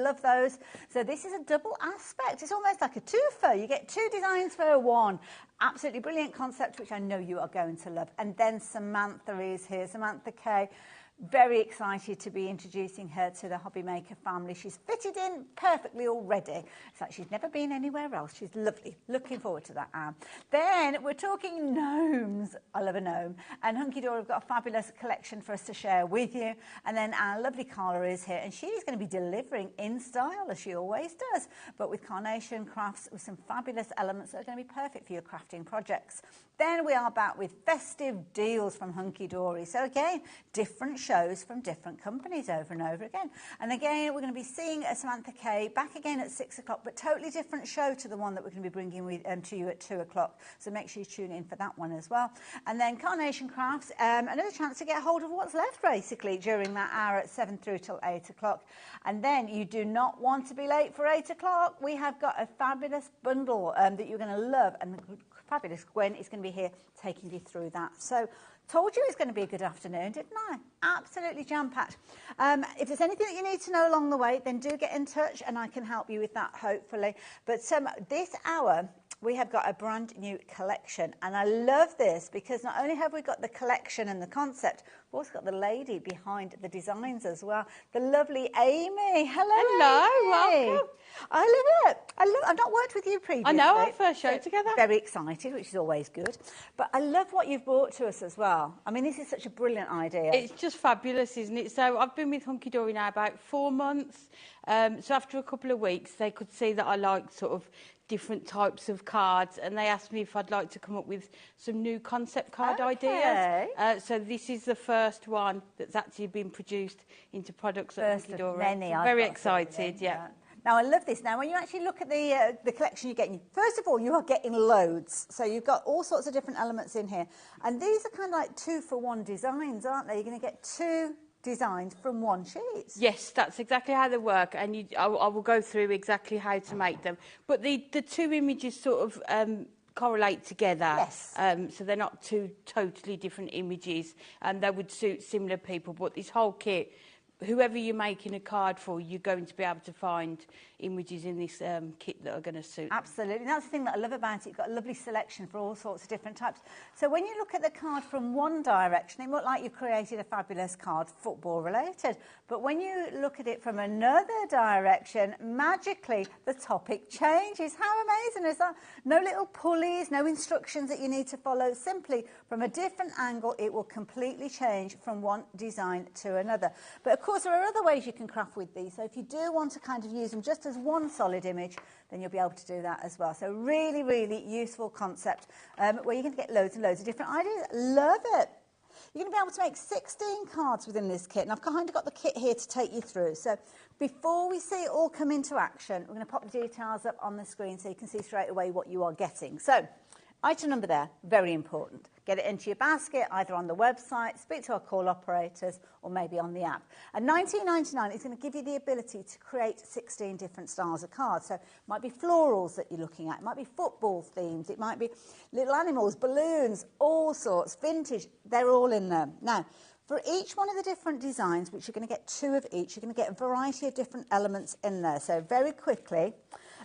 love those. So this is a double aspect. It's almost like a twofer. You get 2 designs for one. Absolutely brilliant concept, which I know you are going to love. And then Samantha is here, Samantha K. Very excited to be introducing her to the HobbyMaker family. She's fitted in perfectly already. It's like she's never been anywhere else. She's lovely. Looking forward to that, Anne. Then we're talking gnomes. I love a gnome. And Hunky Dory have got a fabulous collection for us to share with you. And then our lovely Carla is here, and she's going to be delivering in style, as she always does, but with carnation crafts with some fabulous elements that are going to be perfect for your crafting projects. Then we are back with festive deals from Hunky Dory. So again, different shows from different companies over and over again. And again, we're going to be seeing Samantha K back again at 6 o'clock, but totally different show to the one that we're going to be bringing to you at 2 o'clock. So make sure you tune in for that one as well. And then Carnation Crafts, another chance to get hold of what's left basically during that hour at 7 through till 8 o'clock. And then you do not want to be late for 8 o'clock. We have got a fabulous bundle that you're going to love, and fabulous Gwen is going to be here taking you through that. So told you it's going to be a good afternoon, didn't I? Absolutely jam-packed. If there's anything that you need to know along the way, then do get in touch and I can help you with that, hopefully. But this hour, we have got a brand new collection. And I love this because not only have we got the collection and the concept, we've also got the lady behind the designs as well. The lovely Amy. Hello, Amy. Welcome. I love it. I've not worked with you previously. I know, our first show together. Very excited, which is always good. But I love what you've brought to us as well. I mean, this is such a brilliant idea. It's just fabulous, isn't it? So I've been with Hunky Dory now about 4 months. So after a couple of weeks, they could see that I like sort of different types of cards, and they asked me if I'd like to come up with some new concept card ideas. So this is the first one that's actually been produced into products at Hunky Dory. Many. So very excited, yeah. Now, I love this. Now, when you actually look at the collection you're getting, first of all, you are getting loads. So you've got all sorts of different elements in here. And these are kind of like 2-for-1 designs, aren't they? You're going to get 2 designs from 1 sheet. Yes, that's exactly how they work, and I will go through exactly how to make them. But the 2 images sort of correlate together. Yes. So they're not 2 totally different images, and they would suit similar people. But this whole kit, whoever you're making a card for, you're going to be able to find images in this kit that are going to suit. Absolutely. And that's the thing that I love about it. You've got a lovely selection for all sorts of different types. So when you look at the card from one direction, it looks like you've created a fabulous card, football related. But when you look at it from another direction, magically the topic changes. How amazing is that? No little pulleys, no instructions that you need to follow. Simply from a different angle, it will completely change from one design to another. But of course, there are other ways you can craft with these. So if you do want to kind of use them just as one solid image, then you'll be able to do that as well. So really, really useful concept where you're going to get loads and loads of different ideas. Love it. You're going to be able to make 16 cards within this kit. And I've kind of got the kit here to take you through. So before we see it all come into action, we're going to pop the details up on the screen so you can see straight away what you are getting. So item number there, very important. Get it into your basket, either on the website, speak to our call operators, or maybe on the app. And $19.99 is going to give you the ability to create 16 different styles of cards. So it might be florals that you're looking at, it might be football themes, it might be little animals, balloons, all sorts, vintage, they're all in there. Now, for each one of the different designs, which you're going to get 2 of each, you're going to get a variety of different elements in there. So very quickly,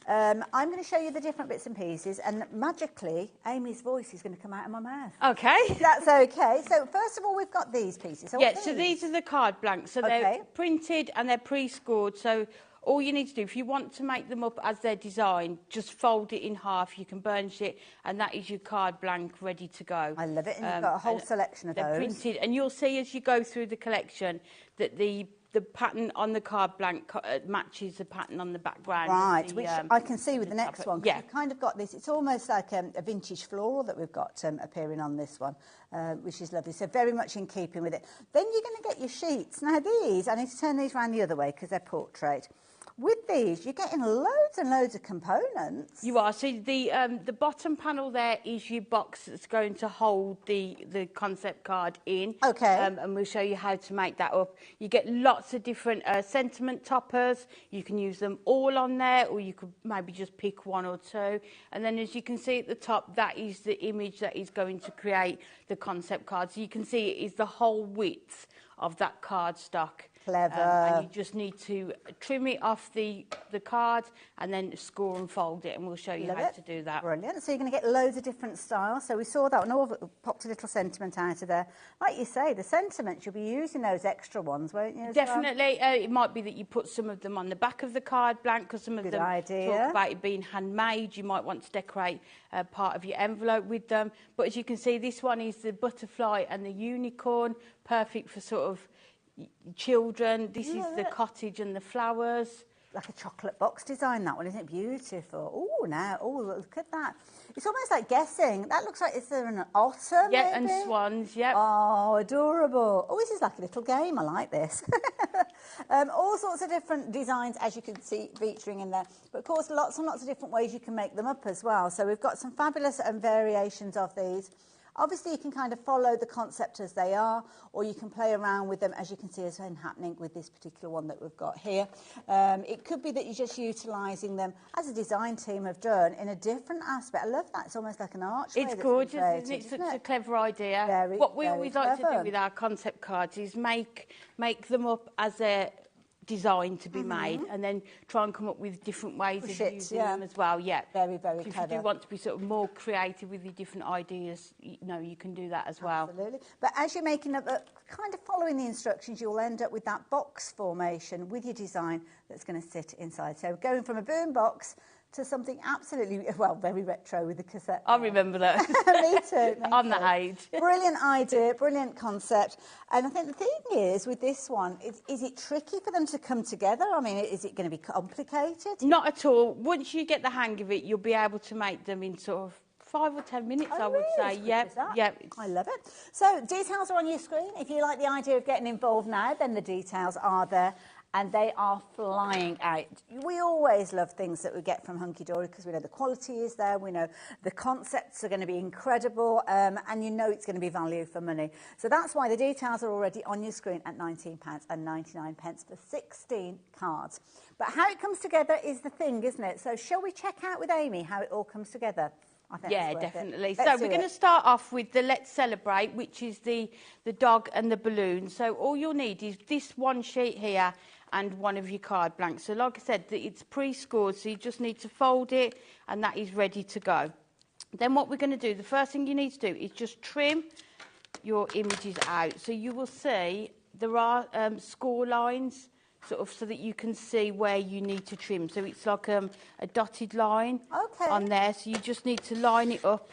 I'm going to show you the different bits and pieces, and magically, Amy's voice is going to come out of my mouth. Okay. That's okay. So first of all, we've got these pieces. So yeah, so these are the card blanks. So okay. They're printed and they're pre-scored. So all you need to do, if you want to make them up as they're designed, just fold it in half. You can burnish it, and that is your card blank ready to go. I love it. And you've got a whole selection of those. They're printed, and you'll see as you go through the collection that the pattern on the card blank matches the pattern on the background. Right, which I can see with the next one. Yeah. You've kind of got this, it's almost like a vintage floral that we've got appearing on this one, which is lovely. So very much in keeping with it. Then you're going to get your sheets. Now these, I need to turn these around the other way because they're portrait. With these, you're getting loads and loads of components. You are. So the bottom panel there is your box that's going to hold the concept card in. Okay. And we'll show you how to make that up. You get lots of different sentiment toppers. You can use them all on there, or you could maybe just pick 1 or 2. And then as you can see at the top, that is the image that is going to create the concept card. So you can see it is the whole width of that card stock. Clever. And you just need to trim it off the card and then score and fold it, and we'll show you how to do that. Brilliant. So you're going to get loads of different styles. So we saw that, and all of it popped a little sentiment out of there. Like you say, the sentiments, you'll be using those extra ones, won't you? Definitely. It might be that you put some of them on the back of the card blank, because some of them talk about it being handmade. You might want to decorate part of your envelope with them. But as you can see, this one is the butterfly and the unicorn, perfect for sort of children. This is the cottage and the flowers. Like a chocolate box design, that one, isn't it beautiful? Oh, look at that. It's almost like guessing. That looks like, is there an otter, maybe? And swans, Oh, adorable. Oh, this is like a little game. I like this. All sorts of different designs, as you can see, featuring in there. But, of course, lots and lots of different ways you can make them up as well. So we've got some fabulous variations of these. Obviously, you can kind of follow the concept as they are, or you can play around with them, as you can see has been happening with this particular one that we've got here. It could be that you're just utilising them, as a design team have done, in a different aspect. I love that. It's almost like an archway. It's gorgeous, isn't it? Such a clever idea. What we always like to do with our concept cards is make them up as a design to be made, and then try and come up with different ways of using them as well. Very, very if clever. you do want to be sort of more creative with your different ideas, you know, you can do that as well. Absolutely. But as you're making up, kind of following the instructions, you'll end up with that box formation with your design that's going to sit inside. So going from a boom box to something absolutely, well, very retro with the cassette. I remember that. Me too. I'm that age. Brilliant idea, brilliant concept. And I think the thing is, with this one, is it tricky for them to come together? I mean, is it going to be complicated? Not at all. Once you get the hang of it, you'll be able to make them in sort of 5 or 10 minutes, I would say. Yep. I love it. So details are on your screen. If you like the idea of getting involved now, then the details are there. And they are flying out. We always love things that we get from Hunky Dory because we know the quality is there, we know the concepts are going to be incredible, and you know it's going to be value for money. So that's why the details are already on your screen at £19.99 for 16 cards. But how it comes together is the thing, isn't it? So shall we check out with Amy how it all comes together? I think definitely. So we're going to start off with the Let's Celebrate, which is the dog and the balloon. So all you'll need is this one sheet here and one of your card blanks. So like I said, it's pre-scored, so you just need to fold it and that is ready to go. Then what we're going to do, the first thing you need to do is just trim your images out. So you will see there are score lines, sort of, so that you can see where you need to trim. So it's like a dotted line on there. So you just need to line it up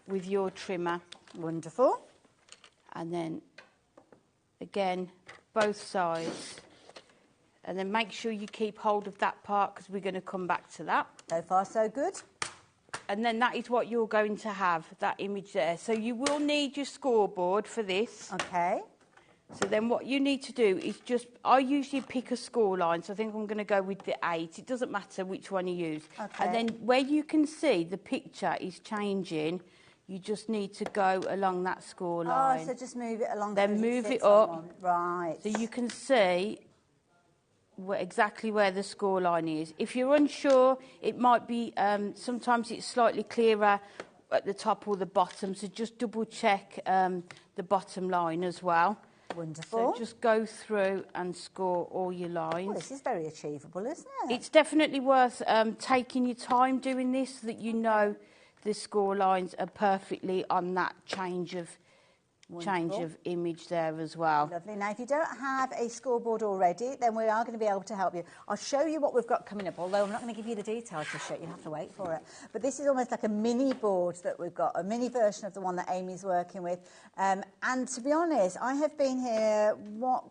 with your trimmer. Wonderful. And then, again, both sides. And then make sure you keep hold of that part because we're going to come back to that. So far, so good. And then that is what you're going to have, that image there. So you will need your scoreboard for this. Okay. So then what you need to do is just, I usually pick a score line, so I think I'm going to go with the 8. It doesn't matter which one you use. Okay. And then where you can see the picture is changing, you just need to go along that score line. Oh, so just move it along. Then move it up. Right. So you can see exactly where the score line is. If you're unsure, it might be, sometimes it's slightly clearer at the top or the bottom, so just double check the bottom line as well. Wonderful. So just go through and score all your lines. Well, this is very achievable, isn't it? It's definitely worth taking your time doing this so that you know the score lines are perfectly on that change of image there as well. Lovely. Now, if you don't have a scoreboard already, then we are going to be able to help you. I'll show you what we've got coming up, although I'm not going to give you the details just yet. You'll have to wait for it. But this is almost like a mini board that we've got, a mini version of the one that Amy's working with. And to be honest, I have been here,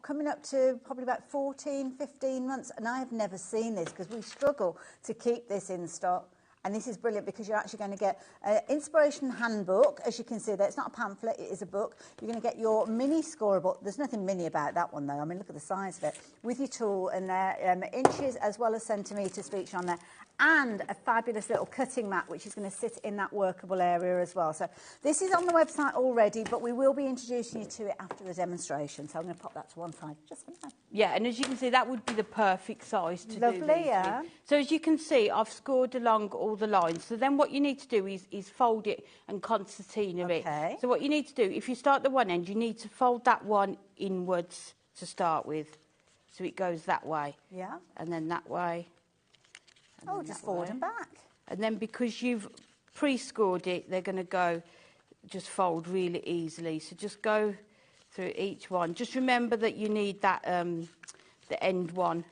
coming up to probably about 14, 15 months, and I have never seen this because we struggle to keep this in stock. And this is brilliant because you're actually going to get an inspiration handbook. As you can see there, it's not a pamphlet, it is a book. You're going to get your mini scoreboard. There's nothing mini about that one, though. I mean, look at the size of it. With your tool and inches as well as centimetres feature on there. And a fabulous little cutting mat, which is going to sit in that workable area as well. So this is on the website already, but we will be introducing you to it after the demonstration. So I'm going to pop that to one side just for now. Yeah, and as you can see, that would be the perfect size to do these. Lovely, yeah. So as you can see, I've scored along all the lines. So then what you need to do is fold it and concertina it. So what you need to do, if you start the one end, you need to fold that one inwards to start with. so it goes that way. Yeah. And then that way. Oh, just forward and back. And then because you've pre-scored it, they're going to go, just fold really easily. So just go through each one. Just remember that you need that, the end one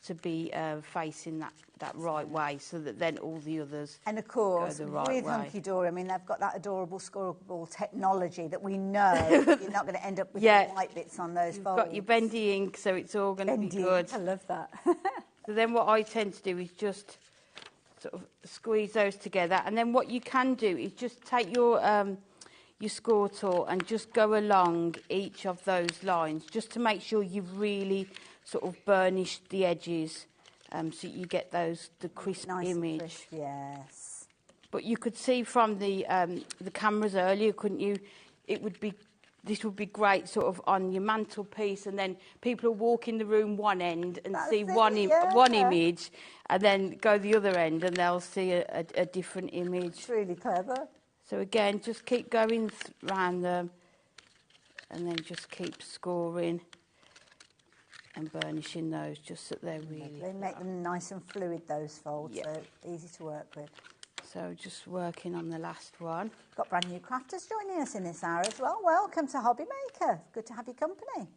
to be facing that right way, so that then all the others and of course go the right with way. Hunky Dory, I mean, they've got that adorable Scoreboard technology that we know you're not going to end up with white bits on those folds. You've got your bendy ink, so it's all going to be good. I love that. So then what I tend to do is just sort of squeeze those together, and then what you can do is just take your score tool and just go along each of those lines, just to make sure you've really sort of burnished the edges, so you get the crisp nice image. Crisp, yes. But you could see from the cameras earlier, couldn't you? This would be great sort of on your mantelpiece, and then people will walk in the room one end and see one image, and then go the other end and they'll see a different image. It's really clever. So again, just keep going round them, and then just keep scoring and burnishing those, just so they're really... They make them nice and fluid, those folds, so easy to work with. So just working on the last one. We've got brand new crafters joining us in this hour as well. Welcome to HobbyMaker. Good to have your company.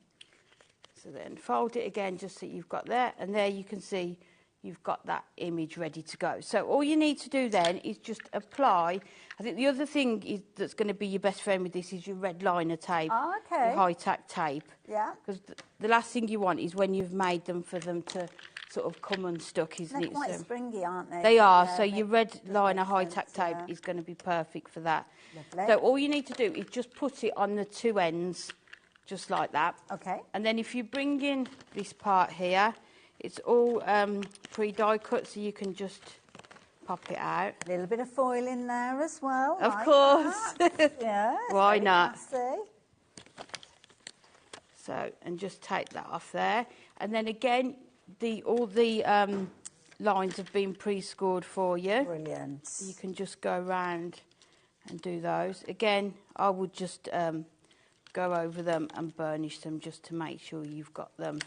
So then fold it again, just so you've got there, and there you can see you've got that image ready to go. So all you need to do then is just apply. I think the other thing that's going to be your best friend with this is your red liner tape. Oh, okay. Your high-tack tape. Yeah. Because the last thing you want is when you've made them for them to sort of come unstuck, isn't They're it? quite springy, aren't they? They are. So your red liner high-tack tape is going to be perfect for that. Lovely. So all you need to do is just put it on the two ends, just like that. Okay. And then if you bring in this part here, it's all pre-die cut, so you can just pop it out. A little bit of foil in there as well. Of course. Yeah. Why not? Classy. So, and just take that off there. And then again, all the lines have been pre-scored for you. Brilliant. So you can just go around and do those. Again, I would just go over them and burnish them, just to make sure you've got them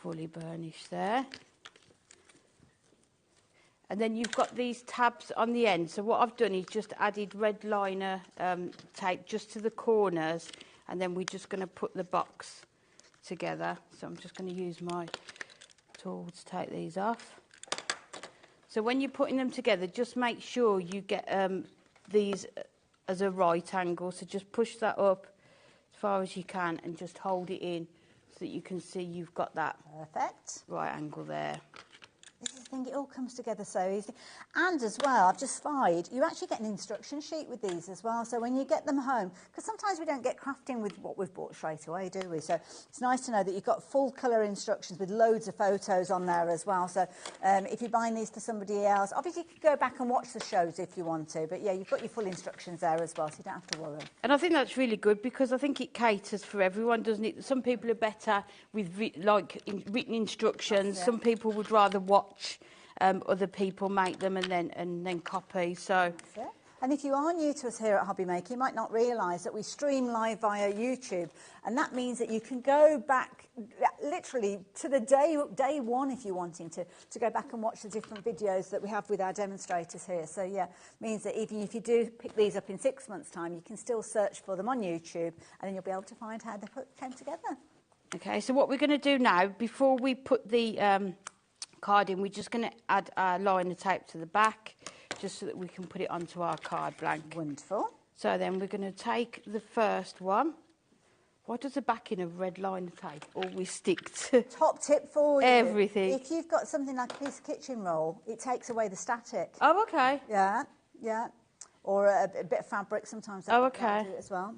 fully burnished there. And then you've got these tabs on the end. So what I've done is just added red liner tape just to the corners, and then we're just going to put the box together. So I'm just going to use my tool to take these off. So when you're putting them together, just make sure you get these as a right angle. So just push that up as far as you can and just hold it in, so that you can see you've got that Perfect. right angle there. This is the thing, it all comes together so easy. And as well, I've just spied, you actually get an instruction sheet with these as well. So when you get them home, because sometimes we don't get crafting with what we've bought straight away, do we? So it's nice to know that you've got full colour instructions with loads of photos on there as well. So if you're buying these for somebody else, obviously you can go back and watch the shows if you want to. But yeah, you've got your full instructions there as well, so you don't have to worry. And I think that's really good, because I think it caters for everyone, doesn't it? Some people are better with written instructions. Some people would rather watch other people make them and then copy. So. And if you are new to us here at HobbyMaker, you might not realise that we stream live via YouTube, and that means that you can go back literally to the day one if you're wanting to go back and watch the different videos that we have with our demonstrators here. So yeah, means that even if you do pick these up in 6 months' time, you can still search for them on YouTube, and then you'll be able to find how they came together. Okay, so what we're going to do now, before we put the card in, we're just going to add our liner tape to the back, just so that we can put it onto our card blank. Wonderful. So then we're going to take the first one. Why does the backing of red liner tape always stick to top tip for you? Everything. If you've got something like a piece of kitchen roll, it takes away the static. Oh, okay. Yeah. Or a bit of fabric sometimes. Oh, okay. Do it as well.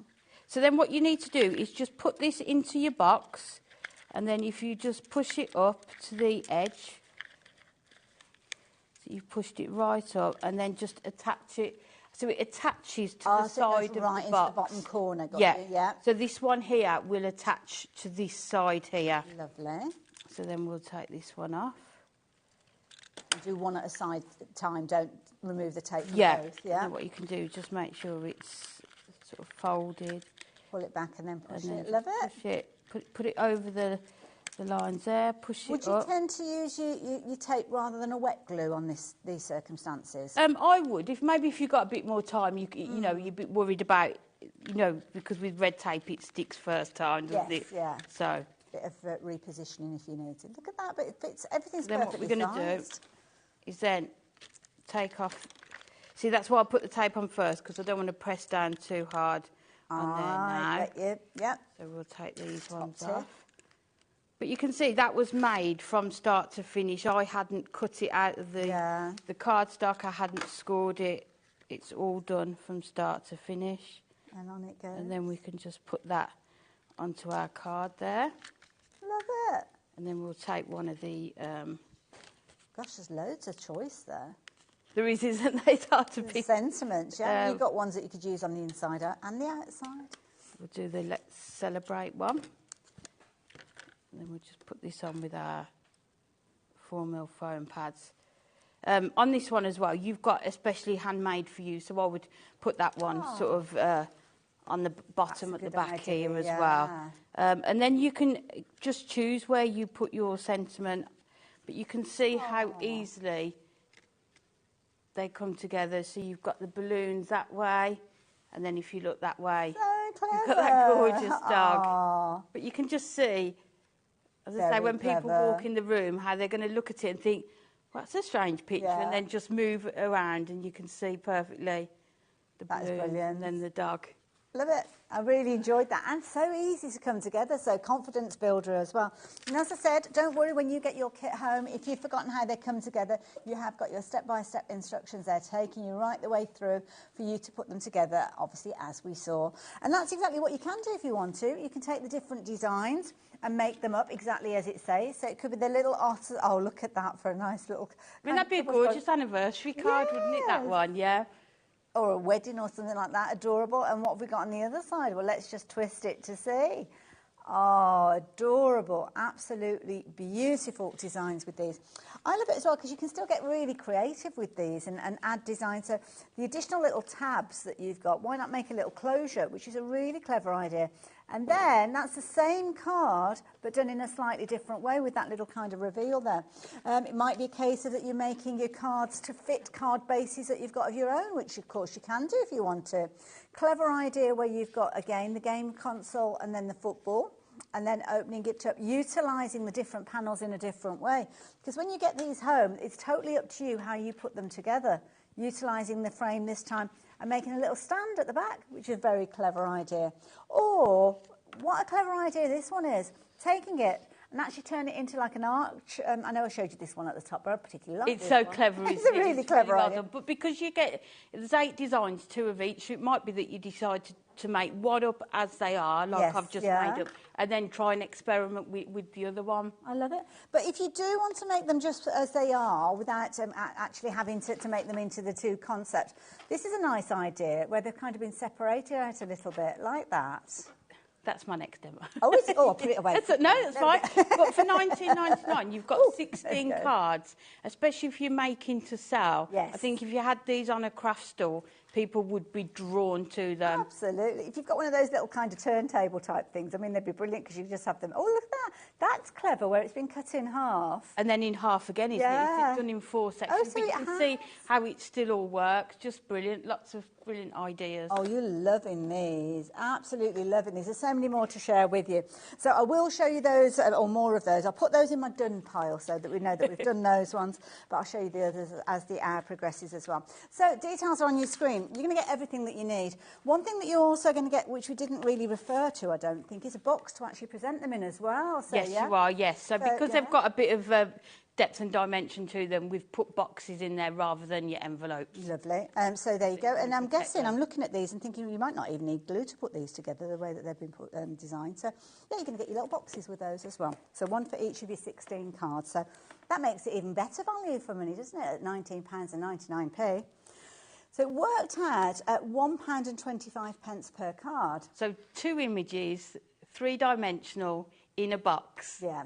So then what you need to do is just put this into your box, and then if you just push it up to the edge, so you've pushed it right up, and then just attach it, so it attaches to the side of the box. Into the bottom corner, got yeah. you? Yeah. So this one here will attach to this side here. Lovely. So then we'll take this one off. Do one at a time, don't remove the tape from both. Yeah. And what you can do, just make sure it's sort of folded. Pull it back and then push it. Love it. Push it put it over the lines there, push Would it you up. tend to use your tape rather than a wet glue on these circumstances? I would. If you've got a bit more time, you know, you're a bit worried about, you know, because with red tape it sticks first time, doesn't it? Yeah. So. Bit of repositioning if you need to. Look at that, but it fits, everything's Then what perfectly we're going to do sized. is then take off. See, that's why I put the tape on first, because I don't want to press down too hard on there now. Get you. Yep. So we'll take these Top ones tip. off. But you can see that was made from start to finish. I hadn't cut it out of the cardstock. I hadn't scored it. It's all done from start to finish. And on it goes. And then we can just put that onto our card there. Love it. And then we'll take one of the... Gosh, there's loads of choice there. There isn't there? It's hard to pick. Sentiments, yeah. You've got ones that you could use on the inside and the outside. We'll do the Let's Celebrate one. And then we'll just put this on with our 4mm foam pads. On this one as well, you've got especially handmade for you, so I would put that one sort of on the bottom at the back here as well. And then you can just choose where you put your sentiment, but you can see how easily they come together. So you've got the balloons that way, and then if you look that way, you've got that gorgeous dog. But you can just see, as I say, when people walk in the room, how they're going to look at it and think, well, that's a strange picture, and then just move around and you can see perfectly the balloons and then the dog. Love it. I really enjoyed that, and so easy to come together, so confidence builder as well. And as I said, don't worry when you get your kit home. If you've forgotten how they come together, you have got your step-by-step instructions there, taking you right the way through for you to put them together, obviously, as we saw. And that's exactly what you can do if you want to. You can take the different designs and make them up exactly as it says. So it could be the little otter. Oh, look at that for a nice little... Wouldn't that be a gorgeous anniversary card, wouldn't it, that one? Yeah. Or a wedding or something like that, adorable. And what have we got on the other side? Well, let's just twist it to see. Oh, adorable, absolutely beautiful designs with these. I love it as well because you can still get really creative with these and add designs. So the additional little tabs that you've got, why not make a little closure, which is a really clever idea. And then that's the same card, but done in a slightly different way with that little kind of reveal there. It might be a case of that you're making your cards to fit card bases that you've got of your own, which of course you can do if you want to. Clever idea where you've got, again, the game console and then the football, and then opening it up, utilising the different panels in a different way. Because when you get these home, it's totally up to you how you put them together, utilising the frame this time and making a little stand at the back, which is a very clever idea. Or, what a clever idea this one is, taking it and actually turn it into like an arch. I know I showed you this one at the top, but I particularly like this one. It's so clever, isn't it? It's a really clever idea. But because you get, there's 8 designs, 2 of each, so it might be that you decide to make one up as they are, like I've just made up, and then try and experiment with the other one. I love it. But if you do want to make them just as they are, without actually having to make them into the 2 concepts, this is a nice idea, where they've kind of been separated out a little bit, like that. That's my next demo. Oh, is it? Oh, I'll put it away. No, that's fine. But for £19.99, you've got 16 cards, especially if you're making to sell. Yes. I think if you had these on a craft store, people would be drawn to them. Absolutely. If you've got one of those little kind of turntable type things, I mean, they'd be brilliant because you just have them. Oh, look at that. That's clever, where it's been cut in half. And then in half again, isn't it? It's done in 4 sections. Oh, so but you can see how it still all works. Just brilliant. Lots of brilliant ideas. Oh, you're loving these. Absolutely loving these. There's so many more to share with you. So I will show you those, or more of those. I'll put those in my done pile so that we know that we've done those ones, but I'll show you the others as the hour progresses as well. So details are on your screen. You're going to get everything that you need. One thing that you're also going to get, which we didn't really refer to, I don't think, is a box to actually present them in as well. So, yes, you are, yes. So because they've got a bit of depth and dimension to them, we've put boxes in there rather than your envelopes. Lovely. So there you go. And I'm guessing, I'm looking at these and thinking you might not even need glue to put these together the way that they've been designed. So yeah, you're going to get your little boxes with those as well. So one for each of your 16 cards. So that makes it even better value for money, doesn't it, at £19.99p. So it worked out at £1.25 per card. So 2 images, 3-dimensional, in a box. Yeah.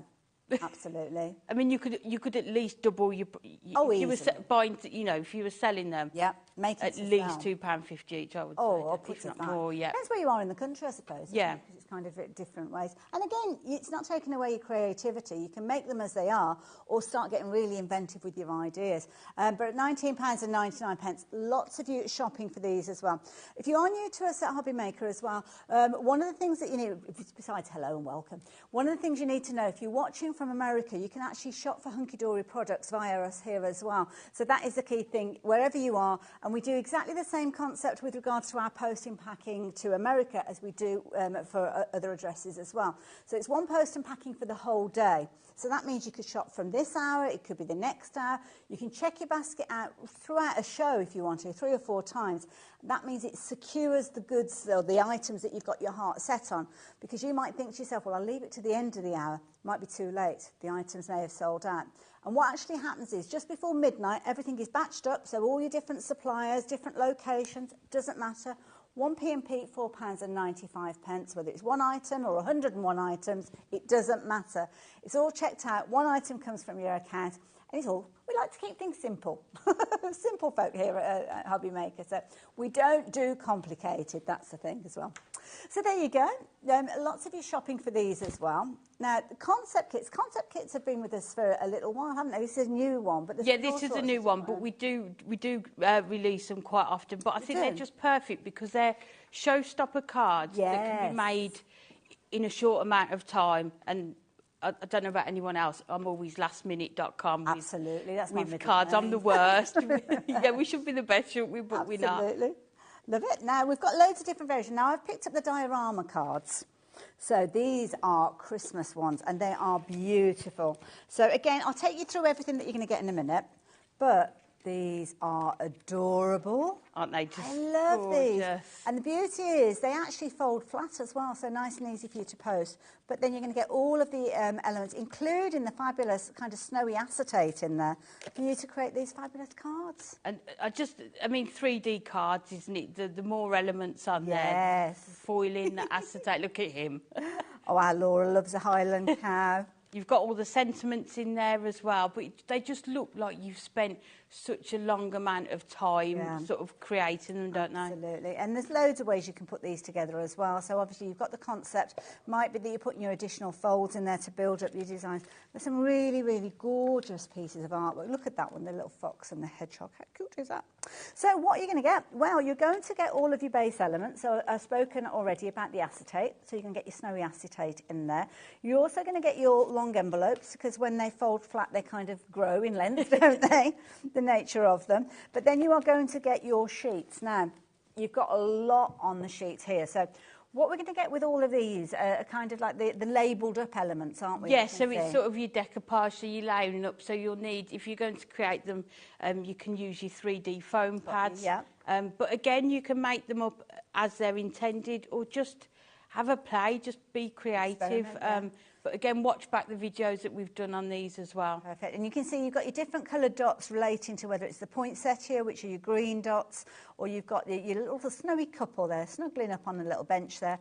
Absolutely. I mean, you could at least double your. If you were buying, if you were selling them. Yeah, make it at least £2.50 each. I would say. Or put it more. Yeah. Depends where you are in the country, I suppose. Yeah. Because it's kind of different ways. And again, it's not taking away your creativity. You can make them as they are or start getting really inventive with your ideas. But at £19.99, lots of you shopping for these as well. If you are new to us at HobbyMaker as well, one of the things that you need, besides hello and welcome, one of the things you need to know, if you're watching from America, you can actually shop for hunky-dory products via us here as well. So that is the key thing, wherever you are. And we do exactly the same concept with regards to our post and packing to America as we do for other addresses as well. So it's one post and packing for the whole day. So that means you could shop from this hour, it could be the next hour. You can check your basket out throughout a show if you want to, 3 or 4 times. That means it secures the goods or the items that you've got your heart set on. Because you might think to yourself, well, I'll leave it to the end of the hour. Might be too late. The items may have sold out. And what actually happens is just before midnight, everything is batched up. So all your different suppliers, different locations, doesn't matter. 1p&p, £4.95, whether it's one item or 101 items, it doesn't matter. It's all checked out. One item comes from your account, and it's all. We like to keep things simple. Simple folk here at HobbyMaker. So we don't do complicated. That's the thing as well. So there you go. Lots of you shopping for these as well. Now, the concept kits have been with us for a little while, haven't they? This is a new one. But yeah, this is a new one, but we do release them quite often. But I think they're just perfect because they're showstopper cards that can be made in a short amount of time. And I don't know about anyone else. I'm always lastminute.com. Absolutely, that's my with cards. I'm the worst. Yeah, we should be the best, shouldn't we? But we're not. Absolutely. Love it. Now, we've got loads of different versions. Now, I've picked up the diorama cards. So these are Christmas ones, and they are beautiful. So again, I'll take you through everything that you're going to get in a minute, but these are adorable. Aren't they just I love gorgeous. These. And the beauty is they actually fold flat as well, so nice and easy for you to post. But then you're going to get all of the elements, including the fabulous kind of snowy acetate in there, for you to create these fabulous cards. And I mean, 3D cards, isn't it? The more elements on there. Foiling, the acetate. Look at him. Oh, our Laura loves a Highland cow. You've got all the sentiments in there as well, but they just look like you've spent such a long amount of time sort of creating them, don't they? Absolutely. And there's loads of ways you can put these together as well. So obviously you've got the concept. Might be that you're putting your additional folds in there to build up your designs. There's some really, really gorgeous pieces of artwork. Look at that one, the little fox and the hedgehog. How cute is that? So what are you going to get? Well, you're going to get all of your base elements. So I've spoken already about the acetate. So you can get your snowy acetate in there. You're also going to get your long envelopes, because when they fold flat, they kind of grow in length, don't they? The nature of them. But then you are going to get your sheets. Now, you've got a lot on the sheets here. So what we're going to get with all of these are kind of like the labelled up elements, aren't we? Yeah, so it's sort of your decoupage, so you're layering up. So you'll need, if you're going to create them, you can use your 3D foam pads. Yeah. But again, you can make them up as they're intended, or just have a play, just be creative. But again, watch back the videos that we've done on these as well. Perfect. And you can see you've got your different coloured dots relating to whether it's the poinsettia, which are your green dots, or you've got your little snowy couple there, snuggling up on a little bench there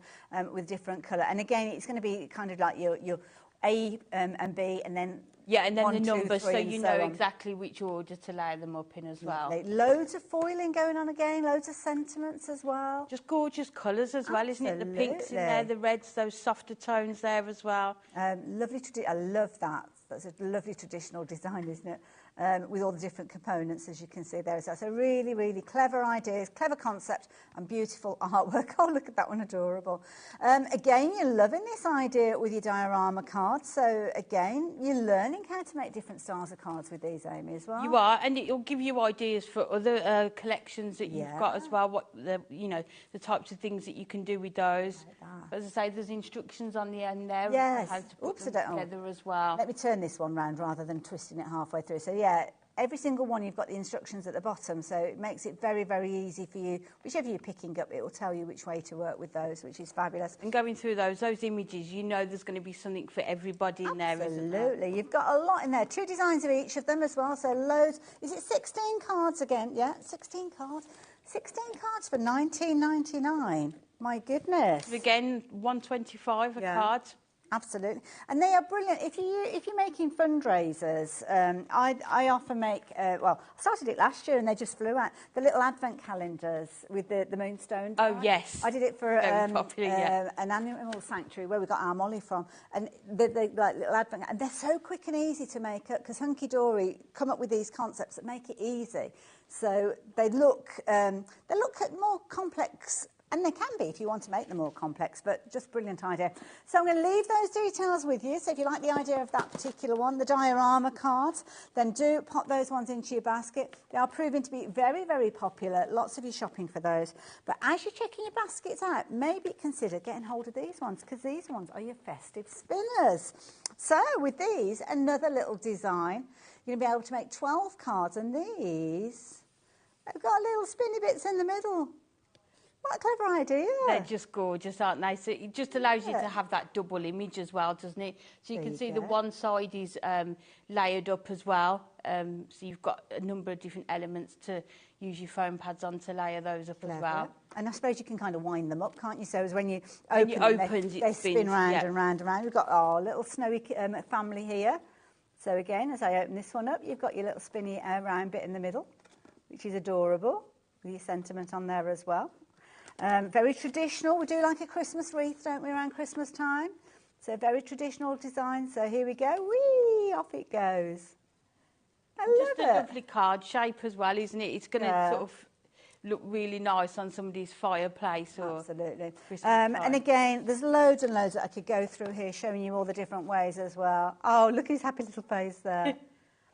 with different colour. And again, it's going to be kind of like your A and B, and then and then 1, the numbers, 2, 3, so you know exactly which order to lay them up in as well. Loads of foiling going on again, loads of sentiments as well. Just gorgeous colours as well, isn't it? The pinks in there, the reds, those softer tones there as well. Lovely. I love that. That's a lovely traditional design, isn't it? With all the different components, as you can see there as well. So really, really clever ideas, clever concept, and beautiful artwork. Oh, look at that one, adorable. Again, you're loving this idea with your diorama cards. So again, you're learning how to make different styles of cards with these, Amy, as well. You are, and it'll give you ideas for other collections that you've got as well. What the types of things that you can do with those. Like as I say, there's instructions on the end there. Yes. How to put them together as well. Let me turn this one round rather than twisting it halfway through. So yeah, every single one you've got the instructions at the bottom, so it makes it very, very easy for you. Whichever you're picking up, it will tell you which way to work with those, which is fabulous. And going through those images, you know there's going to be something for everybody in there, isn't there? Absolutely. You've got a lot in there. 2 designs of each of them as well, so loads. Is it 16 cards again? Yeah, 16 cards. 16 cards for £19.99. My goodness. Again, £1.25 a card. Absolutely, and they are brilliant. If you're making fundraisers, I often make. Well, I started it last year, and they just flew out. The little advent calendars with the moonstone. Oh yes, I did it for popular, an animal sanctuary where we got our Molly from, and the like little advent, and they're so quick and easy to make up because Hunky Dory come up with these concepts that make it easy. So they look at more complex. And they can be if you want to make them more complex, but just brilliant idea. So I'm going to leave those details with you. So if you like the idea of that particular one, the diorama cards, then do pop those ones into your basket. They are proving to be very, very popular. Lots of you shopping for those. But as you're checking your baskets out, maybe consider getting hold of these ones because these ones are your festive spinners. So with these, another little design. You're going to be able to make 12 cards, and these have got little spinny bits in the middle. What a clever idea. They're just gorgeous, aren't they? So it just allows you to have that double image as well, doesn't it? So you can see the one side is layered up as well. So you've got a number of different elements to use your foam pads on to layer those up as well. And I suppose you can kind of wind them up, can't you? So as when you open them, they spin round and round and round. We've got our little snowy family here. So again, as I open this one up, you've got your little spinny round bit in the middle, which is adorable, with your sentiment on there as well. Very traditional. We do like a Christmas wreath, don't we, around Christmas time? So very traditional design. So here we go. Whee! Off it goes. I love it. Just a lovely card shape as well, isn't it? It's going to sort of look really nice on somebody's fireplace or absolutely. Christmas time. And again, there's loads and loads that I could go through here, showing you all the different ways as well. Oh, look at his happy little face there.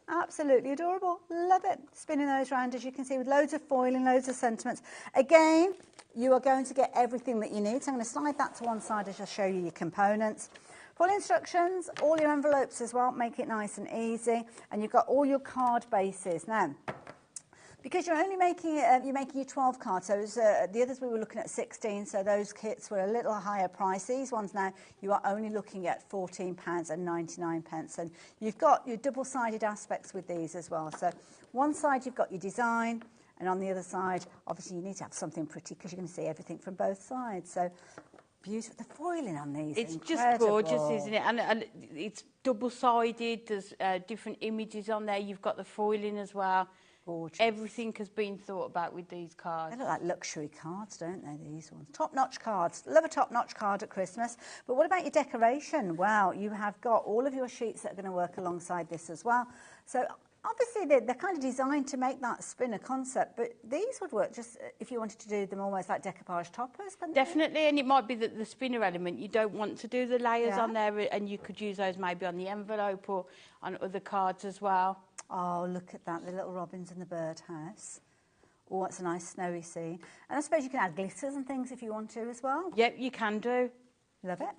Absolutely adorable. Love it. Spinning those round, as you can see, with loads of foiling, loads of sentiments. Again, you are going to get everything that you need. So I'm going to slide that to one side as I show you your components. Full instructions, all your envelopes as well, make it nice and easy. And you've got all your card bases. Now, because you're only making you're making your 12 cards, so the others we were looking at 16, so those kits were a little higher price. These ones now, you are only looking at £14.99. And you've got your double-sided aspects with these as well. So one side you've got your design, and on the other side, obviously you need to have something pretty because you're going to see everything from both sides. So beautiful. The foiling on these it's incredible. Just gorgeous, isn't it? And it's double-sided. There's different images on there. You've got the foiling as well. Gorgeous. Everything has been thought about with these cards. They look like luxury cards, don't they, these ones? Top-notch cards. Love a top-notch card at Christmas. But what about your decoration? Wow, you have got all of your sheets that are going to work alongside this as well. So obviously they're kind of designed to make that spinner concept, but these would work just if you wanted to do them almost like decoupage toppers, couldn't Definitely, and it might be that the spinner element, you don't want to do the layers on there, and you could use those maybe on the envelope or on other cards as well. Oh, look at that, the little robins in the birdhouse. Oh, it's a nice snowy scene. And I suppose you can add glitters and things if you want to as well. Yep, you can do. Love it.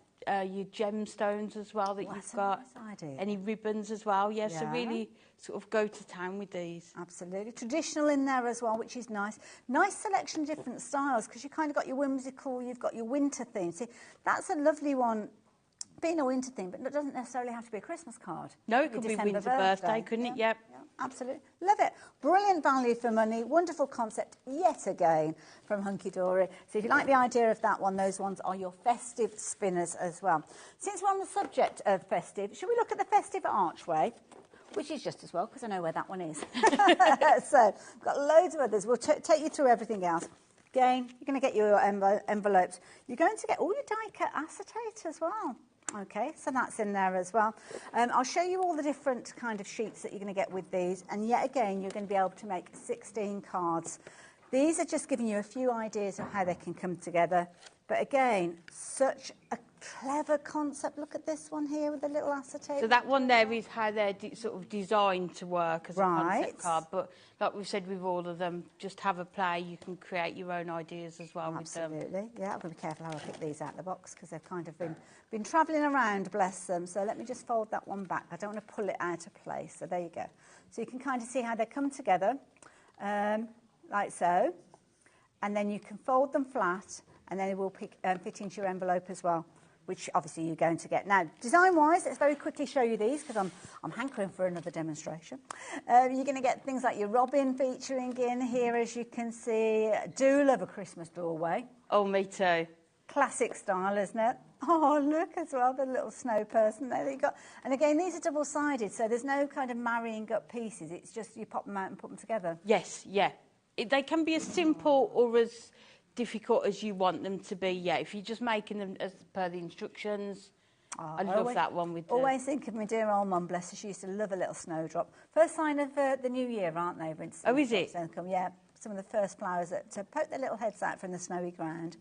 Your gemstones as well that you've got. Nice idea. Any ribbons as well, yes, so really sort of go to town with these. Absolutely. Traditional in there as well, which is nice. Nice selection of different styles because you kind of got your whimsical, you've got your winter theme. See, that's a lovely one. Being a winter theme, but it doesn't necessarily have to be a Christmas card. No, it could be winter birthday, couldn't it? Yep. Yeah, absolutely. Love it. Brilliant value for money. Wonderful concept yet again from Hunky Dory. So if you like the idea of that one, those ones are your festive spinners as well. Since we're on the subject of festive, should we look at the festive Archway? Which is just as well, because I know where that one is. So we've got loads of others. We'll take you through everything else. Again, you're going to get your envelopes. You're going to get all your die-cut acetate as well. Okay, so that's in there as well. I'll show you all the different kind of sheets that you're going to get with these. And yet again, you're going to be able to make 16 cards. These are just giving you a few ideas of how they can come together. But again, such a clever concept. Look at this one here with the little acetate. So that one there is how they're sort of designed to work as a concept card. But like we've said with all of them, just have a play. You can create your own ideas as well with them. Absolutely. Yeah, I've got to be careful how I pick these out of the box because they've kind of been travelling around, bless them. So let me just fold that one back. I don't want to pull it out of place. So there you go. So you can kind of see how they come together, like so. And then you can fold them flat, and then it will fit into your envelope as well, which obviously you're going to get. Now, design-wise, let's very quickly show you these because I'm hankering for another demonstration. You're going to get things like your robin featuring in here, as you can see. Do love a Christmas doorway. Oh, me too. Classic style, isn't it? Oh, look as well, the little snow person there that you got. And again, these are double-sided, so there's no kind of marrying up pieces. It's just you pop them out and put them together. Yes, yeah. They can be as simple or as difficult as you want them to be, yeah. If you're just making them as per the instructions, I love that one with Always think of my dear old mum, bless her, she used to love a little snowdrop. First sign of the new year, aren't they? Oh, is it? Yeah, some of the first flowers that poke their little heads out from the snowy ground.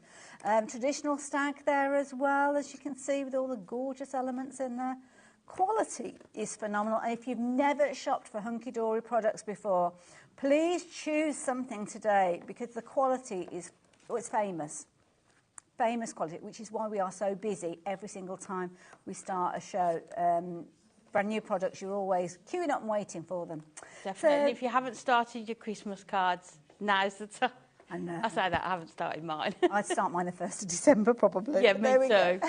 Traditional stag there as well, as you can see, with all the gorgeous elements in there. Quality is phenomenal. And if you've never shopped for hunky-dory products before, please choose something today, because the quality is, it's famous. Famous quality, which is why we are so busy every single time we start a show. Brand new products, you're always queuing up and waiting for them. Definitely. And if you haven't started your Christmas cards, now's the time. I know. I say that, I haven't started mine. I'd start mine the 1st of December probably. Yeah, me too.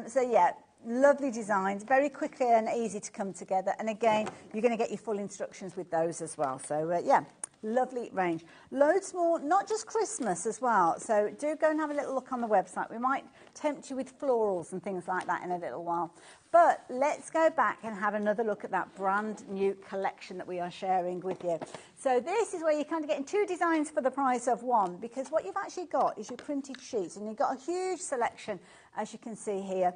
So yeah, lovely designs, very quickly and easy to come together. And again, you're going to get your full instructions with those as well. So yeah, lovely range. Loads more, not just Christmas as well. So do go and have a little look on the website. We might tempt you with florals and things like that in a little while. But let's go back and have another look at that brand new collection that we are sharing with you. So this is where you're kind of getting 2 designs for the price of 1, because what you've actually got is your printed sheets, and you've got a huge selection, as you can see here.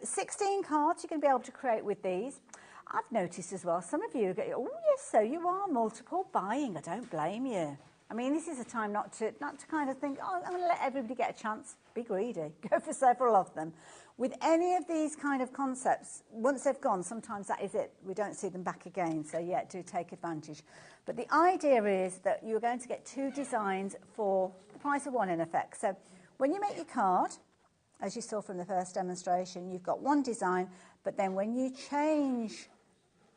16 cards you're going to be able to create with these. I've noticed as well, some of you go, oh yes, so you are multiple buying. I don't blame you. I mean, this is a time not to kind of think, oh, I'm going to let everybody get a chance. Be greedy. Go for several of them. With any of these kind of concepts, once they've gone, sometimes that is it. We don't see them back again. So, yeah, do take advantage. But the idea is that you're going to get 2 designs for the price of 1, in effect. So when you make your card, as you saw from the first demonstration, you've got 1 design. But then when you change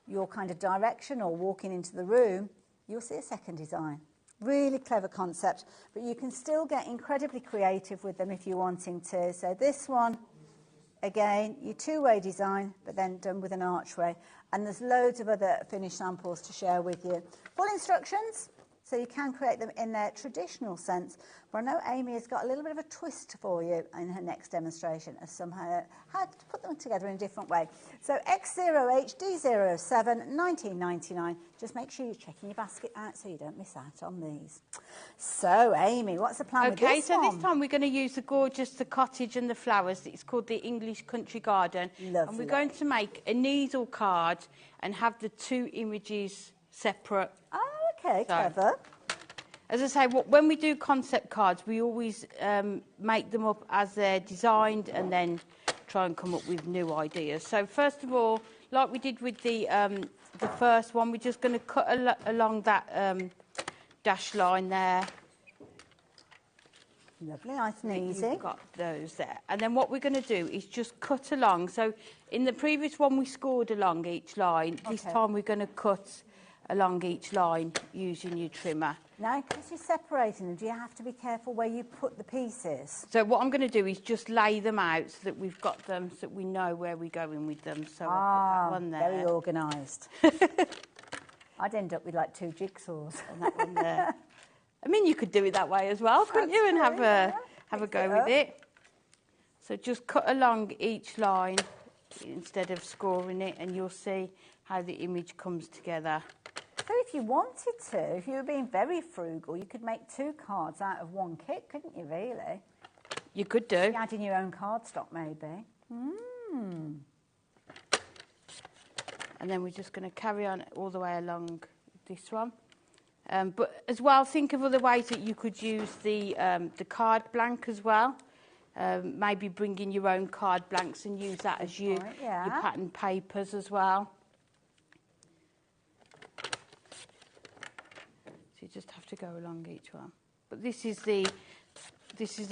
your kind of direction or walking into the room, you'll see a second design. Really clever concept, but you can still get incredibly creative with them if you're wanting to. So this one, again, your 2-way design, but then done with an archway. And there's loads of other finished samples to share with you. Full instructions, so you can create them in their traditional sense. But I know Amy has got a little bit of a twist for you in her next demonstration as somehow how to put them together in a different way. So X0HD07, 1999. Just make sure you're checking your basket out so you don't miss out on these. So, Amy, what's the plan with this one? Okay, so this time we're going to use the cottage and the flowers. It's called the English Country Garden. Lovely. And we're going to make a needle card and have the 2 images separate. Oh, okay, clever. As I say, when we do concept cards, we always make them up as they're designed and then try and come up with new ideas. So first of all, like we did with the first one, we're just going to cut along that dash line there. Lovely, nice and easy. You've got those there. And then what we're going to do is just cut along. So in the previous one, we scored along each line. Okay. This time we're going to cut along each line using your trimmer. Now, because you're separating them, do you have to be careful where you put the pieces? So what I'm going to do is just lay them out so that we've got them, so that we know where we're going with them. So I'll put that one there. Very organised. I'd end up with like 2 jigsaws. And that one there. I mean, you could do it that way as well, couldn't you? And have a go with it. So just cut along each line instead of scoring it, and you'll see how the image comes together. So if you wanted to, if you were being very frugal, you could make 2 cards out of 1 kit, couldn't you, really? You could do. You add in your own cardstock, maybe. And then we're just going to carry on all the way along this one. But as well, think of other ways that you could use the card blank as well. Maybe bring in your own card blanks and use that as your pattern papers as well. So you just have to go along each one. But this is the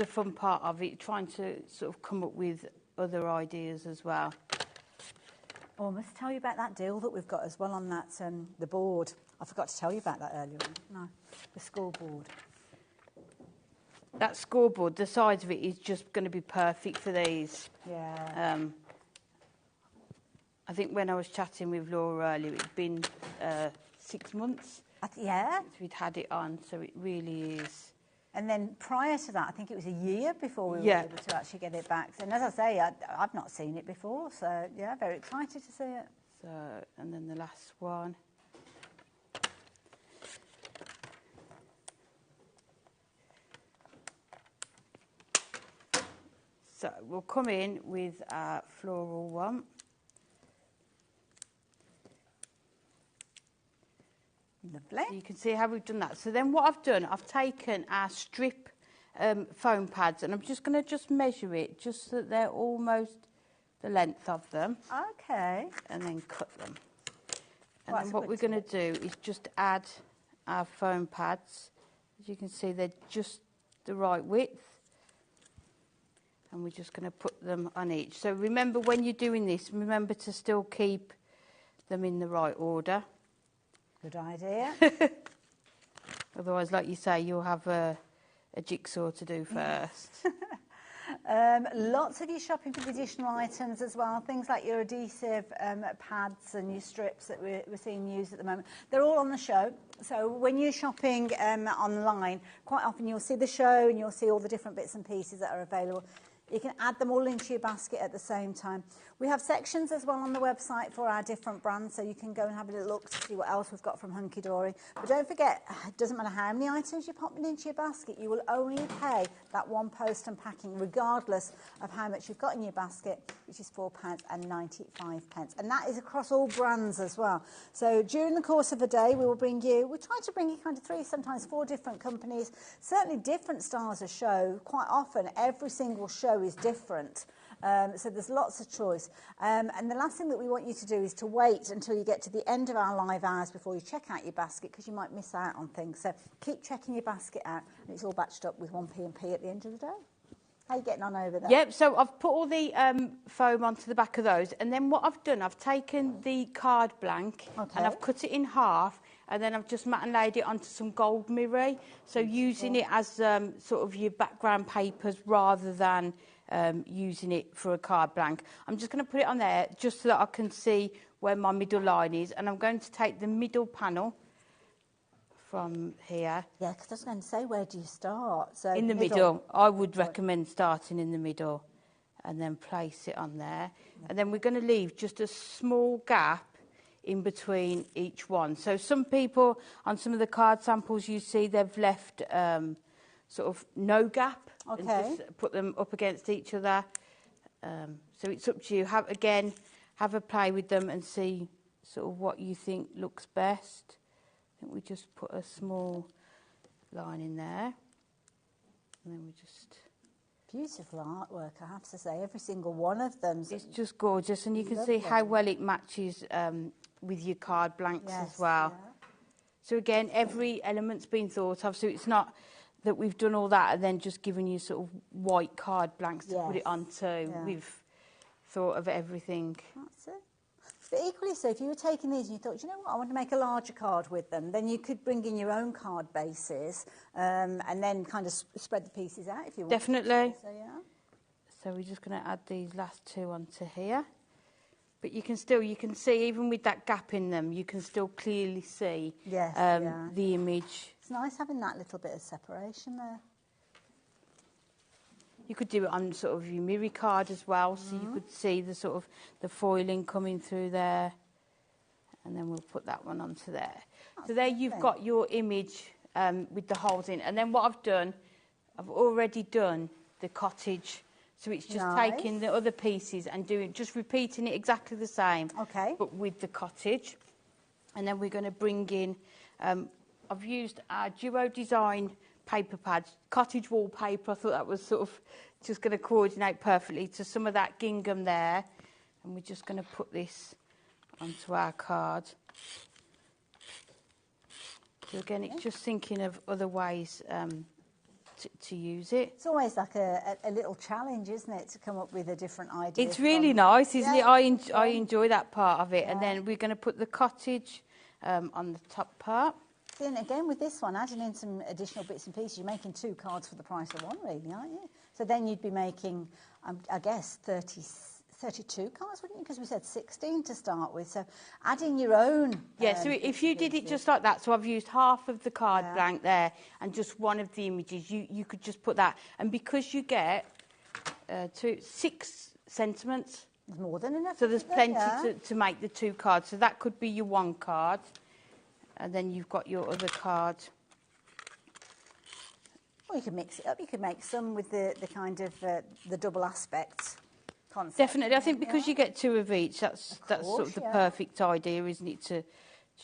fun part of it, trying to sort of come up with other ideas as well. Oh, I must tell you about that deal that we've got as well on that the board. I forgot to tell you about that earlier on. No, the scoreboard. That scoreboard, the size of it is just going to be perfect for these. Yeah. I think when I was chatting with Laura earlier, it'd been 6 months. Yeah. Since we'd had it on, so it really is. And then prior to that, I think it was a year before we were Yeah. able to actually get it back. And as I say, I've not seen it before, so yeah, very excited to see it. So, and then the last one. So we'll come in with our floral one. Lovely. So you can see how we've done that. So then what I've done, I've taken our strip foam pads and I'm just going to just measure it just so that they're almost the length of them. Okay. And then cut them. And Right, then so what we're going to do is just add our foam pads. As you can see, they're just the right width. And we're just going to put them on each. So remember, when you're doing this, remember to still keep them in the right order. Good idea. Otherwise, like you say, you'll have a jigsaw to do first. Lots of you shopping for the additional items as well, things like your adhesive pads and your strips that we're seeing used at the moment. They're all on the show. So when you're shopping online, quite often you'll see the show and you'll see all the different bits and pieces that are available. You can add them all into your basket at the same time. We have sections as well on the website for our different brands, so you can go and have a little look to see what else we've got from Hunky Dory. But don't forget, it doesn't matter how many items you're popping into your basket, you will only pay that one post and packing, regardless of how much you've got in your basket, which is £4.95. And that is across all brands as well. So during the course of a day, we try to bring you kind of 3, sometimes 4 different companies, certainly different styles of show. Quite often, every single show is different. So there's lots of choice. And the last thing that we want you to do is to wait until you get to the end of our live hours before you check out your basket, because you might miss out on things. So keep checking your basket out, and it's all batched up with 1p&p at the end of the day. How are you getting on over there? Yep, so I've put all the foam onto the back of those, and then what I've done, I've taken the card blank and I've cut it in half, and then I've just matte and laid it onto some gold mirror, so using it as sort of your background papers rather than using it for a card blank. I'm just going to put it on there just so that I can see where my middle line is, and I'm going to take the middle panel from here. Yeah, because I was going to say, where do you start? So in the middle. I would recommend starting in the middle and then place it on there. Yeah. And then we're going to leave just a small gap in between each one. So some people, on some of the card samples you see, they've left sort of no gap. Okay. And just put them up against each other. So it's up to you. Have a play with them and see sort of what you think looks best. I think we just put a small line in there. And then we just... Beautiful artwork, I have to say. Every single one of them. It's just gorgeous. And you can see how well it matches with your card blanks as well. Yeah. So again, every element's been thought of. So it's not that we've done all that and then just given you sort of white card blanks to put it onto. Yeah. We've thought of everything. That's it. But equally so, if you were taking these and you thought, you know what, I want to make a larger card with them, then you could bring in your own card bases and then kind of spread the pieces out if you want. Definitely. So, yeah. So we're just going to add these last 2 onto here. But you can see, even with that gap in them, you can still clearly see the image. It's nice having that little bit of separation there. You could do it on sort of your mirror card as well, so you could see the sort of the foiling coming through there. And then we'll put that one onto there. So there you've got your image with the holes in. And then what I've done, I've already done the cottage. So it's just taking the other pieces and just repeating it exactly the same, but with the cottage. And then we're going to bring in, I've used our Duo Design paper pads, cottage wallpaper. I thought that was sort of just going to coordinate perfectly to some of that gingham there. And we're just going to put this onto our card. So again, it's just thinking of other ways to use it. It's always like a little challenge, isn't it, to come up with a different idea. It's really nice, isn't it? I enjoy that part of it. Yeah. And then we're going to put the cottage on the top part. Then again, with this one, adding in some additional bits and pieces, you're making 2 cards for the price of one, really, aren't you? So then you'd be making, I guess, 32 cards, wouldn't you? Because we said 16 to start with. So adding your own. Yeah, so if you did it just like that, so I've used half of the card blank there and just one of the images, you could just put that. And because you get 6 sentiments. There's more than enough. So there's plenty to make the 2 cards. So that could be your 1 card. And then you've got your other card. Or you can mix it up. You could make some with the kind of the double aspect concept. Definitely. I think because you get 2 of each, that's sort of the perfect idea, isn't it, to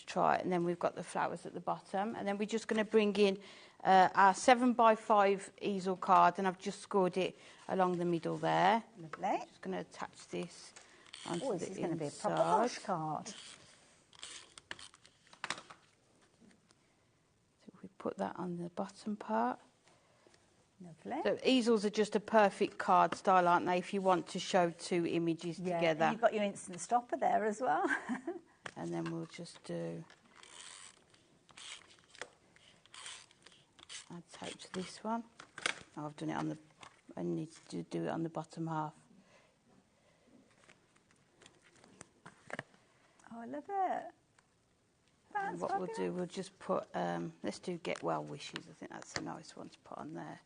try it. And then we've got the flowers at the bottom. And then we're just going to bring in our 7x5 easel card, and I've just scored it along the middle there. Lovely. Just going to attach this onto the this is going to be a proper posh card. So we put that on the bottom part. Lovely. So easels are just a perfect card style, aren't they, if you want to show 2 images together. And you've got your instant stopper there as well. And then we'll just do... add tape to this one. Oh, I've done it on the... I need to do it on the bottom half. Oh, I love it. And what we'll do, we'll just put... let's do Get Well Wishes. I think that's a nice one to put on there.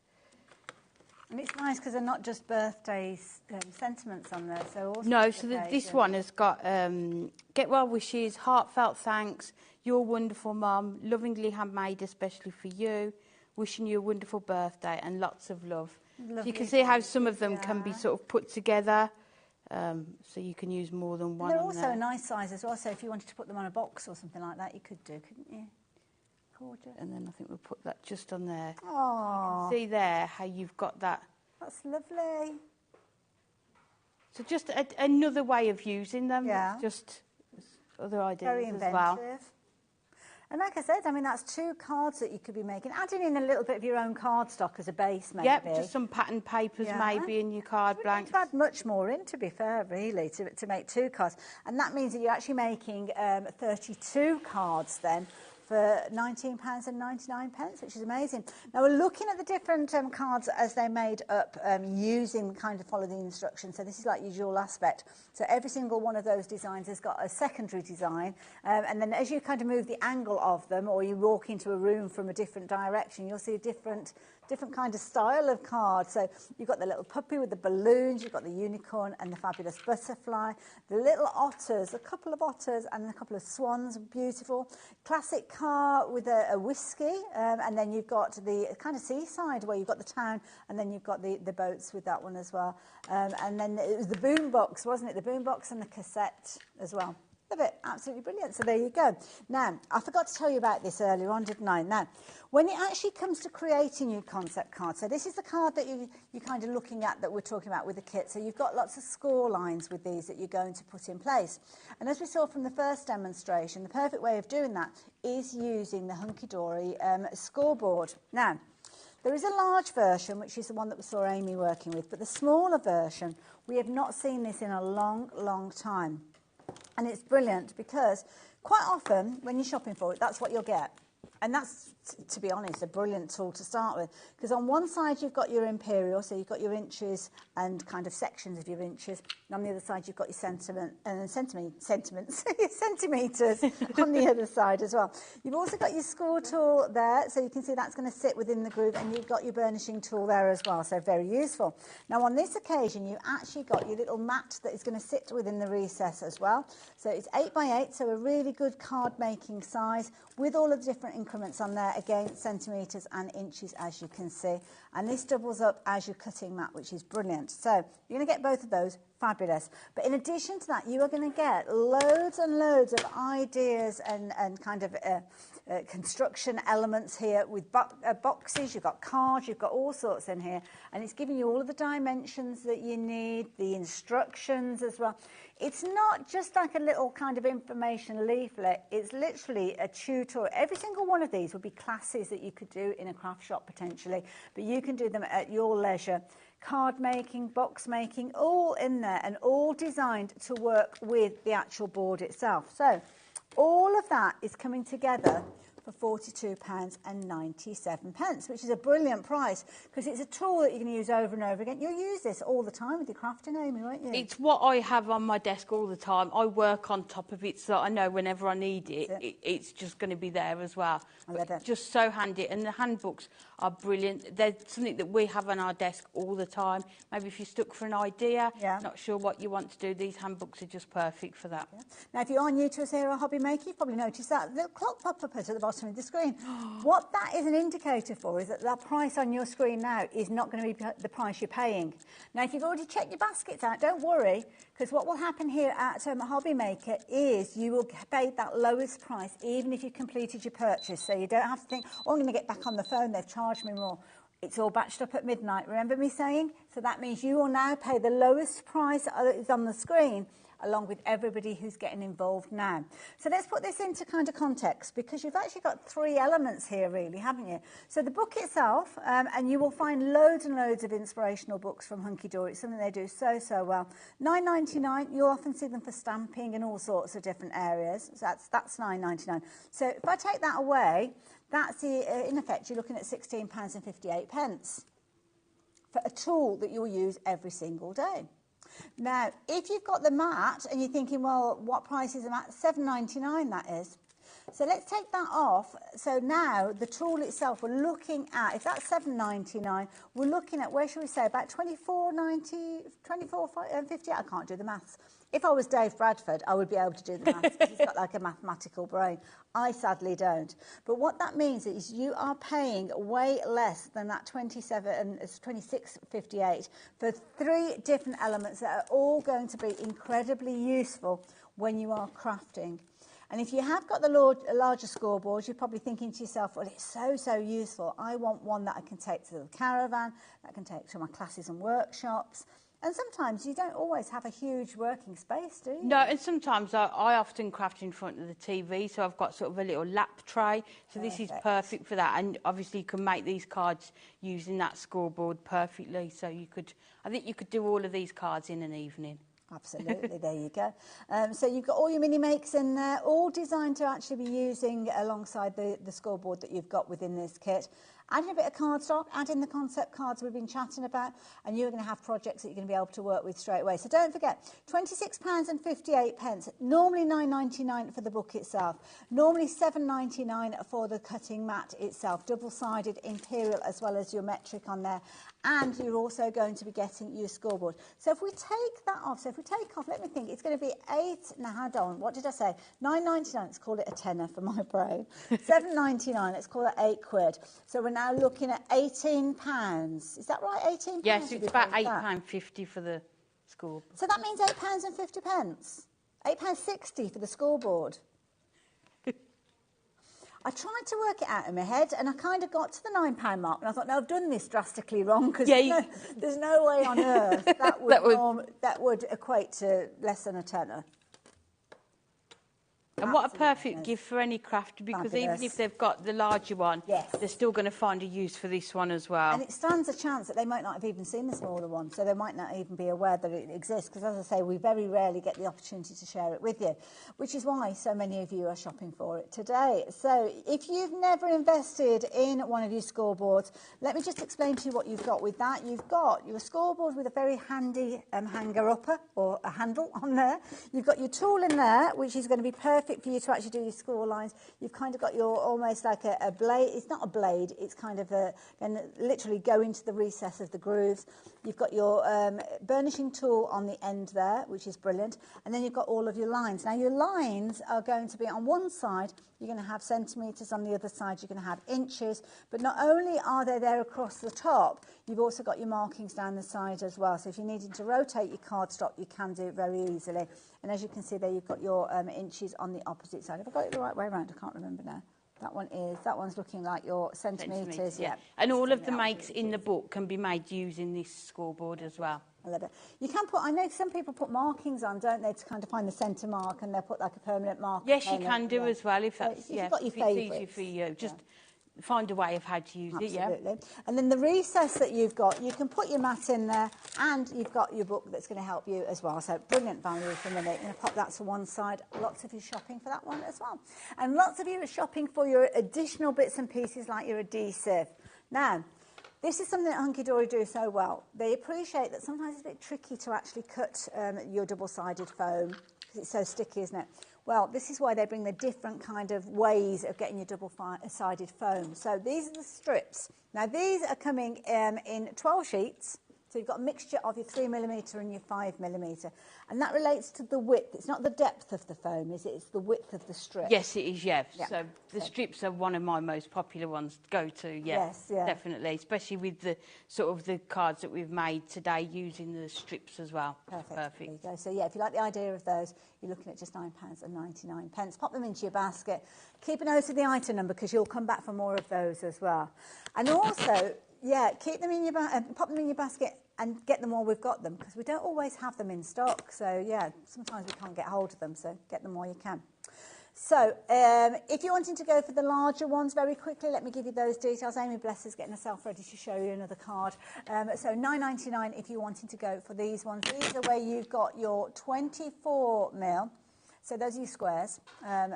And it's nice because they're not just birthdays sentiments on there. So also no, so this one has got Get Well Wishes, Heartfelt Thanks, You're Wonderful Mum, Lovingly Handmade especially for you, Wishing you a wonderful birthday, and lots of love. So you can see how some of them can be sort of put together, so you can use more than one. They're also a nice size as well, so if you wanted to put them on a box or something like that, you could do, couldn't you? Gorgeous. And then I think we'll put that just on there. Oh, you can see there how you've got that. That's lovely. So just another way of using them. Yeah. Just other ideas Very inventive. as well. And like I said, I mean, that's 2 cards that you could be making. Adding in a little bit of your own cardstock as a base, maybe. Yep, just some pattern papers maybe in your card blanks. You need to add much more in, to be fair, really, to make 2 cards. And that means that you're actually making 32 cards then for £19.99, which is amazing. Now, we're looking at the different cards as they're made up using kind of follow the instructions. So this is like your dual aspect. So every single one of those designs has got a secondary design. And then as you kind of move the angle of them, or you walk into a room from a different direction, you'll see a different kind of style of card. So you've got the little puppy with the balloons, you've got the unicorn and the fabulous butterfly, the little otters, a couple of otters and a couple of swans, beautiful. Classic car with a whiskey, and then you've got the kind of seaside where you've got the town, and then you've got the boats with that one as well. And then it was the boom box, wasn't it? The boom box and the cassette as well. Love it, absolutely brilliant. So there you go. Now, I forgot to tell you about this earlier on, didn't I? Now, when it actually comes to creating your concept card, so this is the card that you're kind of looking at that we're talking about with the kit. So you've got lots of score lines with these that you're going to put in place. And as we saw from the first demonstration, the perfect way of doing that is using the hunky-dory scoreboard. Now, there is a large version, which is the one that we saw Amy working with, but the smaller version, we have not seen this in a long, long time. And it's brilliant because quite often when you're shopping for it, that's what you'll get. And that's, to be honest, a brilliant tool to start with. Because on one side you've got your imperial, so you've got your inches and kind of sections of your inches. And on the other side you've got your centimetres on the other side as well. You've also got your score tool there, so you can see that's going to sit within the groove, and you've got your burnishing tool there as well, so very useful. Now on this occasion you've actually got your little mat that is going to sit within the recess as well. So it's 8x8, so a really good card making size with all of the different increments on there, again centimetres and inches as you can see, and this doubles up as your cutting mat, which is brilliant. So you're going to get both of those, fabulous. But in addition to that, you are going to get loads and loads of ideas and kind of construction elements here with boxes. You've got cards, you've got all sorts in here, and it's giving you all of the dimensions that you need, the instructions as well. It's not just like a little kind of information leaflet, it's literally a tutorial. Every single one of these would be classes that you could do in a craft shop potentially, but you can do them at your leisure. Card making, box making, all in there, and all designed to work with the actual board itself. So all of that is coming together for £42.97, which is a brilliant price because it's a tool that you can use over and over again. You'll use this all the time with your crafting, Amy, won't you? It's what I have on my desk all the time. I work on top of it so that I know whenever I need it's just going to be there as well. I love it. Just so handy. And the handbooks are brilliant. They're something that we have on our desk all the time. Maybe if you're stuck for an idea, not sure what you want to do, these handbooks are just perfect for that. Yeah. Now, if you are new to us here at HobbyMaker, you've probably noticed that little clock pop-up at the bottom of the screen. What that is an indicator for is that the price on your screen now is not going to be the price you're paying. Now, if you've already checked your baskets out, don't worry, because what will happen here at HobbyMaker is you will pay that lowest price even if you've completed your purchase. So you don't have to think, oh, I'm going to get back on the phone, they've charged me more. It's all batched up at midnight, remember me saying? So that means you will now pay the lowest price that is on the screen along with everybody who's getting involved now. So let's put this into kind of context because you've actually got three elements here really, haven't you? So the book itself, and you will find loads and loads of inspirational books from Hunky Dory. It's something they do so well. £9.99, you'll often see them for stamping and all sorts of different areas. So that's £9.99. So if I take that away, that's in effect you're looking at £16.58 for a tool that you'll use every single day. Now, if you've got the mat and you're thinking, well, what price is the mat? £7.99 that is. So let's take that off. So now the tool itself, we're looking at, if that's £7.99, we're looking at, where should we say, about £24.50? I can't do the maths. If I was Dave Bradford, I would be able to do the maths because he's got like a mathematical brain. I sadly don't. But what that means is you are paying way less than that £26.58 for three different elements that are all going to be incredibly useful when you are crafting. And if you have got the larger scoreboards, you're probably thinking to yourself, well, it's so useful. I want one that I can take to the caravan, that I can take to my classes and workshops. And sometimes you don't always have a huge working space, do you? No, and sometimes I often craft in front of the TV, so I've got sort of a little lap tray. So this is perfect for that. And obviously you can make these cards using that scoreboard perfectly. So I think you could do all of these cards in an evening. Absolutely, there you go. So you've got all your mini makes in there, all designed to actually be using alongside the scoreboard that you've got within this kit. Adding a bit of cardstock, add in the concept cards we've been chatting about, and you're going to have projects that you're going to be able to work with straight away. So don't forget, £26.58, normally £9.99 for the book itself, normally £7.99 for the cutting mat itself, double-sided imperial as well as your metric on there, and you're also going to be getting your scoreboard. So if we take that off, let me think, it's going to be hold on, what did I say? £9.99, let's call it a tenner for my brain. £7.99, let's call it £8. So we're now looking at £18. Is that right, £18? Yes, it's about £8.50 for the scoreboard. So that means £8.50. £8.60 for the scoreboard. I tried to work it out in my head and I kind of got to the £9 mark and I thought, no, I've done this drastically wrong because there's no way on earth that would equate to less than a tenner. And what a perfect gift for any crafter, because even if they've got the larger one, they're still going to find a use for this one as well. And it stands a chance that they might not have even seen the smaller one, so they might not even be aware that it exists, because as I say, we very rarely get the opportunity to share it with you, which is why so many of you are shopping for it today. So if you've never invested in one of your scoreboards, let me just explain to you what you've got with that. You've got your scoreboard with a very handy hanger upper or a handle on there. You've got your tool in there, which is going to be perfect for you to actually do your score lines. You've kind of got your almost like a blade. It's not a blade, it's kind of and literally go into the recess of the grooves. You've got your burnishing tool on the end there, which is brilliant. And then you've got all of your lines. Now your lines are going to be on one side, you're going to have centimetres, on the other side you're going to have inches. But not only are they there across the top, you've also got your markings down the side as well. So if you're needing to rotate your cardstock, you can do it very easily. And as you can see there, you've got your inches on the opposite side. Have I got it the right way around? I can't remember now. That one's looking like your centimetres. Yeah. And all of the makes in the book can be made using this scoreboard as well. I love it. You can put, I know some people put markings on, don't they, to kind of find the centre mark, and they'll put like a permanent mark. Yes, you can do as well if that's, if you've got your favourites. It's easy for you. Just find a way of how to use it, yeah. Absolutely. And then the recess that you've got, you can put your mat in there, and you've got your book that's going to help you as well. So brilliant value for money. I'm going to pop that to one side. Lots of you shopping for that one as well. And lots of you are shopping for your additional bits and pieces like your adhesive. Now, this is something that Hunky Dory do so well. They appreciate that sometimes it's a bit tricky to actually cut your double-sided foam because it's so sticky, isn't it? Well, this is why they bring the different kind of ways of getting your double-sided foam. So these are the strips. Now, these are coming in 12 sheets. So you've got a mixture of your 3mm and your 5mm. And that relates to the width. It's not the depth of the foam, is it? It's the width of the strip. Yes, it is, yeah. So the strips are one of my most popular ones to go to, yeah. Yes, yeah. Definitely, especially with the sort of the cards that we've made today using the strips as well. Perfect. There you go. So, yeah, if you like the idea of those, you're looking at just £9.99. Pop them into your basket. Keep a note of the item number because you'll come back for more of those as well. And also, yeah, keep them in your pop them in your basket and get them while we've got them because we don't always have them in stock. So, yeah, sometimes we can't get hold of them, so get them while you can. So, if you're wanting to go for the larger ones very quickly, let me give you those details. Amy Bless is getting herself ready to show you another card. So, £9.99 if you're wanting to go for these ones. These are where you've got your 24mm. So those are your squares.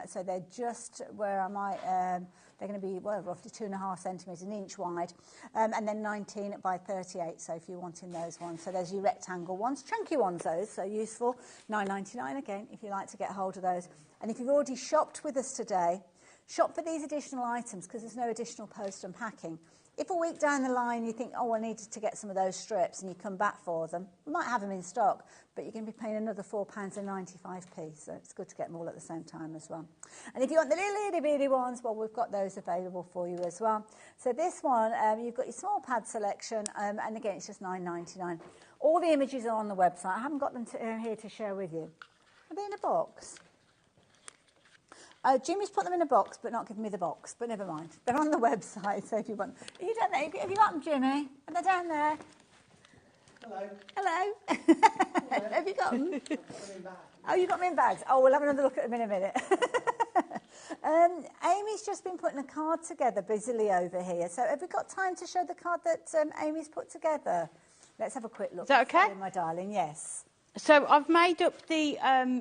So they're just, where am I? They're going to be, well, roughly 2.5 centimetres an inch wide. And then 19 by 38, so if you're wanting those ones. So there's your rectangle ones, chunky ones those, so useful. £9.99 again, if you like to get hold of those. And if you've already shopped with us today, shop for these additional items because there's no additional post and packing. If a week down the line you think, oh, I needed to get some of those strips and you come back for them, we might have them in stock, but you're going to be paying another £4.95, so it's good to get them all at the same time as well. And if you want the little itty-bitty ones, well, we've got those available for you as well. So this one, you've got your small pad selection, and again, it's just £9.99. All the images are on the website. I haven't got them here to share with you. Are they in a box? Jimmy's put them in a box, but not given me the box. But never mind. They're on the website, so if you want... Are you down there? Have you got them, Jimmy? Are they down there? Hello. Hello. Hello. Have you got them? I've got them in bags. Oh, you got them in bags? Oh, we'll have another look at them in a minute. Amy's just been putting a card together busily over here. So have we got time to show the card that Amy's put together? Let's have a quick look. Is that okay? My darling, yes. So I've made up the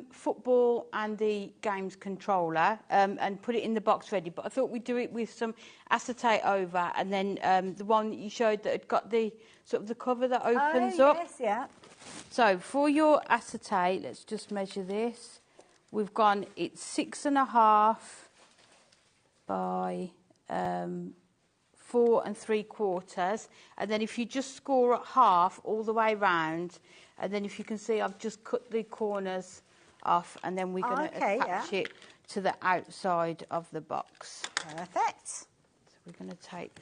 football and the games controller and put it in the box ready, but I thought we'd do it with some acetate over, and then the one that you showed that had got the sort of the cover that opens up. Yes, yeah. So for your acetate, let's just measure this. We've gone, it's 6.5 by 4 3/4, and then if you just score at half all the way round, and then if you can see, I've just cut the corners off, and then we're going to attach it to the outside of the box. Perfect. So we're going to take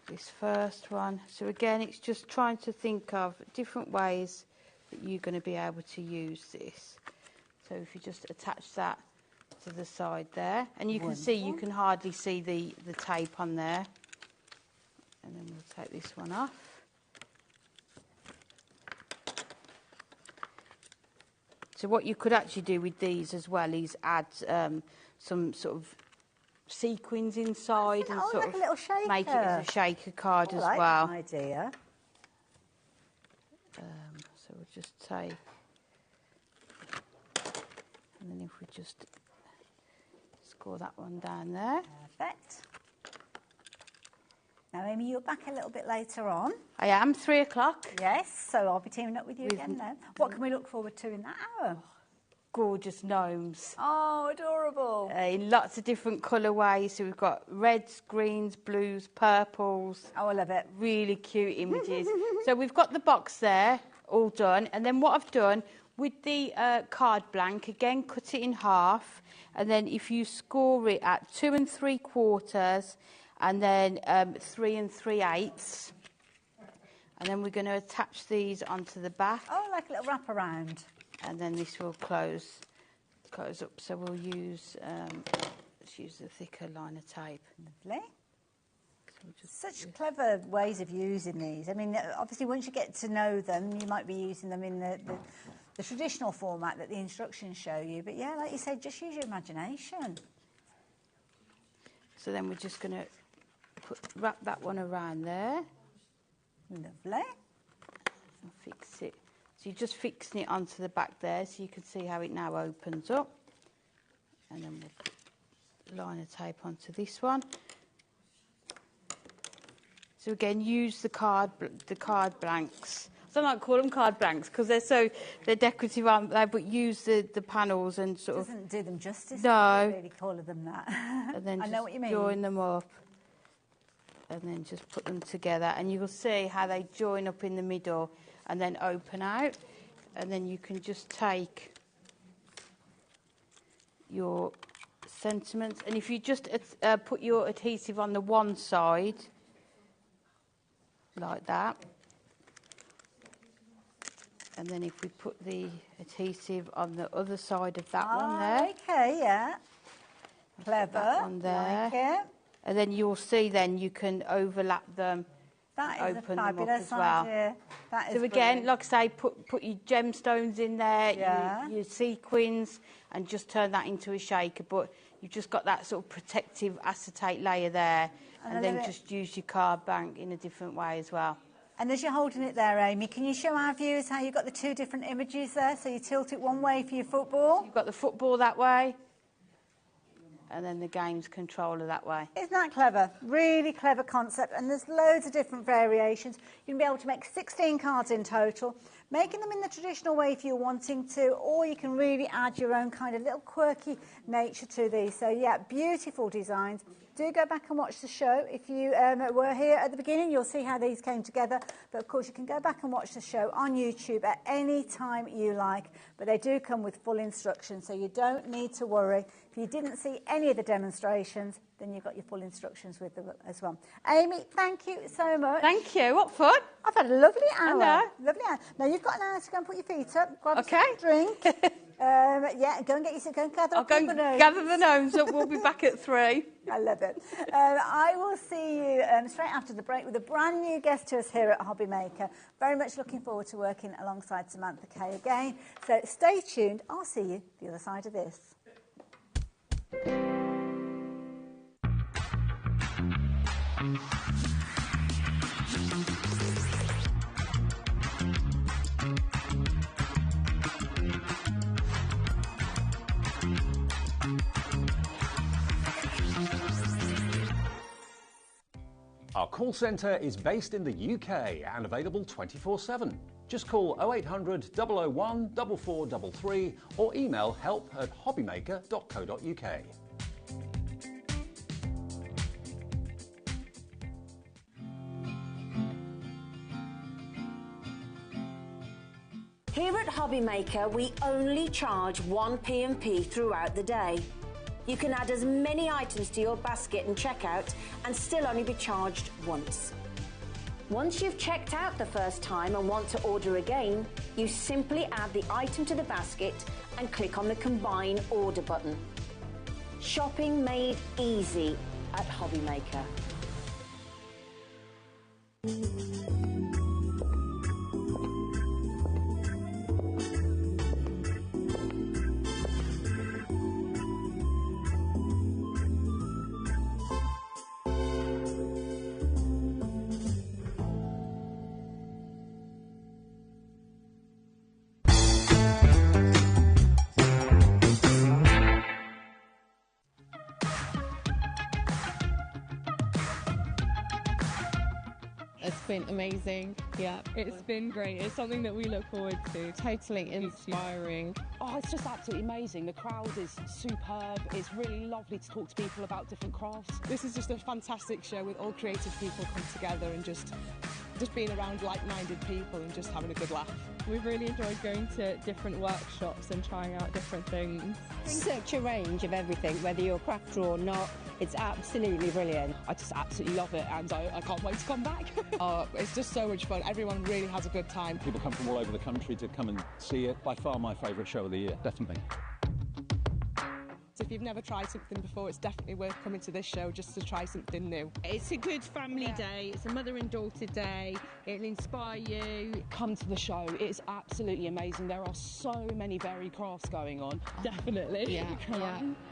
this first one. So again, it's just trying to think of different ways that you're going to be able to use this. So if you just attach that to the side there, and you can see, you can hardly see the tape on there. And then we'll take this one off. So what you could actually do with these as well is add some sort of sequins inside and sort like of a little shaker. Make it as a shaker card as well. well. Idea. So we'll just take, and then if we just score that one down there. Perfect. Now, Amy, you're back a little bit later on. I am, 3 o'clock. Yes, so I'll be teaming up with you again then. What can we look forward to in that hour? Gorgeous gnomes. Oh, adorable. In lots of different colourways. So we've got reds, greens, blues, purples. Oh, I love it. Really cute images. So we've got the box there, all done. And then what I've done with the card blank, again, cut it in half. And then if you score it at 2 3/4, and then 3 3/8, and then we're going to attach these onto the back. Oh, like a little wraparound. And then this will close up. So we'll use, let's use the thicker liner tape. Lovely. So we'll just Such clever ways of using these. I mean, obviously, once you get to know them, you might be using them in the traditional format that the instructions show you. But yeah, like you said, just use your imagination. So then we're just going to wrap that one around there. Lovely. And fix it. So you're just fixing it onto the back there so you can see how it now opens up. And then we'll put line of tape onto this one. So again, use the card blanks. I don't like to call them card blanks because they're decorative, aren't they? But use the panels and sort of... Doesn't do them justice. No. Really call them that. And then I know what you mean. join them up. And then just put them together. And you will see how they join up in the middle and then open out. And then you can just take your sentiments. And if you just put your adhesive on the one side, like that. And then if we put the adhesive on the other side of that one there. Okay, yeah. Clever. That one there. Like it. And then you'll see then you can overlap them. That is open a them up fabulous as well. idea. That is So again, brilliant. like I say, put your gemstones in there, Yeah. your sequins, and just turn that into a shaker. But you've just got that sort of protective acetate layer there, and then just use your card bank in a different way as well. And as you're holding it there, Amy, can you show our viewers how you've got the two different images there? So you tilt it one way for your football. You've got the football that way, and then the games controller that way. Isn't that clever? Really clever concept. And there's loads of different variations. You can be able to make 16 cards in total, making them in the traditional way if you're wanting to, or you can really add your own kind of little quirky nature to these. So, yeah, beautiful designs. Do go back and watch the show. If you were here at the beginning, you'll see how these came together. But, of course, you can go back and watch the show on YouTube at any time you like. But they do come with full instructions, so you don't need to worry. If you didn't see any of the demonstrations, then you've got your full instructions with them as well. Amy, thank you so much. Thank you. What fun. I've had a lovely hour. I know. Lovely hour. Now, you've got an hour to go and put your feet up, grab Okay. a drink. Yeah, go and gather I'll up go your and gnomes. gather the gnomes up. We'll be back at 3. I love it. I will see you straight after the break with a brand new guest to us here at HobbyMaker. Very much looking forward to working alongside Samantha K again. So stay tuned. I'll see you the other side of this. Our call centre is based in the UK and available 24/7. Just call 0800 001 4433 or email help@hobbymaker.co.uk. Here at HobbyMaker, we only charge 1 P&P throughout the day. You can add as many items to your basket and checkout and still only be charged once. Once you've checked out the first time and want to order again, you simply add the item to the basket and click on the Combine Order button. Shopping made easy at HobbyMaker. It's been amazing. Yeah, it's been great. It's something that we look forward to. Totally inspiring. Oh, it's just absolutely amazing. The crowd is superb. It's really lovely to talk to people about different crafts. This is just a fantastic show with all creative people come together and just being around like-minded people and just having a good laugh. We've really enjoyed going to different workshops and trying out different things. Such a range of everything, whether you're a crafter or not. It's absolutely brilliant. I just absolutely love it and I can't wait to come back. It's just so much fun. Everyone really has a good time. People come from all over the country to come and see it. By far my favourite show of the year, definitely. So if you've never tried something before, it's definitely worth coming to this show just to try something new. It's a good family day. It's a mother and daughter day. It'll inspire you. Come to the show. It's absolutely amazing. There are so many varied crafts going on. Definitely. Yeah.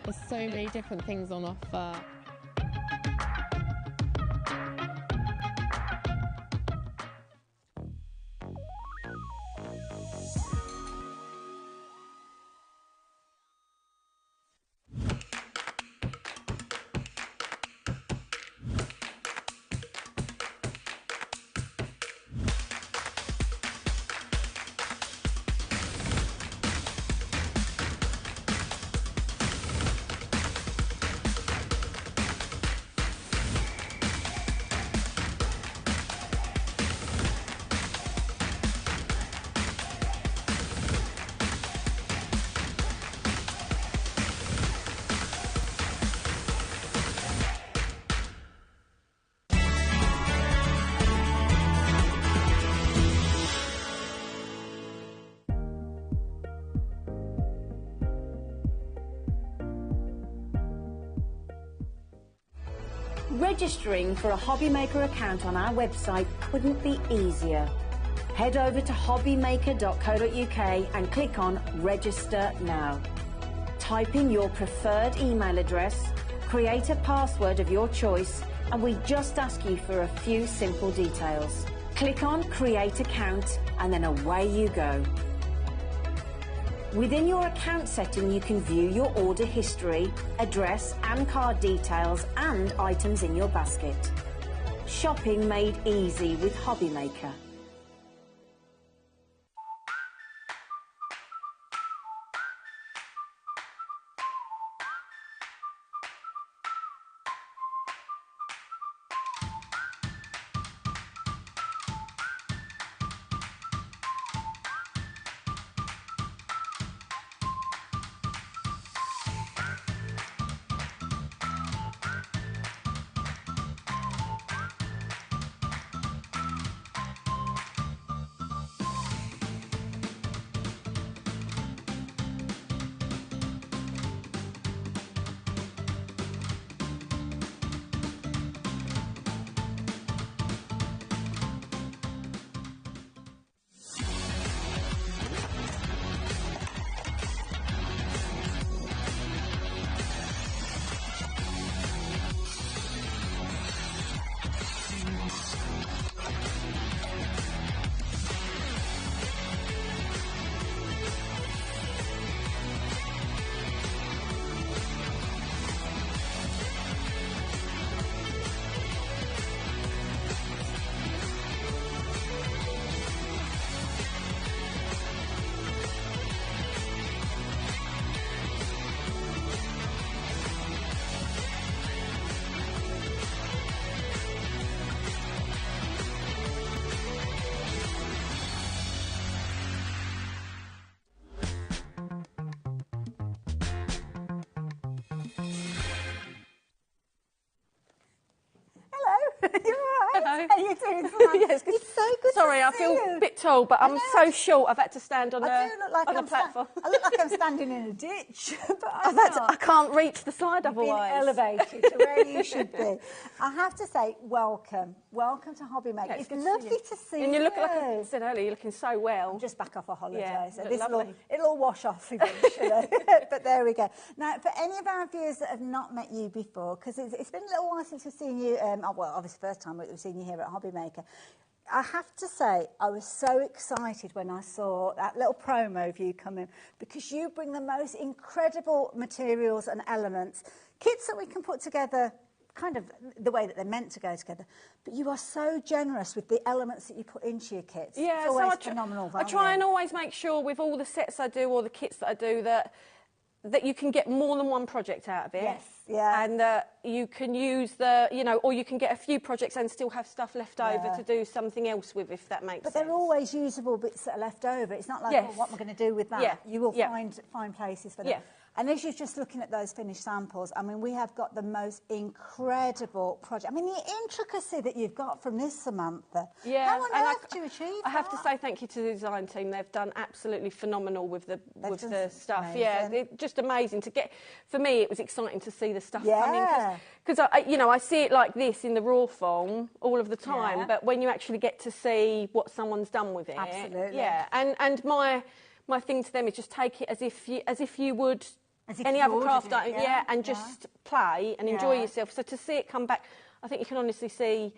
There's so many different things on offer. Registering for a HobbyMaker account on our website couldn't be easier. Head over to hobbymaker.co.uk and click on Register Now. Type in your preferred email address, create a password of your choice, and we just ask you for a few simple details. Click on Create Account and then away you go. Within your account setting, you can view your order history, address and card details and items in your basket. Shopping made easy with HobbyMaker. How are you doing, Samantha? Yes, it's so good Sorry, to I see feel you. a bit tall, but I'm so short. I've had to stand on I do look like a platform. I look like I'm standing in a ditch, but I'm not. I can't reach the side You've otherwise. been elevated to where you should be. I have to say, welcome to HobbyMaker. Yeah, it's good lovely to to see you. And you look like I said earlier, you're looking so well. I'm just back off a holiday, Yeah, so look this lovely. it'll all wash off eventually. But there we go. Now, for any of our viewers that have not met you before, because it's been a little while since we've seen you, well, obviously first time we've seen you here at HobbyMaker, I have to say I was so excited when I saw that little promo of you come in, because you bring the most incredible materials and elements, kits that we can put together kind of the way that they're meant to go together, but you are so generous with the elements that you put into your kits. Yeah, it's always so phenomenal I value. try and always make sure with all the sets I do or the kits that I do that you can get more than one project out of it. Yes, yeah. And you can use or you can get a few projects and still have stuff left over to do something else with, if that makes sense. But they're always usable bits that are left over. It's not like, Yes. oh, what am I going to do with that? Yeah. You will Yeah. find places for that. Yeah. And as you're just looking at those finished samples, I mean, we have got the most incredible project. I mean, the intricacy that you've got from this, Samantha. Yeah, How on and earth do you achieve I have to that? say thank you to the design team. They've done absolutely phenomenal with the stuff. amazing. Yeah, they're just amazing to get. For me, it was exciting to see the stuff Yeah. coming because I see it like this in the raw form all of the time. Yeah. But when you actually get to see what someone's done with it, Absolutely. yeah. And my thing to them is just take it as if you would. As if Any you other ordered craft, it, yeah, and just play and enjoy Yeah. yourself. So to see it come back, I think you can honestly see,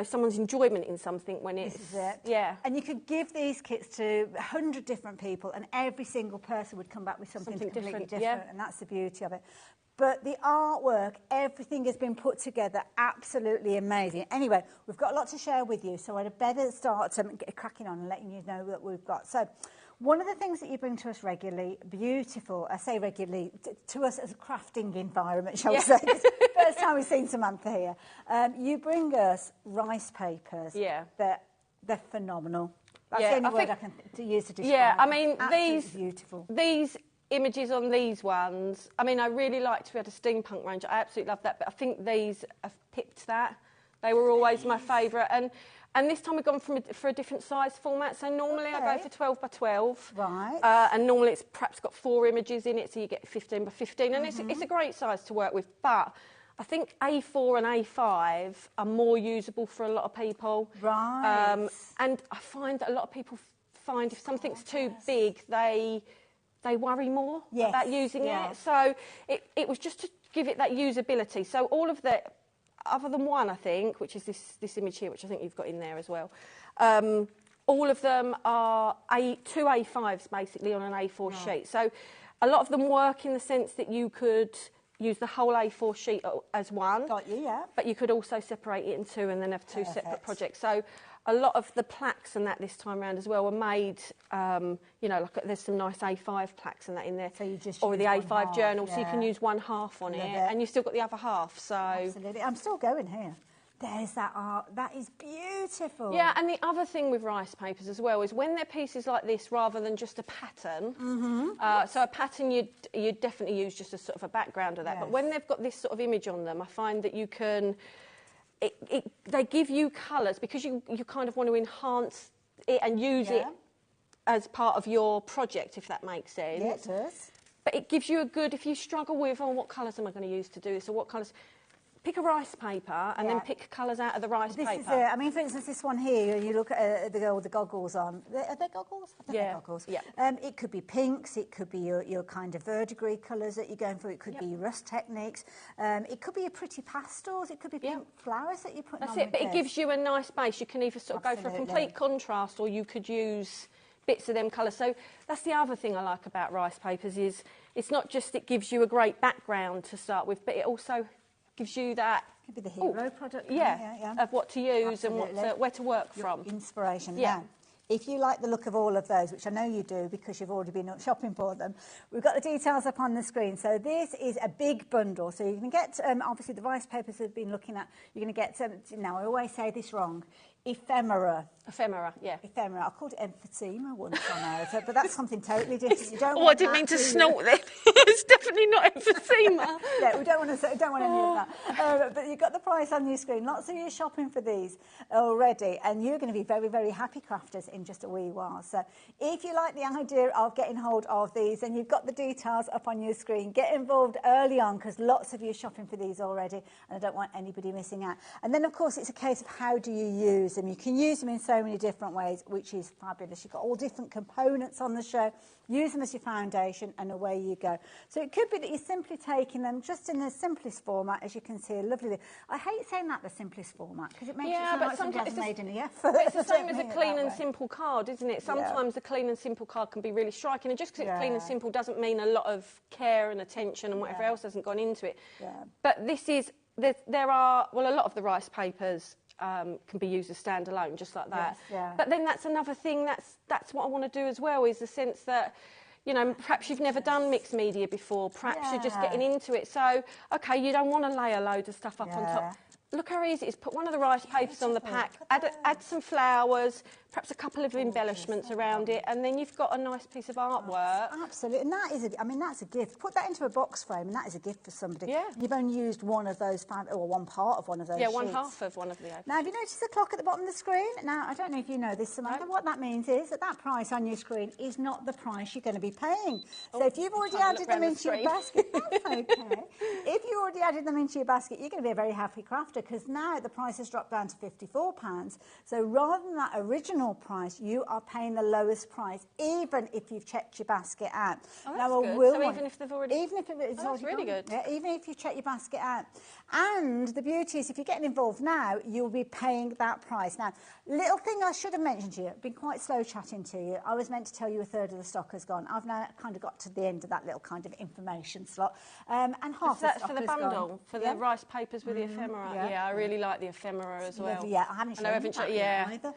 someone's enjoyment in something when it's... This is it. Yeah. And you could give these kits to 100 different people and every single person would come back with something completely different. yeah. And that's the beauty of it. But the artwork, everything has been put together absolutely amazing. Anyway, we've got a lot to share with you, so I'd better start get cracking on and letting you know what we've got. So, one of the things that you bring to us regularly, beautiful, I say regularly, to us as a crafting environment, shall we say. First time we've seen Samantha here. You bring us rice papers. Yeah. They're phenomenal. That's Yeah, the only I word think- I can use to describe Yeah, I them. mean, Absolutely beautiful. these images on these ones, I mean, I really liked, we had a steampunk range, I absolutely love that, but I think these have pipped that. They were always my favourite. And this time we've gone for a different size format. So normally I go for 12 by 12. Right. And normally it's perhaps got 4 images in it, so you get 15 by 15. And it's a great size to work with. But I think A4 and A5 are more usable for a lot of people. Right. And I find that a lot of people find if something's too big, they worry more about using it. So it was just to give it that usability. So all of the, other than one, I think, which is this image here, which I think you've got in there as well, all of them are two A5s basically on an A4 sheet. So a lot of them work in the sense that you could use the whole A4 sheet as one. Got you, yeah. But you could also separate it in two and then have two separate projects. So a lot of the plaques and that this time around as well were made, you know, like there's some nice A5 plaques and that in there. So you just or the use A5 one half, journal, so you can use one half on it, and you've still got the other half. So absolutely. I'm still going here. There's that art. That is beautiful. Yeah, and the other thing with rice papers as well is when they're pieces like this, rather than just a pattern. So a pattern, you'd definitely use just a sort of a background of that. But when they've got this sort of image on them, I find that you can. They give you colours because you kind of want to enhance it and use it as part of your project, if that makes sense. Yeah, it does. But it gives you a good, if you struggle with, oh, what colours am I going to use to do this, or what colours. Pick a rice paper and then pick colours out of the rice paper. This is I mean, for instance, this one here, you look at the girl with the goggles on. Are they goggles? I think they're goggles. Yeah. It could be pinks. It could be your kind of verdigris colours that you're going for. It could be your rust techniques. It could be your pretty pastels. It could be pink flowers that you're putting on. That's it, but it gives you a nice base. You can either sort of go for a complete contrast, or you could use bits of them colours. So that's the other thing I like about rice papers is it's not just it gives you a great background to start with, but it also gives you that could be the hero product of what to use and where to work from. Inspiration. Yeah. Now, if you like the look of all of those, which I know you do because you've already been shopping for them, we've got the details up on the screen. So this is a big bundle. So you're going to get, obviously, the rice papers we've been looking at. You're going to get, now I always say this wrong, ephemera. Ephemera, yeah. Ephemera. I called it emphysema once on ours, but that's something totally different. You don't I didn't mean to snort then. It's definitely not emphysema. Yeah, we don't want any of that. But you've got the price on your screen. Lots of you are shopping for these already, and you're going to be very, very happy crafters in just a wee while. So if you like the idea of getting hold of these, then you've got the details up on your screen. Get involved early on because lots of you are shopping for these already, and I don't want anybody missing out. And then, of course, it's a case of how do you use them. You can use them in so many different ways, which is fabulous. You've got all different components on the show. Use them as your foundation and away you go. So it could be that you're simply taking them just in the simplest format, as you can see, lovely. I hate saying that, the simplest format, because it makes it sound like somebody hasn't made any effort. It's the same as a clean and simple card, isn't it? Sometimes a clean and simple card can be really striking, and just because it's clean and simple doesn't mean a lot of care and attention and whatever else hasn't gone into it. But this is, there are, well, a lot of the rice papers can be used as standalone, just like that. But then that's another thing, that's what I want to do as well, is the sense that, you know, perhaps you've never done mixed media before, perhaps you're just getting into it. So, OK, you don't want to lay a load of stuff up on top. Look how easy it is. Put one of the rice papers on the pack, add some flowers, perhaps a couple of embellishments around it, and then you've got a nice piece of artwork. Absolutely, and that is, I mean, that's a gift. Put that into a box frame, and that is a gift for somebody. Yeah. You've only used one of those, or one part of one of those one sheets. half of one of the. Now, have you noticed the clock at the bottom of the screen? Now, I don't know if you know this, Samantha. What that means is that price on your screen is not the price you're going to be paying. So if you've already added them into your basket, that's okay. If you already added them into your basket, you're going to be a very happy crafter, because now the price has dropped down to £54. So rather than that original price, you are paying the lowest price, even if you've checked your basket out. Oh, that's now, good. So even if they've already... Even if it's already really gone. good. Yeah, even if you check your basket out. And the beauty is, if you're getting involved now, you'll be paying that price. Now, little thing I should have mentioned to you, I've been quite slow chatting to you. I was meant to tell you a third of the stock has gone. I've now kind of got to the end of that little kind of information slot. And half the stock for the bundle, for the rice papers with the ephemera. Yeah, I really like the ephemera as well. Yeah, I haven't shown you that yet either.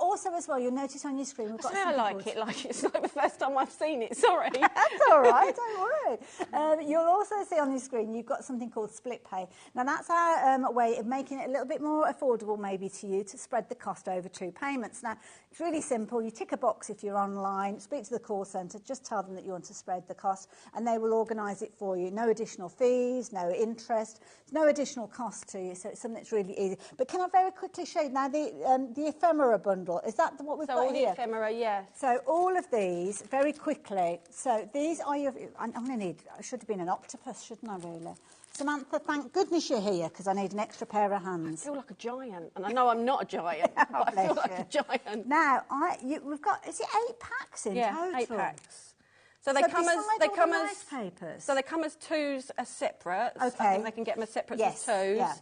Also, as well, you'll notice on your screen we've got. I like it like it's like the first time I've seen it. Sorry. That's all right. Don't worry. You'll also see on your screen you've got something called split pay. Now that's our way of making it a little bit more affordable, maybe to you, to spread the cost over 2 payments. Now it's really simple. You tick a box if you're online. Speak to the call centre. Just tell them that you want to spread the cost, and they will organise it for you. No additional fees, no interest, no additional cost to you. So it's something that's really easy. But can I very quickly show you now the ephemera bundle? Is that what we've got all here? The ephemera, yes. So all of these, very quickly. So these are your. I'm going to need. I should have been an octopus, shouldn't I? Really. Samantha, thank goodness you're here, because I need an extra pair of I hands. feel like a giant, and I know I'm not a giant, but I feel like a giant. Now, we've got, is it 8 packs in total? 8 packs. So they come as rice papers. So they come as 2s as separates. Okay. I think they can get them as separates as 2s. Yeah.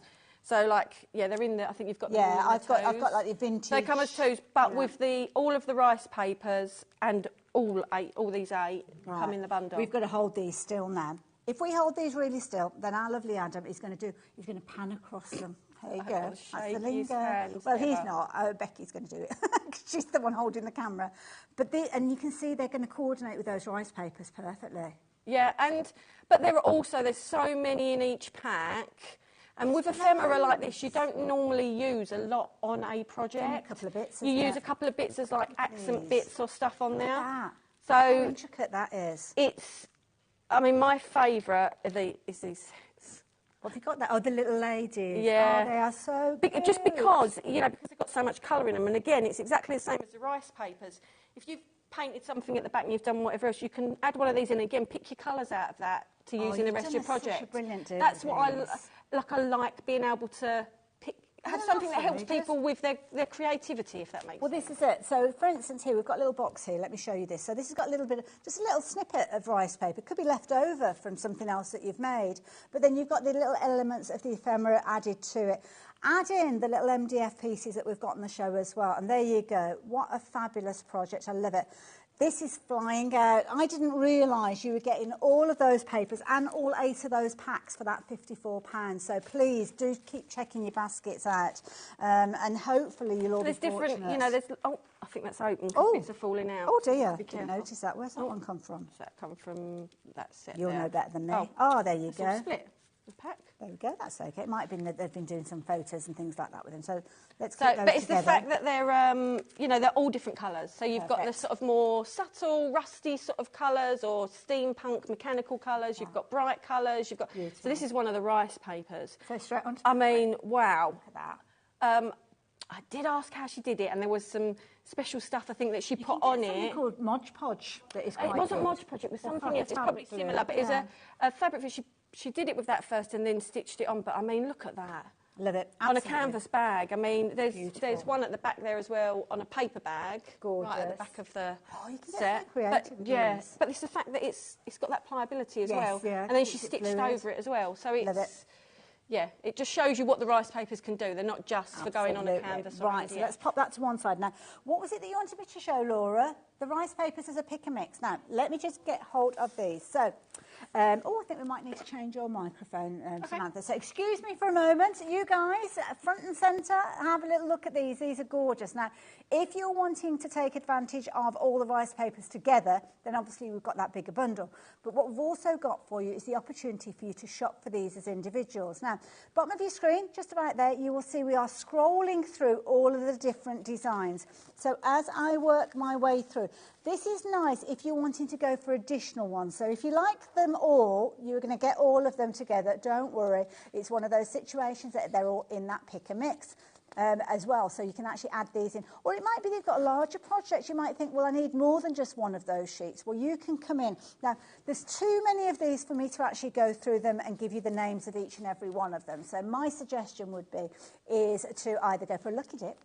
So like, they're in there. I think you've got them. Yeah, I've got like the vintage. They come as 2s, but with all of the rice papers and all these 8 come in the bundle. We've got to hold these still now. If we hold these really still, then our lovely Adam is going to pan across them. There you go. That's the lingo. Well, he's not. Becky's going to do it. She's the one holding the camera. And you can see they're going to coordinate with those rice papers perfectly. Yeah, but there's so many in each pack. And with ephemera like this, you don't normally use a lot on a project. A couple of bits. You use a couple of bits as like accent bits or stuff on there. That. So how intricate that is. My favourite is these. What have you got there? Oh, the little ladies. Yeah. Oh, they are so cute. Just because they've got so much colour in them. And again, it's exactly the same as the rice papers. If you've painted something at the back and you've done whatever else, you can add one of these in again, pick your colours out of that to use in the rest of your project. Such a brilliant do. That's what I like being able to have something that helps people with their creativity, if that makes sense. Well, this is it. So, for instance, here, we've got a little box here. Let me show you this. So this has got a little bit just a little snippet of rice paper. It could be left over from something else that you've made. But then you've got the little elements of the ephemera added to it. Add in the little MDF pieces that we've got on the show as well. And there you go. What a fabulous project. I love it. This is flying out. I didn't realise you were getting all of those papers and all 8 of those packs for that £54. So please do keep checking your baskets out, and hopefully you'll all be fortunate. I think that's open. Oh, bits are falling out. Oh dear, didn't notice that. Where's that one come from? Does that come from that set? You'll there? know better than me. There you go. Split the pack. There we go. That's okay. It might have been that they've been doing some photos and things like that with them. So let's keep those But it's together. the fact that they're all different colours. So you've got the sort of more subtle, rusty sort of colours, or steampunk mechanical colours. You've got bright colours. You've got. Beautiful. So this is one of the rice papers. So straight onto. Wow. Look at that. I did ask how she did it, and there was some special stuff I think that she put on it. Called Mod Podge. That is quite It wasn't good. Mod Podge. It was something else. It's probably similar, but it's a fabric. She did it with that first, and then stitched it on. But look at that. Love it. Absolutely. On a canvas bag. There's one at the back there as well on a paper bag. Gorgeous. Right at the back of the you can set. Get creative. But it's the fact that it's got that pliability as well. Yeah, and then she stitched over it as well. So it's. Love it. Yeah, it just shows you what the rice papers can do. They're not just for going on a canvas. Right, so let's pop that to one side now. What was it that you wanted me to show, Laura? The rice papers as a pick and mix. Now, let me just get hold of these. So, I think we might need to change your microphone, Samantha. So excuse me for a moment. You guys, front and centre, have a little look at these. These are gorgeous. Now, if you're wanting to take advantage of all the rice papers together, then obviously we've got that bigger bundle. But what we've also got for you is the opportunity for you to shop for these as individuals. Now, bottom of your screen, just about there, you will see we are scrolling through all of the different designs. So as I work my way through, this is nice if you're wanting to go for additional ones. So if you like them all, you're going to get all of them together. Don't worry. It's one of those situations that they're all in that pick and mix. As well, so you can actually add these in. Or it might be they've got a larger project. You might think, well, I need more than just one of those sheets. Well, you can come in. Now, there's too many of these for me to actually go through them and give you the names of each and every one of them. So my suggestion would be is to either go for a lucky dip,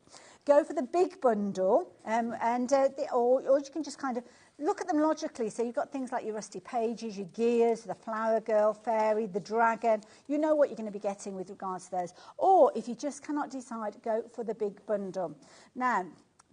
go for the big bundle, or you can just kind of look at them logically. So you've got things like your rusty pages, your gears, the flower girl, fairy, the dragon. You know what you're going to be getting with regards to those. Or if you just cannot decide, go for the big bundle. Now,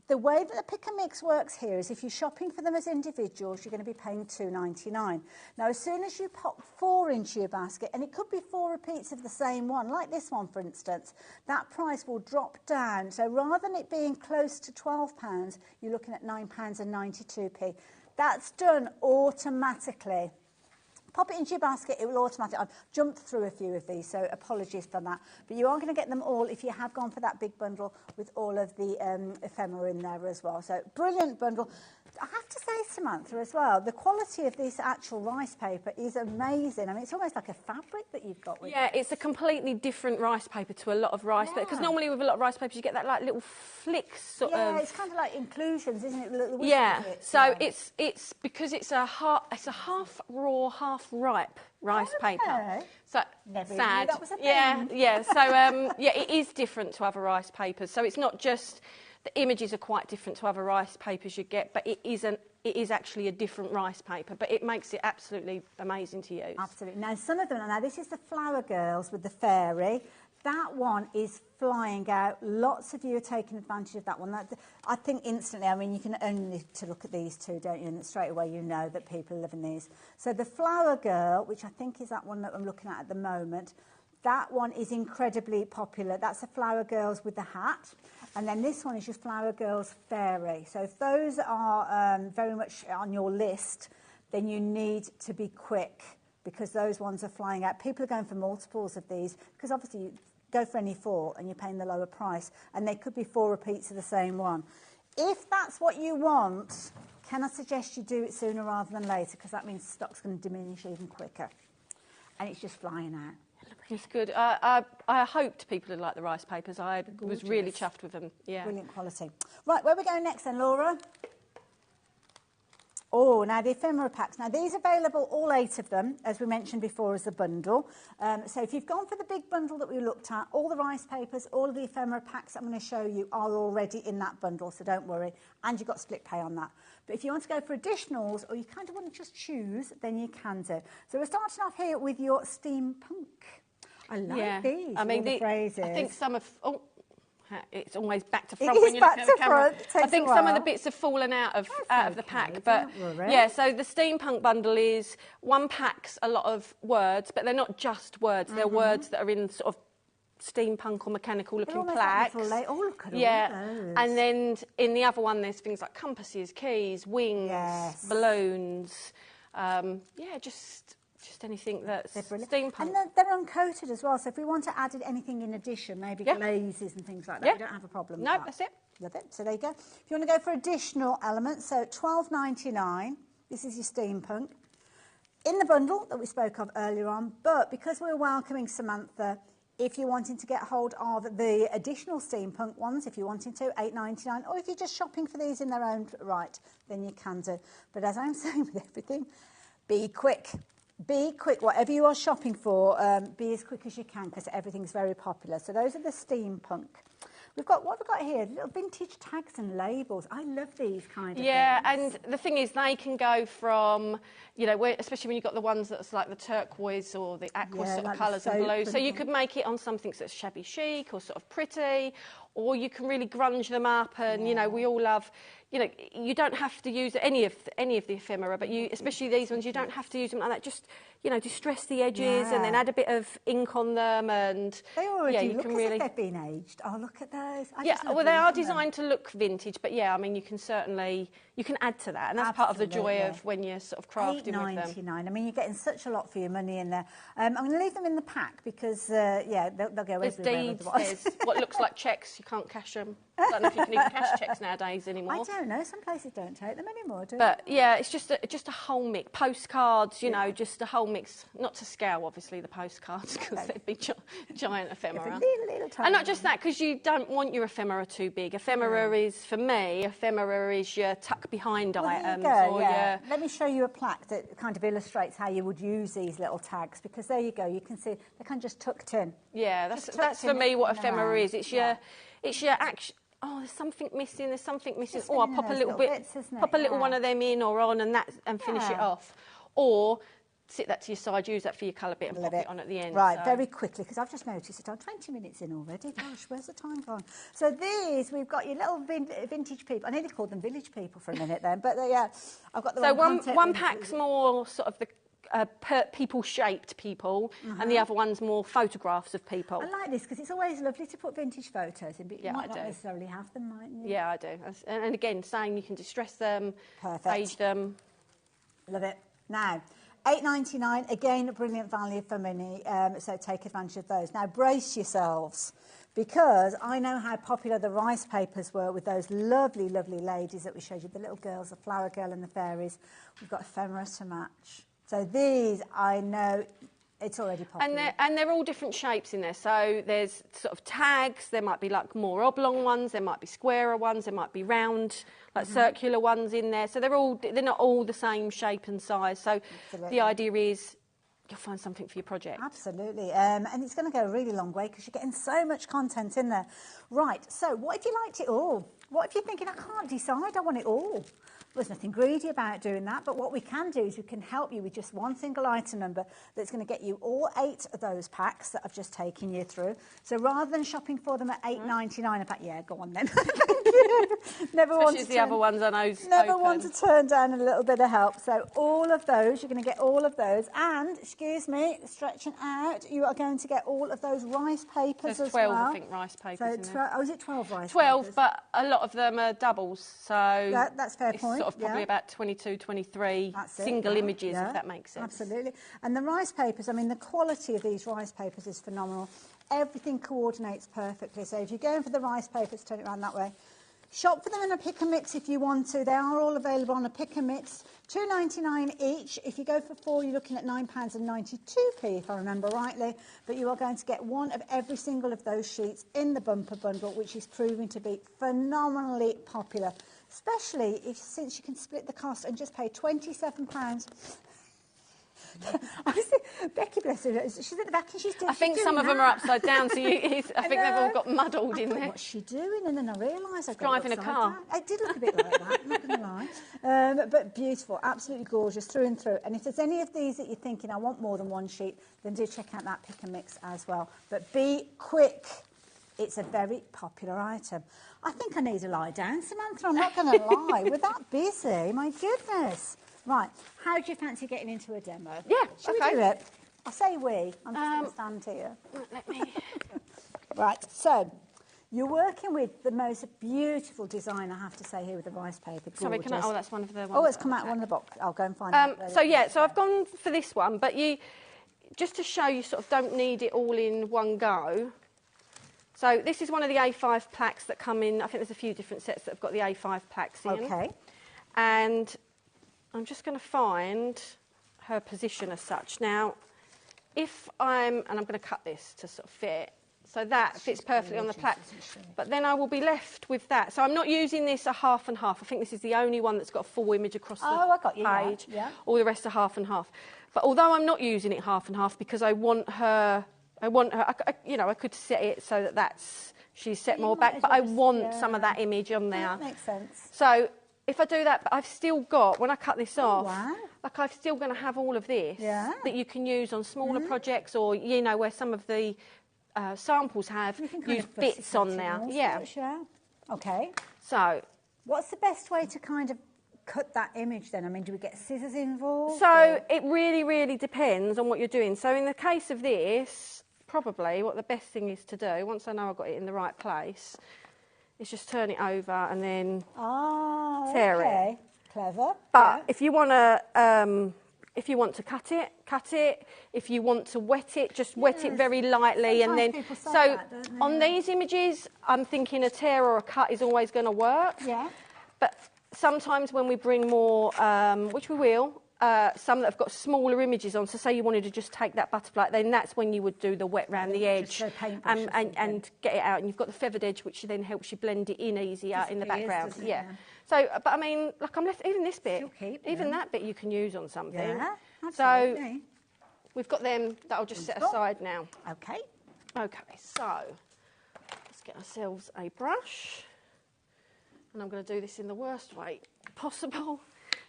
the way that the pick and mix works here is if you're shopping for them as individuals, you're going to be paying £2.99. Now, as soon as you pop 4 into your basket, and it could be 4 repeats of the same one, like this one, for instance, that price will drop down. So rather than it being close to £12, you're looking at £9.92. That's done automatically. Pop it into your basket, it will automatically. I've jumped through a few of these, so apologies for that. But you are going to get them all if you have gone for that big bundle with all of the ephemera in there as well. So brilliant bundle. I have to say, Samantha, as well, the quality of this actual rice paper is amazing. I mean, it's almost like a fabric that you've got with it. It's a completely different rice paper to a lot of rice paper. Because normally with a lot of rice papers, you get that like little flicks sort of. Yeah, it's kind of like inclusions, isn't it? So it's because it's a half raw, half half-ripe rice paper. So Never sad. knew that was a thing. Yeah. So yeah, it is different to other rice papers. So it's not just the images are quite different to other rice papers you get, but it is actually a different rice paper, but it makes it absolutely amazing to use. Absolutely. Now, some of them, now this is the Flower Girls with the fairy. That one is flying out. Lots of you are taking advantage of that one. I think instantly, I mean, you can only to look at these two, don't you? And straight away you know that people are loving these. So the Flower Girl, which I think is that one that I'm looking at the moment, that one is incredibly popular. That's the Flower Girls with the hat. And then this one is just Flower Girls Fairy. So if those are very much on your list, then you need to be quick because those ones are flying out. People are going for multiples of these because obviously you go for any 4 and you're paying the lower price. And they could be 4 repeats of the same one. If that's what you want, can I suggest you do it sooner rather than later because that means stock's going to diminish even quicker. And it's just flying out. It's good. I hoped people would like the rice papers. I was really chuffed with them. Yeah. Brilliant quality. Right, where are we going next then, Laura? Oh, now the ephemera packs. Now these are available, all 8 of them, as we mentioned before, as a bundle. So if you've gone for the big bundle that we looked at, all the rice papers, all of the ephemera packs I'm going to show you are already in that bundle, so don't worry. And you've got split pay on that. But if you want to go for additionals, or you kind of want to just choose, then you can do. So we're starting off here with your steampunk. I like these. I mean, the phrases. I think some of... Oh, it's always back to front it when is you look back at to the camera. front. I think some of the bits have fallen out of the pack, but yeah. So the steampunk bundle is one pack's a lot of words, but they're not just words. They're words that are in sort of steampunk or mechanical looking plaques. Like look at yeah, all those. And then in the other one, there's things like compasses, keys, wings, balloons. Yeah, just anything that's steampunk. And they're uncoated as well, so if we want to add anything in addition, maybe glazes and things like that, we don't have a problem with that. That's it. Love it. So there you go. If you want to go for additional elements, so $12.99, this is your steampunk. In the bundle that we spoke of earlier on, but because we're welcoming Samantha, if you're wanting to get hold of the additional steampunk ones, if you're wanting to, $8.99, or if you're just shopping for these in their own right, then you can do. But as I'm saying with everything, be quick. Be quick. Whatever you are shopping for, be as quick as you can because everything's very popular. So those are the steampunk. We've got, what have we got here? Little vintage tags and labels. I love these kind of things. Yeah, and the thing is, they can go from, you know, especially when you've got the ones that's like the turquoise or the aqua sort of colours and blues. So you could make it on something that's shabby chic or sort of pretty, or you can really grunge them up. And, you know, we all love, you know, you don't have to use any of the ephemera, but you, especially these ones, you don't have to use them like that. Just, you know, distress the edges and then add a bit of ink on them, and they already you look can as really... if they've been aged. Oh, look at those! Well, they are designed to look vintage, but yeah, I mean, you can certainly add to that, and that's part of the joy of when you're sort of crafting with them. $8.99. I mean, you're getting such a lot for your money in there. I'm going to leave them in the pack because they'll go there's everywhere. Deeds, there's what looks like cheques. You can't cash them. I don't know if you can even cash cheques nowadays anymore. I don't know. Some places don't take them anymore, do they? But yeah, it's just a whole mix. Postcards, you know, just a whole mix. Not to scale, obviously, the postcards because they'd be giant ephemera. Little and not just that, because you don't want your ephemera too big. Ephemera is, for me, your tuck behind items. Let me show you a plaque that kind of illustrates how you would use these little tags, because there you go. You can see they're kind of just tucked in. Yeah, that's for me what ephemera is. It's your action. Oh, there's something missing. Oh, I'll pop a little bit, pop a little one of them in or on, and finish it off. Or sit that to your side, use that for your colour bit, and pop it on at the end. Right, very quickly, because I've just noticed that I'm 20 minutes in already. Gosh, where's the time gone? So these, we've got your little vintage people. I nearly called them village people for a minute then, but I've got the one pack's more sort of the people-shaped people, and the other one's more photographs of people. I like this because it's always lovely to put vintage photos in, but you might not necessarily have them, mightn't you? Yeah, I do. And again, saying you can distress them, age them. Love it. Now, $8.99, again, a brilliant value for money, so take advantage of those. Now, brace yourselves, because I know how popular the rice papers were with those lovely, lovely ladies that we showed you, the little girls, the flower girl and the fairies. We've got ephemera to match. So these, I know, It's already popular. And they're all different shapes in there. So there's sort of tags. There might be like more oblong ones. There might be squarer ones. There might be round, like circular ones in there. So they're not all the same shape and size. So the idea is you'll find something for your project. Absolutely. And it's going to go a really long way because you're getting so much content in there. Right. So what if you liked it all? What if you're thinking, I can't decide, I want it all? There's nothing greedy about doing that, but what we can do is we can help you with just one single item number that's going to get you all 8 of those packs that I've just taken you through. So rather than shopping for them at $8.99 a pack, yeah, go on then. Thank you. Never want to the other ones I know. Never want to turn down a little bit of help. So all of those, you're going to get all of those, and excuse me, stretching out, you are going to get all of those rice papers There's as 12, well. I think, rice papers. So is it 12 rice 12, papers? but a lot of them are doubles, so that's fair point. Sort of probably about 22, 23 single images, if that makes sense. Absolutely. And the rice papers, I mean, the quality of these rice papers is phenomenal. Everything coordinates perfectly. So if you're going for the rice papers, turn it around that way. Shop for them in a pick and mix if you want to. They are all available on a pick and mix. $2.99 each. If you go for 4, you're looking at £9.92p, if I remember rightly. But you are going to get one of every single of those sheets in the bumper bundle, which is proving to be phenomenally popular. Especially since you can split the cost and just pay £27. Becky, bless her, she's at the back and she's doing. I think some of them are upside down, so I think they've all got muddled in there. What's she doing? And then I realised I got driving a car. Down. It did look a bit like that, not going to lie. But beautiful, absolutely gorgeous through and through. And if there's any of these that you're thinking, I want more than one sheet, then do check out that pick and mix as well. But be quick. It's a very popular item. I think I need to lie down, Samantha. I'm not going to lie. We're that busy. My goodness. Right. How do you fancy getting into a demo? Yeah. Shall we do it? I say we. I'm just going to stand here. Let me. Right. So you're working with the most beautiful design, I have to say, here with the rice paper. Gorgeous. Sorry, can I? Oh, that's one of the ones. Oh, it's come out one of the box. I'll go and find it. So I've gone for this one, but just to show you sort of don't need it all in one go. So this is one of the A5 plaques that come in. I think there's a few different sets that have got the A5 plaques in. Okay. And I'm just going to find her position as such. Now, I'm going to cut this to sort of fit. So that fits perfectly on the plaque. But then I will be left with that. So I'm not using this a half and half. I think this is the only one that's got a full image across the page. Yeah. All the rest are half and half. But although I'm not using it half and half because I want her, I could set it so she's set more back, but I want some of that image on there. That makes sense. So if I do that, but I've still got, when I cut this off, I'm still going to have all of this that you can use on smaller projects or, where some of the samples have used bits on there. Yeah. Okay. So what's the best way to kind of cut that image then? I mean, do we get scissors involved? So it really, really depends on what you're doing. So in the case of this, probably what the best thing is to do, once I know I've got it in the right place, is just turn it over and then tear it. Clever. But if you want to cut it. If you want to wet it, just wet it very lightly. Sometimes and then, on these images, I'm thinking a tear or a cut is always going to work. Yeah. But sometimes when we bring more, which we will, some that have got smaller images on, so say you wanted to just take that butterfly, then that's when you would do the wet round the edge and get it out. And you've got the feathered edge, which then helps you blend it in easier in the background. Yeah. So, but I mean, like I'm left, even this bit, even that bit you can use on something. Yeah, absolutely. So we've got them that I'll just set aside now. Okay. Okay, so let's get ourselves a brush. And I'm going to do this in the worst way possible.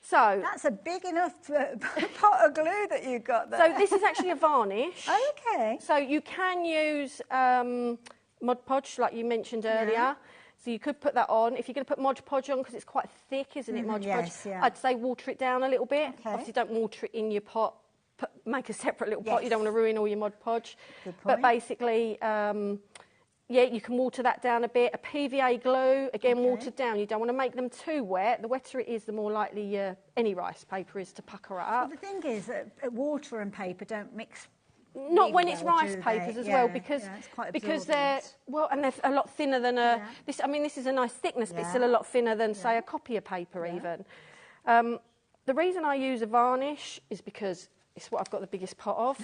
So that's a big enough pot of glue that you've got there. So this is actually a varnish. Okay. So you can use Mod Podge, like you mentioned earlier. Yeah. So you could put that on. If you're going to put Mod Podge on, because it's quite thick, isn't it, Mod Podge? Yeah. I'd say water it down a little bit. Okay. Obviously, don't water it in your pot. Make a separate little pot. You don't want to ruin all your Mod Podge. Good point. But basically, you can water that down a bit. A PVA glue, again, watered down. You don't want to make them too wet. The wetter it is, the more likely any rice paper is to pucker it up. Well, the thing is that water and paper don't mix. Not when it's rice papers as well, because they're and they're a lot thinner than a. This, I mean, this is a nice thickness, but it's still a lot thinner than say a copier paper even. The reason I use a varnish is because it's what I've got the biggest pot of.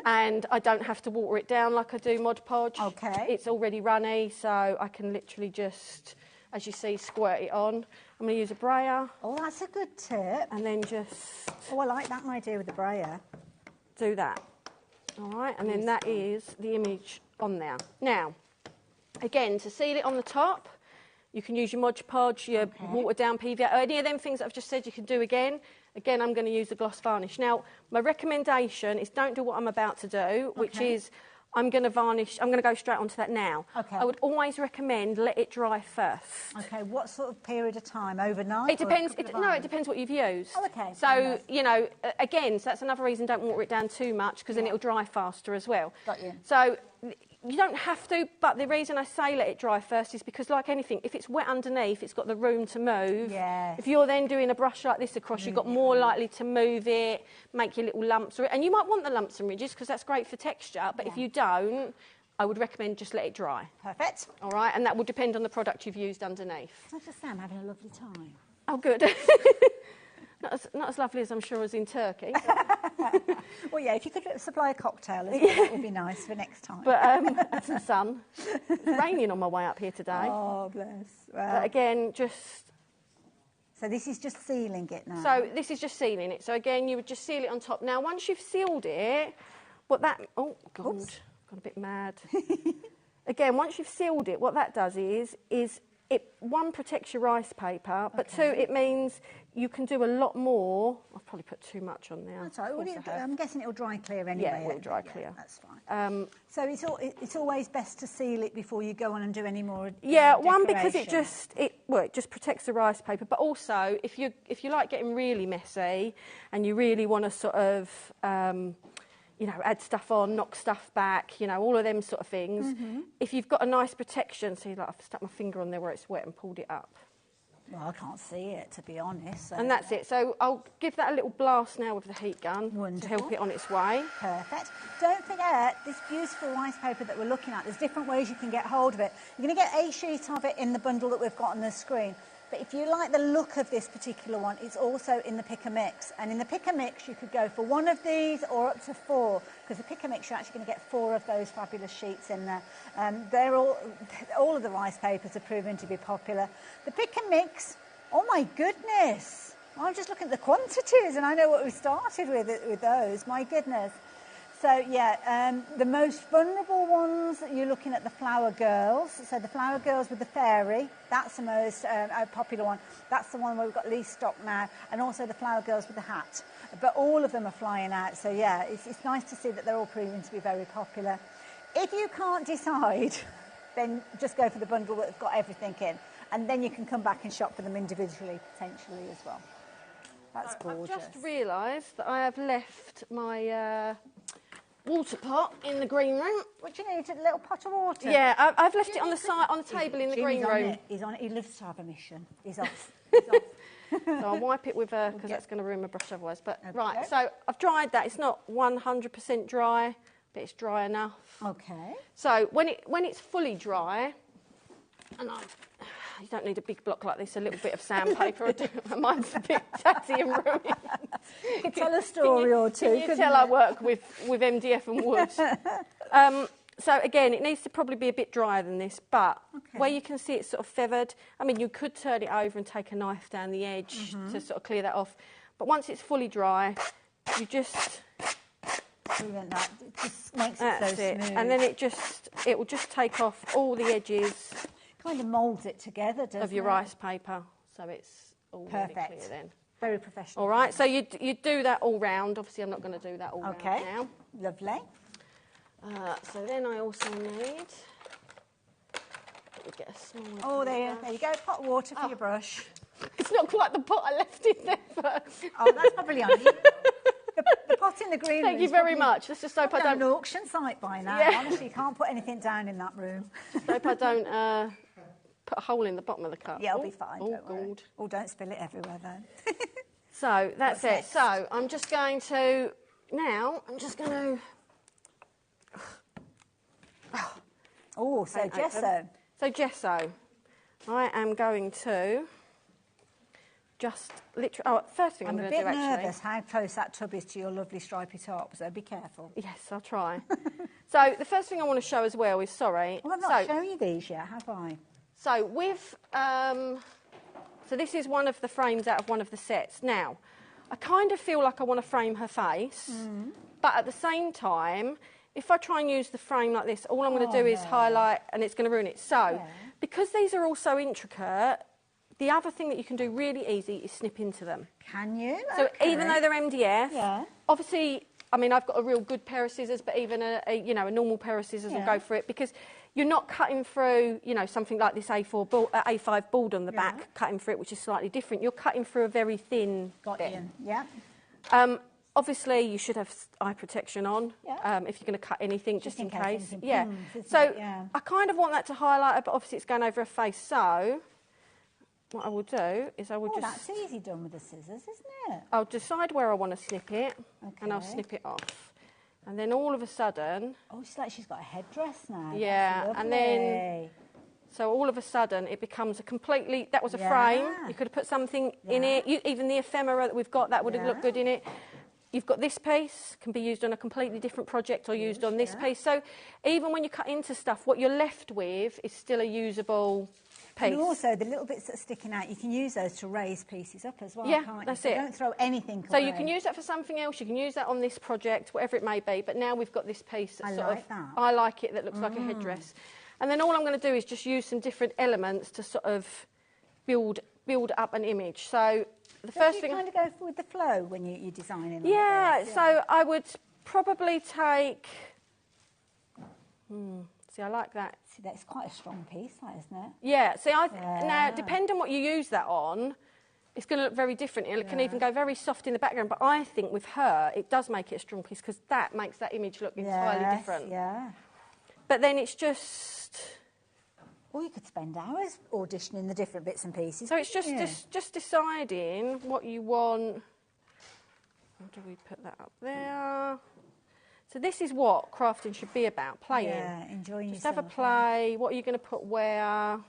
And I don't have to water it down like I do Mod Podge. Okay. It's already runny, so I can literally just, as you see, squirt it on. I'm going to use a brayer. Oh, that's a good tip. And then just... Oh, I like that idea with the brayer. Do that. All right, and then that is the image on there. Now, again, to seal it on the top, you can use your Mod Podge, your watered down PVA, any of them things that I've just said you can do again. Again, I'm going to use the gloss varnish. Now, my recommendation is don't do what I'm about to do, which is I'm going to varnish, I'm going to go straight onto that now. Okay. I would always recommend let it dry first. Okay, what sort of period of time? Overnight? It depends. No, it depends what you've used. Oh, okay. So, you know, again, so that's another reason don't water it down too much because then it'll dry faster as well. Got you. So you don't have to, but the reason I say let it dry first is because, like anything, if it's wet underneath, it's got the room to move. Yeah. If you're then doing a brush like this across, you've got more likely to move it, make your little lumps. And you might want the lumps and ridges because that's great for texture, but if you don't, I would recommend just let it dry. Perfect. All right, and that will depend on the product you've used underneath. I just am having a lovely time. Oh, good. Not as lovely as I'm sure as in Turkey. Well, yeah, if you could supply a cocktail as well, that would be nice for next time. But some sun. It's raining on my way up here today. Oh, bless. Well, But again, just... So this is just sealing it now? So this is just sealing it. So again, you would just seal it on top. Now, once you've sealed it, what that... Oh, God, Oops. got a bit mad. Again, once you've sealed it, what that does is it, one, protects your rice paper, but two, it means you can do a lot more. I've probably put too much on there. That's all right. I'm guessing it'll dry clear anyway. Yeah, it will dry clear. That's fine. So it's always best to seal it before you go on and do any more. Yeah, one, because it decoration. just protects the rice paper, but also if you like getting really messy and you really want to sort of you know, add stuff on, knock stuff back, you know, all of them sort of things. If you've got a nice protection, so like I've stuck my finger on there where it's wet and pulled it up. Well, I can't see it, to be honest. So. And that's it. So I'll give that a little blast now with the heat gun to help it on its way. Perfect. Don't forget this beautiful rice paper that we're looking at. There's different ways you can get hold of it. You're going to get a sheet of it in the bundle that we've got on the screen. But if you like the look of this particular one, it's also in the Pick a Mix. And in the Pick a Mix, you could go for one of these or up to 4, because the Pick a Mix, you're actually going to get 4 of those fabulous sheets in there. They're all of the rice papers are proven to be popular. The Pick a Mix, oh my goodness. I'm just looking at the quantities and I know what we started with those, my goodness. So, yeah, the most vulnerable ones, you're looking at the Flower Girls. So the Flower Girls with the fairy, that's the most popular one. That's the one where we've got least stock now. And also the Flower Girls with the hat. But all of them are flying out. So, yeah, it's nice to see that they're all proving to be very popular. If you can't decide, then just go for the bundle that's got everything in. And then you can come back and shop for them individually, potentially, as well. That's gorgeous. I've just realised that I have left my... water pot in the green room. What do you need? A little pot of water? Yeah, I've left it on the side, on the table in the green room. He's on it. He lives to have a mission. He's off. So I'll wipe it with because that's going to ruin my brush otherwise. But right, so I've dried that. It's not 100% dry, but it's dry enough. Okay. So when it's fully dry, and you don't need a big block like this, a little bit of sandpaper. Mine's a bit tatty and ruined. You could tell a story or two. Can you tell I work with MDF and wood? So again, it needs to probably be a bit drier than this, but where you can see it's sort of feathered, I mean, you could turn it over and take a knife down the edge to sort of clear that off. But once it's fully dry, you just... Brilliant, that. It just makes it so smooth. And then it will just take off all the edges. Kind of moulds it together, doesn't it? Of your rice paper, so it's all really clear then. Very professional. All right, so you do that all round. Obviously, I'm not going to do that all round now. Lovely. So then I also need... Get a small oh, there you go. Pot of water for your brush. It's not quite the pot I left in there for. Oh, that's probably on you. The pot in the green room. Thank you very much. Let's just hope I don't... an auction site by now. Yeah. Honestly, you can't put anything down in that room. Hope I don't put a hole in the bottom of the cup. Yeah, it'll be fine. Oh, God. Oh, don't spill it everywhere then. So that's it. So I'm just going to... Now, I'm just going to... Oh, so gesso. So gesso. I am going to just literally... Oh, first thing I'm going to do, a bit actually... nervous how close that tub is to your lovely stripy top, so be careful. Yes, I'll try. So the first thing I want to show as well is, sorry... Well, I've not shown you these yet, have I? So with... so this is one of the frames out of one of the sets. Now, I kind of feel like I want to frame her face, but at the same time, if I try and use the frame like this, all I'm going to do is highlight and it's going to ruin it. So, because these are all so intricate, the other thing that you can do really easy is snip into them. Can you? So even though they're MDF, obviously, I mean, I've got a real good pair of scissors, but even a normal pair of scissors will go for it, because you're not cutting through, you know, something like this A5 board on the back, cutting through it, which is slightly different. You're cutting through a very thin bit. Yeah. Obviously, you should have eye protection on if you're going to cut anything, just in case. Yeah. So I kind of want that to highlight her, but obviously it's going over her face. So what I will do is I will just... that's easy done with the scissors, isn't it? I'll decide where I want to snip it, and I'll snip it off. And then all of a sudden... Oh, it's like she's got a headdress now. Yeah, and then... So all of a sudden it becomes a completely... That was a frame. You could have put something in it. Even the ephemera that we've got, that would have looked good in it. You've got this piece, can be used on a completely different project or used on this piece. So even when you cut into stuff, what you're left with is still a usable piece. And also, the little bits that are sticking out, you can use those to raise pieces up as well, yeah, can't you? that's So it. don't throw anything So away. you can use that for something else, you can use that on this project, whatever it may be, but now we've got this piece that I like it, that looks like a headdress. And then all I'm going to do is just use some different elements to sort of build up an image. So the first thing... you kind of go with the flow when you're designing? Yeah, so I would probably take... See, I like that. See, that's quite a strong piece, that, isn't it? Yeah, see, now, depending on what you use that on, it's going to look very different. It can even go very soft in the background, but I think with her, it does make it a strong piece, because that makes that image look entirely different. Yeah. But then it's just... Or you could spend hours auditioning the different bits and pieces. So it's just deciding what you want. How do we put that up there? So this is what crafting should be about, playing. Yeah, enjoying just yourself. have a play. What are you going to put where?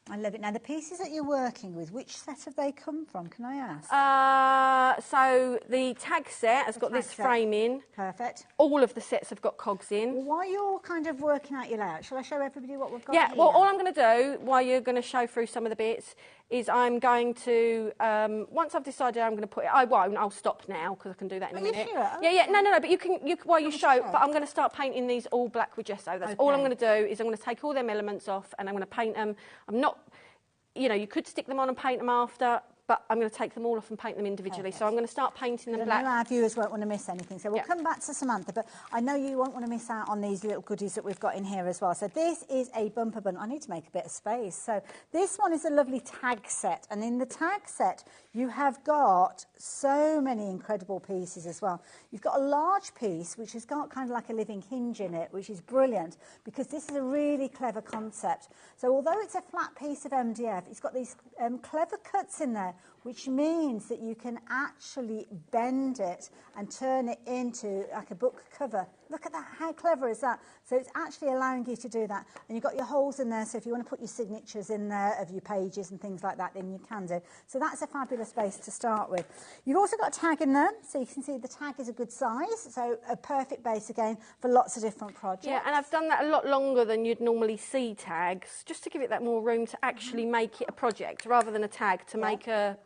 I love it. Now, the pieces that you're working with, which set have they come from, can I ask? So the tag set has got this frame in. Perfect. All of the sets have got cogs in. Well, while you're kind of working out your layout, shall I show everybody what we've got Yeah, here? well, all I'm going to do, while you're going to show through some of the bits, is I'm going to, once I've decided I'm going to put it, I won't, I'll stop now, because I can do that in a minute. Sure? Yeah, no, but you can while you show, but I'm going to start painting these all black with gesso. That's all I'm going to do, is I'm going to take all them elements off, and I'm going to paint them. I'm not... You know, you could stick them on and paint them after, but I'm going to take them all off and paint them individually. So I'm going to start painting them black. I know our viewers won't want to miss anything, so we'll come back to Samantha, but I know you won't want to miss out on these little goodies that we've got in here as well. So this is a bumper bun. I need to make a bit of space. So this one is a lovely tag set, and in the tag set you have got so many incredible pieces as well. You've got a large piece which has got kind of like a living hinge in it, which is brilliant, because this is a really clever concept. So although it's a flat piece of MDF, it's got these clever cuts in there, which means that you can actually bend it and turn it into like a book cover. Look at that, how clever is that? So it's actually allowing you to do that. And you've got your holes in there, so if you want to put your signatures in there of your pages and things like that, then you can do. So that's a fabulous base to start with. You've also got a tag in there, so you can see the tag is a good size, so a perfect base again for lots of different projects. Yeah, and I've done that a lot longer than you'd normally see tags, just to give it that more room to actually make it a project, rather than a tag to make a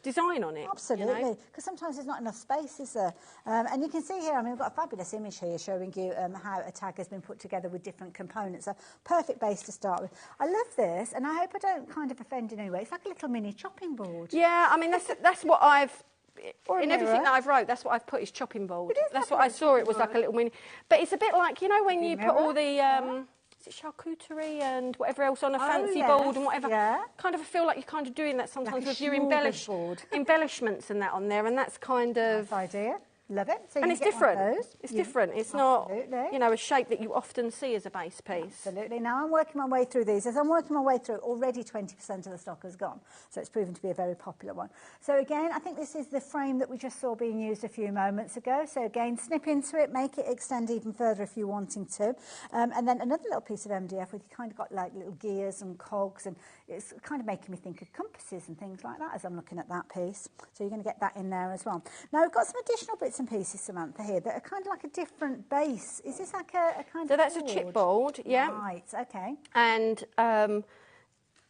design on it. Absolutely, because sometimes there's not enough space, is there? And you can see here, I mean, we've got a fabulous image here showing you how a tag has been put together with different components. A perfect base to start with. I love this, and I hope I don't kind of offend in any way. It's like a little mini chopping board. Yeah, I mean, that's what I've... In everything that I've wrote, that's what I've put is chopping board. That's what I saw. It was like a little mini... But it's a bit like, you know, when you put all the... Is it charcuterie and whatever else on a fancy board and whatever? Yeah. Kind of feel like you're kind of doing that sometimes with your embellishments and that on there, and that's kind of... Nice idea. Love it. So and you it's get one of different. those. It's different. It's not, Absolutely. you know, a shape that you often see as a base piece. Absolutely. Now I'm working my way through these. As I'm working my way through, already 20% of the stock has gone. So it's proven to be a very popular one. So again, I think this is the frame that we just saw being used a few moments ago. So again, snip into it, make it extend even further if you're wanting to. And then another little piece of MDF with you kind of got like little gears and cogs, and it's kind of making me think of compasses and things like that as I'm looking at that piece. So you're going to get that in there as well. Now we've got some additional bits and pieces, Samantha, here that are kind of like a different base. Is this like a kind of So that's board? a chipboard, yeah. Right, okay. And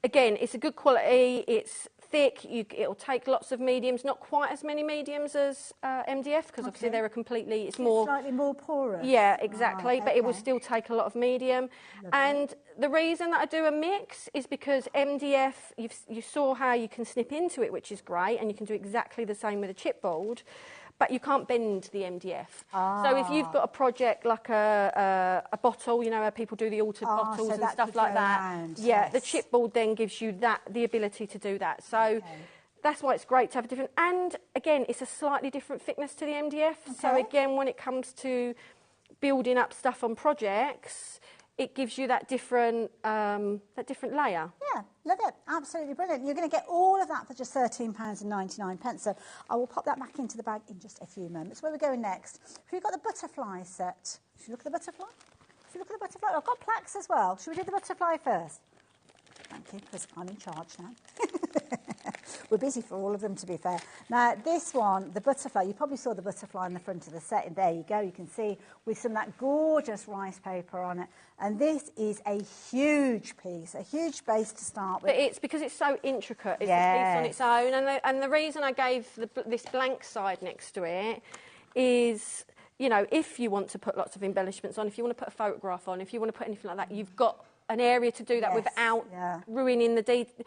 again, it's a good quality. It's thick. It'll take lots of mediums. Not quite as many mediums as MDF, because obviously they're it's more slightly more porous. Yeah, exactly. Right, but it will okay. still take a lot of medium. Lovely. And the reason that I do a mix is because MDF, you saw how you can snip into it, which is great, and you can do exactly the same with a chipboard. But you can't bend the MDF. So if you've got a project like a bottle, you know, where people do the altered bottles and stuff like that, the chipboard then gives you the ability to do that. So that's why it's great to have a different. And again, it's a slightly different thickness to the MDF. So again, when it comes to building up stuff on projects, it gives you that different layer. Yeah, love it. Absolutely brilliant. You're going to get all of that for just £13.99. So I will pop that back into the bag in just a few moments. Where are we going next? We've got the butterfly set. Should we look at the butterfly? I've got plaques as well. Should we do the butterfly first? Thank you, because I'm in charge now. We're busy for all of them, to be fair. Now, this one, the butterfly, you probably saw the butterfly in the front of the set. And there you go. You can see with some of that gorgeous rice paper on it. And this is a huge piece, a huge base to start with. But it's because it's so intricate. It's a piece on its own. And the reason I gave this blank side next to it is, you know, if you want to put lots of embellishments on, if you want to put a photograph on, if you want to put anything like that, you've got an area to do that without ruining the detail,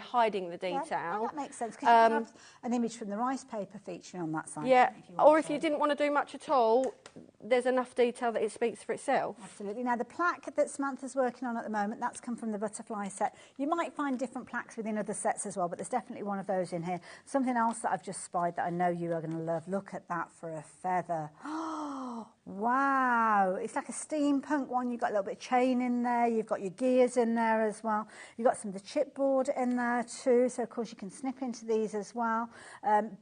hiding the detail. Yeah, that makes sense, because you can have an image from the rice paper featuring on that side. Yeah, or if you didn't want to do much at all, there's enough detail that it speaks for itself. Absolutely. Now, the plaque that Samantha's working on at the moment, that's come from the butterfly set. You might find different plaques within other sets as well, but there's definitely one of those in here. Something else that I've just spied that I know you are going to love. Look at that for a feather. Oh, wow. It's like a steampunk one. You've got a little bit of chain in there. You've got your gears in there as well. You've got some of the chipboard in there too. So, of course, you can snip into these as well.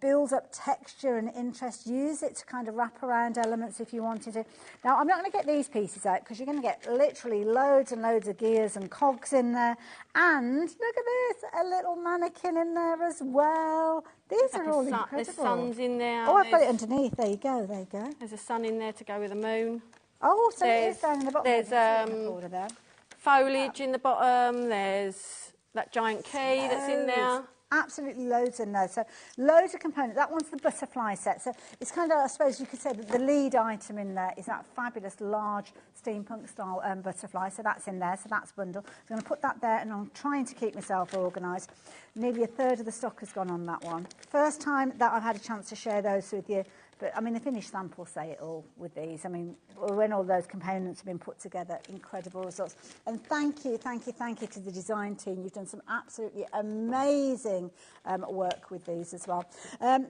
Build up texture and interest. Use it to kind of wrap around elements if you wanted to. Now, I'm not going to get these pieces out because you're going to get literally loads and loads of gears and cogs in there. And look at this, a little mannequin in there as well. These are all incredible. There's suns in there. Oh, I've got it underneath. There you go, there you go. There's a sun in there to go with the moon. Oh, so it is down in the bottom. There's foliage in the bottom. There's that giant key that's in there. Absolutely loads in there. So loads of components. That one's the butterfly set. So it's kind of, I suppose you could say that the lead item in there is that fabulous large steampunk style butterfly. So that's in there. So that's bundle. So I'm going to put that there, and I'm trying to keep myself organised. Nearly a third of the stock has gone on that one. First time that I've had a chance to share those with you. But, I mean, the finished samples say it all with these. I mean, when all those components have been put together, incredible results. And thank you to the design team. You've done some absolutely amazing work with these as well. Now,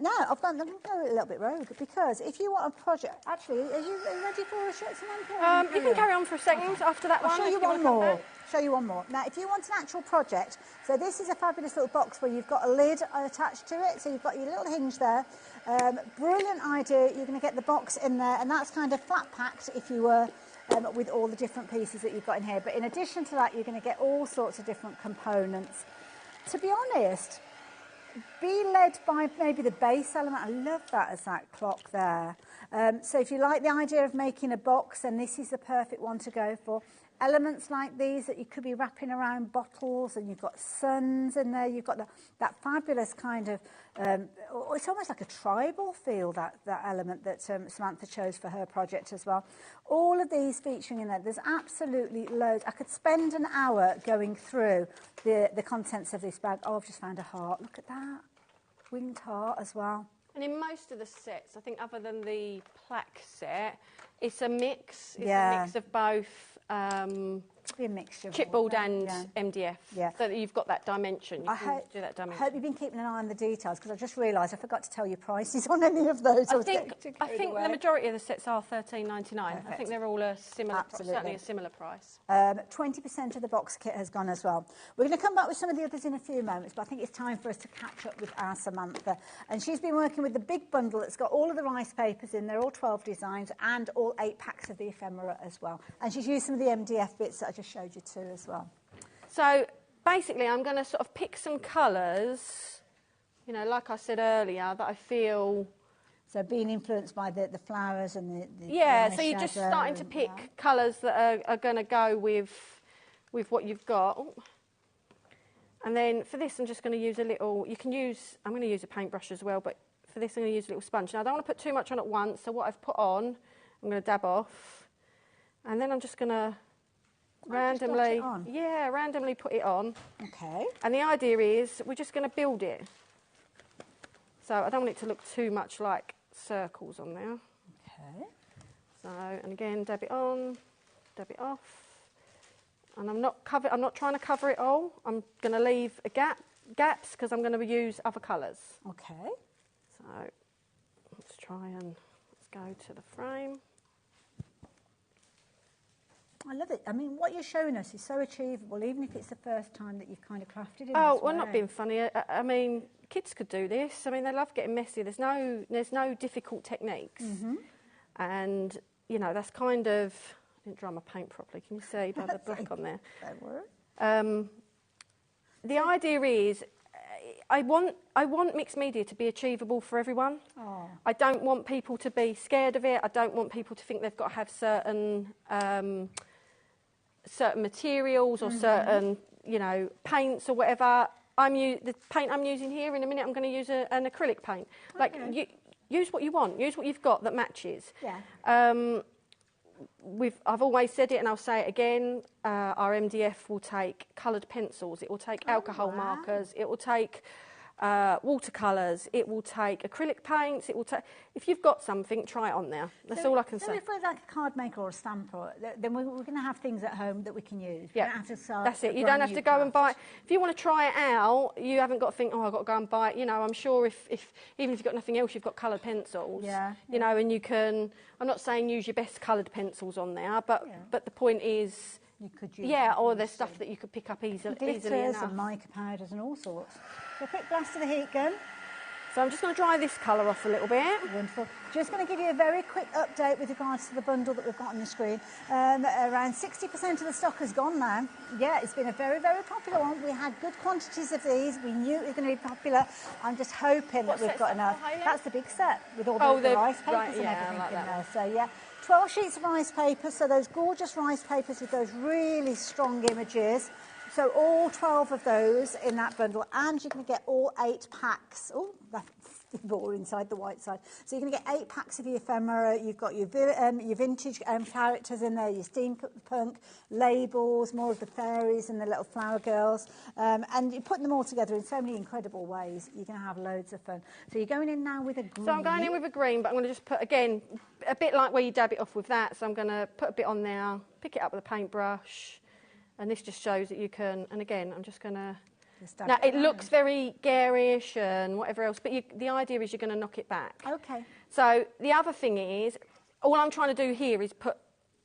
I'm going to go a little bit rogue, because if you want a project... Actually, are you ready for a shot, Samantha? You can carry on for a second after that one. I'll show you one more. Show you one more. Now, if you want an actual project, so this is a fabulous little box where you've got a lid attached to it, so you've got your little hinge there. Brilliant idea. You're going to get the box in there, and that's kind of flat packed if you were with all the different pieces that you've got in here. But in addition to that, you're going to get all sorts of different components. To be honest, be led by maybe the base element. I love that as that clock there. So if you like the idea of making a box, then this is the perfect one to go for. Elements like these that you could be wrapping around bottles, and you've got suns in there. You've got that fabulous kind of, it's almost like a tribal feel, that element that Samantha chose for her project as well. All of these featuring in there. There's absolutely loads. I could spend an hour going through the contents of this bag. Oh, I've just found a heart. Look at that. Winged heart as well. And in most of the sets, I think other than the plaque set, it's a mix. It's a mix of both Be a mixture of chipboard water, and yeah. MDF, Yeah. so that you've got that dimension. You I can do that I dimension. hope you've been keeping an eye on the details, because I just realised I forgot to tell you prices on any of those. I think the majority of the sets are $13.99. I Perfect. think they're all a similar, Absolutely. certainly a similar price. 20% of the box kit has gone as well. We're going to come back with some of the others in a few moments, but I think it's time for us to catch up with our Samantha. And she's been working with the big bundle that's got all of the rice papers in there, all 12 designs, and all 8 packs of the ephemera as well. And she's used some of the MDF bits that I just showed you too as well. So basically, I'm going to sort of pick some colours, you know, like I said earlier, that I feel... So being influenced by the flowers and the yeah, so you're just starting to pick colours that are going to go with what you've got. Ooh. And then for this, I'm just going to use a little... I'm going to use a paintbrush as well, but for this, I'm going to use a little sponge. Now, I don't want to put too much on at once, so what I've put on, I'm going to dab off. And then I'm just going to randomly put it on. Okay. And the idea is we're just going to build it. So I don't want it to look too much like circles on there. Okay. So, and again, dab it on, dab it off. And I'm not trying to cover it all. I'm going to leave gaps because I'm going to use other colours. Okay. So let's go to the frame. I love it. I mean, what you're showing us is so achievable, even if it's the first time that you've kind of crafted it. Oh, well, not being funny. I mean, kids could do this. I mean, they love getting messy. There's no difficult techniques. Mm-hmm. And, you know, that's kind of... I didn't dry my paint properly. Can you see by the black on there? Don't worry. The idea is I want mixed media to be achievable for everyone. Oh. I don't want people to be scared of it. I don't want people to think they've got to have certain materials or certain, you know, paints or whatever. The paint I'm using here, in a minute I'm going to use an acrylic paint. Okay. Like, use what you want. Use what you've got that matches. Yeah. I've always said it and I'll say it again, our MDF will take coloured pencils, it will take alcohol markers, it will take watercolours, it will take acrylic paints, it will take... If you've got something, try it on there. That's all I can say. So if we're like a card maker or a stamper, then we're going to have things at home that we can use. Yeah, that's it. You don't have to go and buy... If you want to try it out, you haven't got to think, oh, I've got to go and buy it. You know, I'm sure if even if you've got nothing else, you've got coloured pencils. Yeah. You know, and you can... I'm not saying use your best coloured pencils on there, but the point is... You could use or there's stuff that you could pick up easily enough. And mica powders and all sorts. So a quick blast of the heat gun. So I'm just going to dry this colour off a little bit. Wonderful. Just going to give you a very quick update with regards to the bundle that we've got on the screen. Around 60% of the stock has gone now. Yeah, it's been a very, very popular one. We had good quantities of these. We knew it was going to be popular. I'm just hoping that we've got enough. That's the big set with all the rice papers and everything in there. So, yeah. 12 sheets of rice paper, so those gorgeous rice papers with those really strong images. So all 12 of those in that bundle, and you're going to get all 8 packs. Oh, that's more inside the white side. So you're going to get 8 packs of your ephemera. You've got your vintage characters in there, your steampunk labels, more of the fairies and the little flower girls. And you put them all together in so many incredible ways. You're going to have loads of fun. So you're going in now with a green. So I'm going in with a green, but I'm going to just put, again, a bit like where you dab it off with that. So I'm going to put a bit on there, pick it up with a paintbrush. And this just shows that you can, and again, I'm just going to... Now, it looks very garish and whatever else, but the idea is you're going to knock it back. Okay. So the other thing is, all I'm trying to do here is put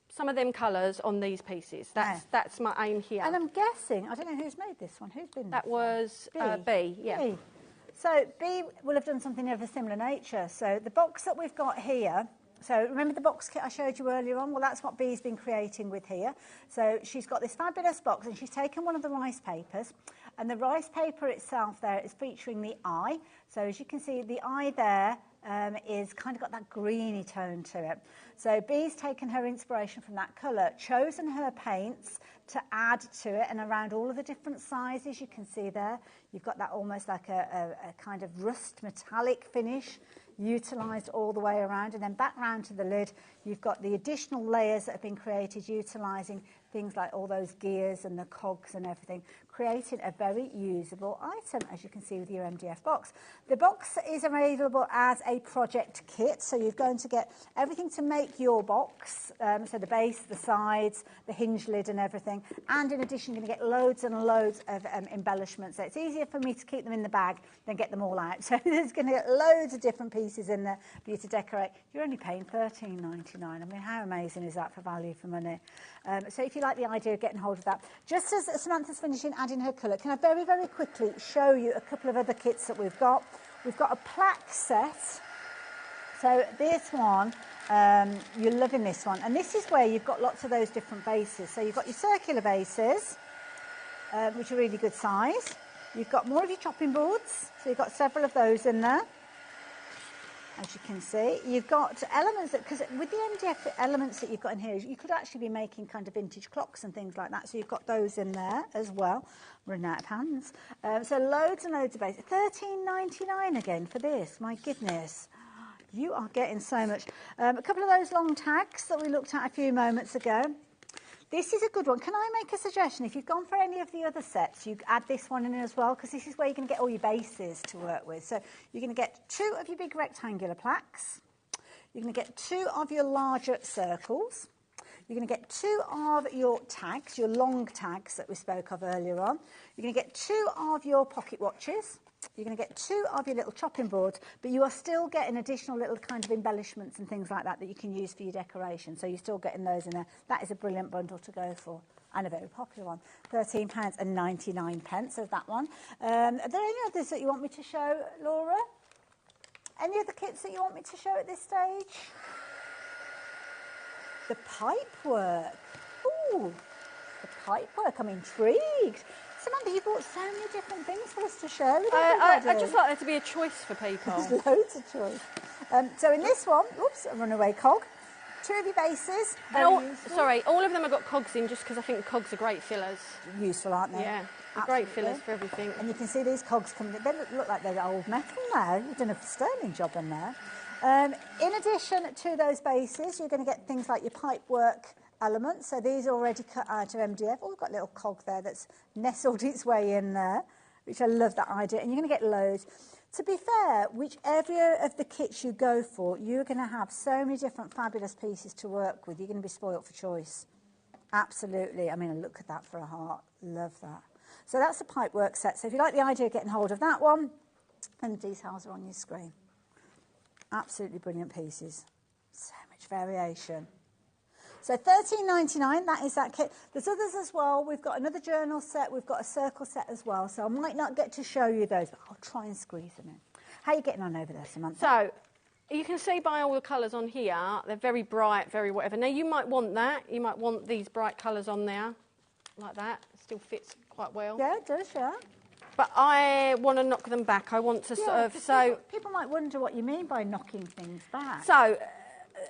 some of them colours on these pieces. That's my aim here. And I'm guessing, I don't know who's made this one. Who's been that was B, yeah. B. So B will have done something of a similar nature. So the box that we've got here... So remember the box kit I showed you earlier on? Well, that's what Bee's been creating with here. So she's got this fabulous box and she's taken one of the rice papers, and the rice paper itself there is featuring the eye. So as you can see, the eye there is kind of got that greeny tone to it. So Bee's taken her inspiration from that colour, chosen her paints to add to it, and around all of the different sizes you can see there, you've got that almost like a kind of rust metallic finish utilised all the way around, and then back round to the lid You've got the additional layers that have been created utilising things like all those gears and the cogs and everything, creating a very usable item, as you can see with your MDF box. The box is available as a project kit, so you're going to get everything to make your box, so the base, the sides, the hinge lid and everything, and in addition you're going to get loads and loads of embellishments. So it's easier for me to keep them in the bag than get them all out. So there's going to get loads of different pieces in there for you to decorate. You're only paying $13.99. I mean, how amazing is that for value for money? So if you like the idea of getting hold of that, just as Samantha's finishing adding her colour, can I very, very quickly show you a couple of other kits that we've got? We've got a plaque set. So this one, you're loving this one. And this is where you've got lots of those different bases. So you've got your circular bases, which are really good size. You've got more of your chopping boards. So you've got several of those in there. As you can see, you've got elements that, because with the MDF elements that you've got in here, you could actually be making kind of vintage clocks and things like that. So you've got those in there as well. Running out of hands. So loads and loads of base. $13.99 again for this. My goodness. You are getting so much. A couple of those long tags that we looked at a few moments ago. This is a good one. Can I make a suggestion? If you've gone for any of the other sets, you add this one in as well, because this is where you're going to get all your bases to work with. So you're going to get 2 of your big rectangular plaques. You're going to get 2 of your larger circles. You're going to get 2 of your tags, your long tags that we spoke of earlier on. You're going to get 2 of your pocket watches. You're going to get 2 of your little chopping boards, but you are still getting additional little kind of embellishments and things like that that you can use for your decoration. So you're still getting those in there. That is a brilliant bundle to go for, and a very popular one. £13.99 of that one. Are there any others that you want me to show, Laura? Any other kits that you want me to show at this stage? The pipe work. Ooh, the pipe work. I'm intrigued. Samantha, you bought so many different things for us to share with everybody. I just like there to be a choice for people. There's loads of choice. So in this one, oops, a runaway cog. 2 of your bases. Sorry, all of them have got cogs in just because I think cogs are great fillers. Useful, aren't they? Yeah, great fillers for everything. And you can see these cogs coming. They look like they're old metal now. You've done a sterling job in there. In addition to those bases, you're going to get things like your pipe work elements. So these are already cut out of MDF. Oh, we've got a little cog there that's nestled its way in there, which I love that idea. And you're going to get loads. To be fair, whichever of the kits you go for, you're going to have so many different fabulous pieces to work with. You're going to be spoilt for choice. Absolutely. I mean, look at that for a heart. Love that. So that's a pipe work set. So if you like the idea of getting hold of that one, and the details are on your screen. Absolutely brilliant pieces. So much variation. So $13.99, that is that kit. There's others as well. We've got another journal set. We've got a circle set as well. So I might not get to show you those, but I'll try and squeeze them in. How are you getting on over there, Samantha? So you can see by all the colours on here, they're very bright, very whatever. Now, you might want that. You might want these bright colours on there, like that. It still fits quite well. Yeah, it does, yeah. But I want to knock them back. I want to sort of... People might wonder what you mean by knocking things back. So...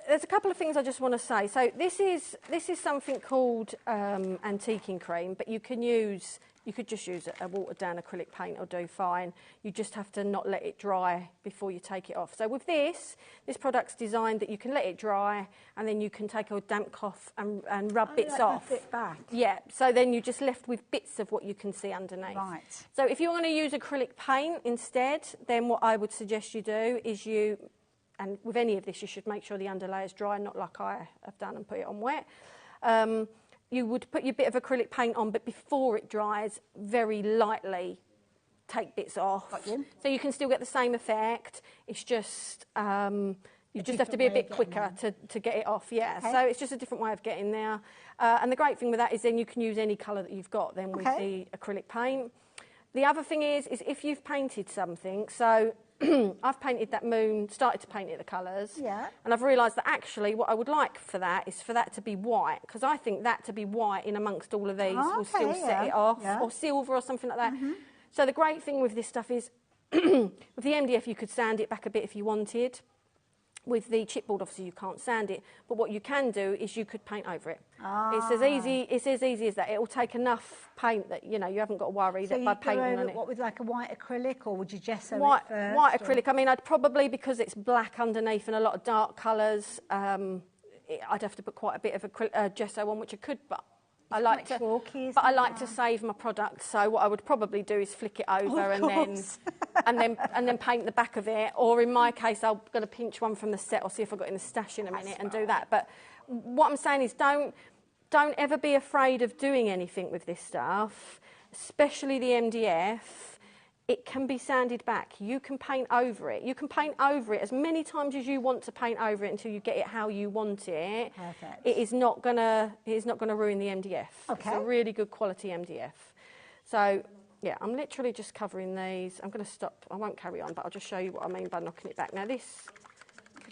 there's a couple of things I just want to say. So this is something called antiquing cream, but you could just use a watered down acrylic paint or do fine. You just have to not let it dry before you take it off. So with this product's designed that you can let it dry and then you can take a damp cloth and rub bits off. It back. Yeah, so then you're just left with bits of what you can see underneath. Right. So if you want to use acrylic paint instead, then what I would suggest you do is and with any of this, you should make sure the underlayer is dry, not like I have done and put it on wet. You would put your bit of acrylic paint on, but before it dries, very lightly take bits off. Got you. So you can still get the same effect. It's just, you just have to be a bit quicker to get it off, yeah. Okay. So it's just a different way of getting there. And the great thing with that is then you can use any colour that you've got then with the acrylic paint. The other thing is if you've painted something, so I've painted that moon, started to paint it the colours, and I've realised that actually what I would like for that is for that to be white, because I think that to be white in amongst all of these will still set it off, or silver or something like that. Mm-hmm. So the great thing with this stuff is with the MDF you could sand it back a bit if you wanted. With the chipboard, obviously, you can't sand it, but what you can do is you could paint over it. It's as easy as that. It will take enough paint that you haven't got to worry that by painting on it. What, with like a white acrylic, or would you gesso it first? White acrylic. I mean, I'd probably, because it's black underneath and a lot of dark colours, I'd have to put quite a bit of gesso on, which I could, but I like to, chalky, but I like to save my product. So what I would probably do is flick it over and then paint the back of it. Or in my case, I'm going to pinch one from the set or see if I've got in the stash in a minute and do that. But what I'm saying is don't ever be afraid of doing anything with this stuff, especially the MDF. It can be sanded back. You can paint over it. You can paint over it as many times as you want to paint over it until you get it how you want it. Perfect. It is not gonna ruin the MDF. Okay. It's a really good quality MDF. So yeah, I'm literally just covering these. I'm going to stop. I won't carry on, but I'll just show you what I mean by knocking it back. Now this.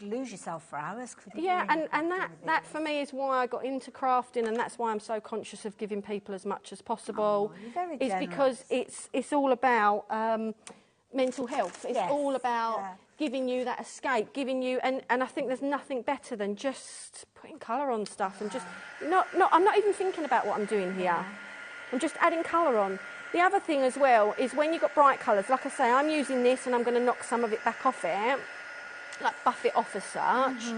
Lose yourself for hours, couldn't you? Yeah, and that for me is why I got into crafting, and that's why I'm so conscious of giving people as much as possible. You're very is generous. because it's all about mental health. It's all about giving you that escape, giving you, and I think there's nothing better than just putting colour on stuff and just I'm not even thinking about what I'm doing here. I'm just adding colour on. The other thing as well is when you've got bright colours, like I say, I'm using this and I'm going to knock some of it back off it. Like buff it off as such.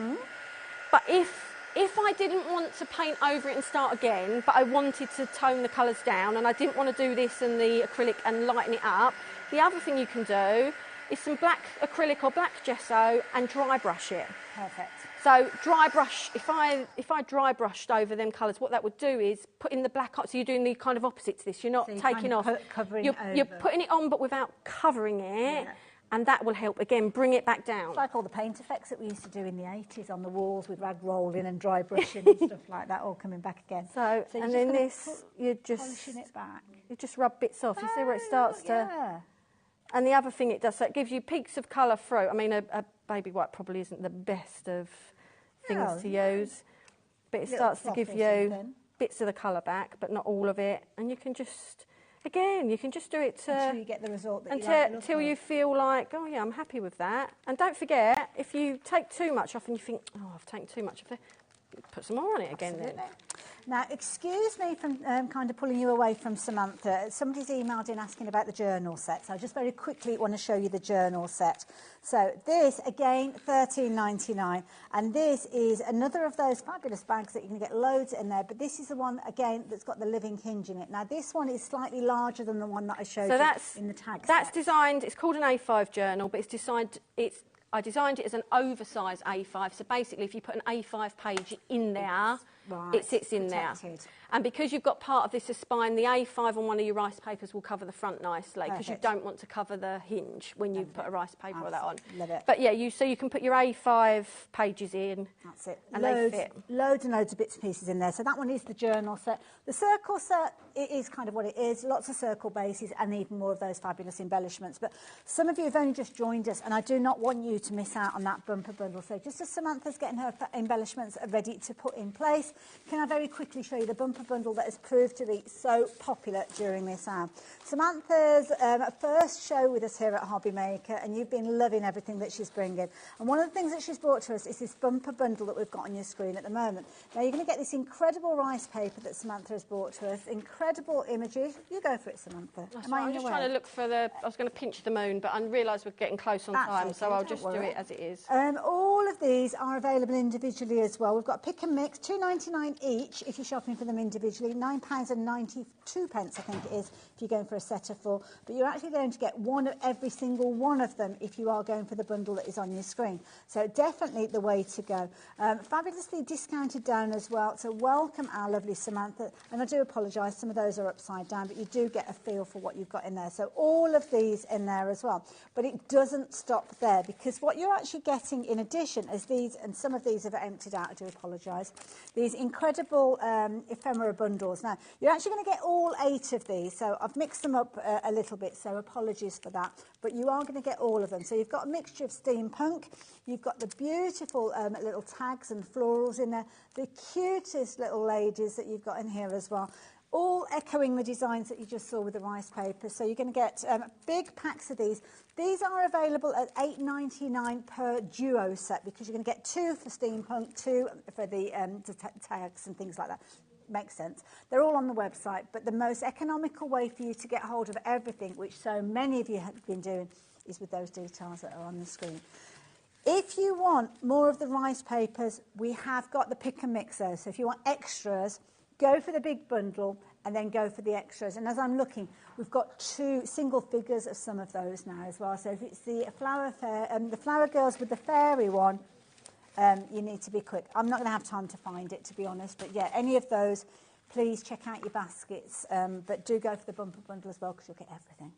But if I didn't want to paint over it and start again, but I wanted to tone the colours down and I didn't want to do this and the acrylic and lighten it up, the other thing you can do is some black acrylic or black gesso and dry brush it. Perfect. So dry brush, if I dry brushed over them colours, what that would do is put in the black on, so you're doing the kind of opposite to this. You're not taking off, you're putting it on but without covering it. And that will help, again, bring it back down. It's like all the paint effects that we used to do in the 80s on the walls with rag rolling and dry brushing and stuff like that, all coming back again. So and then this, you're just polishing it back. You just rub bits off. You see where it starts to... And the other thing it does, so it gives you peaks of colour through. I mean, a baby white probably isn't the best of things to use, but it starts to give you bits of the colour back, but not all of it. And you can just... Again, you can just do it until you get the result that until you feel like, oh yeah, I'm happy with that. And don't forget, if you take too much off and you think, oh, I've taken too much of it, put some more on it again then. Now, excuse me from kind of pulling you away from Samantha. Somebody's emailed in asking about the journal set. So I just very quickly want to show you the journal set. So this, again, $13.99. And this is another of those fabulous bags that you can get loads in there. But this is the one, again, that's got the living hinge in it. Now, this one is slightly larger than the one that I showed you in the tag That's set. designed, it's called an A5 journal, but I designed it as an oversized A5. So basically, if you put an A5 page in there, it sits in there. And because you've got part of this as spine, the A5 on one of your rice papers will cover the front nicely, because you don't want to cover the hinge when you put a rice paper or that on. Love it. But yeah, so you can put your A5 pages in. That's it. And they fit. Loads and loads of bits and pieces in there. So that one is the journal set. The circle set, it is kind of what it is. Lots of circle bases and even more of those fabulous embellishments. But some of you have only just joined us, and I do not want you to miss out on that bumper bundle. So just as Samantha's getting her embellishments ready to put in place, can I very quickly show you the bumper bundle that has proved to be so popular during this hour. Samantha's first show with us here at HobbyMaker, and you've been loving everything that she's bringing. And one of the things that she's brought to us is this bumper bundle that we've got on your screen at the moment. Now, you're going to get this incredible rice paper that Samantha has brought to us, incredible images. You go for it, Samantha. I'm just trying to look for I was going to pinch the moon, but I realised we're getting close on time, so I'll just do it as it is. All of these are available individually as well. We've got pick and mix, $2.99 each if you're shopping for them individually, £9.92, I think it is, if you're going for a set of 4. But you're actually going to get one of every single one of them if you are going for the bundle that is on your screen. So definitely the way to go. Fabulously discounted down as well. So welcome our lovely Samantha. And I do apologise, some of those are upside down, but you do get a feel for what you've got in there. So all of these in there as well. But it doesn't stop there, because what you're actually getting in addition is these, and some of these have emptied out, I do apologise, these incredible ephemera bundles. Now, you're actually going to get all 8 of these, so I've mixed them up a little bit, so apologies for that, but you are going to get all of them. So you've got a mixture of steampunk, you've got the beautiful little tags and florals in there, the cutest little ladies that you've got in here as well, all echoing the designs that you just saw with the rice paper. So you're going to get big packs of these. These are available at $8.99 per duo set, because you're going to get 2 for steampunk, 2 for the tags and things like that. Makes sense. They're all on the website, but the most economical way for you to get hold of everything, which so many of you have been doing, is with those details that are on the screen. If you want more of the rice papers, we have got the pick and mixer. So if you want extras, go for the big bundle and then go for the extras. And as I'm looking, we've got 2 single figures of some of those now as well. So if it's the flower girls with the fairy one, you need to be quick. I'm not going to have time to find it, to be honest. But yeah, any of those, please check out your baskets. But do go for the bumper bundle as well, because you'll get everything.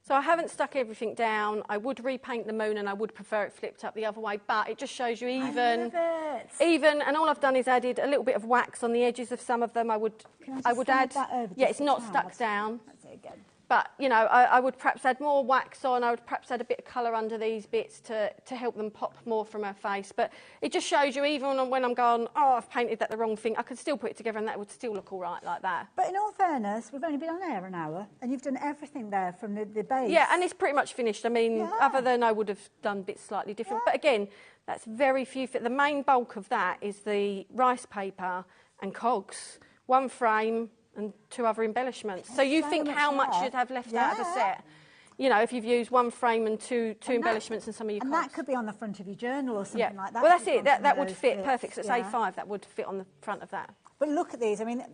So I haven't stuck everything down. I would repaint the moon and I would prefer it flipped up the other way, but it just shows you even, and all I've done is added a little bit of wax on the edges of some of them. I would add, yeah, it's not stuck down. That's it again. But, you know, I would perhaps add more wax on. I would perhaps add a bit of colour under these bits to help them pop more from her face. But it just shows you, even when I'm going, oh, I've painted that the wrong thing, I could still put it together and that would still look all right like that. But in all fairness, we've only been on air an hour and you've done everything there from the base. Yeah, and it's pretty much finished. I mean, other than I would have done bits slightly different. But again, that's very few. The main bulk of that is the rice paper and cogs. 1 frame and 2 other embellishments. So you think how much you'd have left out of a set. You know, if you've used 1 frame and two embellishments and some of your cogs. And that could be on the front of your journal or something like that. Well, that's it. That would fit perfect. So it's A5, that would fit on the front of that. But look at these. I mean,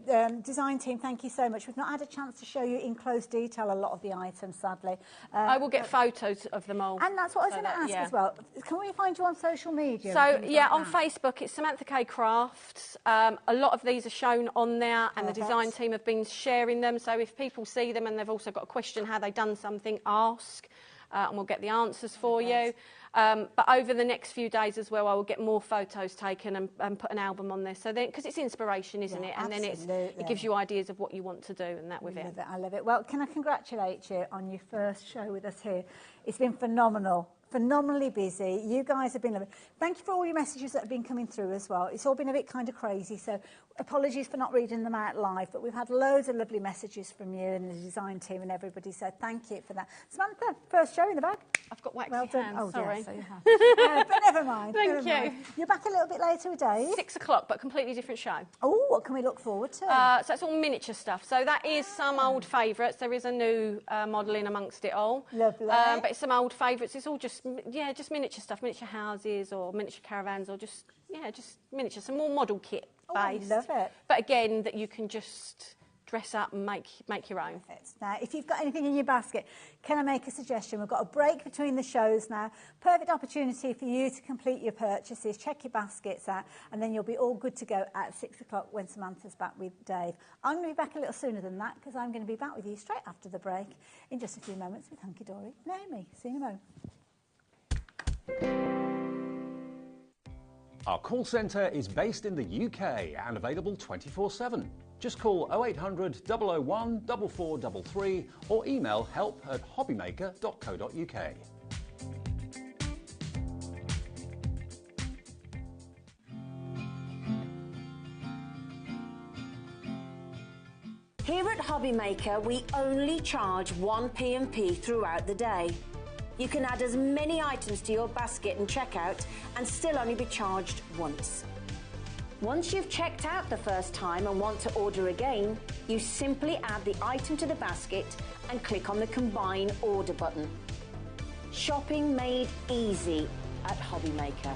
design team, thank you so much. We've not had a chance to show you in close detail a lot of the items, sadly. I will get photos of them all. And that's what I was going to ask as well. Can we find you on social media? So, yeah, on Facebook, it's Samantha K Crafts. A lot of these are shown on there, and the design team have been sharing them. So if people see them and they've also got a question how they've done something, ask, and we'll get the answers for you. But over the next few days as well, I will get more photos taken and put an album on there. So then, because it's inspiration, isn't it? And then it gives you ideas of what you want to do and that with it. I love it. Well, can I congratulate you on your first show with us here? It's been phenomenal. Phenomenally busy. You guys have been lovely. Thank you for all your messages that have been coming through as well. It's all been a bit kind of crazy, so apologies for not reading them out live, but we've had loads of lovely messages from you and the design team and everybody, so thank you for that. Samantha, first show in the bag. I've got waxy well done. hands, Oh, sorry. Yeah, so you have. But never mind. Thank you. Mind. You're back a little bit later today. 6 o'clock, but completely different show. Oh, what can we look forward to? So it's all miniature stuff. So that is some old favourites. There is a new model in amongst it all. Lovely. But it's some old favourites. It's all just miniature stuff, miniature houses or miniature caravans or just miniature, some more model kit based. I love it. But again, that you can just dress up and make your own. Perfect. Now, if you've got anything in your basket, can I make a suggestion? We've got a break between the shows now. Perfect opportunity for you to complete your purchases, check your baskets out, and then you'll be all good to go at 6 o'clock when Samantha's back with Dave. I'm going to be back a little sooner than that because I'm going to be back with you straight after the break in just a few moments with Hunky Dory and Amy. See you in a moment. Our call centre is based in the UK and available 24/7. Just call 0800 001 4433 or email help@hobbymaker.co.uk. Here at HobbyMaker, we only charge 1 P&P throughout the day. You can add as many items to your basket and checkout and still only be charged once. Once you've checked out the first time and want to order again, you simply add the item to the basket and click on the Combine Order button. Shopping made easy at HobbyMaker.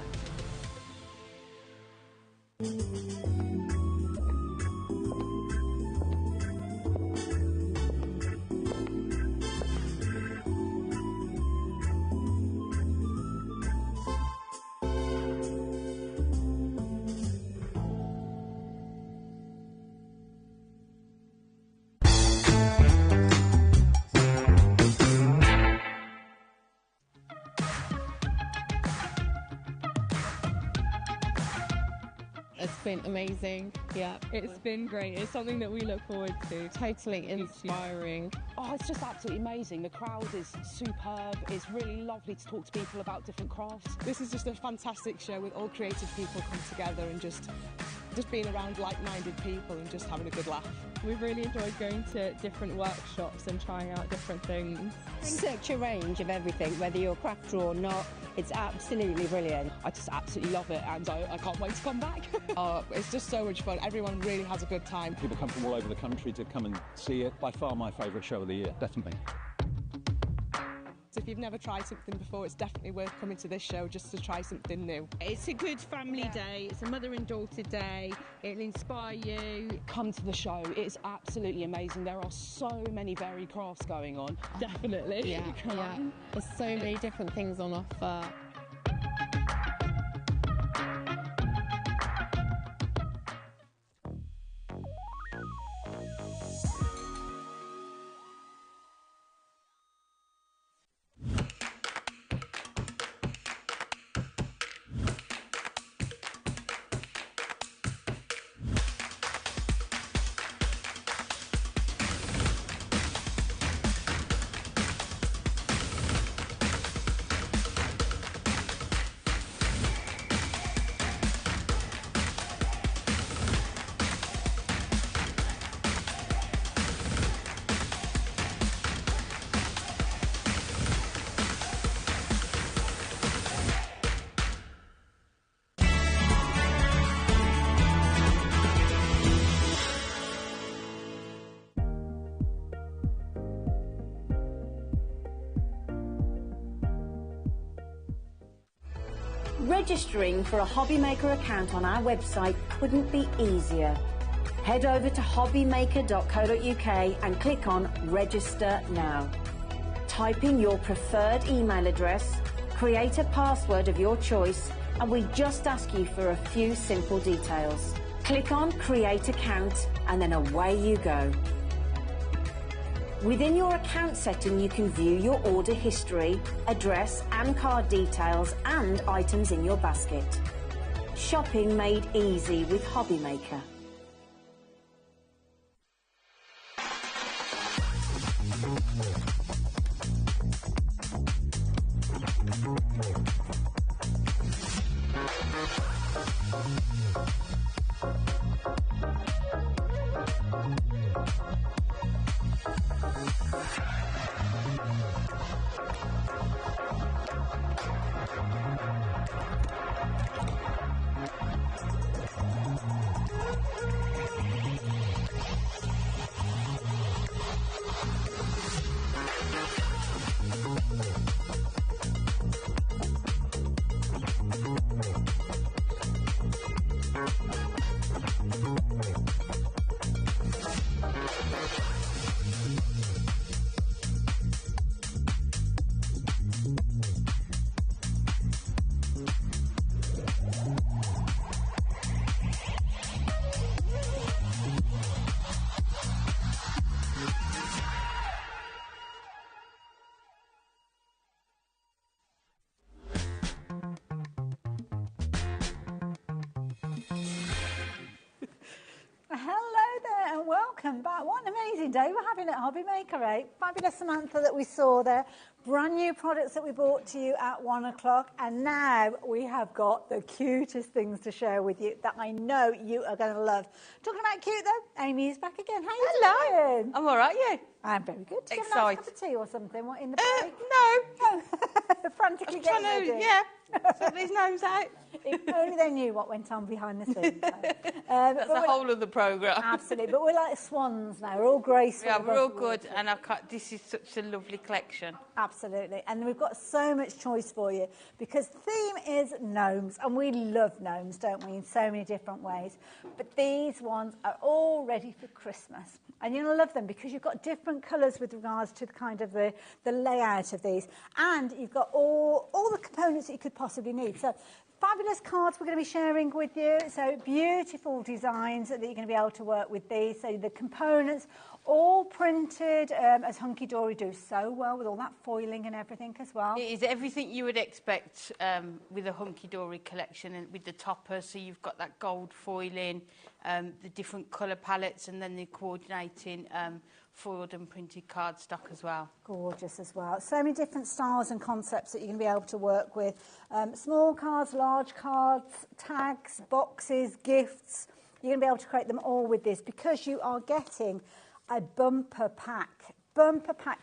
It's been amazing. Yeah, it's been great. It's something that we look forward to. Totally inspiring. Oh, it's just absolutely amazing. The crowd is superb. It's really lovely to talk to people about different crafts. This is just a fantastic show with all creative people come together and just being around like-minded people and just having a good laugh. We've really enjoyed going to different workshops and trying out different things. Such a range of everything, whether you're a crafter or not. It's absolutely brilliant. I just absolutely love it and I can't wait to come back. It's just so much fun. Everyone really has a good time. People come from all over the country to come and see it. By far my favourite show of the year, definitely. If if you've never tried something before, it's definitely worth coming to this show just to try something new. It's a good family day. It's a mother and daughter day. It'll inspire you. Come to the show. It's absolutely amazing. There are so many varied crafts going on. Definitely. Yeah, yeah. There's so many different things on offer. Registering for a HobbyMaker account on our website couldn't be easier. Head over to hobbymaker.co.uk and click on Register Now. Type in your preferred email address, create a password of your choice, and we just ask you for a few simple details. Click on Create Account and then away you go. Within your account setting, you can view your order history, address and card details and items in your basket. Shopping made easy with HobbyMaker. Hello there and welcome back. What an amazing day we're having at HobbyMaker, eh? Fabulous Samantha that we saw there. Brand new products that we brought to you at 1 o'clock. And now we have got the cutest things to share with you that I know you are going to love. Talking about cute though, Amy is back again. How are you doing? I'm all right, you? I'm very good. Do you have a Excited. nice cup of tea or something? What in the break? No. Frantically I'm trying getting to, ready. yeah, sort these gnomes out. If only they knew what went on behind the scenes. That's the whole of the programme. Absolutely, but we're like swans now. We're all graceful. Yeah, we're all above good, water. and this is such a lovely collection. Absolutely, and we've got so much choice for you because the theme is gnomes, and we love gnomes, don't we, in so many different ways. But these ones are all ready for Christmas, and you're going to love them because you've got different colours with regards to the kind of the layout of these, and you've got all the components that you could possibly need. So fabulous cards we're going to be sharing with you. So beautiful designs that you're going to be able to work with these. So the components all printed as Hunky Dory do so well with all that foiling and everything as well. It is everything you would expect with a Hunky Dory collection, and with the topper. So you've got that gold foiling, the different colour palettes, and then the coordinating foiled and printed cardstock as well. Gorgeous as well. So many different styles and concepts that you're going to be able to work with. Small cards, large cards, tags, boxes, gifts. You're going to be able to create them all with this because you are getting a bumper pack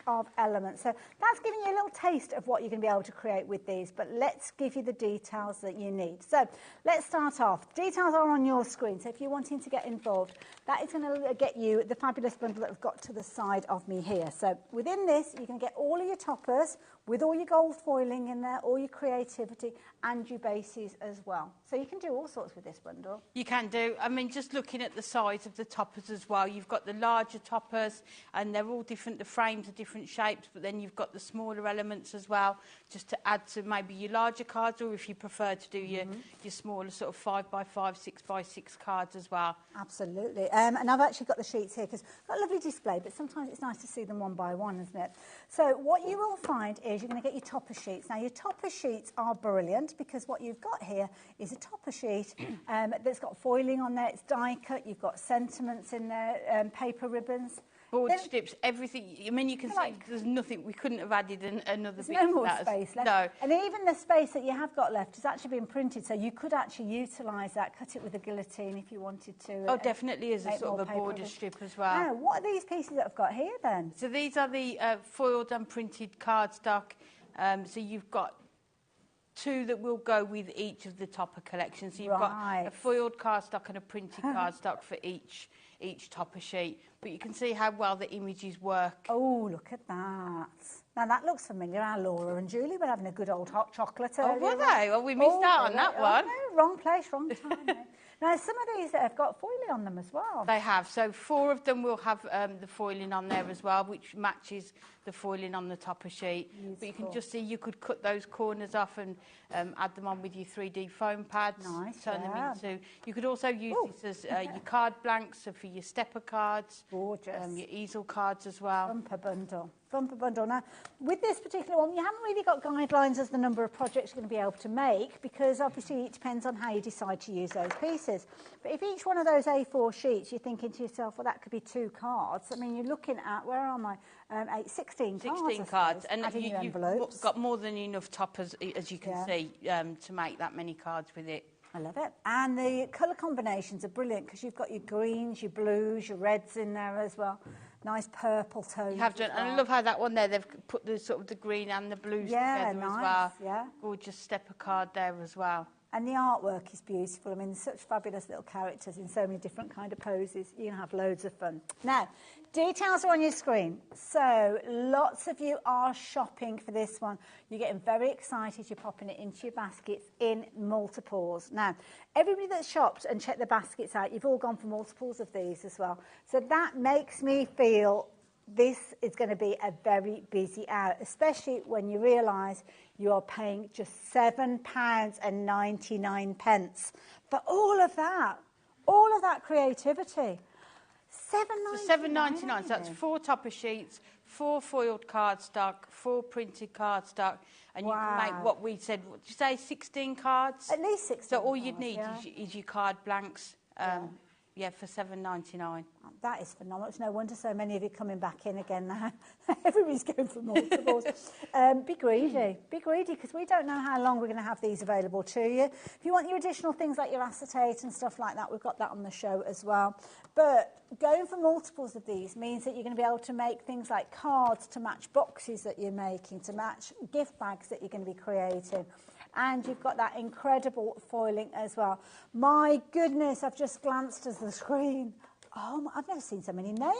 of elements. So that's giving you a little taste of what you're going to be able to create with these, but let's give you the details that you need. So let's start off. Details are on your screen, so if you're wanting to get involved, that is going to get you the fabulous bundle that I've got to the side of me here. So within this, you can get all of your toppers with all your gold foiling in there, all your creativity and your bases as well. So you can do all sorts with this bundle. You can do. I mean, just looking at the size of the toppers as well, you've got the larger toppers and they're all different. The frames are different shapes, but then you've got the smaller elements as well, just to add to maybe your larger cards, or if you prefer to do your smaller sort of 5x5, 6x6 cards as well. Absolutely. And I've actually got the sheets here because I've got a lovely display, but sometimes it's nice to see them one by one, isn't it? So what you will find is you're going to get your topper sheets. Now, your topper sheets are brilliant because what you've got here is a topper sheet that's got foiling on there. It's die cut. You've got sentiments in there, paper ribbons. Board strips, everything. I mean, you can see there's nothing. We couldn't have added another bit. No more to that. space left. No. And even the space that you have got left has actually been printed, so you could actually utilise that, cut it with a guillotine if you wanted to. Oh, definitely as a sort of a border strip as well. Now, what are these pieces that I've got here then? So these are the foiled and printed cardstock. So you've got two that will go with each of the topper collections. So you've got a foiled cardstock and a printed cardstock for each topper sheet. But you can see how well the images work. Oh, look at that. Now, that looks familiar. Our Laura and Julie were having a good old hot chocolate earlier. Oh, were they? Well, we missed out on that one. No, wrong place, wrong time. Now, some of these have got foiling on them as well. They have. So 4 of them will have the foiling on there as well, which matches the foiling on the topper sheet. Beautiful. But you can just see you could cut those corners off and add them on with your 3D foam pads. Nice, turn them into. You could also use this as your card blanks, so for your stepper cards. Gorgeous. Your easel cards as well. Bumper bundle. Bumper bundle. Now, with this particular one, you haven't really got guidelines as the number of projects you're going to be able to make, because obviously it depends on how you decide to use those pieces. But if each one of those A4 sheets, you're thinking to yourself, well, that could be 2 cards. I mean, you're looking at, where are my 16 cards? 16 cards. And you've envelopes. got more than enough toppers, as you can see, to make that many cards with it. I love it. And the colour combinations are brilliant because you've got your greens, your blues, your reds in there as well. Nice purple tones. You have done, and I love how that one there, they've put the sort of the green and the blues together nice, as well. Yeah, gorgeous stepper card there as well. And the artwork is beautiful. I mean, there's such fabulous little characters in so many different kind of poses. You can have loads of fun. Now, details are on your screen. So lots of you are shopping for this one. You're getting very excited. You're popping it into your baskets in multiples. Now, everybody that's shopped and checked the baskets out, you've all gone for multiples of these as well. So that makes me feel this is going to be a very busy hour, especially when you realise you are paying just £7.99 for all of that creativity. £7.99. So that's 4 topper sheets, 4 foiled cardstock, 4 printed cardstock, and you can make what we said. What did you say? 16 cards. At least 16. So all you'd need is your card blanks. For £7.99. That is phenomenal. It's no wonder so many of you coming back in again now. Everybody's going for multiples. Be greedy, because we don't know how long we're going to have these available to you. If you want your additional things like your acetate and stuff like that, we've got that on the show as well. But going for multiples of these means that you're going to be able to make things like cards to match boxes that you're making, to match gift bags that you're going to be creating. And you've got that incredible foiling as well. My goodness, I've just glanced at the screen. Oh, I've never seen so many names.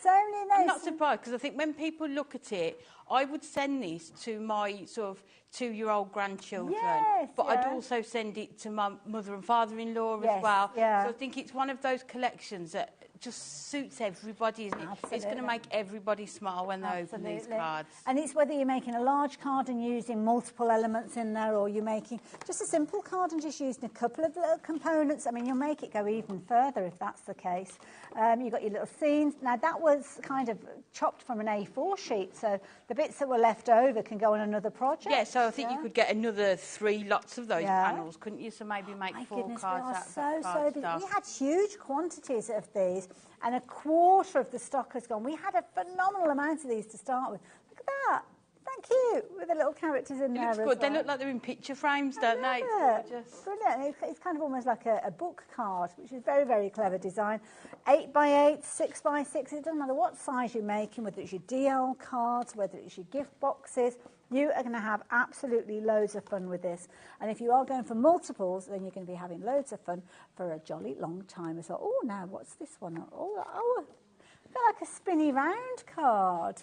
So many names. I'm not surprised, because I think when people look at it, I would send this to my sort of 2-year-old grandchildren. Yes, but I'd also send it to my mother and father-in-law as well. Yeah. So I think it's one of those collections that just suits everybody, isn't it? Absolutely. It's going to make everybody smile when they open these cards. And it's whether you're making a large card and using multiple elements in there, or you're making just a simple card and just using a couple of little components. I mean, you'll make it go even further if that's the case. You've got your little scenes. Now, that was kind of chopped from an A4 sheet, so the bits that were left over can go on another project. Yeah, so I think you could get another 3 lots of those panels, couldn't you? So maybe make 4 cards out of that cardstock. We had huge quantities of these, and a quarter of the stock has gone. We had a phenomenal amount of these to start with. Look at that. Thank you. With the little characters in there. It looks good. They look like they're in picture frames, don't they? It's gorgeous. Brilliant. It's kind of almost like a book card, which is very, very clever design. 8x8, 6x6. It doesn't matter what size you're making, whether it's your DL cards, whether it's your gift boxes. You are going to have absolutely loads of fun with this. And if you are going for multiples, then you're going to be having loads of fun for a jolly long time as well. Oh, now, what's this one? Oh, got like a spinny round card.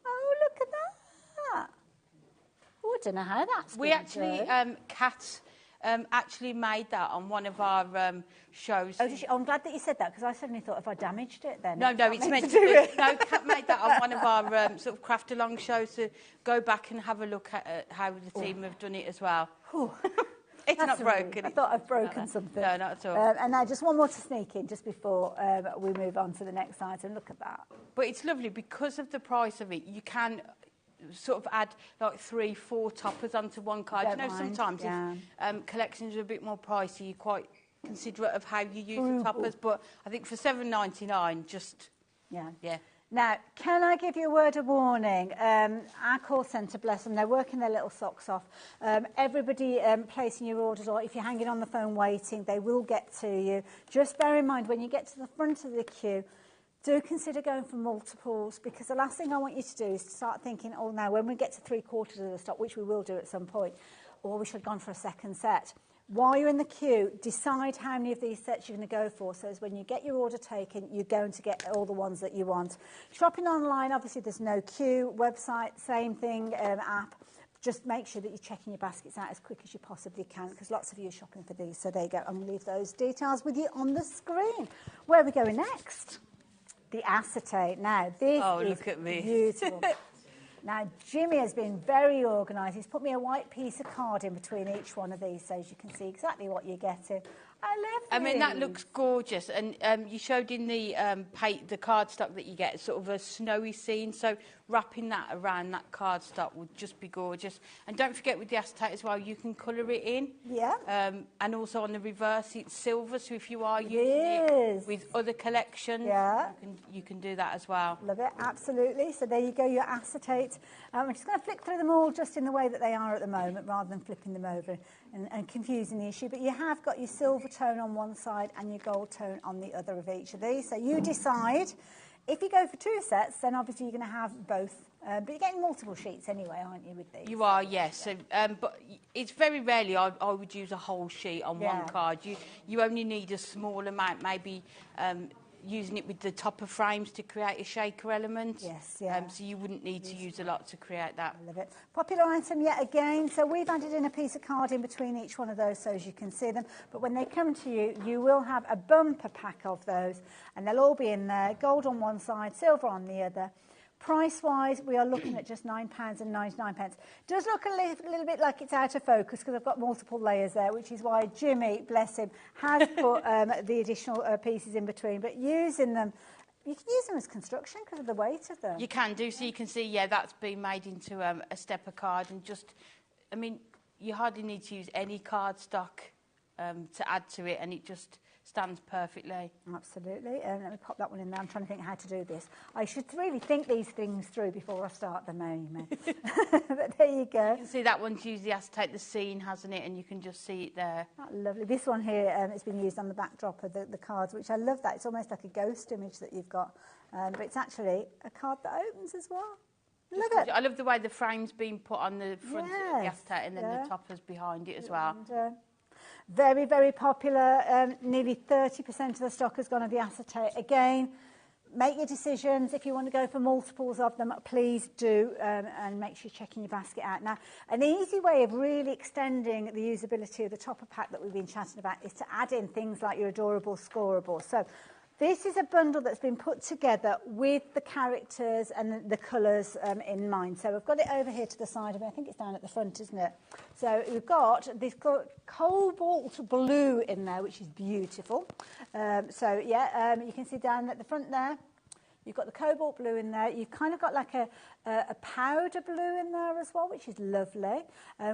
Oh, look at that. Oh, I don't know how that's We actually, Kat actually made that on one of our shows. Oh, did she? Oh, I'm glad that you said that, because I suddenly thought if I damaged it then. No, it's meant to be. No, Kat made that on one of our sort of craft along shows, so go back and have a look at how the team have done it as well. It's not broken. I thought I've broken something. No, not at all. And now just one more to sneak in just before we move on to the next item. Look at that. But it's lovely because of the price of it. You can sort of add like 3-4 toppers onto one card. You know, sometimes if collections are a bit more pricey, you're quite considerate of how you use the toppers. But I think for $7.99, just yeah. Now, can I give you a word of warning? Our call centre, bless them, they're working their little socks off. Everybody placing your orders, or if you're hanging on the phone waiting, they will get to you. Just bear in mind, when you get to the front of the queue, do consider going for multiples, because the last thing I want you to do is to start thinking, oh, now, when we get to 3/4 of the stock, which we will do at some point, or we should have gone for a second set. While you're in the queue, decide how many of these sets you're going to go for, so as when you get your order taken, you're going to get all the ones that you want. Shopping online, obviously, there's no queue. Website, same thing, app. Just make sure that you're checking your baskets out as quick as you possibly can, because lots of you are shopping for these. So there you go. I'm going to leave those details with you on the screen. Where are we going next? The acetate. Now, this is look at me. Beautiful. Now, Jimmy has been very organised. He's put me a white piece of card in between each one of these, so as you can see exactly what you're getting. I love I mean, that looks gorgeous. And you showed in the cardstock that you get sort of a snowy scene. So wrapping that around that cardstock would just be gorgeous. And don't forget with the acetate as well, you can colour it in. Yeah. And also on the reverse, it's silver. So if you are using it with other collections, you can do that as well. Love it, absolutely. So there you go, your acetate. I'm just going to flick through them all just in the way that they are at the moment, rather than flipping them over and confusing the issue. But you have got your silver tone on one side and your gold tone on the other of each of these. So you decide. If you go for 2 sets, then obviously you're going to have both. But you're getting multiple sheets anyway, aren't you, with these? You are, yes. So, but it's very rarely I would use a whole sheet on one card. You only need a small amount, maybe using it with the topper frames to create a shaker element. Yes, yeah. So you wouldn't need to use a lot to create that. I love it. Popular item yet again. So we've added in a piece of card in between each one of those so as you can see them. But when they come to you, you will have a bumper pack of those, and they'll all be in there. Gold on one side, silver on the other. Price-wise, we are looking at just £9.99. Does look a little bit like it's out of focus because I've got multiple layers there, which is why Jimmy, bless him, has put the additional pieces in between. But using them, you can use them as construction because of the weight of them. You can do, so you can see, that's been made into a stepper card. And just, I mean, you hardly need to use any cardstock to add to it, and it just stands perfectly. Absolutely. Let me pop that one in there. I'm trying to think how to do this. I should really think these things through before I start them, Amy. But there you go. You can see that one's used the acetate, the scene, hasn't it? And you can just see it there. Oh, lovely. This one here has been used on the backdrop of the cards, which I love that. It's almost like a ghost image that you've got. But it's actually a card that opens as well. Love it. I love the way the frame's been put on the front of the acetate and then the toppers behind it as well. And, very, very popular. Nearly 30% of the stock has gone on the acetate. Again, make your decisions. If you want to go for multiples of them, please do, and make sure you're checking your basket out. Now, an easy way of really extending the usability of the topper pack that we've been chatting about is to add in things like your adorable Scoreboard. So this is a bundle that's been put together with the characters and the colours in mind. So we've got it over here to the side of me. I think it's down at the front, isn't it? So we've got this cobalt blue in there, which is beautiful. You can see down at the front there, you've got the cobalt blue in there. You've kind of got like a powder blue in there as well, which is lovely.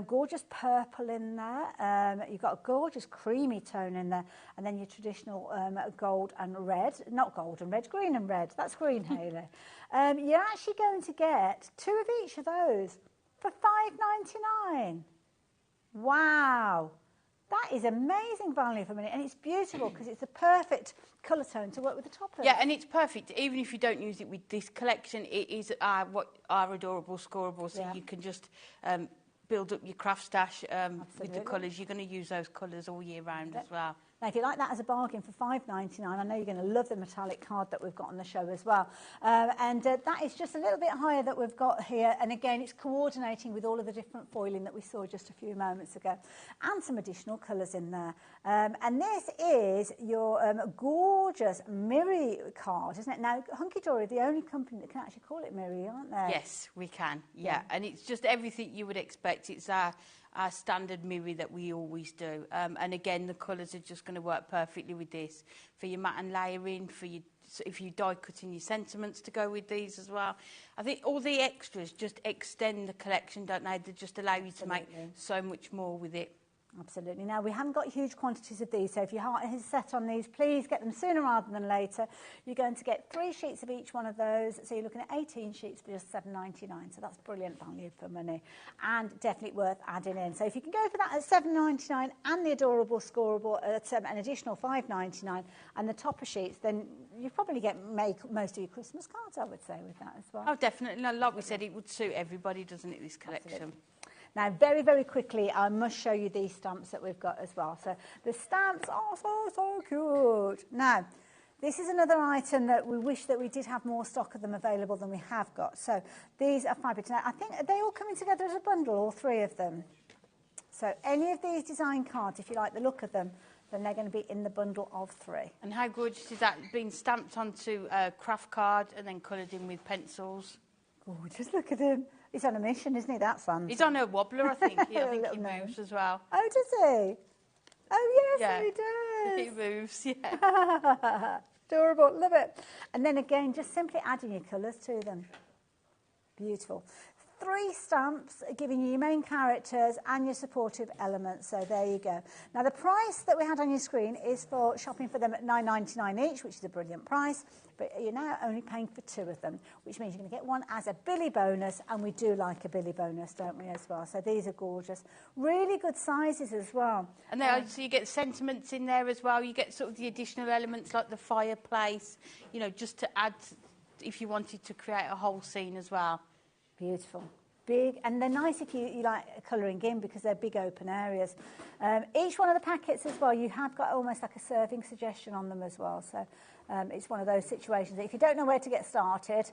Gorgeous purple in there. You've got a gorgeous creamy tone in there. And then your traditional gold and red. Not gold and red, green and red. That's green, Hayley. You're actually going to get 2 of each of those for $5.99. Wow. That is amazing value for money, and it's beautiful because it's the perfect colour tone to work with the top of. Yeah, and it's perfect. Even if you don't use it with this collection, it is our adorable scoreboard, so you can just build up your craft stash with the colours. You're going to use those colours all year round as well. Now, if you like that as a bargain for $5.99, I know you're going to love the metallic card that we've got on the show as well. That is just a little bit higher that we've got here. And again, it's coordinating with all of the different foiling that we saw just a few moments ago. And some additional colours in there. And this is your gorgeous Miri card, isn't it? Now, Hunky Dory are the only company that can actually call it Miri, aren't they? Yes, we can, yeah. And it's just everything you would expect. It's our standard Miri that we always do. And again, the colours are just going to work perfectly with this for your matte and layering, for your, if you die cutting your sentiments to go with these as well. I think all the extras just extend the collection, don't they? They just allow you to make so much more with it. Absolutely. Now, we haven't got huge quantities of these, so if your heart is set on these, please get them sooner rather than later. You're going to get 3 sheets of each one of those, so you're looking at 18 sheets for just $7.99, so that's brilliant value for money, and definitely worth adding in. So if you can go for that at $7.99 and the adorable scoreboard at an additional $5.99 and the topper sheets, then you probably make most of your Christmas cards, I would say, with that as well. Oh, definitely. No, like we said, it would suit everybody, doesn't it, this collection? Absolutely. Now, very, very quickly, I must show you these stamps that we've got as well. So the stamps are so cute. Now, this is another item that we wish that we did have more stock of them available than we have got. So these are fabulous. Now, I think are they all coming together as a bundle, all 3 of them? So any of these design cards, if you like the look of them, then they're going to be in the bundle of 3. And how gorgeous is that, being stamped onto a craft card and then coloured in with pencils? Oh, just look at him. He's on a mission, isn't he, that Sam? He's on a wobbler, I think. Yeah, I think he moves as well. Oh, does he? Oh, yes, he does. He moves, yeah. Adorable, love it. And then again, just simply adding your colours to them. Beautiful. 3 stamps giving you your main characters and your supportive elements. So there you go. Now, the price that we had on your screen is for shopping for them at $9.99 each, which is a brilliant price. But you're now only paying for 2 of them, which means you're going to get one as a Billy bonus. And we do like a Billy bonus, don't we, as well? So these are gorgeous. Really good sizes as well. And then, so you get sentiments in there as well. You get sort of the additional elements like the fireplace, you know, just to add if you wanted to create a whole scene as well. Beautiful. Big, and they're nice if you like colouring in because they're big open areas. Each one of the packets as well, you have got almost like a serving suggestion on them as well. So it's one of those situations that if you don't know where to get started,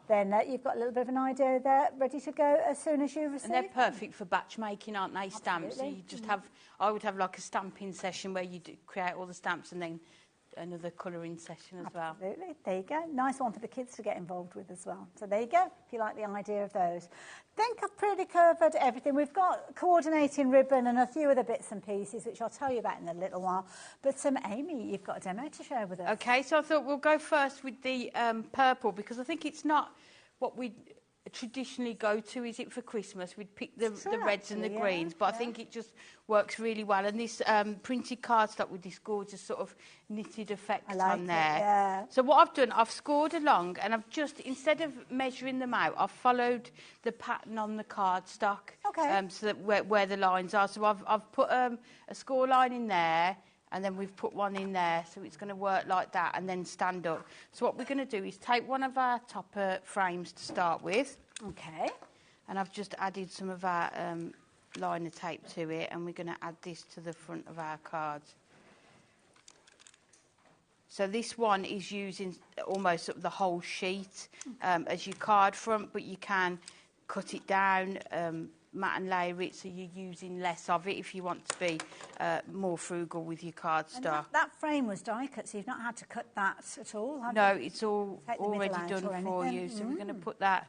then you've got a little bit of an idea there, ready to go as soon as you receive. And they're perfect for batch making, aren't they, stamps? So you just have, I would have like a stamping session where you create all the stamps and then another colouring session as well. Absolutely. There you go. Nice one for the kids to get involved with as well. So there you go, if you like the idea of those. Think I've pretty covered everything. We've got coordinating ribbon and a few other bits and pieces, which I'll tell you about in a little while. But Amy, you've got a demo to share with us. Okay, so I thought we'll go first with the purple, because I think it's not what we traditionally go to, is it, for Christmas? We'd pick the reds and the greens, but I think it just works really well. And this printed cardstock with this gorgeous sort of knitted effect on there. Yeah. So what I've done, I've scored along, and I've just, instead of measuring them out, I've followed the pattern on the cardstock. Okay. So that where the lines are. So I've put a score line in there, and then we've put one in there, so it's going to work like that and then stand up. So what we're going to do is take one of our topper frames to start with. Okay. And I've just added some of our liner tape to it, and we're going to add this to the front of our cards. So this one is using almost the whole sheet as your card front, but you can cut it down, matte and layer it, so you're using less of it if you want to be more frugal with your cardstock. That frame was die cut, so you've not had to cut that at all, have you? No, it's all already done for you. So we're going to put that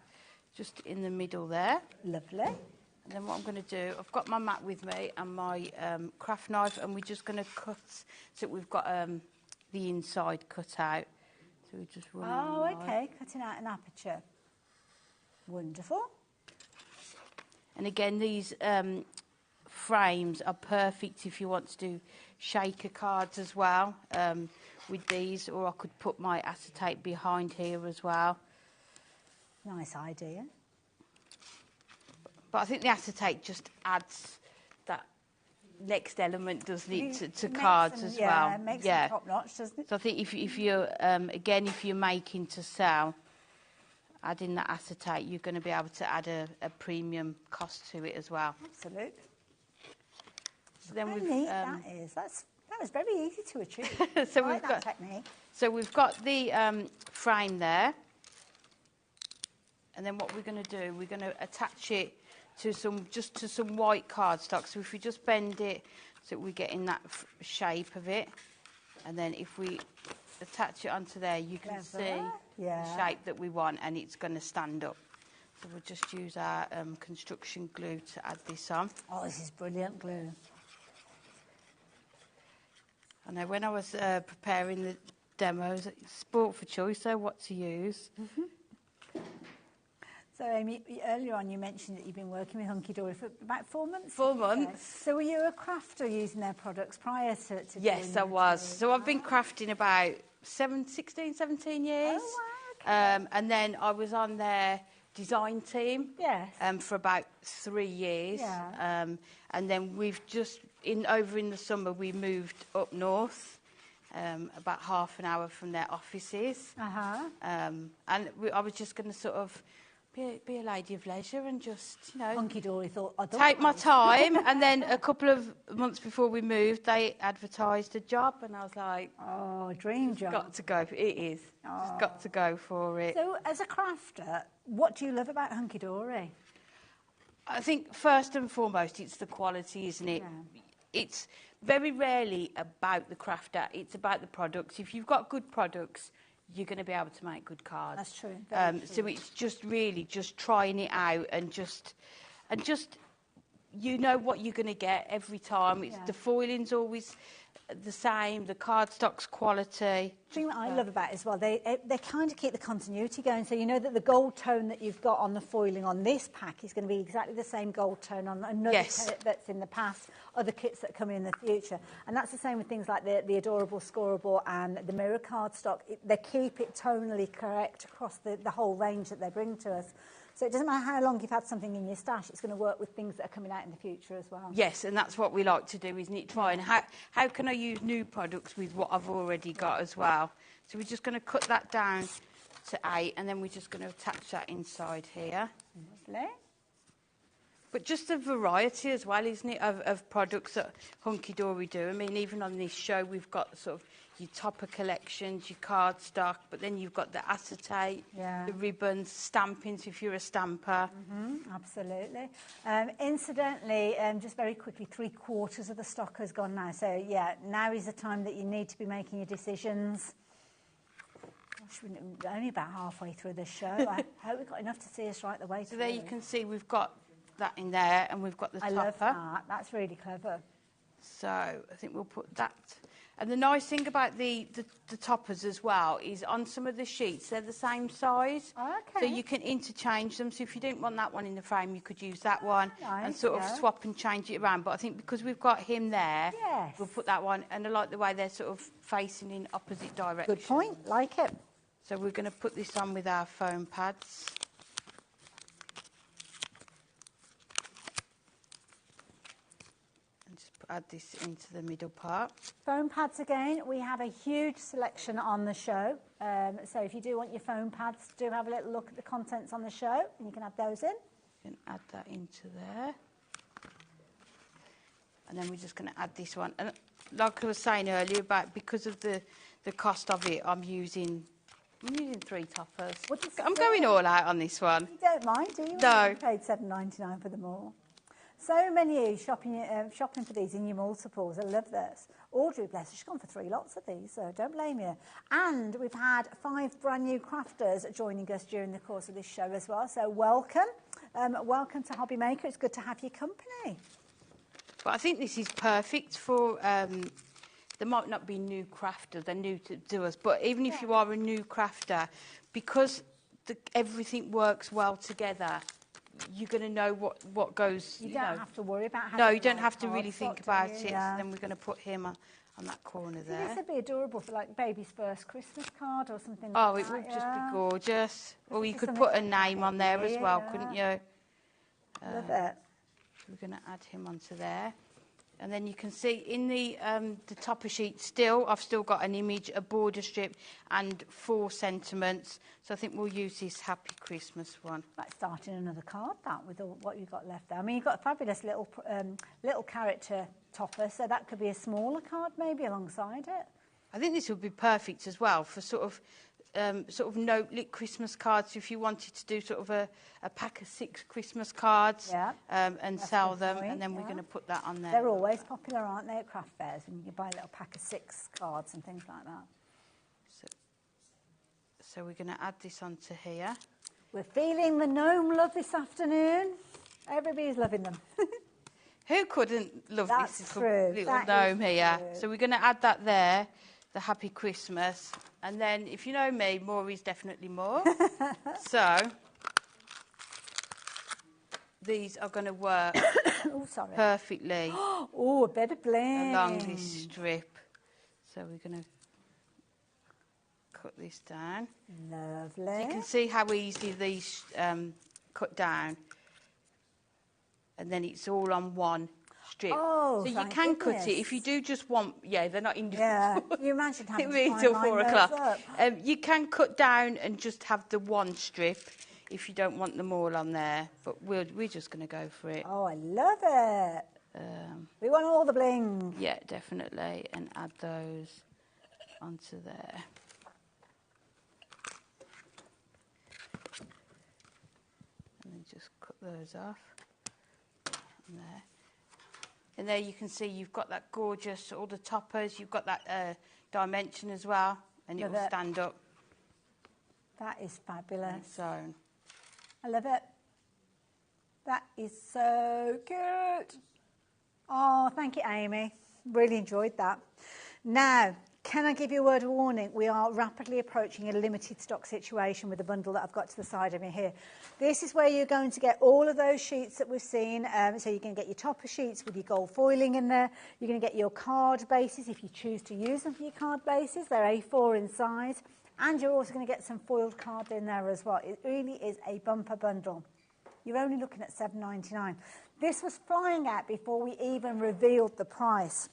just in the middle there. Lovely. And then what I'm going to do, I've got my mat with me and my craft knife, and we're just going to cut so we've got the inside cut out. So we just run. Oh, okay, cutting out an aperture. Wonderful. And again, these frames are perfect if you want to do shaker cards as well with these, or I could put my acetate behind here as well. Nice idea. But I think the acetate just adds that next element, doesn't it, to It makes cards them- as yeah, well. it makes them top-notch, doesn't it? So I think if you're, again, if you're making to sell, adding that acetate, you're going to be able to add a premium cost to it as well. Absolutely. So then How we've, neat that is. That was very easy to achieve. So I like we've that got- technique. So we've got the frame there. And then what we're going to do, we're going to attach it to some white cardstock. So if we just bend it so we get in that shape of it, and then if we attach it onto there, you can Clever. see Yeah. the shape that we want, and it's going to stand up. So we'll just use our construction glue to add this on. Oh, this is brilliant glue. I know when I was preparing the demos, it's sport for choice, so what to use. So, Amy, earlier on you mentioned that you've been working with Hunky Dory for about 4 months. 4 did you say? months. So were you a crafter using their products prior to Yes, doing I the was. materials? So I've been crafting about 16, 17 years. Oh, wow, okay. And then I was on their design team Yes. for about 3 years. Yeah. And then we've just, over in the summer, we moved up north, about half an hour from their offices. Uh-huh. And I was just going to sort of be a lady of leisure and just, Hunky Dory thought, take my time. And then a couple of months before we moved, they advertised a job, and I was like, oh, dream job. got to go. It is. Just got to go for it. So, as a crafter, what do you love about Hunky Dory? I think first and foremost, it's the quality, isn't it? Yeah. It's very rarely about the crafter. It's about the products. If you've got good products, you're going to be able to make good cards. That's true. Very true. So it's just really just trying it out and just you know what you're going to get every time. It's the foiling's always the same. The cardstock's quality. The thing that I love about it as well, they kind of keep the continuity going. So you know that the gold tone that you've got on the foiling on this pack is going to be exactly the same gold tone on another kit that's in the past, other kits that come in the future. And that's the same with things like the adorable Scoreboard and the mirror cardstock. They keep it tonally correct across the whole range that they bring to us. So it doesn't matter how long you've had something in your stash, it's going to work with things that are coming out in the future as well. Yes, and that's what we like to do, isn't it? Try and how can I use new products with what I've already got as well? So we're just going to cut that down to 8, and then we're just going to attach that inside here. Lovely. But just a variety as well, isn't it, of products that Hunky Dory do. I mean, even on this show, we've got sort of your topper collections, your cardstock, but then you've got the acetate, the ribbons, stampings if you're a stamper. Absolutely. Incidentally, just very quickly, 3/4 of the stock has gone now. So, yeah, now is the time that you need to be making your decisions. Gosh, we're only about halfway through this show. I hope we've got enough to see us right the way through. So there you can see we've got that in there, and we've got the topper. I love that. That's really clever. So I think we'll put that. And the nice thing about the toppers as well is on some of the sheets, they're the same size. Okay. So you can interchange them. So if you didn't want that one in the frame, you could use that one and Nice, sort of swap and change it around. But I think because we've got him there, Yes. we'll put that one. And I like the way they're sort of facing in opposite directions. Good point. Like it. So we're going to put this on with our foam pads. Add this into the middle part. Foam pads again, we have a huge selection on the show. So if you do want your foam pads, do have a little look at the contents on the show and you can add those in. You can add that into there. And then we're just going to add this one. And like I was saying earlier, about because of the cost of it, I'm using 3 toppers. I'm going all out on this one. You don't mind, do you? No. You paid $7.99 for them all. So many of you shopping for these in your multiples. I love this. Audrey, bless her, she's gone for 3 lots of these, so don't blame you. And we've had 5 brand new crafters joining us during the course of this show as well. So welcome. Welcome to HobbyMaker. It's good to have your company. But I think this is perfect for... there might not be new crafters, they're new to us, but even if you are a new crafter, because everything works well together, you're going to know what goes. You don't have to worry about how. No, you don't have to really think about it. Yeah. So then we're going to put him on that corner there. This would be adorable for like baby's first Christmas card or something. Oh, like it that, would just be gorgeous. Or you Just could something put a name on there as well, yeah. couldn't you? Love it. We're going to add him onto there. And then you can see in the topper sheet still, I've still got an image, a border strip and 4 sentiments. So I think we'll use this Happy Christmas one. Like starting another card, that, with all, what you've got left there. I mean, you've got a fabulous little character topper, so that could be a smaller card maybe alongside it. I think this would be perfect as well for sort of note-lit Christmas cards if you wanted to do sort of a pack of 6 Christmas cards and sell them, and then we're going to put that on there. They're always popular, aren't they, at craft fairs, when you buy a little pack of 6 cards and things like that. So we're going to add this onto here. We're feeling the gnome love this afternoon. Everybody's loving them. Who couldn't love this little that gnome here? True. So we're going to add that there, the Happy Christmas. And then, if you know me, more is definitely more. So, these are going to work perfectly a bit of bling along this strip. So we're going to cut this down. Lovely. So you can see how easy these cut down. And then it's all on one strip. Oh, so you can cut it if you do just want. Yeah, they're not individual. Yeah, you imagine having it to till line 4 those o'clock. up. You can cut down and just have the one strip if you don't want them all on there. But we're just going to go for it. Oh, I love it. We want all the bling. Yeah, definitely, and add those onto there. And then just cut those off. There. And there you can see you've got that gorgeous, all the toppers, you've got that dimension as well, and it will stand up. That is fabulous. So, I love it. That is so cute. Oh, thank you, Amy. Really enjoyed that. Now, can I give you a word of warning? We are rapidly approaching a limited stock situation with the bundle that I've got to the side of me here. This is where you're going to get all of those sheets that we've seen. So you're going to get your topper sheets with your gold foiling in there. You're going to get your card bases if you choose to use them for your card bases. They're A4 in size. And you're also going to get some foiled card in there as well. It really is a bumper bundle. You're only looking at $7.99. This was flying out before we even revealed the price.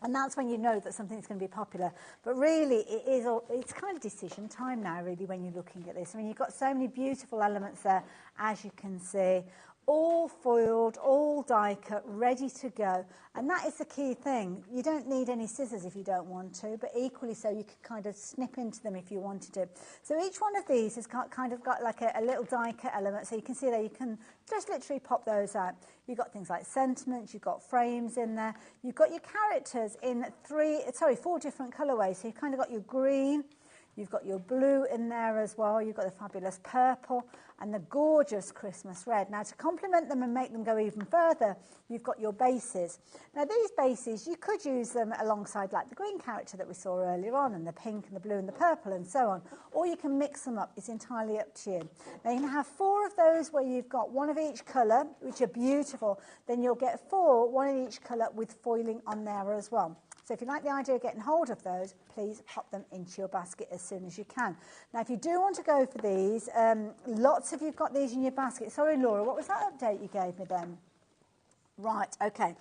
And that's when you know that something's going to be popular. But really, it's kind of decision time now, really, when you're looking at this. I mean, you've got so many beautiful elements there, as you can see. All foiled, all die cut, ready to go. And that is the key thing. You don't need any scissors if you don't want to, but equally so you can kind of snip into them if you wanted to. So each one of these has kind of got like a little die cut element. So you can see there, you can just literally pop those out. You've got things like sentiments, you've got frames in there. You've got your characters in 4 different colourways. So you've kind of got your green, you've got your blue in there as well. You've got the fabulous purple and the gorgeous Christmas red. Now, to complement them and make them go even further, you've got your bases. Now, these bases, you could use them alongside like the green character that we saw earlier on, and the pink and the blue and the purple and so on. Or you can mix them up. It's entirely up to you. Now, you can have 4 of those where you've got one of each colour, which are beautiful. Then you'll get 4, one in each colour with foiling on there as well. So if you like the idea of getting hold of those, please pop them into your basket as soon as you can. Now, if you do want to go for these, lots of you've got these in your basket. Sorry, Laura, what was that update you gave me then? Right, okay.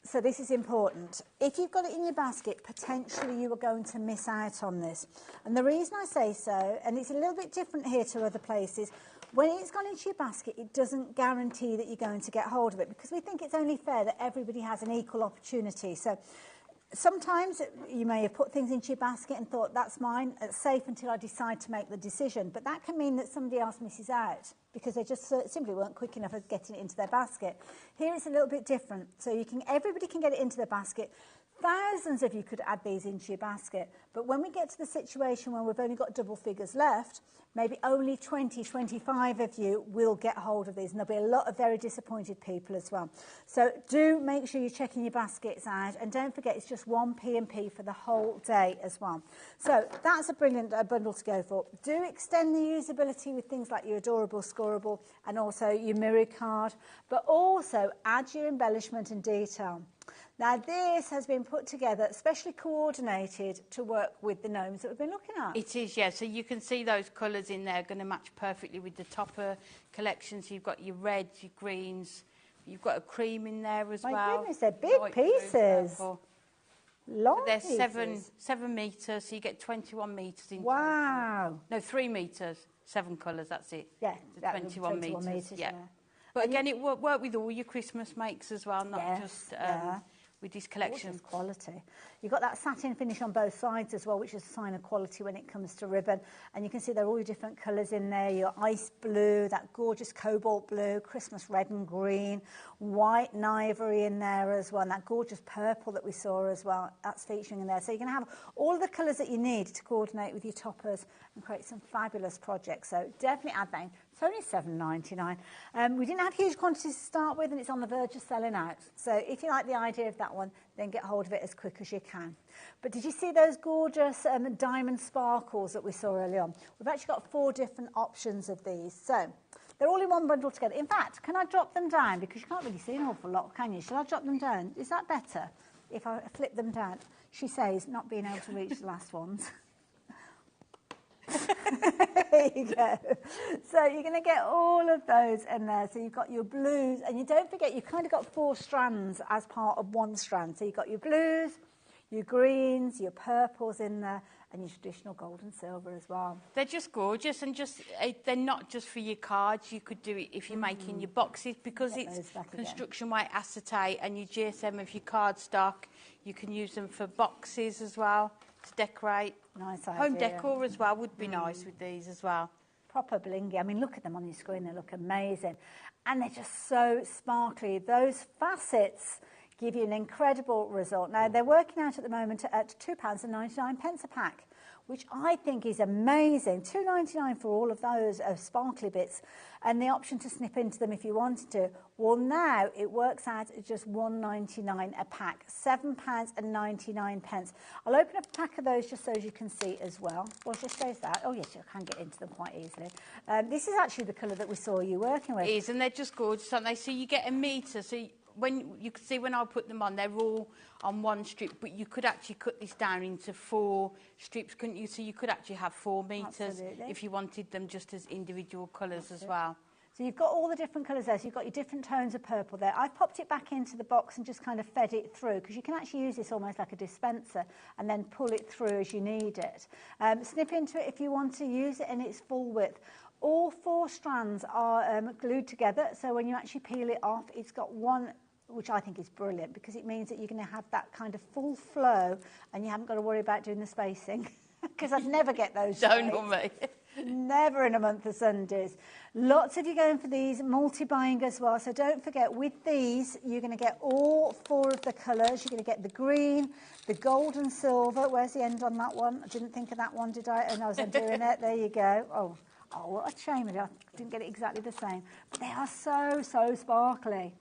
So this is important. If you've got it in your basket, potentially you are going to miss out on this. And the reason I say so, and it's a little bit different here to other places, when it's gone into your basket, it doesn't guarantee that you're going to get hold of it, because we think it's only fair that everybody has an equal opportunity. So sometimes you may have put things into your basket and thought, that's mine, it's safe until I decide to make the decision. But that can mean that somebody else misses out because they just simply weren't quick enough at getting it into their basket. Here it's a little bit different. So everybody can get it into their basket. Thousands of you could add these into your basket. But when we get to the situation where we've only got double figures left, maybe only 20, 25 of you will get hold of these. And there'll be a lot of very disappointed people as well. So do make sure you're checking your baskets out. And don't forget, it's just one P&P for the whole day as well. So that's a brilliant bundle to go for. Do extend the usability with things like your adorable Scoreboard and also your mirror card. But also add your embellishment and detail. Now, this has been put together, specially coordinated to work with the gnomes that we've been looking at. It is, yeah. So you can see those colours in there going to match perfectly with the topper collection. So you've got your reds, your greens, You've got a cream in there as My well. goodness, they're big Light blue, pieces. purple. Long So they're pieces. 7 metres, so you get 21 metres in Wow. total. No, 3 metres, 7 colours, that's it. Yeah, So that was 21 metres. Yeah. yeah. But again, it worked with all your Christmas makes as well, not Yes, just yeah. with this collection. Gorgeous quality. You've got that satin finish on both sides as well, which is a sign of quality when it comes to ribbon. And you can see there are all your different colours in there. Your ice blue, that gorgeous cobalt blue, Christmas red and green, white and ivory in there as well, and that gorgeous purple that we saw as well, that's featuring in there. So you're going to have all of the colours that you need to coordinate with your toppers and create some fabulous projects. So definitely add that in. It's only $7.99. We didn't have huge quantities to start with, and it's on the verge of selling out. So if you like the idea of that one, then get hold of it as quick as you can. But did you see those gorgeous diamond sparkles that we saw early on? We've actually got 4 different options of these. So they're all in one bundle together. In fact, can I drop them down? Because you can't really see an awful lot, can you? Shall I drop them down? Is that better if I flip them down? She says, not being able to reach the last ones. There you go. So you're going to get all of those in there. So you've got your blues, and you don't forget you've kind of got 4 strands as part of one strand. So you've got your blues, your greens, your purples in there, and your traditional gold and silver as well. They're just gorgeous, and just they're not just for your cards. You could do it if you're making your boxes, because it's construction weight acetate, and your GSM of your cardstock. You can use them for boxes as well to decorate. Nice Home idea. decor as well would be nice with these as well. Proper blingy. I mean, look at them on your screen. They look amazing. And they're just so sparkly. Those facets give you an incredible result. Now, they're working out at the moment at £2.99 a pack, which I think is amazing. £2.99 for all of those sparkly bits, and the option to snip into them if you wanted to. Well, now it works out at just £1.99 a pack, £7.99. I'll open up a pack of those just so as you can see as well. Well, just shows that. Oh, yes, you can get into them quite easily. This is actually the colour that we saw you working with. It is, and they're just gorgeous, aren't they? So you get a metre. So when you can see when I put them on, they're all on one strip, but you could actually cut this down into 4 strips, couldn't you? So you could actually have 4 metres if you wanted them just as individual colours as well. So you've got all the different colours there. So you've got your different tones of purple there. I've popped it back into the box and just kind of fed it through, because you can actually use this almost like a dispenser and then pull it through as you need it. Snip into it if you want to use it in its full width. All 4 strands are glued together, so when you actually peel it off, it's got one, which I think is brilliant, because it means that you're going to have that kind of full flow and you haven't got to worry about doing the spacing, because I'd never get those Don't on me. Never in a month of Sundays. Lots of you going for these, multi-buying as well, so don't forget, with these, you're going to get all 4 of the colours. You're going to get the green, the gold and silver. Where's the end on that one? I didn't think of that one, did I? And I was undoing it. There you go. Oh, what a shame. I didn't get it exactly the same. But they are so, so sparkly.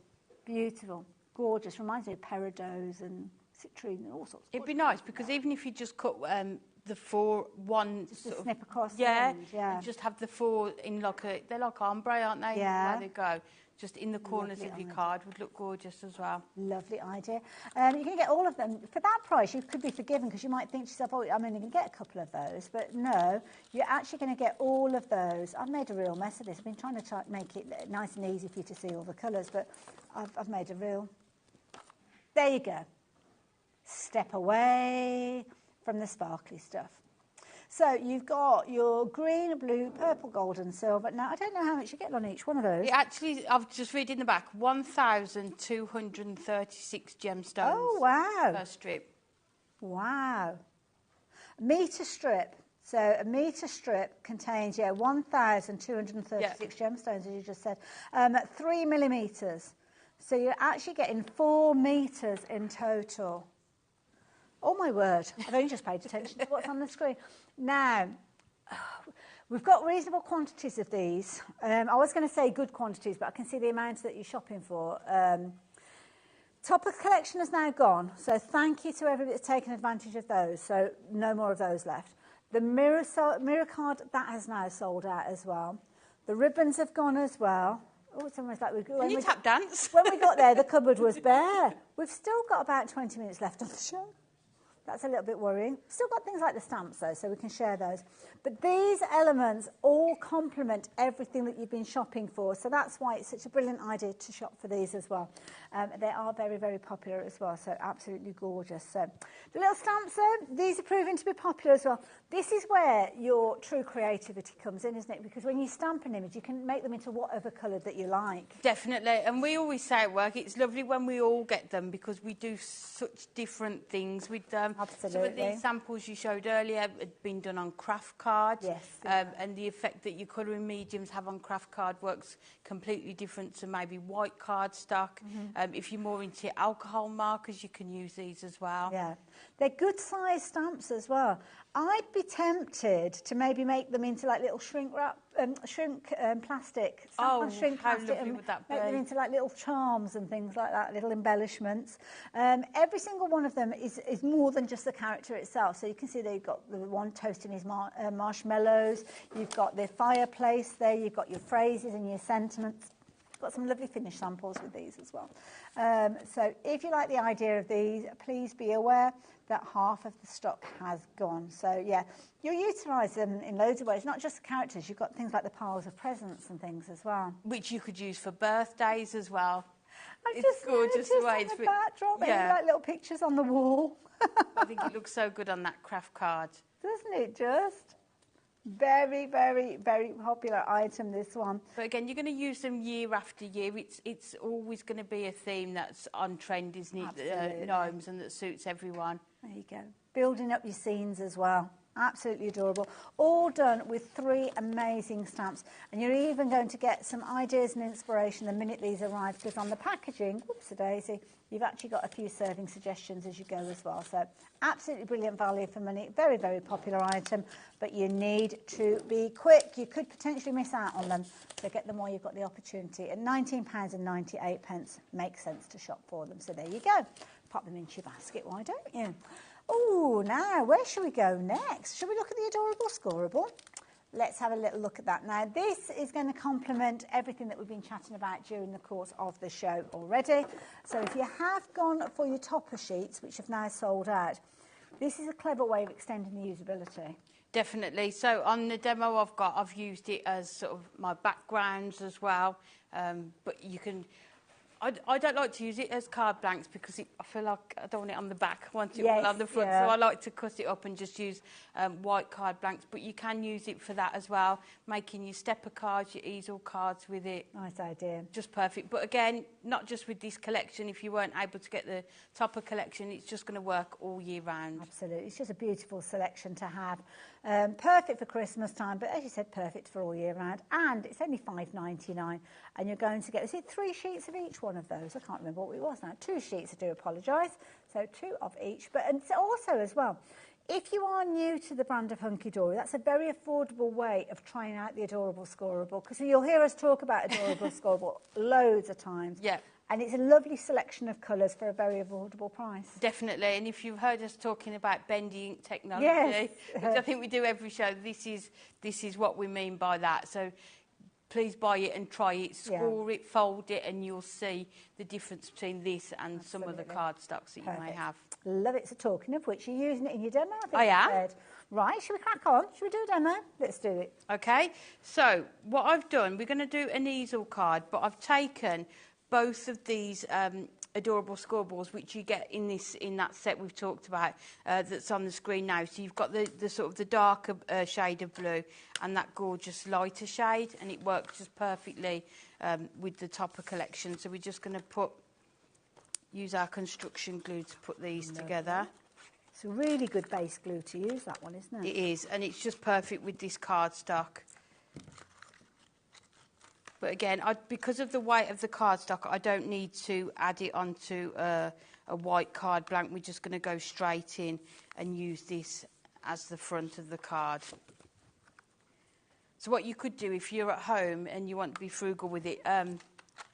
Beautiful. Gorgeous. Reminds me of peridot and citrine and all sorts. It'd be nice, because even if you just cut the 4 one just sort of, snip across the end, yeah. just have the 4 in like they're like ombre, aren't they? Yeah. Where they go. Just in the corners of your card would look gorgeous as well. Lovely idea. You're going to get all of them. For that price, you could be forgiven, because you might think to yourself, oh, I'm only going to get a couple of those. But no, you're actually going to get all of those. I've made a real mess of this. I've been trying to make it nice and easy for you to see all the colours, but I've made a real... There you go. Step away from the sparkly stuff. So you've got your green, blue, purple, gold and silver. Now, I don't know how much you get on each one of those. It actually, I've just read in the back, 1,236 gemstones. Oh, wow. Per strip. Wow. A metre strip. So a metre strip contains, 1,236 gemstones, as you just said. 3 millimetres. So you're actually getting 4 metres in total. Oh, my word. I've only just paid attention to what's on the screen. Now, we've got reasonable quantities of these. I was going to say good quantities, but I can see the amounts that you're shopping for. Top of the collection has now gone, so thank you to everybody that's taken advantage of those. So no more of those left. The mirror card, that has now sold out as well. The ribbons have gone as well. Oh, it's almost like Can you tap dance? When we got there, the cupboard was bare. We've still got about 20 minutes left on the show. That's a little bit worrying. Still got things like the stamps though, so we can share those. But these elements all complement everything that you've been shopping for, so that's why it's such a brilliant idea to shop for these as well. They are very, very popular as well, so absolutely gorgeous. So the little stamps though, these are proving to be popular as well. This is where your true creativity comes in, isn't it? Because when you stamp an image, you can make them into whatever colour that you like. Definitely, and we always say at work, it's lovely when we all get them because we do such different things with them. Absolutely. Some of these samples you showed earlier had been done on craft cards. Yes. And the effect that your colouring mediums have on craft card works completely different to maybe white card stock. If you're more into alcohol markers, you can use these as well. Yeah, they're good size stamps as well. I'd be tempted to maybe make them into like little shrink wrap, plastic. Shrink how plastic lovely and would that be? make them into like little charms and things like that, little embellishments. Every single one of them is more than just the character itself. So you can see they've got the one toasting his marshmallows. You've got the fireplace there. You've got your phrases and your sentiments. Got some lovely finished samples with these as well. So if you like the idea of these, please be aware that half of the stock has gone. So yeah, you'll utilise them in loads of ways, not just the characters. You've got things like the piles of presents and things as well. Which you could use for birthdays as well. I've It's gorgeous noticed the way on it's the backdrop, yeah. like little pictures on the wall. I think it looks so good on that craft card. Doesn't it just? Very, very, very popular item, this one. But again, you're going to use them year after year. It's always going to be a theme that's on trend, isn't it? Absolutely. Gnomes, and that suits everyone. There you go. Building up your scenes as well. Absolutely adorable. All done with 3 amazing stamps. And you're even going to get some ideas and inspiration the minute these arrive, because on the packaging, whoops-a-daisy, you've actually got a few serving suggestions as you go as well. So absolutely brilliant value for money. Very, very popular item, but you need to be quick. You could potentially miss out on them. So get them while you've got the opportunity. At £19.98 makes sense to shop for them. So there you go. Pop them into your basket, why don't you? Oh, now, where shall we go next? Shall we look at the adorable Scoreboard? Let's have a little look at that. Now, this is going to complement everything that we've been chatting about during the course of the show already. So if you have gone for your topper sheets, which have now sold out, this is a clever way of extending the usability. Definitely. So on the demo I've used it as sort of my backgrounds as well. But you can... I don't like to use it as card blanks because I feel like I don't want it on the back. I want it all on the front. Yeah. So I like to cut it up and just use white card blanks. But you can use it for that as well, making your stepper cards, your easel cards with it. Nice idea. Just perfect. But again, not just with this collection. If you weren't able to get the topper collection, it's just going to work all year round. Absolutely. It's just a beautiful selection to have. Perfect for Christmas time, but as you said, perfect for all year round. And it's only $5.99, and you're going to get, is it 3 sheets of each one of those? I can't remember what it was now. 2 sheets, I do apologise. So 2 of each. But and also as well, if you are new to the brand of Hunky Dory, that's a very affordable way of trying out the adorable Scoreboard, because you'll hear us talk about adorable Scoreboard loads of times. Yeah. And it's a lovely selection of colours for a very affordable price. Definitely, and if you've heard us talking about bendy ink technology, yes. which I think we do every show, this is what we mean by that. So please buy it and try it, score it, fold it, and you'll see the difference between this and some of the card stocks that you may have. Love it. So talking of which, you're using it in your demo, I am. Right, shall we crack on? Shall we do a demo? Let's do it. Okay, so what I've done, we're going to do an easel card, but I've taken both of these adorable scoreboards, which you get in that set we've talked about, that's on the screen now. So you've got the sort of the darker shade of blue and that gorgeous lighter shade, and it works just perfectly with the topper collection. So we're just going to use our construction glue to put these together. It's a really good base glue to use, that one, isn't it? It is, and it's just perfect with this cardstock. But again, because of the weight of the cardstock, I don't need to add it onto a white card blank. We're just going to go straight in and use this as the front of the card. So what you could do if you're at home and you want to be frugal with it,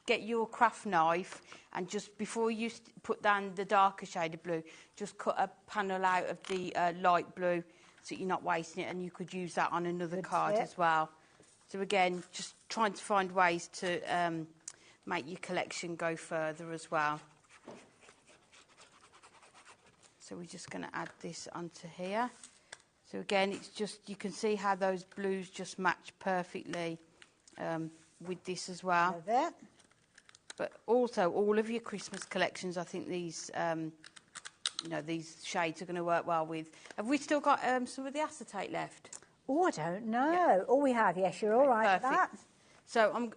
get your craft knife and just before you put down the darker shade of blue, just cut a panel out of the light blue so you're not wasting it, and you could use that on another card as well. So again, just trying to find ways to make your collection go further as well. So we're just going to add this onto here. So again, it's just, you can see how those blues just match perfectly with this as well. Love it. But also, all of your Christmas collections, I think these, you know, these shades are going to work well with. Have we still got some of the acetate left? Oh, I don't know. Yeah. Oh, we have. Yes, you're all right with that. So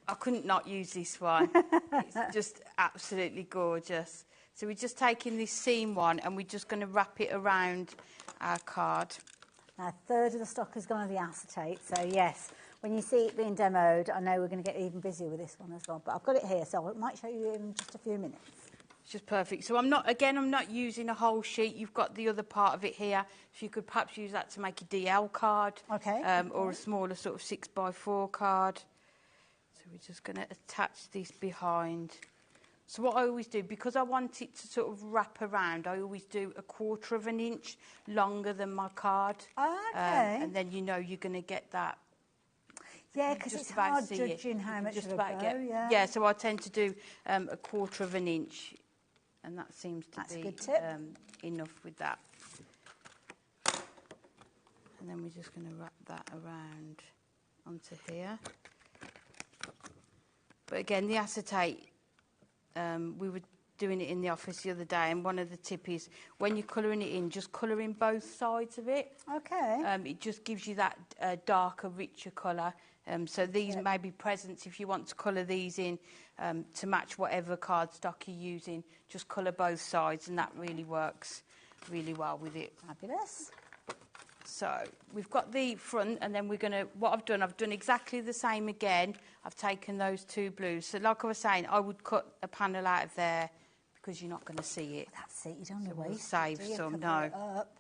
I couldn't not use this one. It's just absolutely gorgeous. So we're just taking this seam one and we're just going to wrap it around our card. Now, a third of the stock has gone on the acetate, so yes, when you see it being demoed, I know we're going to get even busier with this one as well. But I've got it here, so I might show you in just a few minutes. It's just perfect. So I'm not using a whole sheet. You've got the other part of it here. So you could perhaps use that to make a DL card. Okay. Or a smaller sort of 6x4 card. So we're just going to attach this behind. So what I always do, because I want it to sort of wrap around, I always do 1/4 of an inch longer than my card. Okay. And then you know you're going to get that. Yeah, because it's hard judging how much of a go, yeah, so I tend to do 1/4 of an inch. And that seems to be a good tip. Enough with that. And then we're just going to wrap that around onto here. But again, the acetate, we were doing it in the office the other day, and one of the tips is when you're colouring it in, just colour in both sides of it. Okay. It just gives you that darker, richer colour. So these may be presents if you want to colour these in to match whatever cardstock you're using. Just colour both sides, and that really works really well with it. Fabulous. So we've got the front, and then we're going to, I've done exactly the same again. I've taken those two blues. So like I was saying, I would cut a panel out of there because you're not going to see it. That's it, you don't want to We'll waste save it, some, cover no. it up.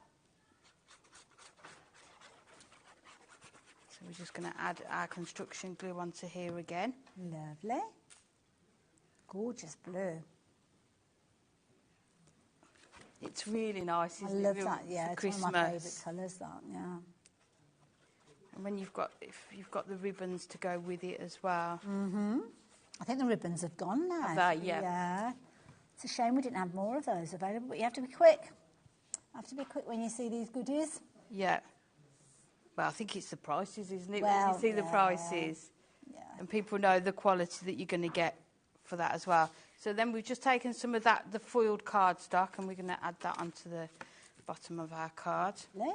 So we're just going to add our construction glue onto here again. Lovely. Gorgeous blue. It's really nice, I isn't it? love that, yeah. For It's one of my Christmas. favourite colours, that, yeah. And when if you've got the ribbons to go with it as well. Mm-hmm. I think the ribbons have gone now. Have they? Yeah. Yeah. It's a shame we didn't have more of those available, but you have to be quick. You have to be quick when you see these goodies. Yeah. Well, I think it's the prices, isn't it? Well, when you see the prices. Yeah. And people know the quality that you're going to get for that as well. So then we've just taken some of that, the foiled cardstock, and we're going to add that onto the bottom of our card. Lovely.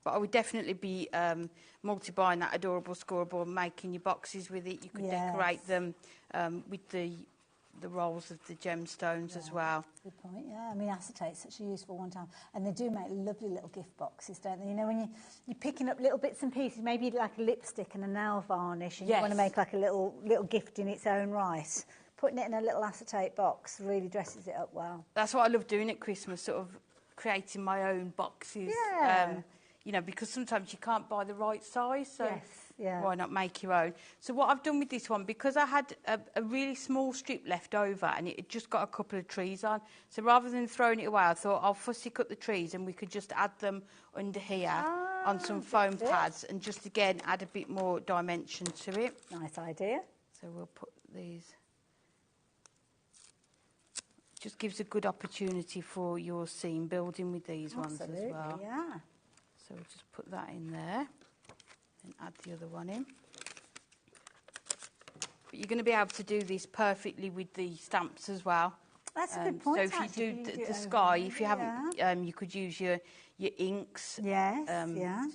But I would definitely be multi-buying that adorable scoreboard, making your boxes with it. You could decorate them with the rolls of the gemstones as well. Good point, yeah. I mean, acetate's such a useful one time. And they do make lovely little gift boxes, don't they? You know, when you're picking up little bits and pieces, maybe like a lipstick and a nail varnish, and you want to make like a little gift in its own right. Putting it in a little acetate box really dresses it up well. That's what I love doing at Christmas, sort of creating my own boxes. Yeah. You know, because sometimes you can't buy the right size, so yeah. why not make your own? So what I've done with this one, because I had a really small strip left over and it had just got a couple of trees on, so rather than throwing it away, I thought I'll fussy cut the trees and we could just add them under here on some foam pads and just, again, add a bit more dimension to it. Nice idea. So we'll put these... Just gives a good opportunity for your seam building with these ones as well. Yeah. So we'll just put that in there and add the other one in. But you're going to be able to do this perfectly with the stamps as well. That's a good point. So if you do the sky, if you haven't, you could use your inks to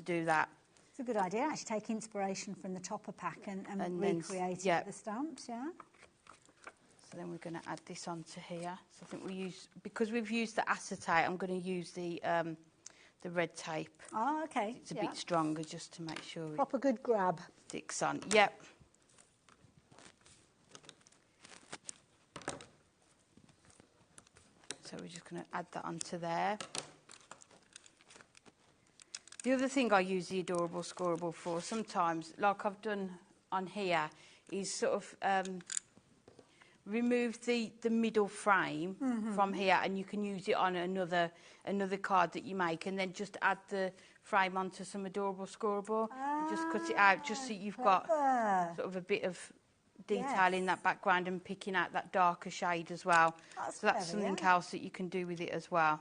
do that. It's a good idea. Actually, take inspiration from the topper pack and recreate it with the stamps. Yeah. So then we're going to add this onto here. So I think because we've used the acetate, I'm going to use the red tape. Oh, okay. It's a bit stronger just to make sure proper good grab. Sticks on. Yep. So we're just going to add that onto there. The other thing I use the adorable scoreboard for sometimes, like I've done on here, is sort of remove the middle frame from here, and you can use it on another card that you make, and then just add the frame onto some adorable scoreboard. Just cut it out just so you've got sort of a bit of detail in that background and picking out that darker shade as well. So that's something else that you can do with it as well.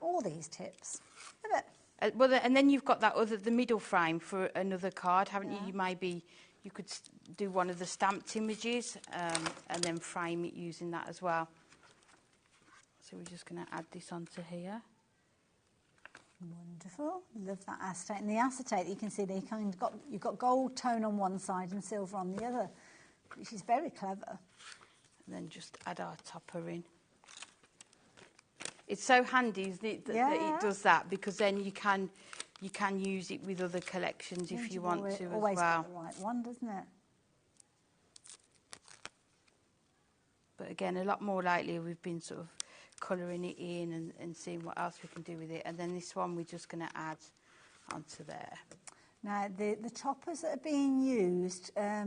all these tips. Love it. Well, and then you've got the middle frame for another card, haven't you? You could do one of the stamped images and then frame it using that as well. So we're just going to add this onto here. Wonderful. Love that acetate. And the acetate, you can see you've got gold tone on one side and silver on the other, which is very clever. And then just add our topper in. It's so handy, isn't it, that it does that, because then you can use it with other collections if you want to as well. Always got the right one, doesn't it? But again, a lot more lately we've been sort of colouring it in and seeing what else we can do with it. And then this one we're just going to add onto there. Now, the toppers that are being used, have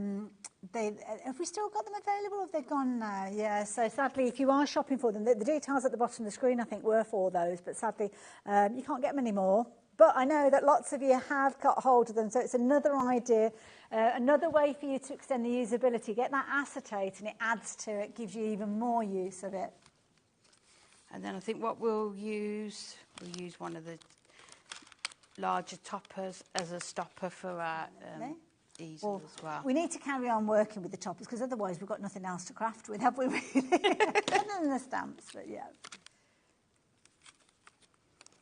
we still got them available or have they gone now? Yeah, so sadly, if you are shopping for them, the details at the bottom of the screen, I think, were for those, but sadly, you can't get them anymore. But I know that lots of you have got hold of them, so it's another idea, another way for you to extend the usability. Get that acetate and it adds to it, gives you even more use of it. And then I think what we'll use one of the larger toppers as a stopper for our easel as well. We need to carry on working with the toppers because otherwise we've got nothing else to craft with, have we really? Other than the stamps, but yeah.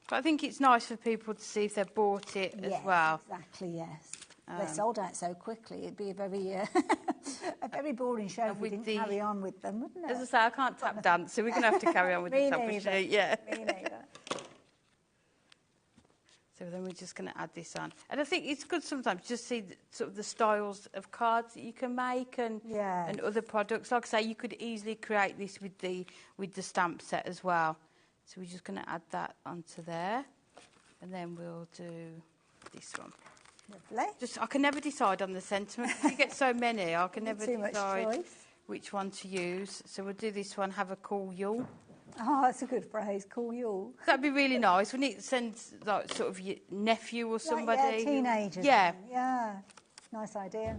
But I think it's nice for people to see if they've bought it as well. Exactly, yes. They sold out so quickly, it'd be a very a very boring show if we didn't carry on with them, wouldn't it? As I say, I can't tap dance, so we're going to have to carry on with the topper sheet. Yeah. Me neither. So then we're just going to add this on. And I think it's good sometimes just see sort of the styles of cards that you can make and other products. Like I say, you could easily create this with the stamp set as well. So we're just going to add that onto there. And then we'll do this one. Lovely. I can never decide on the sentiment. You get so many, I can never decide which one to use. So we'll do this one, have a cool Yule. Oh, that's a good phrase, cool Yule. That'd be really nice, wouldn't it? Send like sort of your nephew or somebody. Yeah, teenagers. Yeah. Yeah, nice idea.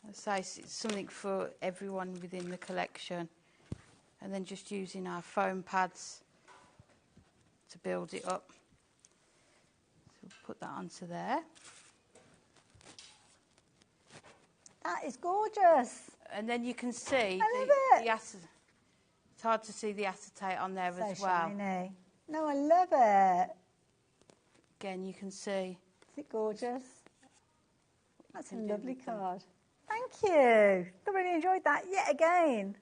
I'd say it's something for everyone within the collection. And then just using our foam pads to build it up. So we'll put that onto there. That is gorgeous. And then you can see the acetate. It's hard to see the acetate on there as well. Shiny. No, I love it. Again, you can see. Is it gorgeous? That's a lovely card. Thank you. I really enjoyed that yet again.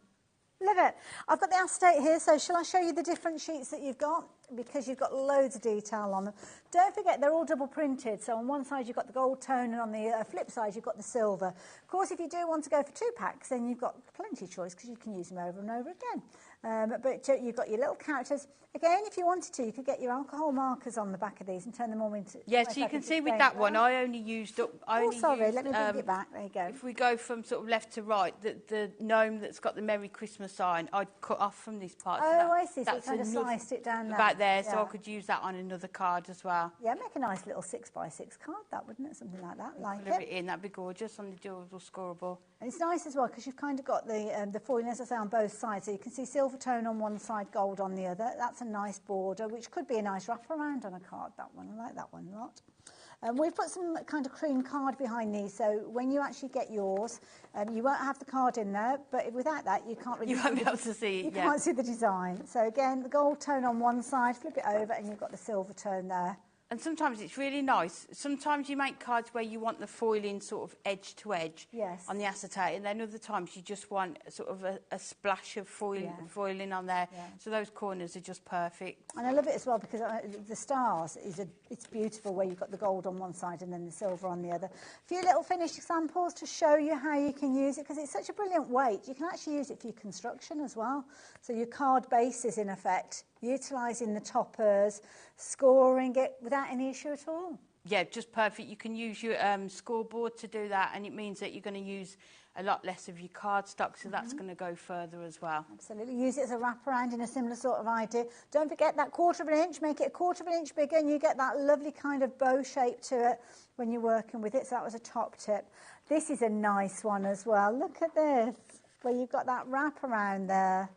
Love it. I've got the acetate here, so shall I show you the different sheets that you've got? Because you've got loads of detail on them. Don't forget, they're all double printed. So on one side, you've got the gold tone, and on the flip side, you've got the silver. Of course, if you do want to go for 2 packs, then you've got plenty of choice because you can use them over and over again. But you've got your little characters. Again, if you wanted to, you could get your alcohol markers on the back of these and turn them all into... Yes, so you can see with that one, I only used up... let me bring it back. There you go. If we go from sort of left to right, the gnome that's got the Merry Christmas sign, I'd cut off from this part. Oh, I see. So you kind of sliced it down there. About there, so I could use that on another card as well. Yeah, make a nice little 6x6 card, that, wouldn't it? Something like that. Put it in, that'd be gorgeous on the durable scoreboard. And it's nice as well because you've kind of got the foiling, as I say, on both sides. So you can see silver tone on one side, gold on the other. That's a nice border, which could be a nice wraparound on a card, that one. I like that one a lot. We've put some kind of cream card behind these, so when you actually get yours, you won't have the card in there, but without that, you can't really... You won't be able to see it, You can't see the design. So again, the gold tone on one side, flip it over, and you've got the silver tone there. And sometimes it's really nice. Sometimes you make cards where you want the foiling sort of edge to edge on the acetate, and then other times you just want sort of a splash of foiling on there. Yeah. So those corners are just perfect. And I love it as well because the stars it's beautiful where you've got the gold on one side and then the silver on the other. A few little finished examples to show you how you can use it because it's such a brilliant weight. You can actually use it for your construction as well. So your card base is in effect utilising the toppers, scoring it without any issue at all. Yeah, just perfect. You can use your scoreboard to do that, and it means that you're going to use a lot less of your card stock, so that's going to go further as well. Absolutely. Use it as a wraparound in a similar sort of idea. Don't forget that 1/4 of an inch, make it 1/4 of an inch bigger, and you get that lovely kind of bow shape to it when you're working with it. So that was a top tip. This is a nice one as well. Look at this, where you've got that wraparound there.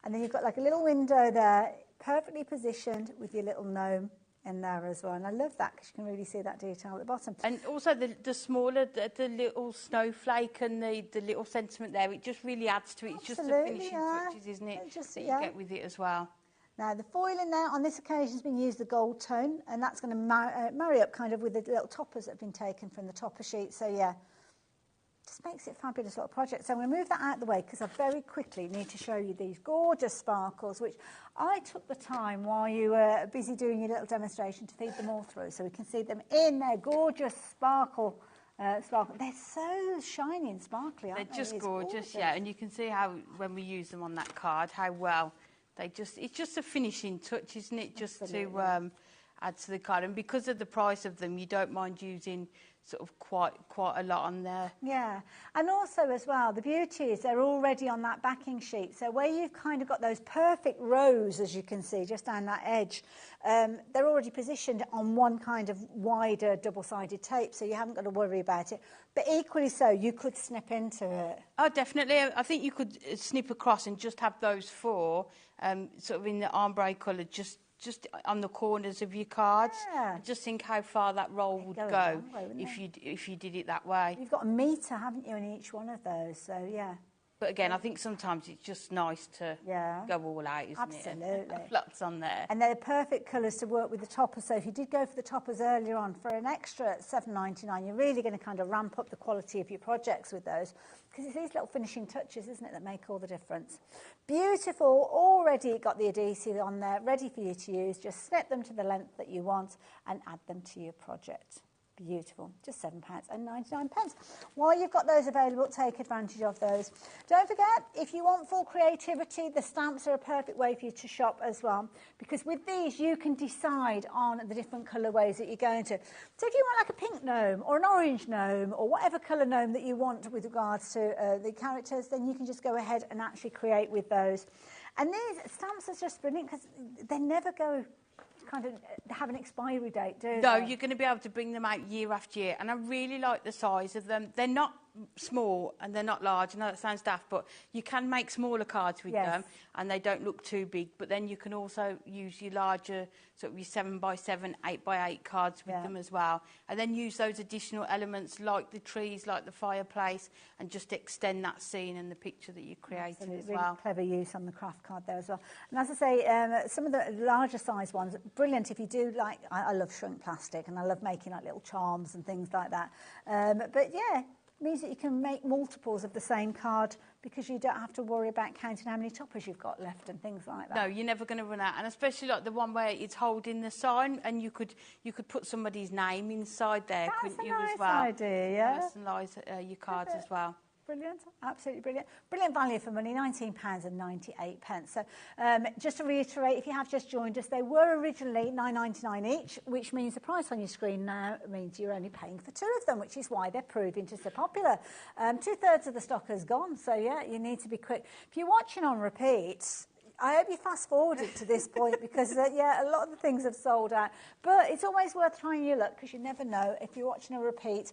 And then you've got like a little window there. perfectly positioned with your little gnome in there as well. And I love that because you can really see that detail at the bottom. And also the smaller, the little snowflake and the little sentiment there, it just really adds to it. It's just the finishing touches, isn't it, that you get with it as well. Now, the foil in there on this occasion has been used the gold tone, and that's going to marry up kind of with the little toppers that have been taken from the topper sheet. So, yeah, just makes it a fabulous little project. So I'm going to move that out of the way because I very quickly need to show you these gorgeous sparkles, which I took the time while you were busy doing your little demonstration to feed them all through so we can see them in their gorgeous sparkle. They're so shiny and sparkly, aren't they? They're just gorgeous, yeah. And you can see how, when we use them on that card, how well it's just a finishing touch, isn't it? Just to add to the card. And because of the price of them, you don't mind using sort of quite a lot on there. Yeah, and also as well, the beauty is they're already on that backing sheet. So where you've kind of got those perfect rows, as you can see, just down that edge, they're already positioned on one kind of wider double-sided tape, so you haven't got to worry about it. But equally so, you could snip into it. Oh, definitely. I think you could snip across and just have those four sort of in the ombre colour, just on the corners of your cards. Yeah. Just think how far that roll would go if you did it that way. You've got a metre, haven't you, in each one of those? So, yeah. But again, I think sometimes it's just nice to go all out, isn't it? Absolutely. Lots on there. And they're the perfect colours to work with the toppers. So if you did go for the toppers earlier on, for an extra $7.99, you're really going to kind of ramp up the quality of your projects with those. Because it's these little finishing touches, isn't it, that make all the difference. Beautiful. Already got the adhesive on there, ready for you to use. Just snip them to the length that you want and add them to your project. Beautiful. Just £7.99. While you've got those available, take advantage of those. Don't forget, if you want full creativity, the stamps are a perfect way for you to shop as well, because with these you can decide on the different colourways that you're going to. So if you want like a pink gnome or an orange gnome or whatever colour gnome that you want with regards to the characters, then you can just go ahead and actually create with those. And these stamps are just brilliant because they never go kind of have an expiry date, do they? No, you're going to be able to bring them out year after year, and I really like the size of them. They're not small and they're not large. I know that sounds daft, but you can make smaller cards with them and they don't look too big, but then you can also use your larger sort of your 7x7, 8x8 cards with them as well, and then use those additional elements like the trees, like the fireplace, and just extend that scene and the picture that you created as well. Really clever use on the craft card there as well. And as I say, some of the larger size ones, brilliant if you do like, I love shrunk plastic and I love making like little charms and things like that. But yeah, means that you can make multiples of the same card because you don't have to worry about counting how many toppers you've got left and things like that. No, you're never going to run out, and especially like the one where it's holding the sign, and you could put somebody's name inside there, couldn't you, as well? That's a nice idea, yeah. Personalise your cards as well. Brilliant, absolutely brilliant. Brilliant value for money, £19.98. So just to reiterate, if you have just joined us, they were originally $9.99 each, which means the price on your screen now means you're only paying for two of them, which is why they're proving to so popular. 2/3 of the stock has gone, so yeah, you need to be quick. If you're watching on repeats, I hope you fast-forwarded to this point because, yeah, a lot of the things have sold out. But it's always worth trying your luck because you never know if you're watching a repeat.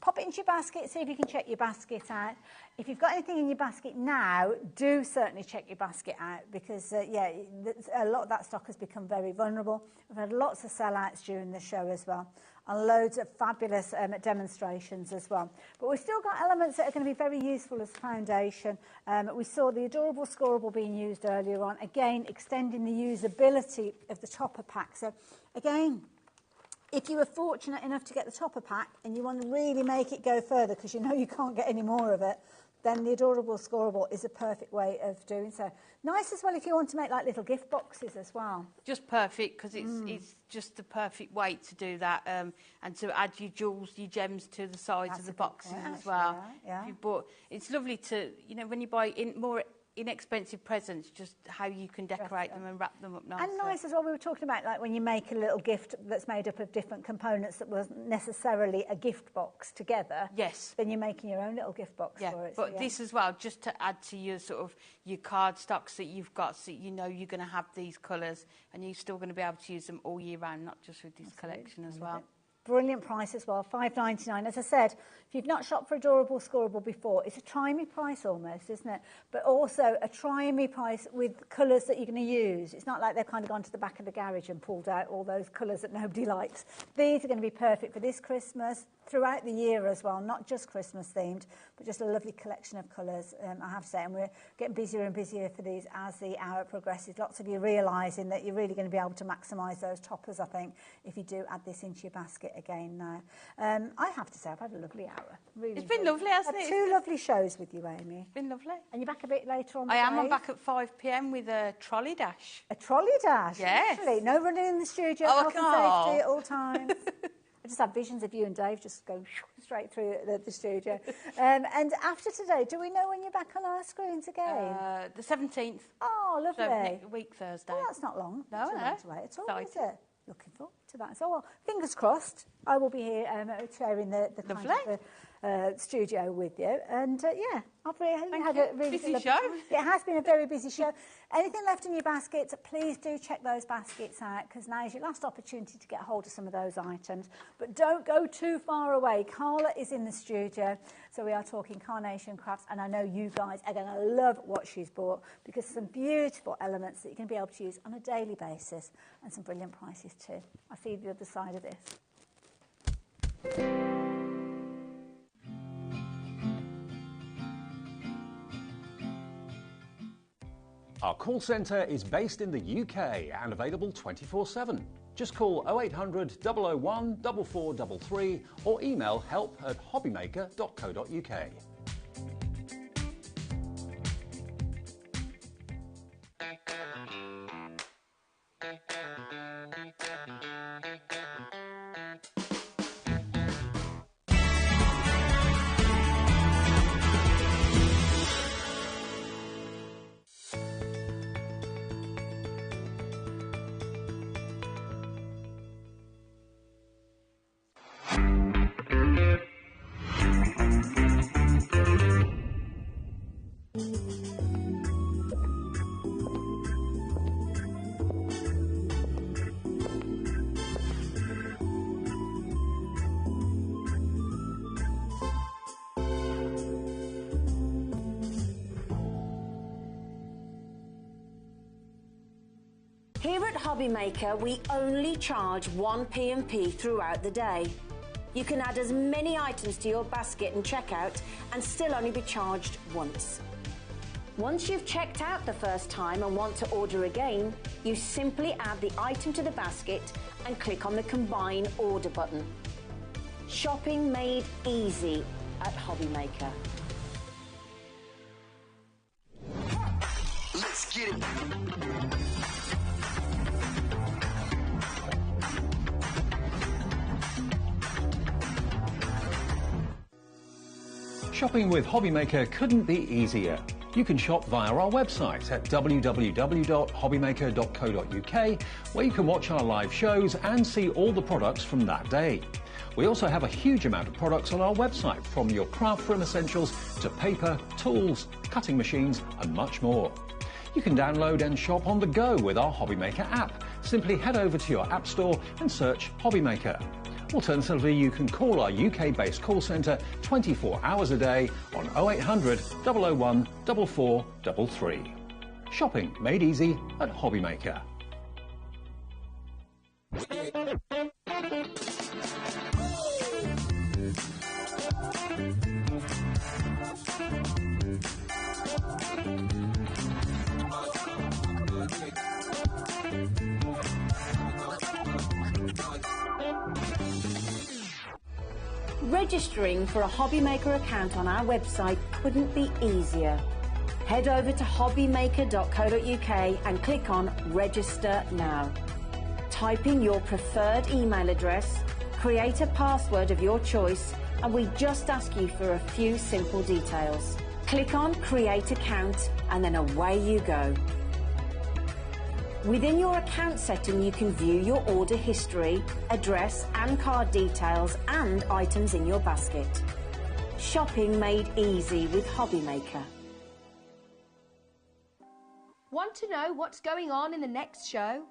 Pop it into your basket, see if you can check your basket out. If you've got anything in your basket now, do certainly check your basket out because, yeah, a lot of that stock has become very vulnerable. We've had lots of sellouts during the show as well, and loads of fabulous demonstrations as well. But we've still got elements that are going to be very useful as foundation. We saw the adorable Scoreboard being used earlier on, again, extending the usability of the topper pack. So, again, if you were fortunate enough to get the topper pack and you want to really make it go further because you know you can't get any more of it, then the adorable Scoreboard is a perfect way of doing so. Nice as well if you want to make like little gift boxes as well. Just perfect because it's just the perfect way to do that and to add your jewels, your gems to the sides of the boxes as well. Yeah. It's lovely to, you know, when you buy more inexpensive presents, just how you can decorate them and wrap them up nicely. And nice as well, we were talking about like when you make a little gift that's made up of different components that wasn't necessarily a gift box together. Yes. Then you're making your own little gift box for it. But this as well, just to add to your sort of your card stocks that you've got, so you know you're going to have these colours and you're still going to be able to use them all year round, not just with this collection as well. Brilliant price as well, $5.99. As I said, if you've not shopped for adorable Scoreboard before, it's a try me price almost, isn't it? But also a try me price with colours that you're going to use. It's not like they've kind of gone to the back of the garage and pulled out all those colours that nobody likes. These are going to be perfect for this Christmas, throughout the year as well, not just Christmas themed, but just a lovely collection of colours, I have to say. And we're getting busier and busier for these as the hour progresses. Lots of you realising that you're really going to be able to maximise those toppers, I think, if you do add this into your basket again now. I have to say, I've had a lovely hour. Really, it's been lovely, hasn't had it? Two lovely shows with you, Amy. It's been lovely. And you're back a bit later on. I am. I'm back at 5 p.m. with a trolley dash. A trolley dash? Yes. Literally. No running in the studio. Oh, Health and safety at all times. I just have visions of you and Dave just going straight through the studio. And after today, do we know when you're back on our screens again? The 17th. Oh, lovely. So next week, Thursday. Well, that's not long. No, That's no. not long to wait at all, is it? Looking forward to that. So, well, fingers crossed. I will be here sharing the kind of studio with you. And, yeah, I've really had a really busy show. It has been a very busy show. Anything left in your baskets, please do check those baskets out, because now is your last opportunity to get hold of some of those items. But don't go too far away. Carla is in the studio, so we are talking Carnation Crafts, and I know you guys are going to love what she's bought, because some beautiful elements that you're going to be able to use on a daily basis, and some brilliant prices too. I see the other side of this. Our call centre is based in the UK and available 24/7. Just call 0800 001 4433 or email help@hobbymaker.co.uk. Here at HobbyMaker, we only charge 1 P&P throughout the day. You can add as many items to your basket and checkout and still only be charged once. Once you've checked out the first time and want to order again, you simply add the item to the basket and click on the Combine Order button. Shopping made easy at HobbyMaker. Let's get it. Shopping with HobbyMaker couldn't be easier. You can shop via our website at www.hobbymaker.co.uk, where you can watch our live shows and see all the products from that day. We also have a huge amount of products on our website, from your craft room essentials to paper, tools, cutting machines and much more. You can download and shop on the go with our HobbyMaker app. Simply head over to your app store and search HobbyMaker. Alternatively, you can call our UK-based call centre 24 hours a day on 0800 001 4433. Shopping made easy at HobbyMaker. Registering for a HobbyMaker account on our website couldn't be easier. Head over to hobbymaker.co.uk and click on Register Now. Type in your preferred email address, create a password of your choice, and we just ask you for a few simple details. Click on Create Account and then away you go. Within your account setting, you can view your order history, address and card details and items in your basket. Shopping made easy with HobbyMaker. Want to know what's going on in the next show?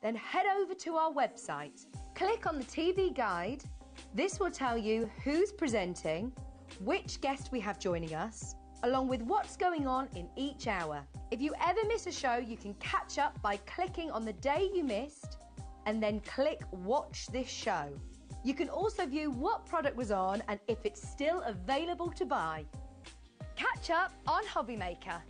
Then head over to our website. Click on the TV guide, This will tell you who's presenting, which guest we have joining us, along with what's going on in each hour. If you ever miss a show, you can catch up by clicking on the day you missed and then click Watch This Show. You can also view what product was on and if it's still available to buy. Catch up on HobbyMaker.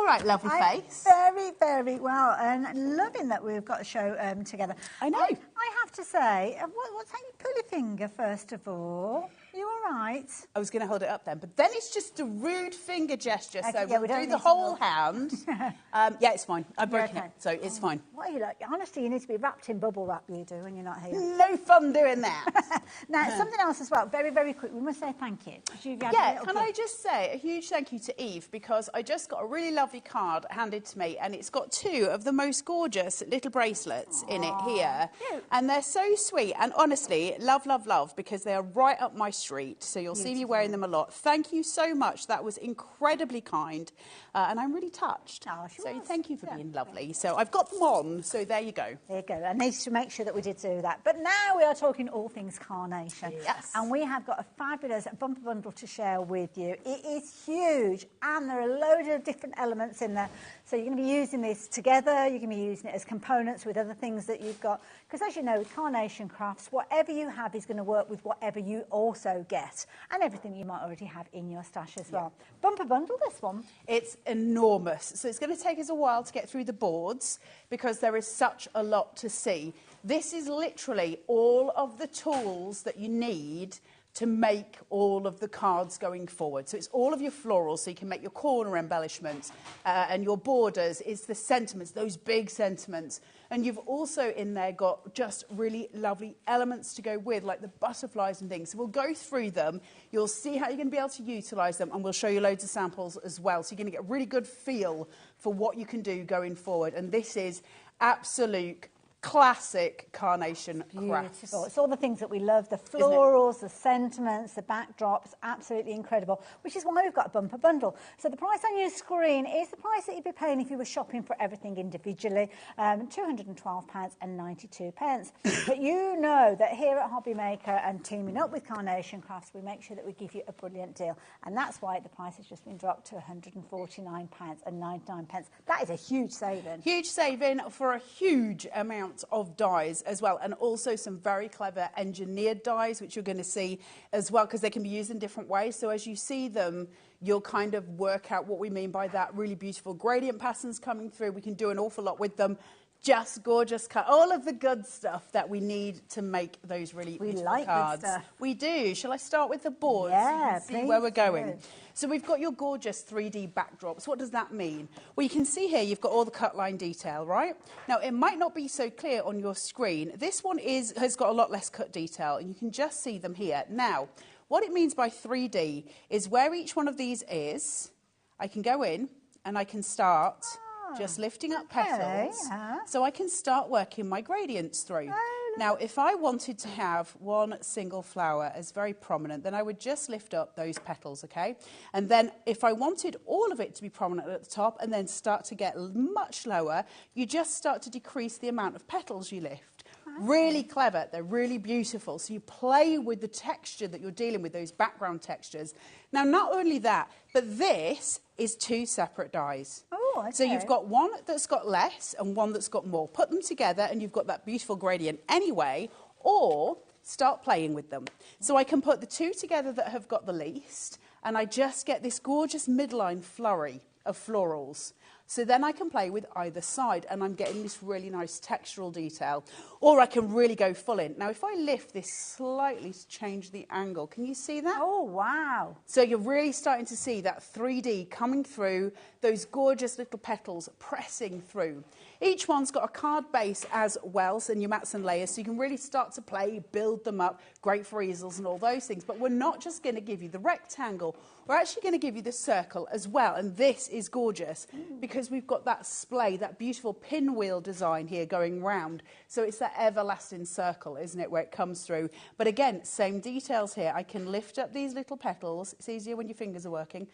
Right, lovely face. Very, very well, and loving that we've got a show together. I know. I have to say, what's that? You pull your finger first of all. Are you all right? I was going to hold it up then, but then it's just a rude finger gesture, so yeah, we'll do the whole hand. Yeah, it's fine. I've broken it, so it's fine. What are you like? Honestly, you need to be wrapped in bubble wrap, you do, when you're not here. No fun doing that. Now, something else as well, very, very quick. We must say thank you. Yeah, can I just say a huge thank you to Eve, because I just got a really lovely card handed to me, and it's got 2 of the most gorgeous little bracelets in it here. Cute. And they're so sweet, and honestly, love, love, love, because they are right up my street, so you'll see me wearing them a lot. Thank you so much. That was incredibly kind, and I'm really touched. So thank you for being lovely. So I've got them on, so there you go. There you go. I need to make sure that we did do that. But now we are talking all things carnation. Yes. And we have got a fabulous bumper bundle to share with you. It is huge, and there are a load of different elements in there. So you're going to be using this together. You're going to be using it as components with other things that you've got. Because as you know, with Carnation Crafts, whatever you have is going to work with whatever you also get, and everything you might already have in your stash as well. Bumper bundle, this one. It's enormous. So it's going to take us a while to get through the boards because there is such a lot to see. This is literally all of the tools that you need to make all of the cards going forward. So it's all of your florals, so you can make your corner embellishments and your borders. It's the sentiments, those big sentiments. And you've also in there got just really lovely elements to go with, like the butterflies and things. So we'll go through them. You'll see how you're going to be able to utilise them, and we'll show you loads of samples as well. So you're going to get a really good feel for what you can do going forward. And this is absolute classic Carnation Crafts. Beautiful. It's all the things that we love, the florals, the sentiments, the backdrops, absolutely incredible, which is why we've got a bumper bundle. So the price on your screen is the price that you'd be paying if you were shopping for everything individually, £212.92. But you know that here at HobbyMaker and teaming up with Carnation Crafts, we make sure that we give you a brilliant deal. And that's why the price has just been dropped to £149.99. That is a huge saving. Huge saving for a huge amount of dies as well, and also some very clever engineered dies, which you're going to see as well, because they can be used in different ways. So as you see them, you'll kind of work out what we mean by that. Really beautiful gradient patterns coming through. We can do an awful lot with them. Just gorgeous cut. All of the good stuff that we need to make those really beautiful cards. Good stuff. We do. Shall I start with the boards? Yeah, so you can see where we're going. So we've got your gorgeous 3D backdrops. What does that mean? Well, you can see here you've got all the cut line detail, right? Now, it might not be so clear on your screen. This one has got a lot less cut detail, and you can just see them here. Now, what it means by 3D is where each one of these is, I can go in and I can start just lifting up petals, so I can start working my gradients through. Now, if I wanted to have one single flower as very prominent, then I would just lift up those petals, okay? And then if I wanted all of it to be prominent at the top and then start to get much lower, you just start to decrease the amount of petals you lift. Really clever. They're really beautiful. So you play with the texture that you're dealing with, those background textures. Now, not only that, but this is 2 separate dies. Oh, okay. So you've got one that's got less and one that's got more. Put them together and you've got that beautiful gradient anyway, or start playing with them. So I can put the 2 together that have got the least, and I just get this gorgeous midline flurry of florals. So then I can play with either side and I'm getting this really nice textural detail. Or I can really go full in. Now, if I lift this slightly to change the angle, can you see that? Oh, wow. So you're really starting to see that 3D coming through, those gorgeous little petals pressing through. Each one's got a card base as well, so new mats and layers, so you can really start to play, build them up, great for easels and all those things. But we're not just going to give you the rectangle, we're actually going to give you the circle as well. And this is gorgeous because we've got that splay, that beautiful pinwheel design here going round. So it's that everlasting circle, isn't it, where it comes through. But again, same details here. I can lift up these little petals. It's easier when your fingers are working.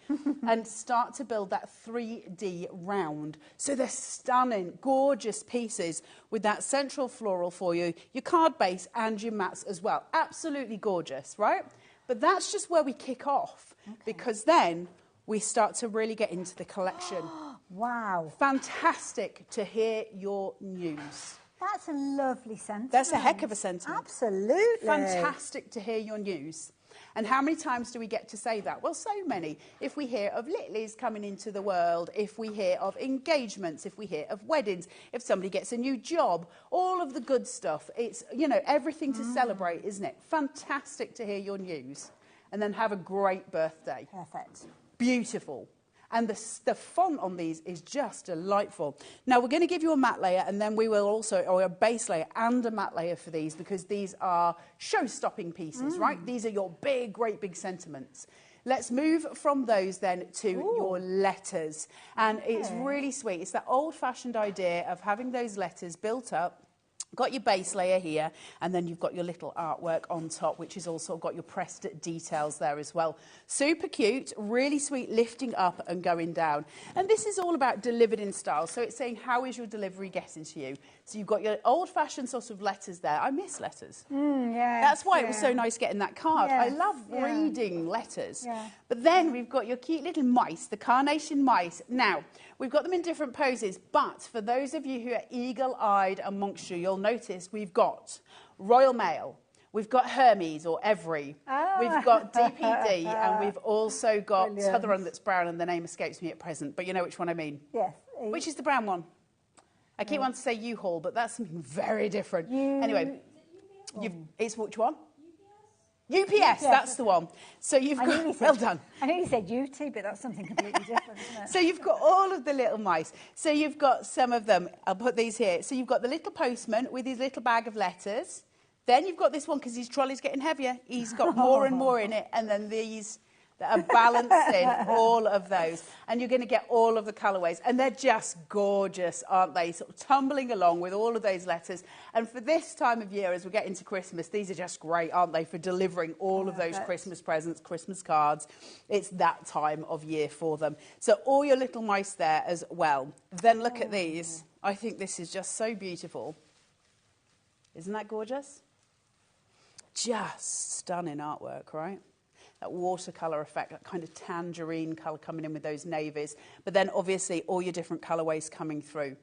And start to build that 3D round. So they're stunning, gorgeous pieces with that central floral for you, your card base and your mats as well. Absolutely gorgeous, right? But that's just where we kick off, because then we start to really get into the collection. Wow. Fantastic to hear your news. That's a lovely sentiment. That's a heck of a sentiment. Absolutely. Fantastic to hear your news. And how many times do we get to say that? Well, so many. If we hear of Littleys coming into the world, if we hear of engagements, if we hear of weddings, if somebody gets a new job, all of the good stuff. It's, you know, everything to celebrate, isn't it? Fantastic to hear your news. And then have a great birthday. Perfect. Beautiful. And the font on these is just delightful. Now, we're going to give you a matte layer, and then we will also, or a base layer and a matte layer for these, because these are show-stopping pieces, right? These are your big, great big sentiments. Let's move from those then to your letters. And it's really sweet. It's that old-fashioned idea of having those letters built up. Got your base layer here, and then you've got your little artwork on top, which has also got your pressed details there as well. Super cute, really sweet, lifting up and going down. And this is all about delivered in style. So it's saying, how is your delivery getting to you? So you've got your old-fashioned sort of letters there. I miss letters. That's why it was so nice getting that card. I love reading letters. But then we've got your cute little mice, the carnation mice. Now, we've got them in different poses, but for those of you who are eagle-eyed amongst you, you'll notice we've got Royal Mail, we've got Hermes or Every, we've got DPD, and we've also got other one that's brown, and the name escapes me at present, but you know which one I mean. Yes. Which is the brown one? I keep wanting to say U-Haul, but that's something very different. Anyway, it's which one? UPS, that's the one. So you've got, well done. I know you said UT, but that's something completely different, isn't it? So you've got all of the little mice. So you've got some of them. I'll put these here. So you've got the little postman with his little bag of letters. Then you've got this one, because his trolley's getting heavier. He's got more and more in it. And then these that are balancing all of those. And you're going to get all of the colourways. And they're just gorgeous, aren't they? Sort of tumbling along with all of those letters. And for this time of year, as we get into Christmas, these are just great, aren't they, for delivering all of those Christmas presents, Christmas cards. It's that time of year for them. So all your little mice there as well. Then look at these. I think this is just so beautiful. Isn't that gorgeous? Just stunning artwork, right? That watercolour effect, that kind of tangerine colour coming in with those navies. But then obviously all your different colourways coming through.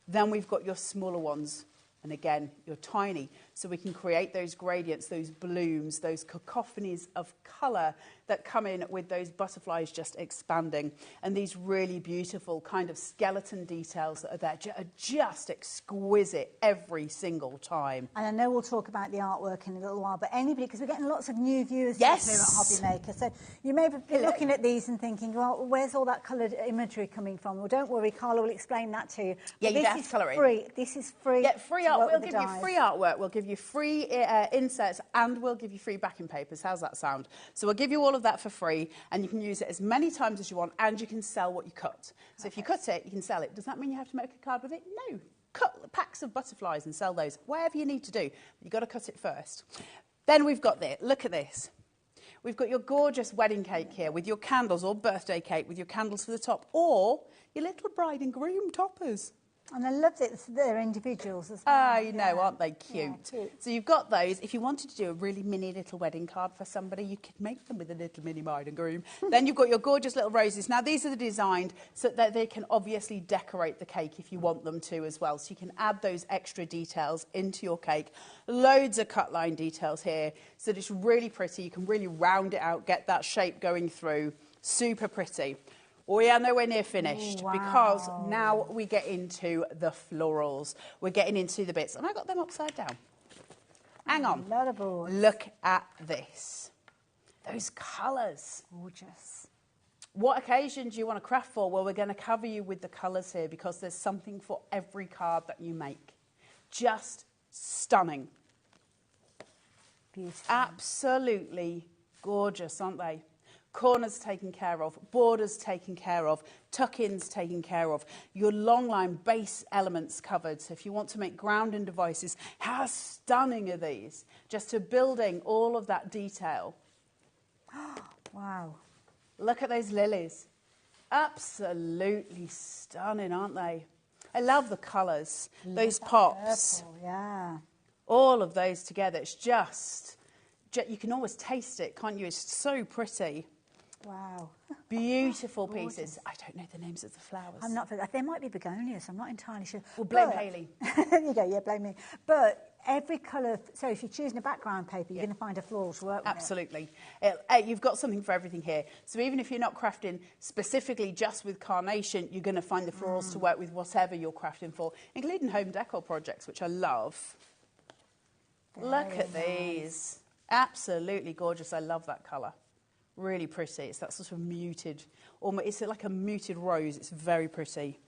Then we've got your smaller ones. And again, you're tiny. So we can create those gradients, those blooms, those cacophonies of colour that come in with those butterflies just expanding. And these really beautiful kind of skeleton details that are there are just exquisite every single time. And I know we'll talk about the artwork in a little while, but anybody, because we're getting lots of new viewers here at HobbyMaker, so you may be looking at these and thinking, well, where's all that coloured imagery coming from? Well, don't worry, Carla will explain that to you. Yeah, but you this have is to colour free. This is free. Yeah, free art. We'll give you free artwork. We'll give you free inserts, and we'll give you free backing papers. How's that sound? So we'll give you all of that for free, and you can use it as many times as you want, and you can sell what you cut. So if you cut it, you can sell it. Does that mean you have to make a card with it? No. Cut packs of butterflies and sell those. Whatever you need to do. You've got to cut it first. Then we've got this. Look at this. We've got your gorgeous wedding cake here with your candles, or birthday cake with your candles for the top, or your little bride and groom toppers. And I love that they're individuals as well. I know, aren't they cute? Yeah, cute? So you've got those. If you wanted to do a really mini little wedding card for somebody, you could make them with a little mini bride and groom. Then you've got your gorgeous little roses. Now, these are designed so that they can obviously decorate the cake if you want them to as well. So you can add those extra details into your cake. Loads of cut line details here. So it's really pretty. You can really round it out, get that shape going through. Super pretty. We are nowhere near finished. Ooh, wow. Because now we get into the florals. We're getting into the bits. And I got them upside down. Hang on. Look at this. Those colours. Gorgeous. What occasion do you want to craft for? Well, we're going to cover you with the colours here because there's something for every card that you make. Just stunning. Beautiful. Absolutely gorgeous, aren't they? Corners taken care of, borders taken care of, tuck-ins taken care of, your long line base elements covered. So if you want to make grounding devices, how stunning are these? Just to building all of that detail. Wow. Look at those lilies. Absolutely stunning, aren't they? I love the colours, those pops. Purple, yeah. All of those together. It's just, you can almost taste it, can't you? It's so pretty. Wow. Beautiful pieces. I don't know the names of the flowers. I'm not. They might be begonias. I'm not entirely sure. We'll blame Hayley. There you go. Yeah, blame me. But every colour. So if you're choosing a background paper, you're going to find a floral to work with. Absolutely. You've got something for everything here. So even if you're not crafting specifically just with carnation, you're going to find the florals to work with whatever you're crafting for, including home decor projects, which I love. Look at these. Absolutely gorgeous. I love that colour. Really pretty. It's that sort of muted, almost, it's like a muted rose. It's very pretty.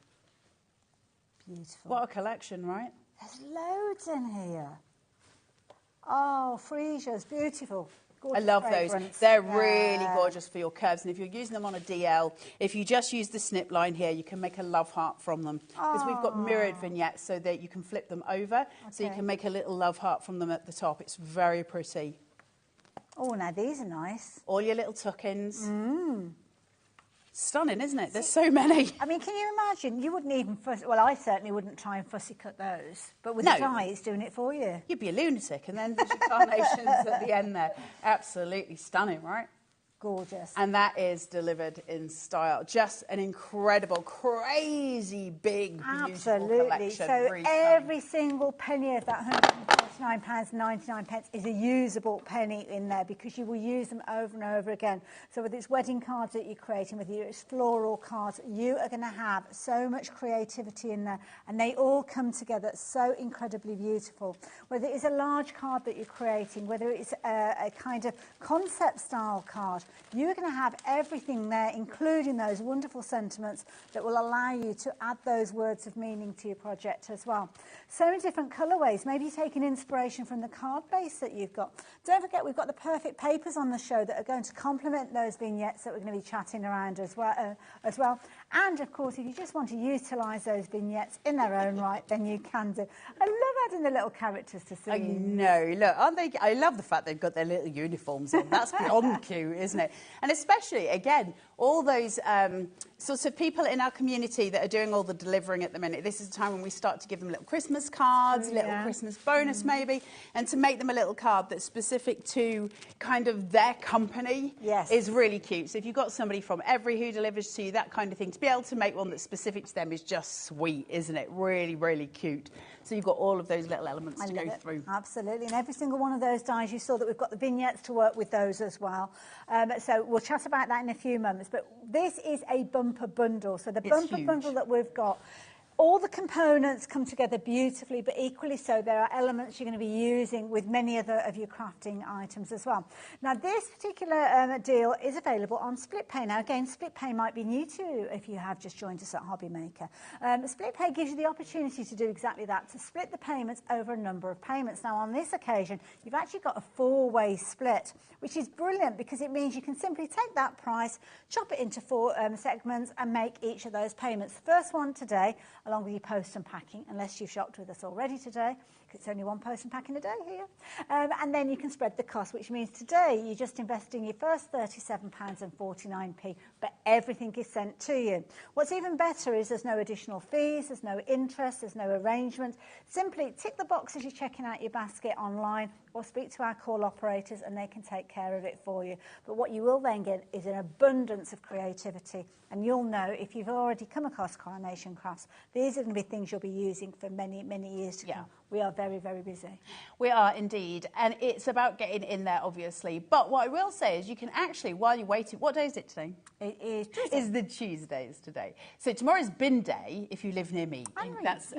Beautiful. What a collection, right? There's loads in here. Oh, freesias, beautiful. Gorgeous I love fragrance. those. They're really gorgeous for your curves. And if you're using them on a DL, if you just use the snip line here, you can make a love heart from them. Because we've got mirrored vignettes so that you can flip them over. So you can make a little love heart from them at the top. It's very pretty. Oh, now these are nice. All your little tuck-ins. Stunning, isn't it? There's so many. I mean, can you imagine? You wouldn't even well, I certainly wouldn't try and fussy cut those. But with the die, it's doing it for you. You'd be a lunatic. And then there's your carnations at the end there. Absolutely stunning, right? Gorgeous. And that is delivered in style. Just an incredible, crazy, big, beautiful collection. So every single penny of that £149.99 is a usable penny in there because you will use them over and over again. So whether it's wedding cards that you're creating, whether it's floral cards, you are going to have so much creativity in there, and they all come together so incredibly beautiful. Whether it's a large card that you're creating, whether it's a kind of concept style card, you're going to have everything there, including those wonderful sentiments that will allow you to add those words of meaning to your project as well. So many different colourways. Maybe you're taking inspiration from the card base that you've got. Don't forget, we've got the perfect papers on the show that are going to complement those vignettes that we're going to be chatting around as well. And, of course, if you just want to utilise those vignettes in their own right, then you can do. I love adding the little characters to see. I know. Look, aren't they? I love the fact they've got their little uniforms on. That's beyond cute, isn't it? And especially, again, all those sorts of people in our community that are doing all the delivering at the minute. This is the time when we start to give them little Christmas cards, little Christmas bonus maybe, and to make them a little card that's specific to kind of their company is really cute. So if you've got somebody from Every who delivers to you, that kind of thing, to be able to make one that's specific to them is just sweet, isn't it? Really, really cute. So you've got all of those little elements to go through. Absolutely. And every single one of those dies, you saw that we've got the vignettes to work with those as well. So we'll chat about that in a few moments. But this is a bumper bundle. So the bumper bundle that we've got, all the components come together beautifully, but equally so, there are elements you're going to be using with many other of your crafting items as well. Now, this particular deal is available on Split Pay. Now, again, Split Pay might be new to you if you have just joined us at HobbyMaker. Split Pay gives you the opportunity to do exactly that, to split the payments over a number of payments. Now, on this occasion, you've actually got a 4-way split, which is brilliant because it means you can simply take that price, chop it into 4 segments and make each of those payments. The first one today, along with your post and packing, unless you've shopped with us already today, because it's only one post and packing a day here. And then you can spread the cost, which means today you're just investing your first £37.49, but everything is sent to you. What's even better is there's no additional fees, there's no interest, there's no arrangement. Simply tick the box as you're checking out your basket online, or speak to our call operators and they can take care of it for you. But what you will then get is an abundance of creativity, and you'll know if you've already come across Carnation Crafts, these are going to be things you'll be using for many, many years to come We are very, very busy. We are indeed, and it's about getting in there, obviously. But what I will say is you can actually, while you're waiting, what day is it today? It is Tuesday. It's the Tuesdays today. So tomorrow's bin day, if you live near me. That's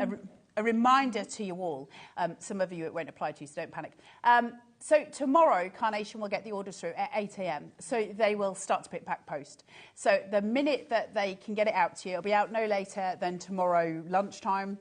a reminder to you all. Some of you it won't apply to, so don't panic. So tomorrow, Carnation will get the orders through at 8 a.m. So they will start to pick, pack, post. So the minute that they can get it out to you, it'll be out no later than tomorrow lunchtime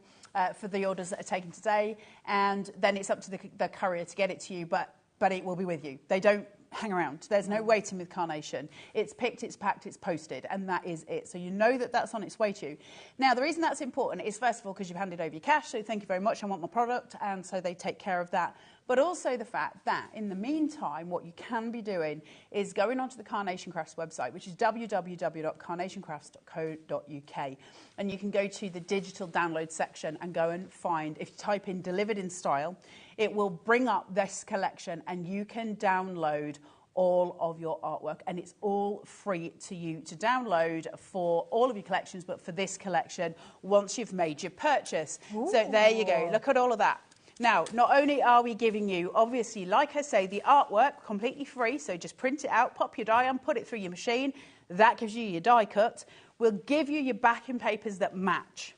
for the orders that are taken today. And then it's up to the courier to get it to you, but it will be with you. They don't hang around. There's no waiting with Carnation. It's picked, it's packed, it's posted, and that is it. So you know that that's on its way to you. Now, the reason that's important is, first of all, because you've handed over your cash, so thank you very much, I want my product, and so they take care of that. But also the fact that, in the meantime, what you can be doing is going onto the Carnation Crafts website, which is www.carnationcrafts.co.uk, and you can go to the digital download section and go and find, if you type in delivered in style, it will bring up this collection and you can download all of your artwork, and it's all free to you to download for all of your collections, but for this collection once you've made your purchase. Ooh. So there you go, look at all of that. Now, not only are we giving you, obviously, like I say, the artwork completely free, so just print it out, pop your die on, put it through your machine, that gives you your die cut. We'll give you your backing papers that match.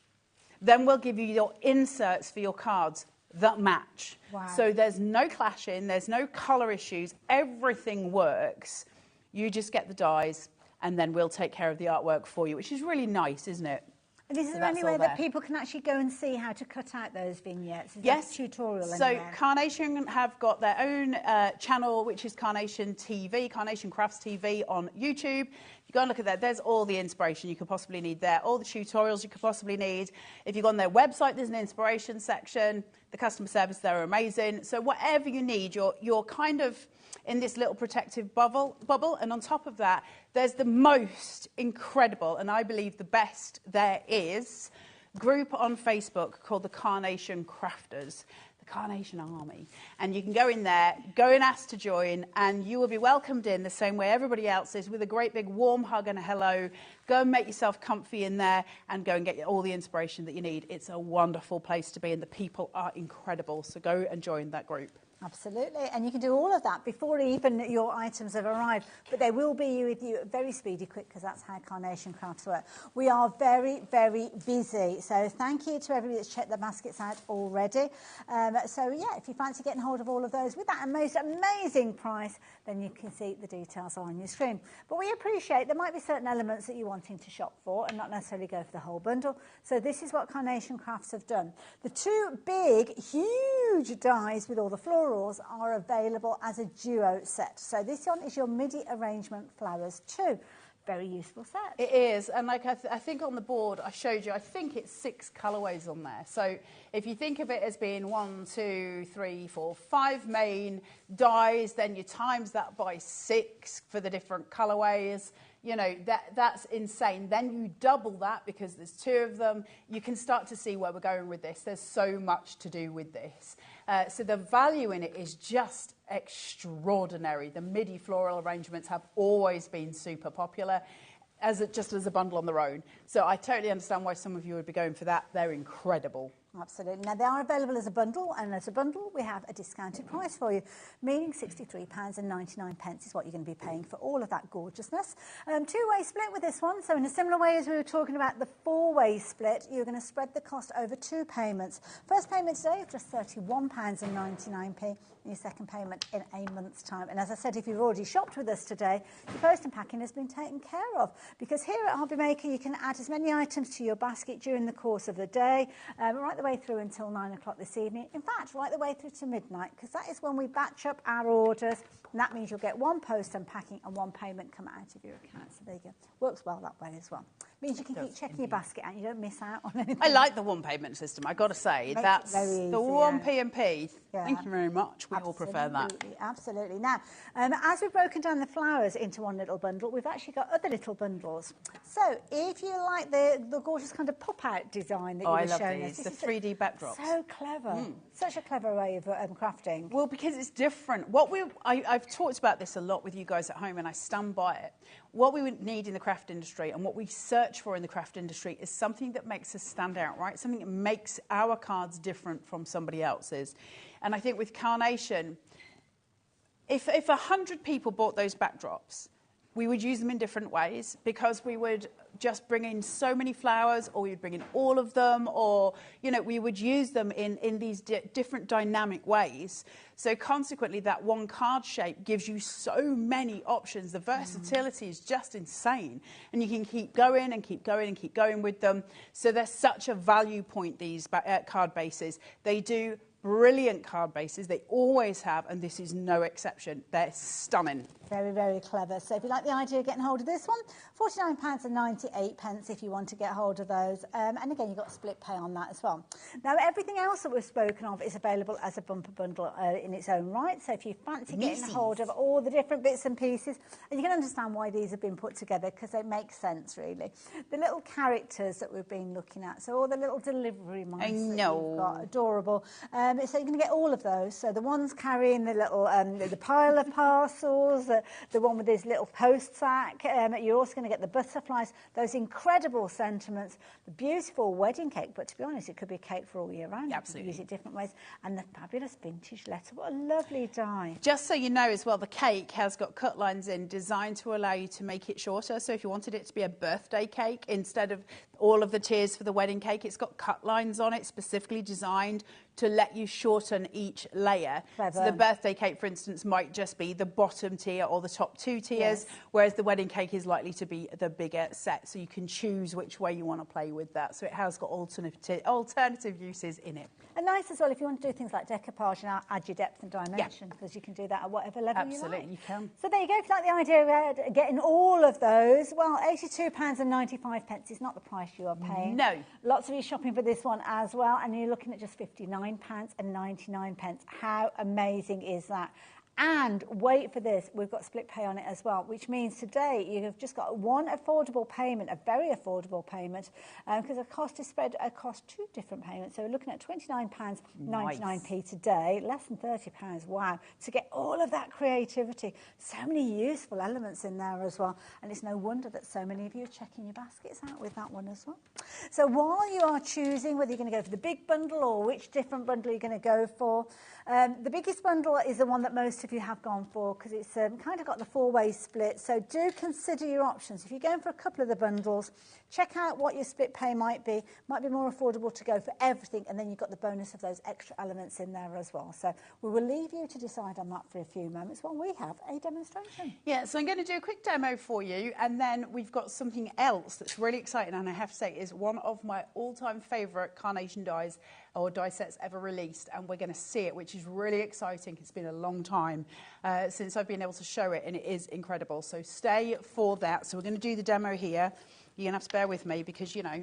Then we'll give you your inserts for your cards that match. Wow. So there's no clashing, there's no colour issues, everything works. You just get the dies and then we'll take care of the artwork for you, which is really nice, isn't it? And is there any way that people can actually go and see how to cut out those vignettes? Is yes. There a tutorial in so there? Carnation have got their own channel, which is Carnation TV, Carnation Crafts TV on YouTube. You go and look at that. There's all the inspiration you could possibly need there, all the tutorials you could possibly need. If you go on their website, there's an inspiration section. The customer service there are amazing. So whatever you need, you're kind of in this little protective bubble. And on top of that, there's the most incredible, and I believe the best there is, group on Facebook called the Carnation Crafters. Carnation Army, and you can go in there, go and ask to join, and you will be welcomed in the same way everybody else is, with a great big warm hug and a hello. Go and make yourself comfy in there and go and get all the inspiration that you need. It's a wonderful place to be, and the people are incredible, so go and join that group. Absolutely, and you can do all of that before even your items have arrived, but they will be with you very speedy quick, because that's how Carnation Crafts work. We are very, very busy, so thank you to everybody that's checked the baskets out already. So yeah, if you fancy getting hold of all of those with that most amazing price, then you can see the details on your screen. But we appreciate there might be certain elements that you're wanting to shop for and not necessarily go for the whole bundle. So this is what Carnation Crafts have done. The two big, huge dies with all the florals are available as a duo set. So this one is your MIDI arrangement flowers too. Very useful set. It is, and like I think on the board I showed you, I think it's 6 colourways on there. So if you think of it as being 1, 2, 3, 4, 5 main dies, then you times that by 6 for the different colourways. You know, that's insane. Then you double that because there's 2 of them. You can start to see where we're going with this. There's so much to do with this. So the value in it is just extraordinary. The MIDI floral arrangements have always been super popular, just as a bundle on their own. So I totally understand why some of you would be going for that. They're incredible. Absolutely. Now, they are available as a bundle, and as a bundle, we have a discounted price for you, meaning £63.99 is what you're going to be paying for all of that gorgeousness. Two-way split with this one. So in a similar way as we were talking about the 4-way split, you're going to spread the cost over 2 payments. First payment today of just £31.99, and your second payment in a month's time. And as I said, if you've already shopped with us today, your post and packing has been taken care of, because here at HobbyMaker, you can add as many items to your basket during the course of the day, right the way through until 9 o'clock this evening. In fact, right the way through to midnight, because that is when we batch up our orders, and that means you'll get 1 post and packing and 1 payment come out of your account. So there you go. Works well that way as well. Means you can keep checking your basket out and you don't miss out on anything. I like the 1 payment system, I've got to say. That's easy, the 1 yeah. P&P. Yeah. Thank you very much. We all prefer that. Absolutely. Now, as we've broken down the flowers into one little bundle, we've actually got other little bundles. So if you like the gorgeous kind of pop-out design that you were showing us. The 3D backdrops. So clever. Such a clever way of crafting. Well, because it's different. I've talked about this a lot with you guys at home, and I stand by it. what we would need in the craft industry and what we search for in the craft industry is something that makes us stand out, right? Something that makes our cards different from somebody else's. And I think with Carnation, if 100 people bought those backdrops, we would use them in different ways, because we would just bring in so many flowers, or we would bring in all of them, or, you know, we would use them in these different dynamic ways. So consequently, that one card shape gives you so many options. The versatility is just insane. And you can keep going and keep going and keep going with them. So they're such a value point, these card bases. They do brilliant card bases. They always have, and this is no exception. They're stunning. Very, very clever. So if you like the idea of getting hold of this one, £49.98 if you want to get hold of those. And again, you've got split pay on that as well. Now, everything else that we've spoken of is available as a bumper bundle in its own right. So if you fancy getting hold of all the different bits and pieces, and you can understand why these have been put together, because they make sense, really. The little characters that we've been looking at, so all the little delivery mice that you've got, adorable. So you're going to get all of those. So the ones carrying the little, the pile of parcels, the one with his little post sack. You're also going to get the butterflies, those incredible sentiments, the beautiful wedding cake. But to be honest, it could be a cake for all year round. Yeah, absolutely. You can use it different ways. And the fabulous vintage letter. What a lovely die. Just so you know as well, the cake has got cut lines in designed to allow you to make it shorter. So if you wanted it to be a birthday cake instead of all of the tiers for the wedding cake, it's got cut lines on it specifically designed to let you shorten each layer. Clever. So the birthday cake, for instance, might just be the bottom tier or the top 2 tiers, whereas the wedding cake is likely to be the bigger set. So you can choose which way you want to play with that. So it has got alternative uses in it. And nice as well if you want to do things like decoupage and add your depth and dimension, because you can do that at whatever level you like. Absolutely, you can. So there you go. If you like the idea of getting all of those, well, £82.95 is not the price you are paying. No. Lots of you shopping for this one as well, and you're looking at just £59.99. How amazing is that? And wait for this, we've got split pay on it as well, which means today you've just got one affordable payment, a very affordable payment, because the cost is spread across 2 different payments. So we're looking at £29.99 today, less than £30. Wow, to get all of that creativity. So many useful elements in there as well. And it's no wonder that so many of you are checking your baskets out with that one as well. So while you are choosing whether you're going to go for the big bundle or which different bundle you're going to go for, the biggest bundle is the one that most of you have gone for, because it's kind of got the 4-way split. So do consider your options. If you're going for a couple of the bundles, check out what your split pay might be. Might be more affordable to go for everything, and then you've got the bonus of those extra elements in there as well. So we will leave you to decide on that for a few moments while we have a demonstration. Yeah, so I'm going to do a quick demo for you, and then we've got something else that's really exciting, and I have to say is one of my all-time favourite Carnation dies or die sets ever released, and we're going to see it, which is really exciting. It's been a long time since I've been able to show it, and it is incredible. So stay for that. So we're going to do the demo here. You're going to have to bear with me because, you know,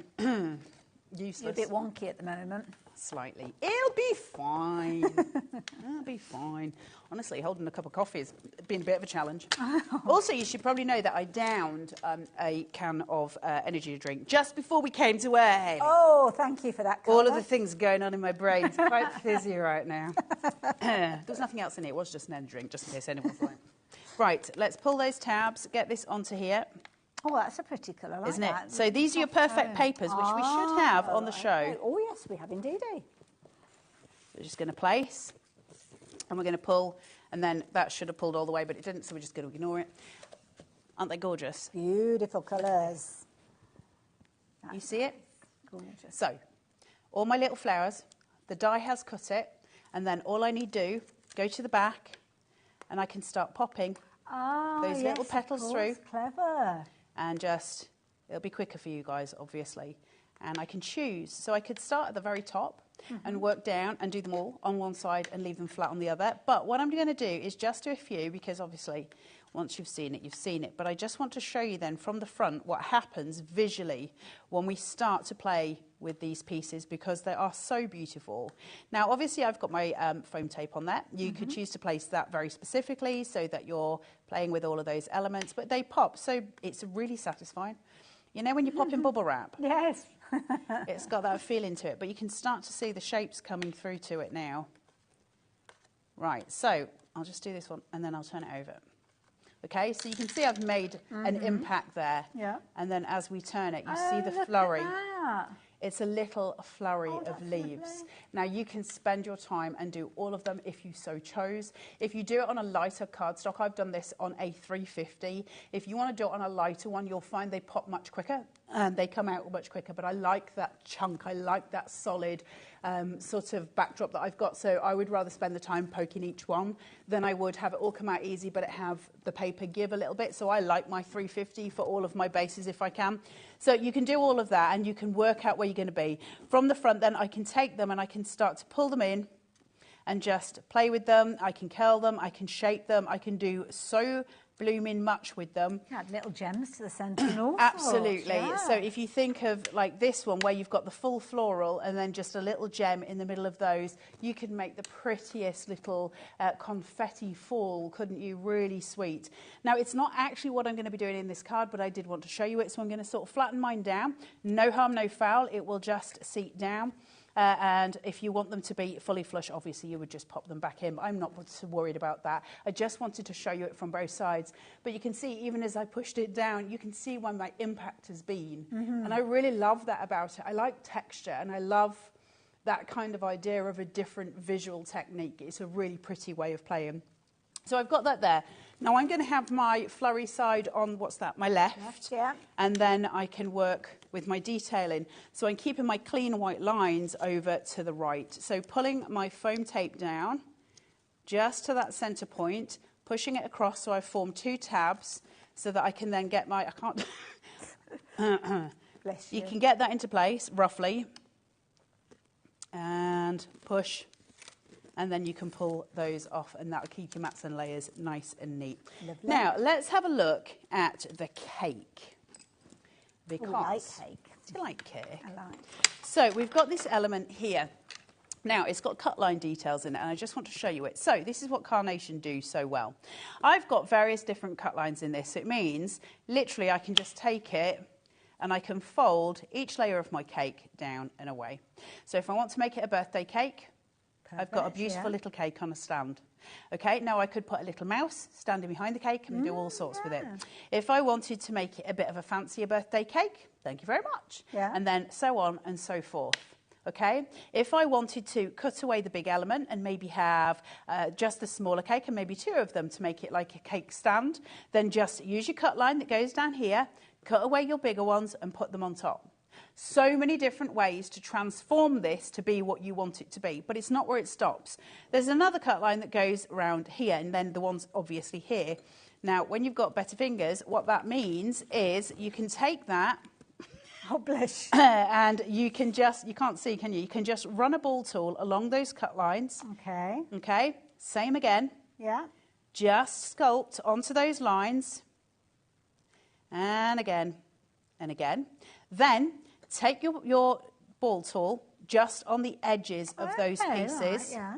useless. You're a bit wonky at the moment. Slightly. It'll be fine. It'll be fine. Honestly, holding a cup of coffee has been a bit of a challenge. Also, you should probably know that I downed a can of energy drink just before we came to air. Oh, thank you for that, Carla. All of the things going on in my brain. It's quite fizzy right now. There's nothing else in it. It was just an energy drink, just in case anyone's like. Right, let's pull those tabs, get this onto here. Oh, that's a pretty colour, like isn't that. It? So these are your perfect papers, which we should have on the show. Oh, yes, we have indeed. We're just going to place, and we're going to pull, and then that should have pulled all the way, but it didn't, so we're just going to ignore it. Aren't they gorgeous? Beautiful colours. You see it? Gorgeous. So, all my little flowers, the die has cut it, and then all I need to do, go to the back, and I can start popping those little petals through. Clever. And just, it'll be quicker for you guys, obviously. And I can choose. So I could start at the very top and work down and do them all on one side and leave them flat on the other. But what I'm going to do is just do a few, because obviously once you've seen it, you've seen it. But I just want to show you then from the front what happens visually when we start to play with these pieces, because they are so beautiful. Now, obviously, I've got my foam tape on that. You could choose to place that very specifically so that you're playing with all of those elements, but they pop, so it's really satisfying. You know when you pop in bubble wrap? Yes. It's got that feeling to it, but you can start to see the shapes coming through to it now. Right, so I'll just do this one, and then I'll turn it over. Okay, so you can see I've made an impact there. Yeah. And then as we turn it, you see the look at flurry. that. It's a little flurry of leaves. lovely. Now you can spend your time and do all of them if you so chose. If you do it on a lighter cardstock, I've done this on a 350. If you want to do it on a lighter one, you'll find they pop much quicker and they come out much quicker. But I like that chunk. I like that solid sort of backdrop that I've got. So I would rather spend the time poking each one than I would have it all come out easy, but it have the paper give a little bit. So I like my 350 for all of my bases if I can. So you can do all of that and you can work out where you're going to be. From the front then I can take them and I can start to pull them in and just play with them. I can curl them, I can shape them, I can do so blooming much with them. Add little gems to the centre and all Absolutely. sorts, yeah. So if you think of like this one where you've got the full floral and then just a little gem in the middle of those, you could make the prettiest little confetti fall, couldn't you? Really sweet. Now it's not actually what I'm going to be doing in this card, but I did want to show you it, so I'm going to sort of flatten mine down. No harm, no foul. It will just seat down. And if you want them to be fully flush, obviously you would just pop them back in. I'm not so worried about that. I just wanted to show you it from both sides. But you can see, even as I pushed it down, you can see where my impact has been. And I really love that about it. I like texture and I love that kind of idea of a different visual technique. It's a really pretty way of playing. So I've got that there. Now I'm going to have my flurry side on, what's that, my left. Yeah. And then I can work with my detailing. So I'm keeping my clean white lines over to the right. So pulling my foam tape down just to that centre point, pushing it across so I've formed 2 tabs so that I can then get my, I can't, Bless you. You can get that into place roughly and push. And then you can pull those off and that will keep your mats and layers nice and neat. Lovely. Now, let's have a look at the cake. Because I like cake. Do you like cake? I like. So we've got this element here. Now, it's got cut line details in it, and I just want to show you it. So this is what Carnation do so well. I've got various different cut lines in this. It means, literally, I can just take it and I can fold each layer of my cake down and away. So if I want to make it a birthday cake, I've got a beautiful little cake on a stand. Okay, now I could put a little mouse standing behind the cake and do all sorts with it. If I wanted to make it a bit of a fancier birthday cake, thank you very much. Yeah. And then so on and so forth. Okay, if I wanted to cut away the big element and maybe have just the smaller cake and maybe 2 of them to make it like a cake stand, then just use your cut line that goes down here, cut away your bigger ones and put them on top. So many different ways to transform this to be what you want it to be, but it's not where it stops. There's another cut line that goes around here and then the ones obviously here. Now, when you've got better fingers, what that means is you can take that Oh, bless you. and you can just, you can't see, can you? You can just run a ball tool along those cut lines. Okay. Okay, same again. Yeah. Just sculpt onto those lines. And again, and again. Then take your ball tool just on the edges of those pieces. Right, yeah.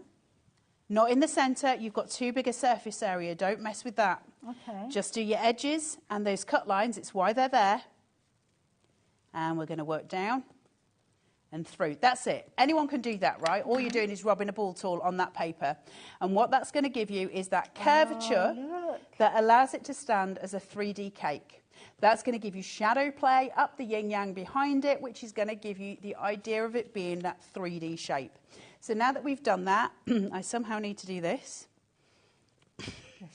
Not in the centre. You've got too big a surface area. Don't mess with that. Okay. Just do your edges and those cut lines. It's why they're there. And we're going to work down and through. That's it. Anyone can do that, right? All you're doing is rubbing a ball tool on that paper. And what that's going to give you is that curvature that allows it to stand as a 3D cake. That's going to give you shadow play up the yin-yang behind it, which is going to give you the idea of it being that 3D shape. So now that we've done that, I somehow need to do this.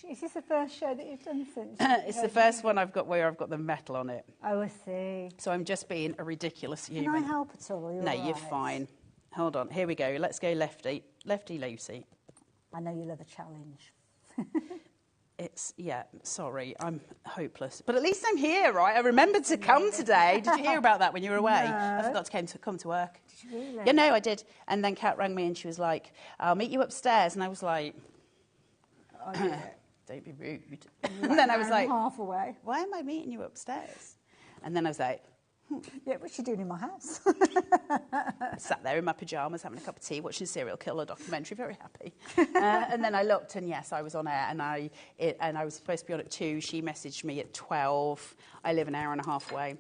Is this the first show that you've done since? It's the first one I've got where I've got the metal on it. Oh, I see. So I'm just being a ridiculous human. Can I help at all? No, you're fine. Hold on. Here we go. Let's go lefty. Lefty Lucy. I know you love a challenge. It's, yeah, sorry, I'm hopeless. But at least I'm here, right? I remembered to come today. Did you hear about that when you were away? No. I forgot to come to work. Did you really? Yeah, no, I did. And then Kat rang me and she was like, I'll meet you upstairs. And I was like, Oh, yeah. don't be rude. And then I was like, half away. why am I meeting you upstairs? And then I was like, Yeah, what's she doing in my house? I sat there in my pyjamas having a cup of tea, watching a serial killer documentary, very happy. And then I looked, and yes, I was on air, and I was supposed to be on at 2. She messaged me at 12. I live an hour and a half away,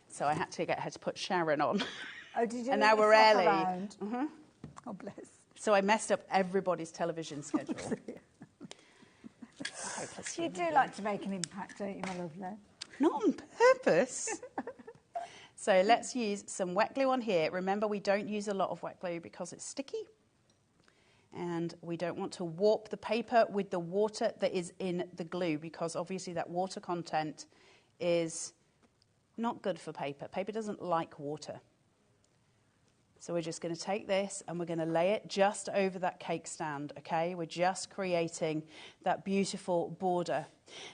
so I had to get her to put Sharon on. Oh, did you? An hour early. Mm-hmm. Oh, bless. So I messed up everybody's television schedule. Hopeless You do like to make an impact, don't you, my lovely? Not on purpose. So let's use some wet glue on here. Remember, we don't use a lot of wet glue because it's sticky. And we don't want to warp the paper with the water that is in the glue, because obviously that water content is not good for paper. Paper doesn't like water. So we're just going to take this and we're going to lay it just over that cake stand, okay? We're just creating that beautiful border.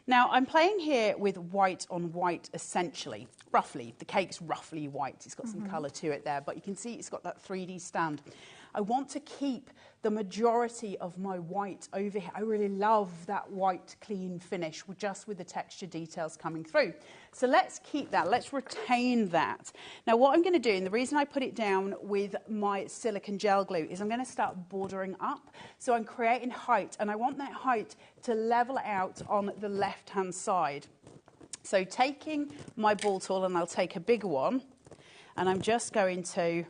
Now, I'm playing here with white on white, essentially, roughly. The cake's roughly white. It's got some colour to it there, but you can see it's got that 3D stand. I want to keep the majority of my white over here. I really love that white, clean finish, just with the texture details coming through. So let's keep that. Let's retain that. Now, what I'm going to do, and the reason I put it down with my silicone gel glue, is I'm going to start bordering up. So I'm creating height, and I want that height to level out on the left-hand side. So taking my ball tool, and I'll take a bigger one, and I'm just going to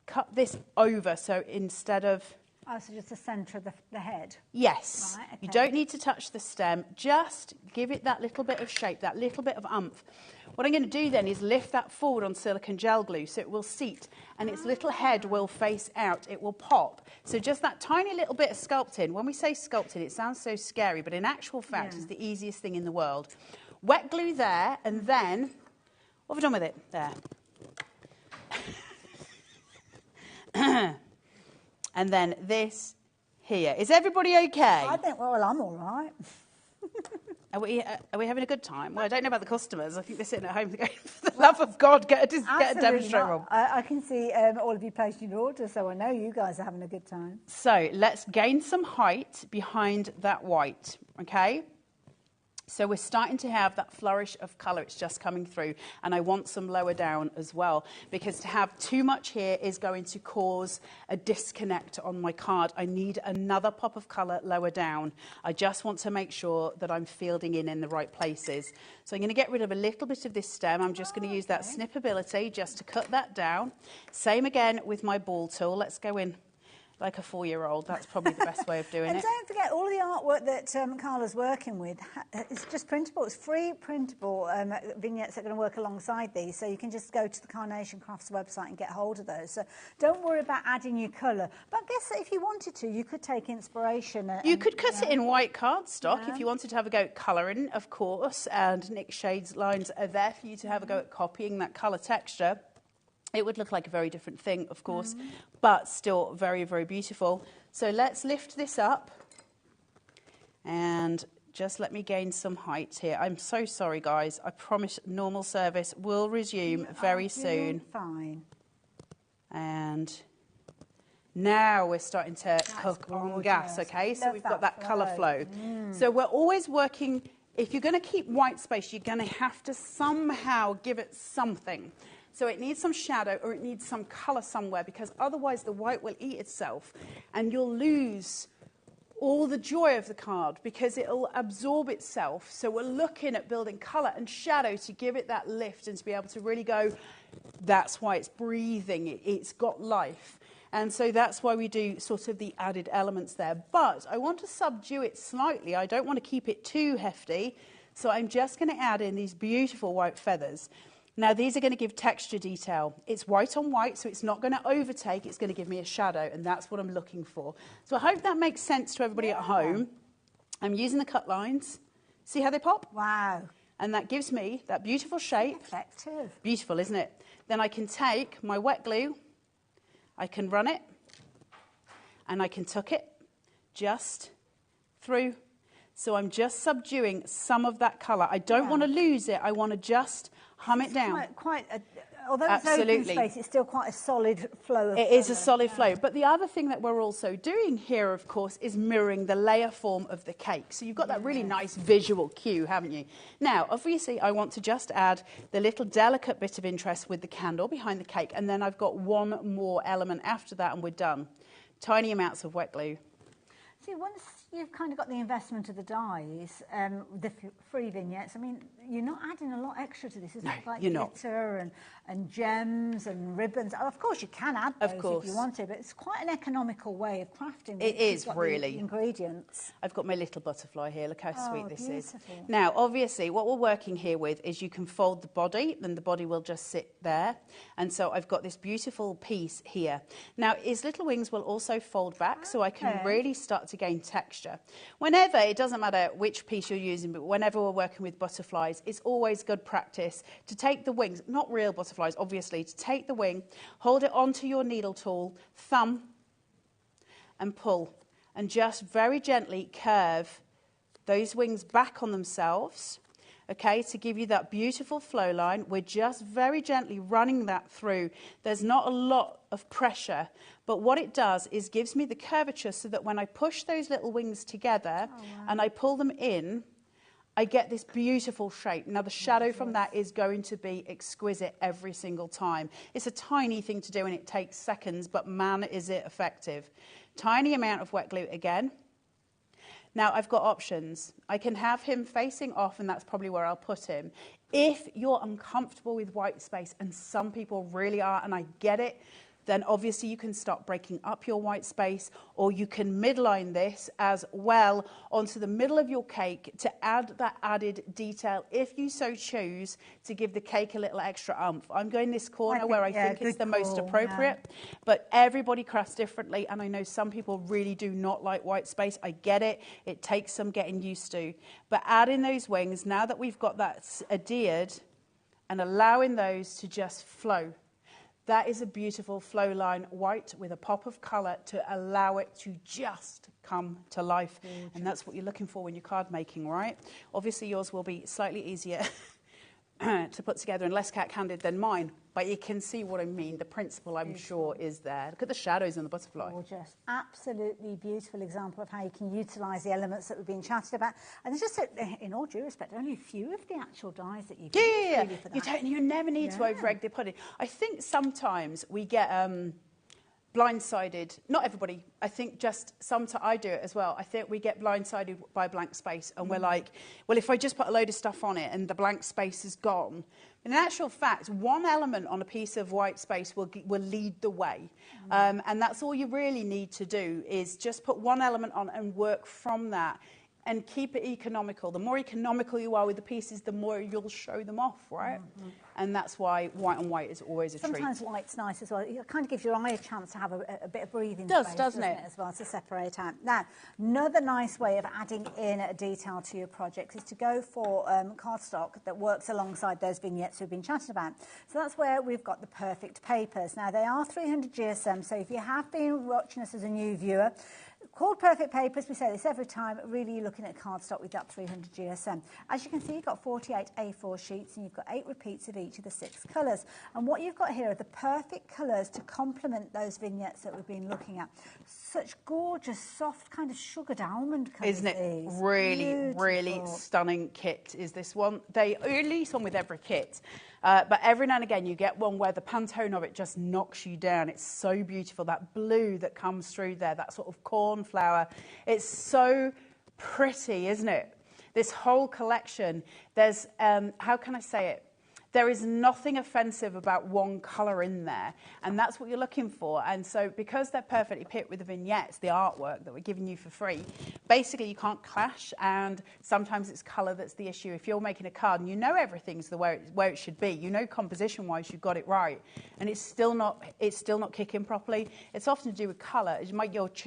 cut this over, so instead of... Oh, so just the centre of the head? Yes. Right, okay. You don't need to touch the stem. Just give it that little bit of shape, that little bit of oomph. What I'm going to do then is lift that forward on silicone gel glue so it will seat, and its little head will face out. It will pop. So just that tiny little bit of sculpting. When we say sculpting, it sounds so scary, but in actual fact, it's the easiest thing in the world. Wet glue there, and then... What have I done with it? There. And then this here. Is everybody okay? I think, well, I'm all right. Are we having a good time? Well, I don't know about the customers. I think they're sitting at home going, for the love of God, get a demonstrator. I can see all of you placed your order, so I know you guys are having a good time. So let's gain some height behind that white, okay? So we're starting to have that flourish of colour. It's just coming through. And I want some lower down as well, because to have too much here is going to cause a disconnect on my card. I need another pop of colour lower down. I just want to make sure that I'm fielding in the right places. So I'm going to get rid of a little bit of this stem. I'm just going to use that snip ability just to cut that down. Same again with my ball tool. Let's go in like a 4-year-old. That's probably the best way of doing it. And don't forget, all the artwork that Carla's working with, it's just printable. It's free printable vignettes that are going to work alongside these. So you can just go to the Carnation Crafts website and get hold of those. So don't worry about adding your colour. But I guess that if you wanted to, you could take inspiration. You could cut it in white cardstock if you wanted to have a go at colouring, of course. And Nick Shade's lines are there for you to have a go at copying that colour texture. It would look like a very different thing, of course, but still very, very beautiful. So let's lift this up and just let me gain some height here. I'm so sorry, guys. I promise normal service will resume very soon. Fine. And now we're starting to cook on gas, okay? So we've got that colour flow. So we're always working, if you're going to keep white space, you're going to have to somehow give it something. So it needs some shadow or it needs some colour somewhere, because otherwise the white will eat itself and you'll lose all the joy of the card because it'll absorb itself. So we're looking at building colour and shadow to give it that lift and to be able to really go, that's why it's breathing, it's got life. And so that's why we do sort of the added elements there. But I want to subdue it slightly. I don't want to keep it too hefty. So I'm just going to add in these beautiful white feathers. Now, these are going to give texture detail. It's white on white, so it's not going to overtake. It's going to give me a shadow, and that's what I'm looking for. So I hope that makes sense to everybody at home. I'm using the cut lines. See how they pop? Wow. And that gives me that beautiful shape. Effective. Beautiful, isn't it? Then I can take my wet glue, I can run it, and I can tuck it just through. So I'm just subduing some of that colour. I don't want to lose it. I want to just hum it down. Although it's open space, it's still quite a solid flow. It is a solid flow. But the other thing that we're also doing here, of course, is mirroring the layer form of the cake. So you've got that really nice visual cue, haven't you? Now, obviously, I want to just add the little delicate bit of interest with the candle behind the cake. And then I've got one more element after that, and we're done. Tiny amounts of wet glue. See, once you've kind of got the investment of the dies, the free vignettes. I mean, you're not adding a lot extra to this, is it? Like you're not. glitter and gems and ribbons. Oh, of course, you can add those if you want to, but it's quite an economical way of crafting. It is really. The ingredients. I've got my little butterfly here. Look how sweet this beautiful. is. Now, obviously, what we're working here with is you can fold the body, then the body will just sit there. And so I've got this beautiful piece here. Now, his little wings will also fold back, so I can really start to gain texture. Whenever, it doesn't matter which piece you're using, but whenever we're working with butterflies, it's always good practice to take the wings, not real butterflies, obviously, to take the wing, hold it onto your needle tool, thumb, and pull. And just very gently curve those wings back on themselves, okay, to give you that beautiful flow line. We're just very gently running that through. There's not a lot of pressure, but what it does is gives me the curvature so that when I push those little wings together and I pull them in, I get this beautiful shape. Now, the shadow from that is going to be exquisite every single time. It's a tiny thing to do and it takes seconds, but man, is it effective. Tiny amount of wet glue again. Now, I've got options. I can have him facing off, and that's probably where I'll put him. If you're uncomfortable with white space, and some people really are, and I get it, then obviously you can start breaking up your white space, or you can midline this as well onto the middle of your cake to add that added detail, if you so choose, to give the cake a little extra oomph. I'm going this corner where I think it's the most appropriate, but everybody crafts differently, and I know some people really do not like white space. I get it. It takes some getting used to. But adding those wings, now that we've got that adhered, and allowing those to just flow. That is a beautiful flow line, white with a pop of colour to allow it to just come to life. And that's what you're looking for when you're card making, right? Obviously yours will be slightly easier to put together and less cat-handed than mine. But you can see what I mean. The principle, I'm sure, is there. Look at the shadows in the butterfly. Gorgeous. Absolutely beautiful example of how you can utilise the elements that we've been chatting about. And there's just, in all due respect, only a few of the actual dies that you've used really for that. You never need to over-egg the pudding. I think sometimes we get blindsided. Not everybody. I think just sometimes I do it as well. I think we get blindsided by blank space, and we're like, well, if I just put a load of stuff on it and the blank space is gone. In actual fact, one element on a piece of white space will lead the way. And that's all you really need to do, is just put one element on and work from that. And keep it economical. The more economical you are with the pieces, the more you'll show them off, right? And that's why white on white is always a treat. Sometimes white's nice as well. It kind of gives your eye a chance to have a bit of breathing space, doesn't it? As well, to separate out. Now, another nice way of adding in a detail to your projects is to go for cardstock that works alongside those vignettes we've been chatting about. So that's where we've got the perfect papers. Now, they are 300 GSM, so if you have been watching us as a new viewer, called perfect papers, we say this every time, really you're looking at cardstock with that 300 GSM. As you can see, you've got 48 A4 sheets and you've got 8 repeats of each of the 6 colours. And what you've got here are the perfect colours to complement those vignettes that we've been looking at. Such gorgeous, soft, kind of sugared almond colours. Isn't it? Really, really stunning kit is this one. They release one with every kit. But every now and again you get one where the Pantone of it just knocks you down. It's so beautiful, that blue that comes through there, that sort of cornflower. It's so pretty, isn't it? This whole collection, there's, how can I say it? There is nothing offensive about one colour in there, and that's what you're looking for. And so because they're perfectly picked with the vignettes, the artwork that we're giving you for free, basically you can't clash, and sometimes it's colour that's the issue. If you're making a card and you know everything's the way it should be, you know composition-wise you've got it right, and it's still not kicking properly, it's often to do with colour.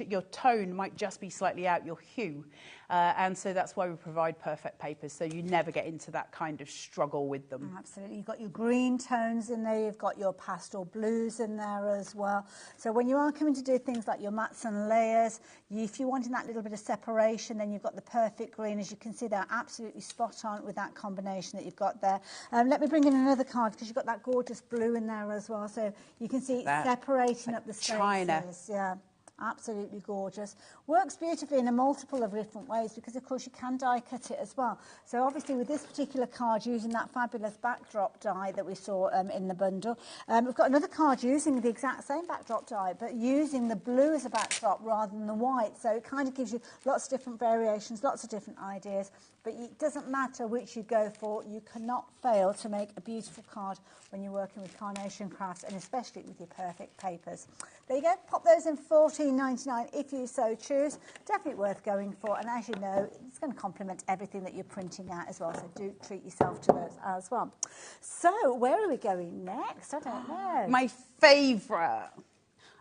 Your tone might just be slightly out, your hue. And so that's why we provide perfect papers, so you never get into that kind of struggle with them. Absolutely. You've got your green tones in there, you've got your pastel blues in there as well. So when you are coming to do things like your mats and layers, if you're wanting that little bit of separation, then you've got the perfect green. As you can see, they're absolutely spot on with that combination that you've got there. Let me bring in another card, because you've got that gorgeous blue in there as well. So you can see it's separating up the spaces. China. Yeah. Absolutely gorgeous. Works beautifully in a multiple of different ways because, of course, you can die cut it as well. So obviously with this particular card, using that fabulous backdrop die that we saw in the bundle, we've got another card using the exact same backdrop die, but using the blue as a backdrop rather than the white. So it kind of gives you lots of different variations, lots of different ideas. But it doesn't matter which you go for, you cannot fail to make a beautiful card when you're working with carnation crafts, and especially with your perfect papers. There you go, pop those in $14.99 if you so choose. Definitely worth going for, and as you know, it's going to complement everything that you're printing out as well, so do treat yourself to those as well. So, where are we going next? I don't know. My favourite,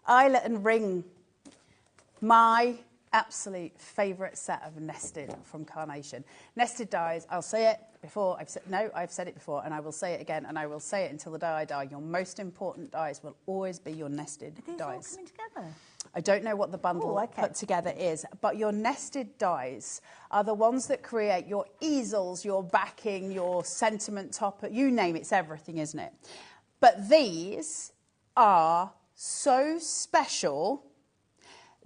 eyelet and ring. My absolute favourite set of nested from Carnation. Nested dies, I'll say it before, I've said it before, and I will say it again, and I will say it until the day I die. Your most important dies will always be your nested dies. Are these all coming together? I don't know what the bundle put together is, but your nested dies are the ones that create your easels, your backing, your sentiment topper, you name it, it's everything, isn't it? But these are so special.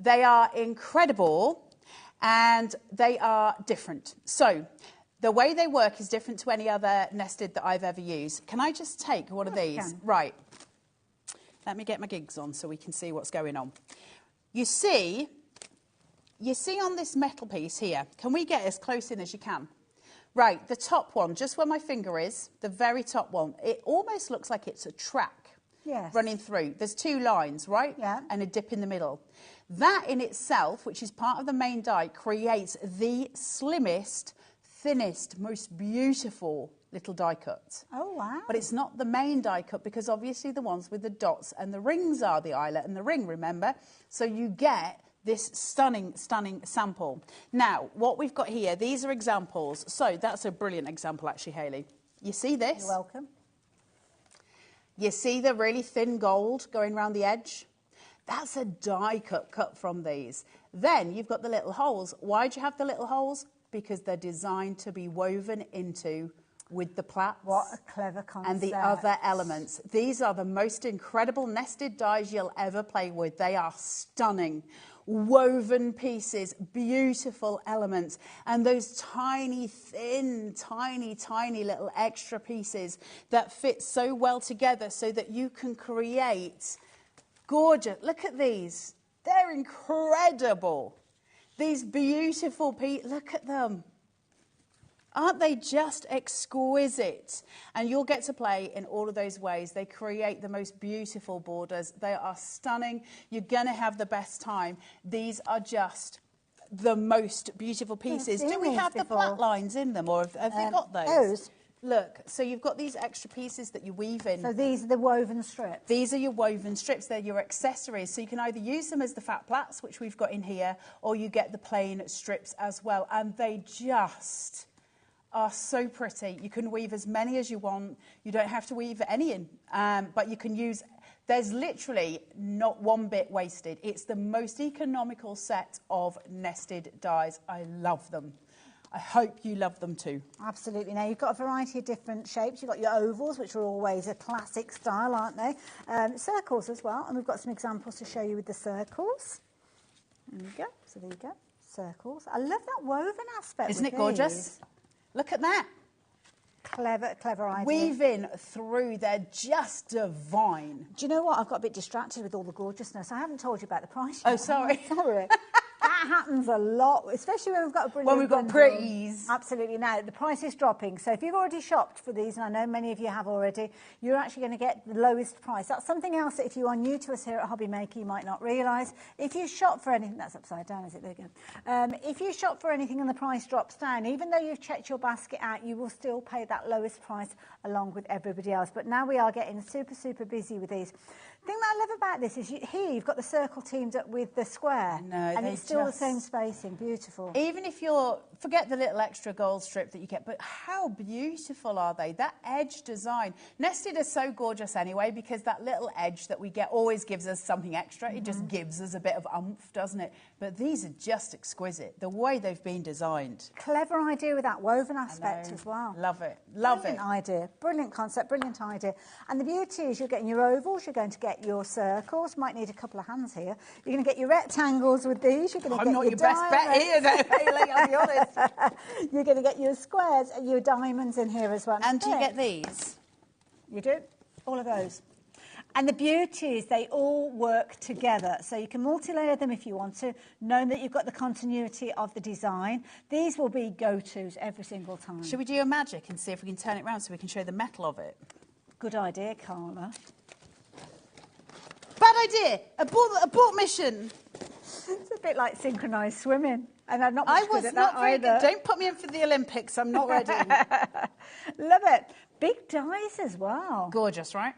They are incredible and they are different. So the way they work is different to any other nested that I've ever used. Can I just take one of these? Right. Let me get my gigs on so we can see what's going on. You see on this metal piece here, can we get as close in as you can? Right, the top one, just where my finger is, the very top one, it almost looks like it's a track. Yes. Running through. There's two lines, right? Yeah. And a dip in the middle. That in itself, which is part of the main die, creates the slimmest, thinnest, most beautiful little die cut. Oh, wow. But it's not the main die cut because obviously the ones with the dots and the rings are the eyelet and the ring, remember? So you get this stunning, stunning sample. Now, what we've got here, these are examples. So that's a brilliant example, actually, Hayley. You see this? You're welcome. You see the really thin gold going around the edge? That's a die cut from these. Then you've got the little holes. Why do you have the little holes? Because they're designed to be woven into with the plaits. What a clever concept. And the other elements. These are the most incredible nested dies you'll ever play with. They are stunning. Woven pieces, beautiful elements, and those tiny, thin, tiny little extra pieces that fit so well together so that you can create gorgeous. Look at these. They're incredible. These beautiful pieces. Look at them. Aren't they just exquisite? And you'll get to play in all of those ways. They create the most beautiful borders. They are stunning. You're going to have the best time. These are just the most beautiful pieces. Do we have the flat lines in them, or have they got those? Look, so you've got these extra pieces that you weave in. So these are the woven strips? These are your woven strips. They're your accessories. So you can either use them as the fat plaits, which we've got in here, or you get the plain strips as well. And they just are so pretty. You can weave as many as you want. You don't have to weave any in, but you can use, there's literally not one bit wasted. It's the most economical set of nested dies. I love them. I hope you love them too. Absolutely. Now, you've got a variety of different shapes. You've got your ovals, which are always a classic style, aren't they? Circles as well, and we've got some examples to show you with the circles. There you go. So there you go. Circles. I love that woven aspect. Isn't it gorgeous? Look at that. Clever, clever idea. Weaving through, they're just divine. Do you know what? I've got a bit distracted with all the gorgeousness. I haven't told you about the price yet. Oh, sorry. Sorry. That happens a lot, especially when we've got a brilliant when we've got pretties. Absolutely. Now, the price is dropping. So if you've already shopped for these, and I know many of you have already, you're actually going to get the lowest price. That's something else that if you are new to us here at HobbyMaker, you might not realise. If you shop for anything, that's upside down, is it? There you go. If you shop for anything and the price drops down, even though you've checked your basket out, you will still pay that lowest price along with everybody else. But now we are getting super, super busy with these. The thing that I love about this is here you've got the circle teamed up with the square. No, and it's still the same spacing. Beautiful. Even if you're, forget the little extra gold strip that you get, but how beautiful are they? That edge design. Nested are so gorgeous anyway, because that little edge that we get always gives us something extra. It just gives us a bit of oomph, doesn't it? But these are just exquisite, the way they've been designed. Clever idea with that woven aspect as well. Love it. Love Brilliant it. idea. Brilliant concept. Brilliant idea. And the beauty is you're getting your ovals, you're going to get your circles. Might need a couple of hands here. You're going to get your rectangles with these. You're going to I'm not your best bet here, though, Hayley, I'll be honest. You're going to get your squares and your diamonds in here as well. And do you get these? You do? All of those. And the beauty is they all work together. So you can multi-layer them if you want to, knowing that you've got the continuity of the design. These will be go-tos every single time. Should we do a magic and see if we can turn it around so we can show the metal of it? Good idea, Carla. Bad idea. Abort mission. It's a bit like synchronised swimming. And I'm not much good at that either. Don't put me in for the Olympics. I'm not ready. Love it. Big dies as well. Gorgeous, right?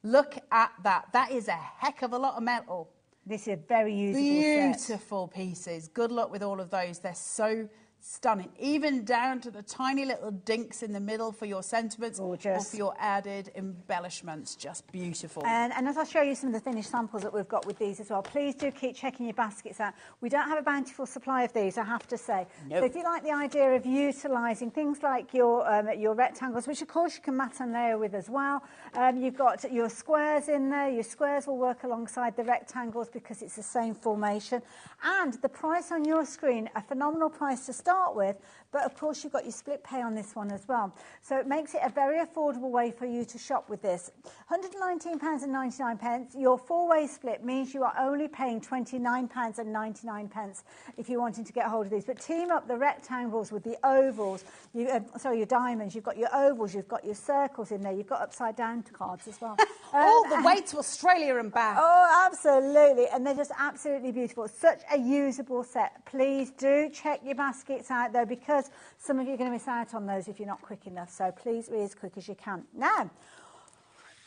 Look at that. That is a heck of a lot of metal. This is a very usable Beautiful pieces. Good luck with all of those. They're so stunning. Even down to the tiny little dinks in the middle for your sentiments. Gorgeous. Or for your added embellishments. Just beautiful. And as I show you some of the finished samples that we've got with these as well, please do keep checking your baskets out. We don't have a bountiful supply of these, I have to say. Nope. So if you like the idea of utilising things like your rectangles, which of course you can mat and layer with as well, you've got your squares in there. Your squares will work alongside the rectangles because it's the same formation. And the price on your screen, a phenomenal price to start with, but of course you've got your split pay on this one as well. So it makes it a very affordable way for you to shop with this. £119.99. Your four-way split means you are only paying £29.99 if you're wanting to get hold of these. But team up the rectangles with the ovals, your diamonds, you've got your ovals, you've got your circles in there, you've got upside down cards as well. All the way to Australia and back. Oh, absolutely. And they're just absolutely beautiful. Such a usable set. Please do check your baskets out though, because some of you are going to miss out on those if you're not quick enough. So please be as quick as you can. Now,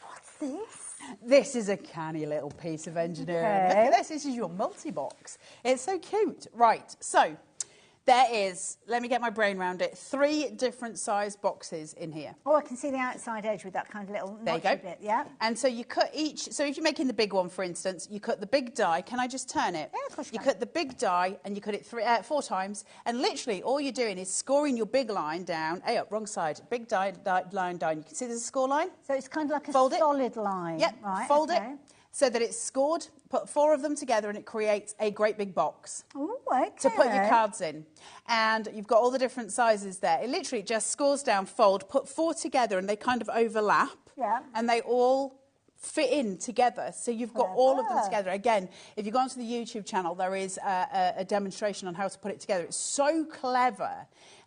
what's this? This is a canny little piece of engineering. Okay. Look at this. This is your multi-box. It's so cute. Right. So there is, let me get my brain around it, 3 different size boxes in here. Oh, I can see the outside edge with that kind of little notchy bit, yeah. And so you cut each, so if you're making the big one, for instance, you cut the big die. Can I just turn it? Yeah, of course you can. cut the big die and you cut it 4 times. And literally all you're doing is scoring your big line down. Wrong side. Big line down. You can see there's a score line? So it's kind of like a solid line. Yep, right, fold okay. it so that it's scored. Put 4 of them together and it creates a great big box. Ooh, okay. To put your cards in. And you've got all the different sizes there. It literally just scores down, fold, put 4 together and they kind of overlap. Yeah. And they all fit in together. So you've got all of them together. Again, if you go onto the YouTube channel, there is a demonstration on how to put it together. It's so clever.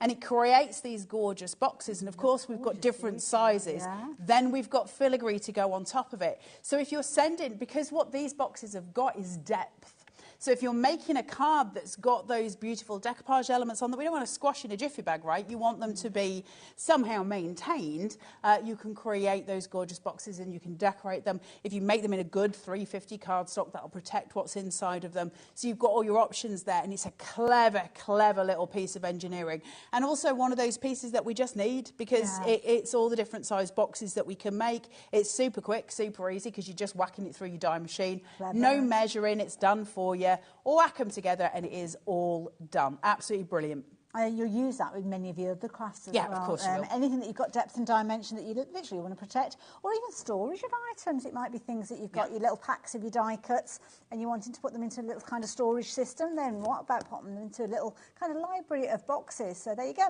And it creates these gorgeous boxes. And of course, we've got different sizes. Yeah. Then we've got filigree to go on top of it. So if you're sending, because what these boxes have got is depth. So if you're making a card that's got those beautiful decoupage elements on that we don't want to squash in a jiffy bag, right? You want them to be somehow maintained. You can create those gorgeous boxes and you can decorate them. If you make them in a good 350 cardstock, that'll protect what's inside of them. So you've got all your options there, and it's a clever, clever little piece of engineering. And also one of those pieces that we just need, because it's all the different size boxes that we can make. It's super quick, super easy, because you're just whacking it through your die machine. Clever. No measuring, it's done for you. Or whack them together and it is all done. Absolutely brilliant. You'll use that with many of your other crafts as well. Yeah, of course you will. Anything that you've got depth and dimension that you literally want to protect, or even storage of items. It might be things that you've got your little packs of your die cuts and you're wanting to put them into a little kind of storage system. Then what about putting them into a little kind of library of boxes? So there you go.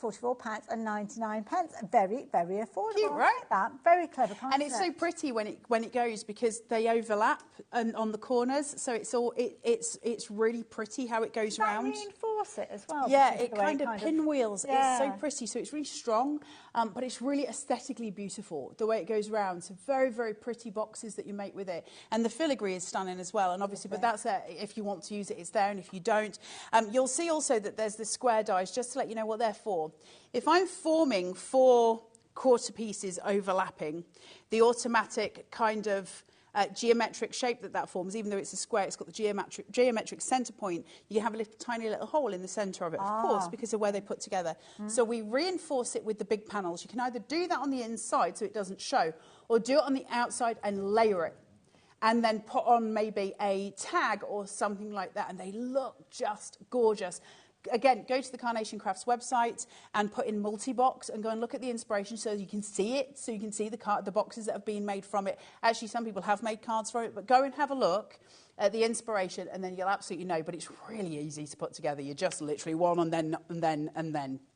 £44.99. Very, very affordable. Cute, right? Like that. Very clever concept. And it's so pretty when it goes, because they overlap on the corners. So it's really pretty how it goes round. Reinforce it as well. Yeah, it kind of pinwheels. Yeah. It's so pretty. So it's really strong, but it's really aesthetically beautiful the way it goes round. So very, very pretty boxes that you make with it. And the filigree is stunning as well. And obviously, but that's if you want to use it, it's there. And if you don't, you'll see also that there's the square dies, just to let you know what they're for. If I'm forming 4 quarter pieces overlapping, the automatic kind of geometric shape that forms. Even though it's a square, it's got the geometric centre point. You have a tiny little hole in the centre of it, of course, because of where they put together. So we reinforce it with the big panels. You can either do that on the inside so it doesn't show, or do it on the outside and layer it, and then put on maybe a tag or something like that, and they look just gorgeous. Again, go to the Carnation Crafts website and put in multi-box and go and look at the inspiration so you can see it, so you can see the boxes that have been made from it. Actually, some people have made cards for it, but go and have a look at the inspiration and then you'll absolutely know. But it's really easy to put together. You're just literally one and then.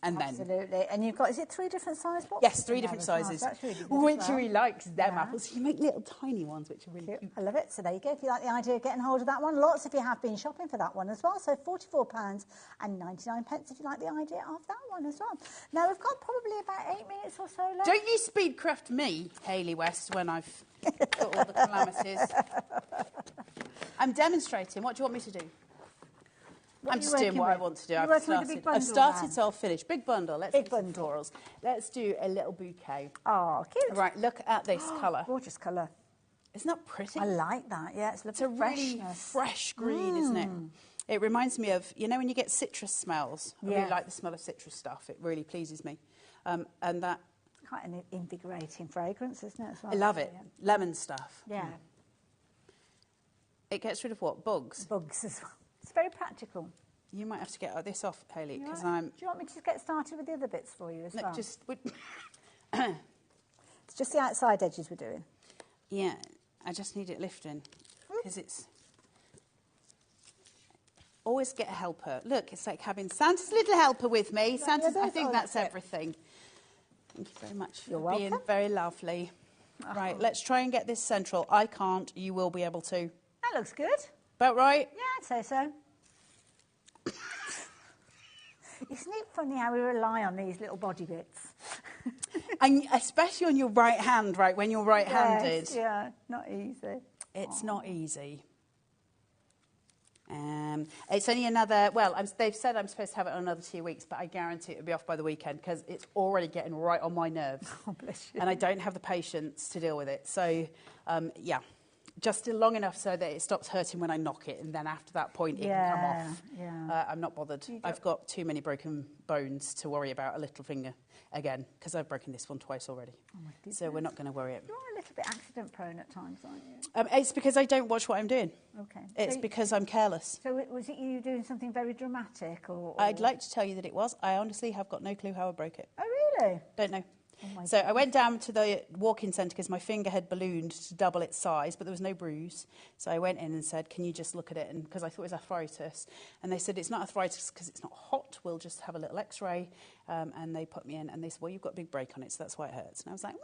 Absolutely. And you've got, is it 3 different size boxes? Yes, 3 different sizes. That's really good which as well. he likes, them apples. You make little tiny ones, which are really cute. I love it. So there you go. If you like the idea of getting hold of that one, lots of you have been shopping for that one as well. So £44.99 if you like the idea of that one as well. Now we've got probably about 8 minutes or so left. Don't you speedcraft me, Hayley West, when I've got all the calamities. I'm demonstrating. What do you want me to do? I'm just doing what I want to do. I've started, so I'll finish. Big bundle. Let's do florals. Let's do a little bouquet. Oh, cute. Right, look at this colour. Gorgeous colour. Isn't that pretty? I like that. Yeah, it's a really fresh green, isn't it? It reminds me of, you know, when you get citrus smells. I really like the smell of citrus stuff. It really pleases me. And that... Quite an invigorating fragrance, isn't it? I love it. Lemon stuff. Yeah. It gets rid of what? Bugs? Bugs as well. It's very practical. You might have to get this off, Hayley, because Do you want me to get started with the other bits for you as well? Just... It's just the outside edges we're doing. Yeah, I just need it lifting, because it's... Always get a helper. Look, it's like having Santa's little helper with me. Santa's, I think that's everything. Thank you very much for being very lovely. Right, let's try and get this central. I can't. You will be able to. That looks good. About right? Yeah, I'd say so. Isn't it funny how we rely on these little body bits? And especially on your right hand, right, when you're right-handed. Yes, yeah, not easy. It's not easy. It's only another, well, they've said I'm supposed to have it in another 2 weeks, but I guarantee it'll be off by the weekend because it's already getting right on my nerves. Oh, bless you. And I don't have the patience to deal with it. So, yeah, just long enough so that it stops hurting when I knock it, and then after that point it can come off. Yeah. I'm not bothered. I've got too many broken bones to worry about a little finger again, because I've broken this one twice already. Oh my goodness. So we're not going to worry it. You're a little bit accident prone at times, aren't you? It's because I don't watch what I'm doing. Okay. It's because I'm careless. So was it you doing something very dramatic? Or... I'd like to tell you that it was. I honestly have got no clue how I broke it. Oh, really? Don't know. Oh So I went down to the walk-in centre because my finger had ballooned to double its size, but there was no bruise. So I went in and said, can you just look at it? And because I thought it was arthritis. And they said, it's not arthritis because it's not hot. We'll just have a little x-ray. And they put me in and they said, well, you've got a big break on it, so that's why it hurts. And I was like,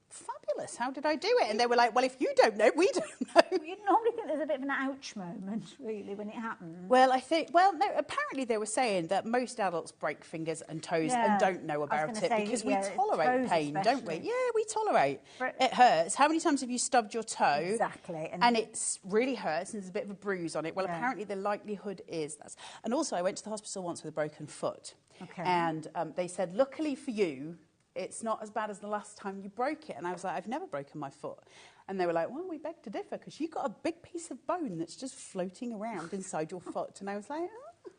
fabulous. How did I do it? And they were like, well, if you don't know, we don't know. You'd normally think there's a bit of an ouch moment, really, when it happens. Well, no, apparently they were saying that most adults break fingers and toes and don't know about it because we tolerate pain, don't we? Yeah, we tolerate. It hurts. How many times have you stubbed your toe? Exactly. And it really hurts and there's a bit of a bruise on it. Well, apparently the likelihood is that. And also I went to the hospital once with a broken foot. Okay. And they said, luckily for you, it's not as bad as the last time you broke it. And I was like, I've never broken my foot. And they were like, well, we beg to differ because you've got a big piece of bone that's just floating around inside your foot. And I was like,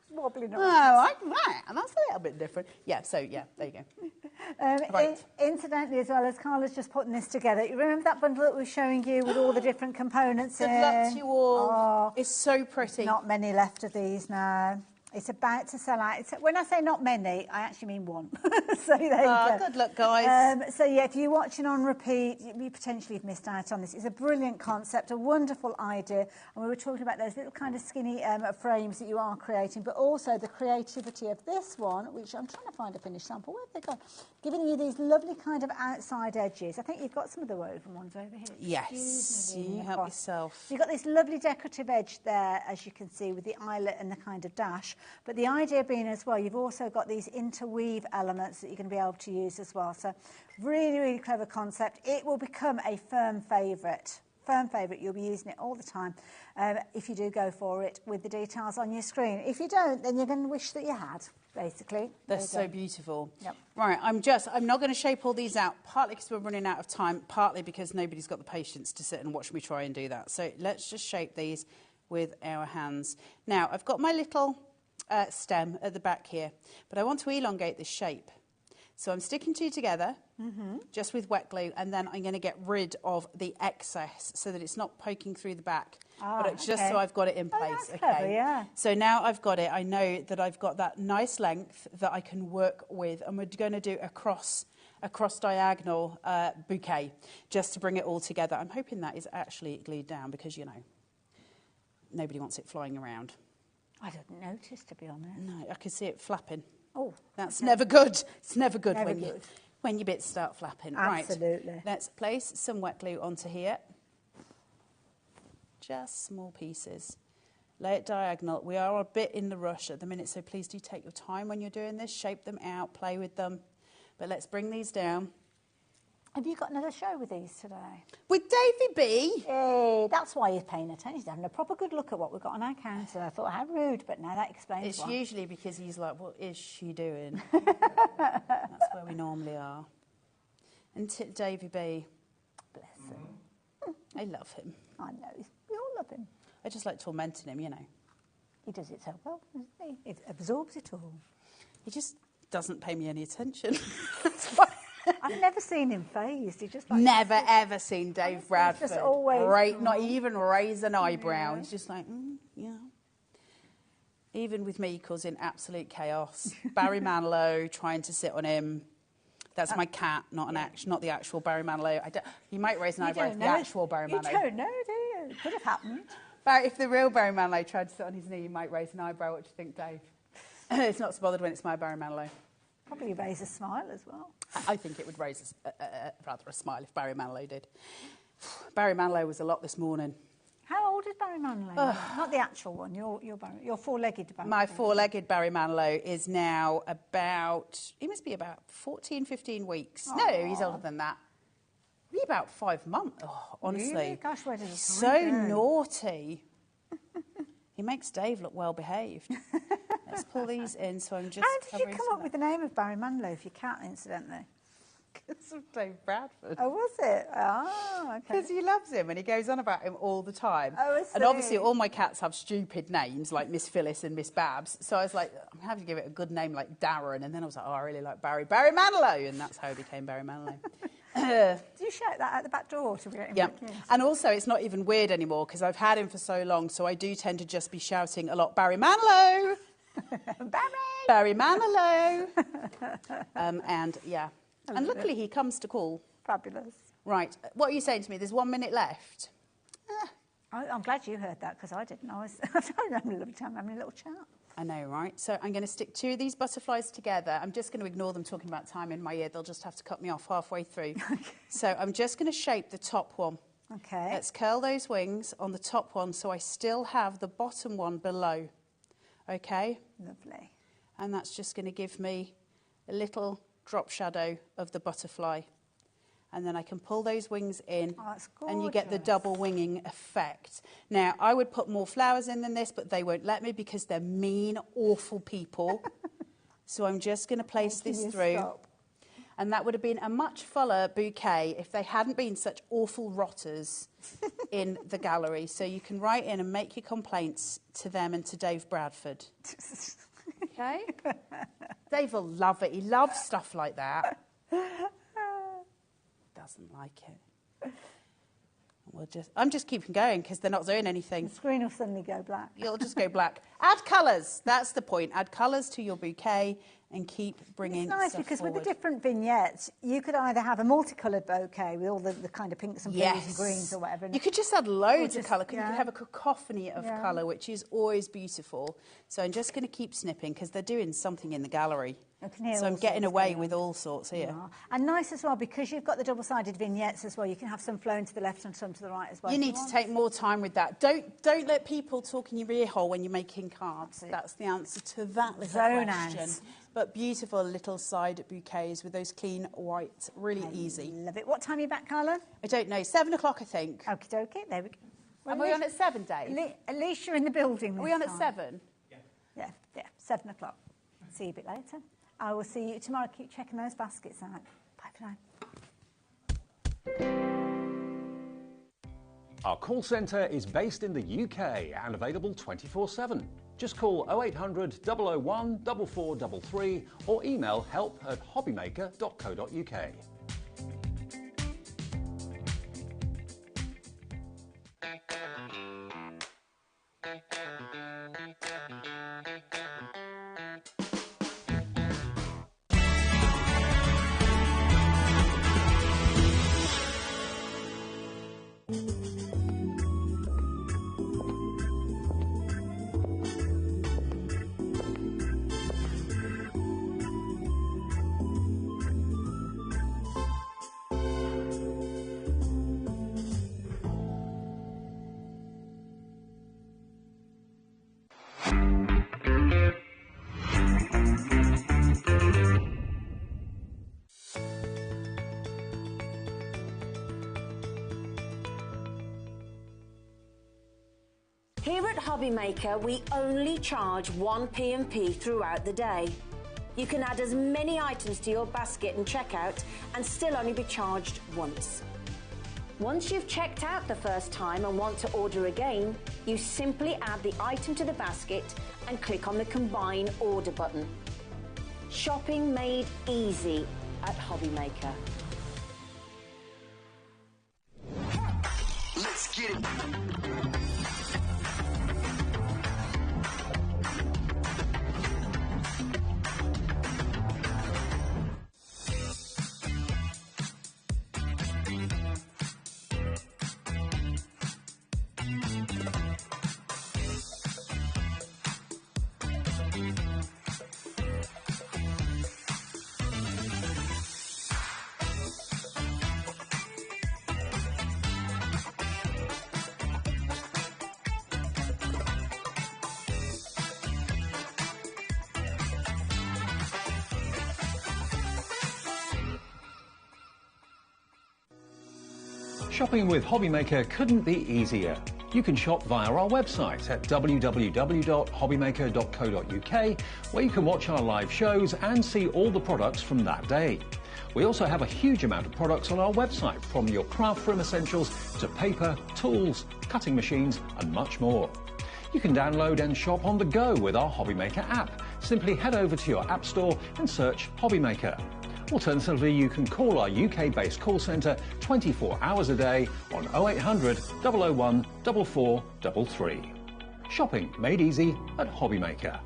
wobbling around. Right. And that's a little bit different. Yeah, so, yeah, there you go. Right. Incidentally, as well, as Carla's just putting this together, you remember that bundle that we were showing you with all the different components in? Good luck to you all. Oh, it's so pretty. Not many left of these now. It's about to sell out. When I say not many, I actually mean one. So there you go. Good luck, guys. So, yeah, if you're watching on repeat, you potentially have missed out on this. It's a brilliant concept, a wonderful idea. And we were talking about those little kind of skinny frames that you are creating, but also the creativity of this one, which I'm trying to find a finished sample. Where have they gone? Giving you these lovely kind of outside edges. I think you've got some of the woven ones over here. Yes, you help yourself. So you've got this lovely decorative edge there, as you can see, with the eyelet and the kind of dash. But the idea being as well, you've also got these interweave elements that you're going to be able to use as well. So really, really clever concept. It will become a firm favourite firm favourite. You'll be using it all the time if you do go for it with the details on your screen. If you don't, then you're going to wish that you had, basically. They're so beautiful. Yep. Right, I'm not going to shape all these out, partly because we're running out of time, partly because nobody's got the patience to sit and watch me try and do that. So let's just shape these with our hands. Now, I've got my little stem at the back here, but I want to elongate this shape. So I'm sticking two together, just with wet glue, and then I'm going to get rid of the excess so that it's not poking through the back, but it's just so I've got it in place. That's clever, yeah. So now I've got it, I know that I've got that nice length that I can work with, and we're going to do a cross diagonal bouquet just to bring it all together. I'm hoping that is actually glued down because, you know, nobody wants it flying around. I didn't notice, to be honest. No, I could see it flapping. Oh, that's never good. It's never good Never when good. when your bits start flapping. Absolutely. Right, let's place some wet glue onto here. Just small pieces. Lay it diagonal. We are a bit in the rush at the minute, so please do take your time when you're doing this. Shape them out, play with them. But let's bring these down. Have you got another show with these today? With Davy B. Hey, that's why he's paying attention. He's having a proper good look at what we've got on our counter. I thought, how rude, but now that explains It's why. usually because he's like, what is she doing? That's where we normally are. And Davy B. Bless him. I love him. I know. We all love him. I just like tormenting him, you know. He does it so well, doesn't he? It absorbs it all. He just doesn't pay me any attention. I've never seen him phased. He just like Never ever seen Dave Bradford. just always not even raise an eyebrow. Yeah. He's just like, yeah. Even with me causing absolute chaos. Barry Manilow trying to sit on him. That's my cat, not the actual Barry Manilow. You might raise an eyebrow if the actual Barry Manilow. You don't know, do you? It could have happened. Barry, if the real Barry Manilow tried to sit on his knee, you might raise an eyebrow. What do you think, Dave? It's not so bothered when it's my Barry Manilow. Probably raise a smile as well. I think it would raise rather a smile if Barry Manilow did. Barry Manilow was a lot this morning. How old is Barry Manilow? Not the actual one, your four-legged Barry. My four-legged Barry Manilow is now he must be about 14, 15 weeks. Aww. No, he's older than that. Maybe about 5 months, honestly. Really? Gosh, where did he so naughty. He makes Dave look well-behaved. Let's pull these in, so I'm just How did you come up with the name of Barry Manilow for your cat, incidentally? Because of Dave Bradford. Oh, was it? Oh, okay. Because he loves him and he goes on about him all the time. Oh, I see. And obviously all my cats have stupid names like Miss Phyllis and Miss Babs. So I was like, I'm having to give it a good name like Darren. And then I was like, I really like Barry Manilow. And that's how he became Barry Manilow. Do you shout that at the back door to get him back in? And also it's not even weird anymore because I've had him for so long. So I do tend to just be shouting a lot, Barry Manilow. Barry Manilow. And yeah. And luckily he comes to call. Fabulous. Right. What are you saying to me? There's 1 minute left. I'm glad you heard that because I didn't. I was having a lovely time having a little chat. I know, right? So I'm going to stick 2 of these butterflies together. I'm just going to ignore them talking about time in my ear. They'll just have to cut me off halfway through. Okay. So I'm just going to shape the top one. Okay. Let's curl those wings on the top one so I still have the bottom one below. Okay? Lovely. And that's just going to give me a little drop shadow of the butterfly. And then I can pull those wings in and you get the double winging effect. Now, I would put more flowers in than this, but they won't let me because they're mean, awful people. So I'm just going to place this through. Stop. And that would have been a much fuller bouquet if they hadn't been such awful rotters in the gallery. So you can write in and make your complaints to them and to Dave Bradford. Okay? Dave will love it. He loves stuff like that. Doesn't like it. I'm just keeping going because they're not doing anything. The screen will suddenly go black. It'll just go black. Add colours. That's the point. Add colours to your bouquet and keep bringing stuff It's nice because forward. with the different vignettes, you could either have a multicoloured bouquet with all the kind of pinks and blues and greens or whatever. You could just add loads of colour. You could have a cacophony of colour, which is always beautiful. So I'm just going to keep snipping because they're doing something in the gallery. So I'm getting away with all sorts here. Yeah. And nice as well, because you've got the double-sided vignettes as well, you can have some flowing to the left and some to the right as well. You need to take more time with that. Don't let people talk in your ear hole when you're making cards. That's the answer to that little question. but beautiful little side bouquets with those clean whites. Really easy. Love it. What time are you back, Carla? I don't know, 7 o'clock, I think. Okie dokie, there we go. Am I on at 7, Dave? At least you're in the building. Are we on at 7? Yeah, 7 o'clock. See you a bit later. I will see you tomorrow. Keep checking those baskets out. Bye for now. Our call centre is based in the UK and available 24/7. Just call 0800 001 4433 or email help@hobbymaker.co.uk. Here at HobbyMaker, we only charge 1 P&P throughout the day. You can add as many items to your basket and checkout and still only be charged once. Once you've checked out the first time and want to order again, you simply add the item to the basket and click on the Combine Order button. Shopping made easy at HobbyMaker. Let's get it. Shopping with HobbyMaker couldn't be easier. You can shop via our website at www.hobbymaker.co.uk, where you can watch our live shows and see all the products from that day. We also have a huge amount of products on our website, from your craft room essentials to paper, tools, cutting machines and much more. You can download and shop on the go with our HobbyMaker app. Simply head over to your app store and search HobbyMaker. Alternatively, you can call our UK-based call centre 24 hours a day on 0800 001 4433. Shopping made easy at HobbyMaker.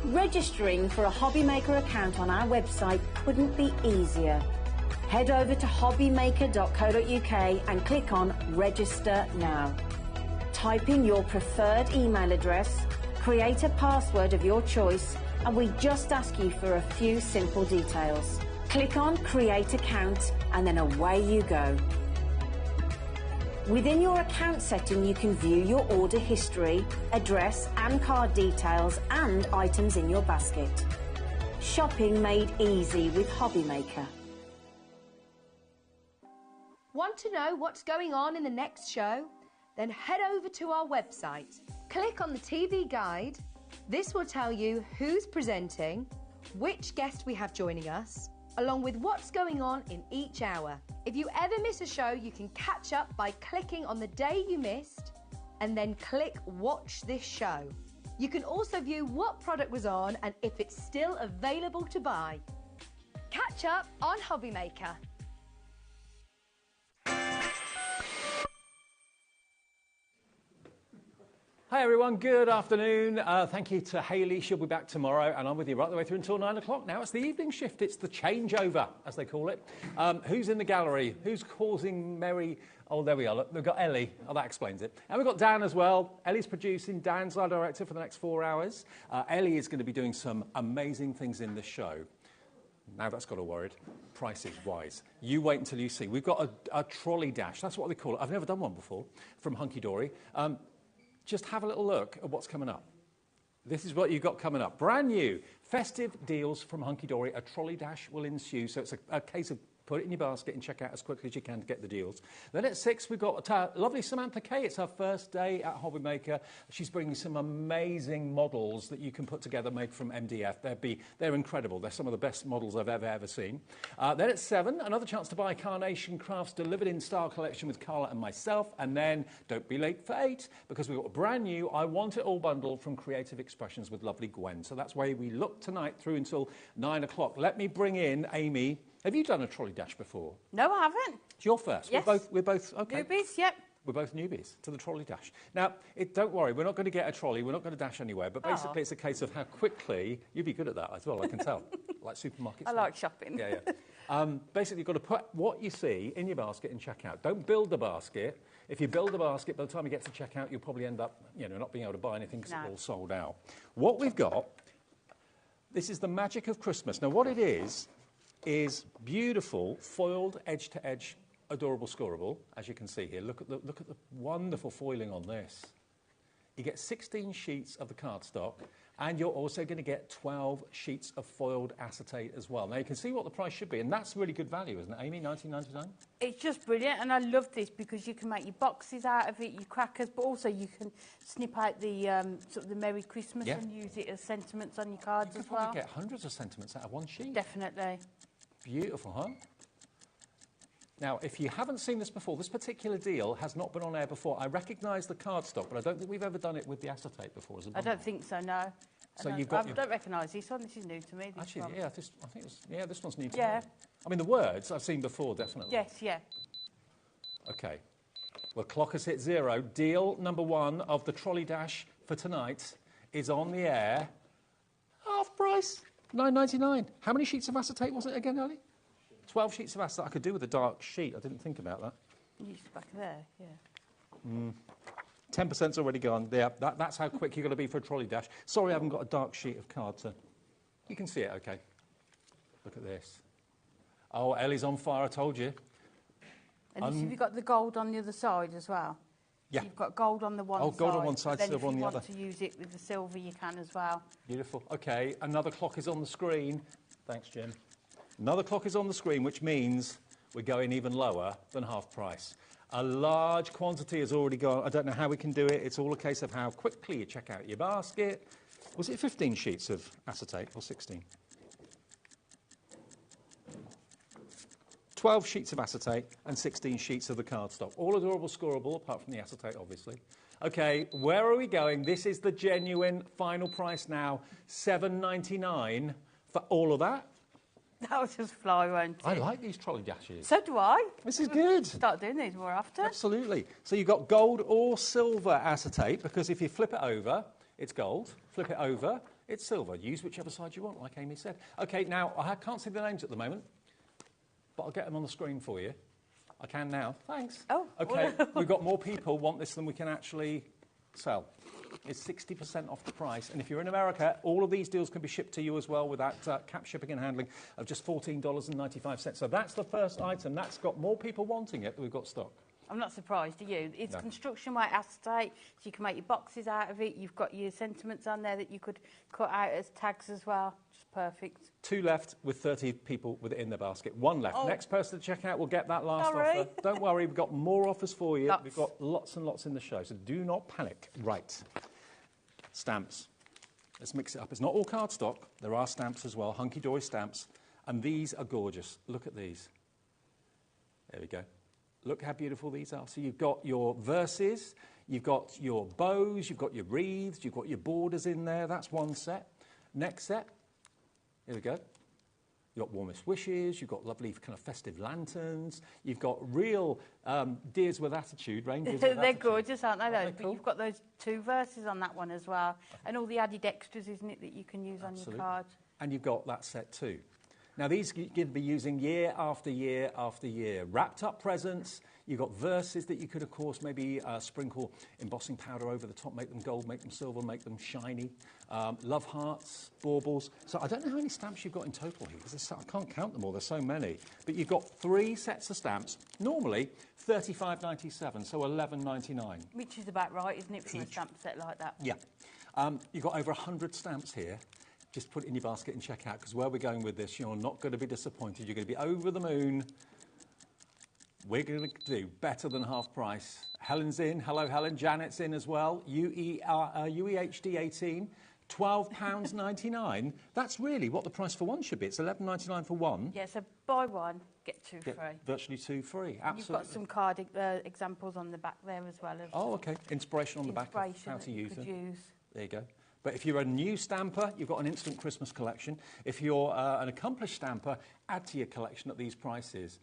Registering for a HobbyMaker account on our website couldn't be easier. Head over to hobbymaker.co.uk and click on Register Now. Type in your preferred email address, create a password of your choice, and we just ask you for a few simple details. Click on Create Account and then away you go. Within your account setting, you can view your order history, address and card details and items in your basket. Shopping made easy with HobbyMaker. Want to know what's going on in the next show? Then head over to our website. Click on the TV guide. This will tell you who's presenting, which guest we have joining us, along with what's going on in each hour. If you ever miss a show, you can catch up by clicking on the day you missed and then click Watch This Show. You can also view what product was on and if it's still available to buy. Catch up on HobbyMaker. Hi everyone, good afternoon. Thank you to Hayley. She'll be back tomorrow, and I'm with you right the way through until 9 o'clock. Now it's the evening shift. It's the changeover, as they call it. Who's in the gallery? Who's causing merry... Oh, there we are. Look, we've got Ellie. Oh, that explains it. And we've got Dan as well. Ellie's producing. Dan's our director for the next 4 hours. Ellie is going to be doing some amazing things in the show. Now that's got her worried, prices-wise. You wait until you see. We've got a trolley dash. That's what they call it. I've never done one before, from Hunky Dory. Just have a little look at what's coming up. This is what you've got coming up. Brand new, festive deals from Hunky Dory. A trolley dash will ensue, so it's a case of put it in your basket and check out as quickly as you can to get the deals. Then at 6, we've got lovely Samantha K. It's her first day at HobbyMaker. She's bringing some amazing models that you can put together made from MDF. They're incredible. They're some of the best models I've ever seen. Then at 7, another chance to buy Carnation Crafts delivered in style collection with Carla and myself. And then don't be late for 8 because we've got a brand new I Want It All bundle from Creative Expressions with lovely Gwen. So that's where we look tonight through until 9 o'clock. Let me bring in Amy. Have you done a trolley dash before? No, I haven't. It's your first. Yes. We're both okay. Newbies, yep. We're both newbies to the trolley dash. Now, don't worry, we're not going to get a trolley. We're not going to dash anywhere. But basically, it's a case of how quickly you'd be good at that as well. I can tell, like supermarkets. I like shopping. Yeah. Basically, you've got to put what you see in your basket and check out. Don't build the basket. If you build the basket, by the time you get to checkout, you'll probably end up, not being able to buy anything because it's all sold out. What we've got. This is the magic of Christmas. Now, what it is beautiful, foiled, edge-to-edge, adorable scoreable, as you can see here. Look at the wonderful foiling on this. You get 16 sheets of the cardstock, and you're also going to get 12 sheets of foiled acetate as well. Now, you can see what the price should be, and that's really good value, isn't it, Amy? $19.99? It's just brilliant, and I love this because you can make your boxes out of it, your crackers, but also you can snip out the sort of the Merry Christmas and use it as sentiments on your cards as well. You can probably get hundreds of sentiments out of one sheet. Definitely. Beautiful, huh? Now, if you haven't seen this before, this particular deal has not been on air before. I recognise the cardstock, but I don't think we've ever done it with the acetate before. I don't think so, no. So I don't recognise this one. This is new to me. Actually, yeah, I think this one's new to me. I mean, the words I've seen before, definitely. Yes, yeah. OK. Well, clock has hit 0. Deal number 1 of the trolley dash for tonight is on the air. Half price. $9.99. How many sheets of acetate was it again, Ellie? 12 sheets of acetate. I could do with a dark sheet. I didn't think about that. Use back there, yeah. 10%'s already gone. Yeah, that's how quick you're going to be for a trolley dash. Sorry, I haven't got a dark sheet of card to... You can see it, OK. Look at this. Oh, Ellie's on fire, I told you. And have you got the gold on the other side as well? Yeah. So you've got gold on the one side. Oh, gold on one side, silver on the other. If you want to use it with the silver, you can as well. Beautiful. OK, another clock is on the screen. Thanks, Jim. Another clock is on the screen, which means we're going even lower than half price. A large quantity has already gone. I don't know how we can do it. It's all a case of how quickly you check out your basket. Was it 15 sheets of acetate or 16? 12 sheets of acetate and 16 sheets of the cardstock. All adorable scoreable, apart from the acetate, obviously. OK, where are we going? This is the genuine final price now, $7.99 for all of that. That will just fly, won't it? I like these trolley dashes. So do I. This is good. Start doing these more often. Absolutely. So you've got gold or silver acetate, because if you flip it over, it's gold. Flip it over, it's silver. Use whichever side you want, like Amy said. OK, now, I can't see the names at the moment, but I'll get them on the screen for you. I can now. Thanks. Oh. OK, we've got more people want this than we can actually sell. It's 60% off the price. And if you're in America, all of these deals can be shipped to you as well with that cap shipping and handling of just $14.95. So that's the first item. That's got more people wanting it than we've got stock. I'm not surprised, are you? It's construction white acetate, so you can make your boxes out of it. You've got your sentiments on there that you could cut out as tags as well. Just perfect. 2 left with 30 people with it in their basket. 1 left. Oh. Next person to check out will get that last Sorry. offer. Don't worry, we've got more offers for you. We've got lots and lots in the show, so do not panic. Right. Stamps. Let's mix it up. It's not all cardstock. There are stamps as well, Hunky Dory stamps. And these are gorgeous. Look at these. There we go. Look how beautiful these are. So you've got your verses, you've got your bows, you've got your wreaths, you've got your borders in there. That's one set. Next set. Here we go. You've got warmest wishes, you've got lovely kind of festive lanterns, you've got real deers with attitude, reindeers with They're attitude. gorgeous, aren't they, those? Aren't they But cool? you've got those 2 verses on that one as well. And all the added extras, isn't it, that you can use Absolutely. on your card. And you've got that set too. Now, these you're going to be using year after year after year. Wrapped up presents. You've got verses that you could, of course, maybe sprinkle embossing powder over the top, make them gold, make them silver, make them shiny. Love hearts, baubles. So I don't know how many stamps you've got in total here, because I can't count them all. There's so many. But you've got 3 sets of stamps, normally $35.97, so $11.99. Which is about right, isn't it, for a stamp set like that? Yeah. You've got over 100 stamps here. Just put it in your basket and check out, because where we're going with this, you're not going to be disappointed. You're going to be over the moon. We're going to do better than half price. Helen's in. Hello, Helen. Janet's in as well. UEHD 18, £12.99. That's really what the price for one should be. It's $11.99 for one. Yeah, so buy one, get 2 free. Virtually 2 free. Absolutely. You've got some card examples on the back there as well. Oh, OK. Inspiration on the back of how to use them. Use. There you go. But if you're a new stamper, you've got an instant Christmas collection. If you're an accomplished stamper, add to your collection at these prices.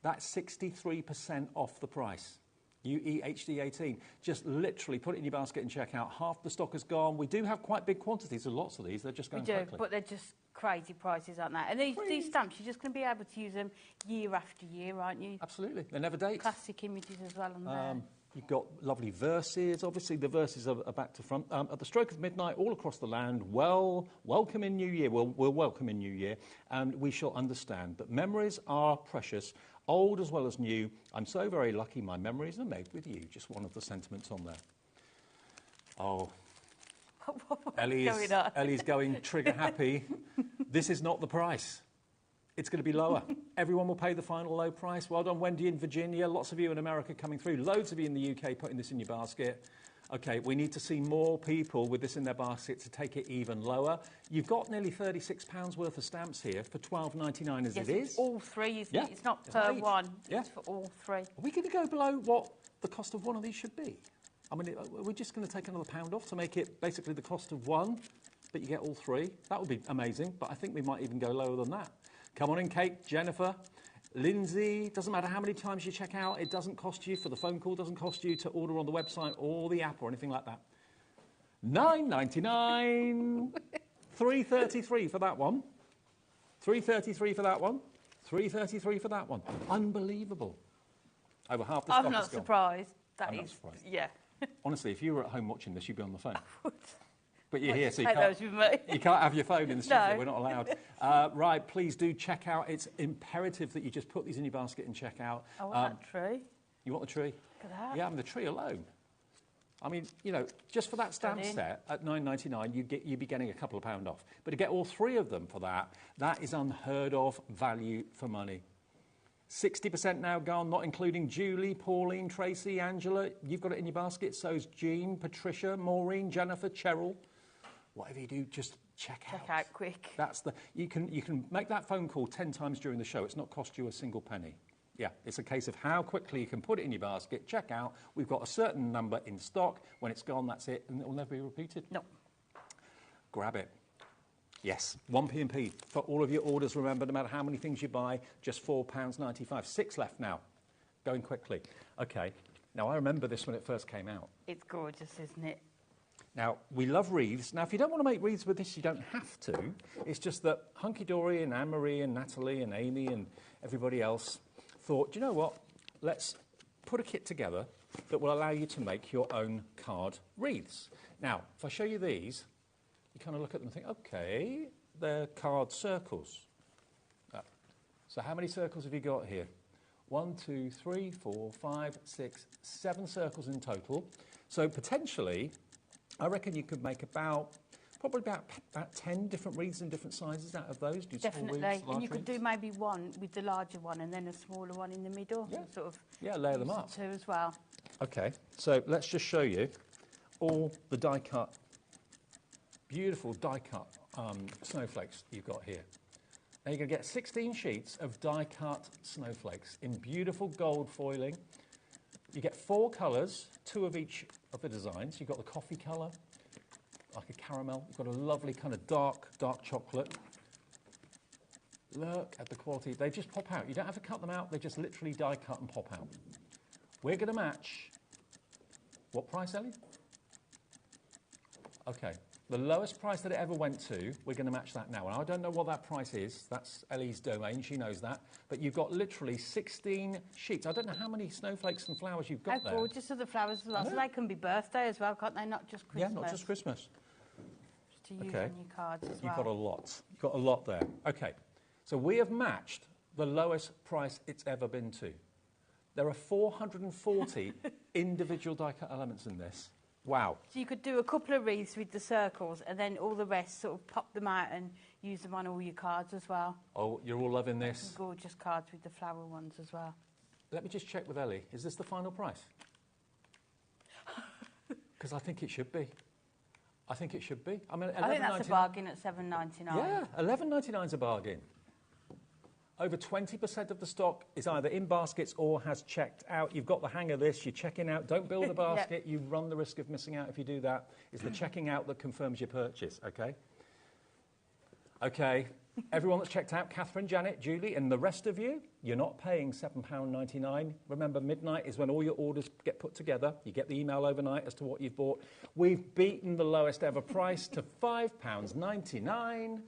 That's 63% off the price. UEHD 18. Just literally put it in your basket and check out. Half the stock is gone. We do have quite big quantities of lots of these. They're just going quickly. We do, but they're just crazy prices, aren't they? And these stamps, you're just going to be able to use them year after year, aren't you? Absolutely. They never date. Classic images as well on there. You've got lovely verses. Obviously, the verses are back to front. At the stroke of midnight, all across the land, welcome in New Year. We'll welcome in New Year, and we shall understand that memories are precious, old as well as new. I'm so very lucky my memories are made with you. Just one of the sentiments on there. Oh, Ellie's going trigger happy. This is not the price. It's going to be lower. Everyone will pay the final low price. Well done, Wendy in Virginia. Lots of you in America coming through. Loads of you in the UK putting this in your basket. OK, we need to see more people with this in their basket to take it even lower. You've got nearly £36 worth of stamps here for $12.99 as yes, it is. It's all 3, isn't yeah. it? It's not per one. Yeah. It's for all 3. Are we going to go below what the cost of one of these should be? I mean, are we just going to take another £1 off to make it basically the cost of one, but you get all 3? That would be amazing, but I think we might even go lower than that. Come on in, Kate, Jennifer, Lindsay. Doesn't matter how many times you check out. It doesn't cost you for the phone call. Doesn't cost you to order on the website or the app or anything like that. $9.99. $3.33 for that one. $3.33 for that one. $3.33 for that one. Unbelievable. Over half the stock I'm not is gone. surprised. I'm not surprised. Yeah. Honestly, if you were at home watching this, you'd be on the phone. But you're here, so you can't have your phone in the studio. No. We're not allowed. Right, please do check out. It's imperative that you just put these in your basket and check out. I want that tree. You want the tree? Look at that. Yeah, I mean, the tree alone. I mean, you know, just for that stamp set at $9.99, you'd be getting a couple of £1 off. But to get all 3 of them for that is unheard of value for money. 60% now gone, not including Julie, Pauline, Tracy, Angela. You've got it in your basket. So's Jean, Patricia, Maureen, Jennifer, Cheryl. Whatever you do, just check out. Check out quick. That's you can make that phone call 10 times during the show. It's not cost you a single penny. Yeah, it's a case of how quickly you can put it in your basket, check out. We've got a certain number in stock. When it's gone, that's it, and it will never be repeated. No. Grab it. Yes, 1p&p for all of your orders. Remember, no matter how many things you buy, just £4.95. 6 left now. Going quickly. OK. Now, I remember this when it first came out. It's gorgeous, isn't it? Now, we love wreaths. Now, if you don't want to make wreaths with this, you don't have to. It's just that Hunky Dory and Anne-Marie and Natalie and Amy and everybody else thought, do you know what? Let's put a kit together that will allow you to make your own card wreaths. Now, if I show you these, you kind of look at them and think, OK, they're card circles. So how many circles have you got here? 1, 2, 3, 4, 5, 6, 7 circles in total. So potentially, I reckon you could make probably about 10 different wreaths in different sizes out of those. Do Definitely. Wreaths, and you could do wreaths. maybe one with the larger one and then a smaller one in the middle. Yeah. And sort of Layer them up. Two as well. OK, so let's just show you all the beautiful die-cut snowflakes you've got here. Now you're going to get 16 sheets of die-cut snowflakes in beautiful gold foiling. You get 4 colours, 2 of each of the designs. You've got the coffee colour, like a caramel. You've got a lovely kind of dark chocolate. Look at the quality. They just pop out. You don't have to cut them out. They just literally die-cut and pop out. We're going to match... What price, Ellie? OK. The lowest price that it ever went to, we're going to match that now. And I don't know what that price is. That's Ellie's domain. She knows that. But you've got literally 16 sheets. I don't know how many snowflakes and flowers you've got there. How gorgeous are the flowers as well. So they can be birthday as well, can't they? Not just Christmas. Yeah, not just Christmas. Just to use on your cards as well. You've got a lot. You've got a lot there. OK. So we have matched the lowest price it's ever been to. There are 440 individual die-cut elements in this. Wow. So you could do a couple of wreaths with the circles and then all the rest sort of pop them out and use them on all your cards as well. Oh, you're all loving this. Some gorgeous cards with the flower ones as well. Let me just check with Ellie. Is this the final price? Because I think it should be. I think it should be. I mean, I think that's a bargain at $7.99. Yeah, $11.99 is a bargain. Over 20% of the stock is either in baskets or has checked out. You've got the hang of this. You're checking out. Don't build a basket. Yep. You run the risk of missing out if you do that. It's the checking out that confirms your purchase, OK? OK. Everyone that's checked out, Catherine, Janet, Julie, and the rest of you, you're not paying £7.99. Remember, midnight is when all your orders get put together. You get the email overnight as to what you've bought. We've beaten the lowest ever price to £5.99.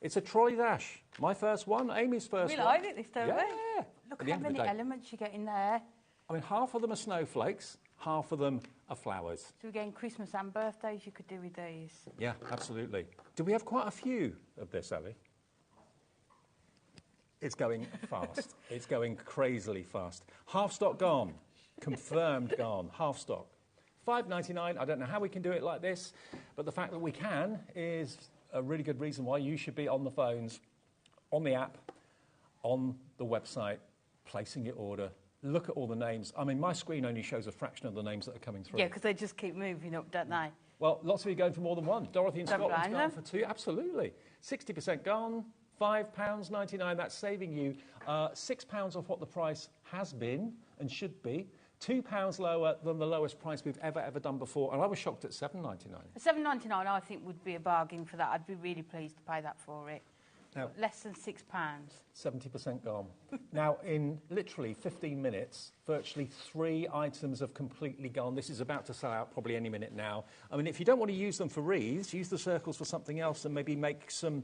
It's a trolley dash. My first one, Amy's first one. We like it this, don't we? Yeah. Look how many elements you get in there. I mean, half of them are snowflakes, half of them are flowers. So we're getting Christmas and birthdays you could do with these. Yeah, absolutely. Do we have quite a few of this, Ellie? It's going fast. It's going crazily fast. Half stock gone. Confirmed gone. Half stock. $5.99. I don't know how we can do it like this, but the fact that we can is a really good reason why you should be on the phones, on the app, on the website, placing your order. Look at all the names. I mean, my screen only shows a fraction of the names that are coming through. Yeah, because they just keep moving up, don't they? Well, lots of you going for more than one. Dorothy in Scotland's gone for 2. Absolutely. 60% gone. £5.99. That's saving you £6 off what the price has been and should be. £2 lower than the lowest price we've ever done before. And I was shocked at $7.99. $7.99 I think would be a bargain for that. I'd be really pleased to pay that for it. Now, less than £6. 70% gone. Now, in literally 15 minutes, virtually 3 items have completely gone. This is about to sell out probably any minute now. I mean, if you don't want to use them for wreaths, use the circles for something else and maybe make some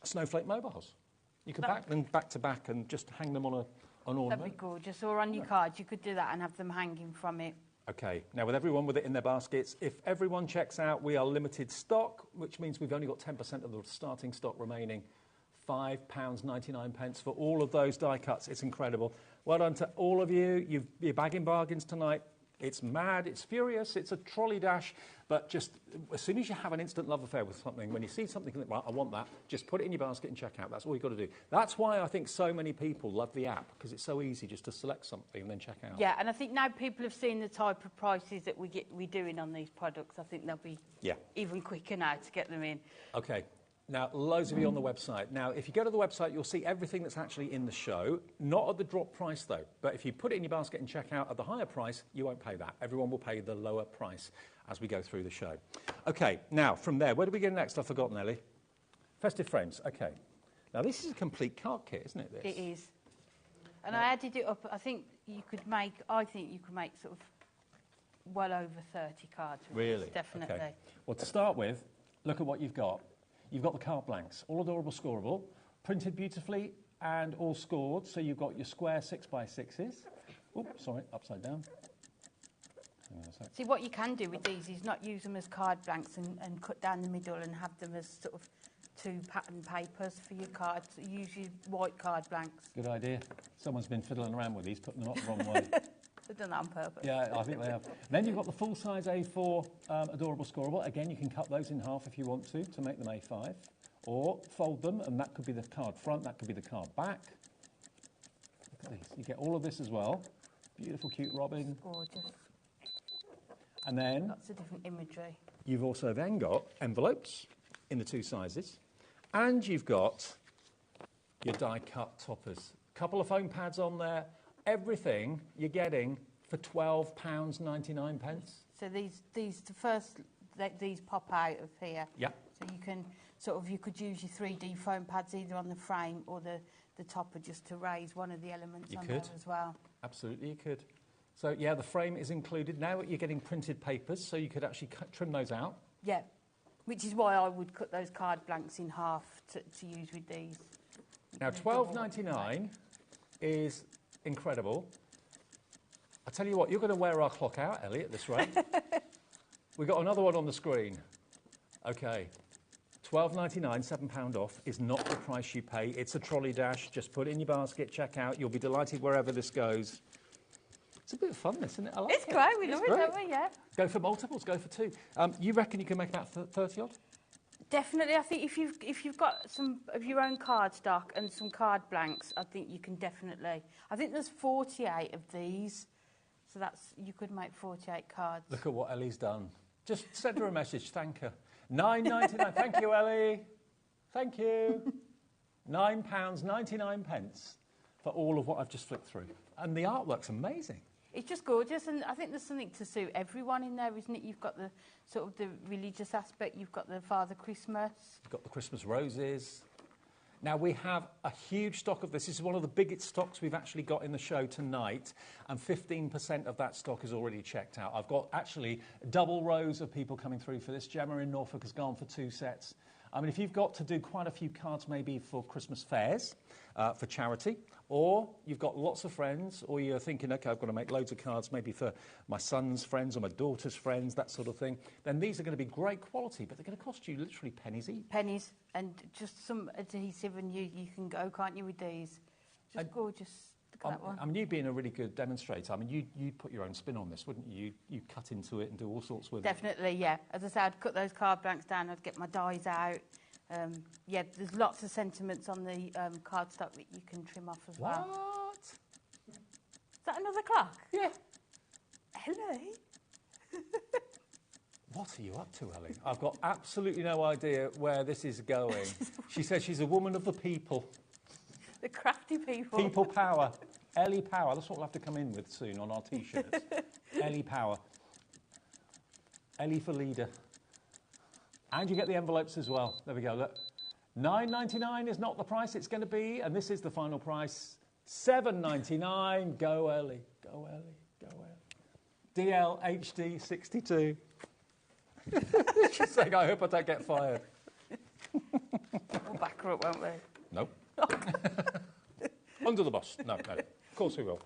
snowflake mobiles. You could back them back to back and just hang them on an ornament. That'd be gorgeous. Or on your cards, you could do that and have them hanging from it. OK, now with everyone with it in their baskets, if everyone checks out, we are limited stock, which means we've only got 10% of the starting stock remaining. £5.99 for all of those die cuts. It's incredible. Well done to all of you. You're bagging bargains tonight. It's mad, it's furious, it's a trolley dash, but just as soon as you have an instant love affair with something, when you see something, you think, well, I want that, just put it in your basket and check out. That's all you've got to do. That's why I think so many people love the app, because it's so easy just to select something and then check out. Yeah, and I think now people have seen the type of prices that we're doing on these products. I think they'll be even quicker now to get them in. OK. Now, loads of you on the website. Now, if you go to the website, you'll see everything that's actually in the show. Not at the drop price, though. But if you put it in your basket and check out at the higher price, you won't pay that. Everyone will pay the lower price as we go through the show. OK, now, from there, where do we go next? I've forgotten, Ellie. Festive frames. OK. Now, this is a complete card kit, isn't it, this? It is. And I added it up. I think you could make sort of well over 30 cards. Really? Definitely. Okay. Well, to start with, look at what you've got. You've got the card blanks, all adorable scoreable, printed beautifully and all scored. So you've got your square 6x6s. Oops, sorry, upside down. Hang on a sec. See, what you can do with these is not use them as card blanks and cut down the middle and have them as sort of 2 pattern papers for your cards. Use your white card blanks. Good idea. Someone's been fiddling around with these, putting them up the wrong way. They've done that on purpose. Yeah, I think they have. Then you've got the full-size A4 adorable scoreable. Again, you can cut those in half if you want to make them A5. Or fold them, and that could be the card front, that could be the card back. Look at these. You get all of this as well. Beautiful, cute robin. Gorgeous. And then lots of different imagery. You've also then got envelopes in the 2 sizes. And you've got your die-cut toppers. A couple of foam pads on there. Everything you're getting for £12.99. So these pop out of here. Yeah. So you can you could use your 3D foam pads either on the frame or the topper just to raise one of the elements there as well. Absolutely, you could. So yeah, the frame is included. Now you're getting printed papers, so you could actually trim those out. Yeah, which is why I would cut those card blanks in half to use with these. Now £12.99 is incredible. I tell you what, you're going to wear our clock out, Ellie, at this rate. We've got another one on the screen. Okay, £12.99, £7 off, is not the price you pay. It's a trolley dash. Just put it in your basket, check out. You'll be delighted wherever this goes. It's a bit of fun, this, isn't it? I like it's great. We love it, don't we? Yeah. Go for multiples. Go for 2. You reckon you can make about 30 odd? Definitely. I think if you've got some of your own card stock and some card blanks, I think you can definitely. I think there's 48 of these, so you could make 48 cards. Look at what Ellie's done. Just send her a message. Thank her. £9.99. Thank you, Ellie. Thank you. £9.99 for all of what I've just flicked through, and the artwork's amazing. It's just gorgeous, and I think there's something to suit everyone in there, isn't it? You've got the the religious aspect, you've got the Father Christmas. You've got the Christmas roses. Now, we have a huge stock of this. This is one of the biggest stocks we've actually got in the show tonight, and 15% of that stock is already checked out. I've got actually double rows of people coming through for this. Gemma in Norfolk has gone for 2 sets. I mean, if you've got to do quite a few cards maybe for Christmas fairs, for charity, or you've got lots of friends, or you're thinking, OK, I've got to make loads of cards maybe for my son's friends or my daughter's friends, that sort of thing, then these are going to be great quality, but they're going to cost you literally pennies each. Pennies, and just some adhesive, and you can go, can't you, with these? Just gorgeous. Look at that one. I mean, you being a really good demonstrator, I mean, you'd put your own spin on this, wouldn't you? You'd cut into it and do all sorts with it. Definitely, yeah. As I said, I'd cut those card blanks down, I'd get my dies out. Yeah, there's lots of sentiments on the cardstock that you can trim off as well. What? Is that another clock? Yeah. Ellie? What are you up to, Ellie? I've got absolutely no idea where this is going. She says she's a woman of the people. The crafty people. People power. Ellie Power. That's what we'll have to come in with soon on our T-shirts. Ellie Power. Ellie for leader. And you get the envelopes as well. There we go, look. £9.99 is not the price it's going to be, and this is the final price. £7.99. Go, Ellie. Go, Ellie. Go, Ellie. DL HD62. She's saying, I hope I don't get fired. We'll back her up, won't we? Nope. Under the bus. No, no. Of course we will.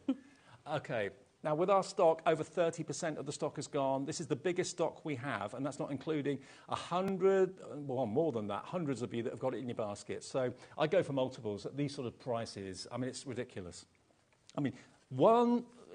OK. Now, with our stock, over 30% of the stock is gone. This is the biggest stock we have, and that's not including 100, well, more than that, hundreds of you that have got it in your basket. So I go for multiples at these sort of prices. I mean, it's ridiculous. I mean,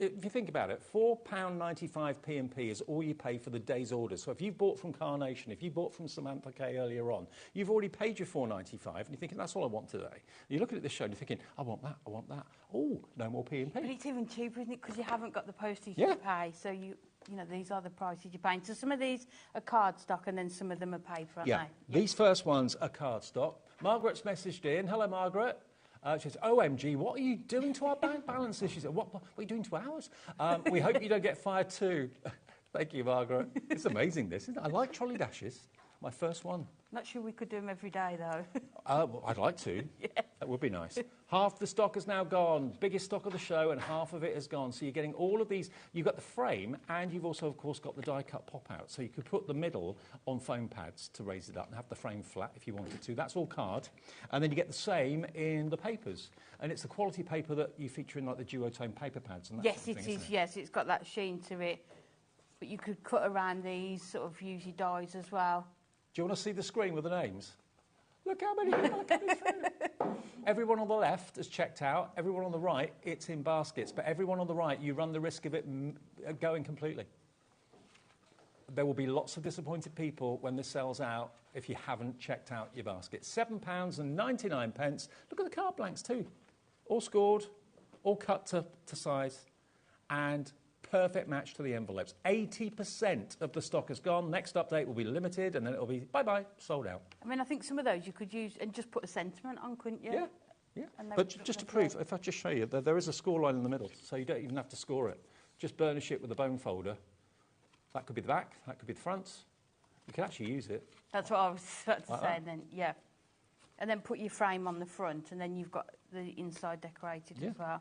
if you think about it, £4.95 P&P is all you pay for the day's order. So if you bought from Carnation, if you bought from Samantha K earlier on, you've already paid your £4.95, and you're thinking, that's all I want today. And you're looking at this show and you're thinking, I want that, I want that. Oh, no more P&P. But it's even cheaper, isn't it? Because you haven't got the postage to pay. So you know, these are the prices you're paying. So some of these are card stock, and then some of them are paid for, aren't they? These first ones are card stock. Margaret's messaged in. Hello, Margaret. She says, OMG, what are you doing to our bank balances? She said, what are you doing to ours? We hope you don't get fired too. Thank you, Margaret. It's amazing, this, isn't it? I like trolley dashes. My first one. Not sure we could do them every day, though. Well, I'd like to. Yeah. That would be nice. Half the stock has now gone. Biggest stock of the show, and half of it has gone. So you're getting all of these. You've got the frame, and you've also, of course, got the die-cut pop-out. So you could put the middle on foam pads to raise it up and have the frame flat if you wanted to. That's all card. And then you get the same in the papers. And it's the quality paper that you feature in, like, the duotone paper pads. And that yes, sort of thing, it is. Yes, it's got that sheen to it. But you could cut around these, sort of use your dies as well. Do you want to see the screen with the names? Look how many people are coming through. Everyone on the left is checked out. Everyone on the right, it's in baskets. But everyone on the right, you run the risk of it going completely. There will be lots of disappointed people when this sells out if you haven't checked out your basket. £7.99. Look at the card blanks too. All scored, all cut to size, and perfect match to the envelopes. 80% of the stock is gone. Next update will be limited, and then it'll be bye-bye, sold out. I mean, I think some of those you could use and just put a sentiment on, couldn't you? Yeah. Yeah, And they but would look just to like prove, that. if I just show you, there is a score line in the middle, so you don't even have to score it. Just burnish it with a bone folder. That could be the back, that could be the front. You can actually use it. That's what I was about to Like say. that. And then, yeah. And then put your frame on the front, and then you've got the inside decorated Yeah. as well.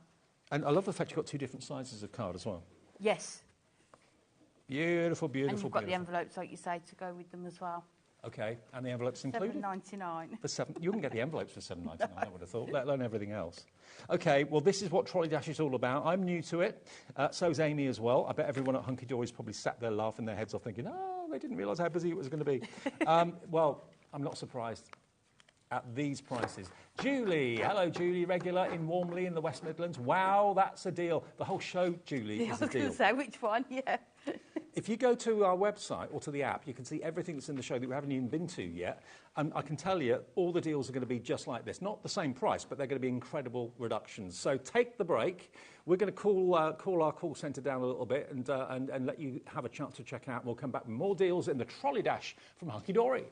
And I love the fact you've got 2 different sizes of card as well. Yes. Beautiful, beautiful, And you've got the beautiful. envelopes, like you say, to go with them as well. Okay, and the envelopes included? $7.99. For you wouldn't get the envelopes for $7.99, I would have thought, let alone everything else. Okay, well, this is what Trolley Dash is all about. I'm new to it. So's Amy as well. I bet everyone at Hunky Dory's probably sat there laughing their heads off thinking, oh, they didn't realise how busy it was going to be. Well, I'm not surprised at these prices. Julie, hello, Julie, regular in Warmley in the West Midlands. Wow, that's a deal. The whole show, Julie, Yeah, is I a was going deal. to say, which one? Yeah. If you go to our website or to the app, you can see everything that's in the show that we haven't even been to yet. And I can tell you, all the deals are going to be just like this. Not the same price, but they're going to be incredible reductions. So take the break. We're going to call our call centre down a little bit and let you have a chance to check out. And we'll come back with more deals in the Trolley Dash from Hunky Dory.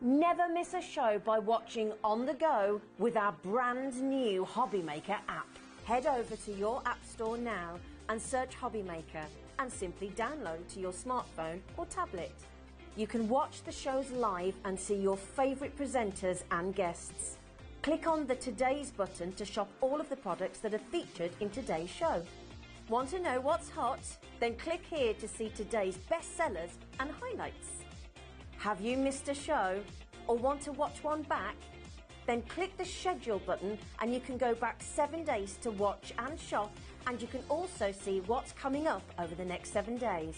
Never miss a show by watching on the go with our brand new HobbyMaker app. Head over to your app store now and search HobbyMaker and simply download to your smartphone or tablet. You can watch the shows live and see your favourite presenters and guests. Click on the Today's button to shop all of the products that are featured in today's show. Want to know what's hot? Then click here to see today's bestsellers and highlights. Have you missed a show or want to watch one back? Then click the schedule button and you can go back 7 days to watch and shop, and you can also see what's coming up over the next 7 days.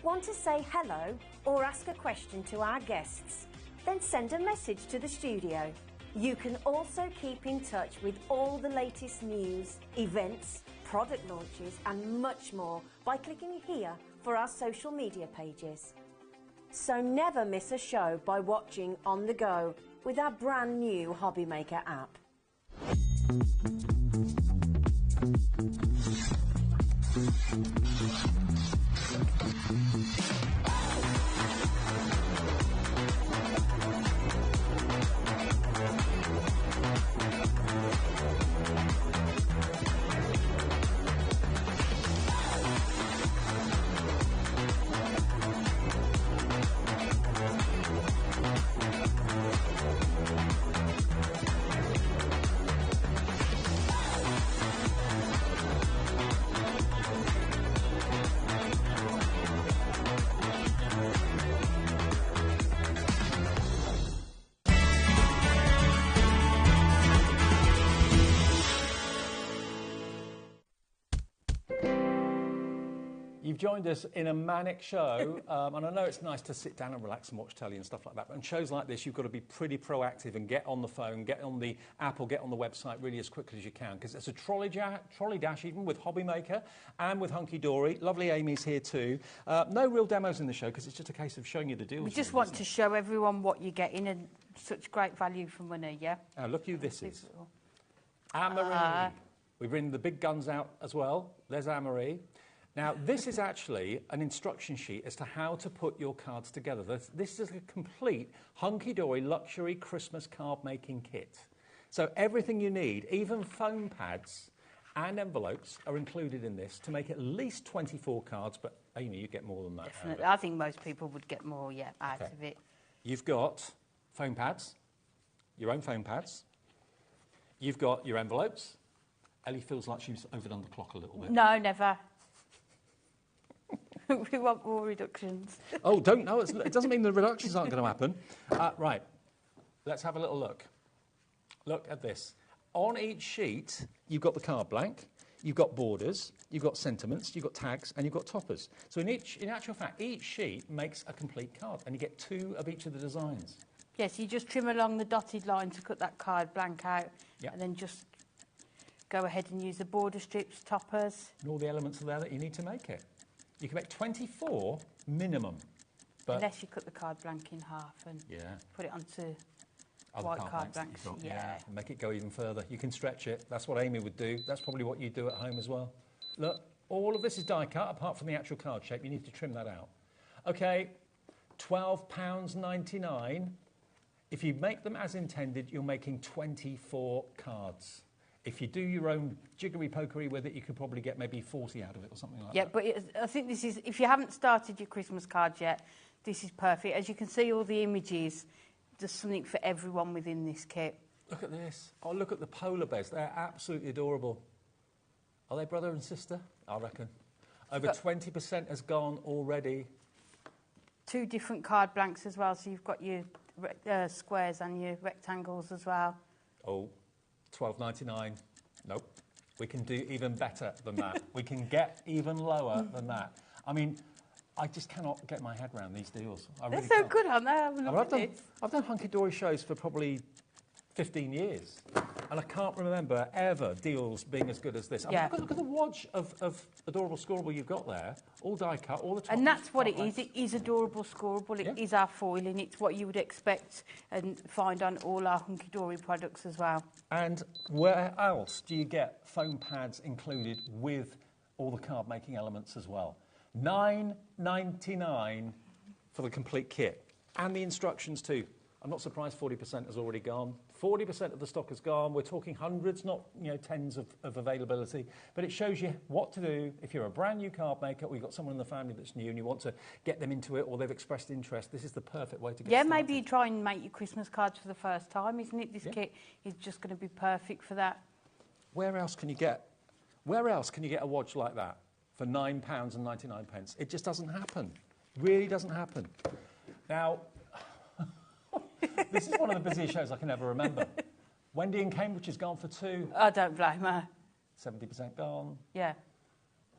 Want to say hello or ask a question to our guests? Then send a message to the studio. You can also keep in touch with all the latest news, events, product launches and much more by clicking here for our social media pages. So never miss a show by watching on the go with our brand new HobbyMaker app. You've joined us in a manic show, and I know it's nice to sit down and relax and watch telly and stuff like that, but in shows like this, you've got to be pretty proactive and get on the phone, get on the app or get on the website really as quickly as you can, because it's a trolley dash even with HobbyMaker and with Hunky Dory. Lovely Amy's here too. No real demos in the show because it's just a case of showing you the deals. We just really, want isn't to it? show everyone what you're getting and such great value for money, yeah? Look who this is. Anne-Marie. We bring the big guns out as well. There's Anne-Marie. Now, this is actually an instruction sheet as to how to put your cards together. This is a complete hunky-dory luxury Christmas card making kit. So everything you need, even foam pads and envelopes are included in this to make at least 24 cards, but Amy, you get more than that. Definitely. I think most people would get more, out of it. You've got foam pads, your own foam pads. You've got your envelopes. Ellie feels like she's overdone the clock a little bit. No, never. We want more reductions. Oh, don't know. It doesn't mean the reductions aren't going to happen. Right. Let's have a little look. Look at this. On each sheet, you've got the card blank, you've got borders, you've got sentiments, you've got tags, and you've got toppers. So in actual fact, each sheet makes a complete card, and you get 2 of each of the designs. Yes, you just trim along the dotted line to cut that card blank out, and then just go ahead and use the border strips, toppers. And all the elements are there that you need to make it. You can make 24 minimum. But unless you cut the card blank in half and put it onto white card blanks. And make it go even further. You can stretch it. That's what Amy would do. That's probably what you'd do at home as well. Look, all of this is die cut, apart from the actual card shape. You need to trim that out. OK, £12.99. If you make them as intended, you're making 24 cards. If you do your own jiggery-pokery with it, you could probably get maybe 40 out of it or something like that. Yeah, but I think this is, if you haven't started your Christmas cards yet, this is perfect. As you can see all the images, there's something for everyone within this kit. Look at this. Oh, look at the polar bears. They're absolutely adorable. Are they brother and sister? I reckon. Over 20% has gone already. 2 different card blanks as well, so you've got your squares and your rectangles as well. Oh, £12.99. Nope. We can do even better than that. We can get even lower than that. I mean, I just cannot get my head around these deals. They're so good, aren't they? I've done hunky-dory shows for probably 15 years, and I can't remember ever deals being as good as this. I mean, look at the wodge of adorable Scoreboard you've got there, all die cut, all the top. And that's what it is. It is adorable Scoreboard. It is our foiling. It's what you would expect and find on all our hunky-dory products as well. And where else do you get foam pads included with all the card-making elements as well? $9.99 for the complete kit, and the instructions too. I'm not surprised 40% has already gone. 40% of the stock has gone. We're talking hundreds, not tens of availability. But it shows you what to do if you're a brand new card maker or you've got someone in the family that's new and you want to get them into it or they've expressed interest. This is the perfect way to get started. Maybe you try and make your Christmas cards for the first time, isn't it? This kit is just going to be perfect for that. Where else can you get a watch like that for £9.99? It just doesn't happen. Really doesn't happen. Now, this is one of the busiest shows I can ever remember. Wendy in Cambridge has gone for 2. I don't blame her. 70% gone. Yeah.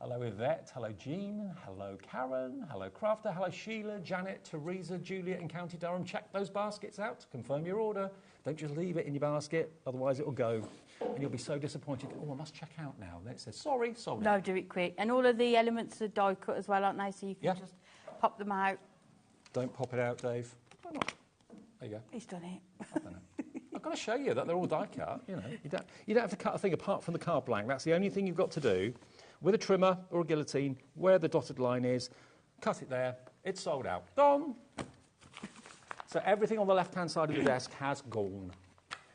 Hello Yvette, hello Jean, hello Karen, hello Crafter, hello Sheila, Janet, Teresa, Juliet in County Durham. Check those baskets out to confirm your order. Don't just leave it in your basket, otherwise it'll go. And you'll be so disappointed. Oh, I must check out now. Then it says, sorry, sold out. No, do it quick. And all of the elements are die cut as well, aren't they? So you can just pop them out. Don't pop it out, Dave. Why not? There you go. He's done it. I've got to show you that they're all die cut. You don't have to cut a thing apart from the card blank. That's the only thing you've got to do. With a trimmer or a guillotine, where the dotted line is, cut it there. It's sold out. Gone. So everything on the left-hand side of the desk has gone.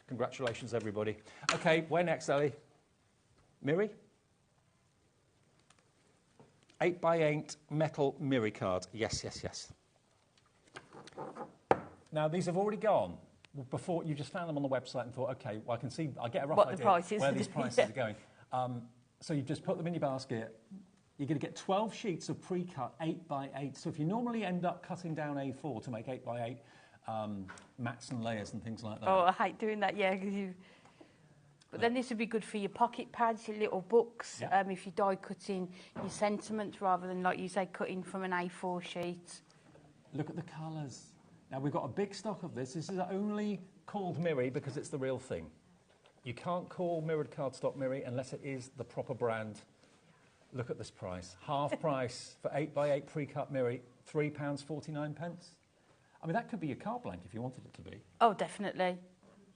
Congratulations, everybody. Okay, where next, Ellie? Miri? 8x8 metal Miri card. Yes, yes, yes. Now, these have already gone. Before, you just found them on the website and thought, OK, well, I get a rough idea where these prices are going. So you've just put them in your basket. You're going to get 12 sheets of pre-cut 8x8. So if you normally end up cutting down A4 to make 8x8 mats and layers and things like that. Oh, I hate doing that, yeah. But then this would be good for your pocket pads, your little books, if you're die cutting your sentiments rather than, like you say, cutting from an A4 sheet. Look at the colours. Now, we've got a big stock of this. This is only called Miri because it's the real thing. You can't call mirrored cardstock Miri unless it is the proper brand. Look at this price. Half price for 8x8 pre-cut Miri, £3.49. I mean, that could be your card blank if you wanted it to be. Oh, definitely.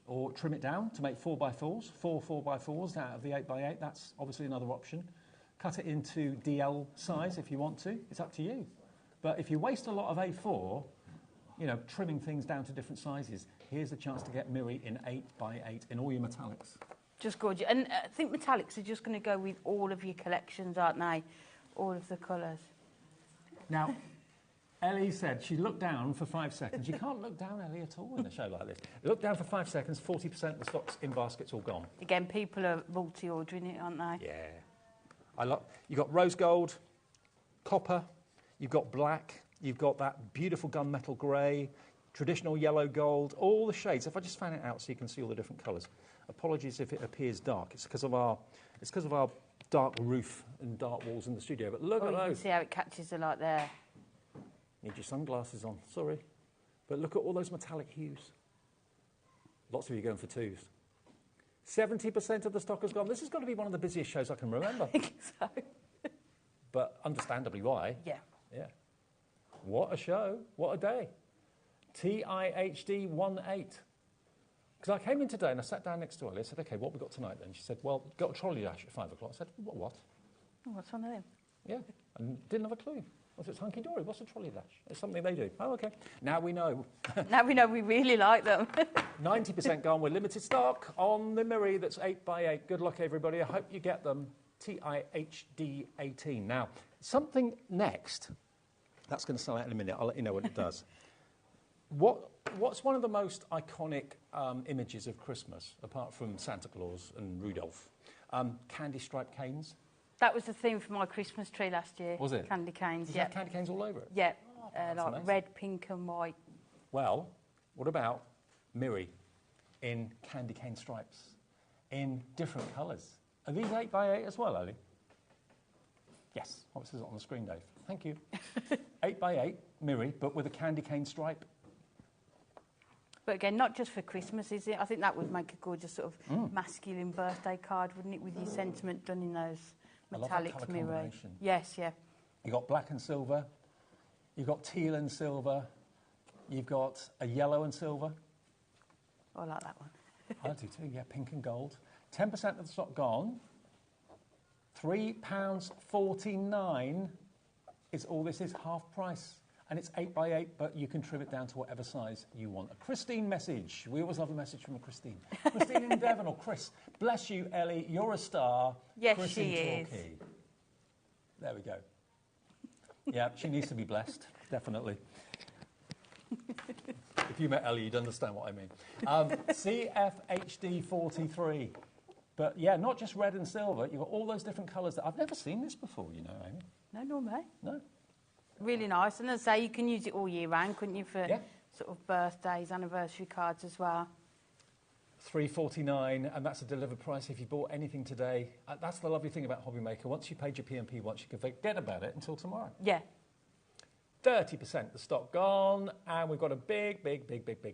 Or trim it down to make 4x4s, 4x4s out of the 8x8. That's obviously another option. Cut it into DL size if you want to. It's up to you. But if you waste a lot of A4, trimming things down to different sizes, here's a chance to get Miri in 8x8 in all your metallics. Just gorgeous. And I think metallics are just going to go with all of your collections, aren't they? All of the colours. Now, Ellie said she looked down for 5 seconds. You can't look down, Ellie, at all in a show like this. Look down for 5 seconds, 40% of the stock's in baskets all gone. Again, people are multi-ordering it, aren't they? Yeah. You've got rose gold, copper, you've got black, you've got that beautiful gunmetal grey, traditional yellow gold, all the shades. If I just fan it out so you can see all the different colours. Apologies if it appears dark. It's because of our dark roof and dark walls in the studio. But look at those. You can see how it catches the light there. Need your sunglasses on, sorry. But look at all those metallic hues. Lots of you going for 2s. 70% of the stock has gone. This has got to be one of the busiest shows I can remember. I think so. But understandably why. Yeah. Yeah. What a show. What a day. TIHD 18. Because I came in today and I sat down next to Ellie. I said, OK, what have we got tonight then? She said, well, got a trolley dash at 5 o'clock. I said, what? Oh, what's one of them? Yeah. And didn't have a clue. What's it, hunky-dory? What's a trolley dash? It's something they do. Oh, OK. Now we know. Now we know we really like them. 90% gone with limited stock on the Miri that's 8x8. Good luck, everybody. I hope you get them. TIHD 18. Now, something next. That's going to sell out in a minute. I'll let you know what it does. What's one of the most iconic images of Christmas, apart from Santa Claus and Rudolph? Candy striped canes. That was the theme for my Christmas tree last year. Was it? Candy canes, Did you have candy canes all over it? Yeah, that's like amazing. red, pink and white. Well, what about Miri in candy cane stripes in different colours? Are these 8x8 as well, Ali? Yes. Oh, it says it on the screen, Dave. Thank you. 8x8 Miri, but with a candy cane stripe. But again, not just for Christmas, is it? I think that would make a gorgeous sort of masculine birthday card, wouldn't it, with your sentiment done in those metallic colour Miri. combination. Yes, yeah. You've got black and silver. You've got teal and silver. You've got a yellow and silver. Oh, I like that one. I do too, yeah, pink and gold. 10% of the stock gone. £3.49 is all this is, half price. And it's 8x8, but you can trim it down to whatever size you want. A Christine message. We always love a message from a Christine. Christine in Devon, or Chris. Bless you, Ellie. You're a star. Yes, Christine she is. Torquay. There we go. Yeah, she needs to be blessed, definitely. If you met Ellie, you'd understand what I mean. CFHD 43. But yeah, not just red and silver. You've got all those different colours. I've never seen this before, you know, Amy. No, nor me. No. Really nice. And as I say, you can use it all year round, couldn't you, for sort of birthdays, anniversary cards as well. $3.49, and that's a delivered price if you bought anything today. That's the lovely thing about HobbyMaker. Once you paid your P&P once, you can forget about it until tomorrow. Yeah. 30% the stock gone, and we've got a big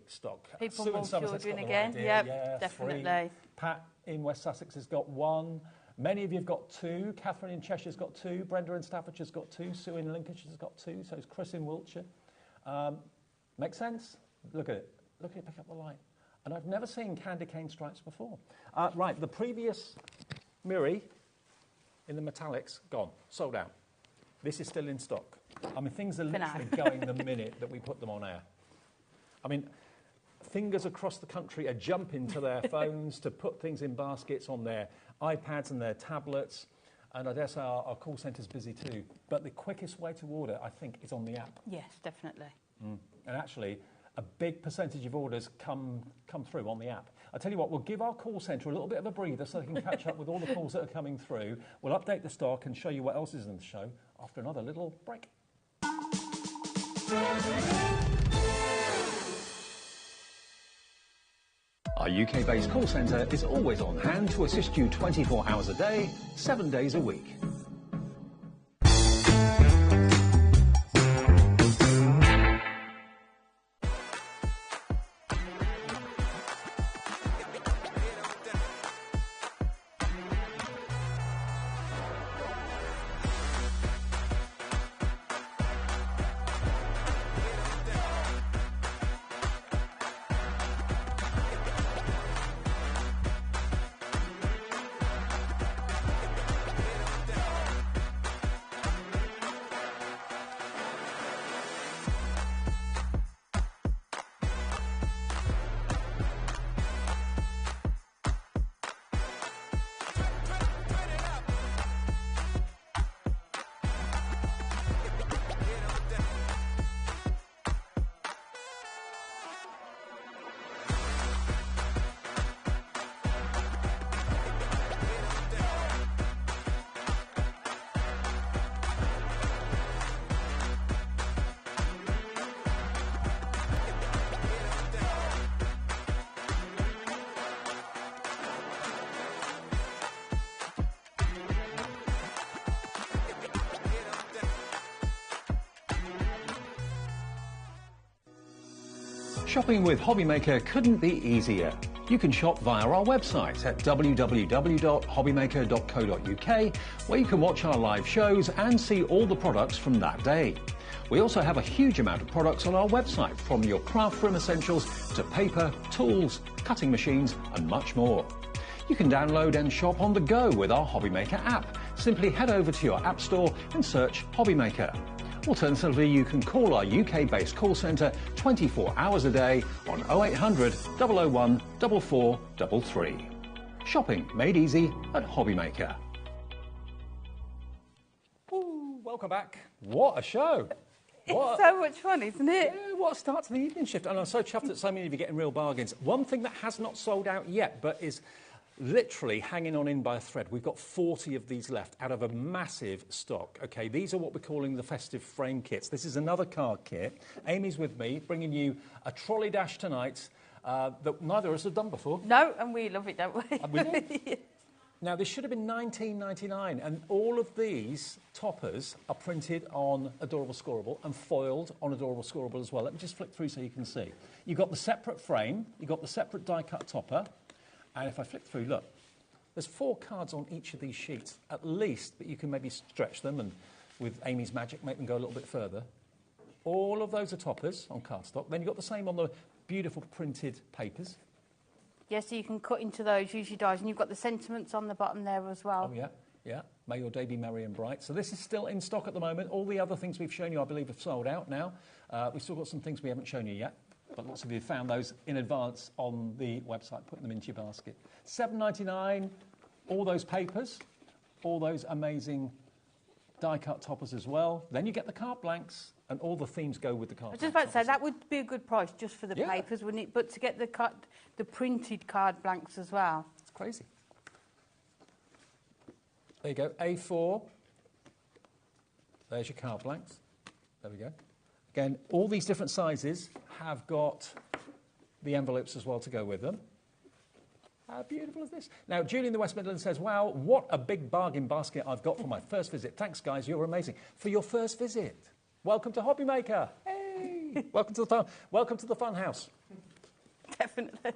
stock. People Sue in want Somerset's children got the again. idea. Yep, Yeah, definitely. 3. Pat in West Sussex has got 1. Many of you have got 2. Catherine in Cheshire's got 2. Brenda in Staffordshire's got 2. Sue in Lincolnshire's got 2. So is Chris in Wiltshire. Make sense? Look at it. Look at it pick up the light. And I've never seen candy cane stripes before. Right, the previous Miri in the metallics, gone. Sold out. This is still in stock. I mean, things are literally going the minute that we put them on air. I mean, fingers across the country are jumping to their phones to put things in baskets on their iPads and their tablets. And I dare say our call centre's busy too. But the quickest way to order, I think, is on the app. Yes, definitely. And actually, a big percentage of orders come through on the app. I tell you what, we'll give our call centre a little bit of a breather so they can catch up with all the calls that are coming through. We'll update the stock and show you what else is in the show after another little break. Our UK-based call centre is always on hand to assist you 24 hours a day, 7 days a week. Shopping with HobbyMaker couldn't be easier. You can shop via our website at www.hobbymaker.co.uk, where you can watch our live shows and see all the products from that day. We also have a huge amount of products on our website, from your craft room essentials to paper, tools, cutting machines and much more. You can download and shop on the go with our HobbyMaker app. Simply head over to your app store and search HobbyMaker. Alternatively, you can call our UK-based call centre 24 hours a day on 0800 001 4433. Shopping made easy at HobbyMaker. Ooh, welcome back. What a show. It's so much fun, isn't it? Yeah, what a start to the evening shift. And I'm so chuffed that so many of you are getting real bargains. One thing that has not sold out yet, but is literally hanging on in by a thread. We've got 40 of these left out of a massive stock. Okay, these are what we're calling the festive frame kits. This is another card kit. Amy's with me, bringing you a trolley dash tonight that neither of us have done before. No, and we love it, don't we? We do. Now, this should have been $19.99, and all of these toppers are printed on Adorable Scoreboard and foiled on Adorable Scoreboard as well. Let me just flick through so you can see. You've got the separate frame, you've got the separate die-cut topper, and if I flick through, look, there's 4 cards on each of these sheets, at least, but you can maybe stretch them and, with Amy's magic, make them go a little bit further. All of those are toppers on cardstock. Then you've got the same on the beautiful printed papers. Yes, so you can cut into those, use your dies, and you've got the sentiments on the bottom there as well. Oh, yeah, yeah. May your day be merry and bright. So this is still in stock at the moment. All the other things we've shown you, I believe, have sold out now. We've still got some things we haven't shown you yet, but lots of you found those in advance on the website, putting them into your basket. $7.99, all those papers, all those amazing die-cut toppers as well. Then you get the card blanks, and all the themes go with the card blanks. I was just about to say, that would be a good price just for the Yeah. papers, wouldn't it? But to get the printed card blanks as well. It's crazy. There you go, A4. There's your card blanks. There we go. Again, all these different sizes have got the envelopes as well to go with them. How beautiful is this? Now, Julie in the West Midlands says, wow, what a big bargain basket I've got for my first visit. Thanks, guys, you're amazing. For your first visit, welcome to HobbyMaker. Hey! Welcome to the fun house. Definitely.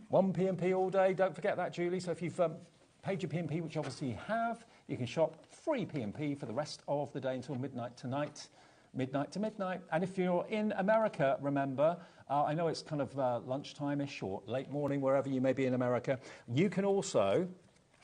1 P&P all day. Don't forget that, Julie. So if you've paid your P&P, which obviously you have, you can shop free P&P for the rest of the day until midnight tonight. Midnight to midnight. And if you're in America, remember, I know it's kind of lunchtime-ish or late morning, wherever you may be in America, you can also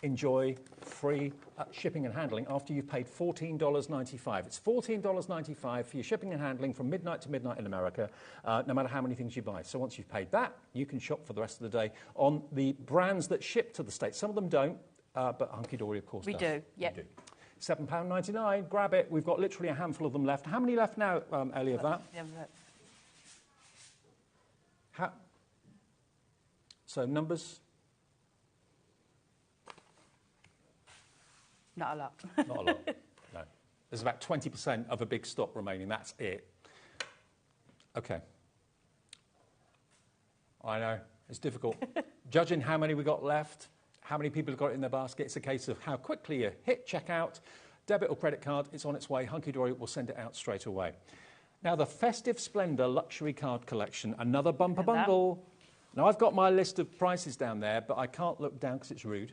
enjoy free shipping and handling after you've paid $14.95. It's $14.95 for your shipping and handling from midnight to midnight in America, no matter how many things you buy. So once you've paid that, you can shop for the rest of the day on the brands that ship to the States. Some of them don't, but Hunky Dory, of course, We does. do, yep. We do. £7.99, grab it. We've got literally a handful of them left. How many left now, Ellie, of that? So numbers? Not a lot. Not a lot, no. There's about 20% of a big stock remaining. That's it. OK. I know, it's difficult. Judging how many we got left, how many people have got it in their basket, it's a case of how quickly you hit checkout, debit or credit card, it's on its way. Hunky Dory will send it out straight away. Now, the Festive Splendour Luxury Card Collection, another bumper bundle. Now, I've got my list of prices down there, but I can't look down because it's rude.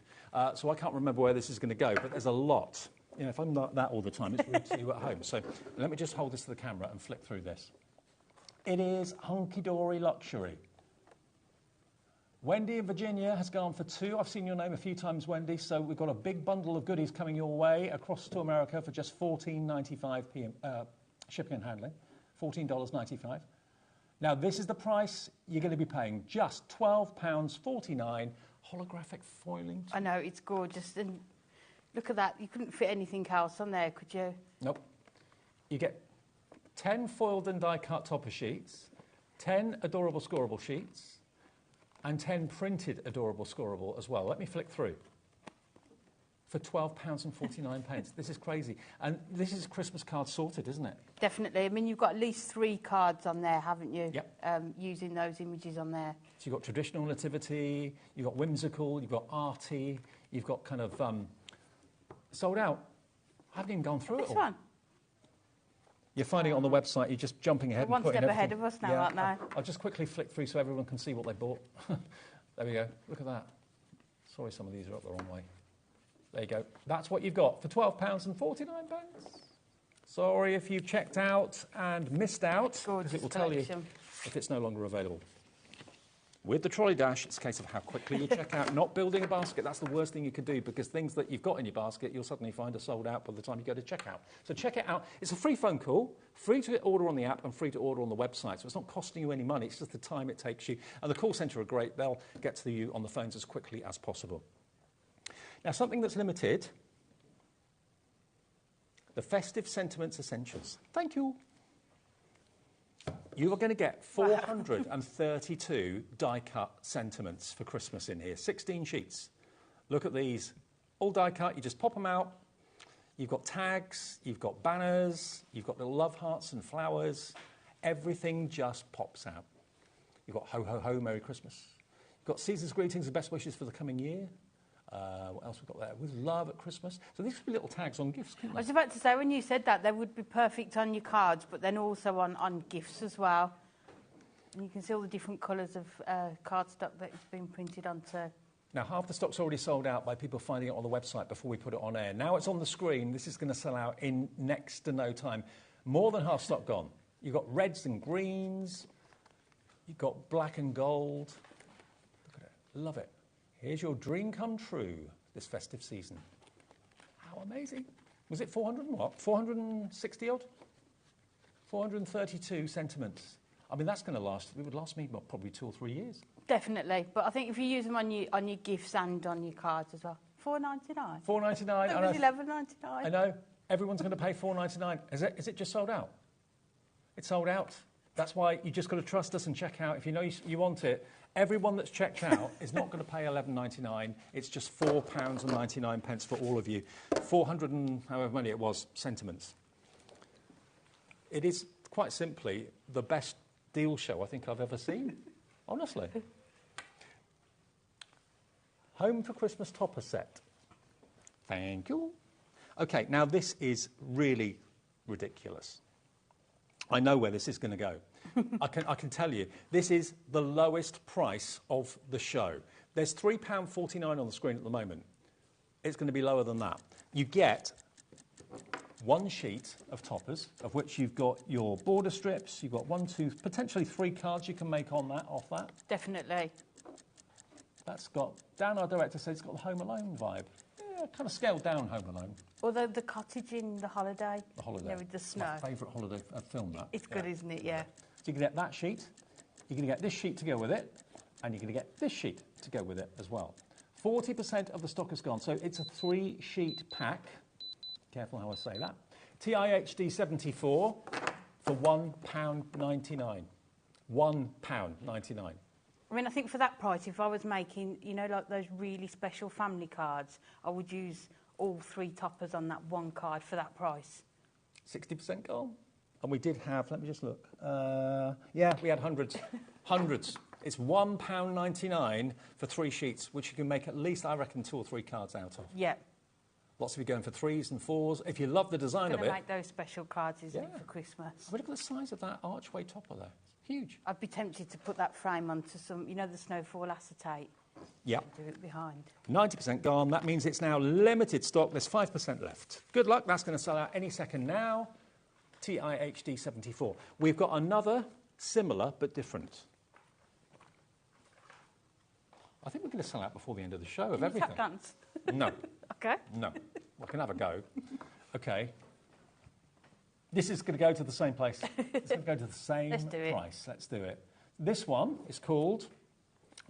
So I can't remember where this is going to go, but there's a lot. You know, if I'm like that all the time, it's rude to you at home. So let me just hold this to the camera and flick through this. It is Hunky Dory Luxury. Wendy in Virginia has gone for 2. I've seen your name a few times, Wendy. So we've got a big bundle of goodies coming your way across to America for just $14.95 shipping and handling. $14.95. Now, this is the price you're going to be paying. Just £12.49. Holographic foiling. I know, it's gorgeous. And look at that. You couldn't fit anything else on there, could you? Nope. You get 10 foiled and die-cut topper sheets, 10 adorable scoreable sheets, and 10 printed adorable scoreable as well. Let me flick through. For £12.49. This is crazy. And this is Christmas card sorted, isn't it? Definitely. I mean, you've got at least 3 cards on there, haven't you? Yep. Using those images on there. So you've got traditional nativity, you've got whimsical, you've got arty, you've got kind of sold out. I haven't even gone through it all. This one. You're finding it on the website, you're just jumping ahead They're and one putting step everything. ahead of us now, aren't they? I'll just quickly flick through so everyone can see what they bought. There we go. Look at that. Sorry, some of these are up the wrong way. There you go. That's what you've got for £12.49. Sorry if you've checked out and missed out, because it will tell you if it's no longer available. With the trolley dash, it's a case of how quickly you check out, not building a basket. That's the worst thing you could do, because things that you've got in your basket, you'll suddenly find are sold out by the time you go to checkout. So check it out. It's a free phone call, free to order on the app and free to order on the website. So it's not costing you any money. It's just the time it takes you. And the call centre are great. They'll get to you on the phones as quickly as possible. Now, something that's limited, the Festive Sentiments Essentials. Thank you. You are going to get 432 die-cut sentiments for Christmas in here. 16 sheets. Look at these. All die-cut. You just pop them out. You've got tags. You've got banners. You've got little love hearts and flowers. Everything just pops out. You've got ho, ho, ho, Merry Christmas. You've got season's greetings and best wishes for the coming year. What else we've got there? With love at Christmas. So these would be little tags on gifts, couldn't they? I was about to say, when you said that, they would be perfect on your cards, but then also on gifts as well. And you can see all the different colours of cardstock that's been printed onto. Now, half the stock's already sold out by people finding it on the website before we put it on air. Now it's on the screen. This is going to sell out in next to no time. More than half stock gone. You've got reds and greens. You've got black and gold. Look at it. Love it. Here's your dream come true this festive season. How amazing. Was it 400 and what? 460 odd? 432 sentiments. I mean, that's going to last, it would last me probably 2 or 3 years. Definitely. But I think if you use them on your gifts and on your cards as well. $4.99. $4.99. It was $11.99. I know. Everyone's going to pay $4.99. Is it just sold out? It's sold out. That's why you just got to trust us and check out. If you know you want it, everyone that's checked out is not going to pay $11.99. It's just £4.99 for all of you. 400 and however many it was, sentiments. It is quite simply the best deal show I think I've ever seen, honestly. Home for Christmas topper set. Thank you. OK, now this is really ridiculous. I know where this is going to go. I can tell you, this is the lowest price of the show. There's £3.49 on the screen at the moment. It's going to be lower than that. You get one sheet of toppers, of which you've got your border strips. You've got 1, 2, potentially 3 cards you can make on that, off that. Definitely. That's got, Dan, our director, said it's got the Home Alone vibe. Yeah, kind of scaled down Home Alone. Although the cottage in The Holiday. The Holiday. You know, with the snow. My favourite holiday film, that. It's good, isn't it? Yeah. So you can get that sheet, you're going to get this sheet to go with it, and you're going to get this sheet to go with it as well. 40% of the stock is gone, so it's a 3-sheet pack. Careful how I say that. TIHD 74 for £1.99. £1.99. I mean, I think for that price, if I was making, you know, like those really special family cards, I would use all 3 toppers on that one card for that price. 60% gone. And we did have, let me just look. Yeah, we had hundreds. Hundreds. It's £1.99 for 3 sheets, which you can make at least, I reckon, 2 or 3 cards out of. Yeah. Lots of you going for 3s and 4s. If you love the design of it. Make those special cards, isn't it, for Christmas? I mean, look at the size of that Archway topper there. It's huge. I'd be tempted to put that frame onto some, you know, the snowfall acetate. Yeah. Do it behind. 90% gone. That means it's now limited stock. There's 5% left. Good luck. That's going to sell out any second now. TIHD 74. We've got another similar but different. I think we're going to sell out before the end of the show of everything. Tap dance? No. OK. No. I can have a go. OK. This is going to go to the same place. It's going to go to the same price. Let's do it. This one is called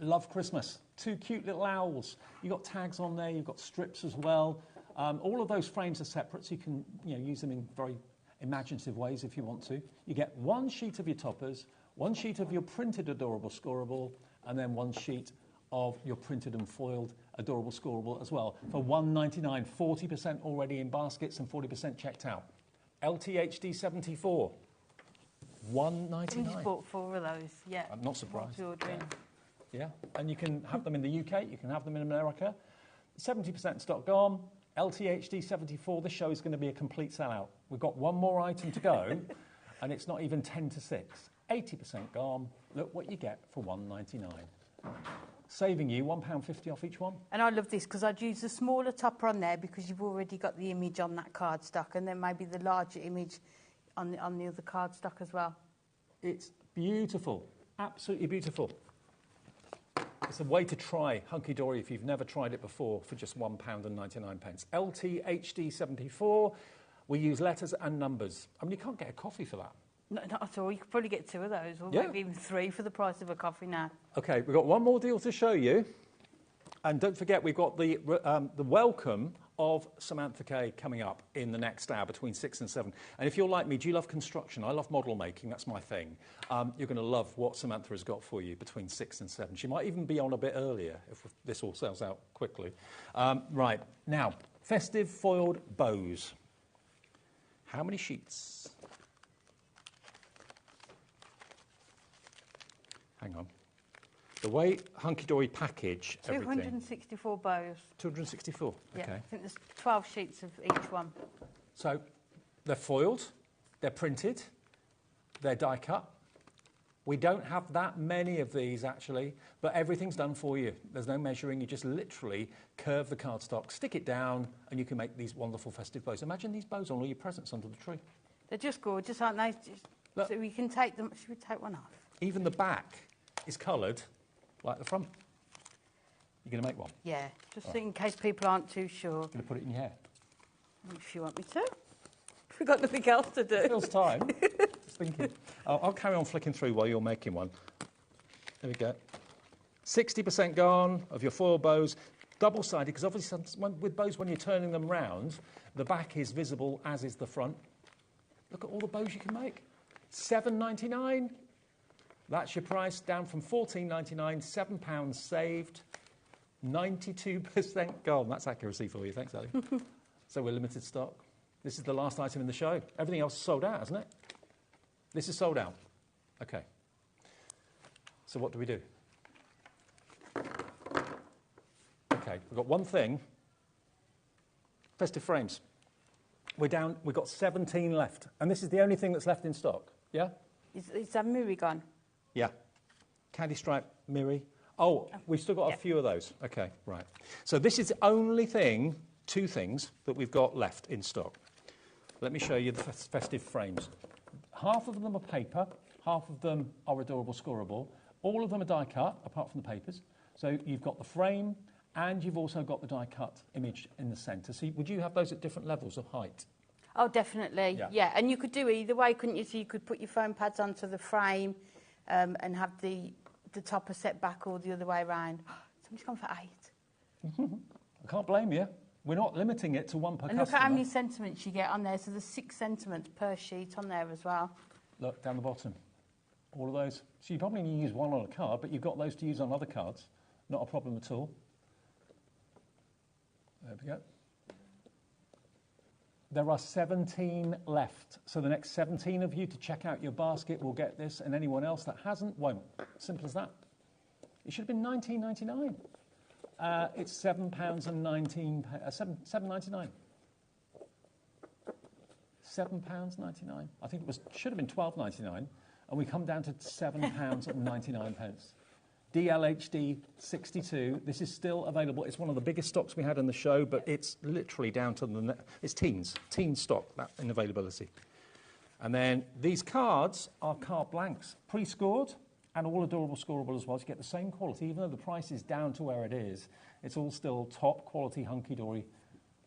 Love Christmas. 2 cute little owls. You've got tags on there. You've got strips as well. All of those frames are separate, so you can use them in very imaginative ways if you want to. You get 1 sheet of your toppers, 1 sheet of your printed adorable scoreable, and then 1 sheet of your printed and foiled adorable scoreable as well for £1.99. 40% already in baskets and 40% checked out. LTHD 74. £1.99. We just bought 4 of those. Yeah. I'm not surprised. Yeah. And you can have them in the UK. You can have them in America. 70% stock gone. LTHD 74. This show is going to be a complete sellout. We've got 1 more item to go, and it's not even 10 to 6. 80% gone. Look what you get for £1.99. Saving you £1.50 off each one. And I love this because I'd use the smaller topper on there because you've already got the image on that cardstock, and then maybe the larger image on the other cardstock as well. It's beautiful. Absolutely beautiful. It's a way to try Hunky Dory if you've never tried it before for just £1.99. LTHD74. We use letters and numbers. I mean, you can't get a coffee for that. No, not at all. You could probably get 2 of those, or Yeah. maybe even 3 for the price of a coffee now. OK, we've got one more deal to show you. And don't forget, we've got the welcome of Samantha K coming up in the next hour between 6 and 7. And if you're like me, do you love construction? I love model making. That's my thing. You're going to love what Samantha has got for you between 6 and 7. She might even be on a bit earlier if this all sells out quickly. Right, now, festive foiled bows. How many sheets? Hang on. The way Hunky Dory package everything. 264 bows. 264, Yeah, okay. I think there's 12 sheets of each one. So they're foiled, they're printed, they're die cut. We don't have that many of these actually, but everything's done for you. There's no measuring, you just literally curve the cardstock, stick it down, and you can make these wonderful festive bows. Imagine these bows on all your presents under the tree. They're just gorgeous, aren't they? Look. So we can take them. Should we take one off? Even the back is coloured like the front. You're going to make one? Yeah, just in case people aren't too sure. You're going to put it in your hair? If you want me to. We've got nothing else to do. It feels time. Just thinking. I'll carry on flicking through while you're making one. There we go. 60% gone of your foil bows. Double-sided, because obviously with bows, when you're turning them round, the back is visible, as is the front. Look at all the bows you can make. £7.99. That's your price, down from £14.99, £7 saved, 92% gone. That's accuracy for you. Thanks, Ali. So we're limited stock. This is the last item in the show. Everything else is sold out, isn't it? This is sold out. OK. So what do we do? OK, we've got one thing. Festive frames. We're down. We've got 17 left. And this is the only thing that's left in stock. Yeah? Is that Miri gone? Yeah. Candy stripe, Miri. Oh, we've still got a few of those. OK, right. So this is the only thing, 2 things, that we've got left in stock. Let me show you the festive frames. Half of them are paper, half of them are adorable scoreboard. All of them are die cut, apart from the papers. So you've got the frame, and you've also got the die cut image in the centre. So would you have those at different levels of height? Oh, definitely. Yeah, and you could do either way, couldn't you? So you could put your foam pads onto the frame and have the topper set back or the other way around. Somebody's gone for 8. I can't blame you. We're not limiting it to one per and customer. look at how many sentiments you get on there. So there's 6 sentiments per sheet on there as well. Look, down the bottom. All of those. So you probably only use one on a card, but you've got those to use on other cards. Not a problem at all. There we go. There are 17 left. So the next 17 of you to check out your basket will get this, and anyone else that hasn't won't. Simple as that. It should have been £19.99. It's £7.19. £7.99. £7.99. I think should have been £12.99, and we come down to £7.99. DLHD 62. This is still available. It's one of the biggest stocks we had in the show, but it's literally down to it's teen stock that in availability. And then these cards are carte blanks, pre-scored and all adorable scoreable as well. So you get the same quality, even though the price is down to where it is. It's all still top quality Hunky Dory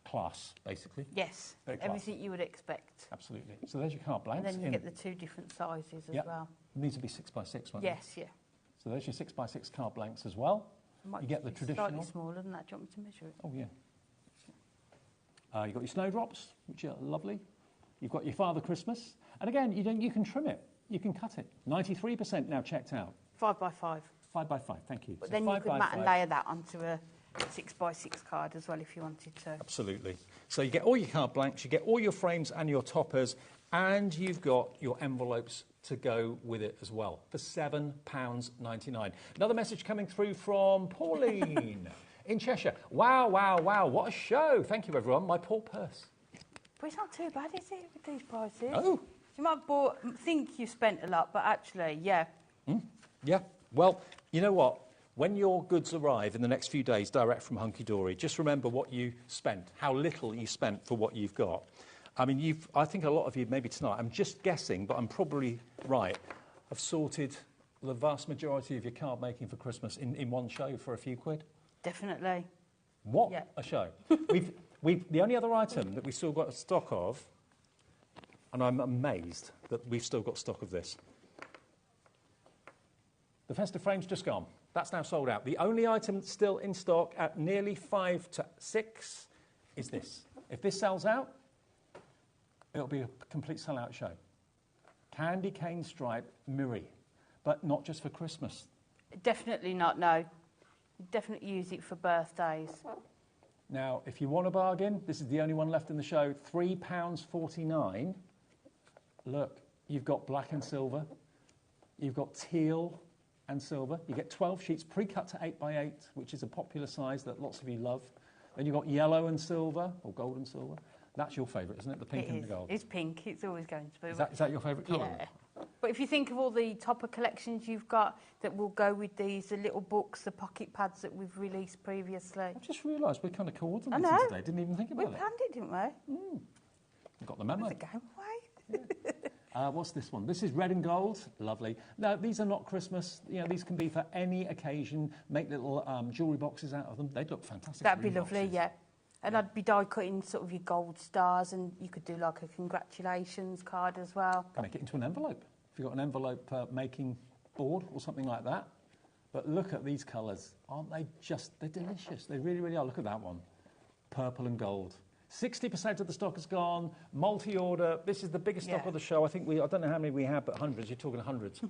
class, basically. Yes, everything you would expect. Absolutely. So there's your carte blanks. And then you get the 2 different sizes as well. These would be 6x6, won't yes, they? yeah. So there's your 6x6 carte blanks as well. You get the traditional. Slightly smaller than that. Do you want me to measure it? Oh, yeah. You've got your snowdrops, which are lovely. You've got your Father Christmas. And again, you can trim it. You can cut it. 93% now checked out. 5x5. 5x5, thank you. But so then you could mat and layer that onto a 6x6 card as well if you wanted to. Absolutely. So you get all your card blanks, you get all your frames and your toppers, and you've got your envelopes to go with it as well for £7.99. Another message coming through from Pauline in Cheshire. Wow, wow, wow, what a show. Thank you, everyone. My poor purse. But it's not too bad, is it, with these prices? Oh. You might think you spent a lot, but actually, yeah. Yeah. Well, you know what? When your goods arrive in the next few days direct from Hunky Dory, just remember what you spent, how little you spent for what you've got. I mean, I think a lot of you, maybe tonight, I'm just guessing, but I'm probably right, have sorted the vast majority of your card making for Christmas in one show for a few quid? Definitely. What Yeah. a show. The only other item that we've still got stock of, and I'm amazed that we've still got stock of this. The Festive frame's just gone. That's now sold out. The only item still in stock at nearly 5 to 6 is this. If this sells out, it'll be a complete sellout show. Candy cane stripe Miri, but not just for Christmas. Definitely not, no. Definitely use it for birthdays. Now, if you want a bargain, this is the only one left in the show, £3.49. Look, you've got black and silver. You've got teal and silver. You get 12 sheets pre-cut to 8x8, which is a popular size that lots of you love. Then you've got yellow and silver, or gold and silver. That's your favourite, isn't it? The pink and the gold. It's pink. It's always going to be. Is that your favourite colour? Yeah. But if you think of all the topper collections you've got that will go with these, the little books, the pocket pads that we've released previously. I just realised we kind of coordinated today. Didn't even think about it. We planned it, didn't we? Got the memo. It's a game away. What's this one? This is red and gold. Lovely. No, these are not Christmas. You know, these can be for any occasion. Make little jewellery boxes out of them. They'd look fantastic. That'd be lovely, yeah. And I'd be die cutting sort of your gold stars, and you could do like a congratulations card as well. Make it into an envelope. If you've got an envelope making board or something like that. But look at these colours. Aren't they just, they're delicious. They really, really are. Look at that one. Purple and gold. 60% of the stock is gone. Multi-order. This is the biggest stock of the show. I don't know how many we have, but hundreds. You're talking hundreds.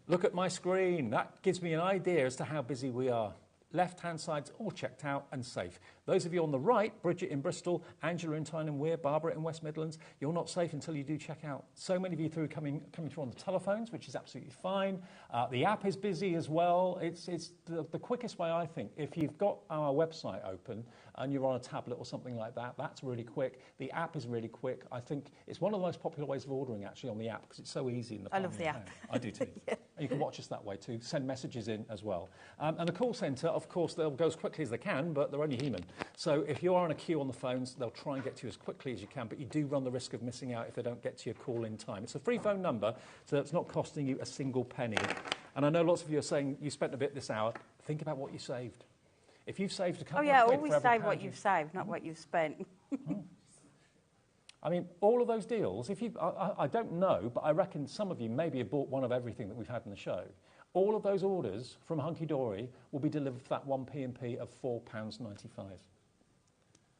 Look at my screen. That gives me an idea as to how busy we are. Left-hand side's all checked out and safe. Those of you on the right, Bridget in Bristol, Angela in Tyne and Wear, Barbara in West Midlands, you're not safe until you do check out. So many of you coming through on the telephones, which is absolutely fine. The app is busy as well. It's the quickest way, I think. If you've got our website open and you're on a tablet or something like that, that's really quick. The app is really quick. I think it's one of the most popular ways of ordering, actually, on the app, because it's so easy in the I love the app. I do too. And you can watch us that way too. Send messages in as well. And the call centre, of course, they'll go as quickly as they can, but they're only human. So if you are on a queue on the phones, they'll try and get to you as quickly as you can, but you do run the risk of missing out if they don't get to your call in time. It's a free phone number, so it's not costing you a single penny. And I know lots of you are saying you spent a bit this hour. Think about what you saved. If you've saved a couple of quid always for every save pound what you've saved, not what you've spent. I mean, all of those deals, I don't know, but I reckon some of you maybe have bought one of everything that we've had in the show. All of those orders from Hunky Dory will be delivered for that one P&P of £4.95.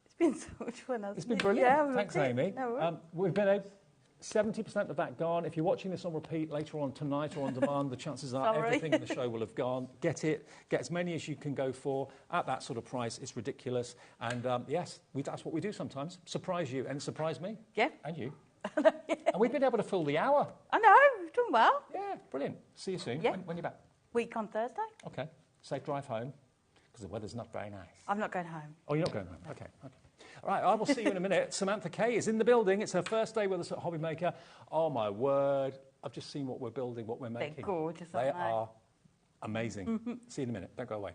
It's been so much fun, hasn't it? It's been brilliant. Yeah, Thanks, Amy. We've been able 70% of that gone. If you're watching this on repeat later on tonight or on demand, the chances are everything in the show will have gone. Get it. Get as many as you can go for at that sort of price. It's ridiculous. And yes, that's what we do sometimes. Surprise you and surprise me. Yeah. And you. And we've been able to fill the hour. I know. We've done well. Yeah, brilliant. See you soon. Yeah. When you're back? Week on Thursday. OK. Safe drive home, because the weather's not very nice. I'm not going home. Oh, you're not going home? OK. All right, I will see you in a minute. Samantha K is in the building. It's her first day with us at HobbyMaker. Oh, my word. I've just seen what we're building, what we're making. They're gorgeous, They aren't they? are amazing. See you in a minute. Don't go away.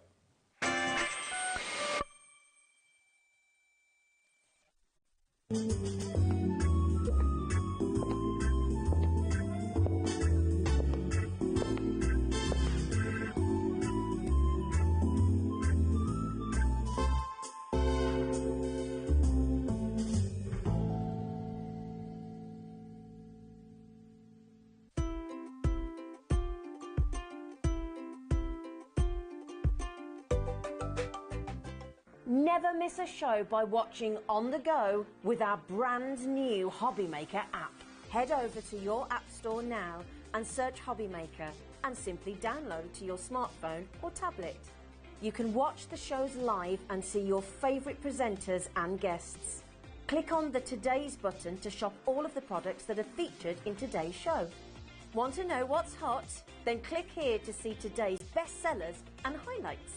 Never miss a show by watching on the go with our brand new HobbyMaker app. Head over to your app store now and search HobbyMaker and simply download to your smartphone or tablet. You can watch the shows live and see your favourite presenters and guests. Click on the Today's button to shop all of the products that are featured in today's show. Want to know what's hot? Then click here to see today's bestsellers and highlights.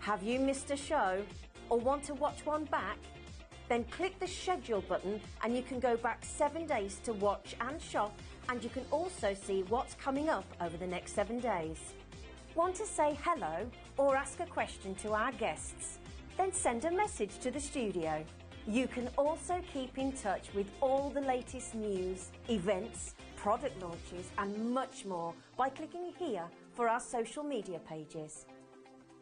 Have you missed a show or want to watch one back? Then click the schedule button and you can go back 7 days to watch and shop, and you can also see what's coming up over the next 7 days. Want to say hello or ask a question to our guests? Then send a message to the studio. You can also keep in touch with all the latest news, events, product launches and much more by clicking here for our social media pages.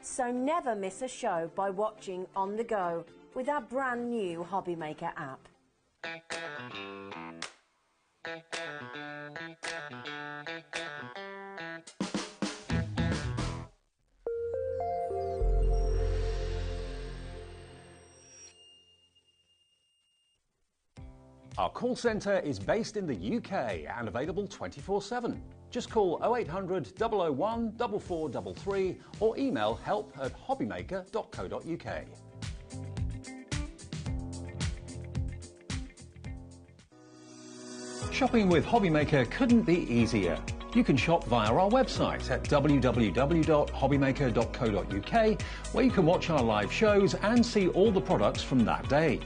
So never miss a show by watching on the go with our brand new HobbyMaker app. Our call centre is based in the UK and available 24/7. Just call 0800 001 4433 or email help@hobbymaker.co.uk. Shopping with HobbyMaker couldn't be easier. You can shop via our website at www.hobbymaker.co.uk, where you can watch our live shows and see all the products from that day.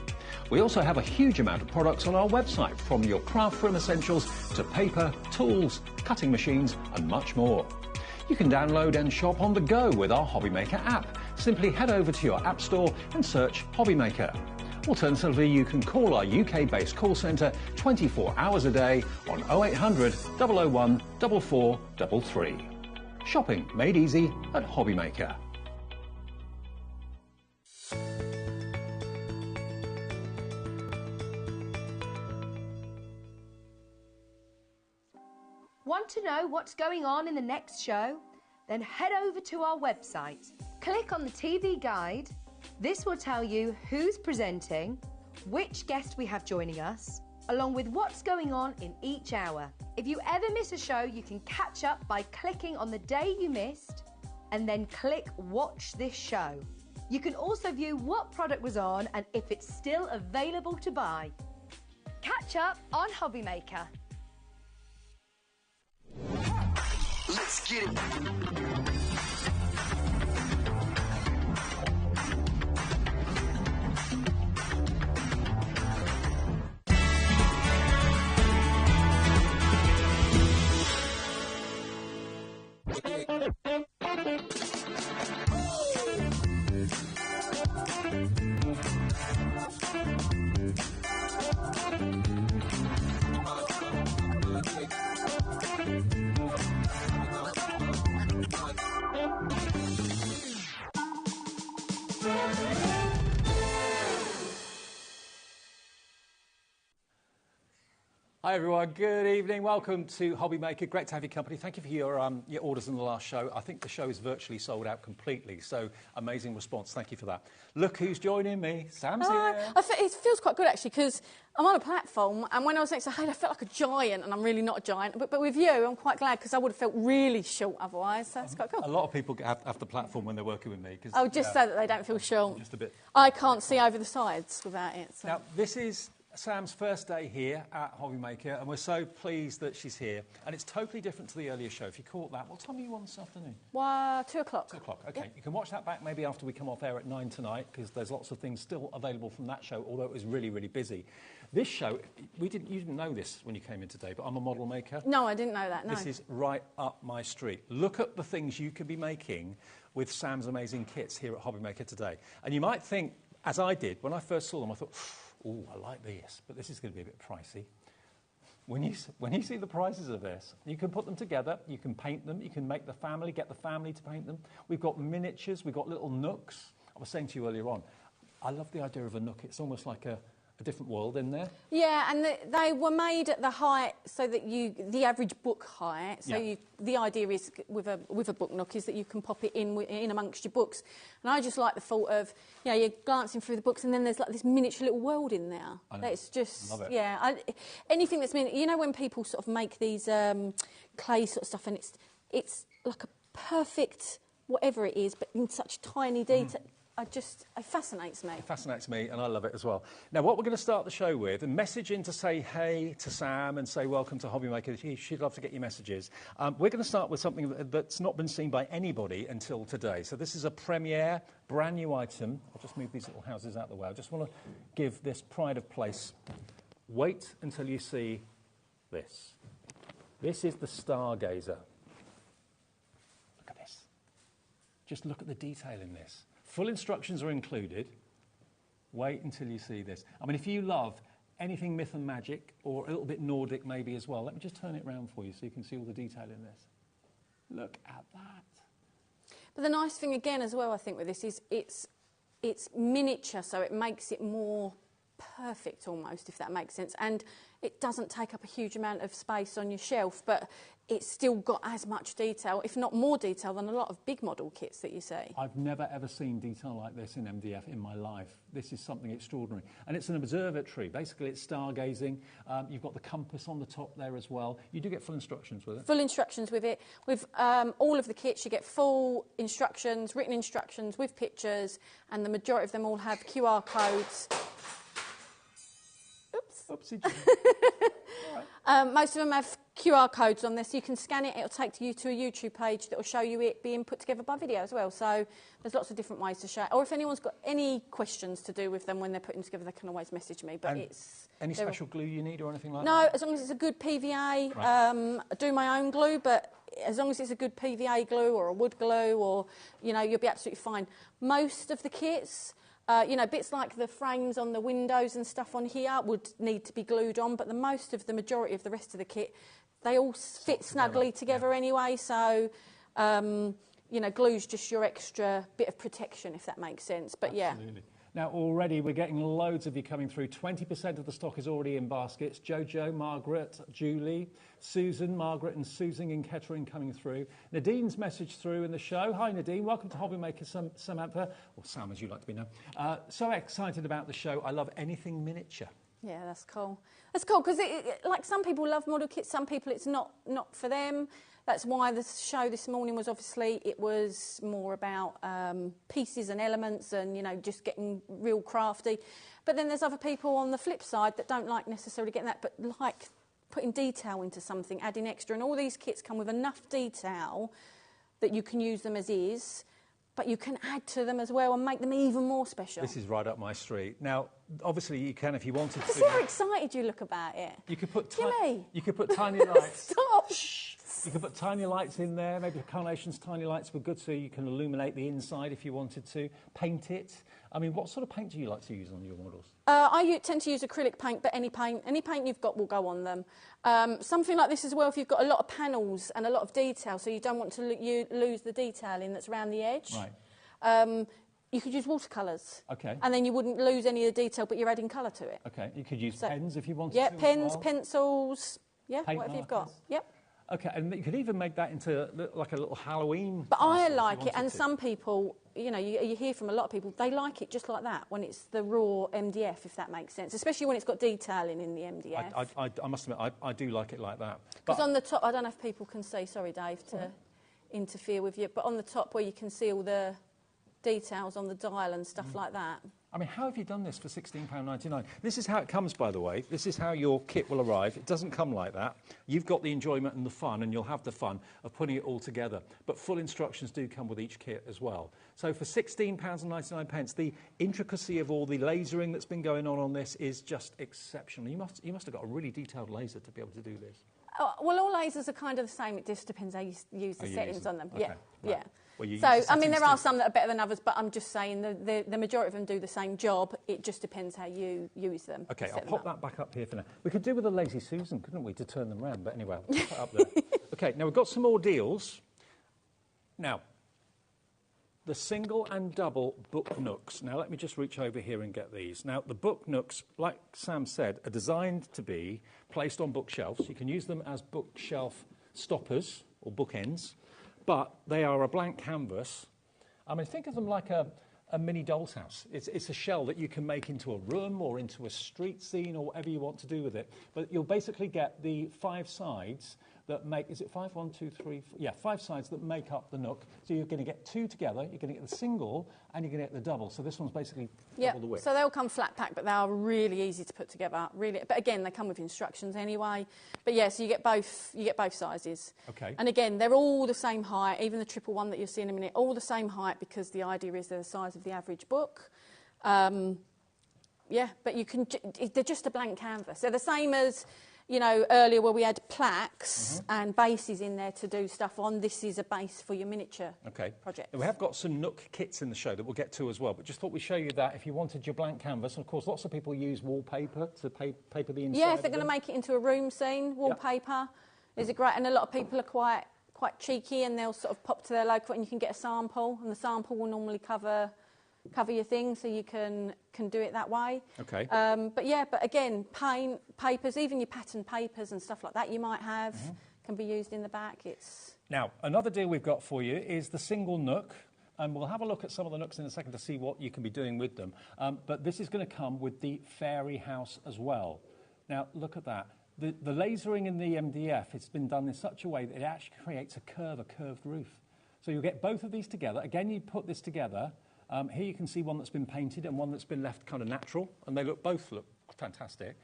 We also have a huge amount of products on our website, from your craft room essentials to paper, tools, cutting machines and much more. You can download and shop on the go with our HobbyMaker app. Simply head over to your app store and search HobbyMaker. Alternatively, you can call our UK-based call centre 24 hours a day on 0800 001 4433. Shopping made easy at HobbyMaker. Want to know what's going on in the next show? Then head over to our website. Click on the TV guide. This will tell you who's presenting, which guest we have joining us, along with what's going on in each hour. If you ever miss a show, you can catch up by clicking on the day you missed and then click Watch This Show. You can also view what product was on and if it's still available to buy. Catch up on HobbyMaker. Let's get it. Hi everyone, good evening. Welcome to HobbyMaker. Great to have your company. Thank you for your orders in the last show. I think the show is virtually sold out completely, so amazing response. Thank you for that. Look who's joining me. Sam's here. It feels quite good actually, because I'm on a platform, and when I was next to Hayden, I felt like a giant, and I'm really not a giant. But with you, I'm quite glad, because I would have felt really short otherwise. So that's quite cool. A lot of people have the platform when they're working with me. Oh, just so that they don't feel short. Just a bit. I can't see over the sides without it. So. Now, this is Sam's first day here at HobbyMaker, and we're so pleased that she's here. And it's totally different to the earlier show. If you caught that, what time are you on this afternoon? 2 o'clock. 2 o'clock, OK. Yep. You can watch that back maybe after we come off air at 9 tonight, because there's lots of things still available from that show, although it was really, really busy. This show, you didn't know this when you came in today, but I'm a model maker. No, I didn't know that, no. This is right up my street. Look at the things you could be making with Sam's amazing kits here at HobbyMaker today. And you might think, as I did, when I first saw them, I thought, oh, I like this, but this is going to be a bit pricey. When you see the prices of this, you can put them together, you can paint them, you can get the family to paint them. We've got miniatures, we've got little nooks. I was saying to you earlier on, I love the idea of a nook. It's almost like a different world in there. Yeah, and they were made at the height so that the average book height. So yeah. The idea is with a book nook is that you can pop it in amongst your books. And I just like the thought of, you're glancing through the books and then there's like this miniature little world in there. I know. It's just, love it. Anything that's when people sort of make these clay sort of stuff, and it's like a perfect whatever it is, but in such tiny detail. It fascinates me. It fascinates me, and I love it as well. Now, what we're going to start the show with, a message in to say hey to Sam and say welcome to HobbyMaker. She'd love to get your messages. We're going to start with something that's not been seen by anybody until today. So this is a premiere, brand new item. I'll just move these little houses out of the way. I just want to give this pride of place. Wait until you see this. This is the Stargazer. Look at this. Just look at the detail in this. Full instructions are included. Wait until you see this. I mean, if you love anything myth and magic, or a little bit Nordic maybe as well, let me just turn it around for you so you can see all the detail in this. Look at that. But the nice thing again as well, I think, with this is it's miniature, so it makes it more perfect almost, if that makes sense. And it doesn't take up a huge amount of space on your shelf, but it's still got as much detail, if not more detail, than a lot of big model kits that you see. I've never ever seen detail like this in MDF in my life. This is something extraordinary. And it's an observatory. Basically, it's stargazing. You've got the compass on the top there as well. You do get full instructions with it. Full instructions with it. With all of the kits, you get full instructions, written instructions with pictures, and the majority of them all have QR codes. Oops. Oopsie. Most of them have QR codes on this. So you can scan it. It'll take you to a YouTube page that will show you it being put together by video as well. So there's lots of different ways to show it. Or if anyone's got any questions to do with them when they're putting together, they can always message me. But any special glue you need or anything like that? No, as long as it's a good PVA. Right. I do my own glue, but as long as it's a good PVA glue or a wood glue, or you'll be absolutely fine. Most of the kits. Bits like the frames on the windows and stuff on here would need to be glued on, but the majority of the rest of the kit, they all fit snugly together anyway, so, glue's just your extra bit of protection, if that makes sense, but Absolutely. Now, already we're getting loads of you coming through. 20% of the stock is already in baskets. Jojo, Margaret, Julie, Susan, Margaret and Susan in Kettering coming through. Nadine's message through in the show. Hi, Nadine. Welcome to HobbyMaker, Samantha, or Sam, as you like to be known. So excited about the show. I love anything miniature. Yeah, that's cool. That's cool, because like some people love model kits, some people it's not for them. That's why the show this morning was it was more about pieces and elements and, just getting real crafty. But then there's other people on the flip side that don't like necessarily getting that, but like putting detail into something, adding extra. And all these kits come with enough detail that you can use them as is, but you can add to them as well and make them even more special. This is right up my street. Now, obviously, you can if you wanted to. See how excited you look about it. You could put Jimmy. tiny lights. Stop. You could put tiny lights in there. Maybe carnations, tiny lights were good, so you can illuminate the inside if you wanted to. Paint it. I mean, what sort of paint do you like to use on your models? I tend to use acrylic paint, but any paint you've got will go on them. Something like this as well, if you've got a lot of panels and a lot of detail, so you don't want to lose the detailing that's around the edge. Right. You could use watercolours. Okay. And then you wouldn't lose any of the detail, but you're adding colour to it. Okay. You could use pens if you wanted to. Yeah, pens, as well. Pencils. Yeah, Paint whatever you've got. markers. Yep. Okay, and you could even make that into like a little Halloween. But I like it, and some people, you hear from a lot of people, they like it just like that, when it's the raw MDF, if that makes sense, especially when it's got detailing in the MDF. I must admit, I do like it like that. Because on the top, I don't know if people can see, sorry Dave to interfere with you, but on the top where you can see all the details on the dial and stuff like that. I mean, how have you done this for £16.99? This is how it comes, by the way. This is how your kit will arrive. It doesn't come like that. You've got the enjoyment and the fun, and you'll have the fun of putting it all together. But full instructions do come with each kit as well. So for £16.99, the intricacy of all the lasering that's been going on this is just exceptional. You must have got a really detailed laser to be able to do this. Well, all lasers are kind of the same. It just depends how you use the settings on them. Okay, Yeah, right. yeah. Well, So, I mean, there are some that are better than others, but I'm just saying the majority of them do the same job. It just depends how you use them. OK, I'll pop that back up here for now. We could do with a Lazy Susan, couldn't we, to turn them round? But anyway, I'll pop it up there. OK, now we've got some more deals. Now, the single and double book nooks. Now, let me just reach over here and get these. Now, the book nooks, like Sam said, are designed to be placed on bookshelves. You can use them as bookshelf stoppers or bookends, but they are a blank canvas. I mean, think of them like a mini doll's house. It's a shell that you can make into a room or into a street scene or whatever you want to do with it. But you'll basically get the 5 sides that make, is it 5? 1, 2, 3, 4, yeah, 5 sides that make up the nook. So you're going to get 2 together, you're going to get the single, and you're going to get the double. So this one's basically double the width. So they'll come flat pack, but they are really easy to put together. Really, but again, they come with instructions anyway. But yeah, so you get both sizes. Okay. And again, they're all the same height. Even the triple one that you'll see in a minute, all the same height, because the idea is they're the size of the average book. Yeah, but they're just a blank canvas. They're the same as, earlier where we had plaques and bases in there to do stuff on. This is a base for your miniature project. We have got some nook kits in the show that we'll get to as well, but just thought we'd show you that if you wanted your blank canvas. And of course, lots of people use wallpaper to paper the inside. Yeah, if they're going to make it into a room scene, wallpaper is a great, and a lot of people are quite quite cheeky, and they'll sort of pop to their local, and you can get a sample, and the sample will normally cover your thing, so you can do it that way. Okay. But again, paint, papers, even your pattern papers and stuff like that you might have can be used in the back. Now, another deal we've got for you is the single nook. And we'll have a look at some of the nooks in a second to see what you can be doing with them. But this is going to come with the fairy house as well. Now, look at that. The lasering in the MDF has been done in such a way that it actually creates a curved roof. So you'll get both of these together. Again, you put this together. Here you can see one that's been painted and one that's been left kind of natural. And they both look fantastic.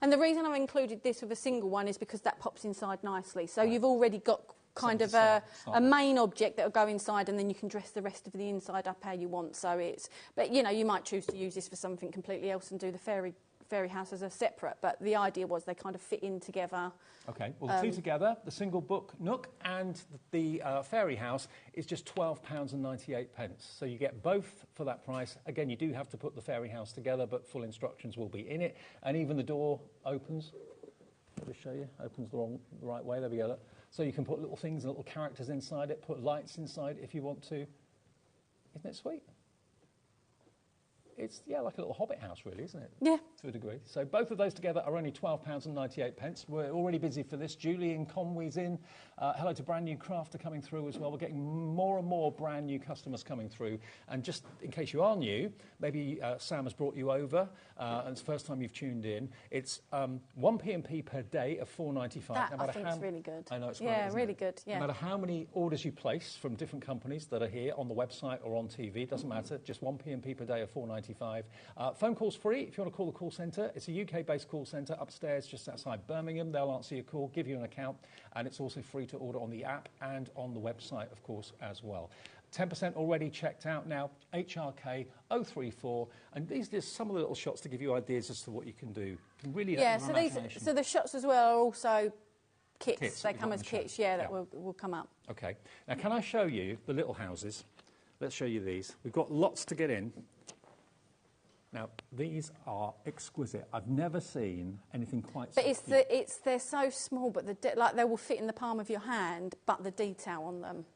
And the reason I've included this with a single one is because that pops inside nicely. So you've already got kind of a main object that will go inside, and then you can dress the rest of the inside up how you want. So but you know, you might choose to use this for something completely else and do the fairy house as a separate, but the idea was they kind of fit in together. Okay, well the two together, the single book nook and the fairy house is just £12.98. So you get both for that price. Again, you do have to put the fairy house together, but full instructions will be in it, and even the door opens. I'll just show you, opens the right way, there we go. So you can put little things and little characters inside it, put lights inside if you want to. Isn't it sweet? It's, yeah, like a little hobbit house, really, isn't it? Yeah. To a degree. So both of those together are only £12.98. We're already busy for this. Julie in Conway's in. Hello to brand new crafter coming through as well. We're getting more and more brand new customers coming through. And just in case you are new, maybe Sam has brought you over, and it's the first time you've tuned in. It's 1 P&P per day of £4.95. That, I think, is really good. I know, it's great, yeah, really good. Yeah. No matter how many orders you place from different companies that are here on the website or on TV, it doesn't matter. Just 1 P&P per day of £4.95. Phone calls free if you want to call the call centre. It's a UK-based call centre upstairs just outside Birmingham. They'll answer your call, give you an account, and it's also free to order on the app and on the website, of course, as well. 10% already checked out now, HRK 034, and these are just some of the little shots to give you ideas as to what you can do. You can really so the shots as well are also kits. They come as kits, that will come up. Okay. Now, can I show you the little houses? Let's show you these. We've got lots to get in. Now, these are exquisite. I've never seen anything quite so But they're so small, but like they will fit in the palm of your hand, but the detail on them.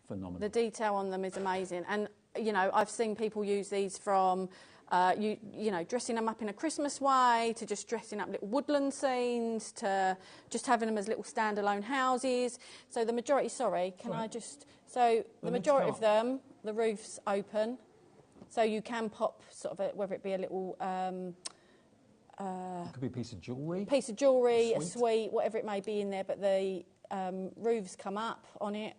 Phenomenal. The detail on them is amazing. And, you know, I've seen people use these from, you know, dressing them up in a Christmas way, to just dressing up little woodland scenes, to just having them as little standalone houses. So the majority, the majority of them, the roof's open. So you can pop sort of whether it be a little... it could be a piece of jewellery. A sweet, whatever it may be in there, but the roofs come up on it.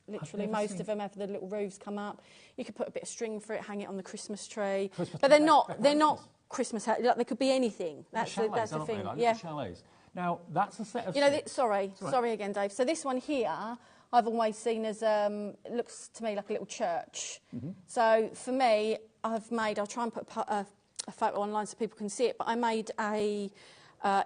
Literally, most of them have the little roofs come up. You could put a bit of string for it, hang it on the Christmas tree. But they're not Christmas houses. Like, they could be anything. That's the thing. Like chalets. Now, that's a set of... You know, sorry again, Dave. So this one here, I've always seen as, looks to me like a little church. So for me, I'll try and put a photo online so people can see it, but I made a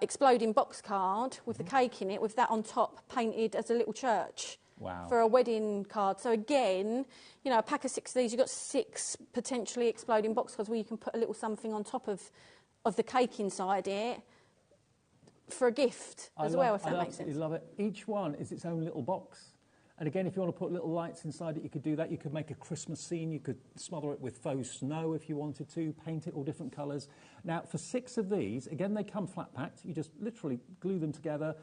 exploding box card with the cake in it, with that on top painted as a little church. Wow. For a wedding card. So again, you know, a pack of 6 of these, you've got 6 potentially exploding box cards where you can put a little something on top of the cake inside it for a gift if that makes sense. I absolutely love it. Each one is its own little box. And again, if you want to put little lights inside it, you could do that. You could make a Christmas scene. You could smother it with faux snow if you wanted to, paint it all different colours. Now, for 6 of these, again, they come flat packed. You just literally glue them together,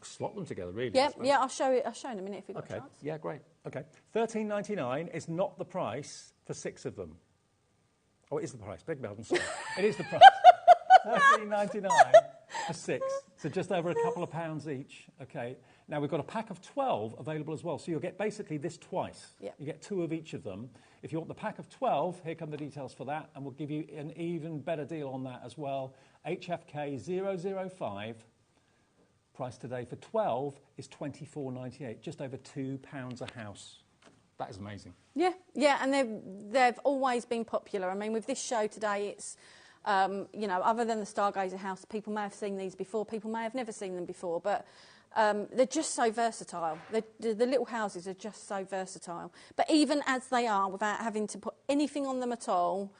slot them together, really. Yeah, I'll show in a minute if you've got a chance. Yeah, great. Okay. $13.99 is not the price for 6 of them. Oh, it is the price. Beg your pardon, sorry. It is the price. $13.99 for 6. So just over a couple of pounds each. Okay. Now, we've got a pack of 12 available as well, so you'll get basically this twice. Yep. You get 2 of each of them. If you want the pack of 12, here come the details for that, and we'll give you an even better deal on that as well. HFK 005, price today for 12 is $24.98, just over £2 a house. That is amazing. Yeah, and they've always been popular. I mean, with this show today, it's... you know, other than the Stargazer house, people may have seen these before, people may have never seen them before, but they're just so versatile. The little houses are just so versatile. But even as they are, without having to put anything on them at all,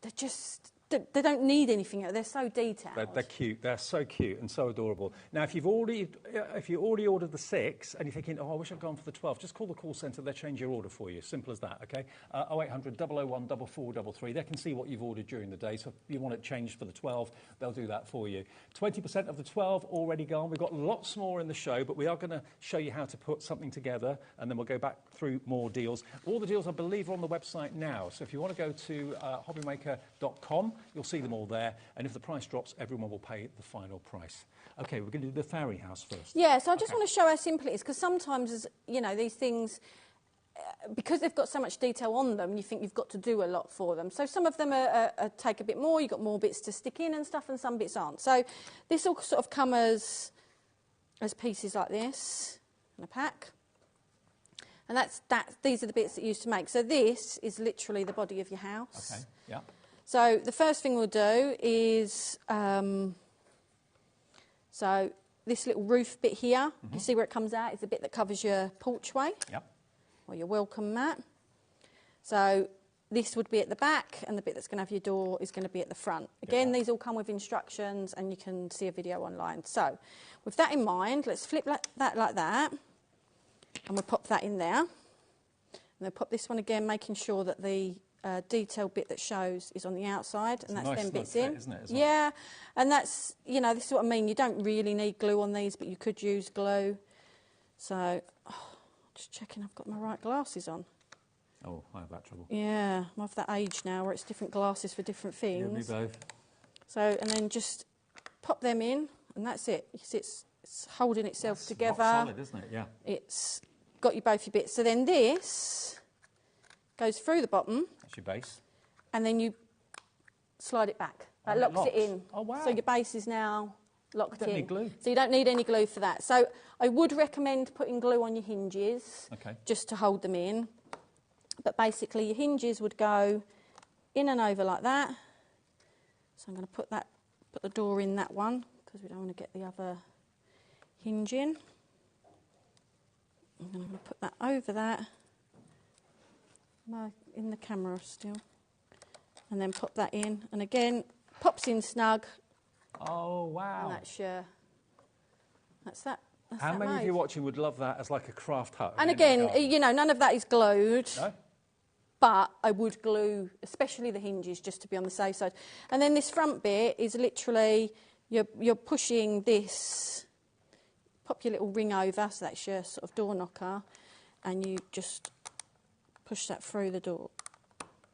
they're just they don't need anything else. They're so detailed. They're cute. They're so cute and so adorable. Now, if you already ordered the 6 and you're thinking, oh, I wish I'd gone for the 12, just call the call centre. They'll change your order for you. Simple as that, okay? 0800 001 4433. They can see what you've ordered during the day. So if you want it changed for the 12, they'll do that for you. 20% of the 12 already gone. We've got lots more in the show, but we are going to show you how to put something together, and then we'll go back through more deals. All the deals, I believe, are on the website now. So if you want to go to hobbymaker.com, you'll see them all there, and if the price drops, everyone will pay the final price. Okay, we're going to do the fairy house first. Yeah, so I just want to show how simple it is, because sometimes, you know, these things, because they've got so much detail on them, you think you've got to do a lot for them. So some of them take a bit more, you've got more bits to stick in and stuff, and some bits aren't. So this will sort of come as pieces like this in a pack. And these are the bits that you use to make. So this is literally the body of your house. Okay, yeah. So the first thing we'll do is, so this little roof bit here, you see where it comes out, is the bit that covers your porchway, or your welcome mat. So this would be at the back, and the bit that's going to have your door is going to be at the front. Again, these all come with instructions, and you can see a video online. So with that in mind, let's flip that like that, and we'll pop that in there. And then pop this one again, making sure that the detail bit that shows is on the outside, and that's them bits in. Isn't it, yeah, and that's, you know, this is what I mean. You don't really need glue on these, but you could use glue. So, just checking I've got my right glasses on. Oh, I have that trouble. Yeah, I'm of that age now where it's different glasses for different things. Yeah, me both. So, and then just pop them in, and that's it. You see it's holding itself together. Rock solid, isn't it? Yeah. It's got you both your bits. So then this goes through the bottom. That's your base. And then you slide it back. That locks it in. Oh, wow. So your base is now locked in. Don't need glue. So you don't need any glue for that. So I would recommend putting glue on your hinges, just to hold them in. But basically your hinges would go in and over like that. So I'm going to put the door in that one, because we don't want to get the other hinge in. And then I'm going to put that over that. In the camera still. And then pop that in. And again, pops in snug. Oh, wow. And that's that. That's How that many made. of you watching would love that as like a craft hut? And again, you know, none of that is glued. No? But I would glue, especially the hinges, just to be on the safe side. And then this front bit is literally, you're pushing this, pop your little ring over, so that's your sort of door knocker, and you just push that through the door.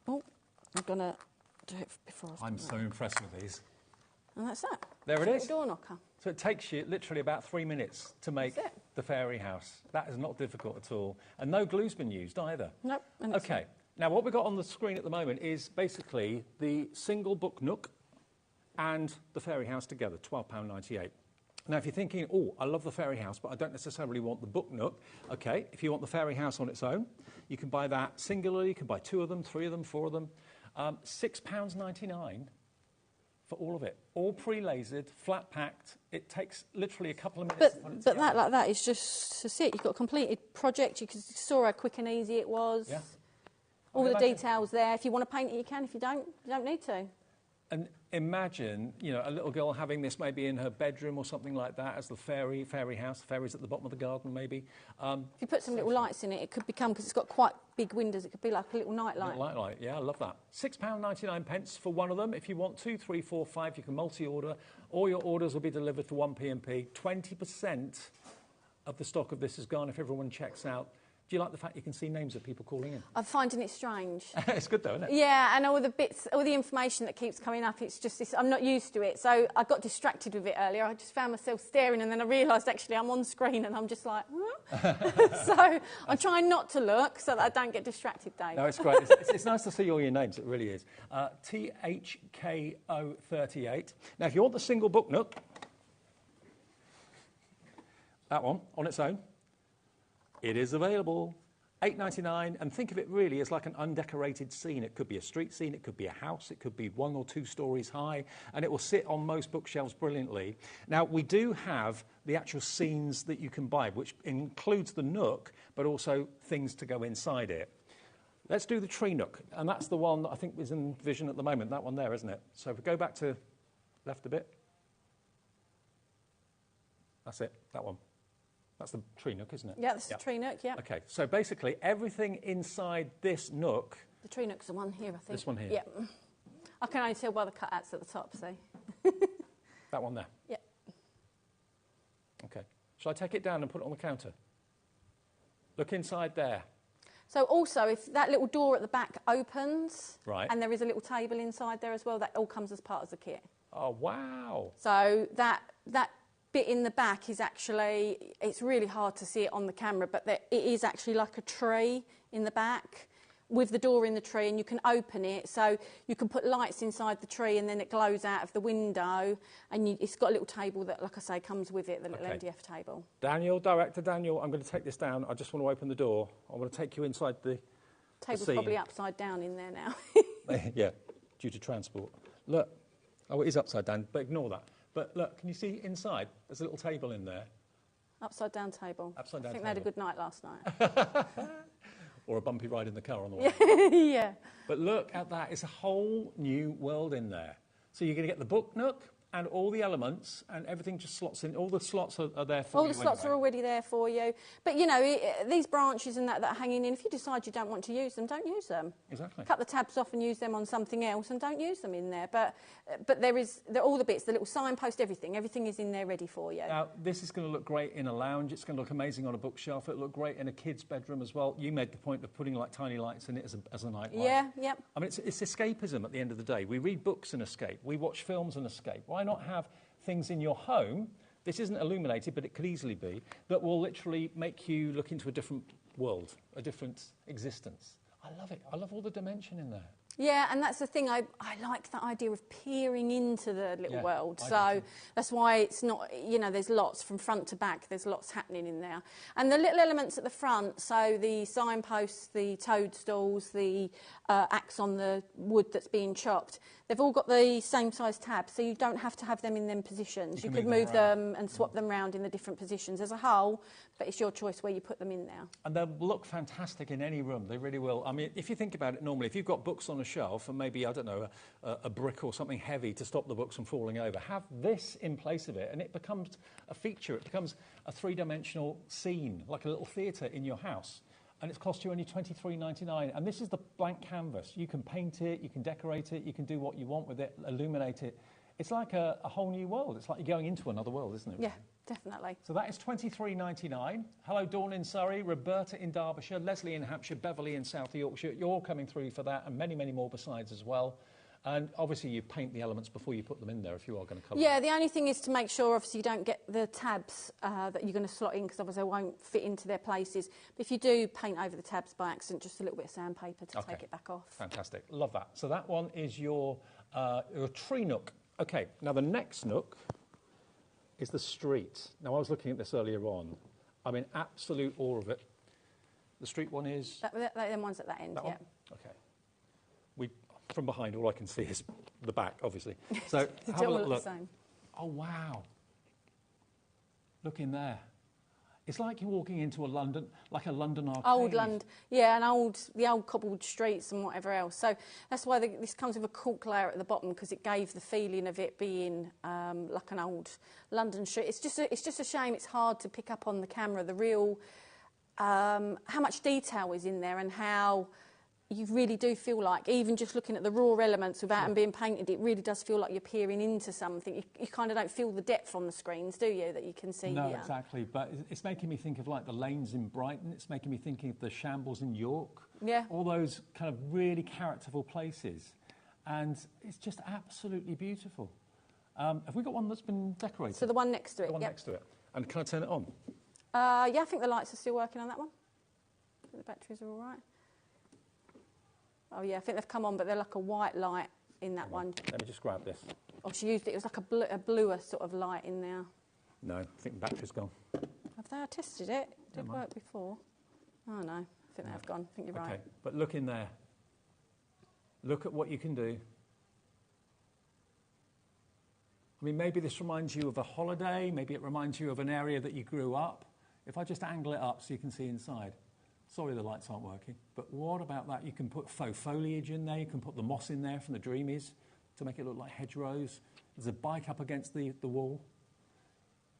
Oh, I'm going to do it before I'm so impressed with these. And that's that. There it is. Door knocker. So it takes you literally about 3 minutes to make the fairy house. That is not difficult at all. And no glue's been used either. Nope. Okay. Now, what we've got on the screen at the moment is basically the single book nook and the fairy house together, £12.98. Now, if you're thinking, oh, I love the fairy house, but I don't necessarily want the book nook, okay, if you want the fairy house on its own, you can buy that singularly. You can buy 2 of them, 3 of them, 4 of them. £6.99 for all of it. All pre-lasered, flat-packed. It takes literally a couple of minutes to put it together. But that like that is just it. You've got a completed project. You saw how quick and easy it was. Yeah. All the details there. If you want to paint it, you can. If you don't need to. And imagine, you know, a little girl having this maybe in her bedroom or something like that as the fairy house. The fairy's at the bottom of the garden, maybe. If you put some little lights in it, it could become, because it's got quite big windows, it could be like a little night light. Little night light, yeah, I love that. £6.99 for one of them. If you want 2, 3, 4, 5, you can multi-order. All your orders will be delivered for 1 p&p. 20% of the stock of this is gone if everyone checks out. Do you like the fact you can see names of people calling in? I'm finding it strange. It's good though, isn't it? Yeah, and all the bits, all the information that keeps coming up, it's just this, I'm not used to it. So I got distracted with it earlier. I just found myself staring, and then I realised actually I'm on screen and I'm just like, so I'm trying not to look so that I don't get distracted, Dave. No, it's great. It's nice to see all your names. It really is. THKO38. Now, if you want the single book nook, that one on its own, it is available. £8.99, and think of it really as like an undecorated scene. It could be a street scene, it could be a house, it could be 1 or 2 stories high, and it will sit on most bookshelves brilliantly. Now, we do have the actual scenes that you can buy, which includes the nook, but also things to go inside it. Let's do the tree nook, and that's the one that I think is in vision at the moment, that one there, isn't it? So if we go back to left a bit. That's it, that one. That's the tree nook, isn't it? Yeah, that's the tree nook, yeah. Okay, so basically everything inside this nook... The tree nook's the one here, I think. This one here? Yeah. I can only tell by the cutouts at the top, see? That one there? Yeah. Okay. Shall I take it down and put it on the counter? Look inside there. So also, if that little door at the back opens, right, and there is a little table inside there as well, that all comes as part of the kit. Oh, wow. So that bit in the back is actually, it's really hard to see it on the camera, but it is actually like a tree in the back with the door in the tree, and you can open it, so you can put lights inside the tree and then it glows out of the window, and it's got a little table that, like I say, comes with it, the little MDF table. Daniel, director Daniel, I'm going to take this down. I just want to open the door. I want to take you inside the Table's scene. probably upside down in there now. Yeah, due to transport. Look. Oh, it is upside down, but ignore that. But look, can you see inside? There's a little table in there. Upside down table. Upside down I think table. they had a good night last night. Or a bumpy ride in the car on the way. Yeah. But look at that. It's a whole new world in there. So you're going to get the book nook and all the elements, and everything just slots in. All the slots are there for you. All the slots are already there for you. But, you know, these branches and that are hanging in, if you decide you don't want to use them, don't use them. Exactly. Cut the tabs off and use them on something else, and don't use them in there. But there are all the bits, the little signpost, everything is in there ready for you. Now, this is going to look great in a lounge. It's going to look amazing on a bookshelf. It'll look great in a kid's bedroom as well. You made the point of putting, like, tiny lights in it as a night light. Yeah, yep. I mean, it's escapism at the end of the day. We read books and escape. We watch films and escape. Why not have things in your home, this isn't illuminated, but it could easily be, that will literally make you look into a different world, a different existence. I love it. I love all the dimension in there. Yeah, and that's the thing. I like that idea of peering into the little world. So that's why it's not, you know, there's lots from front to back. There's lots happening in there. And the little elements at the front, so the signposts, the toadstools, the axe on the wood that's being chopped, they've all got the same size tabs, so you don't have to have them in them positions. You could move them and swap them around in the different positions as a whole, but it's your choice where you put them in there. And they'll look fantastic in any room. They really will. I mean, if you think about it normally, if you've got books on a shelf and maybe, I don't know, a brick or something heavy to stop the books from falling over, have this in place of it, and it becomes a feature. It becomes a three-dimensional scene, like a little theatre in your house. And it's cost you only $23.99. And this is the blank canvas. You can paint it, you can decorate it, you can do what you want with it, illuminate it. It's like a whole new world. It's like you're going into another world, isn't it? Yeah, definitely. So that is $23.99. Hello, Dawn in Surrey, Roberta in Derbyshire, Leslie in Hampshire, Beverley in South Yorkshire. You're all coming through for that, and many, many more besides as well. And obviously you paint the elements before you put them in there if you are going to colour Yeah, the only thing is to make sure, obviously, you don't get the tabs that you're going to slot in, because obviously they won't fit into their places. But if you do paint over the tabs by accident, just a little bit of sandpaper to take it back off. Fantastic. Love that. So that one is your tree nook. OK, now the next nook is the street. Now, I was looking at this earlier on. I'm in absolute awe of it. The street one is... Them ones at that end, that yeah. one? OK. From behind, all I can see is the back, obviously. So have a little look. Oh, wow. Look in there. It's like you're walking into a London arcade. Old London, yeah, and the old cobbled streets and whatever else. So that's why this comes with a cork layer at the bottom, because it gave the feeling of it being like an old London street. It's just a shame it's hard to pick up on the camera, the real, how much detail is in there, and how you really do feel like, even just looking at the raw elements without them being painted, it really does feel like you're peering into something. You kind of don't feel the depth on the screens, do you, that you can see No, here? exactly. But it's making me think of, like, the lanes in Brighton. It's making me think of the shambles in York. Yeah. All those kind of really characterful places. And it's just absolutely beautiful. Have we got one that's been decorated? So the one next to it, The one next to it. And can I turn it on? Yeah, I think the lights are still working on that one. I think the batteries are all right. Oh, yeah, I think they've come on, but they're like a white light in that one. Let me just grab this. Oh, she used it. It was like a bluer sort of light in there. No, I think the battery's gone. Have they tested it? It did work before. Oh, no. I think they have gone. I think you're right. Okay, but look in there. Look at what you can do. I mean, maybe this reminds you of a holiday. Maybe it reminds you of an area that you grew up. If I just angle it up so you can see inside. Sorry, the lights aren't working. But what about that? You can put faux foliage in there. You can put the moss in there from the Dreamies to make it look like hedgerows. There's a bike up against the wall.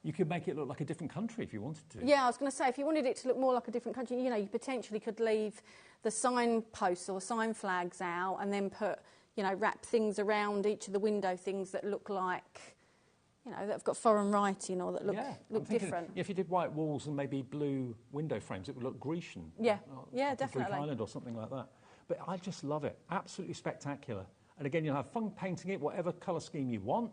You could make it look like a different country if you wanted to. Yeah, I was going to say, if you wanted it to look more like a different country, you know, you potentially could leave the signposts or sign flags out and then put, you know, wrap things around each of the window things that look like, you know, that have got foreign writing or that look different. If you did white walls and maybe blue window frames, it would look Grecian. Yeah, yeah, like definitely. Greek island or something like that. But I just love it. Absolutely spectacular. And again, you'll have fun painting it, whatever colour scheme you want.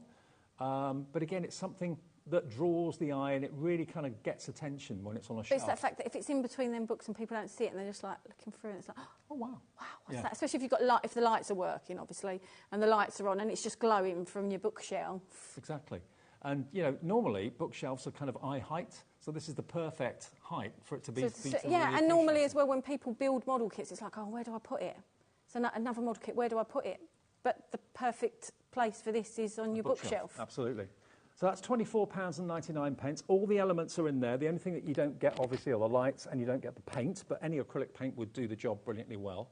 But again, it's something that draws the eye and it really kind of gets attention when it's on a But shelf. it's that fact that if it's in between them books and people don't see it and they're just like looking through and it's like, oh wow, what's that? Especially if you've got light, if the lights are working, obviously, and the lights are on and it's just glowing from your bookshelf. Exactly. And, you know, normally bookshelves are kind of eye height, so this is the perfect height for it to be. Yeah, and normally as well when people build model kits, it's like, oh, where do I put it? So another model kit, where do I put it? But the perfect place for this is on your bookshelf. Absolutely. So that's £24.99. All the elements are in there. The only thing that you don't get, obviously, are the lights, and you don't get the paint, but any acrylic paint would do the job brilliantly well.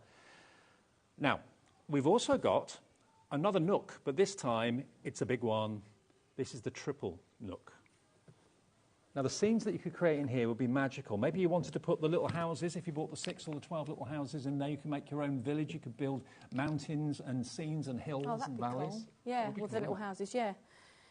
Now, we've also got another nook, but this time it's a big one. This is the triple nook. Now, the scenes that you could create in here would be magical. Maybe you wanted to put the little houses. If you bought the 6 or the 12 little houses in there, you can make your own village. You could build mountains and scenes and hills and valleys. Cool. Yeah, with the little houses, yeah.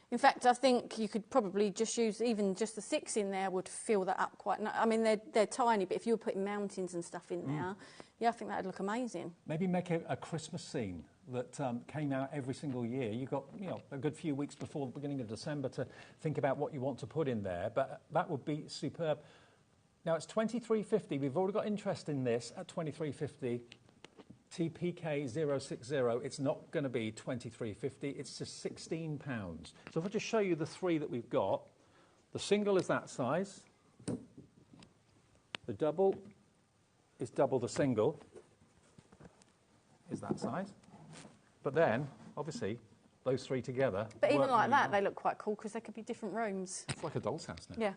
In fact, I think you could probably just use, even just the 6 in there would fill that up quite. I mean, they're tiny, but if you were putting mountains and stuff in there, yeah, I think that would look amazing. Maybe make a Christmas scene that came out every single year. You've got, you know, a good few weeks before the beginning of December to think about what you want to put in there, but that would be superb. Now, it's $23.50. We've already got interest in this at $23.50. TPK060, it's not going to be $23.50, it's just £16. So if I just show you the 3 that we've got, the single is that size, the double is double the single, is that size, but then, obviously, those 3 together. But even like that, they look quite cool because they could be different rooms. It's like a doll's house now. Yeah.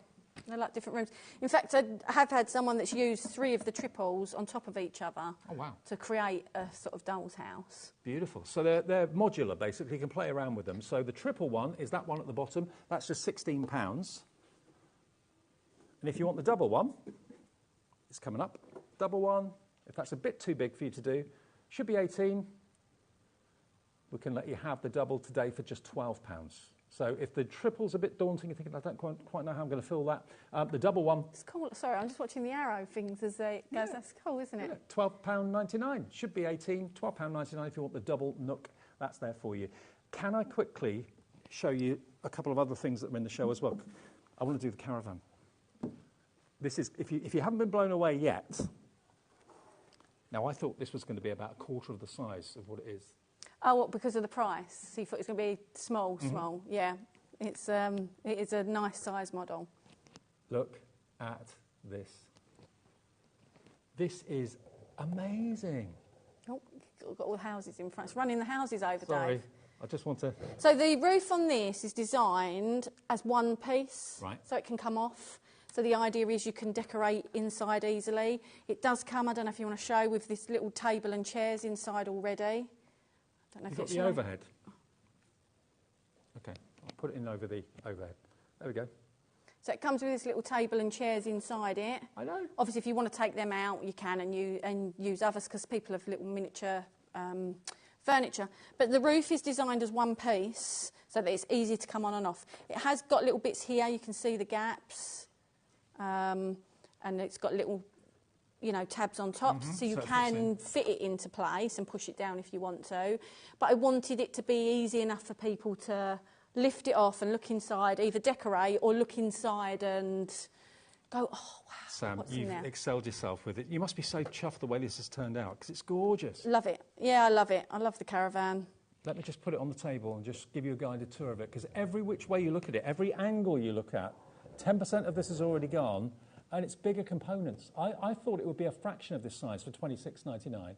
They're like different rooms. In fact, I have had someone that's used 3 of the triples on top of each other to create a sort of doll's house. Beautiful. So they're modular, basically. You can play around with them. So the triple one is that one at the bottom. That's just £16. And if you want the double one, it's coming up. Double one, if that's a bit too big for you to do, should be 18. We can let you have the double today for just £12. So if the triple's a bit daunting, you're thinking, I don't quite know how I'm going to fill that. The double one... It's cool. Sorry, I'm just watching the arrow things as it goes. Yeah. That's cool, isn't it? Yeah, £12.99. Should be 18. £12.99 if you want the double nook. That's there for you. Can I quickly show you a couple of other things that are in the show as well? I want to do the caravan. This is, if you haven't been blown away yet... Now, I thought this was going to be about a quarter of the size of what it is. Oh, what, because of the price? So you thought it was going to be small? Yeah. It is a nice size model. Look at this. This is amazing. Oh, you've got all the houses in front. It's running the houses over, Sorry, Dave. I just want to... So the roof on this is designed as one piece, so it can come off. So the idea is you can decorate inside easily. It does come, I don't know if you want to show, with this little table and chairs inside already. Don't know You've if got it's the overhead. OK, I'll put it in over the overhead. There we go. So it comes with this little table and chairs inside it. I know. Obviously, if you want to take them out, you can, and use others, because people have little miniature furniture. But the roof is designed as one piece, so that it's easy to come on and off. It has got little bits here. You can see the gaps. And it's got little... tabs on top, so you can fit it into place and push it down if you want to. But I wanted it to be easy enough for people to lift it off and look inside, either decorate or look inside and go, oh, wow, Sam, what's in you've there? excelled yourself with it. You must be so chuffed the way this has turned out, because it's gorgeous. Love it. Yeah, I love it. I love the caravan. Let me just put it on the table and just give you a guided tour of it, because every which way you look at it, every angle you look at, 10% of this has already gone. And it's bigger components. I thought it would be a fraction of this size for $26.99.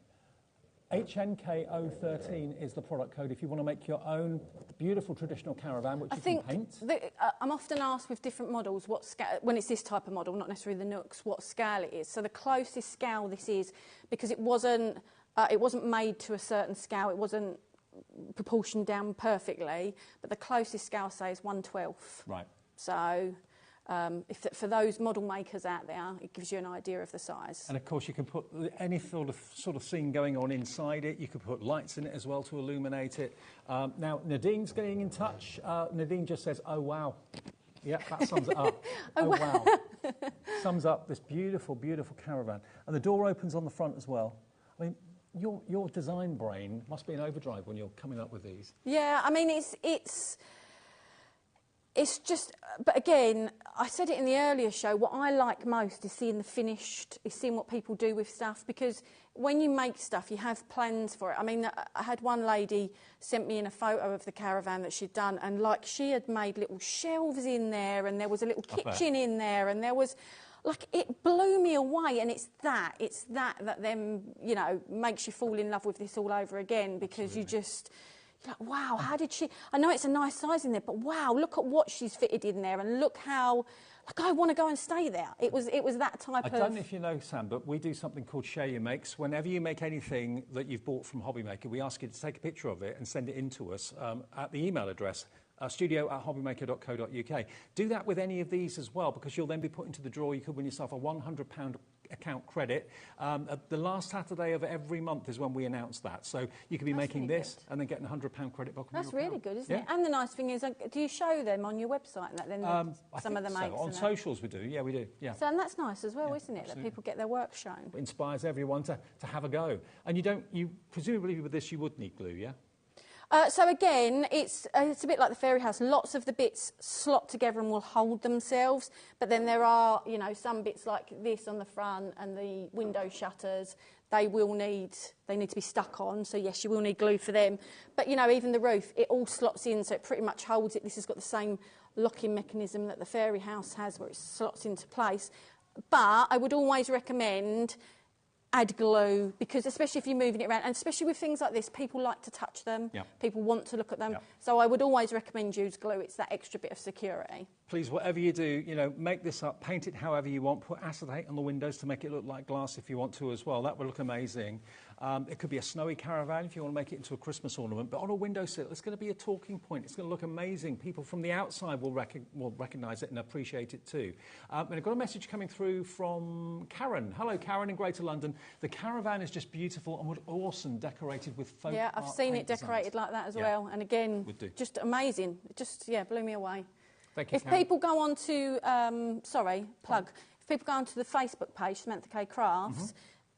HNK013 is the product code if you want to make your own beautiful traditional caravan, which you can paint. I'm often asked with different models, when it's this type of model, not necessarily the Nooks, what scale it is. So the closest scale this is, because it wasn't made to a certain scale, it wasn't proportioned down perfectly, but the closest scale, say, is 1/12. Right. So for those model makers out there, it gives you an idea of the size. And of course, you can put any sort of scene going on inside it. You could put lights in it as well to illuminate it. Now, Nadine's getting in touch. Nadine just says, "Oh wow." Yeah, that sums it up. Oh wow. Sums up this beautiful, beautiful caravan. And the door opens on the front as well. I mean, your design brain must be in overdrive when you're coming up with these. Yeah, I mean, it's just, but again, I said it in the earlier show, what I like most is seeing the finished, is seeing what people do with stuff, because when you make stuff, you have plans for it. I mean, I had one lady sent me in a photo of the caravan that she'd done, and like she had made little shelves in there, and there was a little kitchen in there, and there was, like, it blew me away. And it's that then, you know, makes you fall in love with this all over again, because you just, you're like, wow, how did she, I know it's a nice size in there, but wow, look at what she's fitted in there, and look how, like, I want to go and stay there. It was that type of... I don't know if you know, Sam, but we do something called Share Your Makes. Whenever you make anything that you've bought from HobbyMaker, we ask you to take a picture of it and send it in to us at the email address, studio@hobbymaker.co.uk. Do that with any of these as well, because you'll then be put into the draw. You could win yourself a £100 account credit. The last Saturday of every month is when we announce that. So you could be making really this and then getting a £100 credit back. That's really good, isn't it? And the nice thing is, do you show them on your website and that then some of the makes? On socials we do, yeah, we do. Yeah. So and that's nice as well, isn't it? Absolutely. That people get their work shown. It inspires everyone to have a go. And you presumably with this you would need glue, yeah? So again, it's a bit like the fairy house. Lots of the bits slot together and will hold themselves, but then there are, you know, some bits like this on the front and the window shutters. They need to be stuck on. So yes, you will need glue for them. But you know, even the roof, it all slots in, so it pretty much holds it. This has got the same locking mechanism that the fairy house has, where it slots into place. But I would always recommend add glue, because especially if you're moving it around, and especially with things like this, people like to touch them. Yep. People want to look at them. Yep. So I would always recommend use glue. It's that extra bit of security. Please, whatever you do, you know, make this up, paint it however you want, put acetate on the windows to make it look like glass if you want to as well. That would look amazing. It could be a snowy caravan if you want to make it into a Christmas ornament, but on a windowsill, it's going to be a talking point. It's going to look amazing. People from the outside will recognise it and appreciate it too. And I've got a message coming through from Karen. Hello, Karen in Greater London. The caravan is just beautiful and awesome, decorated with folk Yeah, I've seen it decorated like that as well. And again, just amazing. It just, blew me away. Thank you, If people go on to, if people go onto the Facebook page, Samantha K Crafts,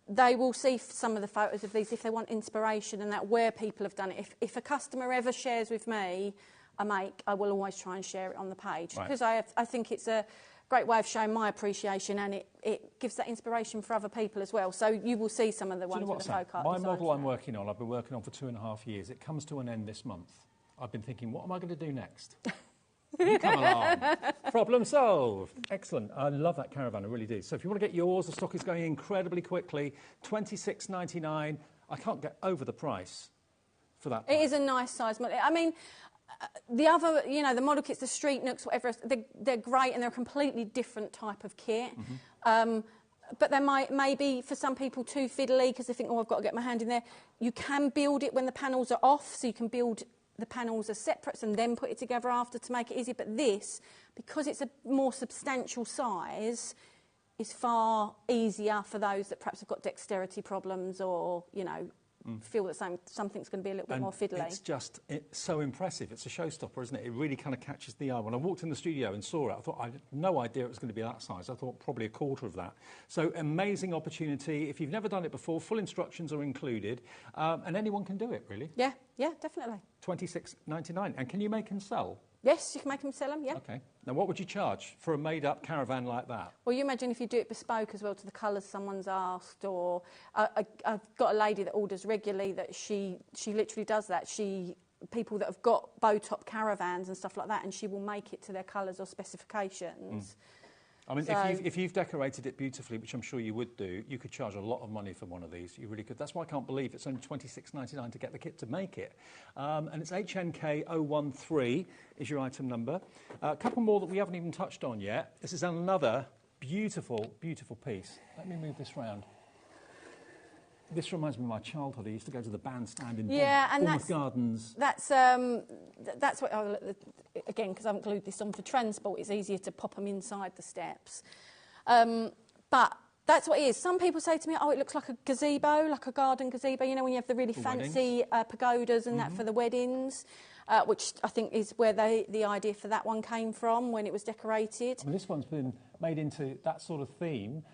they will see some of the photos of these if they want inspiration and that where people have done it. If a customer ever shares with me a make, I will always try and share it on the page, because I think it's a great way of showing my appreciation, and it gives that inspiration for other people as well. So you will see some of the ones with the folk art. My model I'm working on, I've been working on for 2.5 years. It comes to an end this month. I've been thinking, what am I going to do next? You come along. Problem solved. Excellent. I love that caravan, I really do. So if you want to get yours, the stock is going incredibly quickly. $26.99. I can't get over the price for that price. It is a nice size model. I mean, the other, the model kits, the street nooks, whatever, they're great, and they're a completely different type of kit. But they may be, for some people, too fiddly, because they think, oh, I've got to get my hand in there. You can build it when the panels are off, so you can build the panels as separates and then put it together after to make it easy. But this, because it's a more substantial size, is far easier for those that perhaps have got dexterity problems or, feel that something's going to be a little bit more fiddly. It's so impressive. It's a showstopper, isn't it? It really kind of catches the eye. When I walked in the studio and saw it, I thought, I had no idea it was going to be that size. I thought probably a quarter of that. So amazing opportunity. If you've never done it before, full instructions are included, and anyone can do it, really. Yeah, definitely. $26.99. And can you make and sell? Yes, you can make them, sell them, yeah. OK. Now, what would you charge for a made-up caravan like that? Well, you imagine if you do it bespoke as well to the colours someone's asked, or I've got a lady that orders regularly that she literally does that. People that have got bow-top caravans and stuff like that, and she will make it to their colours or specifications. I mean, So- if you've decorated it beautifully, which I'm sure you would do, you could charge a lot of money for one of these. You really could. That's why I can't believe it's only $26.99 to get the kit to make it. And it's HNK013 is your item number. A couple more that we haven't even touched on yet. This is another beautiful, beautiful piece. Let me move this round. This reminds me of my childhood. I used to go to the bandstand in Bournemouth Gardens. That's what, again, because I haven't glued this on for transport, it's easier to pop them inside the steps. But that's what it is. Some people say to me, oh, it looks like a gazebo, like a garden gazebo, you know, when you have the really fancy pagodas and that for the weddings, which I think is where the idea for that one came from when it was decorated. I mean, this one's been made into that sort of theme.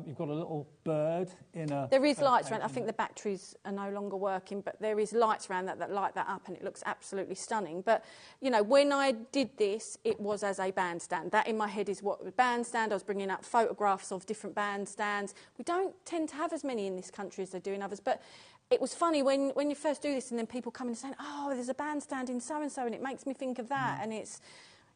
You've got a little bird in a... There is lights around. I think the batteries are no longer working, but there is lights around that light that up, and it looks absolutely stunning. But, you know, when I did this, it was as a bandstand. That in my head is what the bandstand. I was bringing up photographs of different bandstands. We don't tend to have as many in this country as they do in others, but it was funny when you first do this and then people come in and say, oh, there's a bandstand in so-and-so, and it makes me think of that, and it's...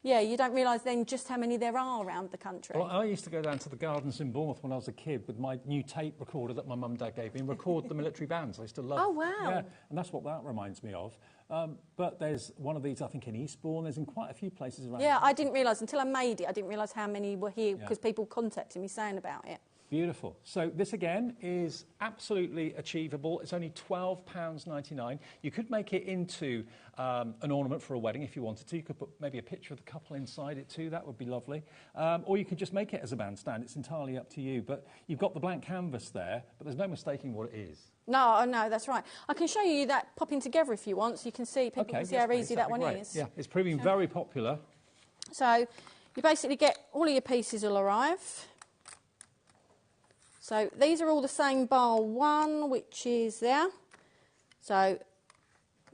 Yeah, you don't realise then just how many there are around the country. Well, I used to go down to the gardens in Bournemouth when I was a kid with my new tape recorder that my mum and dad gave me and record the military bands. I used to love. Oh, wow. Yeah, and that's what that reminds me of. But there's one of these, I think, in Eastbourne. There's in quite a few places around. Yeah, I didn't realise until I made it. I didn't realise how many were here because people contacted me saying about it. Beautiful. So this, again, is absolutely achievable. It's only £12.99. You could make it into an ornament for a wedding if you wanted to. You could put maybe a picture of the couple inside it too. That would be lovely. Or you could just make it as a bandstand. It's entirely up to you. But you've got the blank canvas there, but there's no mistaking what it is. No, that's right. I can show you that popping together if you want, so you can see, people can see how easy that one is. Yeah, it's proving very popular. So you basically get all of your pieces will arrive. So these are all the same bar one, which is there. So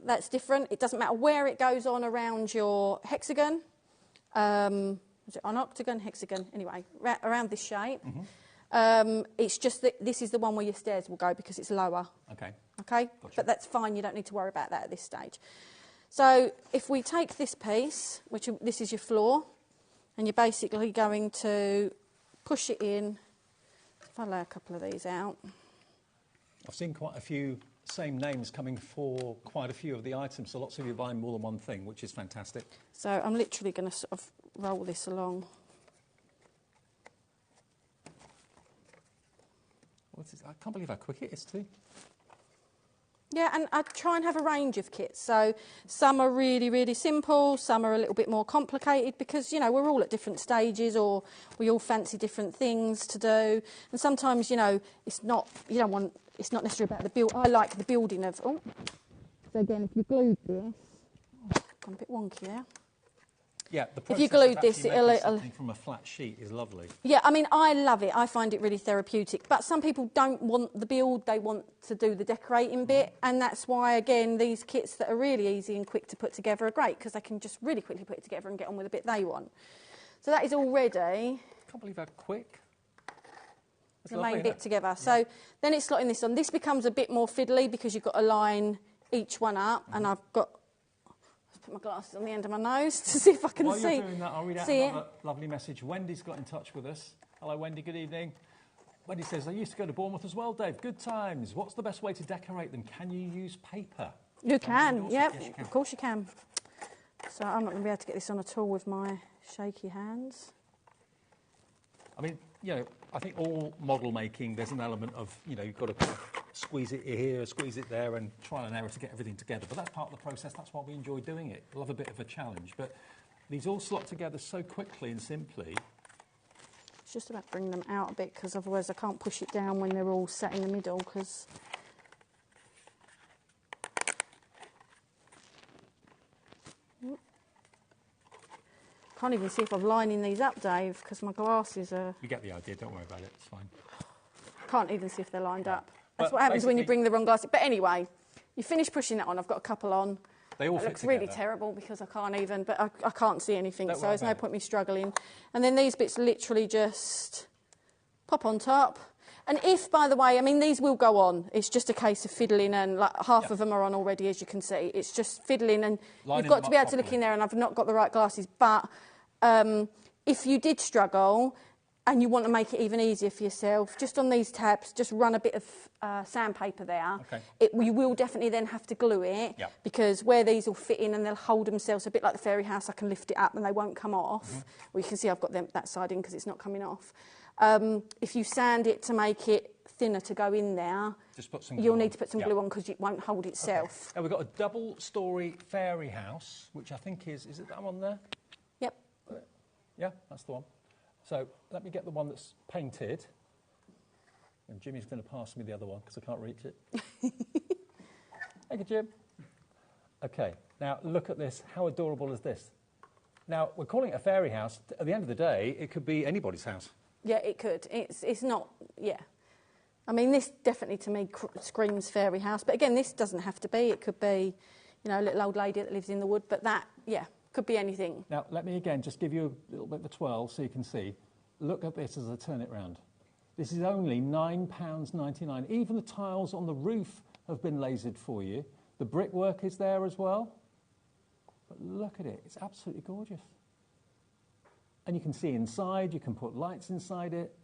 that's different. It doesn't matter where it goes on around your hexagon. Is it an octagon, hexagon? Anyway, around this shape. It's just that this is the one where your stairs will go because it's lower. Okay. Okay? Gotcha. But that's fine. You don't need to worry about that at this stage. So if we take this piece, this is your floor, and you're basically going to push it in. If I lay a couple of these out. I've seen quite a few same names coming for quite a few of the items, so lots of you buying more than one thing, which is fantastic. So I'm literally going to sort of roll this along. I can't believe how quick it is too. Yeah, and I try and have a range of kits. So some are really, really simple, some are a little bit more complicated because, you know, we're all at different stages or we all fancy different things to do. And sometimes, you know, it's not necessarily about the build. I like the building of... Oh. So again, if you glued this... Gone a bit wonky there. Yeah, the if process you glued of this, it'll something from a flat sheet is lovely. Yeah, I mean, I love it. I find it really therapeutic. But some people don't want the build; they want to do the decorating bit, and that's why, again, these kits that are really easy and quick to put together are great because they can just really quickly put it together and get on with the bit they want. So that is all ready. I can't believe how quick. The main bit together. Yeah. So then it's slotting this on. This becomes a bit more fiddly because you've got to line each one up, and I've got. Put my glasses on the end of my nose to see if I can see. While you're doing that, I'll read out another lovely message. Wendy's got in touch with us. Hello, Wendy, good evening. Wendy says, I used to go to Bournemouth as well, Dave. Good times. What's the best way to decorate them? Can you use paper? You can, yep. Yes, you can. Of course you can. So I'm not going to be able to get this on at all with my shaky hands. I mean, you know, I think all model making, there's an element of, you know, you've got to kind of squeeze it here, squeeze it there, and trial and error to get everything together. But that's part of the process. That's why we enjoy doing it. We love a bit of a challenge. But these all slot together so quickly and simply. It's just about bringing them out a bit, because otherwise I can't push it down when they're all set in the middle, because... Can't even see if I'm lining these up, Dave, because my glasses are... You get the idea, don't worry about it, it's fine. Can't even see if they're lined up. That's what happens when you bring the wrong glasses. But anyway, you finish pushing that on. I've got a couple on. They all fit looks really terrible because I can't even, but I can't see anything, so there's no point me struggling. And then these bits literally just pop on top. And if, by the way, I mean, these will go on. It's just a case of fiddling, and like half of them are on already, as you can see. It's just fiddling, and you've got to be able to look in there, and I've not got the right glasses. But if you did struggle, and you want to make it even easier for yourself, just on these tabs, just run a bit of sandpaper there. Okay. You will definitely then have to glue it, Yep. because where these will fit in and they'll hold themselves, a bit like the fairy house, I can lift it up and they won't come off. Well, you can see I've got that side in because it's not coming off. If you sand it to make it thinner to go in there, just put some you'll glue need on. to put some Yep. glue on because it won't hold itself. Okay. Now we've got a double-storey fairy house, which I think is it that one there? Yep. Yeah, that's the one. So let me get the one that's painted. And Jimmy's going to pass me the other one because I can't reach it. Thank you, Jim. Okay, now look at this. How adorable is this? Now, we're calling it a fairy house. At the end of the day, it could be anybody's house. Yeah, it could. It's not, yeah. I mean, this definitely to me screams fairy house. But again, this doesn't have to be. It could be, you know, a little old lady that lives in the wood. But that, yeah, could be anything. Now, let me again just give you a little bit of a twirl so you can see. Look at this as I turn it round. This is only £9.99. Even the tiles on the roof have been lasered for you. The brickwork is there as well. But look at it. It's absolutely gorgeous. And you can see inside. You can put lights inside it.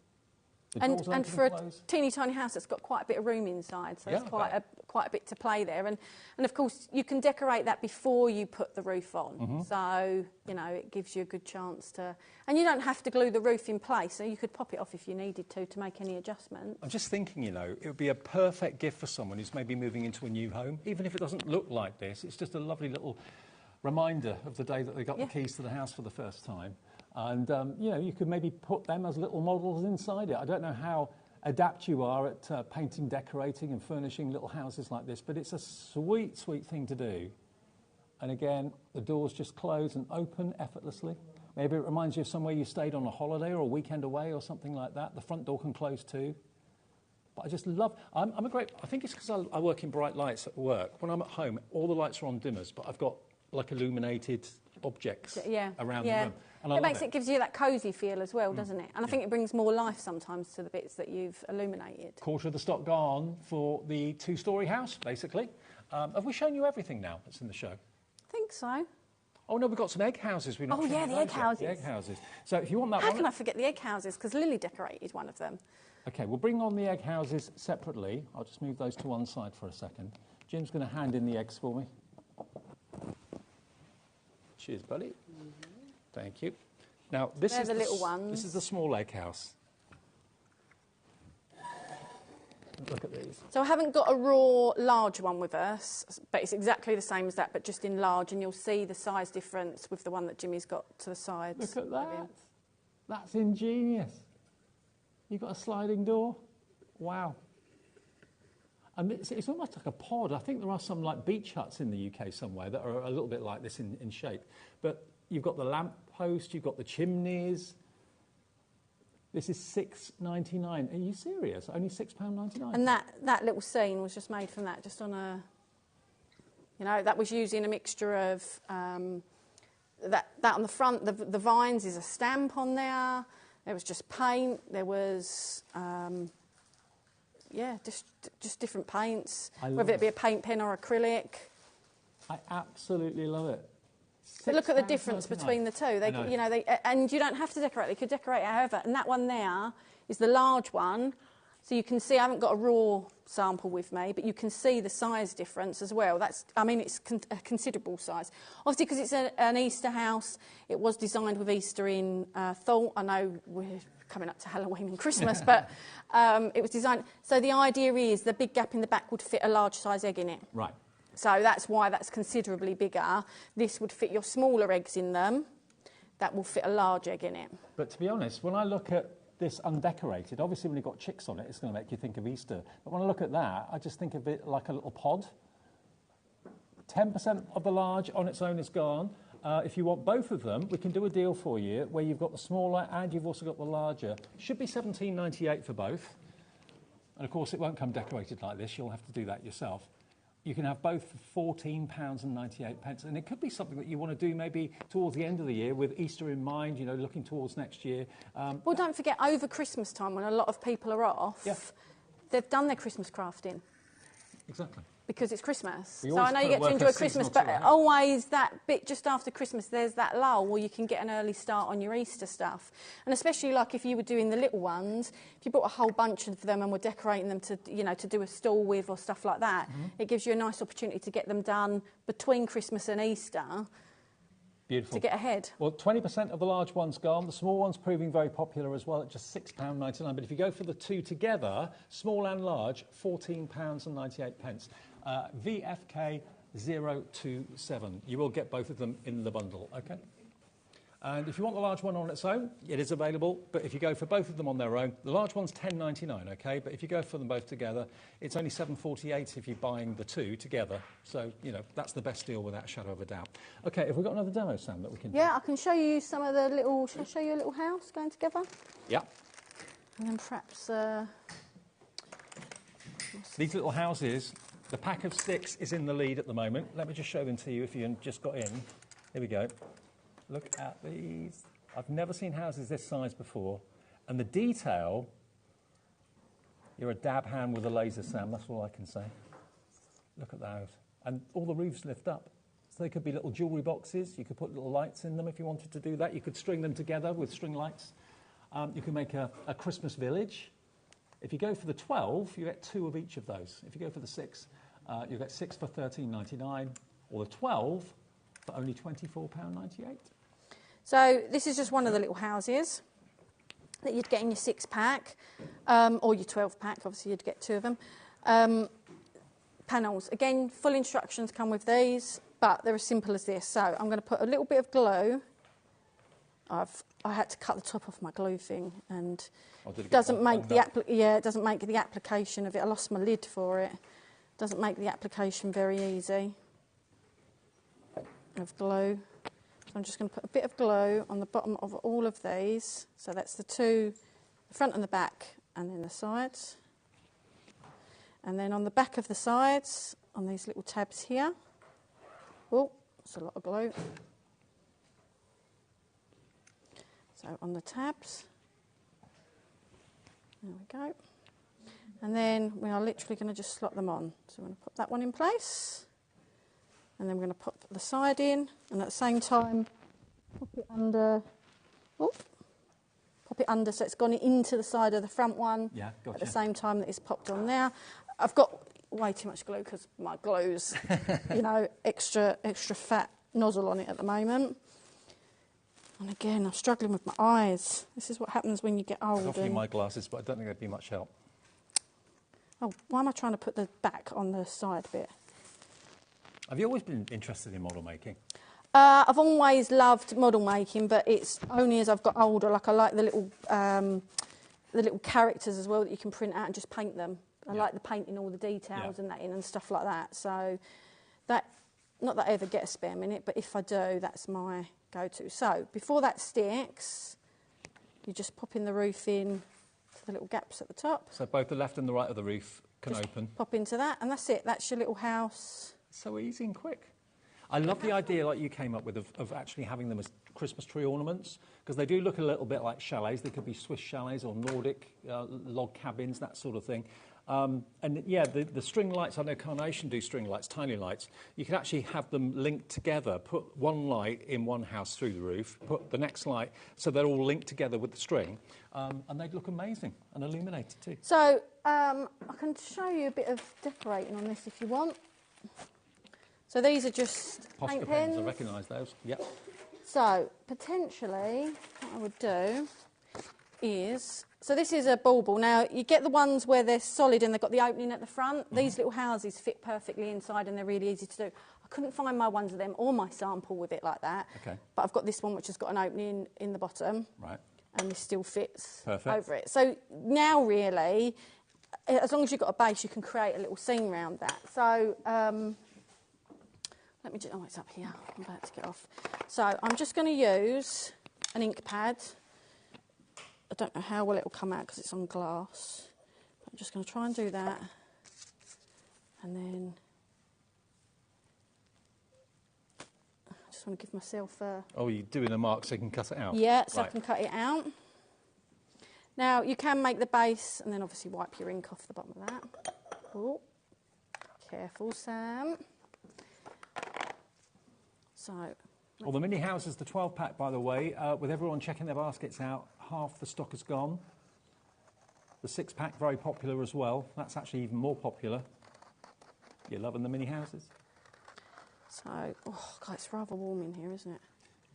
The doors open And for a close. teeny tiny house, it's got quite a bit of room inside, so Yeah, there's quite a bit to play there. And of course, you can decorate that before you put the roof on. So, you know, it gives you a good chance to... And you don't have to glue the roof in place, so you could pop it off if you needed to make any adjustments. I'm just thinking, you know, it would be a perfect gift for someone who's maybe moving into a new home. Even if it doesn't look like this, it's just a lovely little reminder of the day that they got the keys to the house for the first time. And, you know, you could maybe put them as little models inside it. I don't know how adept you are at painting, decorating and furnishing little houses like this, but it's a sweet, sweet thing to do. And again, the doors just close and open effortlessly. Maybe it reminds you of somewhere you stayed on a holiday or a weekend away or something like that. The front door can close too. But I just love... I think it's because I work in bright lights at work. When I'm at home, all the lights are on dimmers, but I've got like illuminated objects around the room. And It gives you that cosy feel as well, doesn't it? And I think it brings more life sometimes to the bits that you've illuminated. Quarter of the stock gone for the two-storey house, basically. Have we shown you everything now that's in the show? I think so. Oh, no, we've got some egg houses. We've not shown yeah, you the those egg yet. houses. The egg houses. So if you want that How one... can I forget the egg houses? Because Lily decorated one of them. OK, we'll bring on the egg houses separately. I'll just move those to one side for a second. Jim's going to hand in the eggs for me. Cheers, buddy. Thank you. Now, this They're is the little ones. This is the small egg house. Look at these. So I haven't got a raw large one with us, but it's exactly the same as that, but just in large, and you'll see the size difference with the one that Jimmy's got to the sides. Look at that. That's ingenious. You've got a sliding door. Wow. And it's almost like a pod. I think there are some like beach huts in the UK somewhere that are a little bit like this in shape. But you've got the lamp post, you've got the chimneys. This is £6.99. Are you serious? Only £6.99? And that little scene was just made from that, just on a... You know, that was using a mixture of... that on the front, the vines is a stamp on there. There was just paint. There was... just different paints, whether it be a paint pen or acrylic. I absolutely love it. But look at the difference between the two. And you don't have to decorate. They could decorate however. And that one there is the large one. So you can see, I haven't got a raw sample with me, but you can see the size difference as well. It's a considerable size. Obviously, because it's an Easter house, it was designed with Easter in thought. I know we're coming up to Halloween and Christmas, but it was designed. So the idea is the big gap in the back would fit a large size egg in it. Right. So that's why that's considerably bigger. This would fit your smaller eggs in them. That will fit a large egg in it. But to be honest, when I look at this undecorated, obviously when you've got chicks on it, it's going to make you think of Easter. But when I look at that, I just think of it like a little pod. 10% of the large on its own is gone. If you want both of them, we can do a deal for you where you've got the smaller and you've also got the larger. Should be £17.98 for both. And of course, it won't come decorated like this. You'll have to do that yourself. You can have both for £14.98. And it could be something that you want to do maybe towards the end of the year with Easter in mind, you know, looking towards next year. Well, don't forget, over Christmas time, when a lot of people are off, they've done their Christmas crafting. Exactly. because it's Christmas. We So I always know you put get to work enjoy a Christmas, seasonal but tour ahead. always that bit just after Christmas, there's that lull where you can get an early start on your Easter stuff. And especially like if you were doing the little ones, if you bought a whole bunch of them and were decorating them to, you know, to do a stall with or stuff like that, it gives you a nice opportunity to get them done between Christmas and Easter. Beautiful. To get ahead. Well, 20% of the large ones gone. The small ones proving very popular as well at just £6.99. But if you go for the two together, small and large, £14.98. VFK 027. You will get both of them in the bundle, OK? And if you want the large one on its own, it is available. But if you go for both of them on their own, the large one's £10.99, OK? But if you go for them both together, it's only £7.48 if you're buying the two together. So, you know, that's the best deal without a shadow of a doubt. OK, have we got another demo, Sam, that we can do? Yeah, I can show you some of the little... Shall I show you a little house going together? Yeah. And then perhaps... These little houses, the pack of 6 is in the lead at the moment. Let me just show them to you if you just got in. Here we go. Look at these. I've never seen houses this size before. And the detail, you're a dab hand with a laser, Sam, that's all I can say. Look at those. And all the roofs lift up. So they could be little jewellery boxes. You could put little lights in them if you wanted to do that. You could string them together with string lights. You can make a Christmas village. If you go for the 12, you get 2 of each of those. If you go for the 6, you get 6 for £13.99, or the 12 for only £24.98. So this is just one of the little houses that you'd get in your 6-pack, or your 12-pack, obviously you'd get 2 of them. Panels, again, full instructions come with these, but they're as simple as this. So I'm going to put a little bit of glue. I had to cut the top off my glue thing, and it doesn't make it doesn't make the application of it. I lost my lid for it. Doesn't make the application very easy. Of glue. So I'm just going to put a bit of glue on the bottom of all of these. So that's the 2, the front and the back, and then the sides. And then on the back of the sides, on these little tabs here. Oh, that's a lot of glue. So on the tabs, there we go. And then we are literally going to just slot them on. So we're going to put that one in place. And then we're going to put the side in, and at the same time, pop it under. Oh, pop it under so it's gone into the side of the front one. Yeah, gotcha. At the same time that it's popped on there. I've got way too much glue because my glue's, you know, extra fat nozzle on it at the moment. And again, I'm struggling with my eyes. This is what happens when you get old. I'll offer you my glasses, but I don't think they'd be much help. Oh, why am I trying to put the back on the side bit? Have you always been interested in model making? I've always loved model making, but it's only as I've got older. Like I like the little characters as well that you can print out and just paint them. I like the painting all the details and that in and stuff like that. So that, not that I ever get a spare minute, but if I do, that's my go-to. So before that sticks, you just pop in the roof in to the little gaps at the top. So both the left and the right of the roof can open. Pop into that, and that's it. That's your little house. So easy and quick. I love the idea like you came up with of actually having them as Christmas tree ornaments, because they do look a little bit like chalets. They could be Swiss chalets or Nordic log cabins, that sort of thing. And yeah, the string lights, I know Carnation do string lights, tiny lights. You can actually have them linked together, put one light in one house through the roof, put the next light, so they're all linked together with the string, and they'd look amazing and illuminated too. So I can show you a bit of decorating on this if you want. So these are just paint pens. I recognise those, yep. So potentially what I would do is, so this is a bauble. Now you get the ones where they're solid and they've got the opening at the front. These little houses fit perfectly inside and they're really easy to do. I couldn't find my ones of them or my sample with it like that. Okay. But I've got this one which has got an opening in the bottom. Right. And this still fits Perfect. over it. So now really, as long as you've got a base, you can create a little scene around that. So let me just, oh, it's up here. I'm about to get off. So I'm just going to use an ink pad. I don't know how well it will come out because it's on glass. I'm just going to try and do that. And then I just want to give myself a... Oh, you're doing a mark so you can cut it out? Yeah, so right. I can cut it out. Now, you can make the base and then obviously wipe your ink off the bottom of that. Ooh. Careful, Sam. So... Well, the mini houses, the 12-pack, by the way, with everyone checking their baskets out, half the stock is gone. The 6-pack, very popular as well. That's actually even more popular. You're loving the mini houses? So, oh, God, it's rather warm in here, isn't it?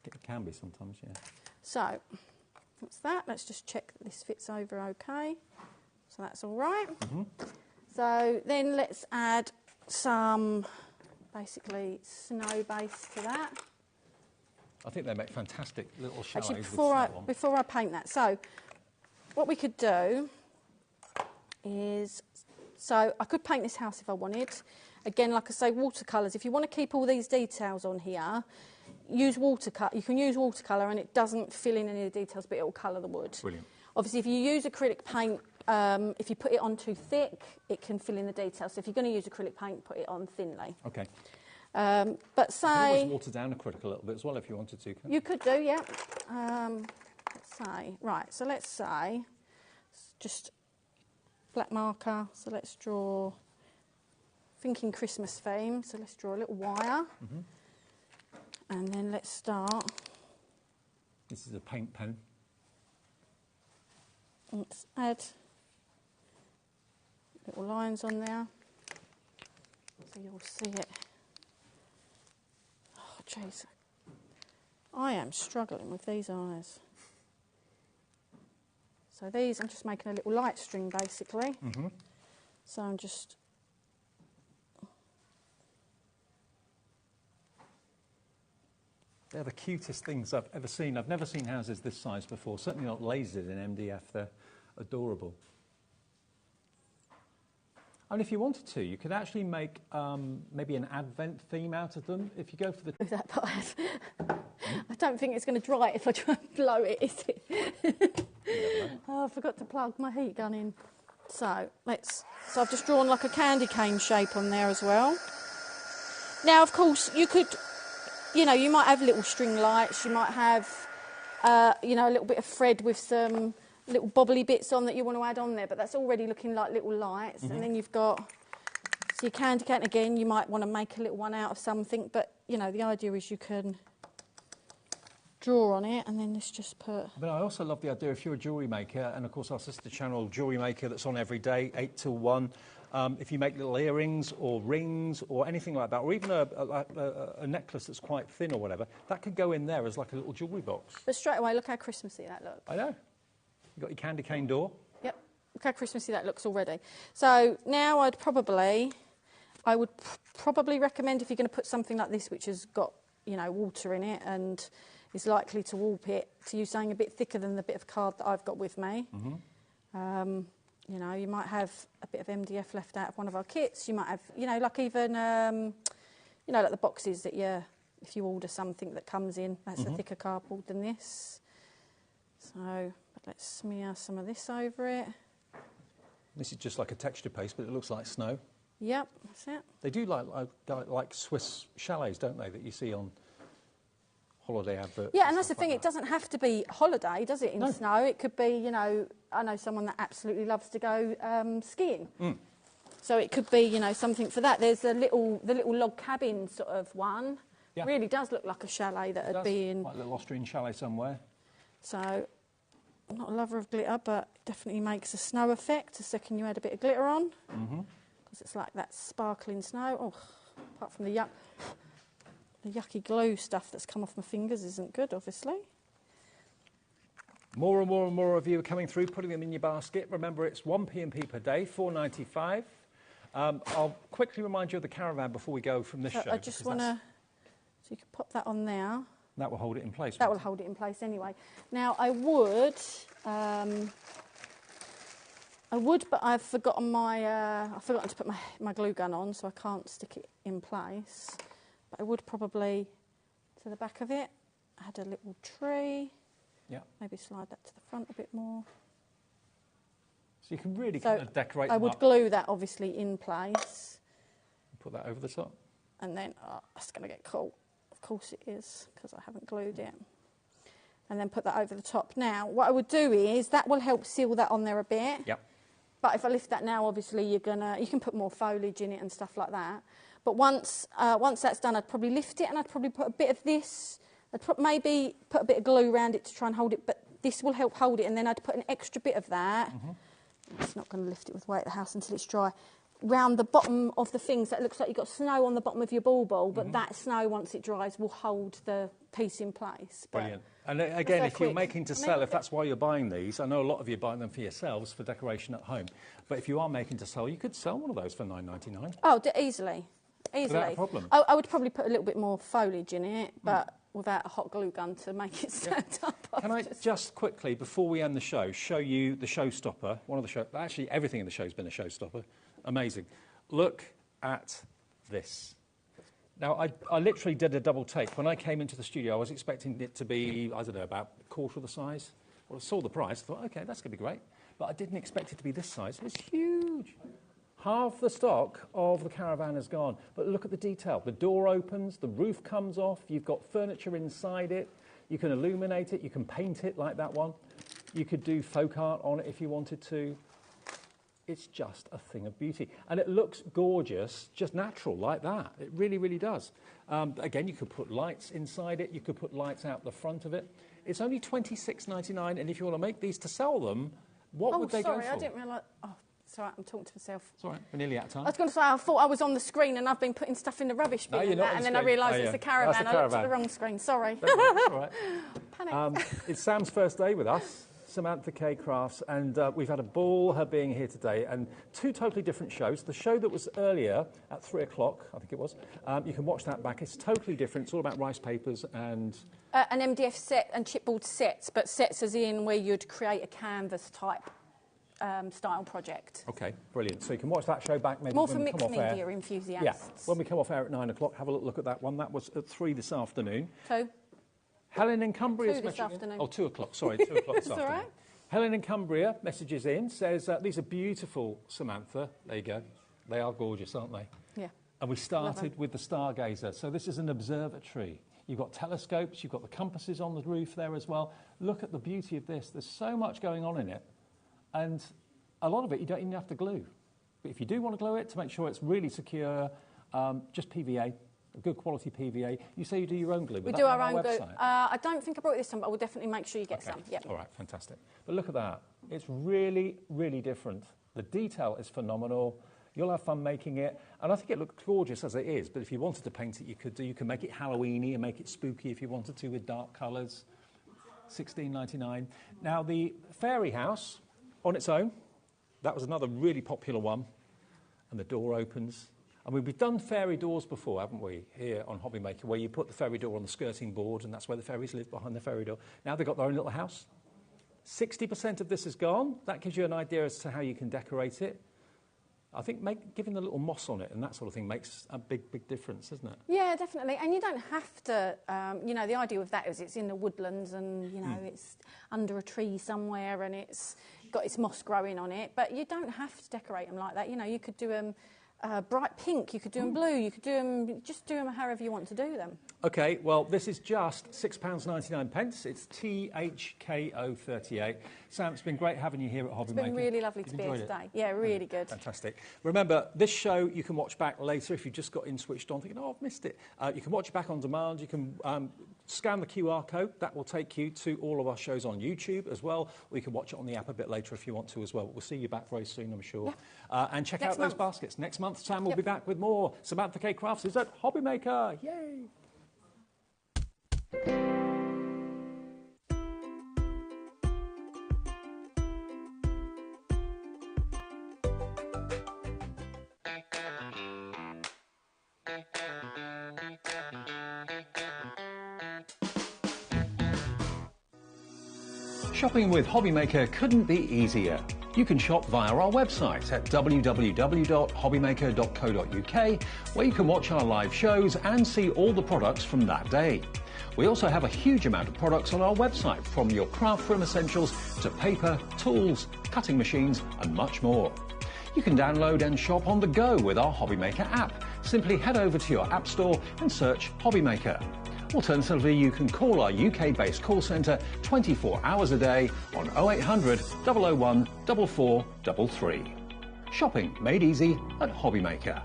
It can be sometimes, yeah. So, what's that? Let's just check that this fits over okay. So that's all right. So then let's add some, basically, snow base to that. I think they make fantastic little chalets. Actually, with before I paint that, so what we could do is, so I could paint this house if I wanted. Again, like I say, watercolours. If you want to keep all these details on here, use watercolour. You can use watercolour and it doesn't fill in any of the details, but it will colour the wood. Brilliant. Obviously, if you use acrylic paint, if you put it on too thick, it can fill in the details. So if you're going to use acrylic paint, put it on thinly. Okay. But say... You can always water down acrylic a little bit as well if you wanted to. You could do, yeah. Let's say, right, so let's say, just black marker, so let's draw, thinking Christmas theme, so let's draw a little wire. And then let's start. This is a paint pen. Let's add little lines on there, so you'll see it. Oh, jeez. I am struggling with these eyes. So these, I'm just making a little light string, basically. So I'm just... They're the cutest things I've ever seen. I've never seen houses this size before, certainly not lasered in MDF. They're adorable. And if you wanted to, you could actually make maybe an Advent theme out of them. If you go for the... That part. I don't think it's going to dry if I try and blow it, is it? Oh, I forgot to plug my heat gun in. So I've just drawn like a candy cane shape on there as well. Now, of course, you could, you know, you might have little string lights. You might have, you know, a little bit of thread with some little bobbly bits on that you want to add on there, but that's already looking like little lights. And then you've got, so your candy cane again, you might want to make a little one out of something, but, you know, the idea is you can draw on it and then let's just put... But I also love the idea if you're a jewellery maker, and of course our sister channel, Jewellery Maker, that's on every day, 8 till 1, if you make little earrings or rings or anything like that, or even a necklace that's quite thin or whatever, that could go in there as like a little jewellery box. But straight away, look how Christmassy that looks. I know. You've got your candy cane door. Yep. Look how Christmassy that looks already. So now I would probably recommend, if you're going to put something like this, which has got, you know, water in it and is likely to warp it, to use something a bit thicker than the bit of card that I've got with me. You know, you might have a bit of MDF left out of one of our kits. You might have, you know, like even, you know, like the boxes that if you order something that comes in, that's a thicker cardboard than this. So let's smear some of this over it. This is just like a texture paste, but it looks like snow. Yep, that's it. They do like Swiss chalets, don't they, that you see on holiday adverts? Yeah, and that's the thing, it doesn't have to be holiday, does it, in snow? It could be, you know, I know someone that absolutely loves to go skiing. So it could be, you know, something for that. There's the little log cabin sort of one. Yeah. Really does look like a chalet that would be in... Like a little Austrian chalet somewhere. So, I'm not a lover of glitter, but it definitely makes a snow effect the second you add a bit of glitter on. Because it's like that sparkling snow. Oh, apart from the yucky glue stuff that's come off my fingers isn't good, obviously. More and more and more of you are coming through, putting them in your basket. Remember, it's 1 P&P per day, $4.95. I'll quickly remind you of the caravan before we go from this show. I just want to... So you can pop that on there. That will hold it in place. That will hold it in place anyway. Now, I would, but I've forgotten to put my glue gun on, so I can't stick it in place. But I would probably, to the back of it, add a little tree. Yeah. Maybe slide that to the front a bit more. So you can really kind of decorate I them would up. glue that, obviously, in place. Put that over the top. And then, that's going to get cool. Of course it is, because I haven't glued it. And then put that over the top. Now, what I would do is, that will help seal that on there a bit. Yep. But if I lift that now, obviously you can put more foliage in it and stuff like that. But once that's done, I'd probably lift it and I'd probably put a bit of this. Maybe put a bit of glue around it to try and hold it, but this will help hold it. And then I'd put an extra bit of that. It's not going to lift it with weight at the house until it's dry. Round the bottom of the things, that looks like you've got snow on the bottom of your ball, but that snow, once it dries, will hold the piece in place. Brilliant. And again, if you're making to sell, if that's why you're buying these, I know a lot of you are buying them for yourselves for decoration at home, but if you are making to sell, you could sell one of those for $9.99. Oh, easily. Without a problem. I would probably put a little bit more foliage in it, but without a hot glue gun to make it stand up. Can I just quickly, before we end the show, show you the showstopper? Actually, everything in the show has been a showstopper. Amazing. Look at this. Now, I literally did a double take. When I came into the studio, I was expecting it to be, I don't know, about a quarter of the size. Well, I saw the price, I thought, OK, that's going to be great. But I didn't expect it to be this size. It's huge. Half the stock of the caravan is gone. But look at the detail. The door opens, the roof comes off, you've got furniture inside it, you can illuminate it, you can paint it like that one. You could do folk art on it if you wanted to. It's just a thing of beauty. And it looks gorgeous, just natural, like that. It really, really does. Again, you could put lights inside it. You could put lights out the front of it. It's only $26.99, and if you want to make these to sell them, what would they go for? Sorry, I didn't realise... Oh, it's all right, I'm talking to myself. It's all right, we're nearly out of time. I was going to say, I thought I was on the screen and I've been putting stuff in the rubbish bin and then I realised it's the caravan. I looked at the wrong screen, sorry. That's all right. Panic. It's Sam's first day with us, Samantha K Crafts, and we've had a ball her being here today, and two totally different shows. The show that was earlier at 3 o'clock, I think it was, you can watch that back. It's totally different. It's all about rice papers and... an MDF set and chipboard sets, but sets as in where you'd create a canvas type style project. OK, brilliant. So you can watch that show back maybe more when for we come mixed off air. media enthusiasts. Yeah, when we come off air at 9 o'clock, have a look at that one. That was at 3 this afternoon. 2. Helen in Cumbria 2 this afternoon. Oh, 2 o'clock, sorry, 2 o'clock this It's all afternoon. right. Helen in Cumbria messages in, says, these are beautiful, Samantha. There you go. They are gorgeous, aren't they? Yeah. And we started with the Stargazer. So this is an observatory. You've got telescopes, you've got the compasses on the roof there as well. Look at the beauty of this. There's so much going on in it. And a lot of it you don't even have to glue. But if you do want to glue it, to make sure it's really secure, just PVA, a good quality PVA. You say you do your own glue. We do our own glue. I don't think I brought this time, but I will definitely make sure you get some. Yep. All right, fantastic. But look at that. It's really, really different. The detail is phenomenal. You'll have fun making it. And I think it looks gorgeous as it is. But if you wanted to paint it, you could do. You can make it Halloween-y and make it spooky if you wanted to with dark colours. $16.99. Now, the fairy house on its own, that was another really popular one. And the door opens. I mean, we've done fairy doors before, haven't we, here on HobbyMaker, where you put the fairy door on the skirting board, and that's where the fairies live, behind the fairy door. Now they've got their own little house. 60% of this is gone. That gives you an idea as to how you can decorate it. I think giving the little moss on it and that sort of thing makes a big, big difference, doesn't it? Yeah, definitely. And you don't have to, you know, the idea with that is it's in the woodlands and, you know, it's under a tree somewhere and it's got its moss growing on it. But you don't have to decorate them like that. You know, you could do them bright pink, you could do them blue, you could do them, just do them however you want to do them. OK, well, this is just £6.99. It's THKO38. Sam, it's been great having you here at HobbyMaker. It's been really lovely to be here today. Yeah, really good. Fantastic. Remember, this show you can watch back later if you just got in switched on thinking, oh, I've missed it. You can watch it back on demand. You can scan the QR code. That will take you to all of our shows on YouTube as well. Or you can watch it on the app a bit later if you want to as well. We'll see you back very soon, I'm sure. Yeah. And check out those baskets. Next month, Sam will be back with more. Samantha K Crafts is at HobbyMaker. Yay! Shopping with HobbyMaker couldn't be easier. You can shop via our website at www.hobbymaker.co.uk, where you can watch our live shows and see all the products from that day. We also have a huge amount of products on our website, from your craft room essentials to paper, tools, cutting machines and much more. You can download and shop on the go with our HobbyMaker app. Simply head over to your app store and search HobbyMaker. Alternatively, you can call our UK-based call centre 24 hours a day on 0800 001 4433. Shopping made easy at HobbyMaker.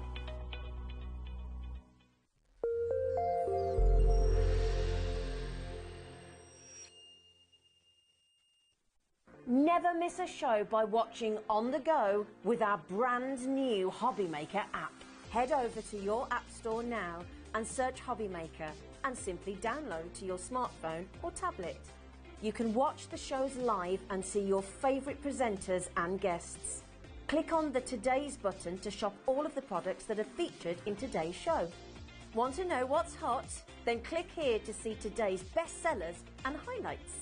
Never miss a show by watching on the go with our brand new HobbyMaker app. Head over to your app store now and search HobbyMaker and simply download to your smartphone or tablet. You can watch the shows live and see your favourite presenters and guests. Click on the Today's button to shop all of the products that are featured in today's show. Want to know what's hot? Then click here to see today's bestsellers and highlights.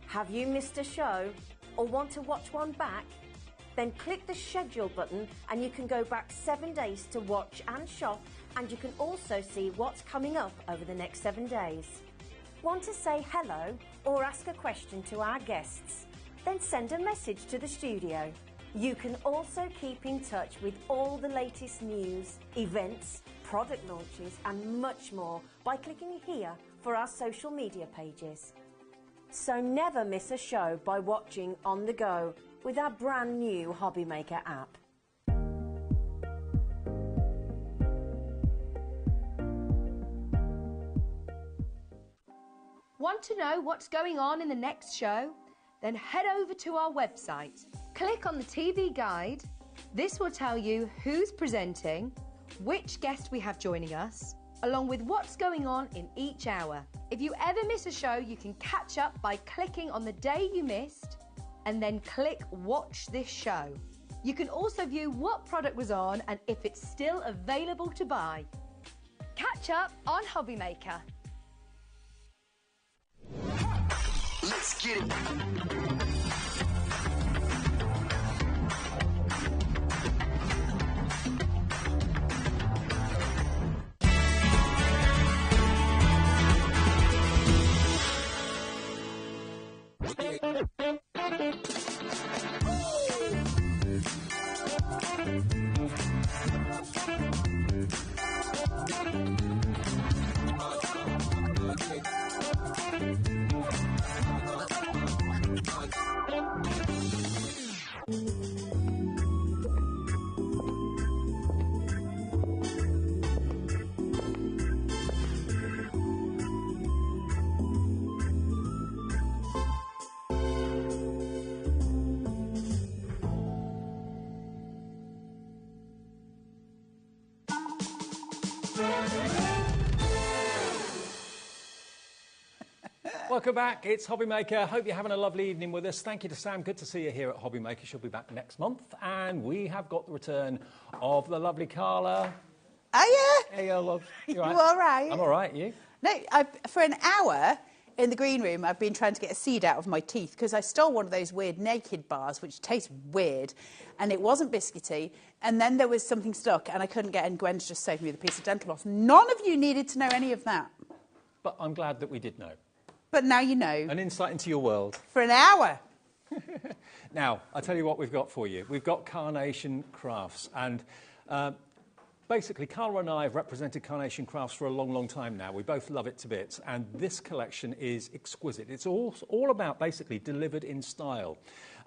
Have you missed a show or want to watch one back? Then click the schedule button and you can go back 7 days to watch and shop, and you can also see what's coming up over the next 7 days. Want to say hello or ask a question to our guests? Then send a message to the studio. You can also keep in touch with all the latest news, events, product launches and much more by clicking here for our social media pages. So never miss a show by watching on the go with our brand new HobbyMaker app. Want to know what's going on in the next show? Then head over to our website. Click on the TV guide. This will tell you who's presenting, which guest we have joining us, along with what's going on in each hour. If you ever miss a show, you can catch up by clicking on the day you missed and then click Watch This Show. You can also view what product was on and if it's still available to buy. Catch up on HobbyMaker. Let's get it. Welcome back, it's HobbyMaker. Hope you're having a lovely evening with us. Thank you to Sam, good to see you here at HobbyMaker. She'll be back next month. And we have got the return of the lovely Carla. Are you? Hey, love. You all right? I'm all right, you? No, for an hour in the green room, I've been trying to get a seed out of my teeth because I stole one of those weird naked bars, which taste weird, and it wasn't biscuity. And then there was something stuck, and I couldn't get in. Gwen's just saved me with a piece of dental floss. None of you needed to know any of that. But I'm glad that we did know. But now you know. An insight into your world. For an hour. Now, I'll tell you what we've got for you. We've got Carnation Crafts. And basically, Carla and I have represented Carnation Crafts for a long, long time now. We both love it to bits. And this collection is exquisite. It's all about basically delivered in style.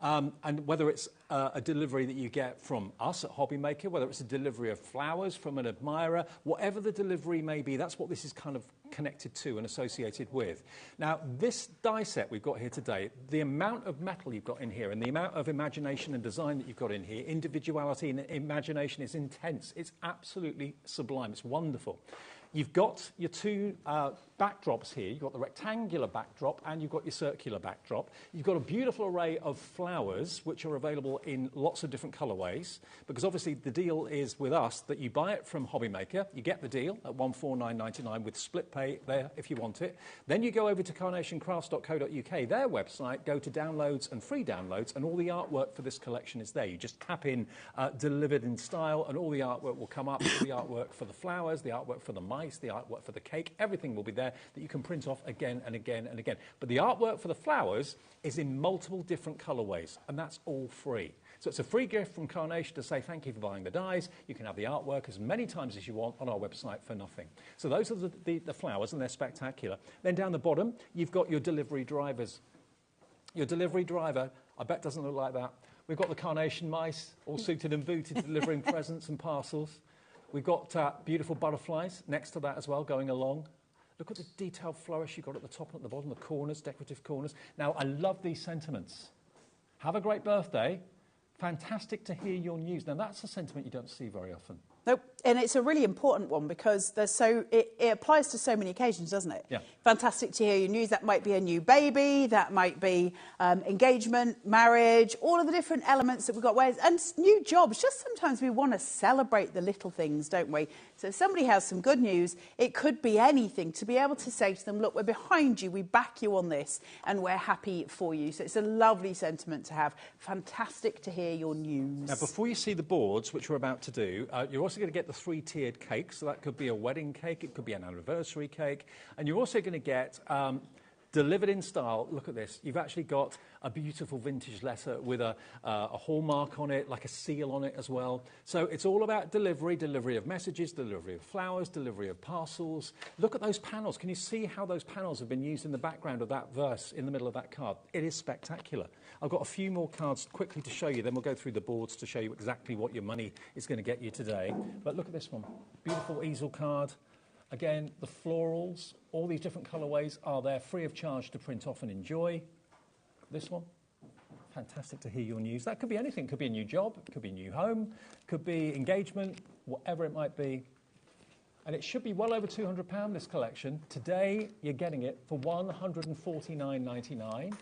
And whether it's a delivery that you get from us at HobbyMaker, whether it's a delivery of flowers from an admirer, whatever the delivery may be, that's what this is kind of connected to and associated with. Now, this die set we've got here today, the amount of metal you've got in here and the amount of imagination and design that you've got in here, individuality and imagination is intense. It's absolutely sublime. It's wonderful. You've got your two backdrops here. You've got the rectangular backdrop and you've got your circular backdrop. You've got a beautiful array of flowers, which are available in lots of different colourways, because obviously the deal is with us that you buy it from HobbyMaker. You get the deal at $149.99 with split pay there if you want it. Then you go over to carnationcrafts.co.uk, their website, go to downloads and free downloads, and all the artwork for this collection is there. You just tap in delivered in style and all the artwork will come up. All the artwork for the flowers, the artwork for the mice, the artwork for the cake, everything will be there. there that you can print off again and again and again. But the artwork for the flowers is in multiple different colourways, and that's all free. So it's a free gift from Carnation to say thank you for buying the dies. You can have the artwork as many times as you want on our website for nothing. So those are the flowers, and they're spectacular. Then down the bottom, you've got your delivery drivers. Your delivery driver, I bet doesn't look like that. We've got the Carnation mice, all suited and booted, delivering presents and parcels. We've got beautiful butterflies next to that as well, going along. Look at the detailed flourish you've got at the top and at the bottom, the corners, decorative corners. Now, I love these sentiments. Have a great birthday. Fantastic to hear your news. Now, that's a sentiment you don't see very often. Nope, and it's a really important one because it applies to so many occasions, doesn't it? Yeah. Fantastic to hear your news. That might be a new baby, that might be engagement, marriage, all of the different elements that we've got. And new jobs, just sometimes we want to celebrate the little things, don't we? So if somebody has some good news, it could be anything, to be able to say to them, look, we're behind you, we back you on this, and we're happy for you. So it's a lovely sentiment to have. Fantastic to hear your news. Now, before you see the boards, which we're about to do, you're also going to get the 3-tiered cake. So that could be a wedding cake, it could be an anniversary cake, and you're also going to get delivered in style. Look at this. You've actually got a beautiful vintage letter with a hallmark on it, like a seal on it as well. So it's all about delivery of messages, delivery of flowers, delivery of parcels. Look at those panels. Can you see how those panels have been used in the background of that verse in the middle of that card? It is spectacular. I've got a few more cards quickly to show you, then we'll go through the boards to show you exactly what your money is going to get you today. But look at this one. Beautiful easel card. Again, the florals, all these different colourways are there free of charge to print off and enjoy. This one, fantastic to hear your news. That could be anything. It could be a new job, it could be a new home, it could be engagement, whatever it might be. And it should be well over £200, this collection. Today, you're getting it for £149.99.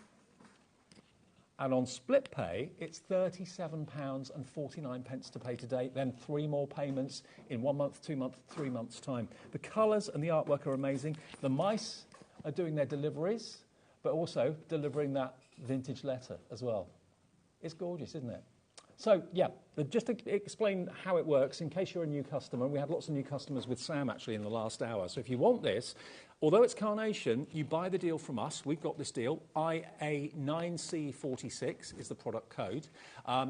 And on split pay, it's £37.49 to pay today, then 3 more payments in 1 month, 2 months, 3 months' time. The colours and the artwork are amazing. The mice are doing their deliveries, but also delivering that vintage letter as well. It's gorgeous, isn't it? So, yeah, just to explain how it works, in case you're a new customer, and we had lots of new customers with Sam, actually, in the last hour. So if you want this, although it's Carnation, you buy the deal from us. We've got this deal. IA9C46 is the product code.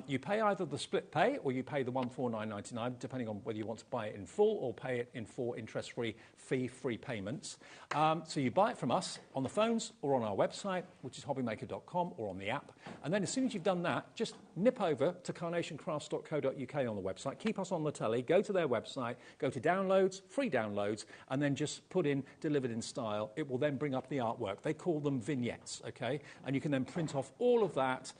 You pay either the split pay or you pay the $149.99, depending on whether you want to buy it in full or pay it in 4 interest-free, fee-free payments. So you buy it from us on the phones or on our website, which is hobbymaker.com, or on the app. And then as soon as you've done that, just nip over to carnationcrafts.co.uk on the website. Keep us on the telly. Go to their website. Go to downloads, free downloads, and then just put in delivered in style. It will then bring up the artwork. They call them vignettes, okay? And you can then print off all of that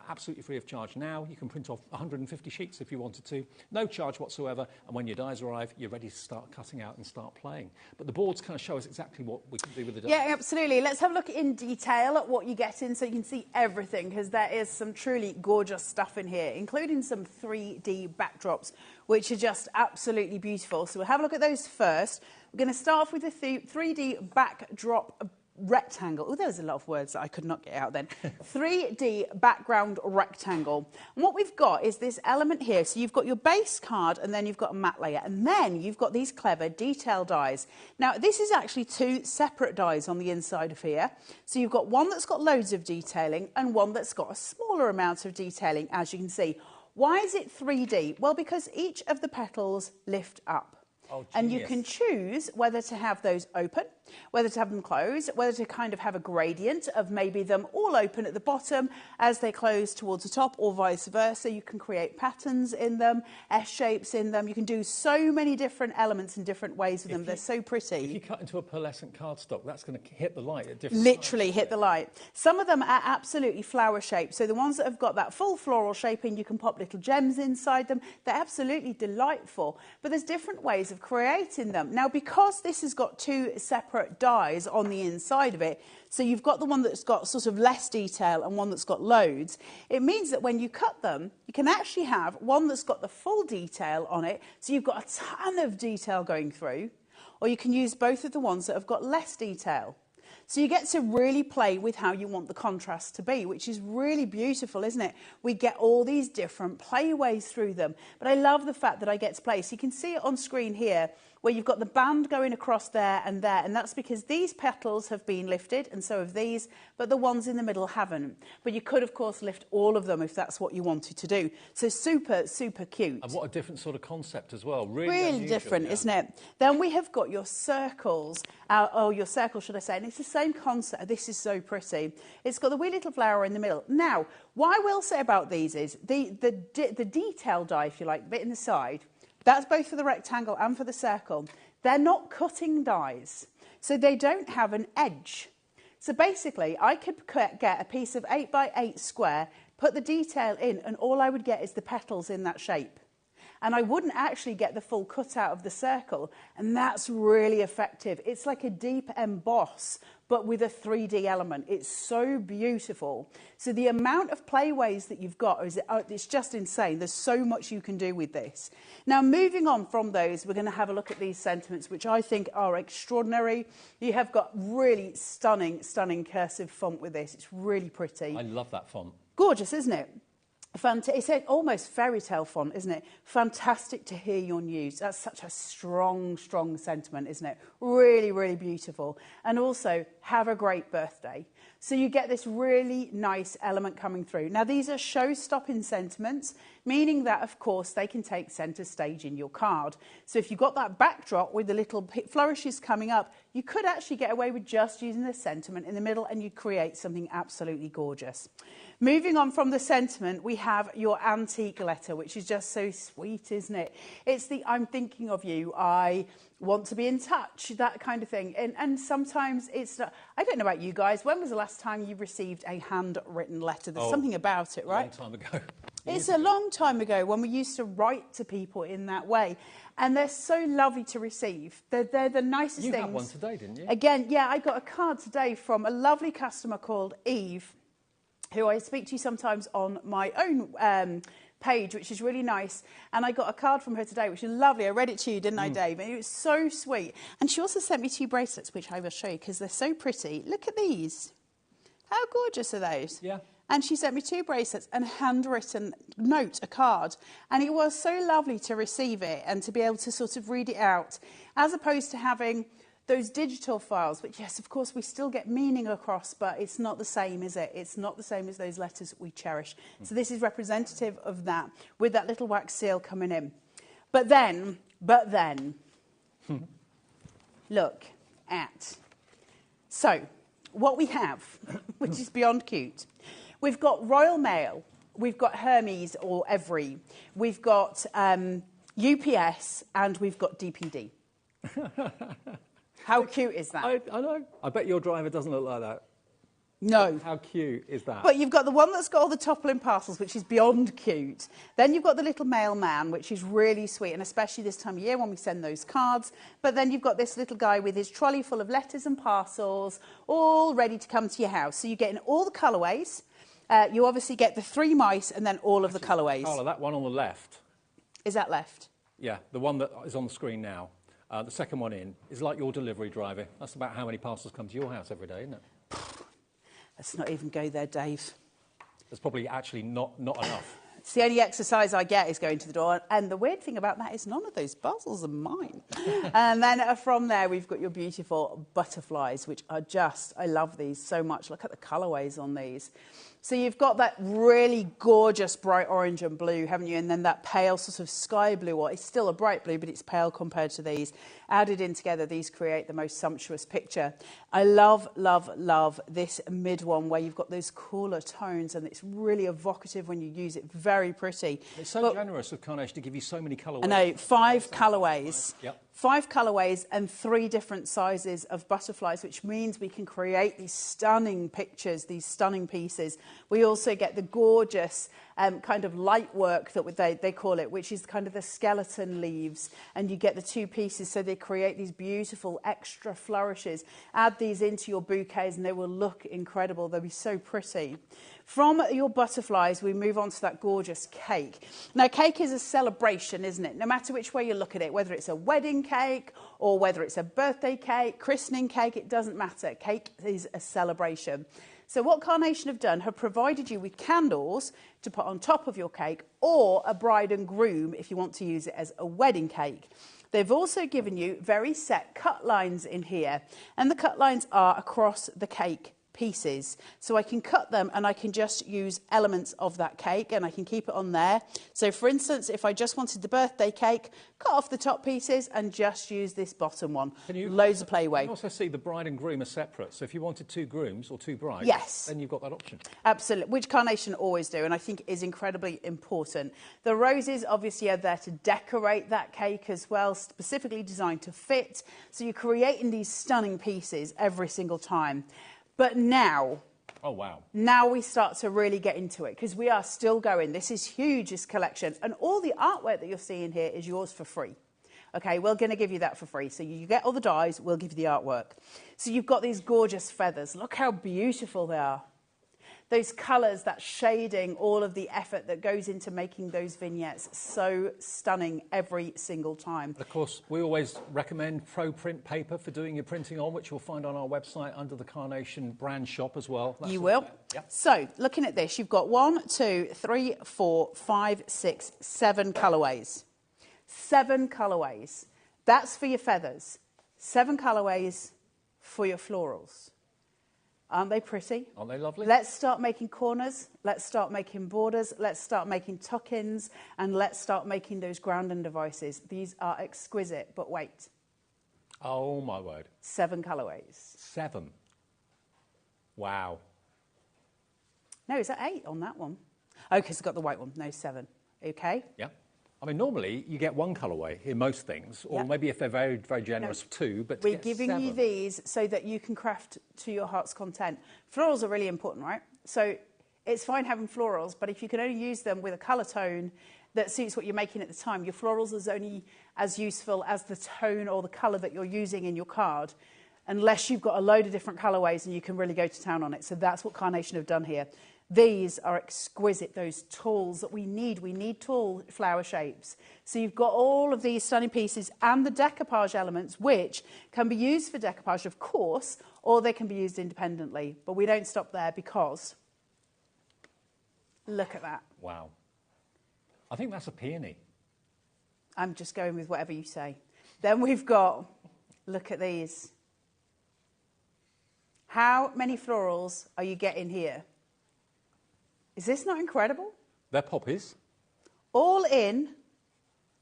absolutely free of charge now. You can print off 150 sheets if you wanted to. No charge whatsoever. And when your dies arrive, you're ready to start cutting out and start playing. But the boards kind of show us exactly what we can do with the dies. Yeah, absolutely. Let's have a look in detail at what you get in so you can see everything, because there is some truly gorgeous stuff in here, including some 3D backdrops, which are just absolutely beautiful. So we'll have a look at those first. We're going to start off with the 3D backdrop rectangle. Oh, there was a lot of words that I could not get out then. 3D background rectangle. And what we've got is this element here. So you've got your base card and then you've got a matte layer. And then you've got these clever detail dies. Now, this is actually 2 separate dies on the inside of here. So you've got one that's got loads of detailing and one that's got a smaller amount of detailing, as you can see. Why is it 3D? Well, because each of the petals lift up. Oh, and you can choose whether to have those open, whether to have them closed, whether to kind of have a gradient of maybe them all open at the bottom as they close towards the top, or vice versa. You can create patterns in them, S-shapes in them. You can do so many different elements in different ways with them. They're so pretty. If you cut into a pearlescent cardstock, that's going to hit the light at different Literally hit the light. Some of them are absolutely flower shaped. So the ones that have got that full floral shaping, you can pop little gems inside them. They're absolutely delightful. But there's different ways of creating them. Now, because this has got 2 separate dies on the inside of it, so you've got the one that's got sort of less detail and one that's got loads, it means that when you cut them, you can actually have one that's got the full detail on it, so you've got a ton of detail going through, or you can use both of the ones that have got less detail. So you get to really play with how you want the contrast to be, which is really beautiful, isn't it? We get all these different playways through them. But I love the fact that I get to play. So you can see it on screen here where you've got the band going across there, and that's because these petals have been lifted, and so have these, but the ones in the middle haven't. But you could, of course, lift all of them if that's what you wanted to do. So super, super cute. And what a different sort of concept as well. Really unusual, different, yeah. isn't it? Then we have got your circles, your circle, should I say, and it's the same concept. This is so pretty. It's got the wee little flower in the middle. Now, what I will say about these is the detail die, if you like, the bit in the side, that's both for the rectangle and for the circle. They're not cutting dies, so they don't have an edge. So basically, I could get a piece of 8 by 8 square, put the detail in, and all I would get is the petals in that shape. And I wouldn't actually get the full cutout of the circle, and that's really effective. It's like a deep emboss, but with a 3D element. It's so beautiful. So the amount of playways that you've got, it's just insane. There's so much you can do with this. Now, moving on from those, we're going to have a look at these sentiments, which I think are extraordinary. You have got really stunning, stunning cursive font with this. It's really pretty. I love that font. Gorgeous, isn't it? It's almost fairy tale font, isn't it? Fantastic to hear your news. That's such a strong, strong sentiment, isn't it? Really, really beautiful. And also, have a great birthday. So you get this really nice element coming through. Now, these are show-stopping sentiments, meaning that, of course, they can take centre stage in your card. So if you've got that backdrop with the little flourishes coming up, you could actually get away with just using the sentiment in the middle, and you create something absolutely gorgeous. Moving on from the sentiment, we have your antique letter, which is just so sweet, isn't it? It's the I'm thinking of you, I want to be in touch, that kind of thing. And sometimes it's not, I don't know about you guys, when was the last time you received a handwritten letter? There's something about it, right? A long time ago. It's a long time ago when we used to write to people in that way. And they're so lovely to receive. They're the nicest things. You had one today, didn't you? Again, yeah, I got a card today from a lovely customer called Eve, who I speak to sometimes on my own page, which is really nice. And I got a card from her today, which is lovely. I read it to you, didn't I, Dave? And it was so sweet. And she also sent me 2 bracelets, which I will show you because they're so pretty. Look at these. How gorgeous are those? Yeah. And she sent me 2 bracelets and a handwritten note, a card. And it was so lovely to receive it and to be able to sort of read it out, as opposed to having those digital files, which, yes, of course, we still get meaning across, but it's not the same, is it? It's not the same as those letters that we cherish. So this is representative of that, with that little wax seal coming in. But then, look at. So, what we have, which is beyond cute, we've got Royal Mail, we've got Hermes or Every, we've got UPS, and we've got DPD. How cute is that? I know. I bet your driver doesn't look like that. No. How cute is that? But you've got the one that's got all the toppling parcels, which is beyond cute. Then you've got the little mailman, which is really sweet, and especially this time of year when we send those cards. But then you've got this little guy with his trolley full of letters and parcels, all ready to come to your house. So you get in all the colourways. You obviously get the 3 mice and then all of the colourways. Carla, that one on the left. Is that left? Yeah, the one that is on the screen now. The second one in is like your delivery driver. That's about how many parcels come to your house every day, isn't it? Let's not even go there, Dave. There's probably actually not enough. It's the only exercise I get is going to the door. And the weird thing about that is none of those parcels are mine. And then from there, we've got your beautiful butterflies, which are just, I love these so much. Look at the colourways on these. So you've got that really gorgeous bright orange and blue, haven't you? And then that pale sort of sky blue, or it's still a bright blue, but it's pale compared to these. Added in together, these create the most sumptuous picture. I love, love, love this mid one where you've got those cooler tones, and it's really evocative when you use it. Very pretty. It's so generous of Carnation to give you so many colourways. I know, 5 colourways. Yep. 5 colourways and 3 different sizes of butterflies, which means we can create these stunning pictures, these stunning pieces. We also get the gorgeous kind of light work that they call it, which is kind of the skeleton leaves, and you get the 2 pieces, so they create these beautiful extra flourishes. Add these into your bouquets and they will look incredible. They'll be so pretty. From your butterflies, we move on to that gorgeous cake. Now, cake is a celebration, isn't it? No matter which way you look at it, whether it's a wedding cake or whether it's a birthday cake, christening cake, it doesn't matter. Cake is a celebration. So what Carnation have done, have provided you with candles to put on top of your cake, or a bride and groom if you want to use it as a wedding cake. They've also given you very set cut lines in here, and the cut lines are across the cake pieces. So I can cut them and I can just use elements of that cake and I can keep it on there. So for instance, if I just wanted the birthday cake, cut off the top pieces and just use this bottom one. Loads of playway. You also see the bride and groom are separate. So if you wanted 2 grooms or 2 brides, yes, then you've got that option. Absolutely, which Carnation always do, and I think is incredibly important. The roses obviously are there to decorate that cake as well, specifically designed to fit. So you're creating these stunning pieces every single time. But now, oh wow, now we start to really get into it because we are still going. This is huge, this collection, and all the artwork that you're seeing here is yours for free. Okay, we're going to give you that for free. So you get all the dies, we'll give you the artwork. So you've got these gorgeous feathers. Look how beautiful they are. Those colours, that shading, all of the effort that goes into making those vignettes, so stunning every single time. Of course, we always recommend pro print paper for doing your printing on, which you'll find on our website under the Carnation brand shop as well. You will. Yeah. So, looking at this, you've got 1, 2, 3, 4, 5, 6, 7 colourways. 7 colourways. That's for your feathers. 7 colourways for your florals. Aren't they pretty? Aren't they lovely? Let's start making corners, let's start making borders, let's start making tuck-ins, and let's start making those grounding devices. These are exquisite, but wait. Oh, my word. 7 colourways. 7. Wow. No, is that 8 on that one? Oh, because it's got the white one. No, 7. Okay? Yeah. I mean, normally you get 1 colourway in most things, or maybe if they're very, very generous, 2, but we're giving you these so that you can craft to your heart's content. Florals are really important, right? So it's fine having florals, but if you can only use them with a colour tone that suits what you're making at the time, your florals is only as useful as the tone or the colour that you're using in your card, unless you've got a load of different colourways and you can really go to town on it. So that's what Carnation have done here. These are exquisite, those tools that we need. We need tall flower shapes. So you've got all of these stunning pieces and the decoupage elements, which can be used for decoupage, of course, or they can be used independently. But we don't stop there because look at that. Wow. I think that's a peony. I'm just going with whatever you say. Then we've got, look at these. How many florals are you getting here? Is this not incredible? They're poppies. All in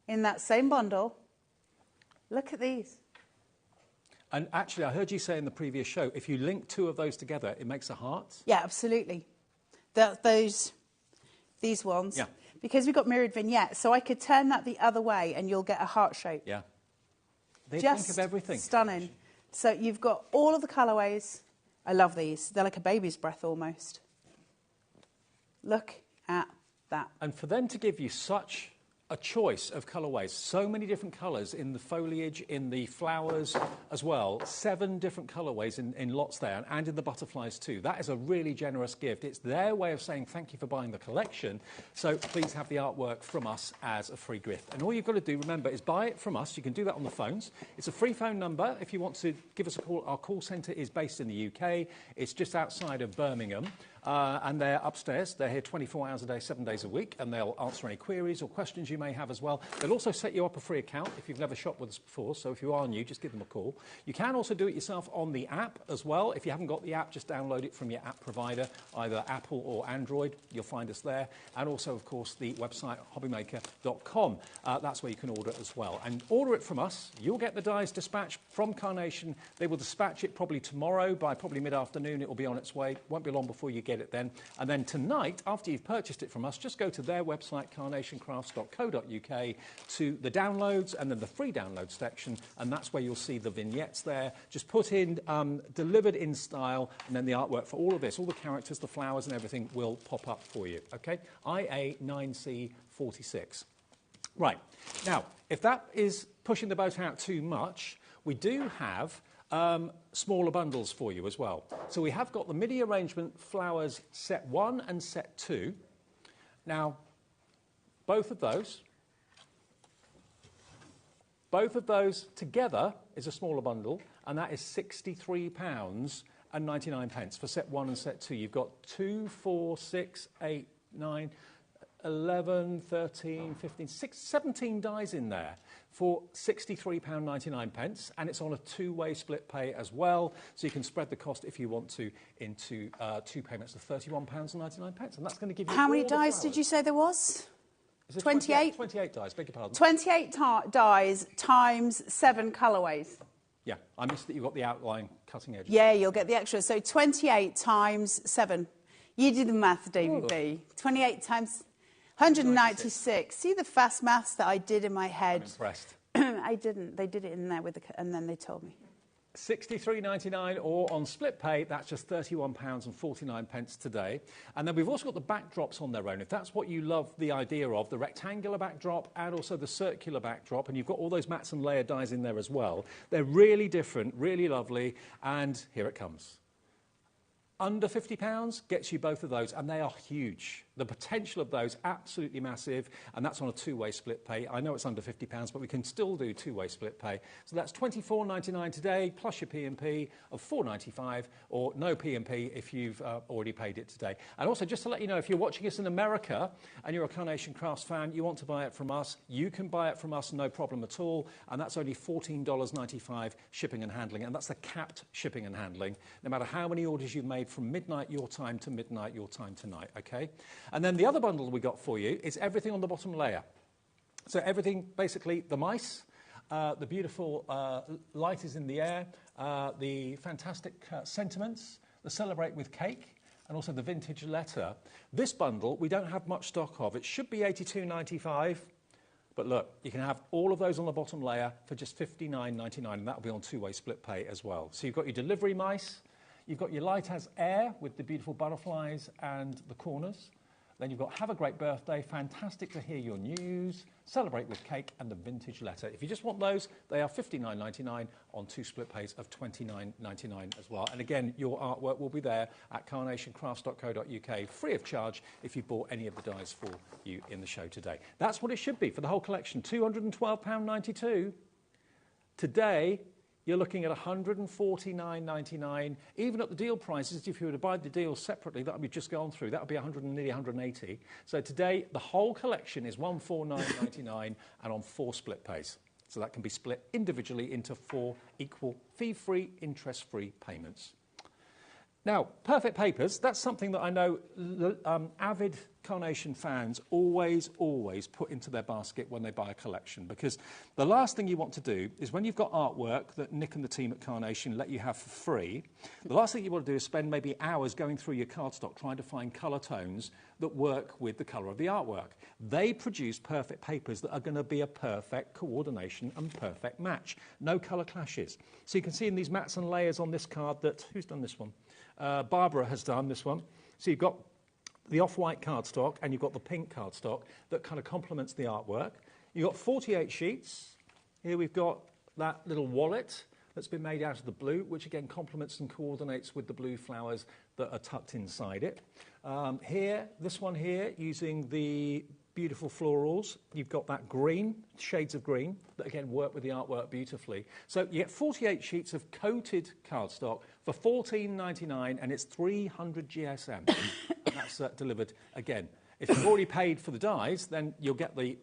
that same bundle. Look at these. And actually, I heard you say in the previous show, if you link 2 of those together, it makes a heart. Yeah, absolutely. These ones. Yeah. Because we've got mirrored vignettes, so I could turn that the other way and you'll get a heart shape. Yeah. They Just think of everything. Stunning. So you've got all of the colourways. I love these. They're like a baby's breath almost. Look at that. And for them to give you such a choice of colourways, so many different colours in the foliage, in the flowers as well, 7 different colourways in lots there, and in the butterflies too. That is a really generous gift. It's their way of saying thank you for buying the collection, so please have the artwork from us as a free gift. And all you've got to do, remember, is buy it from us. You can do that on the phones. It's a free phone number. If you want to give us a call, our call centre is based in the UK. It's just outside of Birmingham. And they're upstairs. They're here 24 hours a day, 7 days a week, and they'll answer any queries or questions you may have as well. They'll also set you up a free account if you've never shopped with us before, so if you are new, just give them a call. You can also do it yourself on the app as well. If you haven't got the app, just download it from your app provider, either Apple or Android. You'll find us there. And also, of course, the website, hobbymaker.com. That's where you can order it as well. And order it from us. You'll get the dies dispatched from Carnation. They will dispatch it probably tomorrow. By probably mid-afternoon, it will be on its way. Won't be long before you get it then. And then tonight, after you've purchased it from us, just go to their website, carnationcrafts.co.uk, to the downloads and then the free download section, and that's where you'll see the vignettes there. Just put in delivered in style, and then the artwork for all of this, all the characters, the flowers and everything will pop up for you, okay? IA9C46. Right. Now, if that is pushing the boat out too much, we do have smaller bundles for you as well. So we have got the MIDI arrangement flowers set 1 and set 2. Now, both of those together is a smaller bundle, and that is £63.99 for set 1 and set 2. You've got 2, 4, 6, 8, 9, 11, 13, 15, 17 dies in there for £63.99, and it's on a two-way split pay as well, so you can spread the cost if you want to into two payments of £31.99, and that's going to give you How many all the dies flowers. did you say there was? Is it 28? 28 dies, beg your pardon. 28 dies times 7 colourways. Yeah, I missed that you've got the outline cutting edge. Yeah, you'll get the extra. So 28 times 7. You do the maths, Davy B. 28 times 196. See the fast maths that I did in my head? I'm impressed. I didn't. They did it in there with and then they told me. £63.99, or on split pay, that's just £31.49 today. And then we've also got the backdrops on their own. If that's what you love the idea of, the rectangular backdrop and also the circular backdrop, and you've got all those mats and layer dies in there as well. They're really different, really lovely, and here it comes. Under £50 gets you both of those, and they are huge. The potential of those, absolutely massive, and that's on a two-way split pay. I know it's under £50, but we can still do two-way split pay. So that's £24.99 today, plus your P&P of £4.95, or no P&P if you've already paid it today. And also, just to let you know, if you're watching us in America and you're a Carnation Crafts fan, you want to buy it from us, you can buy it from us, no problem at all, and that's only $14.95 shipping and handling, and that's the capped shipping and handling, no matter how many orders you've made from midnight your time to midnight your time tonight, okay? And then the other bundle we got for you is everything on the bottom layer. So everything, basically, the mice, the beautiful light is in the air, the fantastic sentiments, the celebrate with cake, and also the vintage letter. This bundle, we don't have much stock of. It should be $82.95, but look, you can have all of those on the bottom layer for just $59.99, and that'll be on two-way split pay as well. So you've got your delivery mice, you've got your light as air with the beautiful butterflies and the corners. Then you've got have a great birthday, fantastic to hear your news, celebrate with cake, and the vintage letter. If you just want those, they are $59.99 on two split pays of $29.99 as well. And again, your artwork will be there at carnationcrafts.co.uk, free of charge if you bought any of the dies for you in the show today. That's what it should be for the whole collection, £212.92. Today, you're looking at $149.99. Even at the deal prices, if you were to buy the deal separately that we've just gone through, that would be nearly $180. So today, the whole collection is $149.99 and on 4 split pays. So that can be split individually into 4 equal fee-free, interest-free payments. Now, perfect papers, that's something that I know avid Carnation fans always put into their basket when they buy a collection, because the last thing you want to do is when you've got artwork that Nick and the team at Carnation let you have for free, the last thing you want to do is spend maybe hours going through your cardstock trying to find colour tones that work with the colour of the artwork. They produce perfect papers that are going to be a perfect coordination and perfect match. No colour clashes. So you can see in these mats and layers on this card that, who's done this one? Barbara has done this one. So you've got the off-white cardstock and you've got the pink cardstock that kind of complements the artwork. You've got 48 sheets. Here we've got that little wallet that's been made out of the blue, which again complements and coordinates with the blue flowers that are tucked inside it. Here, this one here, using the beautiful florals. You've got that green, shades of green, that again work with the artwork beautifully. So you get 48 sheets of coated cardstock for $14.99, and it's 300 GSM. And that's delivered again. If you've already paid for the dies, then you'll get the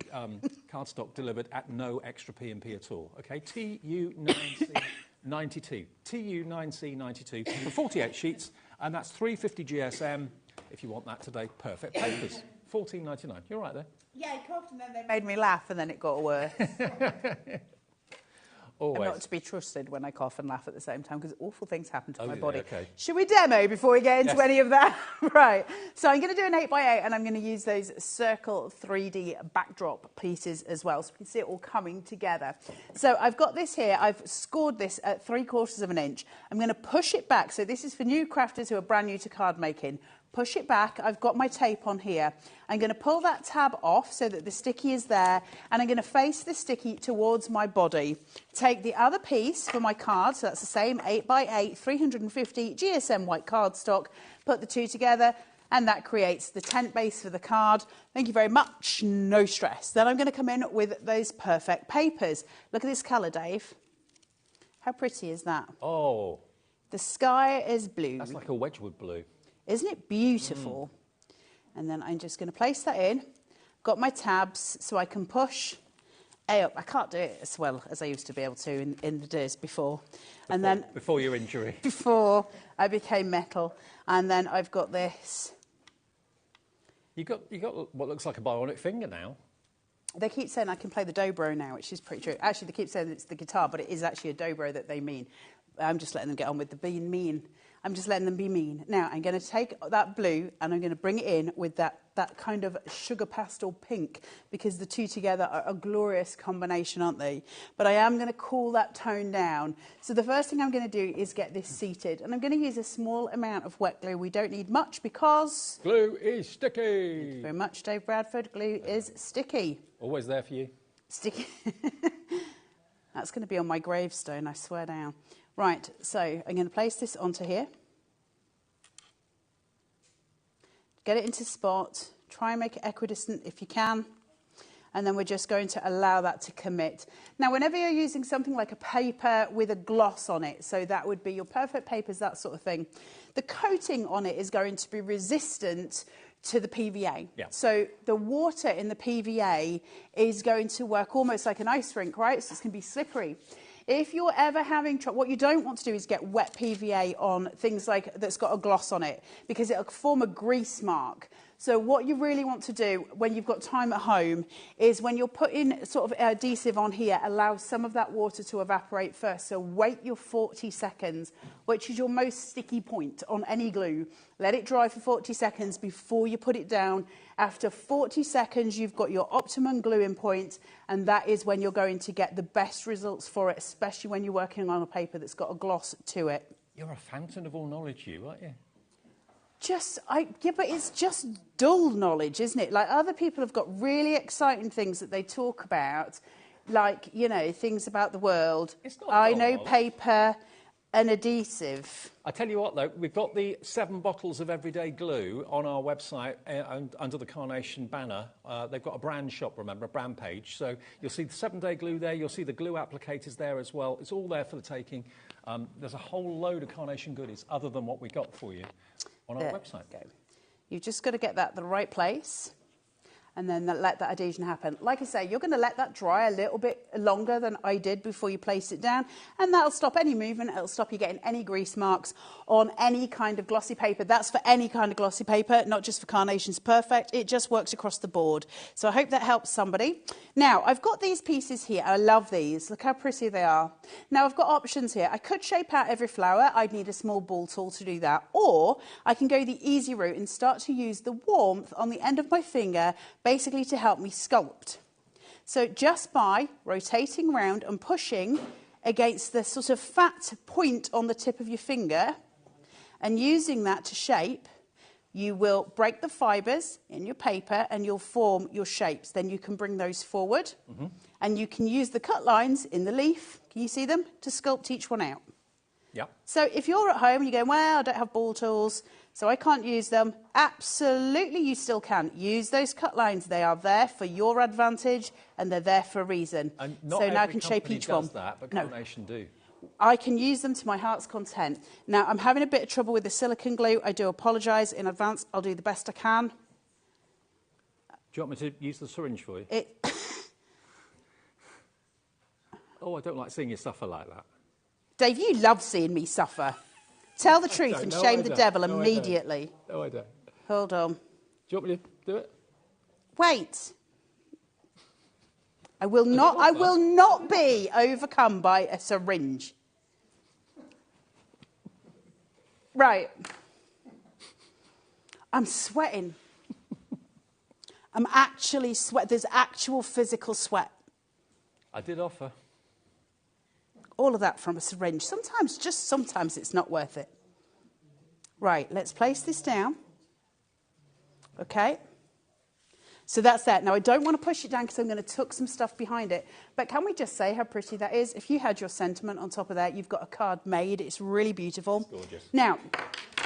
cardstock delivered at no extra P&P at all. Okay, TU9C92. TU9C92 for 48 sheets, and that's 350 GSM. If you want that today, perfect papers. $14.99. You're right there. Yeah, I coughed and then they made me laugh and then it got worse. Always. I'm not to be trusted when I cough and laugh at the same time because awful things happen to my yeah, body. okay. Should we demo before we get into any of that? Right. So I'm going to do an 8x8 and I'm going to use those circle 3D backdrop pieces as well so we can see it all coming together. So I've got this here. I've scored this at 3/4 of an inch. I'm going to push it back. So this is for new crafters who are brand new to card making. Push it back. I've got my tape on here. I'm going to pull that tab off so that the sticky is there, and I'm going to face the sticky towards my body. Take the other piece for my card, so that's the same 8x8, 350 GSM white cardstock, put the two together, and that creates the tent base for the card. Thank you very much. No stress. Then I'm going to come in with those perfect papers. Look at this colour, Dave. How pretty is that? Oh. The sky is blue. That's like a Wedgwood blue. Isn't it beautiful? And then I'm just going to place that in. got my tabs so I can push A up. I can't do it as well as I used to be able to in the days before. And then before your injury. Before I became metal. And then I've got this. You got what looks like a bionic finger now. They keep saying I can play the dobro now, which is pretty true. Actually, they keep saying it's the guitar, but it is actually a dobro that they mean. I'm just letting them get on with the being mean. I'm just letting them be mean. Now, I'm going to take that blue and I'm going to bring it in with that kind of sugar pastel pink, because the two together are a glorious combination, aren't they? But I am going to cool that tone down. So the first thing I'm going to do is get this seated. And I'm going to use a small amount of wet glue. We don't need much because... glue is sticky. Thank you very much, Dave Bradford. Glue is sticky. Always there for you. Sticky. That's going to be on my gravestone, I swear down. Right, so I'm going to place this onto here. Get it into spot. Try and make it equidistant if you can. And then we're just going to allow that to commit. Now, whenever you're using something like a paper with a gloss on it, so that would be your perfect papers, that sort of thing, the coating on it is going to be resistant to the PVA. Yeah. So the water in the PVA is going to work almost like an ice rink, right? So it's going to be slippery. If you're ever having trouble, what you don't want to do is get wet PVA on things like that's got a gloss on it, because it'll form a grease mark. So what you really want to do when you've got time at home is when you're putting sort of adhesive on here, allow some of that water to evaporate first. So wait your 40 seconds, which is your most sticky point on any glue. Let it dry for 40 seconds before you put it down. After 40 seconds, you've got your optimum gluing point, and that is when you're going to get the best results for it, especially when you're working on a paper that's got a gloss to it. You're a fountain of all knowledge, you, aren't you? Yeah, but it's just dull knowledge, isn't it? Like, other people have got really exciting things that they talk about, like, you know, things about the world. It's not I dull know knowledge. paper and adhesive. I tell you what, though, we've got the 7 bottles of everyday glue on our website under the Carnation banner. They've got a brand shop, remember, a brand page. So you'll see the 7-day glue there. You'll see the glue applicators there as well. It's all there for the taking. There's a whole load of Carnation goodies other than what we got for you on our website. Go. You've just got to get that the right place, and then let that adhesion happen. Like I say, you're going to let that dry a little bit longer than I did before you place it down, and that'll stop any movement. It'll stop you getting any grease marks on any kind of glossy paper. That's for any kind of glossy paper, not just for Carnation's Perfect. It just works across the board. So I hope that helps somebody. Now, I've got these pieces here. I love these. Look how pretty they are. Now, I've got options here. I could shape out every flower. I'd need a small ball tool to do that. Or I can go the easy route and start to use the warmth on the end of my finger, basically to help me sculpt. So just by rotating round and pushing against the sort of fat point on the tip of your finger and using that to shape, you will break the fibres in your paper and you'll form your shapes. Then you can bring those forward and you can use the cut lines in the leaf, can you see them, to sculpt each one out. Yeah. So if you're at home and you go, well, I don't have ball tools, so I can't use them, absolutely you still can. Use those cut lines. They are there for your advantage and they're there for a reason. And not so now I every can shape company each does one. that, but No. Carnation do. I can use them to my heart's content. Now, I'm having a bit of trouble with the silicone glue. I do apologise in advance. I'll do the best I can. Do you want me to use the syringe for you? Oh, I don't like seeing you suffer like that. Dave, you love seeing me suffer. Tell the truth and shame the devil immediately. No, I don't. Hold on. Do you want me to do it? Wait. I will not be overcome by a syringe. Right. I'm sweating. I'm actually sweating. There's actual physical sweat. I did offer. All of that from a syringe. Sometimes, just sometimes, it's not worth it. Right, let's place this down. Okay. So that's that. Now, I don't want to push it down because I'm going to tuck some stuff behind it. But can we just say how pretty that is? If you had your sentiment on top of that, you've got a card made. It's really beautiful. It's gorgeous. Now,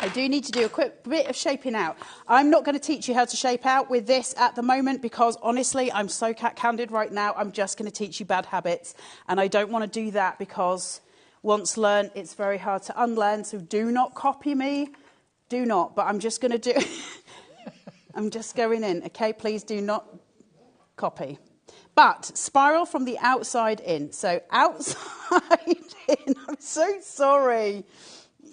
I do need to do a quick bit of shaping out. I'm not going to teach you how to shape out with this at the moment because, honestly, I'm so cat-candid right now. I'm just going to teach you bad habits. And I don't want to do that because once learned, it's very hard to unlearn. So do not copy me. Do not. But I'm just going to do... I'm just going in, okay? Please do not copy. But spiral from the outside in. So outside in. I'm so sorry.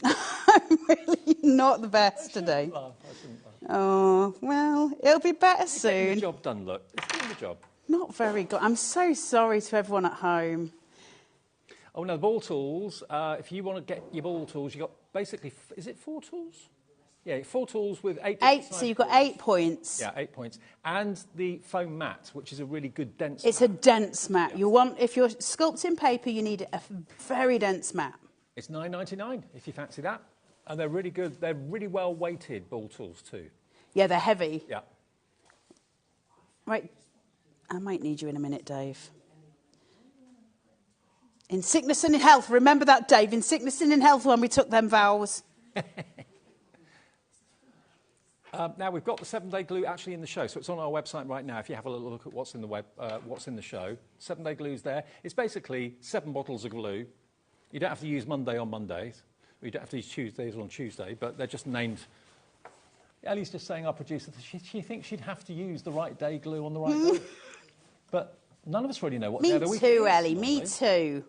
I'm really not the best today. Oh, well, it'll be better soon. It's getting the job done, look. It's doing the job. Not very good. I'm so sorry to everyone at home. Oh, no, the ball tools. If you want to get your ball tools, you've got basically, is it 4 tools? Yeah, 4 tools with 8. 8, so you've got 8 points. Yeah, 8 points. And the foam mat, which is a really good dense It's mat. a dense mat. You want, if you're sculpting paper, you need a very dense mat. It's $9.99 if you fancy that. And they're really good. They're really well weighted ball tools too. Yeah, they're heavy. Yeah. Right. I might need you in a minute, Dave. In sickness and in health. Remember that, Dave. In sickness and in health when we took them vows. Now, we've got the 7-day glue actually in the show, so it's on our website right now if you have a little look at what's in the show. 7-day glue's there. It's basically 7 bottles of glue. You don't have to use Monday on Mondays. You don't have to use Tuesdays on Tuesday, but they're just named. Ellie's just saying, our producer, she thinks she'd have to use the right day glue on the right day. But none of us really know what day of the week it is. Me too, Ellie, me too.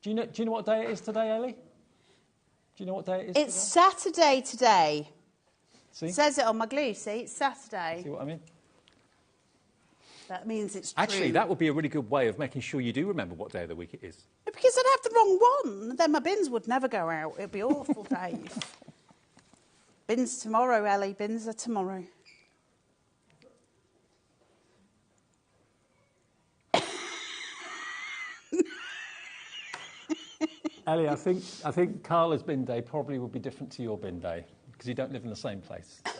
Do you know what day it is today, Ellie? Do you know what day it is It's Saturday today. See? It says it on my glue, see? It's Saturday. See what I mean? That means it's true. Actually, that would be a really good way of making sure you do remember what day of the week it is. Because I'd have the wrong one. Then my bins would never go out. It'd be awful, Dave. Bins tomorrow, Ellie. Bins are tomorrow. Ellie, I think Carla's bin day probably would be different to your bin day because you don't live in the same place. So.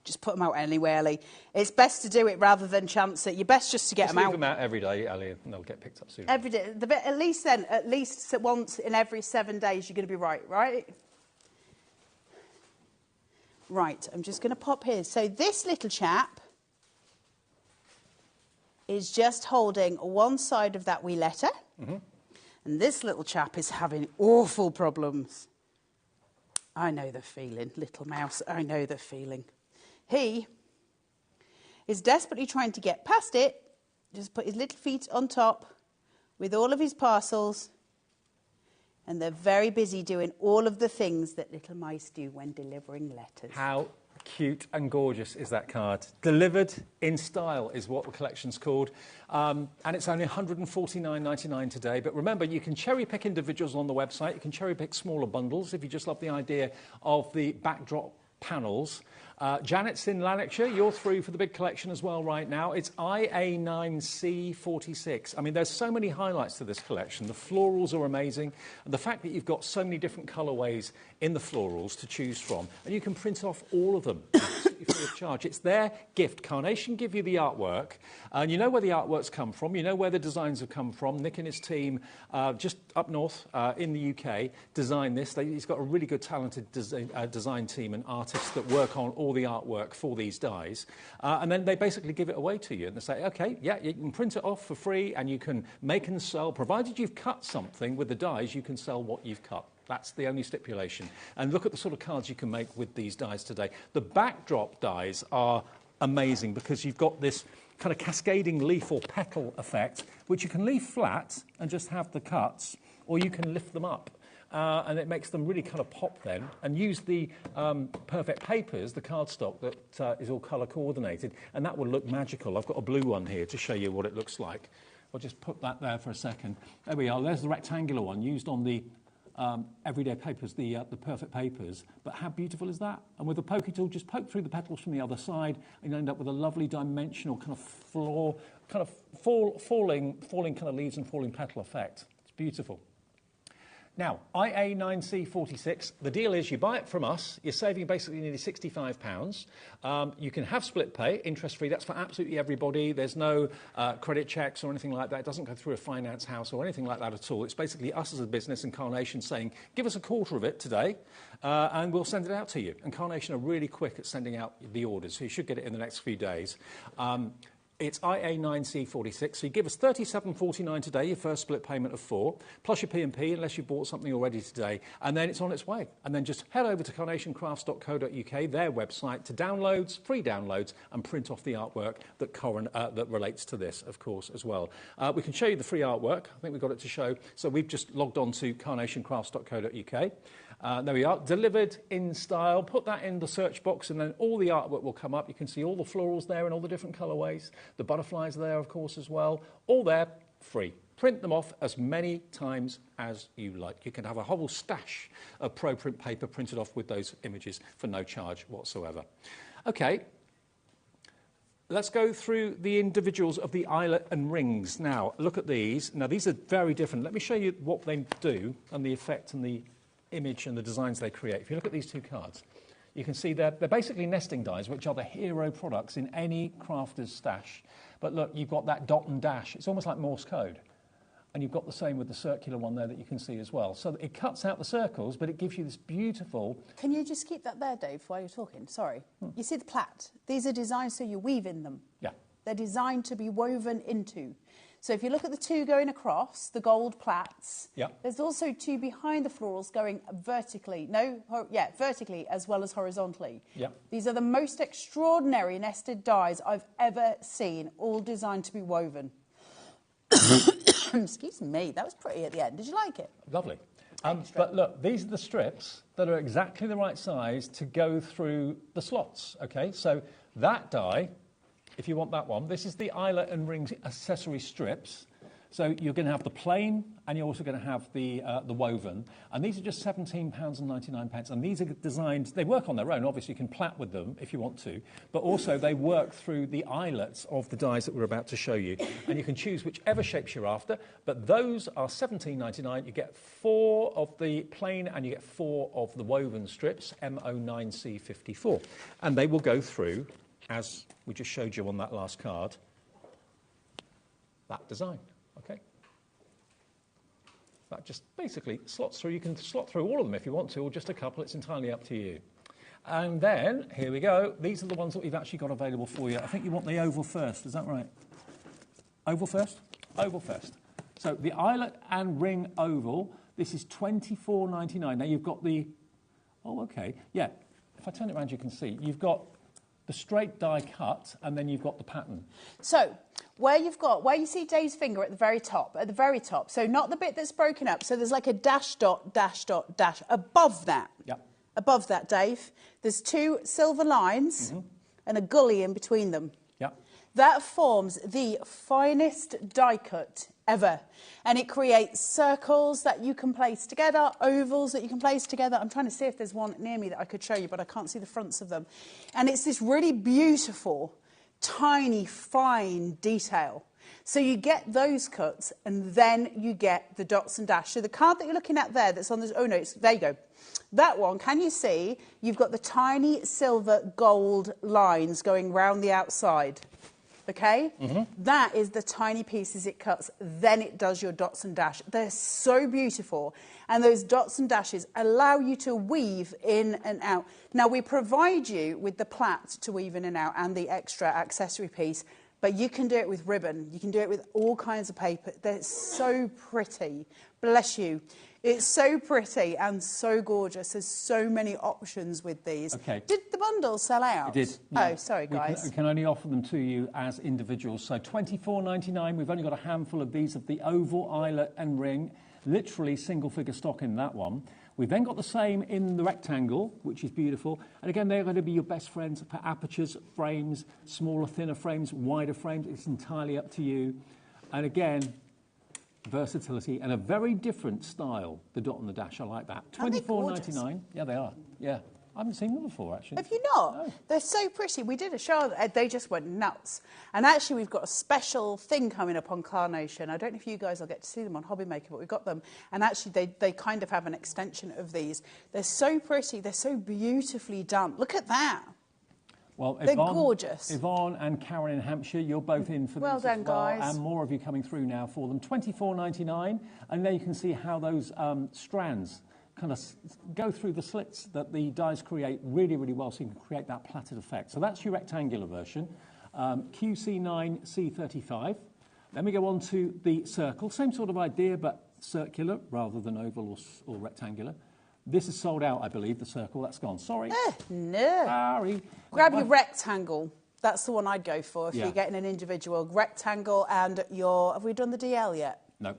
Just put them out anyway, Ellie. It's best to do it rather than chance it. You're best just to get them out. Leave them out every day, Ellie, and they'll get picked up soon. Every day. At least once in every 7 days, you're going to be right? Right, I'm just going to pop here. So this little chap is just holding one side of that wee letter. Mm-hmm. And this little chap is having awful problems. I know the feeling, little mouse. I know the feeling. He is desperately trying to get past it, just put his little feet on top with all of his parcels, and they're very busy doing all of the things that little mice do when delivering letters. How cute and gorgeous is that card? Delivered in style is what the collection's called. And it's only $149.99 today. But remember, you can cherry pick individuals on the website. You can cherry pick smaller bundles if you just love the idea of the backdrop panels. Janet's in Lanarkshire. You're through for the big collection as well right now. It's IA9C46. I mean, there's so many highlights to this collection. The florals are amazing. And the fact that you've got so many different colourways in the florals to choose from. And you can print off all of them absolutely free of charge. It's their gift. Carnation give you the artwork. And you know where the artwork's come from. You know where the designs have come from. Nick and his team, just up north in the UK, designed this. He's got a really good, talented design team and artists that work on all the artwork for these dies. And then they basically give it away to you. And they say, OK, yeah, you can print it off for free and you can make and sell. Provided you've cut something with the dies, you can sell what you've cut. That's the only stipulation. And look at the sort of cards you can make with these dies today. The backdrop dies are amazing because you've got this kind of cascading leaf or petal effect, which you can leave flat and just have the cuts, or you can lift them up. And it makes them really kind of pop then, and use the perfect papers, the cardstock that is all colour coordinated, and that will look magical. I've got a blue one here to show you what it looks like. I'll just put that there for a second. There we are. There's the rectangular one used on the everyday papers, the perfect papers. But how beautiful is that? And with a pokey tool, just poke through the petals from the other side, and you end up with a lovely dimensional kind of floor, kind of falling kind of leaves and falling petal effect. It's beautiful. Now, IA9C46, the deal is you buy it from us, you're saving basically nearly £65. You can have split pay, interest-free. That's for absolutely everybody. There's no credit checks or anything like that. It doesn't go through a finance house or anything like that at all. It's basically us as a business and Carnation saying, give us a quarter of it today, and we'll send it out to you. And Carnation are really quick at sending out the orders, so you should get it in the next few days. It's IA9C46, so you give us £37.49 today, your first split payment of £4, plus your P&P, unless you bought something already today, and then it's on its way. And then just head over to carnationcrafts.co.uk, their website, to downloads, free downloads, and print off the artwork that relates to this, of course, as well. We can show you the free artwork. I think we've got it to show. So we've just logged on to carnationcrafts.co.uk. There we are, delivered in style. Put that in the search box and then all the artwork will come up. You can see all the florals there in all the different colourways. The butterflies there, of course, as well. All there, free. Print them off as many times as you like. You can have a whole stash of pro print paper printed off with those images for no charge whatsoever. Okay, let's go through the individuals of the eyelet and rings. Now, look at these. Now, these are very different. Let me show you what they do and the effect and the image and the designs they create. If you look at these two cards, you can see they're basically nesting dies, which are the hero products in any crafter's stash. But look, you've got that dot and dash. It's almost like Morse code. And you've got the same with the circular one there that you can see as well. So it cuts out the circles, but it gives you this beautiful... Can you just keep that there, Dave, while you're talking? Sorry. You see the plait? These are designed so you weave in them. Yeah. They're designed to be woven into. So if you look at the two going across, the gold plaits, there's also two behind the florals going vertically. Vertically as well as horizontally. Yeah. These are the most extraordinary nested dies I've ever seen, all designed to be woven. Excuse me, that was pretty at the end. Did you like it? Lovely. But look, these are the strips that are exactly the right size to go through the slots, okay? So that die, if you want that one, this is the eyelet and rings accessory strips. So you're going to have the plain and you're also going to have the woven. And these are just £17.99. And these are designed, they work on their own. Obviously, you can plait with them if you want to. But also, they work through the eyelets of the dies that we're about to show you. And you can choose whichever shapes you're after. But those are £17.99. You get 4 of the plain and you get 4 of the woven strips, MO9C54. And they will go through, as we just showed you on that last card, that design. Okay. That just basically slots through. You can slot through all of them if you want to, or just a couple. It's entirely up to you. And then, here we go. These are the ones that we've actually got available for you. I think you want the oval first. Is that right? Oval first? Oval first. So the eyelet and ring oval, this is £24.99. Now, you've got the... Oh, OK. Yeah. If I turn it around, you can see. You've got the straight die cut, and then you've got the pattern. So, where you see Dave's finger at the very top, so not the bit that's broken up, so there's like a dash dot, dash dot, dash, above that. Yep. Above that, Dave, there's 2 silver lines and a gully in between them. Yep. That forms the finest die cut ever. And it creates circles that you can place together, ovals that you can place together. I'm trying to see if there's one near me that I could show you, but I can't see the fronts of them. And it's this really beautiful, tiny, fine detail. So you get those cuts, and then you get the dots and dash. So the card that you're looking at there, that's on this, oh no, there you go. That one, can you see? You've got the tiny silver gold lines going round the outside. Okay? That is the tiny pieces it cuts. Then it does your dots and dash. They're so beautiful. And those dots and dashes allow you to weave in and out. Now, we provide you with the plait to weave in and out and the extra accessory piece. But you can do it with ribbon. You can do it with all kinds of paper. They're so pretty. Bless you. It's so pretty and so gorgeous. There's so many options with these. Okay. Did the bundles sell out? It did. Oh, sorry, guys. We can only offer them to you as individuals. So £24.99. We've only got a handful of these of the oval, eyelet and ring. Literally single figure stock in that one. We've then got the same in the rectangle, which is beautiful. And again, they're going to be your best friends for apertures, frames, smaller, thinner frames, wider frames. It's entirely up to you. And again, versatility and a very different style, the dot and the dash. I like that. £24.99. Yeah, they are. Yeah. I haven't seen them before, actually. Have you not? No. They're so pretty. We did a show, they just went nuts. And actually, we've got a special thing coming up on Carnation. I don't know if you guys will get to see them on HobbyMaker, but we've got them. And actually, they kind of have an extension of these. They're so pretty. They're so beautifully done. Look at that. Well, they're gorgeous. Yvonne and Karen in Hampshire, you're both in for well these done, as well. guys. And more of you coming through now for them. £24.99. And there you can see how those strands kind of go through the slits that the dies create really, really well, so you can create that plaited effect. So that's your rectangular version. QC9C35. Then we go on to the circle, same sort of idea, but circular rather than oval or rectangular. This is sold out, I believe, the circle. That's gone. Sorry. No. Sorry. Grab your rectangle. That's the one I'd go for if Yeah. you're getting an individual rectangle and your... Have we done the DL yet? No.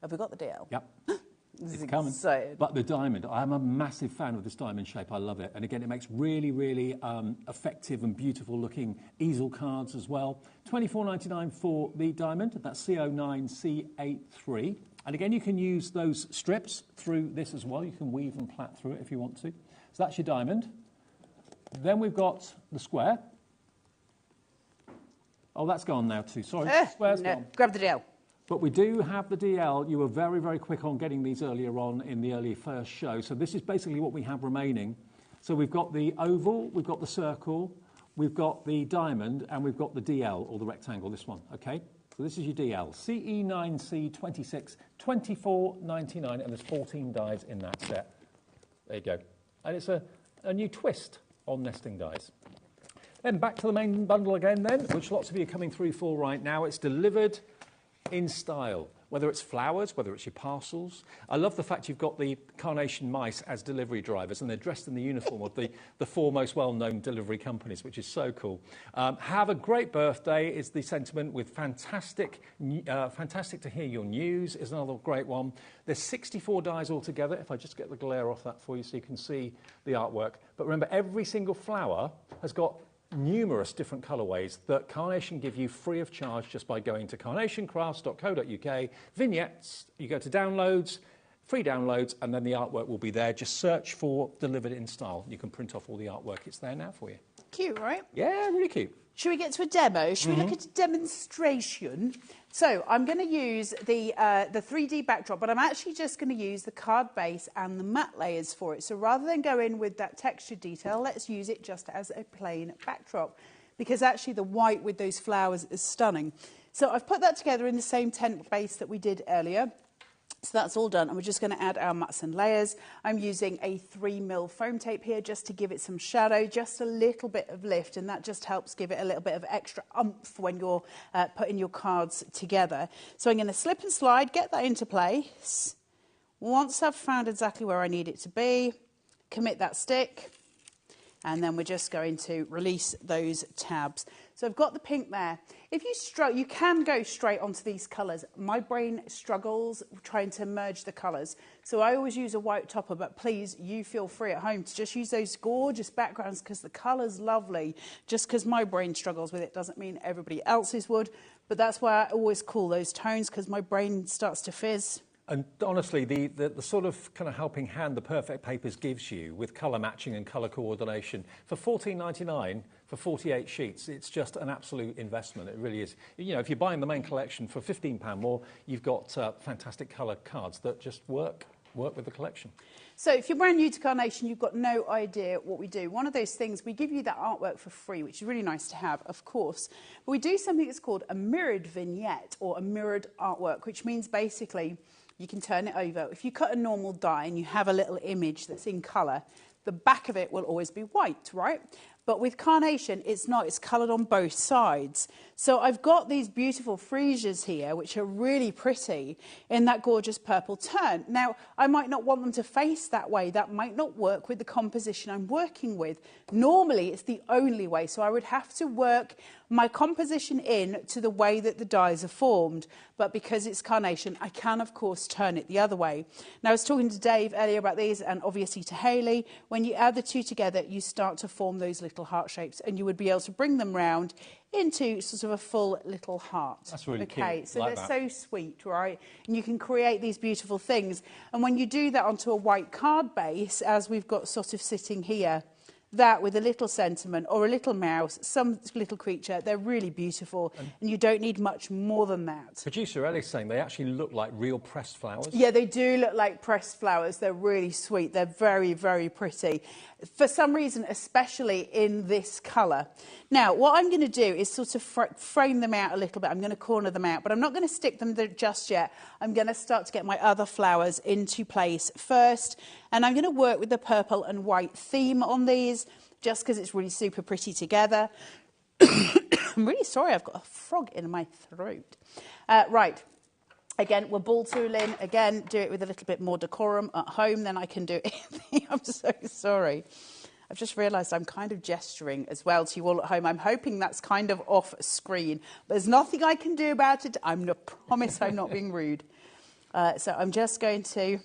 Have we got the DL? Yep. This is It's coming. exciting. But the diamond, I'm a massive fan of this diamond shape. I love it. And again, it makes really, really effective and beautiful looking easel cards as well. $24.99 for the diamond. That's CO9C83. And again, you can use those strips through this as well. You can weave and plait through it if you want to. So that's your diamond. Then we've got the square. Oh, that's gone now too. Sorry, square's gone. Grab the DL. But we do have the DL. You were very, very quick on getting these earlier on in the early first show. So this is basically what we have remaining. So we've got the oval, we've got the circle, we've got the diamond, and we've got the DL, or the rectangle, this one, okay? So this is your DL. CE9C26, $24.99, and there's 14 dies in that set. There you go. And it's a new twist on nesting dies. Then back to the main bundle again then, which lots of you are coming through for right now. It's delivered in style, whether it's flowers, whether it's your parcels. I love the fact you've got the carnation mice as delivery drivers, and they're dressed in the uniform of the four most well-known delivery companies, which is so cool. Have a great birthday is the sentiment, with fantastic to hear your news is another great one. There's 64 dies altogether, if I just get the glare off that for you so you can see the artwork. But remember, every single flower has got numerous different colourways that Carnation give you free of charge just by going to carnationcrafts.co.uk, vignettes, you go to downloads, free downloads, and then the artwork will be there. Just search for Delivered in Style. You can print off all the artwork. It's there now for you. Cute, right? Yeah, really cute. Should we get to a demo? Should we look at a demonstration? So I'm going to use the 3D backdrop, but I'm actually just going to use the card base and the matte layers for it. So rather than go in with that texture detail, let's use it just as a plain backdrop, because actually the white with those flowers is stunning. So I've put that together in the same tent base that we did earlier. So that's all done, and we're just going to add our mats and layers. I'm using a 3mm foam tape here just to give it some shadow, just a little bit of lift, and that just helps give it a little bit of extra oomph when you're putting your cards together. So I'm going to slip and slide, get that into place. Once I've found exactly where I need it to be, commit that stick, and then we're just going to release those tabs. So I've got the pink there. If you struggle, you can go straight onto these colours. My brain struggles trying to merge the colours. So I always use a white topper, but please, you feel free at home to just use those gorgeous backgrounds because the colour's lovely. Just because my brain struggles with it doesn't mean everybody else's would. But that's why I always call those tones, because my brain starts to fizz. And honestly, the sort of kind of helping hand the Perfect Papers gives you with colour matching and colour coordination for $14.99 for 48 sheets, it's just an absolute investment. It really is. You know, if you're buying the main collection for £15 more, you've got fantastic colour cards that just work with the collection. So if you're brand new to Carnation, you've got no idea what we do. One of those things, we give you that artwork for free, which is really nice to have, of course. But we do something that's called a mirrored vignette or a mirrored artwork, which means basically you can turn it over. If you cut a normal die and you have a little image that's in colour, the back of it will always be white, right? But with Carnation, it's not. It's coloured on both sides. So I've got these beautiful freesias here, which are really pretty, in that gorgeous purple tone. Now, I might not want them to face that way. That might not work with the composition I'm working with. Normally, it's the only way. So I would have to work my composition in to the way that the dies are formed. But because it's Carnation, I can, of course, turn it the other way. Now, I was talking to Dave earlier about these, and obviously to Hayley. When you add the two together, you start to form those little heart shapes, and you would be able to bring them round into sort of a full little heart. That's really cute. Okay, so like they're that. so sweet, right? And you can create these beautiful things. And when you do that onto a white card base, as we've got sort of sitting here, that with a little sentiment or a little mouse, some little creature, they're really beautiful, and you don't need much more than that. Producer Ellie's saying they actually look like real pressed flowers. Yeah, they do look like pressed flowers. They're really sweet. They're very, very pretty. For some reason, especially in this colour. Now, what I'm going to do is sort of frame them out a little bit. I'm going to corner them out, but I'm not going to stick them there just yet. I'm going to start to get my other flowers into place first, and I'm going to work with the purple and white theme on these, just because it's really super pretty together. I'm really sorry, I've got a frog in my throat. Right. Again, we're ball tooling. Again, do it with a little bit more decorum at home than I can do it. I'm so sorry. I've just realised I'm kind of gesturing as well to you all at home. I'm hoping that's kind of off screen. But there's nothing I can do about it. I promise I'm not being rude. So I'm just going to...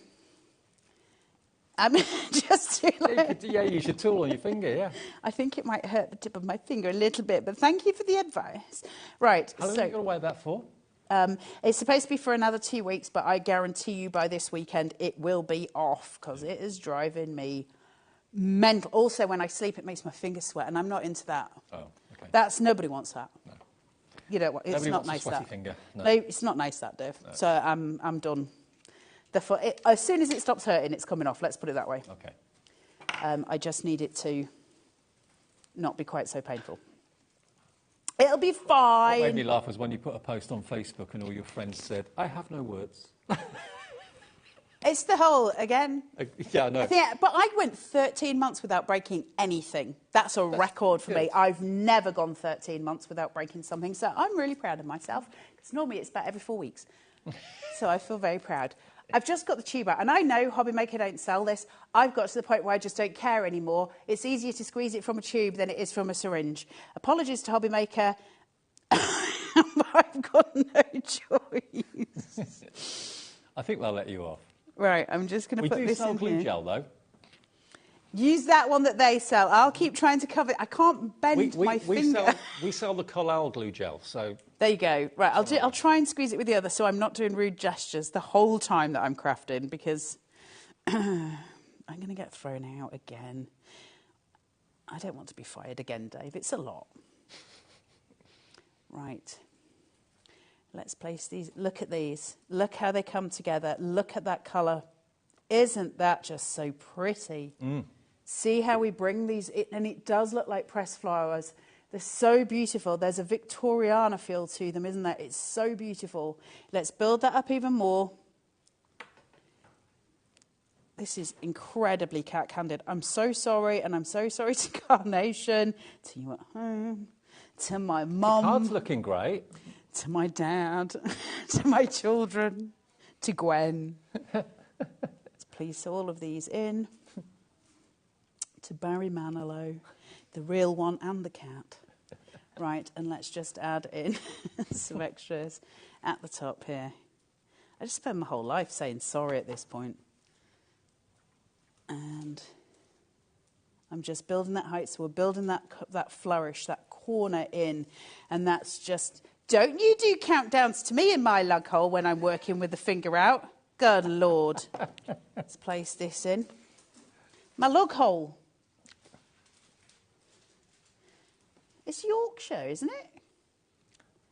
Yeah, use your tool on your finger, yeah. I think it might hurt the tip of my finger a little bit, but thank you for the advice. Right. How long have you got to wear that for? It's supposed to be for another 2 weeks, but I guarantee you by this weekend it will be off because it is driving me mental. Also, when I sleep, it makes my fingers sweat, and I'm not into that. Oh, okay. Nobody wants that. No. You know what? It's Nobody not wants nice a sweaty that. finger. No. It's not nice that, Dave. No. So I'm done. As soon as it stops hurting, it's coming off. Let's put it that way. Okay. I just need it to not be quite so painful. It'll be fine. What made me laugh was when you put a post on Facebook and all your friends said, I have no words. It's the whole, again. Yeah, I know. But I went 13 months without breaking anything. That's a record for me. I've never gone 13 months without breaking something. So I'm really proud of myself. Because normally it's about every 4 weeks. So I feel very proud. I've just got the tube out. And I know HobbyMaker don't sell this. I've got to the point where I just don't care anymore. It's easier to squeeze it from a tube than it is from a syringe. Apologies to HobbyMaker. I've got no choice. I think they'll let you off. Right, I'm just going to put this in here. We do sell glue gel, though. Use that one that they sell. I'll keep trying to cover it. I can't bend my finger. We sell the Collal glue gel, so... There you go. Right, I'll try and squeeze it with the other so I'm not doing rude gestures the whole time that I'm crafting because I'm going to get thrown out again. I don't want to be fired again, Dave. It's a lot. Right. Let's place these. Look at these. Look how they come together. Look at that colour. Isn't that just so pretty? Mm. See how we bring these in, and it does look like pressed flowers. They're so beautiful. There's a Victoriana feel to them, isn't there? It's so beautiful. Let's build that up even more. This is incredibly cat-candid. I'm so sorry, and I'm so sorry to Carnation, to you at home, to my mum. The card's looking great. To my dad, to my children, to Gwen. Let's place all of these in. To Barry Manilow, the real one and the cat. Right, and let's just add in some extras at the top here. I just spend my whole life saying sorry at this point. And I'm just building that height, so we're building that flourish, that corner in, and that's just... Don't you do countdowns to me in my lug hole when I'm working with the finger out. Good Lord. Let's place this in. My lug hole. It's Yorkshire, isn't it?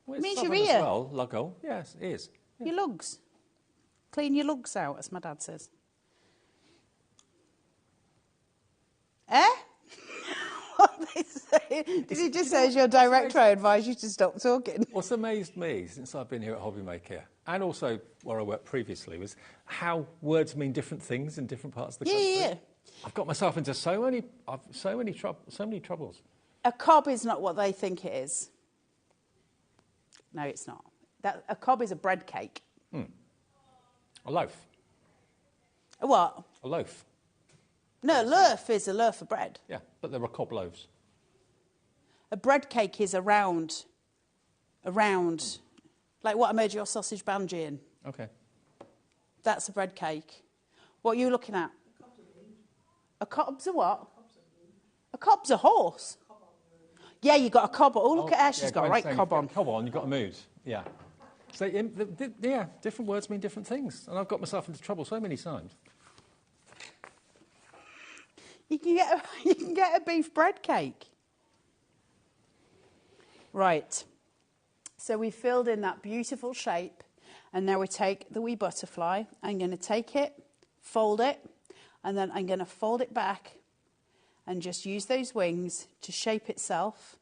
Well, it means your ear. As well, lug hole. Yes, it is. Yeah. Your lugs. Clean your lugs out, as my dad says. Eh? What they say? Did he just say, as your director, I advise you to stop talking? What's amazed me since I've been here at HobbyMaker, and also where I worked previously, was how words mean different things in different parts of the country. Yeah. I've got myself into so many troubles. A cob is not what they think it is. No, it's not. A cob is a bread cake. Hmm. A loaf. A what? A loaf. No, a loaf is a loaf of bread. Yeah, but there are cob loaves. A bread cake is a round, like what I made your sausage banji in. Okay. That's a bread cake. What are you looking at? A cob's a what? A cob's a horse. Yeah, you got a cob. Oh, look at her. She's got a right cob on. Cob on, you've got a mood. Yeah. So, yeah, different words mean different things. And I've got myself into trouble so many times. You can get a beef bread cake. Right. So we filled in that beautiful shape. And now we take the wee butterfly. I'm going to take it, fold it, and then I'm going to fold it back and just use those wings to shape itself.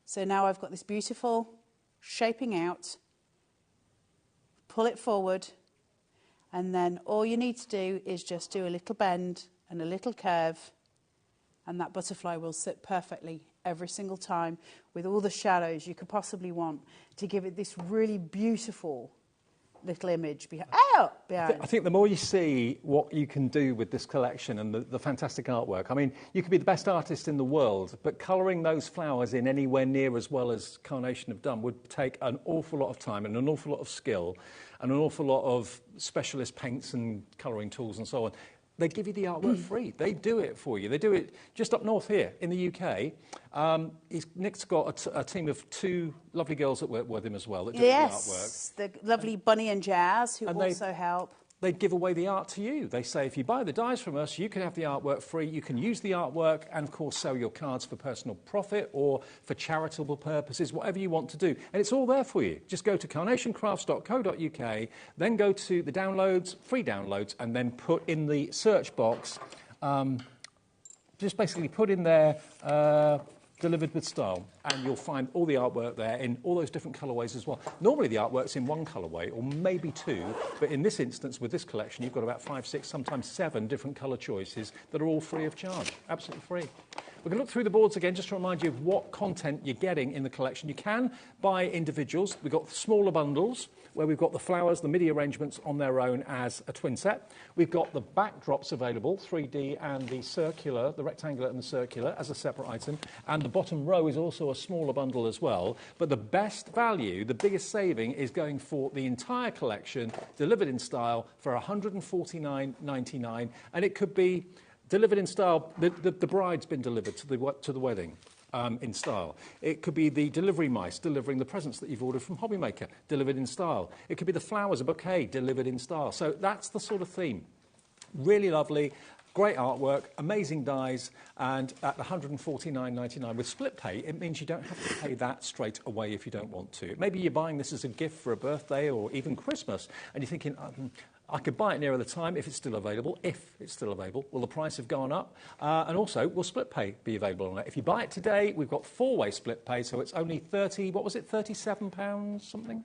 So now I've got this beautiful shaping out. Pull it forward. And then all you need to do is just do a little bend and a little curve. And that butterfly will sit perfectly every single time with all the shadows you could possibly want to give it this really beautiful little image behind. I think the more you see what you can do with this collection and the fantastic artwork, I mean, you could be the best artist in the world, but colouring those flowers in anywhere near as well as Carnation have done would take an awful lot of time and an awful lot of skill and an awful lot of specialist paints and colouring tools and so on. They give you the artwork free. They do it for you. They do it just up north here in the UK. Nick's got a team of 2 lovely girls that work with him as well that do the artwork. Yes, the lovely Bunny and Jazz who also help. They give away the art to you. They say, if you buy the dies from us, you can have the artwork free. You can use the artwork and, of course, sell your cards for personal profit or for charitable purposes, whatever you want to do. And it's all there for you. Just go to carnationcrafts.co.uk, then go to the downloads, free downloads, and then put in the search box, just basically put in there, delivered with style, and you'll find all the artwork there in all those different colourways as well. Normally the artwork's in one colourway, or maybe 2, but in this instance, with this collection, you've got about 5, 6, sometimes 7 different colour choices that are all free of charge, absolutely free. We're going to look through the boards again just to remind you of what content you're getting in the collection. You can buy individuals. We've got smaller bundles where we've got the flowers, the MIDI arrangements on their own as a twin set. We've got the backdrops available, 3D and the circular, the rectangular and the circular as a separate item. And the bottom row is also a smaller bundle as well. But the best value, the biggest saving, is going for the entire collection, delivered in style for $149.99. And it could be delivered in style. The bride's been delivered to the wedding. In style. It could be the delivery mice delivering the presents that you've ordered from HobbyMaker, delivered in style. It could be the flowers, a bouquet, delivered in style. So that's the sort of theme. Really lovely, great artwork, amazing dies, and at $149.99 with split pay, it means you don't have to pay that straight away if you don't want to. Maybe you're buying this as a gift for a birthday or even Christmas, and you're thinking, I could buy it nearer the time if it's still available. If it's still available, will the price have gone up? And also, will split pay be available on it? If you buy it today, we've got 4-way split pay, so it's only £37 something?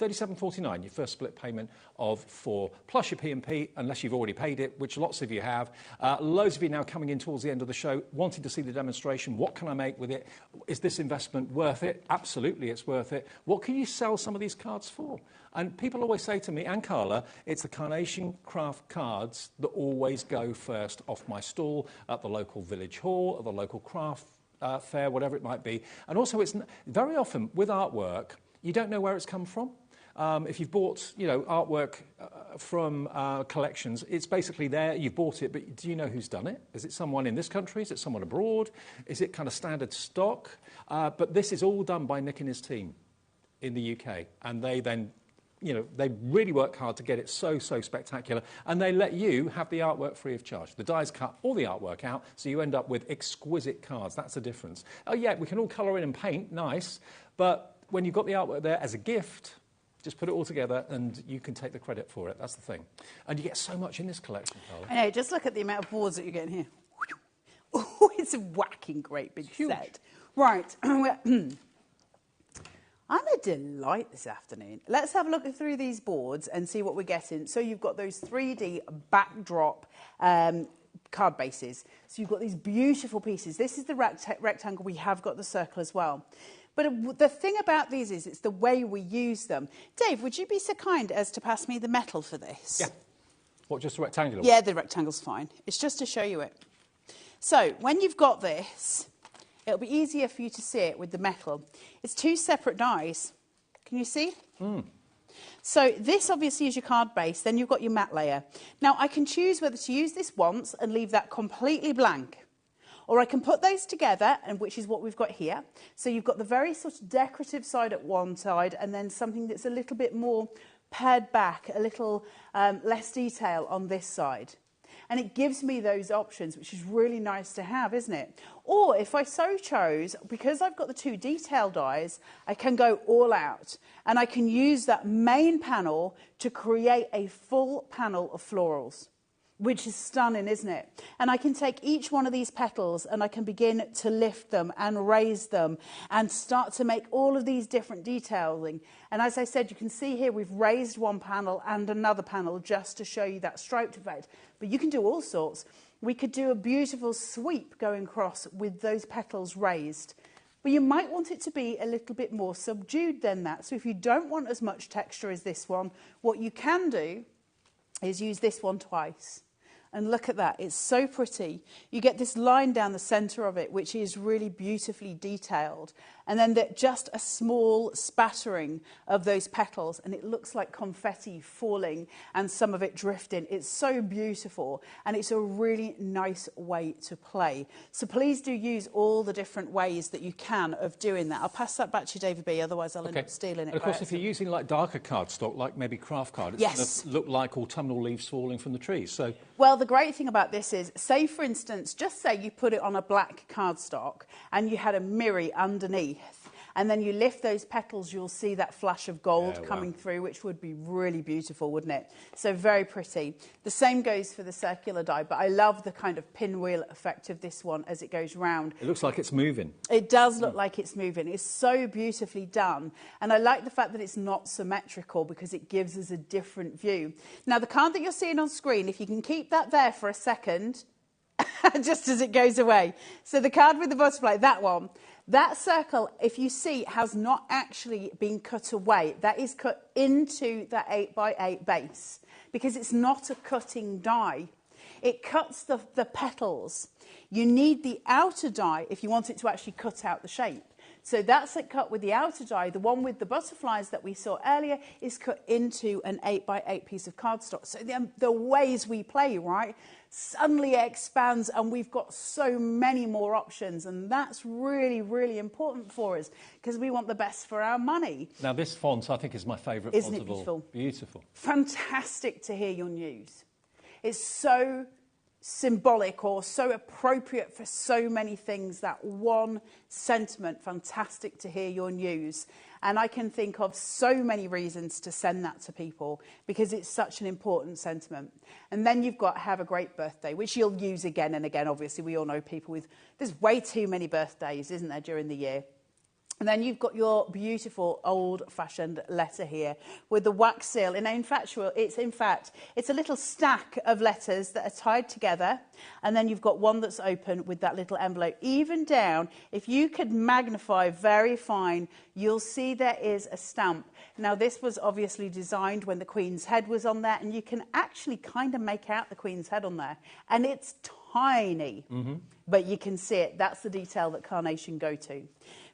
£37.49, your first split payment of 4, plus your P&P, unless you've already paid it, which lots of you have. Loads of you now coming in towards the end of the show, wanting to see the demonstration. What can I make with it? Is this investment worth it? Absolutely, it's worth it. What can you sell some of these cards for? And people always say to me, and Carla, it's the Carnation Craft cards that always go first off my stall at the local village hall, at the local craft fair, whatever it might be. And also, it's very often with artwork, you don't know where it's come from. If you've bought, artwork from collections, it's basically there. You've bought it, but do you know who's done it? Is it someone in this country? Is it someone abroad? Is it kind of standard stock? But this is all done by Nick and his team in the UK, and they then, they really work hard to get it so spectacular, and they let you have the artwork free of charge. The dies cut all the artwork out, so you end up with exquisite cards. That's the difference. Oh yeah, we can all colour in and paint, nice, but when you've got the artwork there as a gift, just put it all together and you can take the credit for it. That's the thing. And you get so much in this collection, Carla. I know, just look at the amount of boards that you're getting here. Oh, it's a whacking great big set. Right. I'm a delight this afternoon. Let's have a look through these boards and see what we're getting. So you've got those 3D backdrop card bases. So you've got these beautiful pieces. This is the rectangle. We have got the circle as well. But the thing about these is it's the way we use them. Dave, would you be so kind as to pass me the metal for this? Yeah. What, just the rectangular? Yeah, the rectangle's fine. It's just to show you it. So when you've got this, it'll be easier for you to see it with the metal. It's 2 separate dies. Can you see? So this obviously is your card base. Then you've got your matte layer. Now I can choose whether to use this once and leave that completely blank, or I can put those together, and which is what we've got here. So you've got the very sort of decorative side at one side, and then something that's a little bit more pared back, a little less detail on this side. And it gives me those options, which is really nice to have, isn't it? Or if I so chose, because I've got the 2 detail dies, I can go all out. And I can use that main panel to create a full panel of florals, which is stunning, isn't it? And I can take each one of these petals and I can begin to lift them and raise them and start to make all of these different detailing. And as I said, you can see here we've raised one panel and another panel just to show you that striped effect. But you can do all sorts. We could do a beautiful sweep going across with those petals raised. But you might want it to be a little bit more subdued than that. So if you don't want as much texture as this one, what you can do is use this one twice. And look at that, it's so pretty. You get this line down the centre of it, which is really beautifully detailed. And then just a small spattering of those petals, and it looks like confetti falling and some of it drifting. It's so beautiful, and it's a really nice way to play. So please do use all the different ways that you can of doing that. I'll pass that back to you, David B, otherwise I'll end up stealing it. And of course, if you're using like darker cardstock, like maybe craft card, it's going to look like autumnal leaves falling from the trees. So, well, the great thing about this is, say for instance, just say you put it on a black cardstock and you had a mirror underneath, and then you lift those petals, you'll see that flash of gold coming through, which would be really beautiful, wouldn't it? So very pretty. The same goes for the circular die, but I love the kind of pinwheel effect of this one as it goes round. It looks like it's moving. It does look like it's moving. It's so beautifully done. And I like the fact that it's not symmetrical because it gives us a different view. Now, the card that you're seeing on screen, if you can keep that there for a second, just as it goes away. So the card with the butterfly, that one, that circle, if you see, has not actually been cut away. That is cut into the 8x8 base because it's not a cutting die. It cuts the petals. You need the outer die if you want it to actually cut out the shape. So that's it cut with the outer die. The one with the butterflies that we saw earlier is cut into an 8x8 piece of cardstock. So the ways we play, right, suddenly expands, and we've got so many more options. And that's really, really important for us because we want the best for our money. Now, this font, I think, is my favourite font of all. Isn't it beautiful? Beautiful. Fantastic to hear your news. It's so symbolic or so appropriate for so many things, that one sentiment. Fantastic to hear your news. And I can think of so many reasons to send that to people because it's such an important sentiment. And then you've got have a great birthday, which you'll use again and again. Obviously, we all know people with, there's way too many birthdays, isn't there, during the year? And then you've got your beautiful old-fashioned letter here with the wax seal. And in fact, it's a little stack of letters that are tied together. And then you've got one that's open with that little envelope. Even down, if you could magnify very fine, you'll see there is a stamp. Now, this was obviously designed when the Queen's head was on there. And you can actually kind of make out the Queen's head on there. And it's tiny, but you can see it. That's the detail that Carnation go to.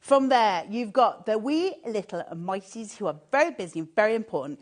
From there, you've got the wee little miceys who are very busy and very important.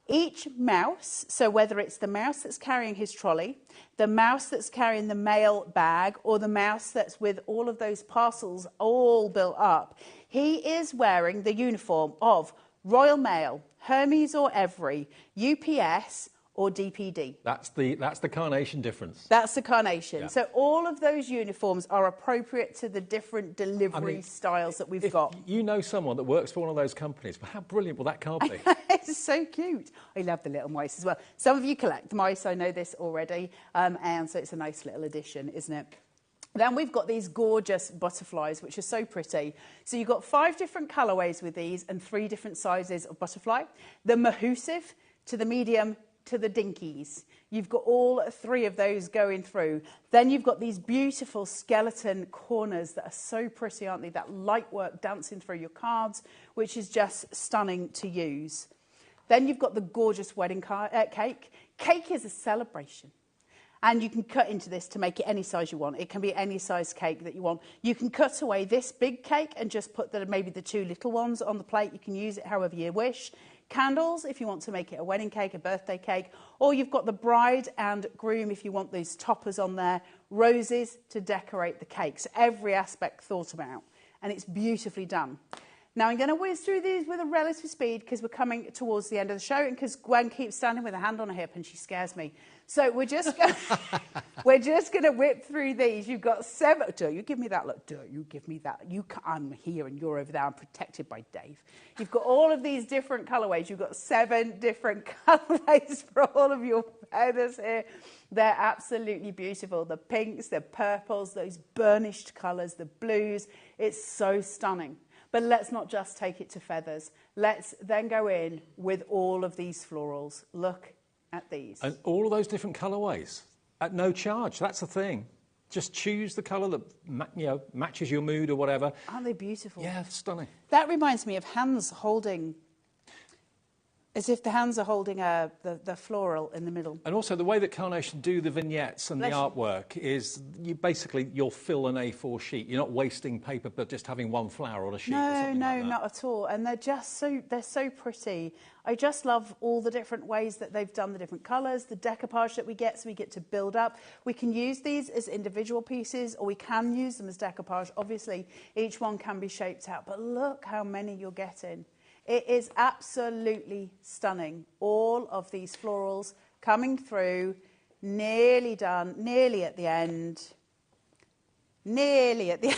Each mouse, so whether it's the mouse that's carrying his trolley, the mouse that's carrying the mail bag, or the mouse that's with all of those parcels all built up, he is wearing the uniform of Royal Mail, Hermes or Every, UPS, or DPD. That's the Carnation difference. That's the Carnation. Yeah. So all of those uniforms are appropriate to the different delivery styles that we've got. You know someone that works for one of those companies, but how brilliant will that card be? It's so cute. I love the little mice as well. Some of you collect mice, I know this already, and so it's a nice little addition, isn't it? Then we've got these gorgeous butterflies, which are so pretty. So you've got 5 different colourways with these and 3 different sizes of butterfly. The mahoosive to the medium to the dinkies. You've got all 3 of those going through. Then you've got these beautiful skeleton corners that are so pretty, aren't they? That light work dancing through your cards, which is just stunning to use. Then you've got the gorgeous wedding cake. Cake is a celebration. And you can cut into this to make it any size you want. It can be any size cake that you want. You can cut away this big cake and just put maybe the 2 little ones on the plate. You can use it however you wish. Candles, if you want to make it a wedding cake, a birthday cake, or you've got the bride and groom if you want those toppers on there, roses to decorate the cake. So every aspect thought about, and it's beautifully done. Now, I'm going to whiz through these with a relative speed because we're coming towards the end of the show and because Gwen keeps standing with a hand on her hip and she scares me. So we're just going to whip through these. You've got 7. Don't you give me that look. Don't you give me that. I'm here and you're over there. I'm protected by Dave. You've got all of these different colourways. You've got 7 different colourways for all of your feathers here. They're absolutely beautiful. The pinks, the purples, those burnished colours, the blues. It's so stunning. But let's not just take it to feathers. Let's then go in with all of these florals. Look at these. And all of those different colourways. at no charge. That's the thing. Just choose the colour that matches your mood or whatever. Aren't they beautiful? Yeah, stunning. That reminds me of hands holding, as if the hands are holding the floral in the middle. And also the way that Carnation do the vignettes and the artwork is you'll fill an A4 sheet. You're not wasting paper but just having one flower on a sheet or something like that. Not at all. And they're so pretty. I just love all the different ways that they've done the different colours, the decoupage that we get, so we get to build up. We can use these as individual pieces, or we can use them as decoupage. Obviously, each one can be shaped out, but look how many you're getting. It is absolutely stunning. All of these florals coming through, nearly done, nearly at the end. Nearly at the end.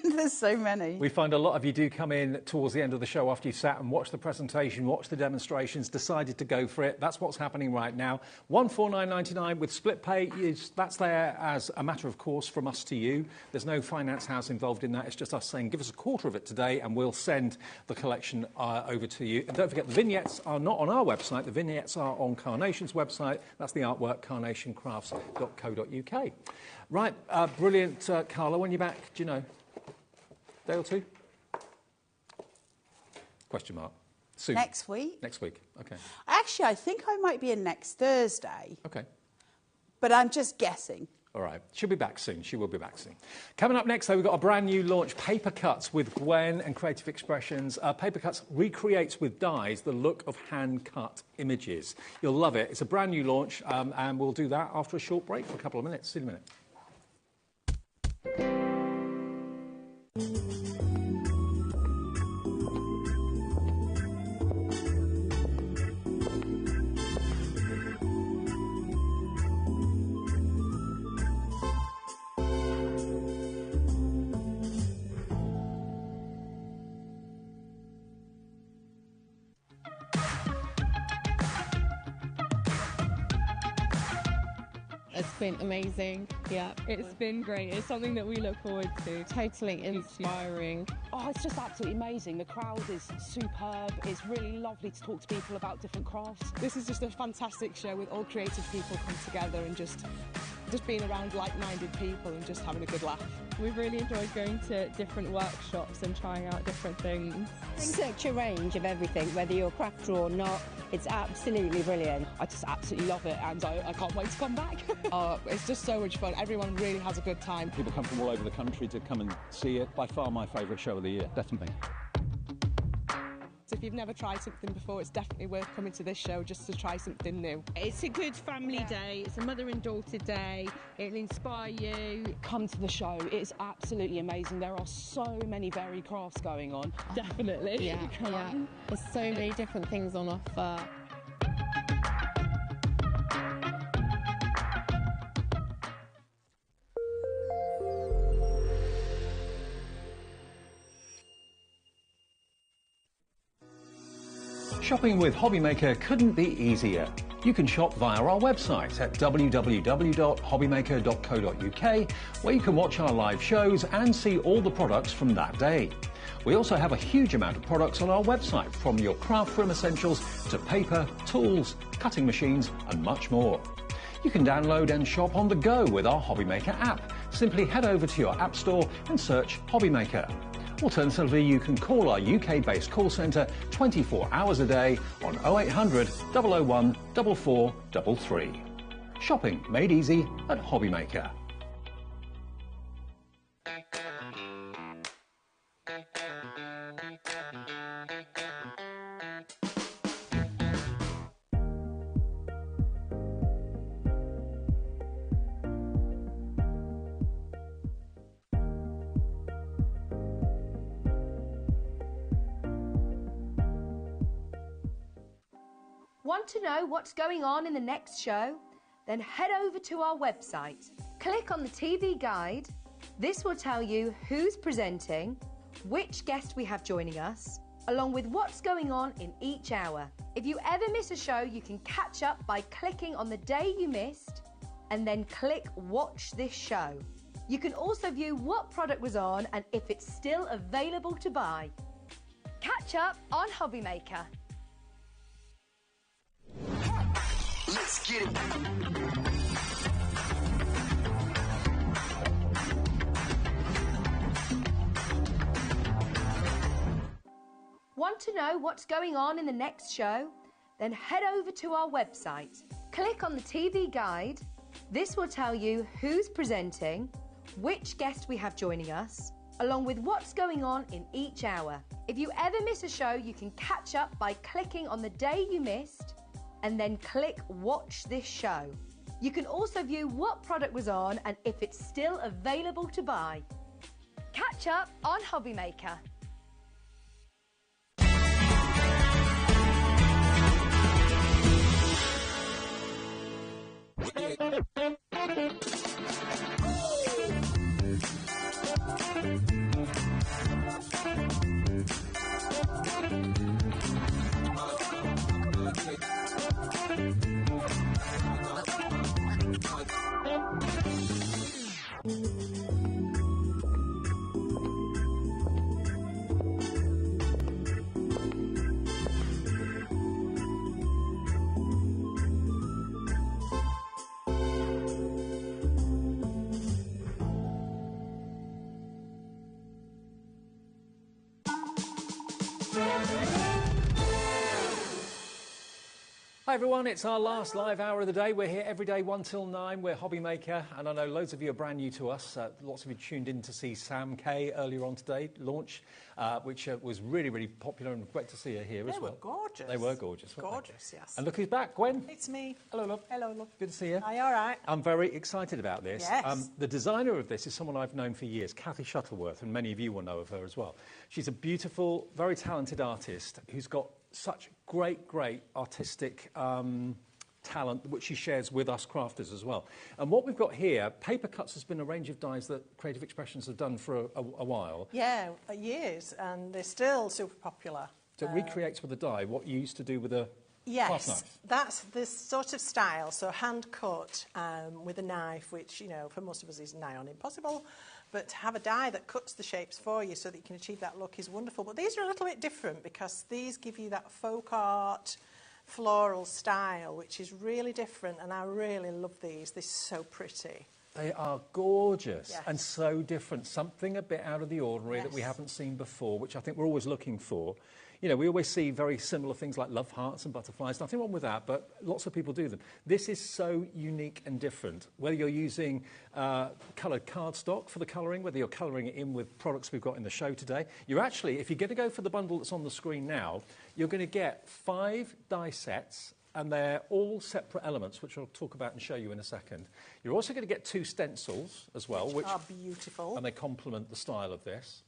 There's so many. We find a lot of you do come in towards the end of the show after you've sat and watched the presentation, watched the demonstrations, decided to go for it. That's what's happening right now. $149.99 with split pay. That's there as a matter of course from us to you. There's no finance house involved in that. It's just us saying give us a quarter of it today and we'll send the collection over to you. And don't forget the vignettes are not on our website. The vignettes are on Carnation's website. That's the artwork, carnationcrafts.co.uk. Right, brilliant, Carla. When you're back, do you know? Day or two? Question mark. Soon. Next week? Next week, OK. Actually, I think I might be in next Thursday. OK. But I'm just guessing. All right. She'll be back soon. She will be back soon. Coming up next, though, we've got a brand new launch, Paper Cuts with Gwen and Creative Expressions. Paper Cuts recreates with dyes the look of hand-cut images. You'll love it. It's a brand new launch, and we'll do that after a short break for a couple of minutes. See you in a minute. It's been amazing. Yeah, it's been great. It's something that we look forward to. Totally inspiring. Oh, it's just absolutely amazing. The crowd is superb. It's really lovely to talk to people about different crafts. This is just a fantastic show with all creative people come together and just being around like-minded people and just having a good laugh. We've really enjoyed going to different workshops and trying out different things. Such a range of everything, whether you're a crafter or not. It's absolutely brilliant. I just absolutely love it and I can't wait to come back. It's just so much fun. Everyone really has a good time. People come from all over the country to come and see it. By far my favourite show of the year, definitely. So if you've never tried something before, it's definitely worth coming to this show just to try something new. It's a good family day. It's a mother and daughter day. It'll inspire you. Come to the show. It's absolutely amazing. There are so many varied crafts going on. Definitely. Yeah. Come on. There's so many different things on offer. Shopping with HobbyMaker couldn't be easier. You can shop via our website at www.hobbymaker.co.uk, where you can watch our live shows and see all the products from that day. We also have a huge amount of products on our website, from your craft room essentials to paper, tools, cutting machines and much more. You can download and shop on the go with our HobbyMaker app. Simply head over to your app store and search HobbyMaker. Alternatively, you can call our UK-based call centre 24 hours a day on 0800 001 4433. Shopping made easy at HobbyMaker. Want to know what's going on in the next show? Then head over to our website. Click on the TV guide. This will tell you who's presenting, which guest we have joining us, along with what's going on in each hour. If you ever miss a show, you can catch up by clicking on the day you missed and then click Watch This Show. You can also view what product was on and if it's still available to buy. Catch up on HobbyMaker. Let's get it. Want to know what's going on in the next show? Then head over to our website. Click on the TV guide. This will tell you who's presenting, which guest we have joining us, along with what's going on in each hour. If you ever miss a show, you can catch up by clicking on the day you missed and then click Watch This Show. You can also view what product was on and if it's still available to buy. Catch up on HobbyMaker. Hi everyone, it's our last live hour of the day. We're here every day 1 till 9. We're HobbyMaker, and I know loads of you are brand new to us. Lots of you tuned in to see Sam K earlier on today launch, which was really, really popular, and great to see her here as well. They were gorgeous. They were gorgeous, weren't Gorgeous, they? yes. And look who's back, Gwen. It's me. Hello, love. Hello, love. Good to see you. Are you all right? I'm very excited about this. Yes. The designer of this is someone I've known for years, Kathy Shuttleworth, and many of you will know of her as well. She's a beautiful, very talented artist who's got such great artistic talent, which she shares with us crafters as well. And what we've got here, paper cuts has been a range of dyes that Creative Expressions have done for a while. Yeah, years, and they're still super popular. So it recreates with a die what you used to do with a clasp Yes, knife. that's this sort of style, so hand cut with a knife, which, you know, for most of us is nigh on impossible, but to have a die that cuts the shapes for you so that you can achieve that look is wonderful. But these are a little bit different because these give you that folk art, floral style, which is really different, and I really love these. They're so pretty. They are gorgeous Yes. and so different. Something a bit out of the ordinary that we haven't seen before, which I think we're always looking for. You know, we always see very similar things like love hearts and butterflies. Nothing wrong with that, but lots of people do them. This is so unique and different. Whether you're using coloured cardstock for the colouring, whether you're colouring it in with products we've got in the show today, you're actually, if you're going to go for the bundle that's on the screen now, you're going to get 5 die sets, and they're all separate elements, which I'll talk about and show you in a second. You're also going to get 2 stencils as well, which are beautiful, and they complement the style of this.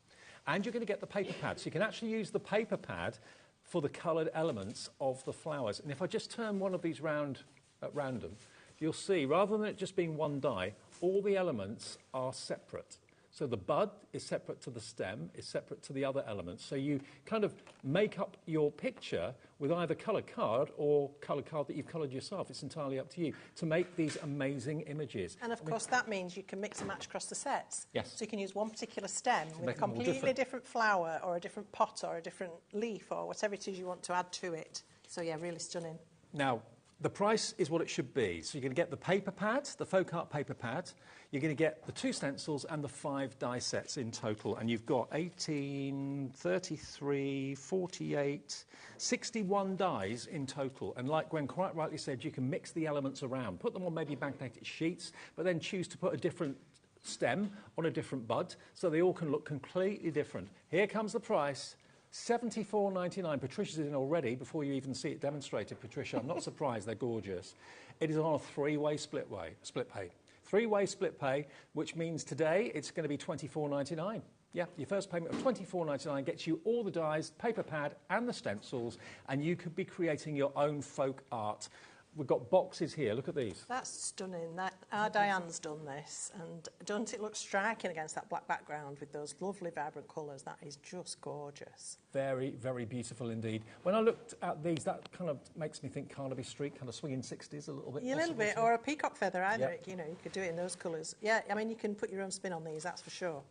And you're going to get the paper pad, so you can actually use the paper pad for the coloured elements of the flowers. And if I just turn one of these round at random, you'll see, rather than it just being one die, all the elements are separate. So the bud is separate to the stem, is separate to the other elements. So you kind of make up your picture with either coloured card or coloured card that you've coloured yourself. It's entirely up to you to make these amazing images. And of course that means you can mix and match across the sets. Yes. So you can use one particular stem with a make them all completely different flower or a different pot or a different leaf or whatever it is you want to add to it. So yeah, really stunning. Now, the price is what it should be. So you're going to get the paper pad, the folk art paper pad. You're going to get the 2 stencils and the 5 die sets in total. And you've got 18, 33, 48, 61 dies in total. And like Gwen quite rightly said, you can mix the elements around. Put them on maybe magnetic sheets, but then choose to put a different stem on a different bud so they all can look completely different. Here comes the price. $74.99. Patricia's in already before you even see it demonstrated, Patricia. I'm not surprised, they're gorgeous. It is on a 3-way split pay. 3-way split pay, which means today it's going to be $24.99. Yeah, your first payment of $24.99 gets you all the dies, paper pad and the stencils, and you could be creating your own folk art. We've got boxes here, look at these. That's stunning. Our Diane's done this, and don't it look striking against that black background with those lovely vibrant colours? That is just gorgeous. Very, very beautiful indeed. When I looked at these, that kind of makes me think Carnaby Street, kind of swinging 60s a little bit. Yeah, a little bit, too. or a peacock feather either. Yep. You know, you could do it in those colours. Yeah, I mean, you can put your own spin on these, that's for sure.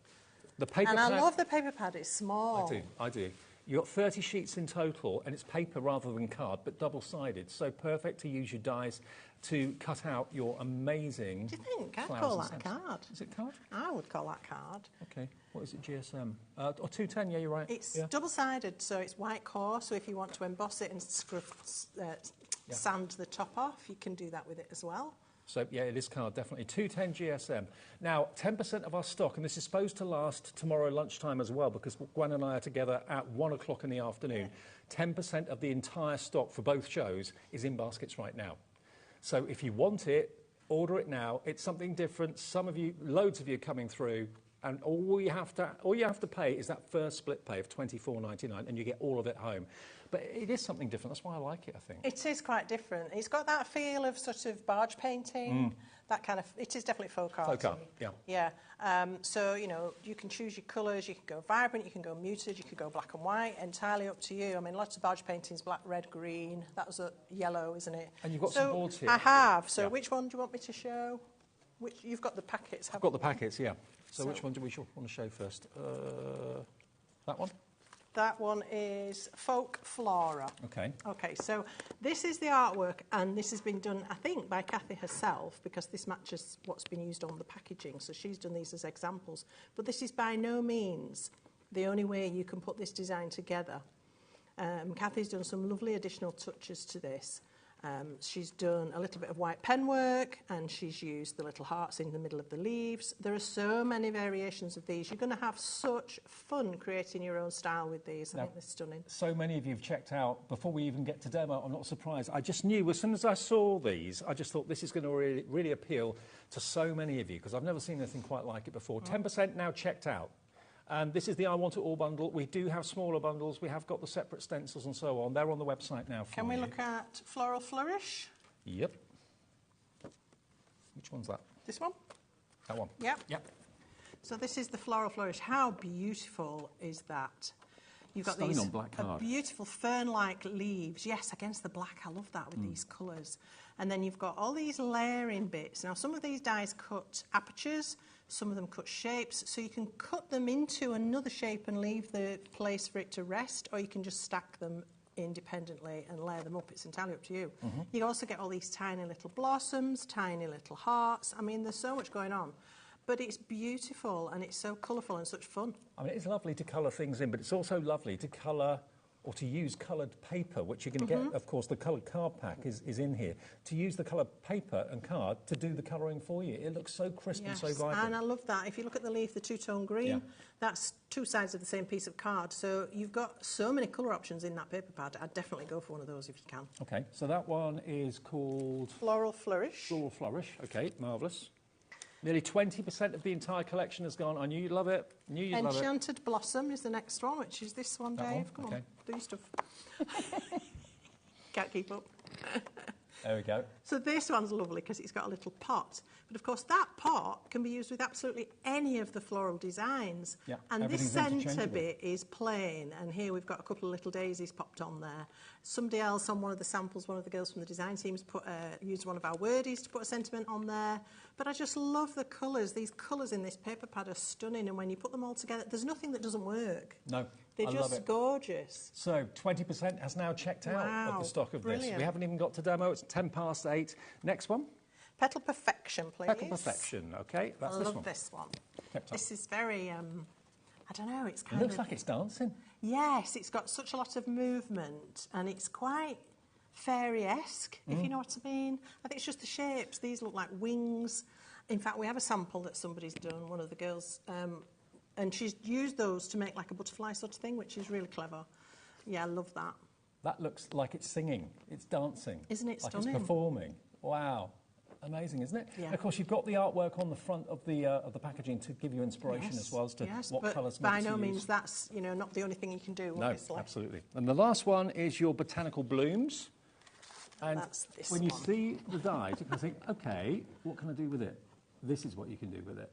The paper and pad, I love the paper pad, it's small. I do. You've got 30 sheets in total, and it's paper rather than card, but double-sided. So perfect to use your dies to cut out your amazing. Do you think? I'd flowers call and that a stems. card. Is it card? I would call that card. Okay. What is it, GSM? Or 210, yeah, you're right. It's yeah. double-sided, so it's white core, so if you want to emboss it and sand the top off, you can do that with it as well. So, yeah, it is card, definitely. 210 GSM. Now, 10% of our stock, and this is supposed to last tomorrow lunchtime as well, because Gwen and I are together at 1 o'clock in the afternoon. 10% of the entire stock for both shows is in baskets right now. So if you want it, order it now. It's something different. Some of you, loads of you are coming through, and all you have to pay is that first split pay of $24.99, and you get all of it home. But it is something different. That's why I like it, I think. It is quite different. It's got that feel of sort of barge painting, that kind of. It is definitely folk art. Folk art, yeah. Yeah. So, you know, you can choose your colours. You can go vibrant, you can go muted, you can go black and white, entirely up to you. I mean, lots of barge paintings, black, red, green. That was a yellow, isn't it? And you've got some boards here. I have. So yeah. Which one do you want me to show? You've got the packets, haven't I've got the you? packets, yeah. So which one do we want to show first? That one? That one is Folk Flora. Okay. Okay, so this is the artwork, and this has been done, I think, by Kathy herself, because this matches what's been used on the packaging. So she's done these as examples. But this is by no means the only way you can put this design together. Kathy's done some lovely additional touches to this. She's done a little bit of white pen work, and she's used the little hearts in the middle of the leaves. There are so many variations of these. You're going to have such fun creating your own style with these. I think they're stunning. So many of you have checked out before we even get to demo. I'm not surprised. I just knew as soon as I saw these, I just thought this is going to really appeal to so many of you, because I've never seen anything quite like it before. 10% now checked out. This is the I Want It All bundle. We do have smaller bundles. We have got the separate stencils and so on. They're on the website now for Can we you. look at Floral Flourish? Yep. Which one's that? This one? That one? Yep. Yep. So this is the Floral Flourish. How beautiful is that? You've got Stunning these on black card. beautiful fern-like leaves. Yes, against the black. I love that with these colours. And then you've got all these layering bits. Now, some of these dies cut apertures. Some of them cut shapes, so you can cut them into another shape and leave the place for it to rest, or you can just stack them independently and layer them up. It's entirely up to you. You also get all these tiny little blossoms, tiny little hearts. I mean, there's so much going on. But it's beautiful, and it's so colourful and such fun. I mean, it's lovely to colour things in, but it's also lovely to colour or to use coloured paper, which you can get, of course, the coloured card pack is in here, to use the coloured paper and card to do the colouring for you. It looks so crisp and so vibrant. And I love that. If you look at the leaf, the two-tone green, that's two sides of the same piece of card. So you've got so many colour options in that paper pad. I'd definitely go for one of those if you can. Okay, so that one is called... Floral Flourish. Floral Flourish, okay, marvellous. Nearly 20% of the entire collection has gone. I knew you'd love it. Knew you'd love it. Enchanted Blossom is the next one, which is this one, That Dave. one? Come Okay. on, do your stuff. Can't keep up. There we go. So this one's lovely because it's got a little pot. But of course, that pot can be used with absolutely any of the floral designs. Yeah, and this everything's centre interchangeable. bit is plain. And here we've got a couple of little daisies popped on there. Somebody else on one of the samples, one of the girls from the design teams, used one of our wordies to put a sentiment on there. But I just love the colours. These colours in this paper pad are stunning. And when you put them all together, there's nothing that doesn't work. No, They're I love just it. gorgeous. So 20% has now checked out of Wow, the stock of this. brilliant. We haven't even got to demo. It's 8:10. Next one. Petal Perfection, please. Petal Perfection. Okay, that's I this love one. this one. Kept up. This is very, I don't know, it's It kind looks of... like it's dancing. Yes, it's got such a lot of movement, and it's quite fairy-esque, if you know what I mean. I think it's just the shapes. These look like wings. In fact, we have a sample that somebody's done, one of the girls, and she's used those to make like a butterfly sort of thing, which is really clever. Yeah, I love that. That looks like it's singing. It's dancing. Isn't it like stunning? It's performing. Wow. Amazing, isn't it? Yeah. And of course, you've got the artwork on the front of the packaging to give you inspiration as well as to what but colours by to no use. means that's, you know, not the only thing you can do, No, obviously. absolutely. And the last one is your botanical blooms. And That's this when you one. see the dies, you can think, OK, what can I do with it? This is what you can do with it.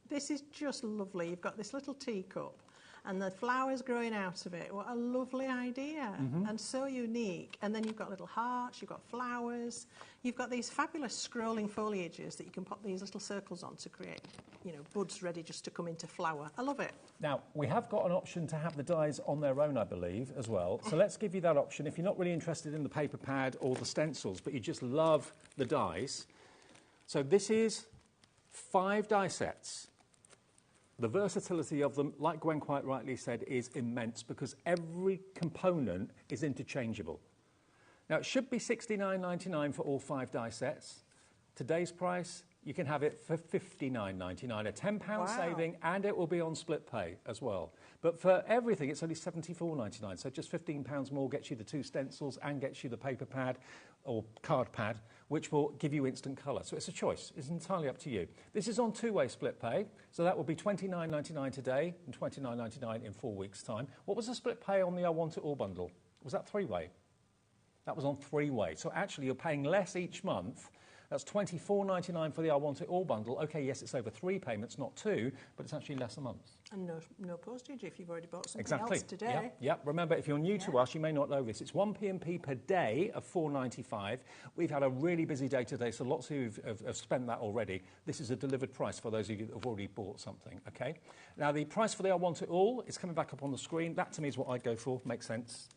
This is just lovely. You've got this little teacup, and the flowers growing out of it. What a lovely idea, and so unique. And then you've got little hearts, you've got flowers, you've got these fabulous scrolling foliages that you can pop these little circles on to create, you know, buds ready just to come into flower. I love it. Now, we have got an option to have the dies on their own, I believe, as well. So let's give you that option. If you're not really interested in the paper pad or the stencils, but you just love the dies. So this is 5 die sets. The versatility of them, like Gwen quite rightly said, is immense because every component is interchangeable. Now, it should be $69.99 for all 5 die sets. Today's price, you can have it for $59.99, a £10 saving, and it will be on split pay as well. But for everything, it's only $74.99, so just £15 more gets you the 2 stencils and gets you the paper pad or card pad, which will give you instant colour. So it's a choice. It's entirely up to you. This is on 2-way split pay, so that will be $29.99 today and $29.99 in 4 weeks' time. What was the split pay on the I Want It All bundle? Was that 3-way? That was on 3-way. So actually, you're paying less each month. That's $24.99 for the I Want It All bundle. OK, yes, it's over 3 payments, not 2, but it's actually less a month. And no postage if you've already bought something else today. Yep. Remember, if you're new to us, you may not know this. It's 1 P&P per day of $4.95. We've had a really busy day today, so lots of you have spent that already. This is a delivered price for those of you that have already bought something, OK? Now, the price for the I Want It All is coming back up on the screen. That, to me, is what I'd go for. Makes sense.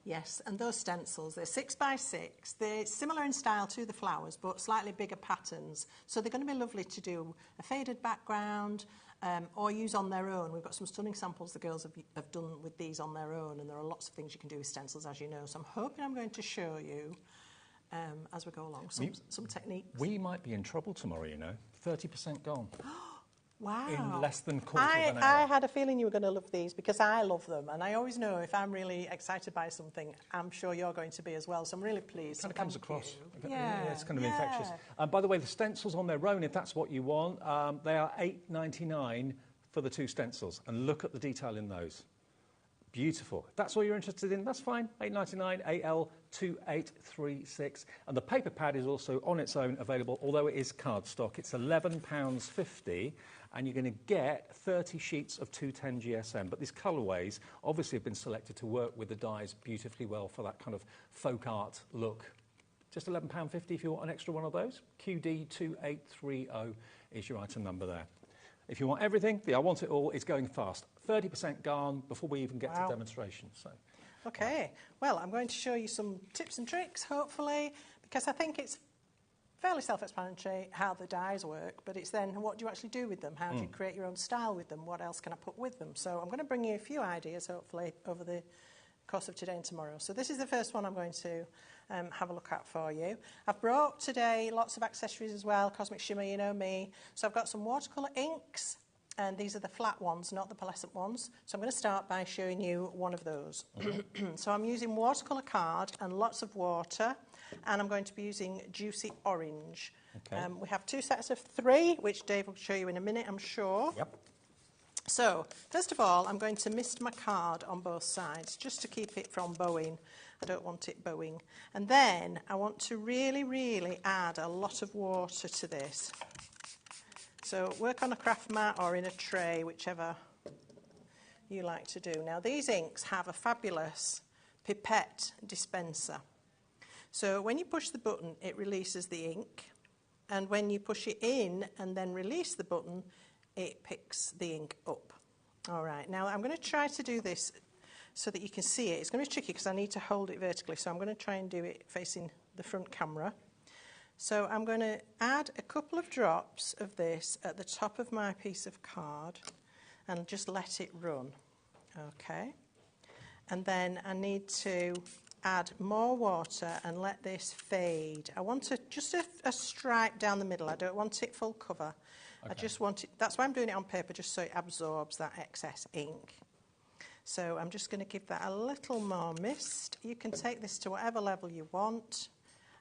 Yes, and those stencils, they're 6 by 6. They're similar in style to the flowers, but slightly bigger patterns. So they're going to be lovely to do a faded background or use on their own. We've got some stunning samples the girls have done with these on their own, and there are lots of things you can do with stencils, as you know. So I'm hoping I'm going to show you, as we go along, some techniques. We might be in trouble tomorrow, you know. 30% gone. Wow. In less than quarter of an hour. I had a feeling you were going to love these because I love them, and I always know if I'm really excited by something, I'm sure you're going to be as well, so I'm really pleased. It kind of comes across. Yeah. It's kind of infectious. By the way, the stencils on their own, if that's what you want, they are $8.99 for the 2 stencils, and look at the detail in those. Beautiful. If that's all you're interested in, that's fine. $8.99 AL2836. And the paper pad is also on its own available, although it is cardstock. It's £11.50, and you're going to get 30 sheets of 210 GSM. But these colourways obviously have been selected to work with the dies beautifully well for that kind of folk art look. Just £11.50 if you want an extra one of those. QD2830 is your item number there. If you want everything, the I Want It All is going fast. 30% gone before we even get to demonstration. So, OK, well, I'm going to show you some tips and tricks, hopefully, because I think it's fairly self-explanatory how the dies work, but it's then what do you actually do with them? How do you create your own style with them? What else can I put with them? So I'm going to bring you a few ideas, hopefully, over the course of today and tomorrow. So this is the first one I'm going to have a look at for you. I've brought today lots of accessories as well, Cosmic Shimmer, you know me. So I've got some watercolour inks, and these are the flat ones, not the pearlescent ones. So I'm going to start by showing you one of those. So I'm using watercolour card and lots of water, and I'm going to be using Juicy Orange. Okay. We have 2 sets of 3, which Dave will show you in a minute, I'm sure. Yep. So, first of all, I'm going to mist my card on both sides, just to keep it from bowing. I don't want it bowing. And then I want to really, really add a lot of water to this. So work on a craft mat or in a tray, whichever you like to do. Now, these inks have a fabulous pipette dispenser. So when you push the button, it releases the ink. And when you push it in and then release the button, it picks the ink up. All right, now I'm going to try to do this so that you can see it. It's going to be tricky because I need to hold it vertically, so I'm going to try and do it facing the front camera. So I'm going to add a couple of drops of this at the top of my piece of card and just let it run. Okay. And then I need to add more water and let this fade. I want just a stripe down the middle. I don't want it full cover. Okay. I just want it, that's why I'm doing it on paper, just so it absorbs that excess ink. So I'm just going to give that a little more mist. You can take this to whatever level you want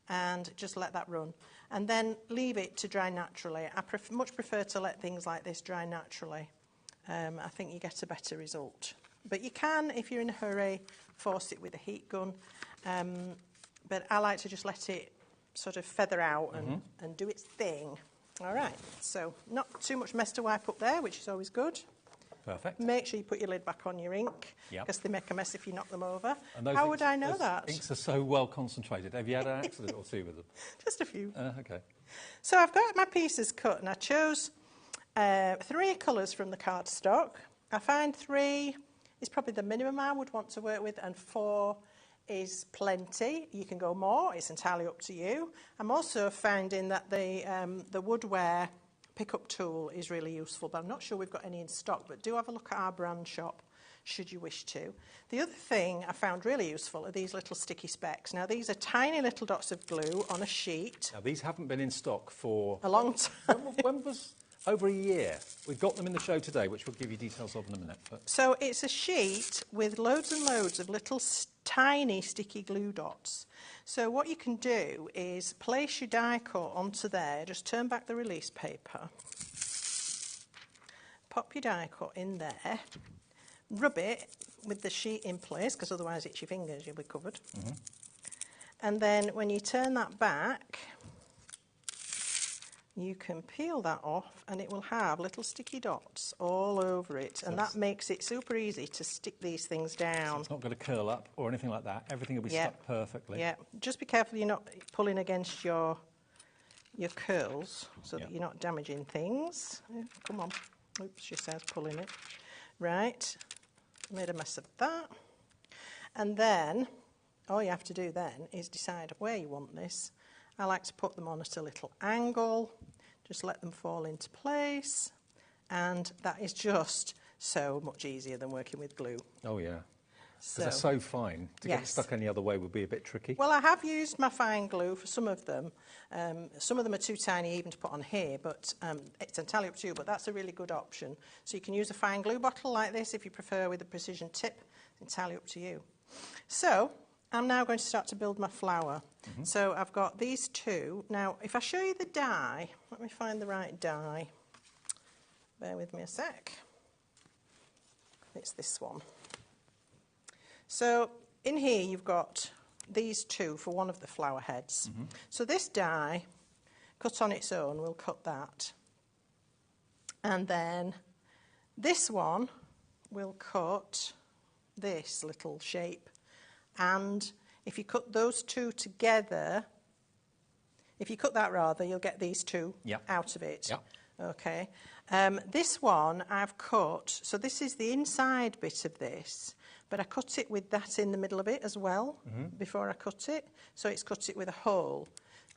and just let that run. And then leave it to dry naturally. I much prefer to let things like this dry naturally. I think you get a better result. But you can, if you're in a hurry, force it with a heat gun. But I like to just let it sort of feather out and do its thing. All right, so not too much mess to wipe up there, which is always good. Perfect. Make sure you put your lid back on your ink, Yep. because they make a mess if you knock them over. And those How would I know those that? inks are so well concentrated. Have you had an accident or two with them? Just a few. Okay. So I've got my pieces cut, and I chose 3 colours from the cardstock. I find 3 is probably the minimum I would want to work with, and 4 is plenty. You can go more, it's entirely up to you. I'm also finding that the woodware pickup tool is really useful, but I'm not sure we've got any in stock, but do have a look at our brand shop should you wish to. The other thing I found really useful are these little sticky specks. Now these are tiny little dots of glue on a sheet. Now these haven't been in stock for a long time. When was over a year? We've got them in the show today, which we'll give you details of in a minute. But So it's a sheet with loads and loads of little tiny sticky glue dots. So what you can do is place your die cut onto there, just turn back the release paper, pop your die cut in there, rub it with the sheet in place, because otherwise it's your fingers, you'll be covered. Mm-hmm. And then when you turn that back, you can peel that off and it will have little sticky dots all over it, and that makes it super easy to stick these things down. So it's not going to curl up or anything like that. Everything will be stuck perfectly. Yeah, just be careful you're not pulling against your curls so that you're not damaging things. Come on. Oops, she says pulling it. Right, made a mess of that. And then all you have to do then is decide where you want this. I like to put them on at a little angle, just let them fall into place, and that is just so much easier than working with glue. Oh, yeah. Because they're so fine. To get stuck any other way would be a bit tricky. Well, I have used my fine glue for some of them. Some of them are too tiny even to put on here, but it's entirely up to you, but that's a really good option. So you can use a fine glue bottle like this if you prefer with a precision tip. It's entirely up to you. So I'm now going to start to build my flower. Mm-hmm. So I've got these 2. Now, if I show you the die, let me find the right die. Bear with me a sec. It's this one. So in here you've got these 2 for one of the flower heads. Mm-hmm. So this die, cut on its own, we'll cut that. And then this one will cut this little shape. And if you cut those 2 together, if you cut that rather, you'll get these 2 out of it. Yep. Okay. This one I've cut, so this is the inside bit of this, but I cut it with that in the middle of it as well before I cut it. So it's cut it with a hole.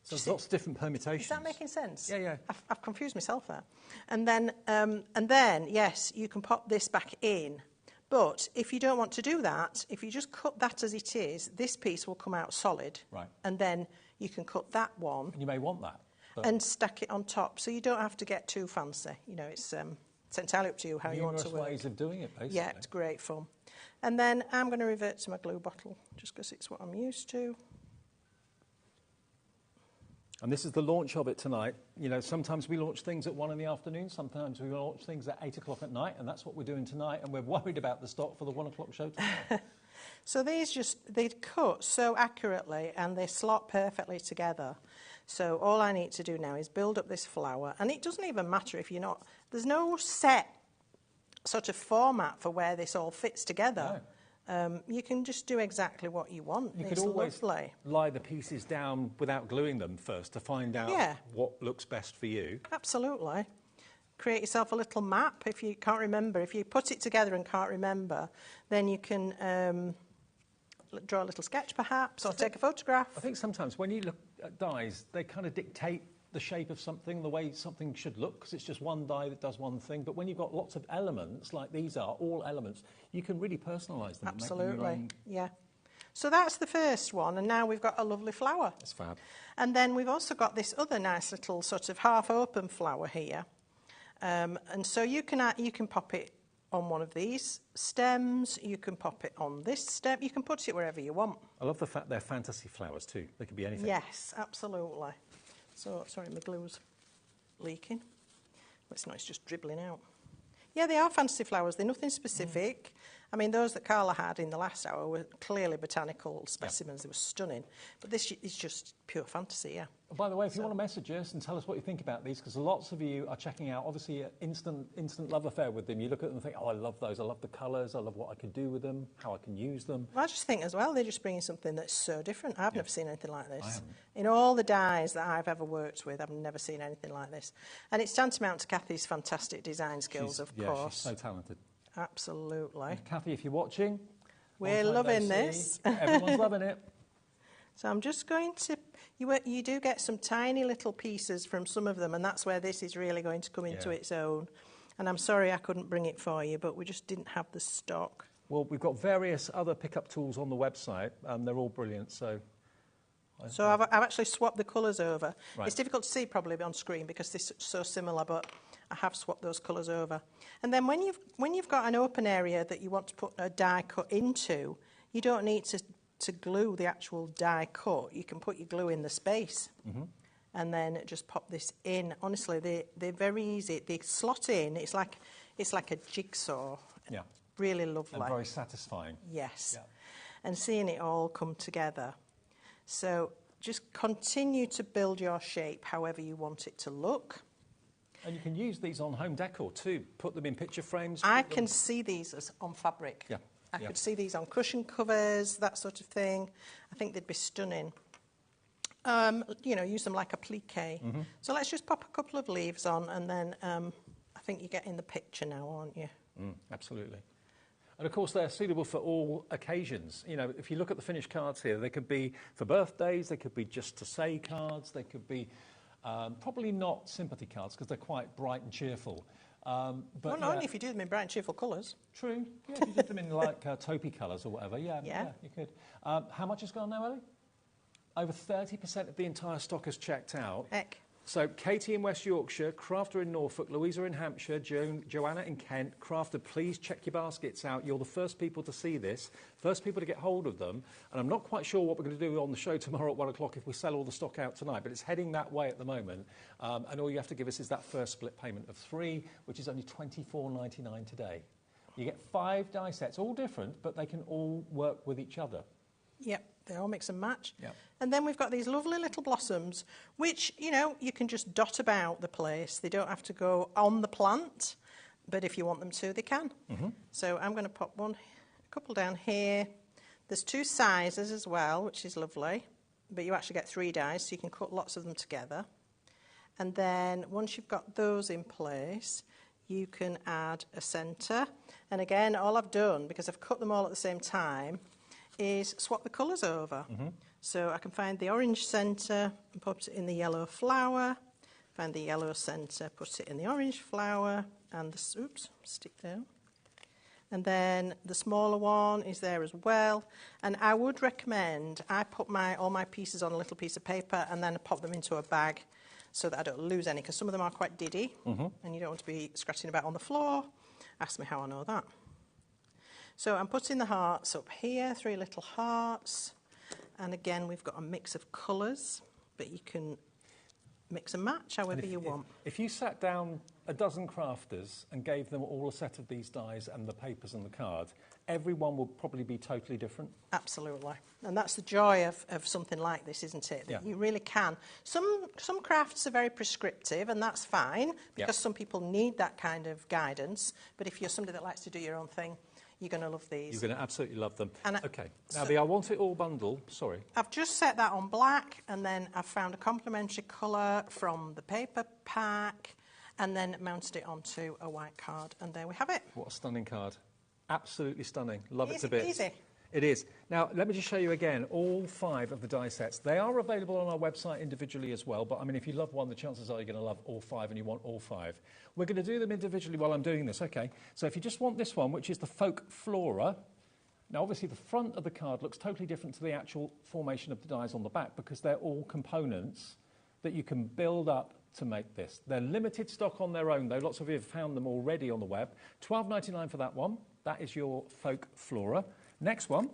So there's lots of different permutations. Is that making sense? Yeah, yeah. I've confused myself there. And then, yes, you can pop this back in. But if you don't want to do that, if you just cut that as it is, this piece will come out solid. Right. And then you can cut that one. And you may want that. And stack it on top. So you don't have to get too fancy. You know, it's entirely up to you how you want to work. Numerous ways of doing it, basically. Yeah, it's great fun. And then I'm going to revert to my glue bottle, just because it's what I'm used to. And this is the launch of it tonight. You know, sometimes we launch things at 1 in the afternoon, sometimes we launch things at 8 o'clock at night, and that's what we're doing tonight, and we're worried about the stock for the 1 o'clock show tonight. So these they cut so accurately and they slot perfectly together. So all I need to do now is build up this flower, and it doesn't even matter if you're not, there's no set sort of format for where this all fits together. No. You can just do exactly what you want. You could always lie the pieces down without gluing them first to find out what looks best for you. Absolutely. Create yourself a little map if you can't remember. If you put it together and can't remember, then you can draw a little sketch perhaps, or take a photograph. I think sometimes when you look at dies, they kind of dictate the shape of something, the way something should look, because it's just one die that does one thing. But when you've got lots of elements, like these are, all elements, you can really personalise them. Absolutely, yeah. So that's the first one, and now we've got a lovely flower. It's fab. And then we've also got this other nice little sort of half-open flower here. And so you can pop it on one of these stems, you can pop it on this stem, you can put it wherever you want. I love the fact they're fantasy flowers too. They could be anything. Yes, absolutely. So, sorry, my glue's leaking. Well, it's not, it's just dribbling out. Yeah, they are fantasy flowers. They're nothing specific. I mean, those that Carla had in the last hour were clearly botanical specimens. They were stunning. But this is just pure fantasy, yeah. By the way, if you want to message us and tell us what you think about these, because lots of you are checking out, obviously, an instant love affair with them. You look at them and think, oh, I love those. I love the colours. I love what I can do with them, how I can use them. Well, I just think as well, they're just bringing something that's so different. I've never seen anything like this. In all the dyes that I've ever worked with, I've never seen anything like this. And it's tantamount to Kathy's fantastic design skills, of course. Yeah, she's so talented. Absolutely. And Kathy, if you're watching, we're loving this. Everyone's loving it. So I'm just going to... You do get some tiny little pieces from some of them, and that's where this is really going to come into its own. And I'm sorry I couldn't bring it for you, but we just didn't have the stock. Well, we've got various other pickup tools on the website. They're all brilliant, so... So I've actually swapped the colours over. Right. It's difficult to see probably on screen because they're so similar, but I have swapped those colours over. And then when you've got an open area that you want to put a die cut into, you don't need to glue the actual die cut. You can put your glue in the space and then just pop this in. Honestly, they're very easy. They slot in. It's like a jigsaw. Yeah. Really lovely. And very satisfying. Yes. Yeah. And seeing it all come together. So just continue to build your shape however you want it to look. And you can use these on home decor too. Put them in picture frames. I can see these as on fabric. Yeah. I could see these on cushion covers, that sort of thing. I think they'd be stunning. You know, use them like applique. So let's just pop a couple of leaves on, and then I think you're getting the picture now, aren't you? Absolutely. And of course, they're suitable for all occasions. You know, if you look at the finished cards here, they could be for birthdays, they could be just to say cards, they could be probably not sympathy cards because they're quite bright and cheerful. But well, only if you do them in bright and cheerful colours. True. Yeah, if you did them in like taupey colours or whatever, yeah, you could. How much has gone now, Ellie? Over 30% of the entire stock has checked out. Heck. So Katie in West Yorkshire, Crafter in Norfolk, Louisa in Hampshire, Joanna in Kent. Crafter, please check your baskets out. You're the first people to see this, first people to get hold of them. And I'm not quite sure what we're going to do on the show tomorrow at 1 o'clock if we sell all the stock out tonight, but it's heading that way at the moment. And all you have to give us is that first split payment of £3, which is only $24.99 today. You get 5 die sets, all different, but they can all work with each other. Yep, they all mix and match. Yep. And then we've got these lovely little blossoms, which, you know, you can just dot about the place. They don't have to go on the plant, but if you want them to, they can. So I'm going to pop a couple down here. There's 2 sizes as well, which is lovely, but you actually get 3 dies, so you can cut lots of them together. And then once you've got those in place, you can add a centre. And again, all I've done, because I've cut them all at the same time, is swap the colours over. So I can find the orange centre and put it in the yellow flower, find the yellow centre, put it in the orange flower, and the, oops, stick down. And then the smaller one is there as well. And I would recommend I put all my pieces on a little piece of paper and then pop them into a bag so that I don't lose any, because some of them are quite diddy, and you don't want to be scratching about on the floor. Ask me how I know that. So I'm putting the hearts up here, 3 little hearts. And again, we've got a mix of colours, but you can mix and match however you want. If you sat down a dozen crafters and gave them all a set of these dies and the papers and the card, everyone will probably be totally different. Absolutely. And that's the joy of something like this, isn't it? That you really can. Some crafts are very prescriptive, and that's fine, because some people need that kind of guidance. But if you're somebody that likes to do your own thing, you're going to love these. You're going to absolutely love them. And okay. Now, the I Want It All bundle, sorry. I've just set that on black, and then I've found a complementary colour from the paper pack, and then mounted it onto a white card. And there we have it. What a stunning card. Absolutely stunning. Love it to bits. Easy. It is. Now, let me just show you again all 5 of the die sets. They are available on our website individually as well, but I mean, if you love one, the chances are you're going to love all 5 and you want all 5. We're going to do them individually while I'm doing this, okay? So if you just want this one, which is the Folk Flora, now obviously the front of the card looks totally different to the actual formation of the dies on the back because they're all components that you can build up to make this. They're limited stock on their own, though. Lots of you have found them already on the web. $12.99 for that one. That is your Folk Flora. Next one,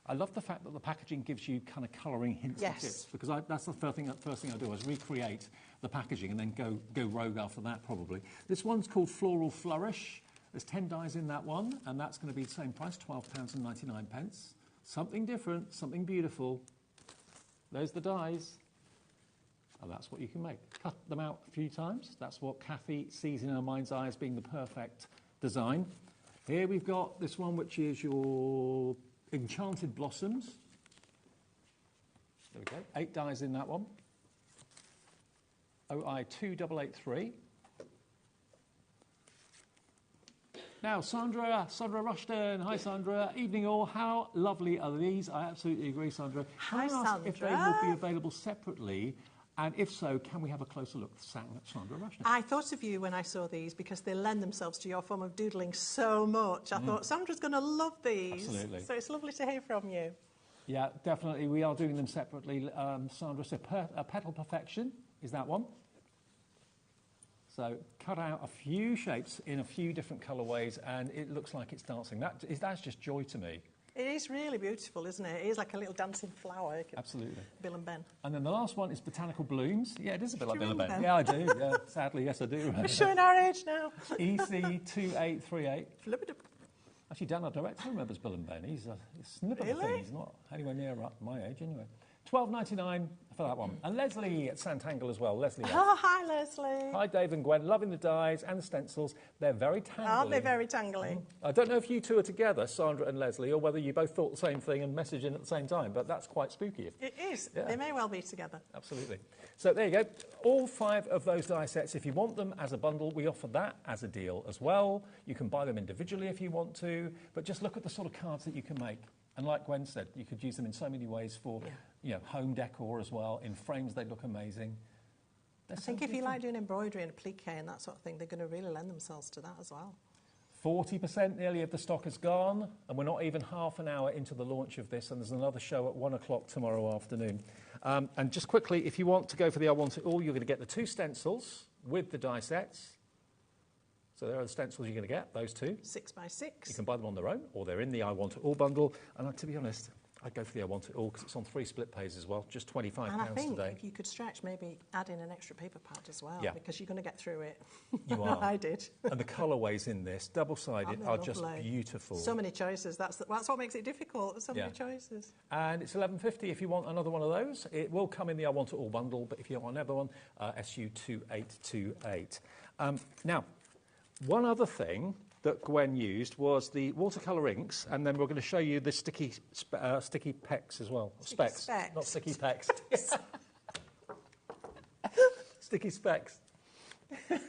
I love the fact that the packaging gives you kind of colouring hints and tips, because that's the first thing I do is recreate the packaging and then go rogue after that, probably. This one's called Floral Flourish. There's 10 dies in that one, and that's going to be the same price, £12.99. Something different, something beautiful. There's the dies. And that's what you can make. Cut them out a few times. That's what Kathy sees in her mind's eye as being the perfect design. Here we've got this one, which is your Enchanted Blossoms. There we go. 8 dies in that one. OI 2883. Now, Sandra Rushton. Hi, Sandra. Evening all. How lovely are these? I absolutely agree, Sandra. Hi, Can I ask if they Sandra. will be available separately? And if so, can we have a closer look? Sandra Rushton. I thought of you when I saw these because they lend themselves to your form of doodling so much. I thought Sandra's going to love these. Absolutely. So it's lovely to hear from you. Yeah, definitely. We are doing them separately. Sandra said Petal Perfection is that one. So cut out a few shapes in a few different colourways, and it looks like it's dancing. That's just joy to me. It is really beautiful, isn't it? It is like a little dancing flower. Absolutely. Bill and Ben. And then the last one is Botanical Blooms. Yeah, it is a bit Do like you Bill and Ben. remember Yeah, I do. Yeah, sadly, yes, I do remember. We're showing our age now. EC2838. Actually, Dan, our director, remembers Bill and Ben. He's a snip of a thing. He's not anywhere near my age, anyway. £12.99 for that one. And Leslie at Santangle as well. Leslie. Oh, hi, Leslie. Hi, Dave and Gwen. Loving the dies and the stencils. They're very tangly. Aren't they very tangly? I don't know if you two are together, Sandra and Leslie, or whether you both thought the same thing and messaged in at the same time, but that's quite spooky. It is. Yeah. They may well be together. Absolutely. So there you go. All 5 of those die sets, if you want them as a bundle, we offer that as a deal as well. You can buy them individually if you want to, but just look at the sort of cards that you can make. And like Gwen said, you could use them in so many ways for home decor as well. In frames, they look amazing. I think if you like doing embroidery and applique and that sort of thing, they're going to really lend themselves to that as well. 40% nearly of the stock has gone, and we're not even half an hour into the launch of this, and there's another show at 1 o'clock tomorrow afternoon. And just quickly, if you want to go for the I Want It All, you're going to get the 2 stencils with the die sets. So there are the stencils you're going to get, those 2. 6 by 6. You can buy them on their own, or they're in the I Want It All bundle. And to be honest, I'd go for the I Want It All because it's on 3 split pays as well, just £25 And I think today. if you could stretch, maybe add in an extra paper pad as well, Yeah. because you're going to get through it. You are. I did. And the colourways in this, double-sided, Aren't they are just lovely? beautiful. So many choices. That's what makes it difficult. There's so many choices. And it's £11.50 if you want another one of those. It will come in the I Want It All bundle, but if you want another one, SU2828. Now, one other thing that Gwen used was the watercolour inks, and then we're going to show you the sticky pecs as well. Specs, not sticky pecs. Sticky specs. It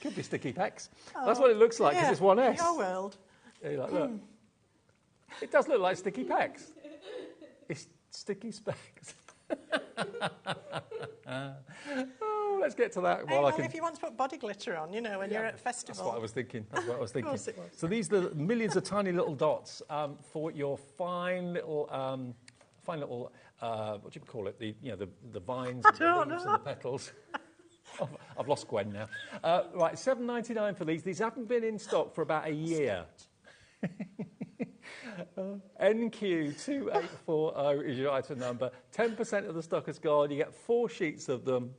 could be sticky pecs. That's what it looks like because it's one S. Your world. Yeah, you're like, look. It does look like sticky pecs. It's sticky specs. Oh, let's get to that. Hey, well, if you want to put body glitter on, when you're at Festival. That's what I was thinking. Of course it was. So these are the millions of tiny little dots for your fine little, what do you call it? The vines and the leaves and the petals. I've lost Gwen now. Right, $7.99 for these. These haven't been in stock for about a year. NQ2840 is your item number. 10% of the stock is gone. You get 4 sheets of them.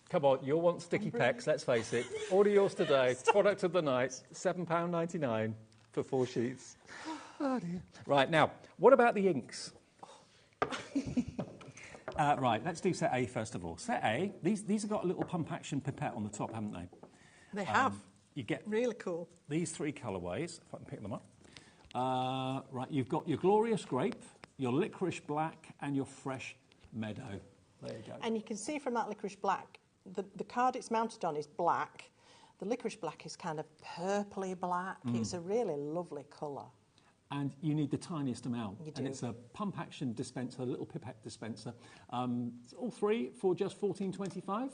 Come on, you'll want sticky pecs, let's face it. Order yours today. Product of the night, £7.99 for 4 sheets. Oh dear. Right, now, what about the inks? Right, let's do set A first of all. Set A, these have got a little pump action pipette on the top, haven't they? They have. You get really cool. These 3 colourways, if I can pick them up. Right, you've got your Glorious Grape, your Licorice Black, and your Fresh Meadow. There you go. And you can see from that Licorice Black, the card it's mounted on is black. The Licorice Black is kind of purpley black. It's a really lovely colour. And you need the tiniest amount. You do. And it's a pump action dispenser, a little pipette dispenser. All 3 for just $14.25,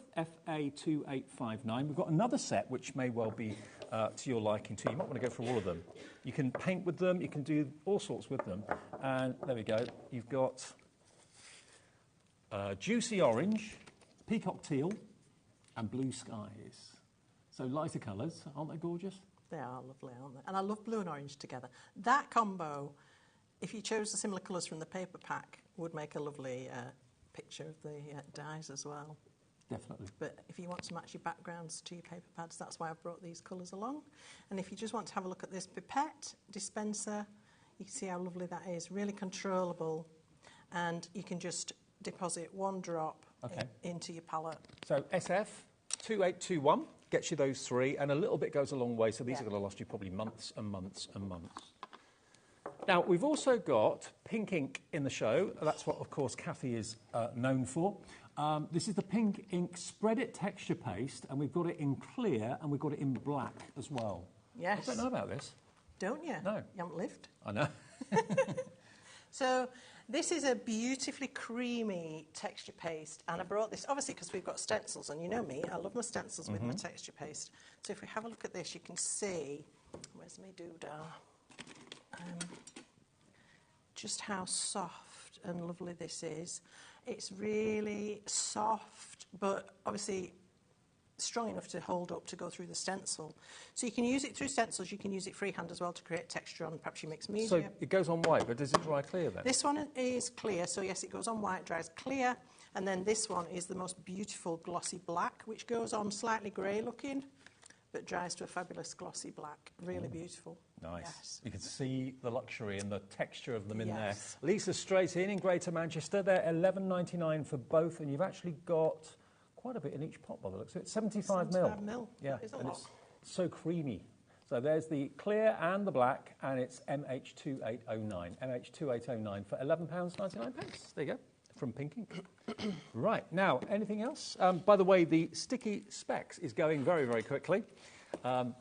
FA2859. We've got another set which may well be to your liking too. You might want to go for all of them. You can paint with them, you can do all sorts with them. And there we go. You've got Juicy Orange, Peacock Teal, and Blue Skies. So lighter colours, aren't they gorgeous? They are lovely, aren't they? And I love blue and orange together. That combo, if you chose the similar colours from the paper pack, would make a lovely picture of the dies as well. Definitely. But if you want to match your backgrounds to your paper pads, that's why I've brought these colours along. And if you just want to have a look at this pipette dispenser, you can see how lovely that is, really controllable. And you can just deposit one drop into your palette. So SF 2821 gets you those three, and a little bit goes a long way, so these are going to last you probably months and months and months. Now, we've also got pink ink in the show. That's what, of course, Kathy is known for. This is the pink ink spread it texture paste, and we've got it in clear and we've got it in black as well. Yes. I don't know about this. Don't you? No. You haven't lived. I know. So this is a beautifully creamy texture paste, and I brought this obviously because we've got stencils, and you know me, I love my stencils with my texture paste. So if we have a look at this, you can see, where's my doodah? Just how soft and lovely this is. It's really soft, but obviously strong enough to hold up to go through the stencil. So you can use it through stencils, you can use it freehand as well to create texture on perhaps your mixed media. So it goes on white, but does it dry clear then? This one is clear, so yes, it goes on white, dries clear, and then this one is the most beautiful glossy black, which goes on slightly grey looking, but dries to a fabulous glossy black. Really beautiful. Nice. Yes. You can see the luxury and the texture of them in Yes. there. Lisa straight in Greater Manchester. They're $11.99 for both, and you've actually got quite a bit in each pot by the looks of it. 75 mil. 75 mil. Yeah, That is a and lot. it's so creamy. So there's the clear and the black, and it's MH2809. MH2809 for £11.99. There you go, from Pink Ink. Right, now, anything else? By the way, the sticky specs is going very, very quickly.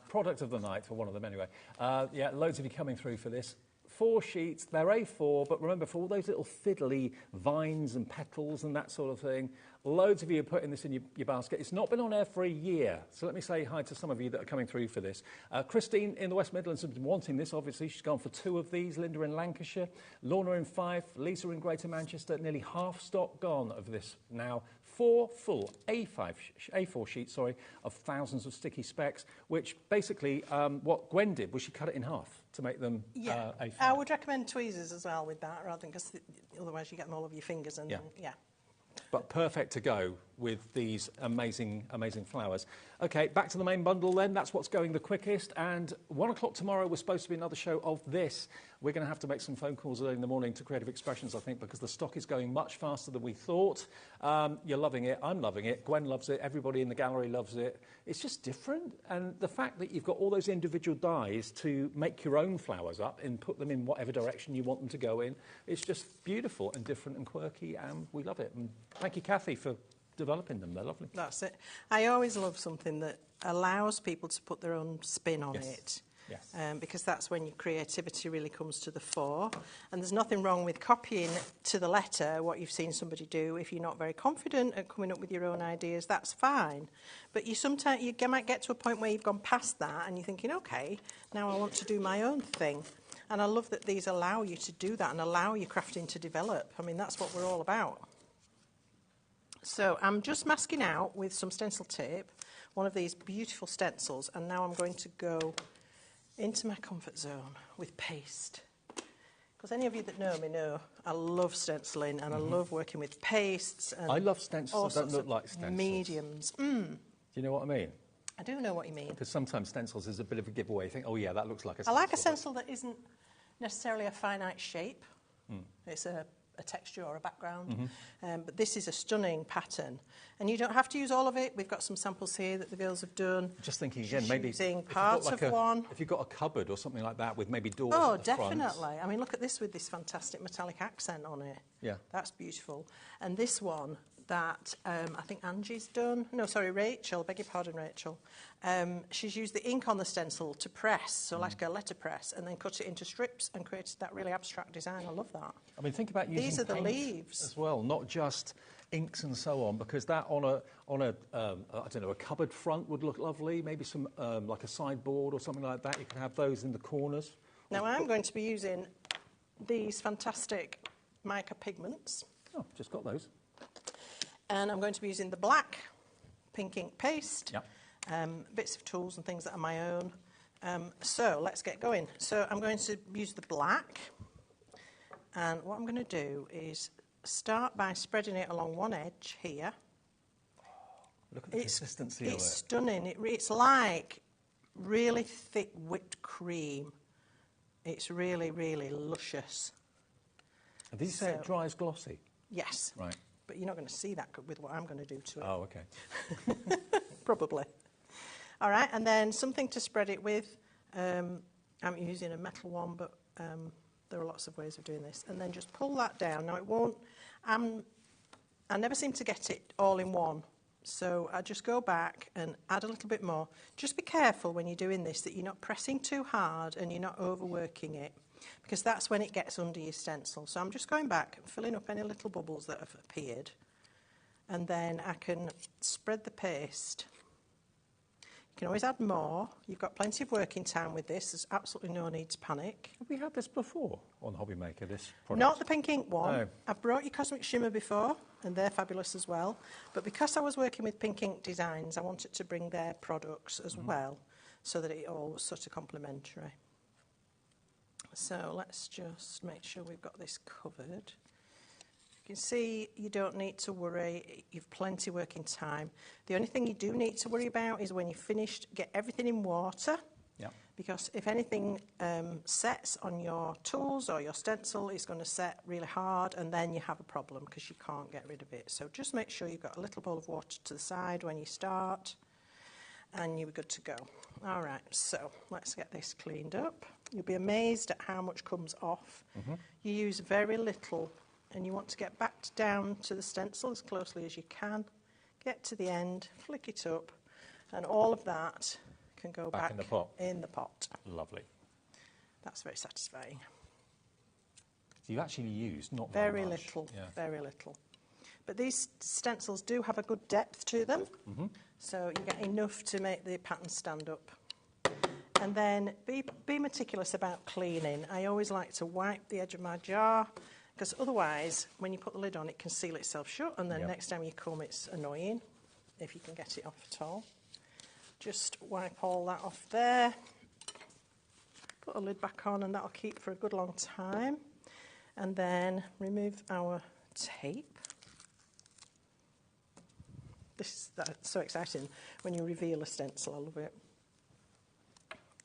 Product of the night, for one of them anyway. Yeah, loads of you coming through for this. 4 sheets, they're A4, but remember, for all those little fiddly vines and petals and that sort of thing, loads of you are putting this in your basket. It's not been on air for a year, so let me say hi to some of you that are coming through for this. Christine in the West Midlands has been wanting this, obviously. She's gone for 2 of these. Linda in Lancashire, Lorna in Fife, Lisa in Greater Manchester. Nearly half stock gone of this now. 4 full A4 sheets, of thousands of sticky specs, which basically what Gwen did was she cut it in half to make them A5. I would recommend tweezers as well with that, rather than because otherwise you get them all over your fingers. And yeah. But perfect to go with these amazing, amazing flowers. OK, back to the main bundle then. That's what's going the quickest. And 1 o'clock tomorrow was supposed to be another show of this. We're going to have to make some phone calls early in the morning to Creative Expressions, I think, because the stock is going much faster than we thought. You're loving it. I'm loving it. Gwen loves it. Everybody in the gallery loves it. It's just different. And the fact that you've got all those individual dies to make your own flowers up and put them in whatever direction you want them to go in, it's just beautiful and different and quirky, and we love it. And thank you, Kathy, for developing them. They're lovely. That's it. I always love something that allows people to put their own spin on it. Yes. Because that's when your creativity really comes to the fore. And there's nothing wrong with copying to the letter what you've seen somebody do. If you're not very confident at coming up with your own ideas, that's fine. But you might get to a point where you've gone past that and you're thinking, OK, now I want to do my own thing. And I love that these allow you to do that and allow your crafting to develop. I mean, that's what we're all about. So I'm just masking out with some stencil tape, one of these beautiful stencils, and now I'm going to go into my comfort zone with paste. Because any of you that know me know I love stenciling and I love working with pastes. And I love stencils that don't look like stencils. Mediums. Do you know what I mean? I do know what you mean. Because sometimes stencils is a bit of a giveaway. You think, oh yeah, that looks like a I stencil. like a stencil that isn't necessarily a finite shape. It's a texture or a background. But this is a stunning pattern. And you don't have to use all of it. We've got some samples here that the girls have done. Just thinking again, maybe using parts of one. If you've got a cupboard or something like that with maybe doors Oh, at the front. definitely. I mean, look at this with this fantastic metallic accent on it. Yeah. That's beautiful. And this one that I think Angie's done. No, sorry, Rachel. Beg your pardon, Rachel. She's used the ink on the stencil to press, so like a letterpress, and then cut it into strips and created that really abstract design. I love that. I mean, think about using These are the paint leaves as well, not just inks and so on, because that on a I don't know, a cupboard front would look lovely. Maybe some like a sideboard or something like that. You can have those in the corners. Now I'm going to be using these fantastic mica pigments. Oh, just got those. And I'm going to be using the black pink ink paste, Yep. bits of tools and things that are my own. So let's get going. So I'm going to use the black. And what I'm going to do is start by spreading it along one edge here. Look at the consistency of it. It's stunning. It's like really thick whipped cream. It's really, really luscious. Have these say it dries glossy? Yes. Right. But you're not going to see that with what I'm going to do to it. Oh, okay. Probably. All right, and then something to spread it with. I'm using a metal one, but there are lots of ways of doing this. And then just pull that down. Now, it won't... I never seem to get it all in one. So I just go back and add a little bit more. Just be careful when you're doing this that you're not pressing too hard and you're not overworking it, because that's when it gets under your stencil. So I'm just going back and filling up any little bubbles that have appeared. And then I can spread the paste. You can always add more. You've got plenty of working time with this. There's absolutely no need to panic. Have we had this before on HobbyMaker, this product? Not the pink ink one. No. I've brought you Cosmic Shimmer before, and they're fabulous as well. But because I was working with pink ink designs, I wanted to bring their products as well, so that it all was sort of complementary. So let's just make sure we've got this covered. You can see you don't need to worry. You've plenty working time. The only thing you do need to worry about is when you're finished, get everything in water. Yeah. Because if anything sets on your tools or your stencil, it's going to set really hard, and then you have a problem because you can't get rid of it. So just make sure you've got a little bowl of water to the side when you start, and you're good to go. All right, so let's get this cleaned up. You'll be amazed at how much comes off. You use very little, and you want to get back down to the stencil as closely as you can. Get to the end, flick it up, and all of that can go back in the pot. In the pot. Lovely. That's very satisfying. So you've actually used not very much. little, Yeah. very little. But these stencils do have a good depth to them, so you get enough to make the pattern stand up. And then be meticulous about cleaning. I always like to wipe the edge of my jar, because otherwise, when you put the lid on, it can seal itself shut, and then next time you come, it's annoying, if you can get it off at all. Just wipe all that off there. Put a lid back on, and that'll keep for a good long time. And then remove our tape. That's so exciting when you reveal a stencil. I love it.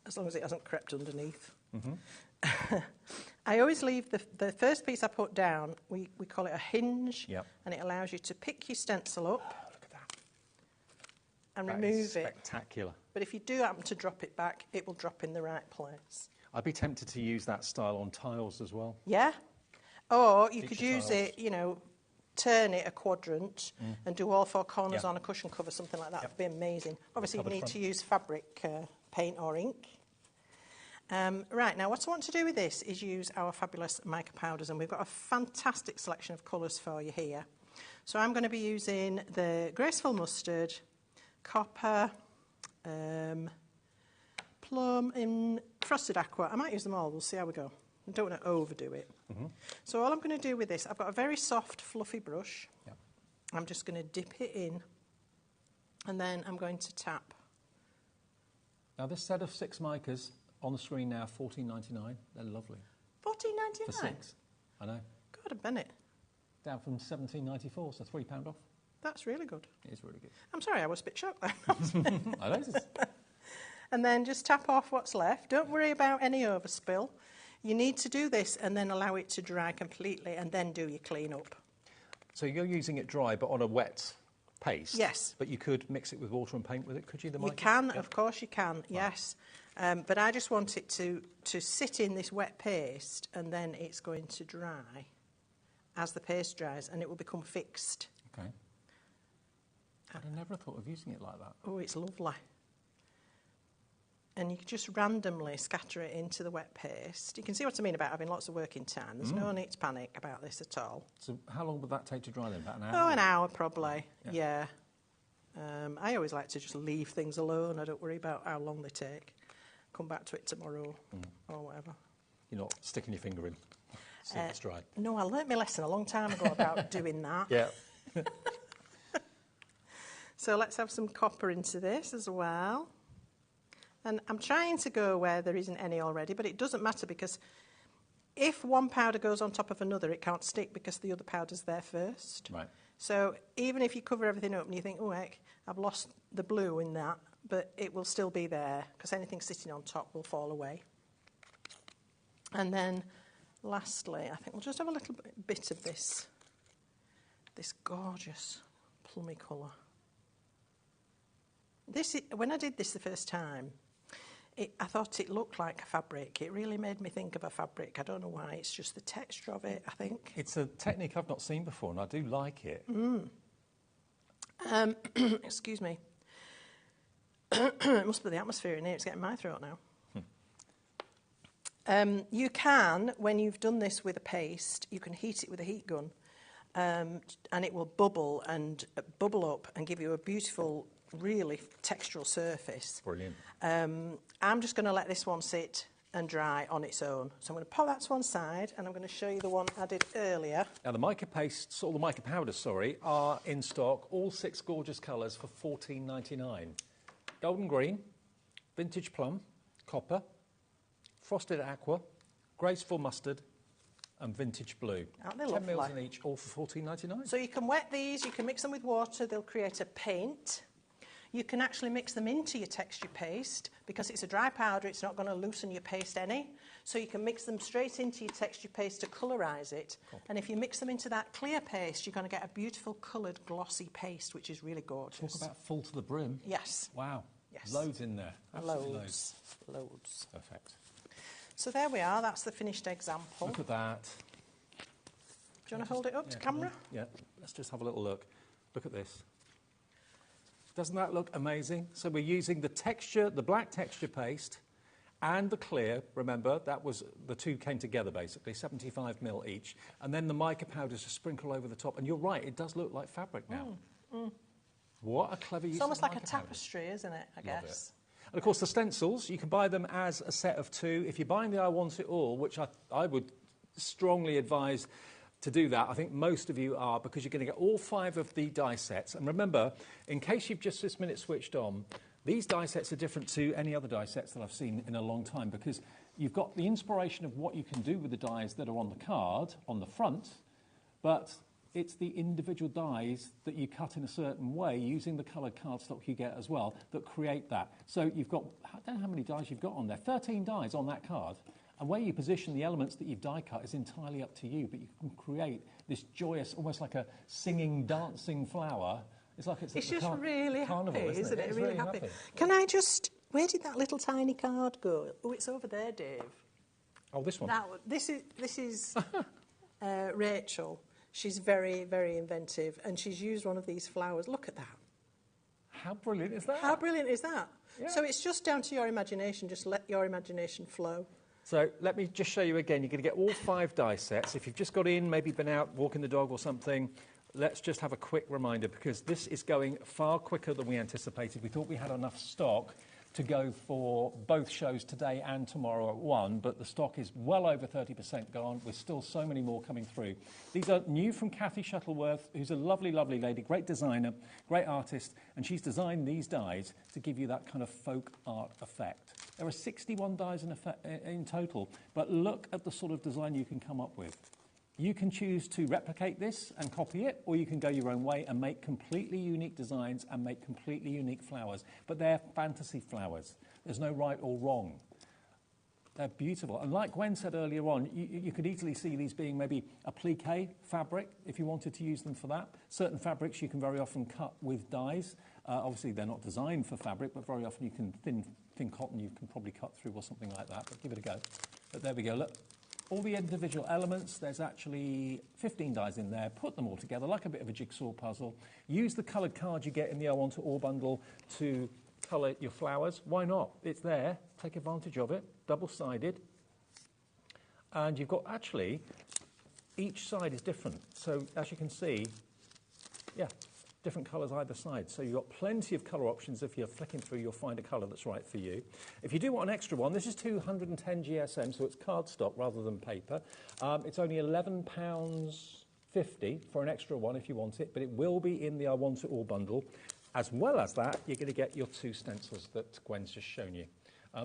As long as it hasn't crept underneath. I always leave the first piece I put down, we call it a hinge, and it allows you to pick your stencil up. Look at that. And That remove is it. spectacular. But if you do happen to drop it back, it will drop in the right place. I'd be tempted to use that style on tiles as well. Yeah. Or you Feature could use tiles. it, you know, turn it a quadrant and do all four corners on a cushion cover, something like that. Would be amazing. Obviously, you covered need front. to use fabric paint or ink. Right, now what I want to do with this is use our fabulous mica powders, and we've got a fantastic selection of colours for you here. So I'm going to be using the Graceful Mustard, Copper, Plum, and Frosted Aqua. I might use them all, we'll see how we go. I don't want to overdo it. So all I'm going to do with this, I've got a very soft, fluffy brush. I'm just going to dip it in, and then I'm going to tap. Now, this set of 6 micas on the screen now, $14.99. They're lovely. $14.99? For 6. I know. God, a minute. Down from $17.94, so £3 off. That's really good. It is really good. I'm sorry, I was a bit shocked then. I noticed. And then just tap off what's left. Don't worry about any overspill. You need to do this and then allow it to dry completely, and then do your clean up. So you're using it dry, but on a wet paste? Yes. But you could mix it with water and paint with it, could you? You can, of course you can, yes. But I just want it to sit in this wet paste, and then it's going to dry as the paste dries, and it will become fixed. Okay. I never thought of using it like that. Oh, it's lovely. And you can just randomly scatter it into the wet paste. You can see what I mean about having lots of working time. There's no need to panic about this at all. So how long would that take to dry then? About an hour? Oh, an hour probably, yeah. I always like to just leave things alone. I don't worry about how long they take. Come back to it tomorrow or whatever. You're not sticking your finger in, see if it's dried. No, I learnt my lesson a long time ago about doing that. Yeah. So let's have some copper into this as well. And I'm trying to go where there isn't any already, but it doesn't matter, because if one powder goes on top of another, it can't stick because the other powder's there first. Right. So even if you cover everything up and you think, oh heck, I've lost the blue in that, but it will still be there because anything sitting on top will fall away. And then lastly, I think we'll just have a little bit of this gorgeous plummy colour. When I did this the first time, I thought it looked like a fabric. It really made me think of a fabric. I don't know why. It's just the texture of it, I think. It's a technique I've not seen before, and I do like it. Excuse me. It must be the atmosphere in here. It's getting my throat now. You can, when you've done this with a paste, you can heat it with a heat gun, and it will bubble up and give you a beautiful, really textural surface. Brilliant. I'm just going to let this one sit and dry on its own. So I'm going to pop that to one side, and I'm going to show you the one I did earlier. Now, the mica pastes, or the mica powders, sorry, are in stock, all 6 gorgeous colours for $14.99. Golden green, vintage plum, copper, frosted aqua, graceful mustard, and vintage blue. Aren't they 10 lovely? mils in each, all for $14.99. So you can wet these, you can mix them with water, they'll create a paint. You can actually mix them into your texture paste. Because it's a dry powder, it's not going to loosen your paste any. So you can mix them straight into your texture paste to colorise it. Cool. And if you mix them into that clear paste, you're going to get a beautiful coloured glossy paste, which is really gorgeous. Talk about full to the brim. Yes. Wow. Yes. Loads in there. Absolutely Loads. Perfect. So there we are, that's the finished example. Look at that. Do you want to hold it up to camera? Yeah, let's just have a little look. Look at this. Doesn't that look amazing? So we're using the texture, the black texture paste, and the clear. Remember, that was the two came together basically, 75 mil each, and then the mica powders to sprinkle over the top. And you're right, it does look like fabric now. What a clever use! It's almost of like a mica tapestry, isn't it? I Love guess. it. And of course, the stencils, you can buy them as a set of 2. If you're buying the I Want It All, which I would strongly advise to do that, I think most of you are, because you're going to get all 5 of the die sets. And remember, in case you've just this minute switched on, these die sets are different to any other die sets that I've seen in a long time, because you've got the inspiration of what you can do with the dies that are on the card, on the front, but it's the individual dies that you cut in a certain way using the coloured cardstock you get as well that create that. So you've got, I don't know how many dies you've got on there, 13 dies on that card. And where you position the elements that you've die cut is entirely up to you, but you can create this joyous, almost like a singing, dancing flower. It's like it's just really carnival, happy, isn't it? It's Really happy. Can I just, where did that little tiny card go? Oh, it's over there, Dave. Oh, this one. This is Rachel. She's very, very inventive, and she's used one of these flowers. Look at that. How brilliant is that? How brilliant is that? Yeah. So it's just down to your imagination. Just let your imagination flow. So let me just show you again. You're going to get all 5 die sets. If you've just got in, maybe been out walking the dog or something, let's just have a quick reminder, because this is going far quicker than we anticipated. We thought we had enough stock to go for both shows today and tomorrow at 1, but the stock is well over 30% gone. With still so many more coming through. These are new from Kathy Shuttleworth, who's a lovely, lovely lady, great designer, great artist, and she's designed these dies to give you that kind of folk art effect. There are 61 dies in total, but look at the sort of design you can come up with. You can choose to replicate this and copy it, or you can go your own way and make completely unique designs and make completely unique flowers. But they're fantasy flowers. There's no right or wrong. They're beautiful. And like Gwen said earlier on, you could easily see these being maybe a pliqué fabric if you wanted to use them for that. Certain fabrics you can very often cut with dies. Obviously, they're not designed for fabric, but very often you can thin cotton you can probably cut through or something like that. But give it a go. But there we go. Look. All the individual elements, there's actually 15 dies in there. Put them all together like a bit of a jigsaw puzzle. Use the coloured card you get in the I Want It All bundle to colour your flowers. Why not? It's there. Take advantage of it. Double-sided. And you've got actually, each side is different. So as you can see, yeah, different colours either side. So you've got plenty of colour options. If you're flicking through, you'll find a colour that's right for you. If you do want an extra one, this is 210 GSM, so it's cardstock rather than paper. It's only £11.50 for an extra one if you want it, but it will be in the I Want It All bundle. As well as that, you're going to get your 2 stencils that Gwen's just shown you.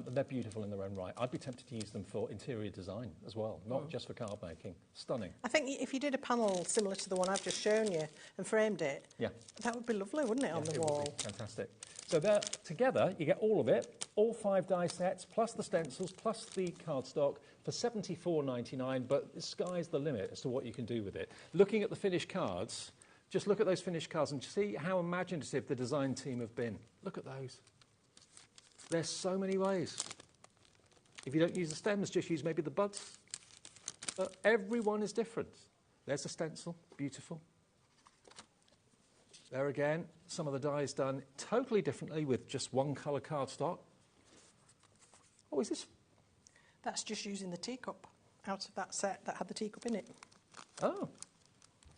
They're beautiful in their own right. I'd be tempted to use them for interior design as well, not just for card making. Stunning. I think if you did a panel similar to the one I've just shown you and framed it, that would be lovely, wouldn't it, on the wall? Would be fantastic. So there, together, you get all of it, all 5 die sets, plus the stencils, plus the cardstock for $74.99, but the sky's the limit as to what you can do with it. Looking at the finished cards, just look at those finished cards and see how imaginative the design team have been. Look at those. There's so many ways. If you don't use the stems, just use maybe the buds. But everyone is different. There's a stencil, beautiful. There again, some of the dies done totally differently with just one colour cardstock. Oh, is this? That's just using the teacup out of that set that had the teacup in it. Oh.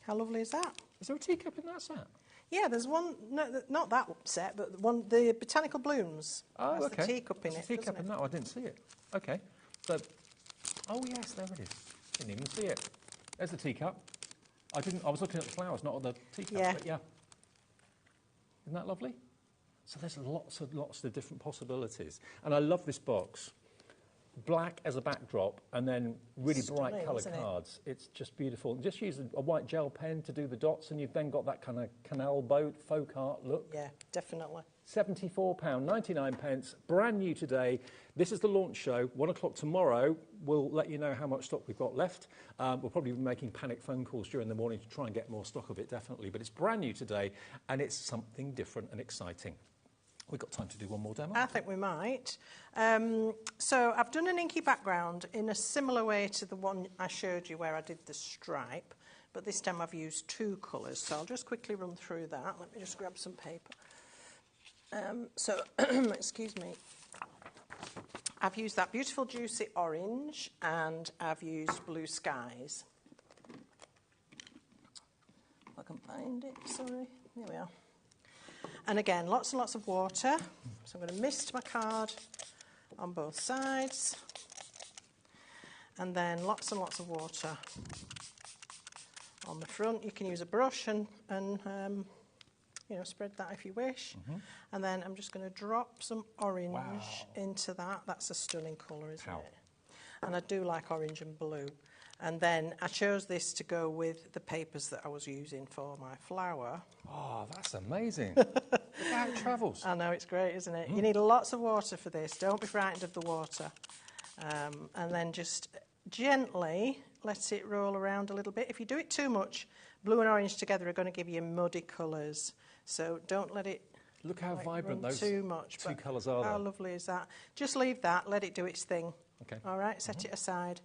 How lovely is that? Is there a teacup in that set? Yeah, there's one, no, not that set, but the botanical blooms. Oh, has okay. the teacup in There's it. a teacup in that. I didn't see it. Okay. So, oh yes, there it is. Didn't even see it. There's the teacup. I was looking at the flowers, not at the teacup. Yeah. But yeah. Isn't that lovely? So there's lots of different possibilities. And I love this box. Black as a backdrop and then really bright coloured cards. It's just beautiful. Just use a white gel pen to do the dots and you've then got that kind of canal boat folk art look. Yeah, definitely. £74.99, brand new today. This is the launch show. 1 o'clock tomorrow. We'll let you know how much stock we've got left. We'll probably be making panic phone calls during the morning to try and get more stock of it, definitely. But it's brand new today, and it's something different and exciting. We've got time to do one more demo. I think we might. So I've done an inky background in a similar way to the one I showed you where I did the stripe, but this time I've used 2 colours. So I'll just quickly run through that. Let me just grab some paper. Excuse me. I've used that beautiful juicy orange and I've used blue skies. If I can find it, sorry. Here we are. And again, lots and lots of water. So I'm going to mist my card on both sides. And then lots and lots of water on the front. You can use a brush and you know, spread that if you wish. And then I'm just going to drop some orange into that. That's a stunning colour, isn't it? And I do like orange and blue. And then I chose this to go with the papers that I was using for my flower. Oh, that's amazing. Look how it travels. I know, it's great, isn't it? You need lots of water for this. Don't be frightened of the water. And then just gently let it roll around a little bit. If you do it too much, blue and orange together are going to give you muddy colours. So don't let it Look how vibrant those too much, two colours are. How lovely is that? Just leave that, let it do its thing. Okay. All right, set it aside.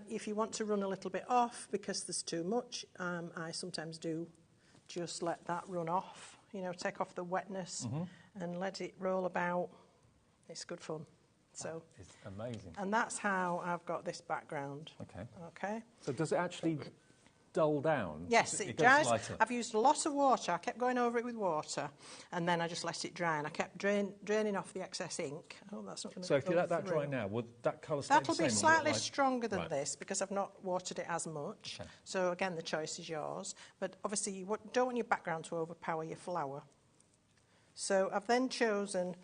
If you want to run a little bit off because there's too much, I sometimes do just let that run off, you know, take off the wetness and let it roll about. It's good fun. So it's amazing. And that's how I've got this background. Okay. Okay. So does it actually dull down? Yes, it dries. I've used a lot of water. I kept going over it with water, and then I just let it dry, and I kept draining off the excess ink. Oh, that's not going to. So if you let that dry now, would that colour stay the same? That'll be slightly stronger than this because I've not watered it as much. Okay. So again, the choice is yours. But obviously, you don't want your background to overpower your flower. So I've then chosen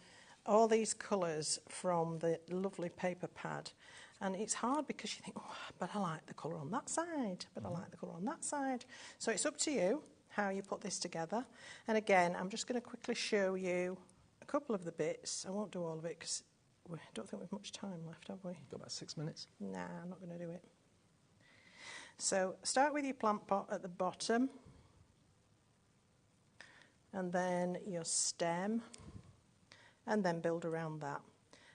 all these colours from the lovely paper pad. And it's hard because you think, oh, but I like the colour on that side, but I like the colour on that side. So it's up to you how you put this together. And again, I'm just going to quickly show you a couple of the bits. I won't do all of it because we don't think we've much time left, have we? Got about 6 minutes. Nah, I'm not going to do it. So start with your plant pot at the bottom. And then your stem. And then build around that.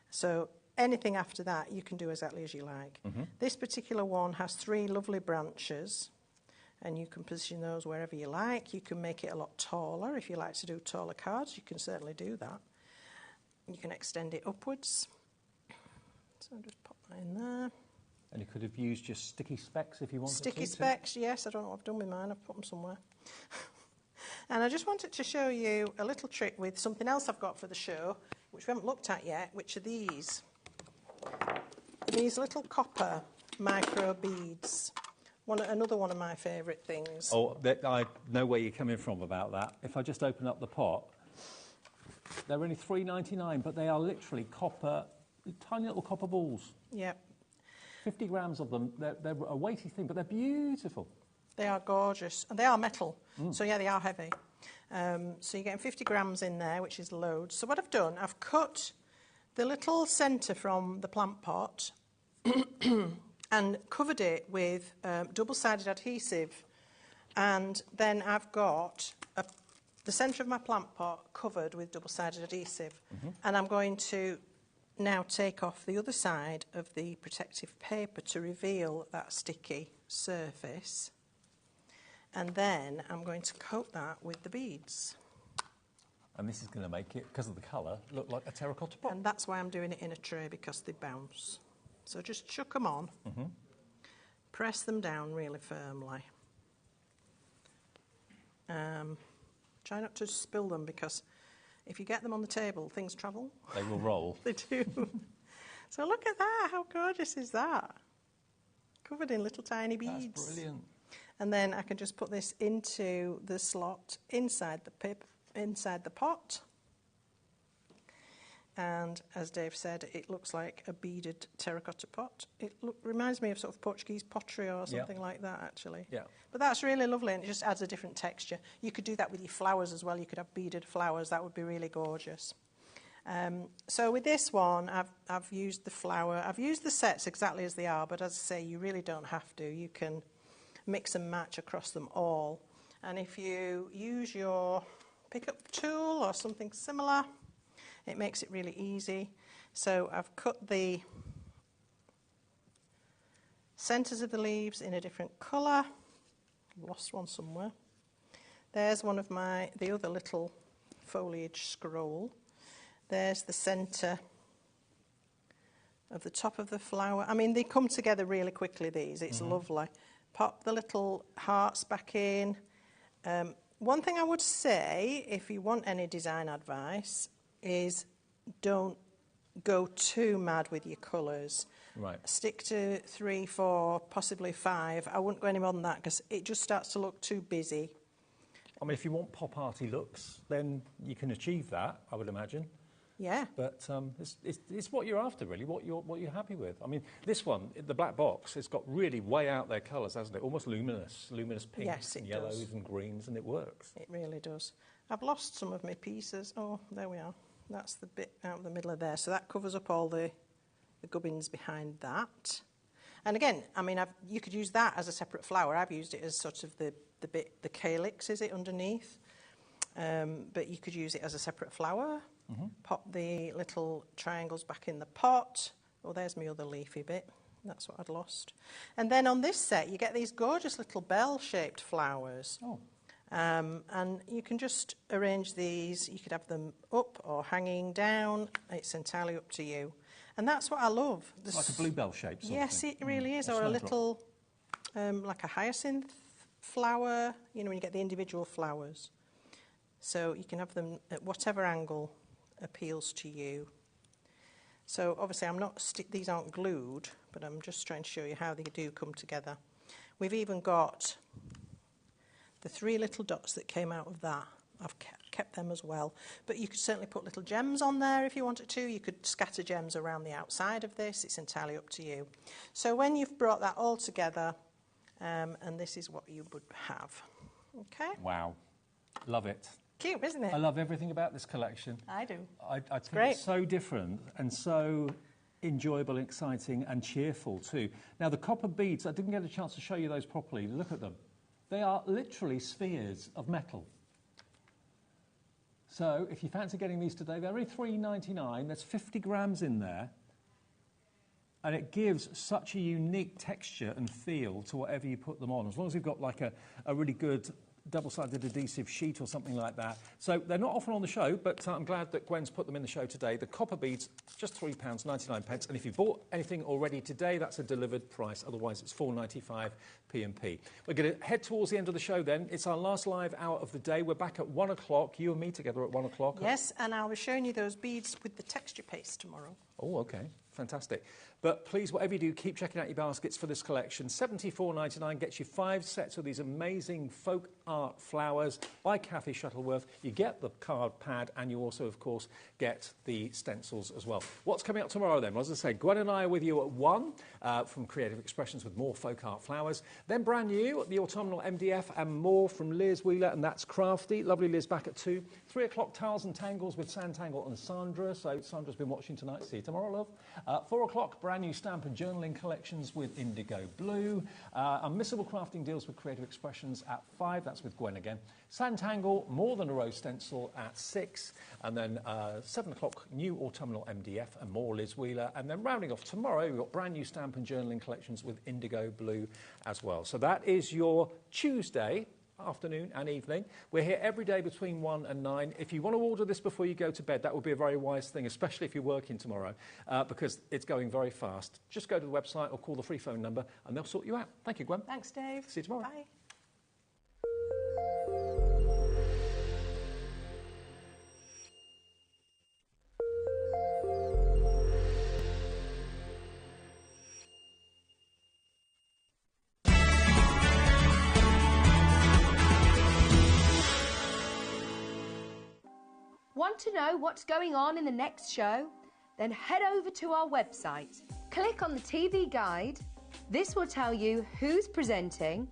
So anything after that, you can do exactly as you like. This particular one has 3 lovely branches, and you can position those wherever you like. You can make it a lot taller. If you like to do taller cards, you can certainly do that. You can extend it upwards. So I'll just pop that in there. And you could have used just sticky specks if you wanted to. Sticky specks, yes. I don't know what I've done with mine. I've put them somewhere. And I just wanted to show you a little trick with something else I've got for the show, which we haven't looked at yet, which are these. These little copper micro beads. Another one of my favourite things. Oh, I know where you're coming from about that. If I just open up the pot, they're only $3.99, but they are literally copper tiny little copper balls. Yep. 50 grams of them. They're a weighty thing, but they're beautiful. They are gorgeous. And they are metal. So, yeah, they are heavy. So you're getting 50 grams in there, which is loads. So what I've done, I've cut the little centre from the plant pot and covered it with double-sided adhesive. And then I've got the centre of my plant pot covered with double-sided adhesive. And I'm going to now take off the other side of the protective paper to reveal that sticky surface. And then I'm going to coat that with the beads. And this is going to make it, because of the colour, look like a terracotta pot. And that's why I'm doing it in a tray, because they bounce. So just chuck them on. Press them down really firmly. Try not to spill them, because if you get them on the table, things travel. They will roll. They do. So look at that. How gorgeous is that? Covered in little tiny beads. That's brilliant. And then I can just put this into the slot inside the paper, inside the pot. And as Dave said, it looks like a beaded terracotta pot. It reminds me of sort of Portuguese pottery or something like that, actually. Yeah. But that's really lovely, and it just adds a different texture. You could do that with your flowers as well. You could have beaded flowers. That would be really gorgeous. So with this one, I've used the flower. I've used the sets exactly as they are, but as I say, you really don't have to. You can mix and match across them all. And if you use your pickup tool or something similar, it makes it really easy. So I've cut the centres of the leaves in a different colour. I've lost one somewhere. There's one of the other little foliage scroll. There's the centre of the top of the flower. I mean, they come together really quickly, these. It's lovely. Pop the little hearts back in. One thing I would say, if you want any design advice, is don't go too mad with your colours. Right. Stick to 3, 4, possibly 5. I wouldn't go any more than that, because it just starts to look too busy. I mean, if you want pop-arty looks, then you can achieve that, I would imagine. Yeah. But it's what you're after, really, what you're happy with. I mean, this one, the black box, it's got really way out there colours, hasn't it? Almost luminous pinks and yellows and greens, and it works. It really does. I've lost some of my pieces. Oh, there we are. That's the bit out of the middle of there. So that covers up all the gubbins behind that. And again, I mean, you could use that as a separate flower. I've used it as sort of the calyx, is it, underneath? But you could use it as a separate flower. Pop the little triangles back in the pot. Oh, there's my other leafy bit. That's what I'd lost. And then on this set, you get these gorgeous little bell-shaped flowers. Oh. And you can just arrange these. You could have them up or hanging down. It's entirely up to you. And that's what I love. Like a bluebell shape. Yes, it really is. Or a little, like a hyacinth flower, you know, when you get the individual flowers. So you can have them at whatever angle appeals to you. So obviously these aren't glued, but I'm just trying to show you how they do come together. We've even got the 3 little dots that came out of that. I've kept them as well. But you could certainly put little gems on there if you wanted to. You could scatter gems around the outside of this. It's entirely up to you. So when you've brought that all together, and this is what you would have. Okay? Wow. Love it. Cute, isn't it? I love everything about this collection. I do. I think it's so different and so enjoyable, exciting and cheerful too. Now the copper beads, I didn't get a chance to show you those properly. Look at them. They are literally spheres of metal. So if you fancy getting these today, they're only $3.99. There's 50 grams in there. And it gives such a unique texture and feel to whatever you put them on, as long as you've got like a really good double-sided adhesive sheet or something like that. So they're not often on the show, but I'm glad that Gwen's put them in the show today. The copper beads, just £3.99. And if you bought anything already today, that's a delivered price. Otherwise, it's £4.95 P&P. We're going to head towards the end of the show then. It's our last live hour of the day. We're back at 1 o'clock, you and me together at 1 o'clock. Yes, and I'll be showing you those beads with the texture paste tomorrow. Oh, OK. Fantastic. But please, whatever you do, keep checking out your baskets for this collection. $74.99 gets you 5 sets of these amazing folk art flowers by Kathy Shuttleworth. You get the card pad and you also, of course, get the stencils as well. What's coming up tomorrow then? Well, as I say, Gwen and I are with you at 1 from Creative Expressions with more folk art flowers. Then brand new, the autumnal MDF and more from Liz Wheeler, and that's Crafty. Lovely Liz back at 2. 3 o'clock, Towels and Tangles with Santangle and Sandra. So Sandra's been watching tonight. See you tomorrow, love. 4 o'clock, brand new stamp and journaling collections with Indigo Blue. Unmissable crafting deals with Creative Expressions at 5. That's with Gwen again. Santangle, more than a rose stencil at 6. And then 7 o'clock, new autumnal MDF and more Liz Wheeler. And then rounding off tomorrow, we've got brand new stamp and journaling collections with Indigo Blue as well. So that is your Tuesday afternoon and evening. We're here every day between 1 and 9. If you want to order this before you go to bed, that would be a very wise thing, especially if you're working tomorrow, because it's going very fast. Just go to the website or call the free phone number and they'll sort you out. Thank you, Gwen. Thanks, Dave. See you tomorrow. Bye. Want to know what's going on in the next show? Then head over to our website. Click on the TV guide. This will tell you who's presenting,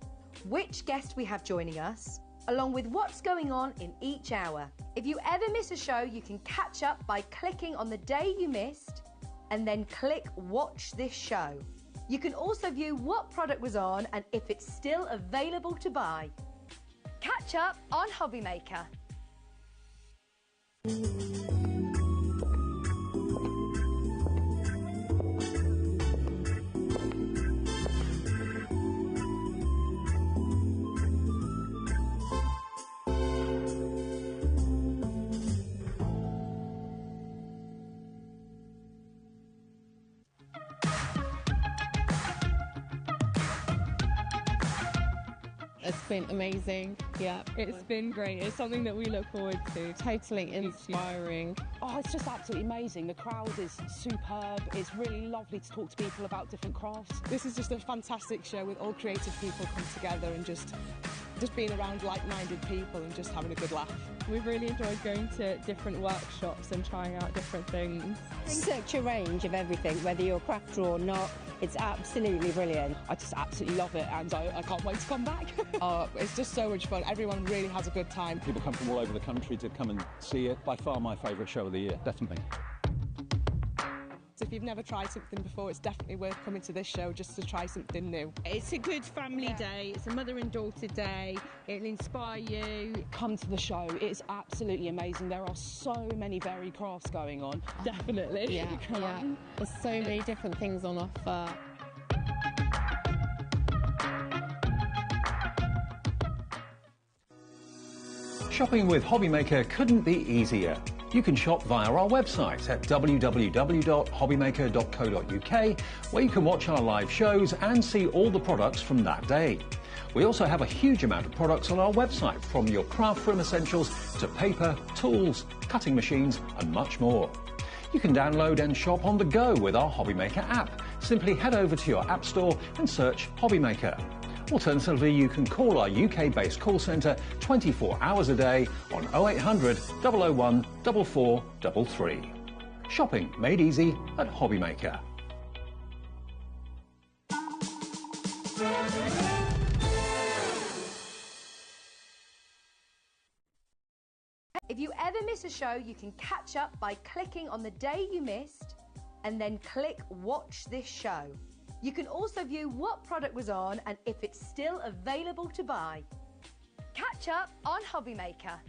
which guest we have joining us, along with what's going on in each hour. If you ever miss a show, you can catch up by clicking on the day you missed and then click Watch This Show. You can also view what product was on and if it's still available to buy. Catch up on HobbyMaker. It's been amazing. Yeah, it's been great. It's something that we look forward to. Totally inspiring. Oh, it's just absolutely amazing. The crowd is superb. It's really lovely to talk to people about different crafts. This is just a fantastic show with all creative people come together and just being around like-minded people and just having a good laugh. We've really enjoyed going to different workshops and trying out different things. Such a range of everything, whether you're a crafter or not. It's absolutely brilliant. I just absolutely love it and I can't wait to come back. It's just so much fun. Everyone really has a good time. People come from all over the country to come and see it. By far my favourite show of the year, definitely. So if you've never tried something before, it's definitely worth coming to this show just to try something new. It's a good family day. It's a mother and daughter day. It'll inspire you. Come to the show. It's absolutely amazing. There are so many varied crafts going on. Definitely. Yeah, yeah. There's so many different things on offer. Shopping with HobbyMaker couldn't be easier. You can shop via our website at www.hobbymaker.co.uk, where you can watch our live shows and see all the products from that day. We also have a huge amount of products on our website, from your craft room essentials to paper, tools, cutting machines and much more. You can download and shop on the go with our HobbyMaker app. Simply head over to your app store and search HobbyMaker. Alternatively, you can call our UK-based call centre 24 hours a day on 0800 001 4433. Shopping made easy at HobbyMaker. If you ever miss a show, you can catch up by clicking on the day you missed and then click Watch This Show. You can also view what product was on and if it's still available to buy. Catch up on HobbyMaker.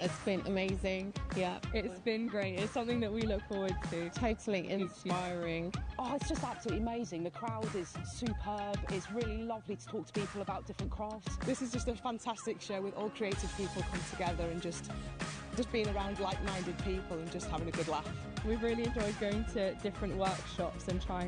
It's been amazing. Yeah, it's been great. It's something that we look forward to. Totally inspiring. Oh, it's just absolutely amazing. The crowd is superb. It's really lovely to talk to people about different crafts. This is just a fantastic show with all creative people come together and just being around like-minded people and just having a good laugh. We've really enjoyed going to different workshops and trying